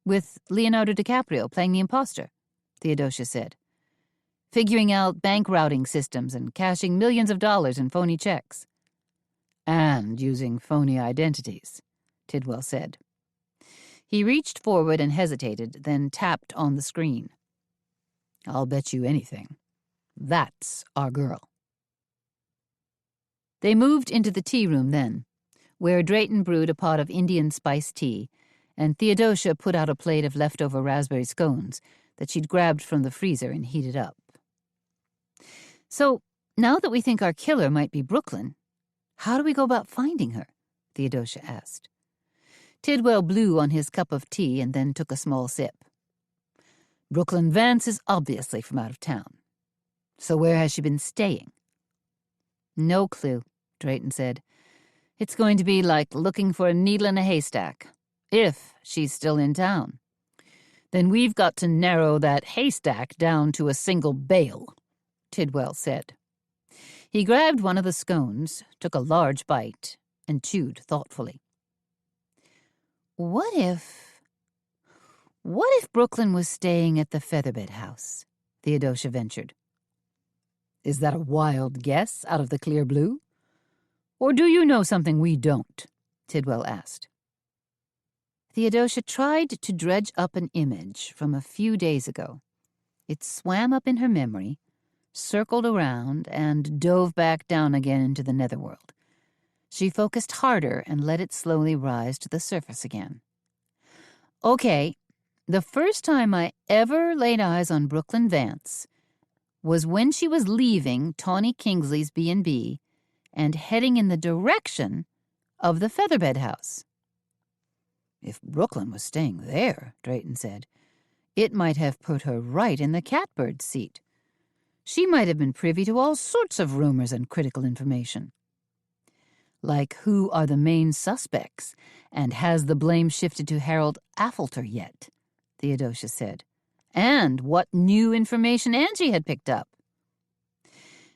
"With Leonardo DiCaprio playing the imposter," Theodosia said. "Figuring out bank routing systems and cashing millions of dollars in phony checks." "And using phony identities," Tidwell said. He reached forward and hesitated, then tapped on the screen. "I'll bet you anything. That's our girl." They moved into the tea room then, where Drayton brewed a pot of Indian spice tea, and Theodosia put out a plate of leftover raspberry scones that she'd grabbed from the freezer and heated up. "So, now that we think our killer might be Brooklyn, how do we go about finding her?" Theodosia asked. Tidwell blew on his cup of tea and then took a small sip. "Brooklyn Vance is obviously from out of town. So where has she been staying?" "No clue," Drayton said. "It's going to be like looking for a needle in a haystack, if she's still in town. Then we've got to narrow that haystack down to a single bale," Tidwell said. He grabbed one of the scones, took a large bite, and chewed thoughtfully. What if Brooklyn was staying at the Featherbed House?" Theodosia ventured. "Is that a wild guess out of the clear blue? Or do you know something we don't?" Tidwell asked. Theodosia tried to dredge up an image from a few days ago. It swam up in her memory, circled around, and dove back down again into the netherworld. She focused harder and let it slowly rise to the surface again. "Okay, the first time I ever laid eyes on Brooklyn Vance was when she was leaving Tawny Kingsley's B&B and heading in the direction of the Featherbed House." "If Brooklyn was staying there," Drayton said, "it might have put her right in the catbird seat. She might have been privy to all sorts of rumors and critical information." "Like who are the main suspects, and has the blame shifted to Harold Affolter yet?" Theodosia said. "And what new information Angie had picked up."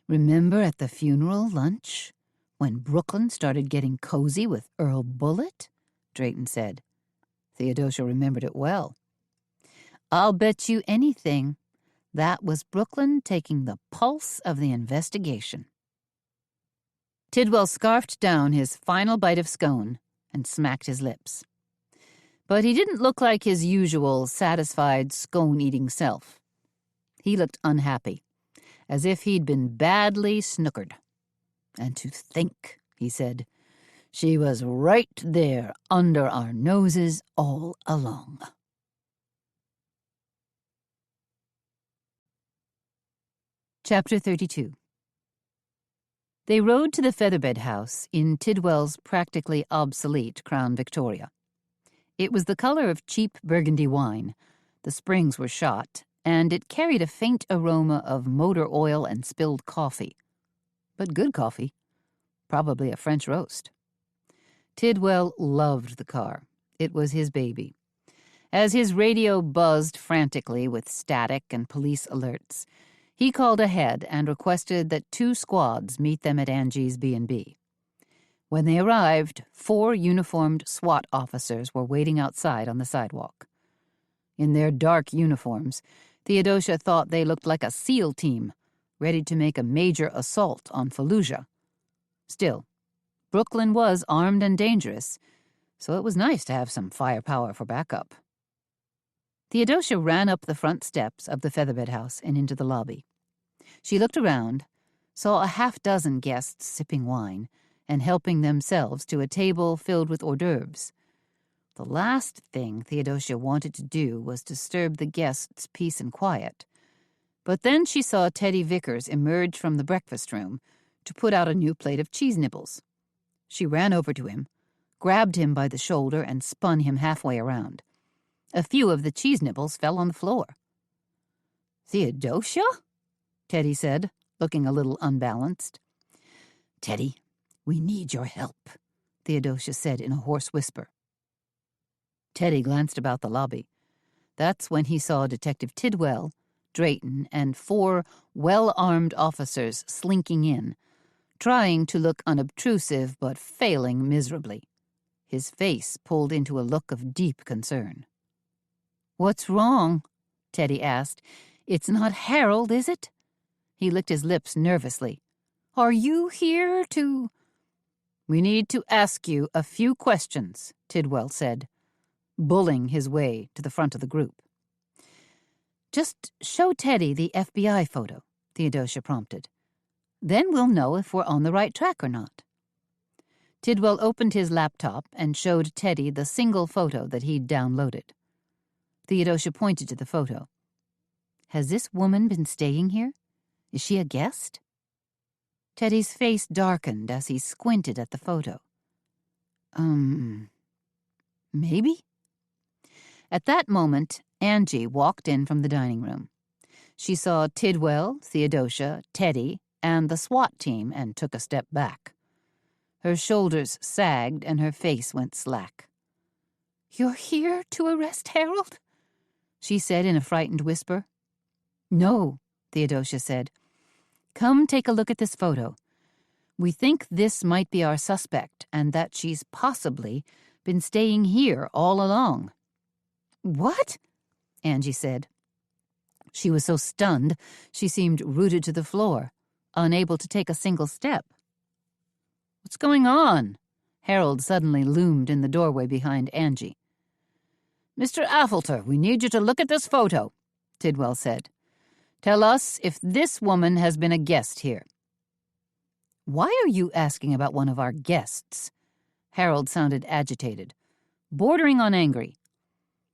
"Remember at the funeral lunch, when Brooklyn started getting cozy with Earl Bullitt?" Drayton said. Theodosia remembered it well. "I'll bet you anything that was Brooklyn taking the pulse of the investigation." Tidwell scarfed down his final bite of scone and smacked his lips. But he didn't look like his usual satisfied, scone-eating self. He looked unhappy, as if he'd been badly snookered. "And to think," he said, "she was right there under our noses all along." Chapter 32. They rode to the Featherbed House in Tidwell's practically obsolete Crown Victoria. It was the color of cheap Burgundy wine, the springs were shot, and it carried a faint aroma of motor oil and spilled coffee. But good coffee. Probably a French roast. Tidwell loved the car. It was his baby. As his radio buzzed frantically with static and police alerts, he called ahead and requested that 2 squads meet them at Angie's B&B. When they arrived, 4 uniformed SWAT officers were waiting outside on the sidewalk. In their dark uniforms, Theodosia thought they looked like a SEAL team, ready to make a major assault on Fallujah. Still, Brooklyn was armed and dangerous, so it was nice to have some firepower for backup. Theodosia ran up the front steps of the Featherbed House and into the lobby. She looked around, saw a half-dozen guests sipping wine and helping themselves to a table filled with hors d'oeuvres. The last thing Theodosia wanted to do was disturb the guests' peace and quiet. But then she saw Teddy Vickers emerge from the breakfast room to put out a new plate of cheese nibbles. She ran over to him, grabbed him by the shoulder, and spun him halfway around. A few of the cheese nibbles fell on the floor. "Theodosia?" Teddy said, looking a little unbalanced. "Teddy, we need your help," Theodosia said in a hoarse whisper. Teddy glanced about the lobby. That's when he saw Detective Tidwell, Drayton, and 4 well-armed officers slinking in, trying to look unobtrusive but failing miserably. His face pulled into a look of deep concern. "What's wrong?" Teddy asked. "It's not Harold, is it?" He licked his lips nervously. "Are you here to—" "We need to ask you a few questions," Tidwell said, bulling his way to the front of the group. "Just show Teddy the FBI photo," Theodosia prompted. "Then we'll know if we're on the right track or not." Tidwell opened his laptop and showed Teddy the single photo that he'd downloaded. Theodosia pointed to the photo. "Has this woman been staying here? Is she a guest?" Teddy's face darkened as he squinted at the photo. Maybe?" At that moment, Angie walked in from the dining room. She saw Tidwell, Theodosia, Teddy, and the SWAT team and took a step back. Her shoulders sagged and her face went slack. "You're here to arrest Harold?" she said in a frightened whisper. "No," Theodosia said. "Come take a look at this photo. We think this might be our suspect and that she's possibly been staying here all along." "What?" Angie said. She was so stunned she seemed rooted to the floor, unable to take a single step. "What's going on?" Harold suddenly loomed in the doorway behind Angie. "Mr. Affolter, we need you to look at this photo," Tidwell said. "Tell us if this woman has been a guest here." "Why are you asking about one of our guests?" Harold sounded agitated, bordering on angry.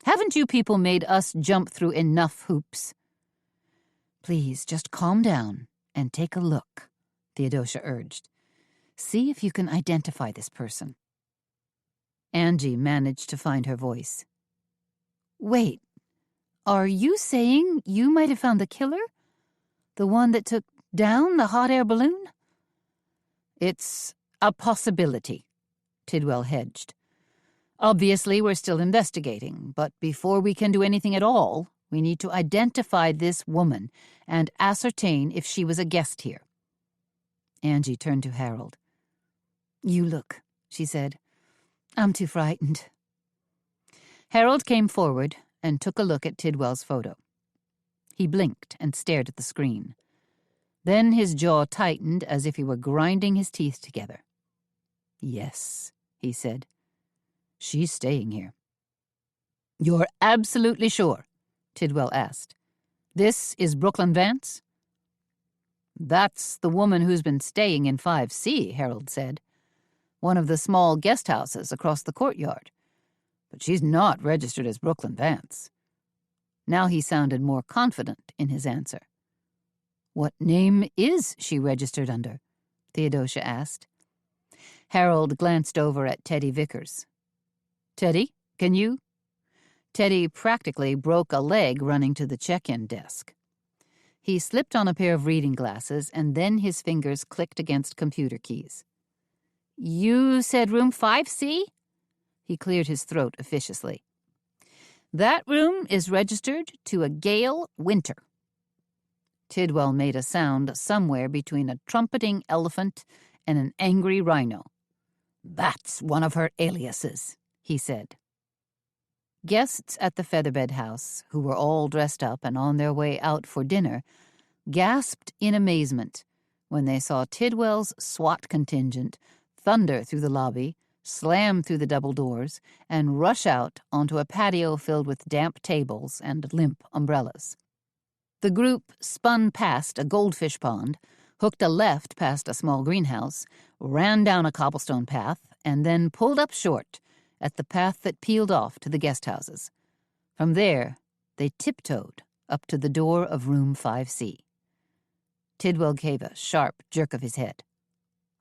"Haven't you people made us jump through enough hoops?" "Please, just calm down and take a look," Theodosia urged. "See if you can identify this person." Angie managed to find her voice. "Wait, are you saying you might have found the killer? The one that took down the hot air balloon?" "It's a possibility," Tidwell hedged. "Obviously, we're still investigating, but before we can do anything at all, we need to identify this woman and ascertain if she was a guest here." Angie turned to Harold. "You look," she said. "I'm too frightened." Harold came forward and took a look at Tidwell's photo. He blinked and stared at the screen. Then his jaw tightened as if he were grinding his teeth together. "Yes," he said. "She's staying here." "You're absolutely sure?" Tidwell asked. "This is Brooklyn Vance?" "That's the woman who's been staying in 5C, Harold said. One of the small guest houses across the courtyard. But she's not registered as Brooklyn Vance." Now he sounded more confident in his answer. "What name is she registered under?" Theodosia asked. Harold glanced over at Teddy Vickers. "Teddy, can you?" Teddy practically broke a leg running to the check-in desk. He slipped on a pair of reading glasses, and then his fingers clicked against computer keys. "You said room 5C?" He cleared his throat officiously. "That room is registered to a Gale Winter." Tidwell made a sound somewhere between a trumpeting elephant and an angry rhino. "That's one of her aliases," he said. Guests at the Featherbed House, who were all dressed up and on their way out for dinner, gasped in amazement when they saw Tidwell's SWAT contingent thunder through the lobby, slam through the double doors, and rush out onto a patio filled with damp tables and limp umbrellas. The group spun past a goldfish pond, hooked a left past a small greenhouse, ran down a cobblestone path, and then pulled up short at the path that peeled off to the guest houses. From there, they tiptoed up to the door of room 5C. Tidwell gave a sharp jerk of his head.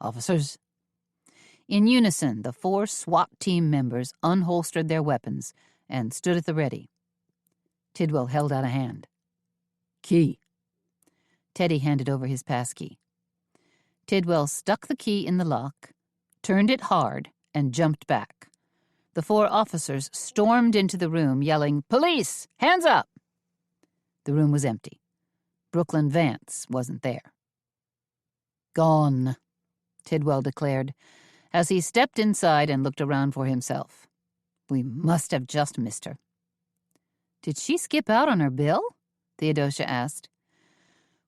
"Officers." In unison, the 4 SWAT team members unholstered their weapons and stood at the ready. Tidwell held out a hand. "Key." Teddy handed over his passkey. Tidwell stuck the key in the lock, turned it hard, and jumped back. The 4 officers stormed into the room, yelling, "Police! Hands up!" The room was empty. Brooklyn Vance wasn't there. "Gone," Tidwell declared, as he stepped inside and looked around for himself. "We must have just missed her." "Did she skip out on her bill?" Theodosia asked.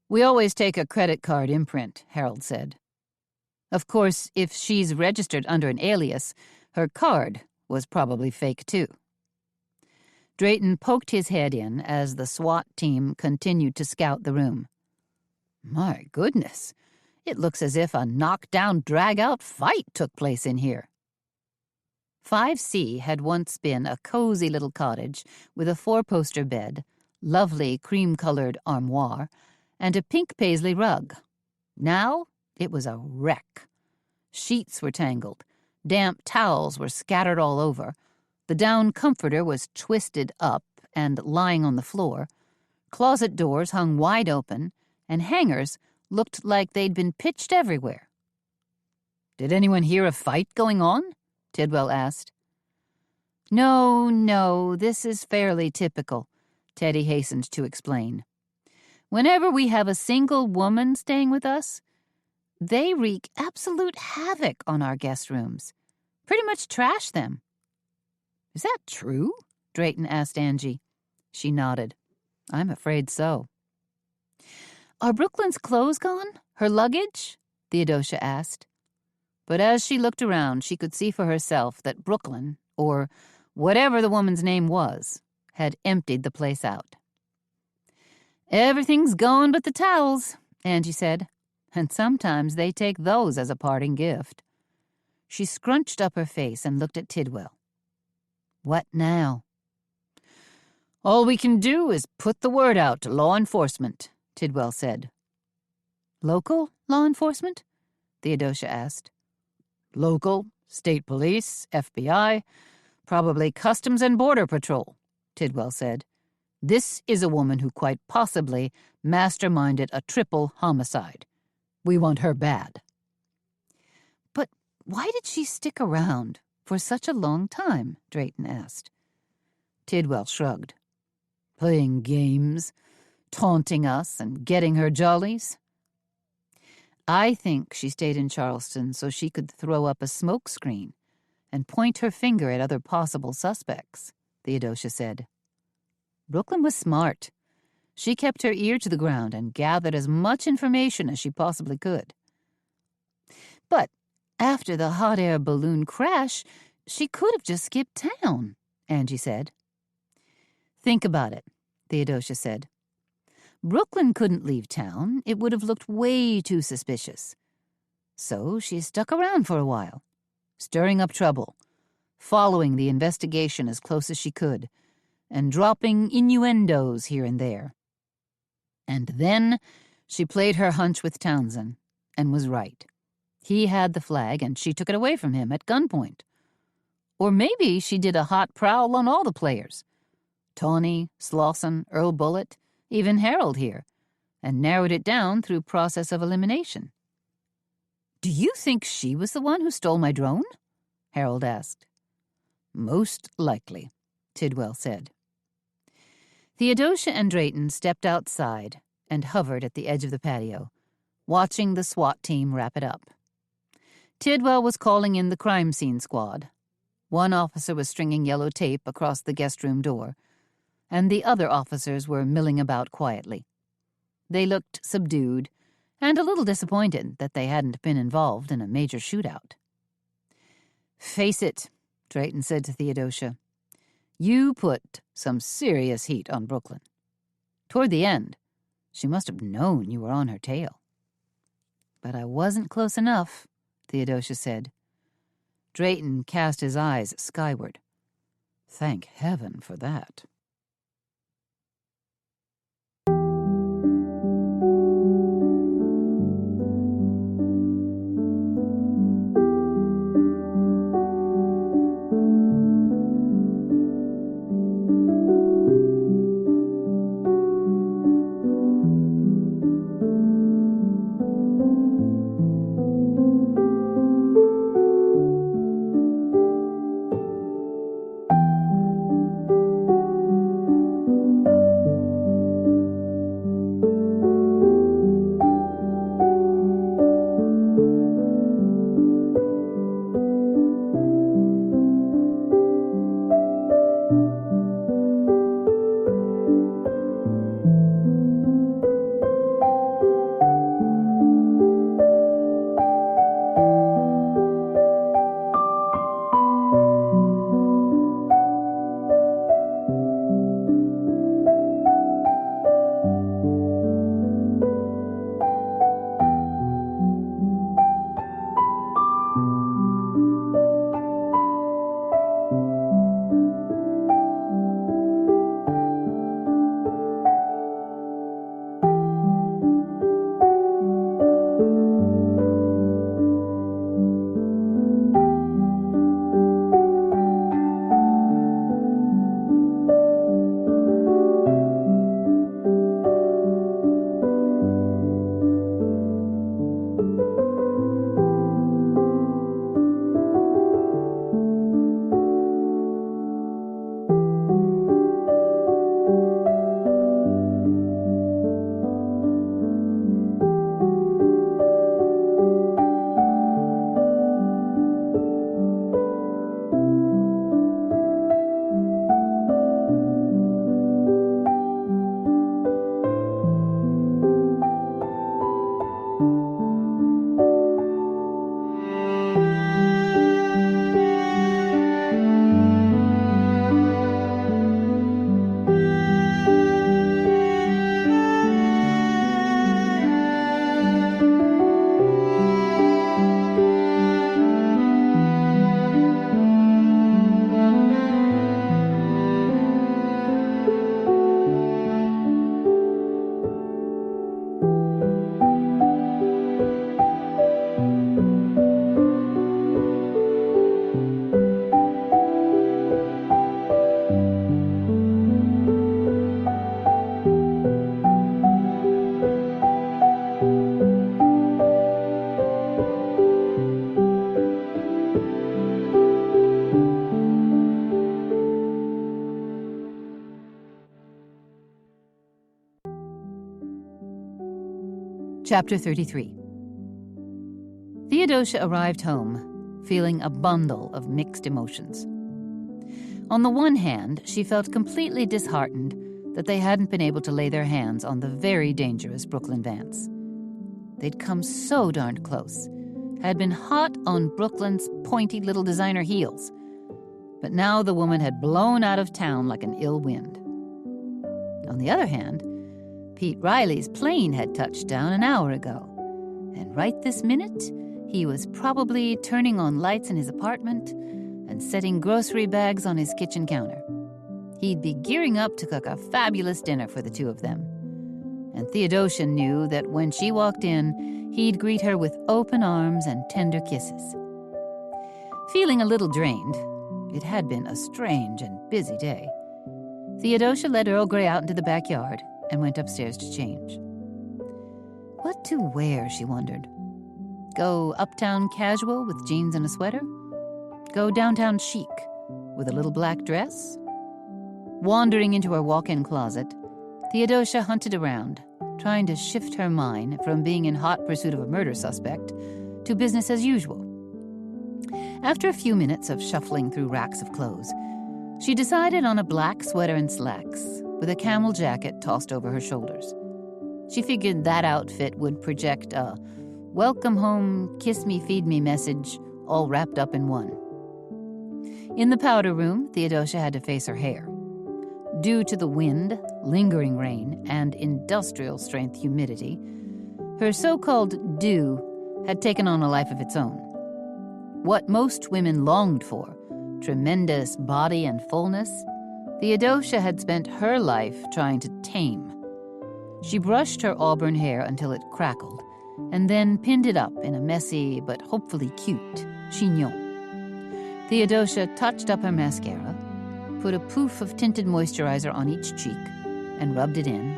"We always take a credit card imprint," Harold said. "Of course, if she's registered under an alias, her card was probably fake too." Drayton poked his head in as the SWAT team continued to scout the room. "My goodness, it looks as if a knockdown, drag-out fight took place in here." 5C had once been a cozy little cottage with a 4-poster bed, lovely cream-colored armoire, and a pink paisley rug. Now it was a wreck. Sheets were tangled, damp towels were scattered all over, the down comforter was twisted up and lying on the floor, closet doors hung wide open, and hangers looked like they'd been pitched everywhere. "Did anyone hear a fight going on?" Tidwell asked. No, this is fairly typical," Teddy hastened to explain. "Whenever we have a single woman staying with us, they wreak absolute havoc on our guest rooms. Pretty much trash them." "Is that true?" Drayton asked Angie. She nodded. "I'm afraid so." "Are Brooklyn's clothes gone? Her luggage?" Theodosia asked. But as she looked around, she could see for herself that Brooklyn, or whatever the woman's name was, had emptied the place out. "Everything's gone but the towels," Angie said, "and sometimes they take those as a parting gift." She scrunched up her face and looked at Tidwell. "What now?" "All we can do is put the word out to law enforcement," Tidwell said. "Local law enforcement?" Theodosia asked. "Local, state police, FBI, probably Customs and Border Patrol," Tidwell said. "This is a woman who quite possibly masterminded a triple homicide. We want her bad." "But why did she stick around for such a long time?" Drayton asked. Tidwell shrugged. "Playing games, taunting us, and getting her jollies." "I think she stayed in Charleston so she could throw up a smoke screen and point her finger at other possible suspects," Theodosia said. "Brooklyn was smart. She kept her ear to the ground and gathered as much information as she possibly could." "But after the hot air balloon crash, she could have just skipped town," Angie said. Think about it, Theodosia said. Brooklyn couldn't leave town. It would have looked way too suspicious. So she stuck around for a while, stirring up trouble, following the investigation as close as she could, and dropping innuendos here and there. And then she played her hunch with Townsend, and was right. He had the flag, and she took it away from him at gunpoint. Or maybe she did a hot prowl on all the players. Tawny, Slauson, Earl Bullitt, even Harold here, and narrowed it down through process of elimination. Do you think she was the one who stole my drone? Harold asked. Most likely, Tidwell said. Theodosia and Drayton stepped outside and hovered at the edge of the patio, watching the SWAT team wrap it up. Tidwell was calling in the crime scene squad. One officer was stringing yellow tape across the guest room door, and the other officers were milling about quietly. They looked subdued and a little disappointed that they hadn't been involved in a major shootout. Face it, Drayton said to Theodosia. You put some serious heat on Brooklyn. Toward the end, she must have known you were on her tail. But I wasn't close enough, Theodosia said. Drayton cast his eyes skyward. Thank heaven for that. Chapter 33. Theodosia arrived home, feeling a bundle of mixed emotions. On the one hand, she felt completely disheartened that they hadn't been able to lay their hands on the very dangerous Brooklyn Vance. They'd come so darned close, had been hot on Brooklyn's pointy little designer heels. But now the woman had blown out of town like an ill wind. On the other hand, Pete Riley's plane had touched down an hour ago, and right this minute, he was probably turning on lights in his apartment and setting grocery bags on his kitchen counter. He'd be gearing up to cook a fabulous dinner for the two of them. And Theodosia knew that when she walked in, he'd greet her with open arms and tender kisses. Feeling a little drained, it had been a strange and busy day, Theodosia led Earl Grey out into the backyard and went upstairs to change. What to wear, she wondered. Go uptown casual with jeans and a sweater? Go downtown chic with a little black dress? Wandering into her walk-in closet, Theodosia hunted around, trying to shift her mind from being in hot pursuit of a murder suspect to business as usual. After a few minutes of shuffling through racks of clothes, she decided on a black sweater and slacks with a camel jacket tossed over her shoulders. She figured that outfit would project a welcome home, kiss me, feed me message all wrapped up in one. In the powder room, Theodosia had to face her hair. Due to the wind, lingering rain, and industrial-strength humidity, her so-called dew had taken on a life of its own. What most women longed for, tremendous body and fullness, Theodosia had spent her life trying to tame. She brushed her auburn hair until it crackled, and then pinned it up in a messy but hopefully cute chignon. Theodosia touched up her mascara, put a poof of tinted moisturizer on each cheek, and rubbed it in,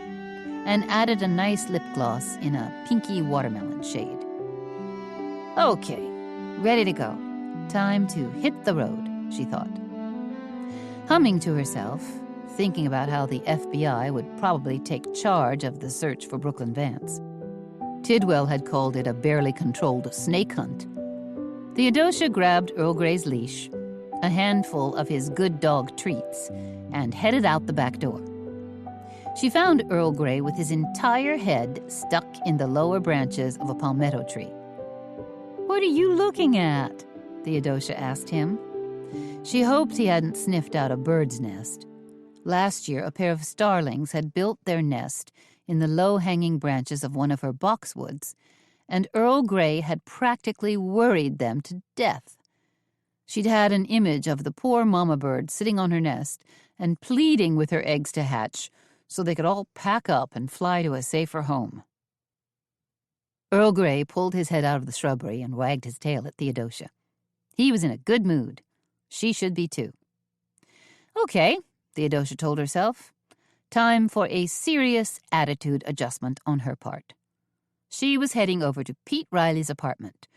and added a nice lip gloss in a pinky watermelon shade. Okay, ready to go. Time to hit the road, she thought. Humming to herself, thinking about how the FBI would probably take charge of the search for Brooklyn Vance. Tidwell had called it a barely controlled snake hunt. Theodosia grabbed Earl Grey's leash, a handful of his good dog treats, and headed out the back door. She found Earl Grey with his entire head stuck in the lower branches of a palmetto tree. "What are you looking at?" Theodosia asked him. She hoped he hadn't sniffed out a bird's nest. Last year, a pair of starlings had built their nest in the low-hanging branches of one of her boxwoods, and Earl Grey had practically worried them to death. She'd had an image of the poor mama bird sitting on her nest and pleading with her eggs to hatch so they could all pack up and fly to a safer home. Earl Grey pulled his head out of the shrubbery and wagged his tail at Theodosia. He was in a good mood. She should be too. Okay, Theodosia told herself. Time for a serious attitude adjustment on her part. She was heading over to Pete Riley's apartment,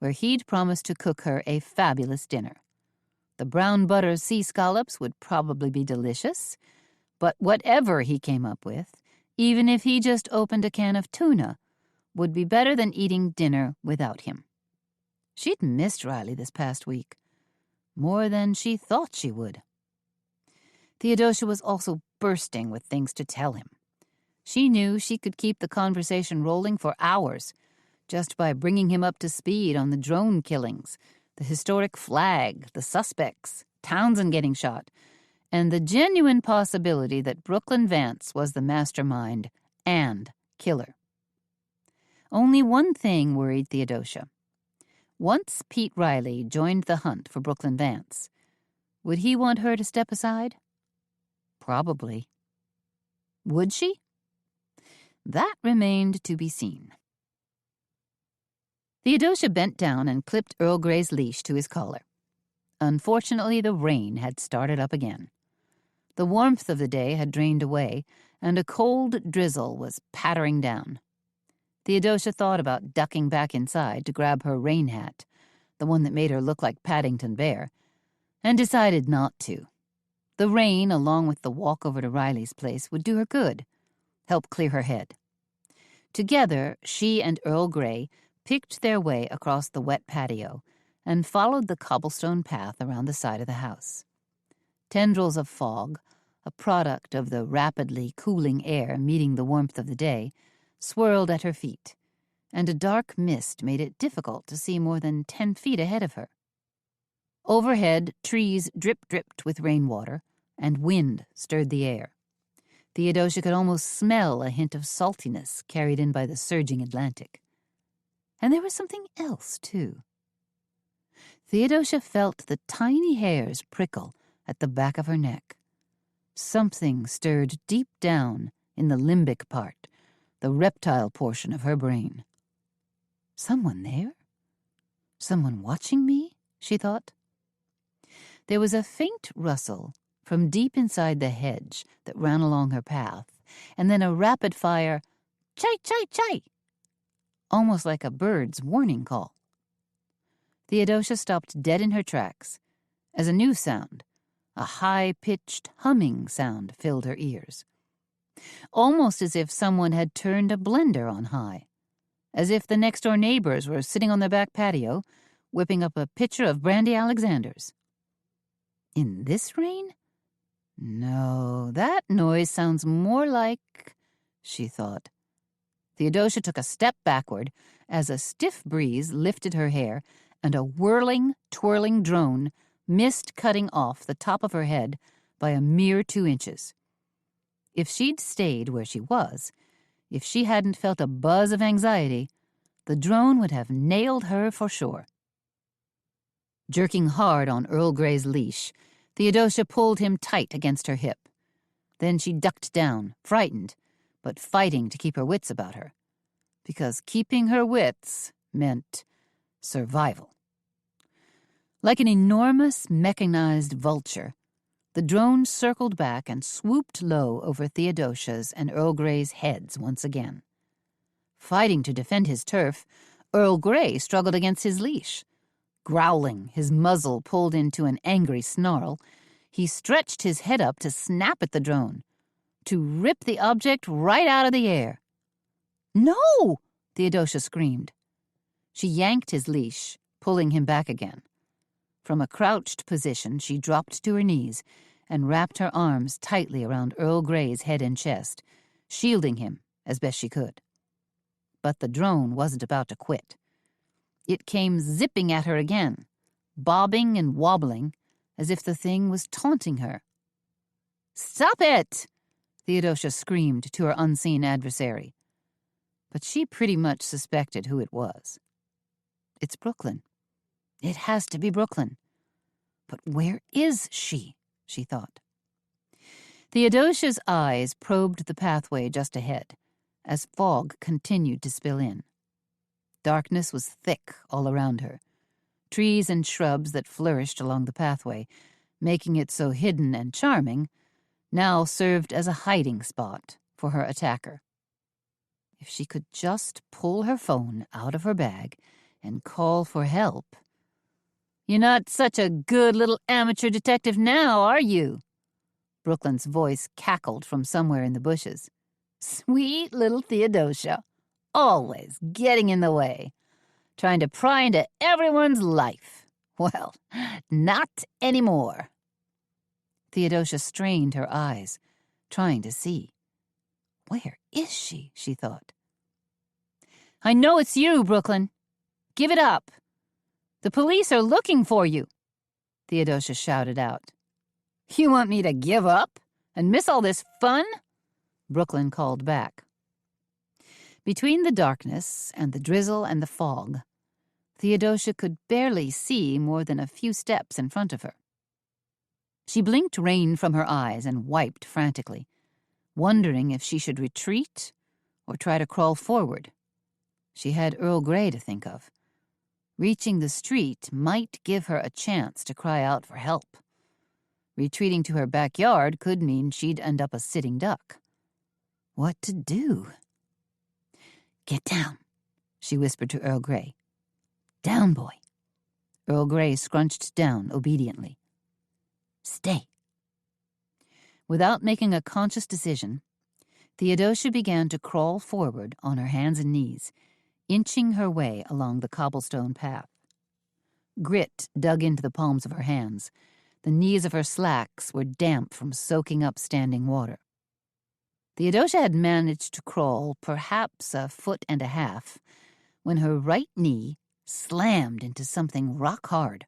where he'd promised to cook her a fabulous dinner. The brown butter sea scallops would probably be delicious, but whatever he came up with, even if he just opened a can of tuna, would be better than eating dinner without him. She'd missed Riley this past week, more than she thought she would. Theodosia was also bursting with things to tell him. She knew she could keep the conversation rolling for hours, just by bringing him up to speed on the drone killings, the historic flag, the suspects, Townsend getting shot, and the genuine possibility that Brooklyn Vance was the mastermind and killer. Only one thing worried Theodosia. Once Pete Riley joined the hunt for Brooklyn Vance, would he want her to step aside? Probably. Would she? That remained to be seen. Theodosia bent down and clipped Earl Grey's leash to his collar. Unfortunately, the rain had started up again. The warmth of the day had drained away, and a cold drizzle was pattering down. Theodosia thought about ducking back inside to grab her rain hat, the one that made her look like Paddington Bear, and decided not to. The rain, along with the walk over to Riley's place, would do her good, help clear her head. Together, she and Earl Grey picked their way across the wet patio and followed the cobblestone path around the side of the house. Tendrils of fog, a product of the rapidly cooling air meeting the warmth of the day, swirled at her feet, and a dark mist made it difficult to see more than 10 feet ahead of her. Overhead, trees drip-dripped with rainwater, and wind stirred the air. Theodosia could almost smell a hint of saltiness carried in by the surging Atlantic. And there was something else, too. Theodosia felt the tiny hairs prickle at the back of her neck. Something stirred deep down in the limbic part, the reptile portion of her brain. Someone there? Someone watching me? She thought. There was a faint rustle from deep inside the hedge that ran along her path, and then a rapid-fire chai, chai, chai, almost like a bird's warning call. Theodosia stopped dead in her tracks as a new sound, a high-pitched humming sound, filled her ears. Almost as if someone had turned a blender on high, as if the next-door neighbors were sitting on their back patio, whipping up a pitcher of Brandy Alexander's. In this rain? No, that noise sounds more like, she thought. Theodosia took a step backward as a stiff breeze lifted her hair and a whirling, twirling drone missed cutting off the top of her head by a mere 2 inches. If she'd stayed where she was, if she hadn't felt a buzz of anxiety, the drone would have nailed her for sure. Jerking hard on Earl Grey's leash, Theodosia pulled him tight against her hip. Then she ducked down, frightened, but fighting to keep her wits about her, because keeping her wits meant survival. Like an enormous mechanized vulture, the drone circled back and swooped low over Theodosia's and Earl Grey's heads once again. Fighting to defend his turf, Earl Grey struggled against his leash. Growling, his muzzle pulled into an angry snarl, he stretched his head up to snap at the drone, to rip the object right out of the air. "No!" Theodosia screamed. She yanked his leash, pulling him back again. From a crouched position, she dropped to her knees and wrapped her arms tightly around Earl Grey's head and chest, shielding him as best she could. But the drone wasn't about to quit. It came zipping at her again, bobbing and wobbling as if the thing was taunting her. "Stop it!" Theodosia screamed to her unseen adversary. But she pretty much suspected who it was. It's Brooklyn. It has to be Brooklyn. But where is she? She thought. Theodosia's eyes probed the pathway just ahead, as fog continued to spill in. Darkness was thick all around her. Trees and shrubs that flourished along the pathway, making it so hidden and charming, now served as a hiding spot for her attacker. If she could just pull her phone out of her bag and call for help. "You're not such a good little amateur detective now, are you?" Brooklyn's voice cackled from somewhere in the bushes. "Sweet little Theodosia, always getting in the way, trying to pry into everyone's life. Well, not anymore." Theodosia strained her eyes, trying to see. Where is she? She thought. "I know it's you, Brooklyn. Give it up. The police are looking for you," Theodosia shouted out. "You want me to give up and miss all this fun?" Brooklyn called back. Between the darkness and the drizzle and the fog, Theodosia could barely see more than a few steps in front of her. She blinked rain from her eyes and wiped frantically, wondering if she should retreat or try to crawl forward. She had Earl Grey to think of. Reaching the street might give her a chance to cry out for help. Retreating to her backyard could mean she'd end up a sitting duck. What to do? "Get down," she whispered to Earl Grey. "Down, boy." Earl Grey scrunched down obediently. "Stay." Without making a conscious decision, Theodosia began to crawl forward on her hands and knees, inching her way along the cobblestone path. Grit dug into the palms of her hands. The knees of her slacks were damp from soaking up standing water. Theodosia had managed to crawl perhaps 1.5 feet when her right knee slammed into something rock hard.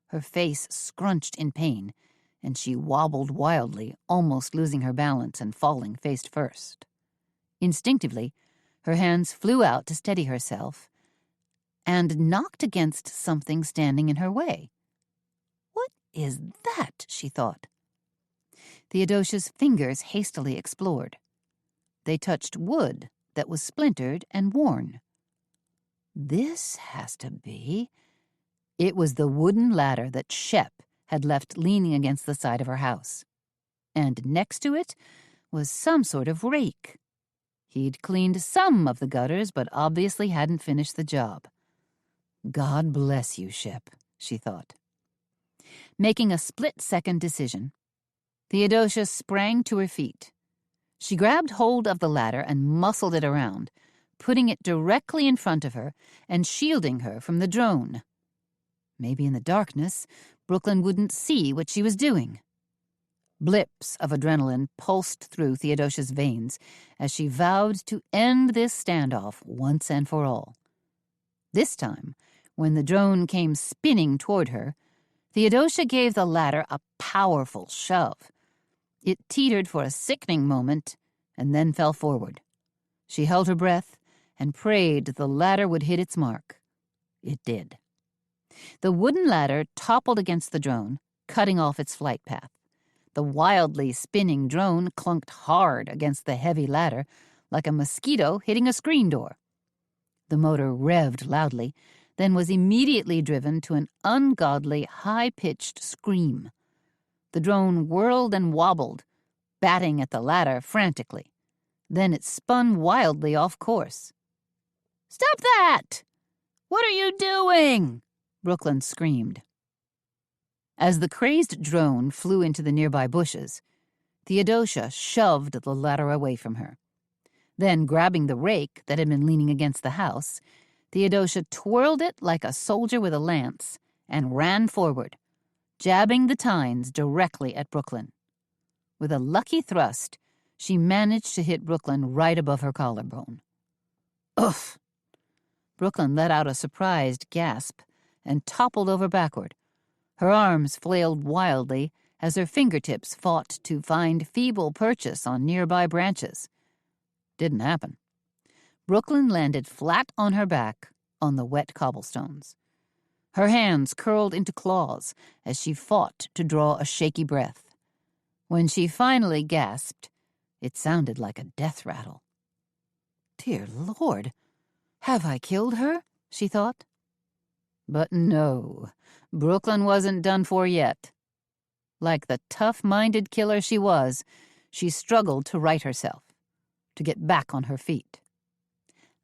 Her face scrunched in pain, and she wobbled wildly, almost losing her balance and falling face first. Instinctively, her hands flew out to steady herself and knocked against something standing in her way. "What is that?" she thought. Theodosia's fingers hastily explored. They touched wood that was splintered and worn. This has to be... It was the wooden ladder that Shep had left leaning against the side of her house. And next to it was some sort of rake. He'd cleaned some of the gutters, but obviously hadn't finished the job. "God bless you, Shep," she thought. Making a split-second decision, Theodosia sprang to her feet. She grabbed hold of the ladder and muscled it around, putting it directly in front of her and shielding her from the drone. Maybe in the darkness, Brooklyn wouldn't see what she was doing. Blips of adrenaline pulsed through Theodosia's veins as she vowed to end this standoff once and for all. This time, when the drone came spinning toward her, Theodosia gave the ladder a powerful shove. It teetered for a sickening moment and then fell forward. She held her breath and prayed the ladder would hit its mark. It did. The wooden ladder toppled against the drone, cutting off its flight path. The wildly spinning drone clunked hard against the heavy ladder like a mosquito hitting a screen door. The motor revved loudly, then was immediately driven to an ungodly, high-pitched scream. The drone whirled and wobbled, batting at the ladder frantically. Then it spun wildly off course. "Stop that! What are you doing?" Brooklyn screamed. As the crazed drone flew into the nearby bushes, Theodosia shoved the ladder away from her. Then, grabbing the rake that had been leaning against the house, Theodosia twirled it like a soldier with a lance and ran forward, jabbing the tines directly at Brooklyn. With a lucky thrust, she managed to hit Brooklyn right above her collarbone. "Oof!" Brooklyn let out a surprised gasp and toppled over backward. Her arms flailed wildly as her fingertips fought to find feeble purchase on nearby branches. Didn't happen. Brooklyn landed flat on her back on the wet cobblestones. Her hands curled into claws as she fought to draw a shaky breath. When she finally gasped, it sounded like a death rattle. "Dear Lord, have I killed her?" she thought. But no, Brooklyn wasn't done for yet. Like the tough-minded killer she was, she struggled to right herself, to get back on her feet.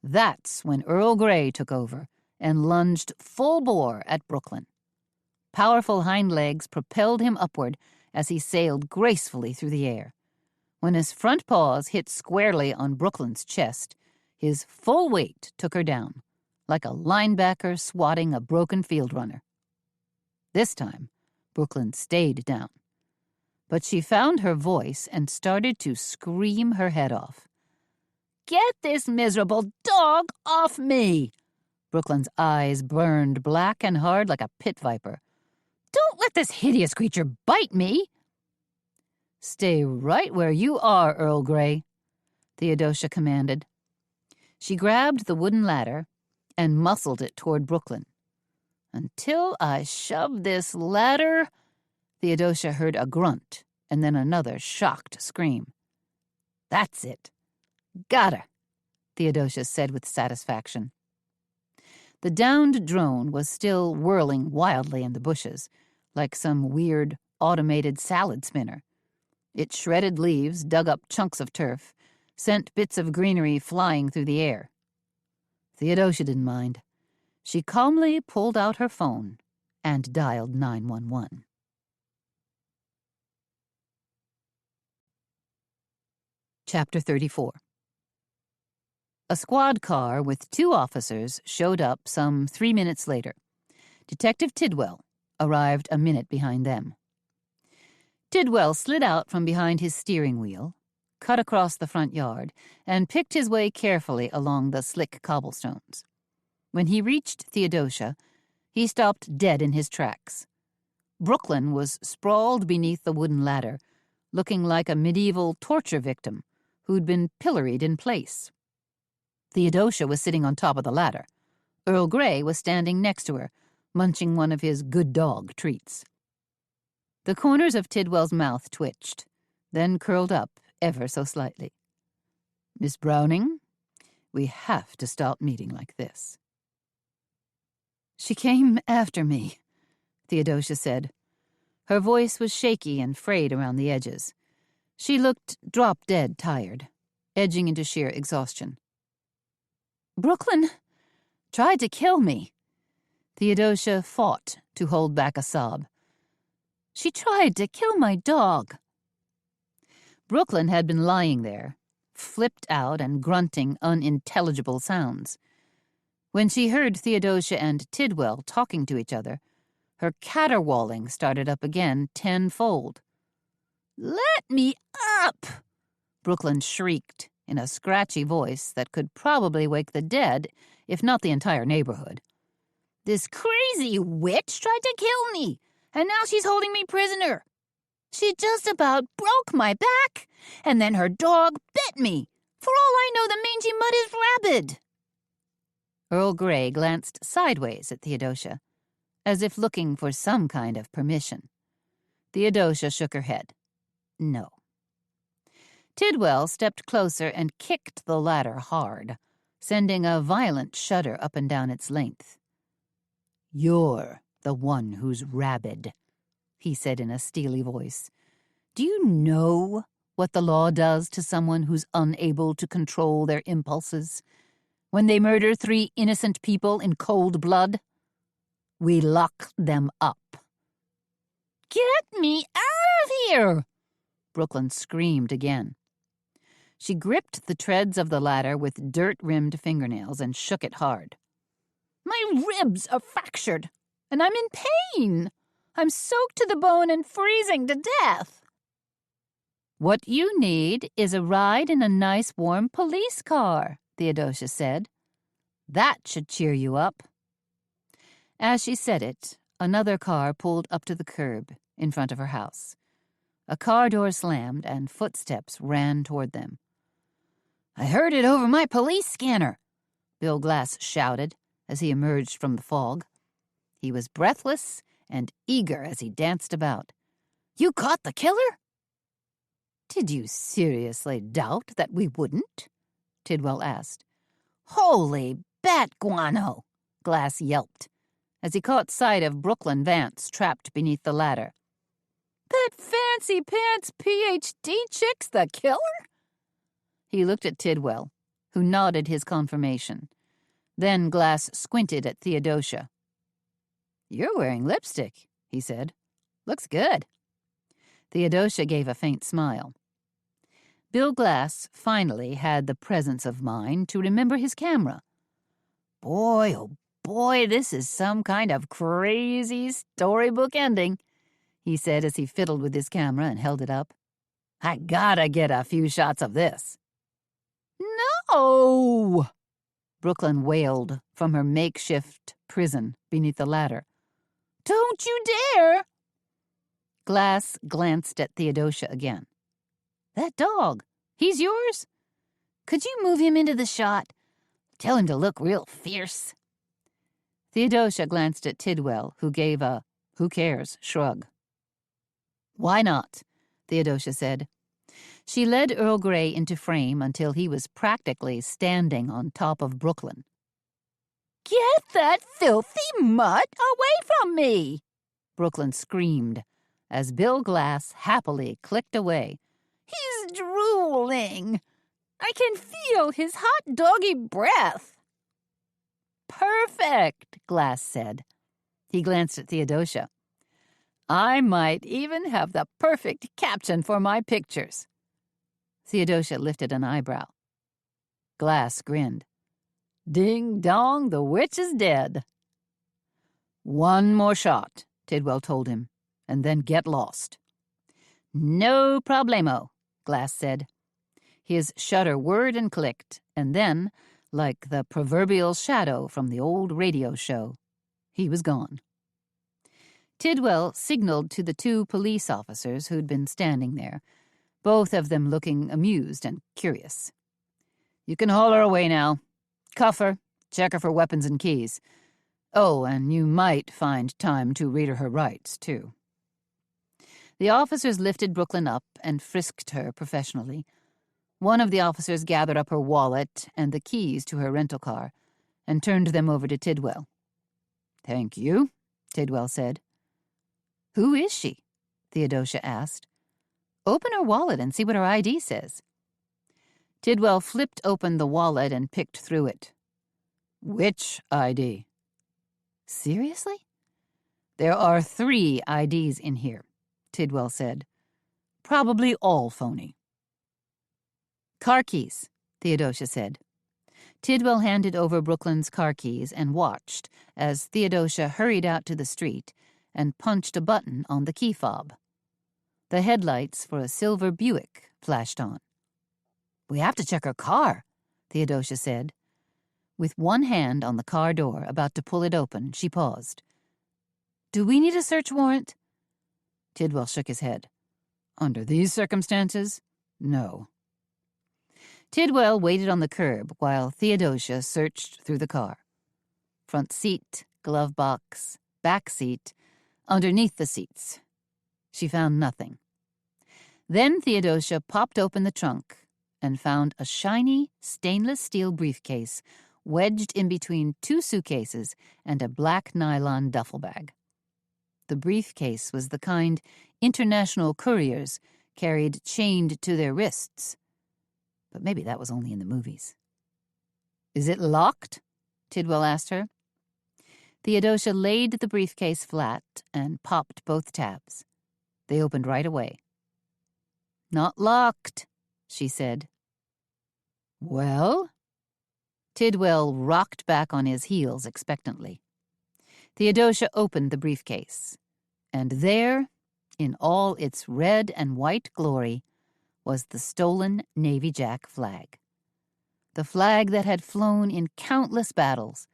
That's when Earl Grey took over and lunged full bore at Brooklyn. Powerful hind legs propelled him upward as he sailed gracefully through the air. When his front paws hit squarely on Brooklyn's chest, his full weight took her down, like a linebacker swatting a broken field runner. This time, Brooklyn stayed down. But she found her voice and started to scream her head off. "Get this miserable dog off me!" Brooklyn's eyes burned black and hard like a pit viper. "Don't let this hideous creature bite me!" "Stay right where you are, Earl Grey," Theodosia commanded. She grabbed the wooden ladder and muscled it toward Brooklyn. "Until I shove this ladder..." Theodosia heard a grunt and then another shocked scream. "That's it. Got her," Theodosia said with satisfaction. The downed drone was still whirling wildly in the bushes, like some weird, automated salad spinner. It shredded leaves, dug up chunks of turf, sent bits of greenery flying through the air. Theodosia didn't mind. She calmly pulled out her phone and dialed 911. Chapter 34. A squad car with 2 officers showed up some 3 minutes later. Detective Tidwell arrived a minute behind them. Tidwell slid out from behind his steering wheel, cut across the front yard, and picked his way carefully along the slick cobblestones. When he reached Theodosia, he stopped dead in his tracks. Brooklyn was sprawled beneath the wooden ladder, looking like a medieval torture victim who'd been pilloried in place. Theodosia was sitting on top of the ladder. Earl Grey was standing next to her, munching one of his good dog treats. The corners of Tidwell's mouth twitched, then curled up ever so slightly. "Miss Browning, we have to stop meeting like this." "She came after me," Theodosia said. Her voice was shaky and frayed around the edges. She looked drop-dead tired, edging into sheer exhaustion. "Brooklyn tried to kill me." Theodosia fought to hold back a sob. "She tried to kill my dog." Brooklyn had been lying there, flipped out and grunting unintelligible sounds. When she heard Theodosia and Tidwell talking to each other, her caterwauling started up again tenfold. "Let me up!" Brooklyn shrieked in a scratchy voice that could probably wake the dead, if not the entire neighborhood. "This crazy witch tried to kill me, and now she's holding me prisoner. She just about broke my back, and then her dog bit me. For all I know, the mangy mud is rabid." Earl Grey glanced sideways at Theodosia, as if looking for some kind of permission. Theodosia shook her head. No. Tidwell stepped closer and kicked the ladder hard, sending a violent shudder up and down its length. "You're the one who's rabid," he said in a steely voice. "Do you know what the law does to someone who's unable to control their impulses? When they murder 3 innocent people in cold blood? We lock them up." "Get me out of here!" Brooklyn screamed again. She gripped the treads of the ladder with dirt-rimmed fingernails and shook it hard. "My ribs are fractured, and I'm in pain. I'm soaked to the bone and freezing to death." "What you need is a ride in a nice warm police car," Theodosia said. "That should cheer you up." As she said it, another car pulled up to the curb in front of her house. A car door slammed and footsteps ran toward them. "I heard it over my police scanner," Bill Glass shouted as he emerged from the fog. He was breathless and eager as he danced about. "You caught the killer?" "Did you seriously doubt that we wouldn't?" Tidwell asked. "Holy bat guano!" Glass yelped as he caught sight of Brooklyn Vance trapped beneath the ladder. "That fancy pants PhD chick's the killer?" He looked at Tidwell, who nodded his confirmation. Then Glass squinted at Theodosia. "You're wearing lipstick," he said. "Looks good." Theodosia gave a faint smile. Bill Glass finally had the presence of mind to remember his camera. "Boy, oh boy, this is some kind of crazy storybook ending," he said as he fiddled with his camera and held it up. "I gotta get a few shots of this." "No!" Brooklyn wailed from her makeshift prison beneath the ladder. "Don't you dare!" Glass glanced at Theodosia again. "That dog, he's yours? Could you move him into the shot? Tell him to look real fierce." Theodosia glanced at Tidwell, who gave a "who cares" shrug. "Why not?" Theodosia said. She led Earl Grey into frame until he was practically standing on top of Brooklyn. "Get that filthy mutt away from me!" Brooklyn screamed as Bill Glass happily clicked away. "He's drooling. I can feel his hot doggy breath." "Perfect," Glass said. He glanced at Theodosia. "I might even have the perfect caption for my pictures." Theodosia lifted an eyebrow. Glass grinned. "Ding dong, the witch is dead." "One more shot," Tidwell told him, "and then get lost." "No problemo," Glass said. His shutter whirred and clicked, and then, like the proverbial shadow from the old radio show, he was gone. Tidwell signaled to the 2 police officers who'd been standing there, both of them looking amused and curious. "You can haul her away now. Cuff her, check her for weapons and keys. Oh, and you might find time to read her rights, too." The officers lifted Brooklyn up and frisked her professionally. One of the officers gathered up her wallet and the keys to her rental car and turned them over to Tidwell. "Thank you," Tidwell said. "Who is she?" Theodosia asked. "Open her wallet and see what her ID says." Tidwell flipped open the wallet and picked through it. "Which ID?" "Seriously?" "There are 3 IDs in here," Tidwell said. "Probably all phony." "Car keys," Theodosia said. Tidwell handed over Brooklyn's car keys and watched as Theodosia hurried out to the street and punched a button on the key fob. The headlights for a silver Buick flashed on. "We have to check her car," Theodosia said. With one hand on the car door, about to pull it open, she paused. "Do we need a search warrant?" Tidwell shook his head. "Under these circumstances, no." Tidwell waited on the curb while Theodosia searched through the car. Front seat, glove box, back seat, underneath the seats. She found nothing. Then Theodosia popped open the trunk and found a shiny stainless steel briefcase wedged in between 2 suitcases and a black nylon duffel bag. The briefcase was the kind international couriers carried chained to their wrists. But maybe that was only in the movies. "Is it locked?" Tidwell asked her. Theodosia laid the briefcase flat and popped both tabs. They opened right away. "Not locked," she said. "Well?" Tidwell rocked back on his heels expectantly. Theodosia opened the briefcase, and there, in all its red and white glory, was the stolen Navy Jack flag. The flag that had flown in countless battles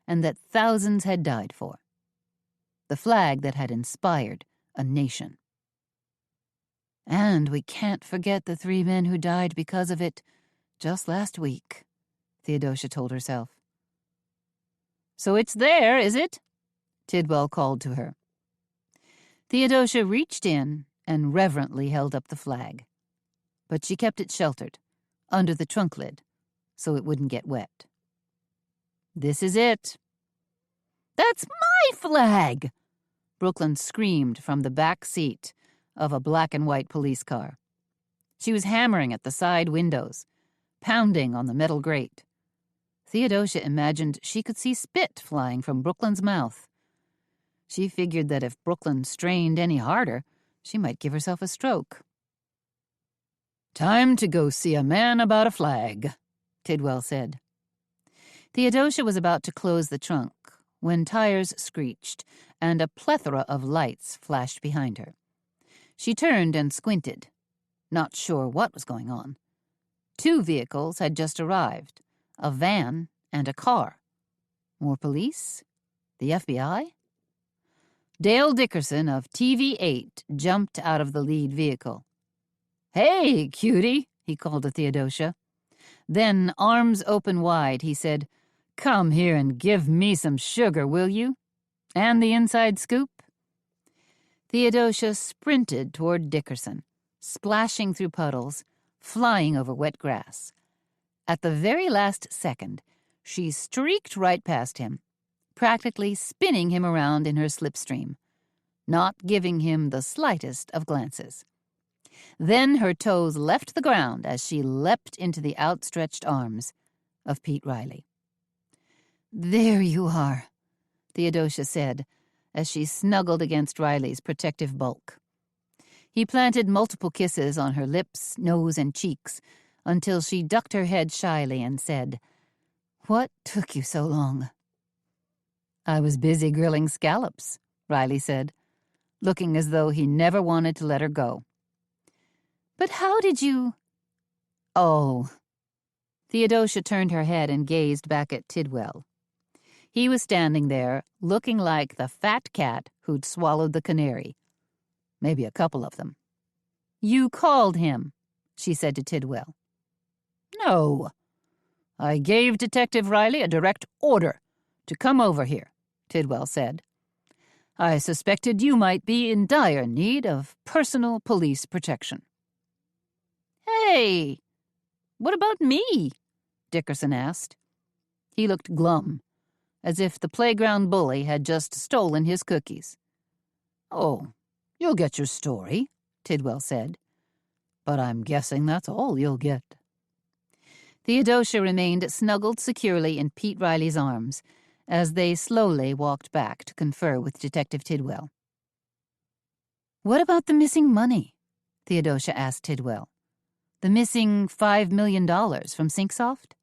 and that thousands had died for. The flag that had inspired a nation. "And we can't forget the 3 men who died because of it just last week," Theodosia told herself. "So it's there, is it?" Tidwell called to her. Theodosia reached in and reverently held up the flag. But she kept it sheltered, under the trunk lid, so it wouldn't get wet. "This is it." "That's my flag!" Brooklyn screamed from the back seat of a black and white police car. She was hammering at the side windows, pounding on the metal grate. Theodosia imagined she could see spit flying from Brooklyn's mouth. She figured that if Brooklyn strained any harder, she might give herself a stroke. "Time to go see a man about a flag," Tidwell said. Theodosia was about to close the trunk when tires screeched and a plethora of lights flashed behind her. She turned and squinted, not sure what was going on. 2 vehicles had just arrived, a van and a car. More police? The FBI? Dale Dickerson of TV8 jumped out of the lead vehicle. "Hey, cutie," he called to Theodosia. Then, arms open wide, he said, "Come here and give me some sugar, will you? And the inside scoop?" Theodosia sprinted toward Dickerson, splashing through puddles, flying over wet grass. At the very last second, she streaked right past him, practically spinning him around in her slipstream, not giving him the slightest of glances. Then her toes left the ground as she leapt into the outstretched arms of Pete Riley. "There you are," Theodosia said, as she snuggled against Riley's protective bulk. He planted multiple kisses on her lips, nose, and cheeks until she ducked her head shyly and said, "What took you so long?" "I was busy grilling scallops," Riley said, looking as though he never wanted to let her go. "But how did you—" "Oh." Theodosia turned her head and gazed back at Tidwell. He was standing there, looking like the fat cat who'd swallowed the canary. Maybe a couple of them. "You called him," she said to Tidwell. "No. I gave Detective Riley a direct order to come over here," Tidwell said. "I suspected you might be in dire need of personal police protection." "Hey, what about me?" Dickerson asked. He looked glum, as if the playground bully had just stolen his cookies. "Oh, you'll get your story," Tidwell said. "But I'm guessing that's all you'll get." Theodosia remained snuggled securely in Pete Riley's arms as they slowly walked back to confer with Detective Tidwell. "What about the missing money?" Theodosia asked Tidwell. "The missing $5 million from Syncsoft?"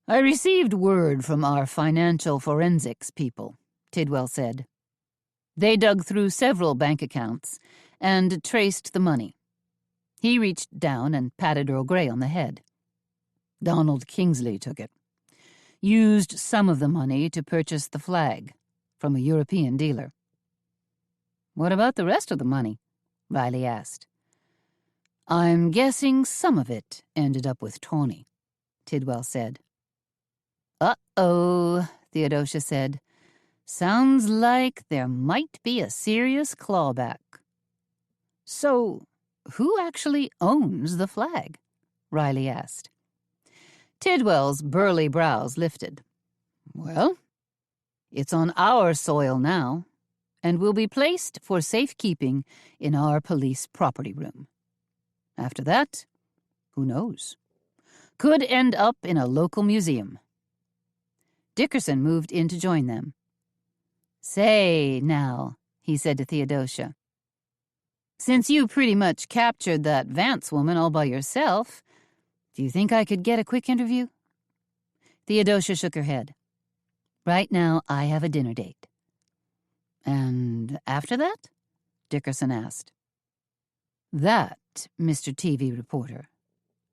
"I received word from our financial forensics people," Tidwell said. "They dug through several bank accounts and traced the money." He reached down and patted Earl Grey on the head. "Donald Kingsley took it. Used some of the money to purchase the flag from a European dealer." "What about the rest of the money?" Riley asked. "I'm guessing some of it ended up with Tawny," Tidwell said. "Uh-oh," Theodosia said. "Sounds like there might be a serious clawback." "So, who actually owns the flag?" Riley asked. Tidwell's burly brows lifted. "Well, it's on our soil now, and will be placed for safekeeping in our police property room. After that, who knows? Could end up in a local museum." Dickerson moved in to join them. "Say, now," he said to Theodosia, "since you pretty much captured that Vance woman all by yourself, do you think I could get a quick interview?" Theodosia shook her head. "Right now, I have a dinner date." "And after that?" Dickerson asked. "That, Mr. TV reporter,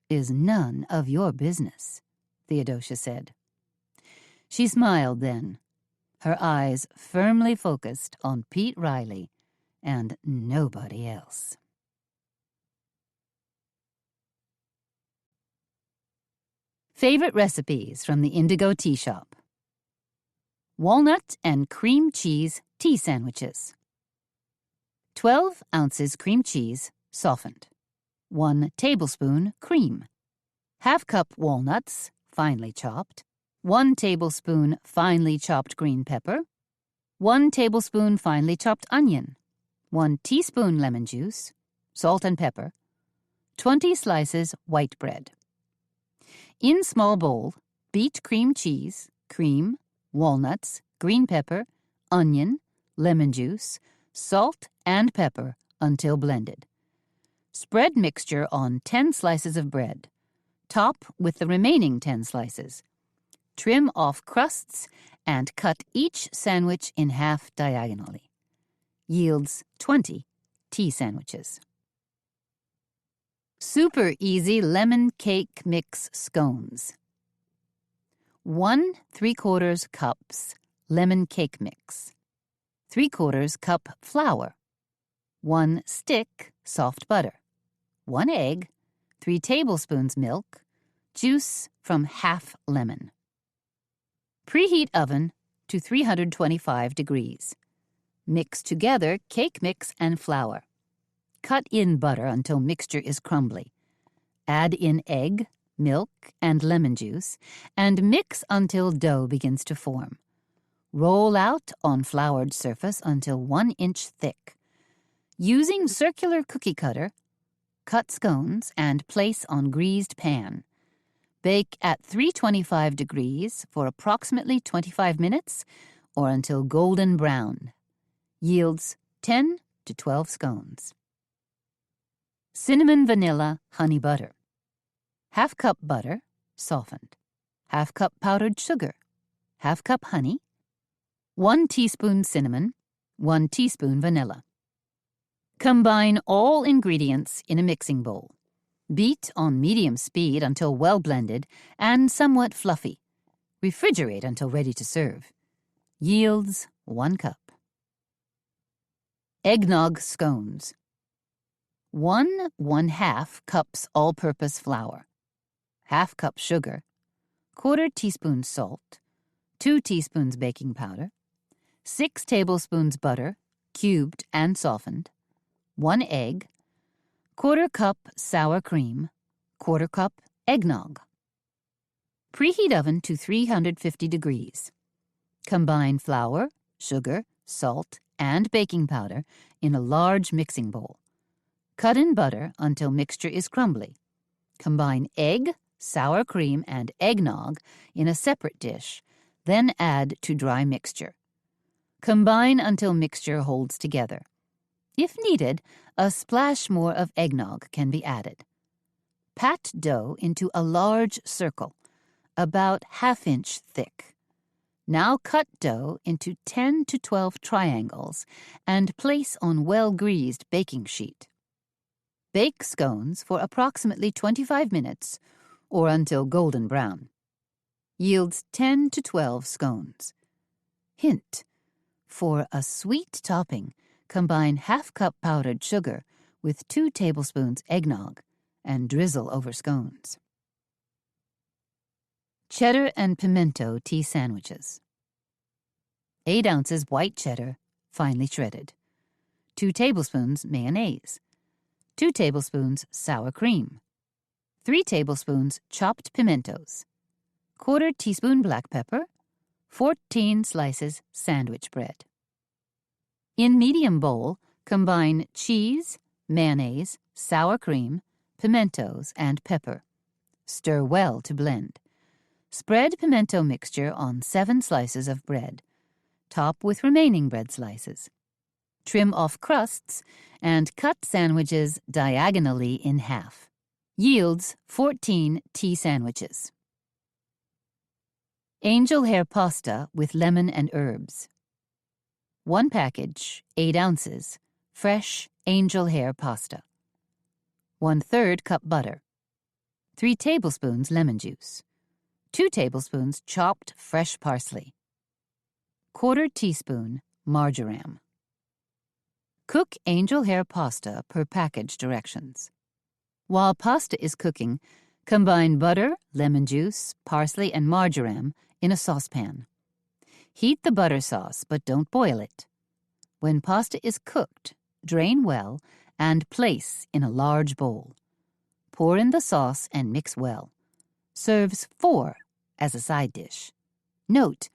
is none of your business," Theodosia said. She smiled then, her eyes firmly focused on Pete Riley and nobody else. Favorite recipes from the Indigo Tea Shop. Walnut and cream cheese tea sandwiches. 12 ounces cream cheese, softened. 1 tablespoon cream. Half cup walnuts, finely chopped. 1 tablespoon finely chopped green pepper. 1 tablespoon finely chopped onion. 1 teaspoon lemon juice. Salt and pepper. 20 slices white bread. In small bowl, beat cream cheese, cream, walnuts, green pepper, onion, lemon juice, salt, and pepper until blended. Spread mixture on 10 slices of bread. Top with the remaining 10 slices. Trim off crusts and cut each sandwich in half diagonally. Yields 20 tea sandwiches. Super easy lemon cake mix scones. 1 3/4 cups lemon cake mix. 3/4 cup flour. 1 stick soft butter. 1 egg. 3 tablespoons milk. Juice from half lemon. Preheat oven to 325 degrees. Mix together cake mix and flour. Cut in butter until mixture is crumbly. Add in egg, milk, and lemon juice, and mix until dough begins to form. Roll out on floured surface until 1 inch thick. Using circular cookie cutter, cut scones and place on greased pan. Bake at 325 degrees for approximately 25 minutes or until golden brown. Yields 10 to 12 scones. Cinnamon vanilla honey butter. Half cup butter, softened. Half cup powdered sugar. Half cup honey. 1 teaspoon cinnamon. 1 teaspoon vanilla. Combine all ingredients in a mixing bowl. Beat on medium speed until well blended and somewhat fluffy. Refrigerate until ready to serve. Yields 1 cup. Eggnog scones. 1/2 cups all-purpose flour, 1/2 cup sugar, 1/4 teaspoon salt, 2 teaspoons baking powder, 6 tablespoons butter, cubed and softened, 1 egg, 1/4 cup sour cream, 1/4 cup eggnog. Preheat oven to 350 degrees. Combine flour, sugar, salt, and baking powder in a large mixing bowl. Cut in butter until mixture is crumbly. Combine egg, sour cream, and eggnog in a separate dish, then add to dry mixture. Combine until mixture holds together. If needed, a splash more of eggnog can be added. Pat dough into a large circle, about 1/2 inch thick. Now cut dough into 10 to 12 triangles and place on well-greased baking sheet. Bake scones for approximately 25 minutes or until golden brown. Yields 10 to 12 scones. Hint: for a sweet topping, combine 1/2 cup powdered sugar with 2 tablespoons eggnog and drizzle over scones. Cheddar and pimento tea sandwiches. 8 ounces white cheddar, finely shredded. 2 tablespoons mayonnaise. 2 tablespoons sour cream. 3 tablespoons chopped pimentos. 1/4 teaspoon black pepper. 14 slices sandwich bread. In medium bowl, combine cheese, mayonnaise, sour cream, pimentos, and pepper. Stir well to blend. Spread pimento mixture on 7 slices of bread. Top with remaining bread slices. Trim off crusts and cut sandwiches diagonally in half. Yields 14 tea sandwiches. Angel hair pasta with lemon and herbs. 1 package, 8 ounces, fresh angel hair pasta. 1/3 cup butter. 3 tablespoons lemon juice. 2 tablespoons chopped fresh parsley. 1/4 teaspoon marjoram. Cook angel hair pasta per package directions. While pasta is cooking, combine butter, lemon juice, parsley, and marjoram in a saucepan. Heat the butter sauce, but don't boil it. When pasta is cooked, drain well and place in a large bowl. Pour in the sauce and mix well. Serves 4 as a side dish. Note: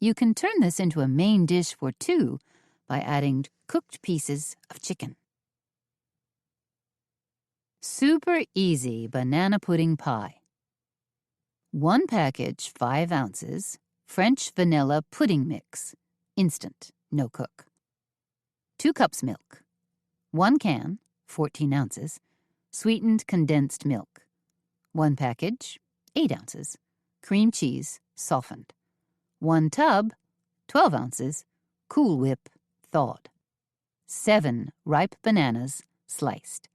you can turn this into a main dish for 2 by adding cooked pieces of chicken. Super easy banana pudding pie. 1 package, 5 ounces, French vanilla pudding mix, instant, no cook. 2 cups milk. 1 can, 14 ounces, sweetened condensed milk. 1 package, 8 ounces, cream cheese, softened. 1 tub, 12 ounces, Cool Whip, thawed. 7 ripe bananas, sliced.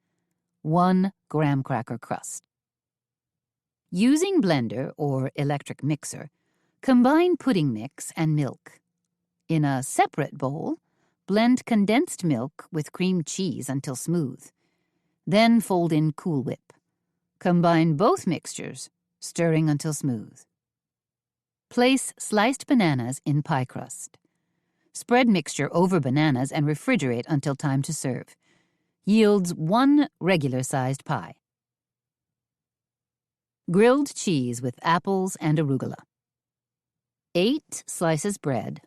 1 graham cracker crust. Using blender or electric mixer, combine pudding mix and milk. In a separate bowl, blend condensed milk with cream cheese until smooth. Then fold in Cool Whip. Combine both mixtures, stirring until smooth. Place sliced bananas in pie crust. Spread mixture over bananas and refrigerate until time to serve. Yields 1 regular-sized pie. Grilled cheese with apples and arugula. 8 slices bread,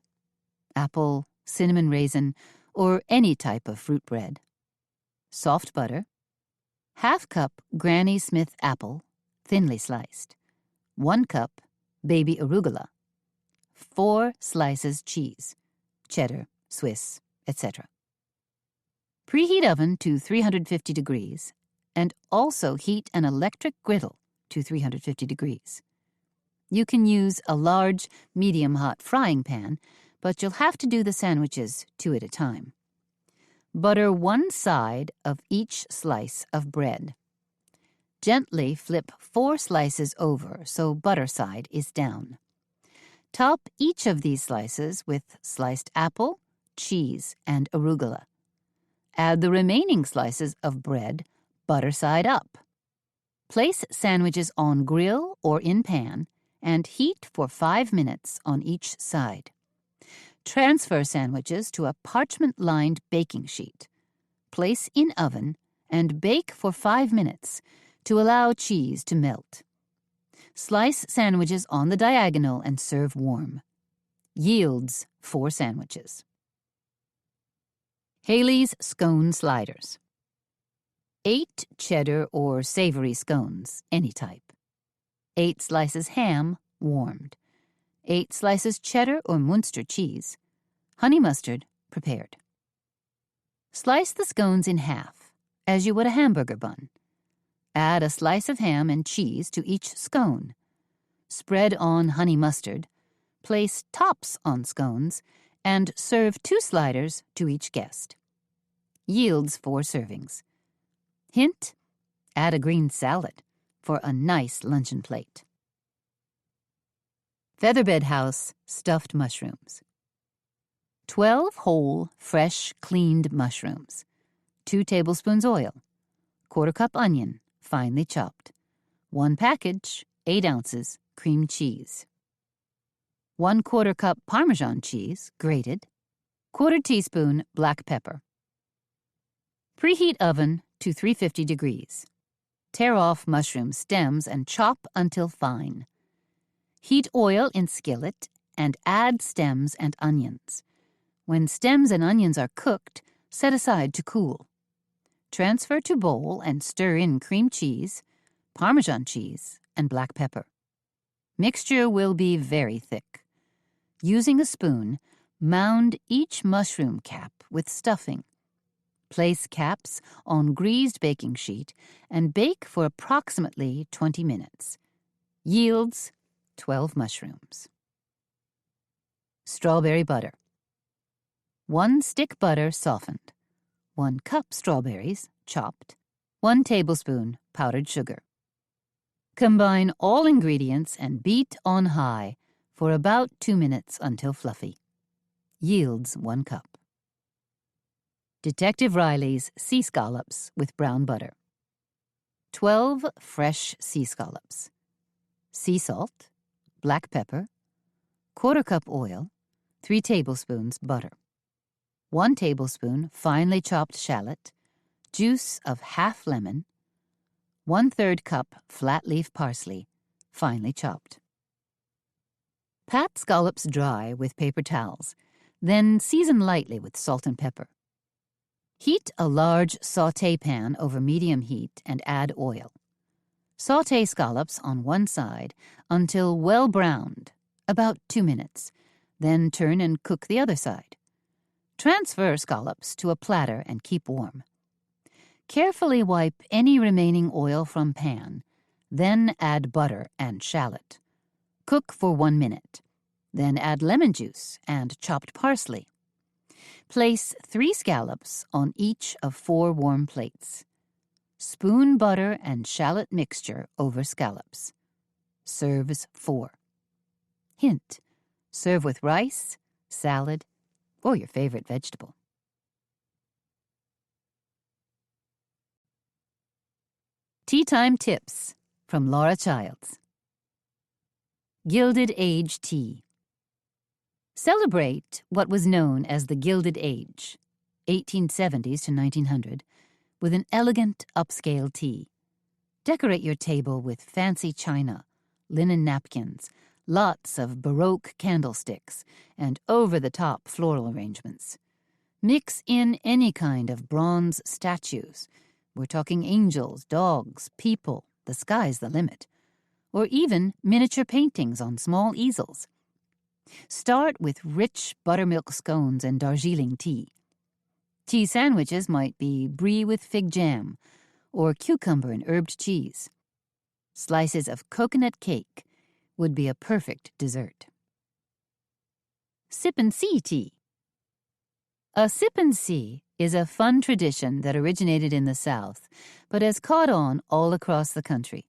apple, cinnamon raisin, or any type of fruit bread. Soft butter. 1/2 cup Granny Smith apple, thinly sliced. 1 cup baby arugula. 4 slices cheese, cheddar, Swiss, etc. Preheat oven to 350 degrees and also heat an electric griddle to 350 degrees. You can use a large, medium-hot frying pan, but you'll have to do the sandwiches 2 at a time. Butter 1 side of each slice of bread. Gently flip 4 slices over so butter side is down. Top each of these slices with sliced apple, cheese, and arugula. Add the remaining slices of bread, butter side up. Place sandwiches on grill or in pan and heat for 5 minutes on each side. Transfer sandwiches to a parchment-lined baking sheet. Place in oven and bake for 5 minutes to allow cheese to melt. Slice sandwiches on the diagonal and serve warm. Yields 4 sandwiches. Haley's Scone Sliders. 8 cheddar or savory scones, any type. 8 slices ham, warmed. 8 slices cheddar or Munster cheese. Honey mustard, prepared. Slice the scones in half, as you would a hamburger bun. Add a slice of ham and cheese to each scone. Spread on honey mustard. Place tops on scones and serve 2 sliders to each guest. Yields 4 servings. Hint, add a green salad for a nice luncheon plate. Featherbed House Stuffed Mushrooms. 12 whole, fresh, cleaned mushrooms. 2 tablespoons oil. 1/4 cup onion, finely chopped. 1 package, 8 ounces, cream cheese. 1/4 cup Parmesan cheese, grated. 1/4 teaspoon black pepper. Preheat oven to 350 degrees. Tear off mushroom stems and chop until fine. Heat oil in skillet and add stems and onions. When stems and onions are cooked, set aside to cool. Transfer to bowl and stir in cream cheese, Parmesan cheese, and black pepper. Mixture will be very thick. Using a spoon, mound each mushroom cap with stuffing. Place caps on greased baking sheet and bake for approximately 20 minutes. Yields 12 mushrooms. Strawberry butter. 1 stick butter softened. 1 cup strawberries, chopped. 1 tablespoon powdered sugar. Combine all ingredients and beat on high for about 2 minutes until fluffy. Yields 1 cup. Detective Riley's Sea Scallops with brown butter. 12 fresh sea scallops. Sea salt, black pepper, 1/4 cup oil, 3 tablespoons butter. 1 tablespoon finely chopped shallot, juice of half lemon, 1/3 cup flat leaf parsley, finely chopped. Pat scallops dry with paper towels, then season lightly with salt and pepper. Heat a large sauté pan over medium heat and add oil. Sauté scallops on one side until well browned, about 2 minutes, then turn and cook the other side. Transfer scallops to a platter and keep warm. Carefully wipe any remaining oil from pan, then add butter and shallot. Cook for 1 minute. Then add lemon juice and chopped parsley. Place 3 scallops on each of 4 warm plates. Spoon butter and shallot mixture over scallops. Serves 4. Hint, serve with rice, salad, or your favorite vegetable. Tea Time Tips from Laura Childs. Gilded Age Tea. Celebrate what was known as the Gilded Age, 1870s to 1900, with an elegant upscale tea. Decorate your table with fancy china, linen napkins, lots of Baroque candlesticks, and over-the-top floral arrangements. Mix in any kind of bronze statues. We're talking angels, dogs, people, the sky's the limit. Or even miniature paintings on small easels. Start with rich buttermilk scones and Darjeeling tea. Tea sandwiches might be brie with fig jam or cucumber and herbed cheese. Slices of coconut cake would be a perfect dessert. Sip and see tea. A sip and see is a fun tradition that originated in the South, but has caught on all across the country.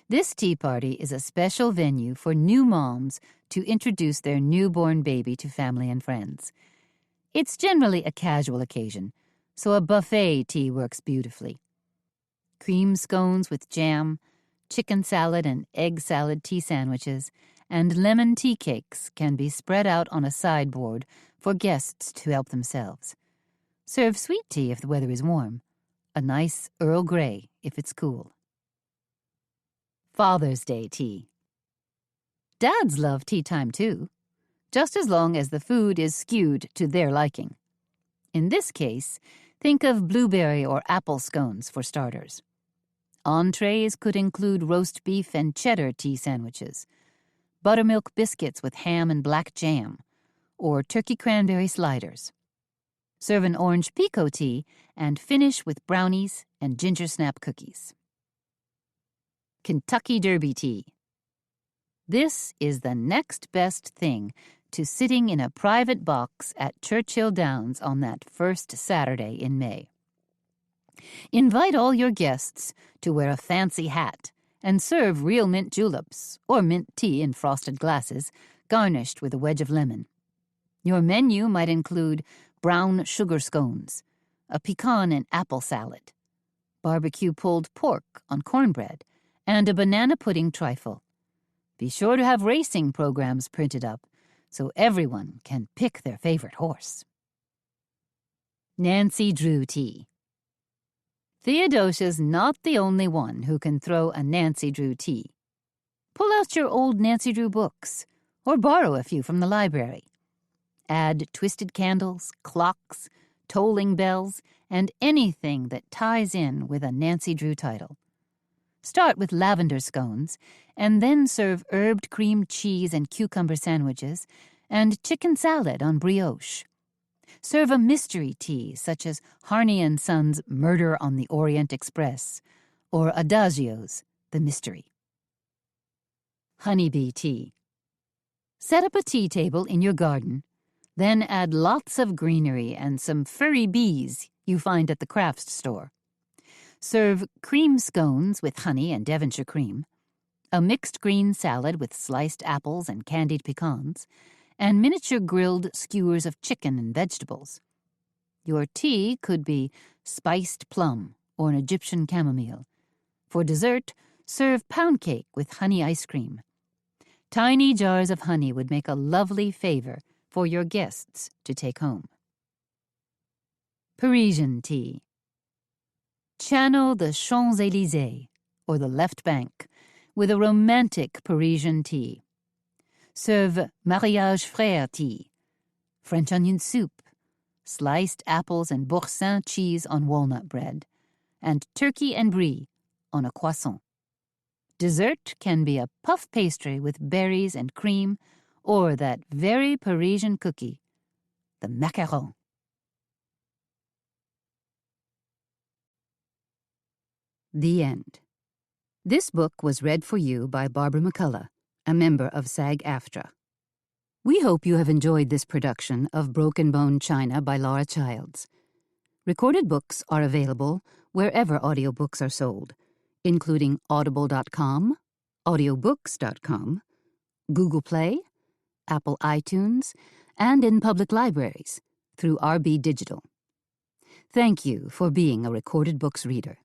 This tea party is a special venue for new moms to introduce their newborn baby to family and friends. It's generally a casual occasion, so a buffet tea works beautifully. Cream scones with jam, chicken salad and egg salad tea sandwiches, and lemon tea cakes can be spread out on a sideboard for guests to help themselves. Serve sweet tea if the weather is warm. A nice Earl Grey if it's cool. Father's Day tea. Dads love tea time too, just as long as the food is skewed to their liking. In this case, think of blueberry or apple scones for starters. Entrees could include roast beef and cheddar tea sandwiches, buttermilk biscuits with ham and black jam, or turkey cranberry sliders. Serve an orange pekoe tea and finish with brownies and ginger snap cookies. Kentucky Derby tea. This is the next best thing to sitting in a private box at Churchill Downs on that first Saturday in May. Invite all your guests to wear a fancy hat and serve real mint juleps or mint tea in frosted glasses garnished with a wedge of lemon. Your menu might include brown sugar scones, a pecan and apple salad, barbecue pulled pork on cornbread, and a banana pudding trifle. Be sure to have racing programs printed up so everyone can pick their favorite horse. Nancy Drew tea. Theodosia's not the only one who can throw a Nancy Drew tea. Pull out your old Nancy Drew books or borrow a few from the library. Add twisted candles, clocks, tolling bells, and anything that ties in with a Nancy Drew title. Start with lavender scones, and then serve herbed cream cheese and cucumber sandwiches and chicken salad on brioche. Serve a mystery tea such as Harney & Sons' Murder on the Orient Express or Adagio's The Mystery. Honeybee tea. Set up a tea table in your garden, then add lots of greenery and some furry bees you find at the crafts store. Serve cream scones with honey and Devonshire cream, a mixed green salad with sliced apples and candied pecans, and miniature grilled skewers of chicken and vegetables. Your tea could be spiced plum or an Egyptian chamomile. For dessert, serve pound cake with honey ice cream. Tiny jars of honey would make a lovely favor for your guests to take home. Parisian tea. Channel the Champs-Élysées, or the left bank, with a romantic Parisian tea. Serve mariage frère tea, French onion soup, sliced apples and boursin cheese on walnut bread, and turkey and brie on a croissant. Dessert can be a puff pastry with berries and cream, or that very Parisian cookie, the macaron. The end. This book was read for you by Barbara McCullough, a member of SAG-AFTRA. We hope you have enjoyed this production of Broken Bone China by Laura Childs. Recorded books are available wherever audiobooks are sold, including audible.com, audiobooks.com, Google Play, Apple iTunes, and in public libraries through RB Digital. Thank you for being a Recorded Books reader.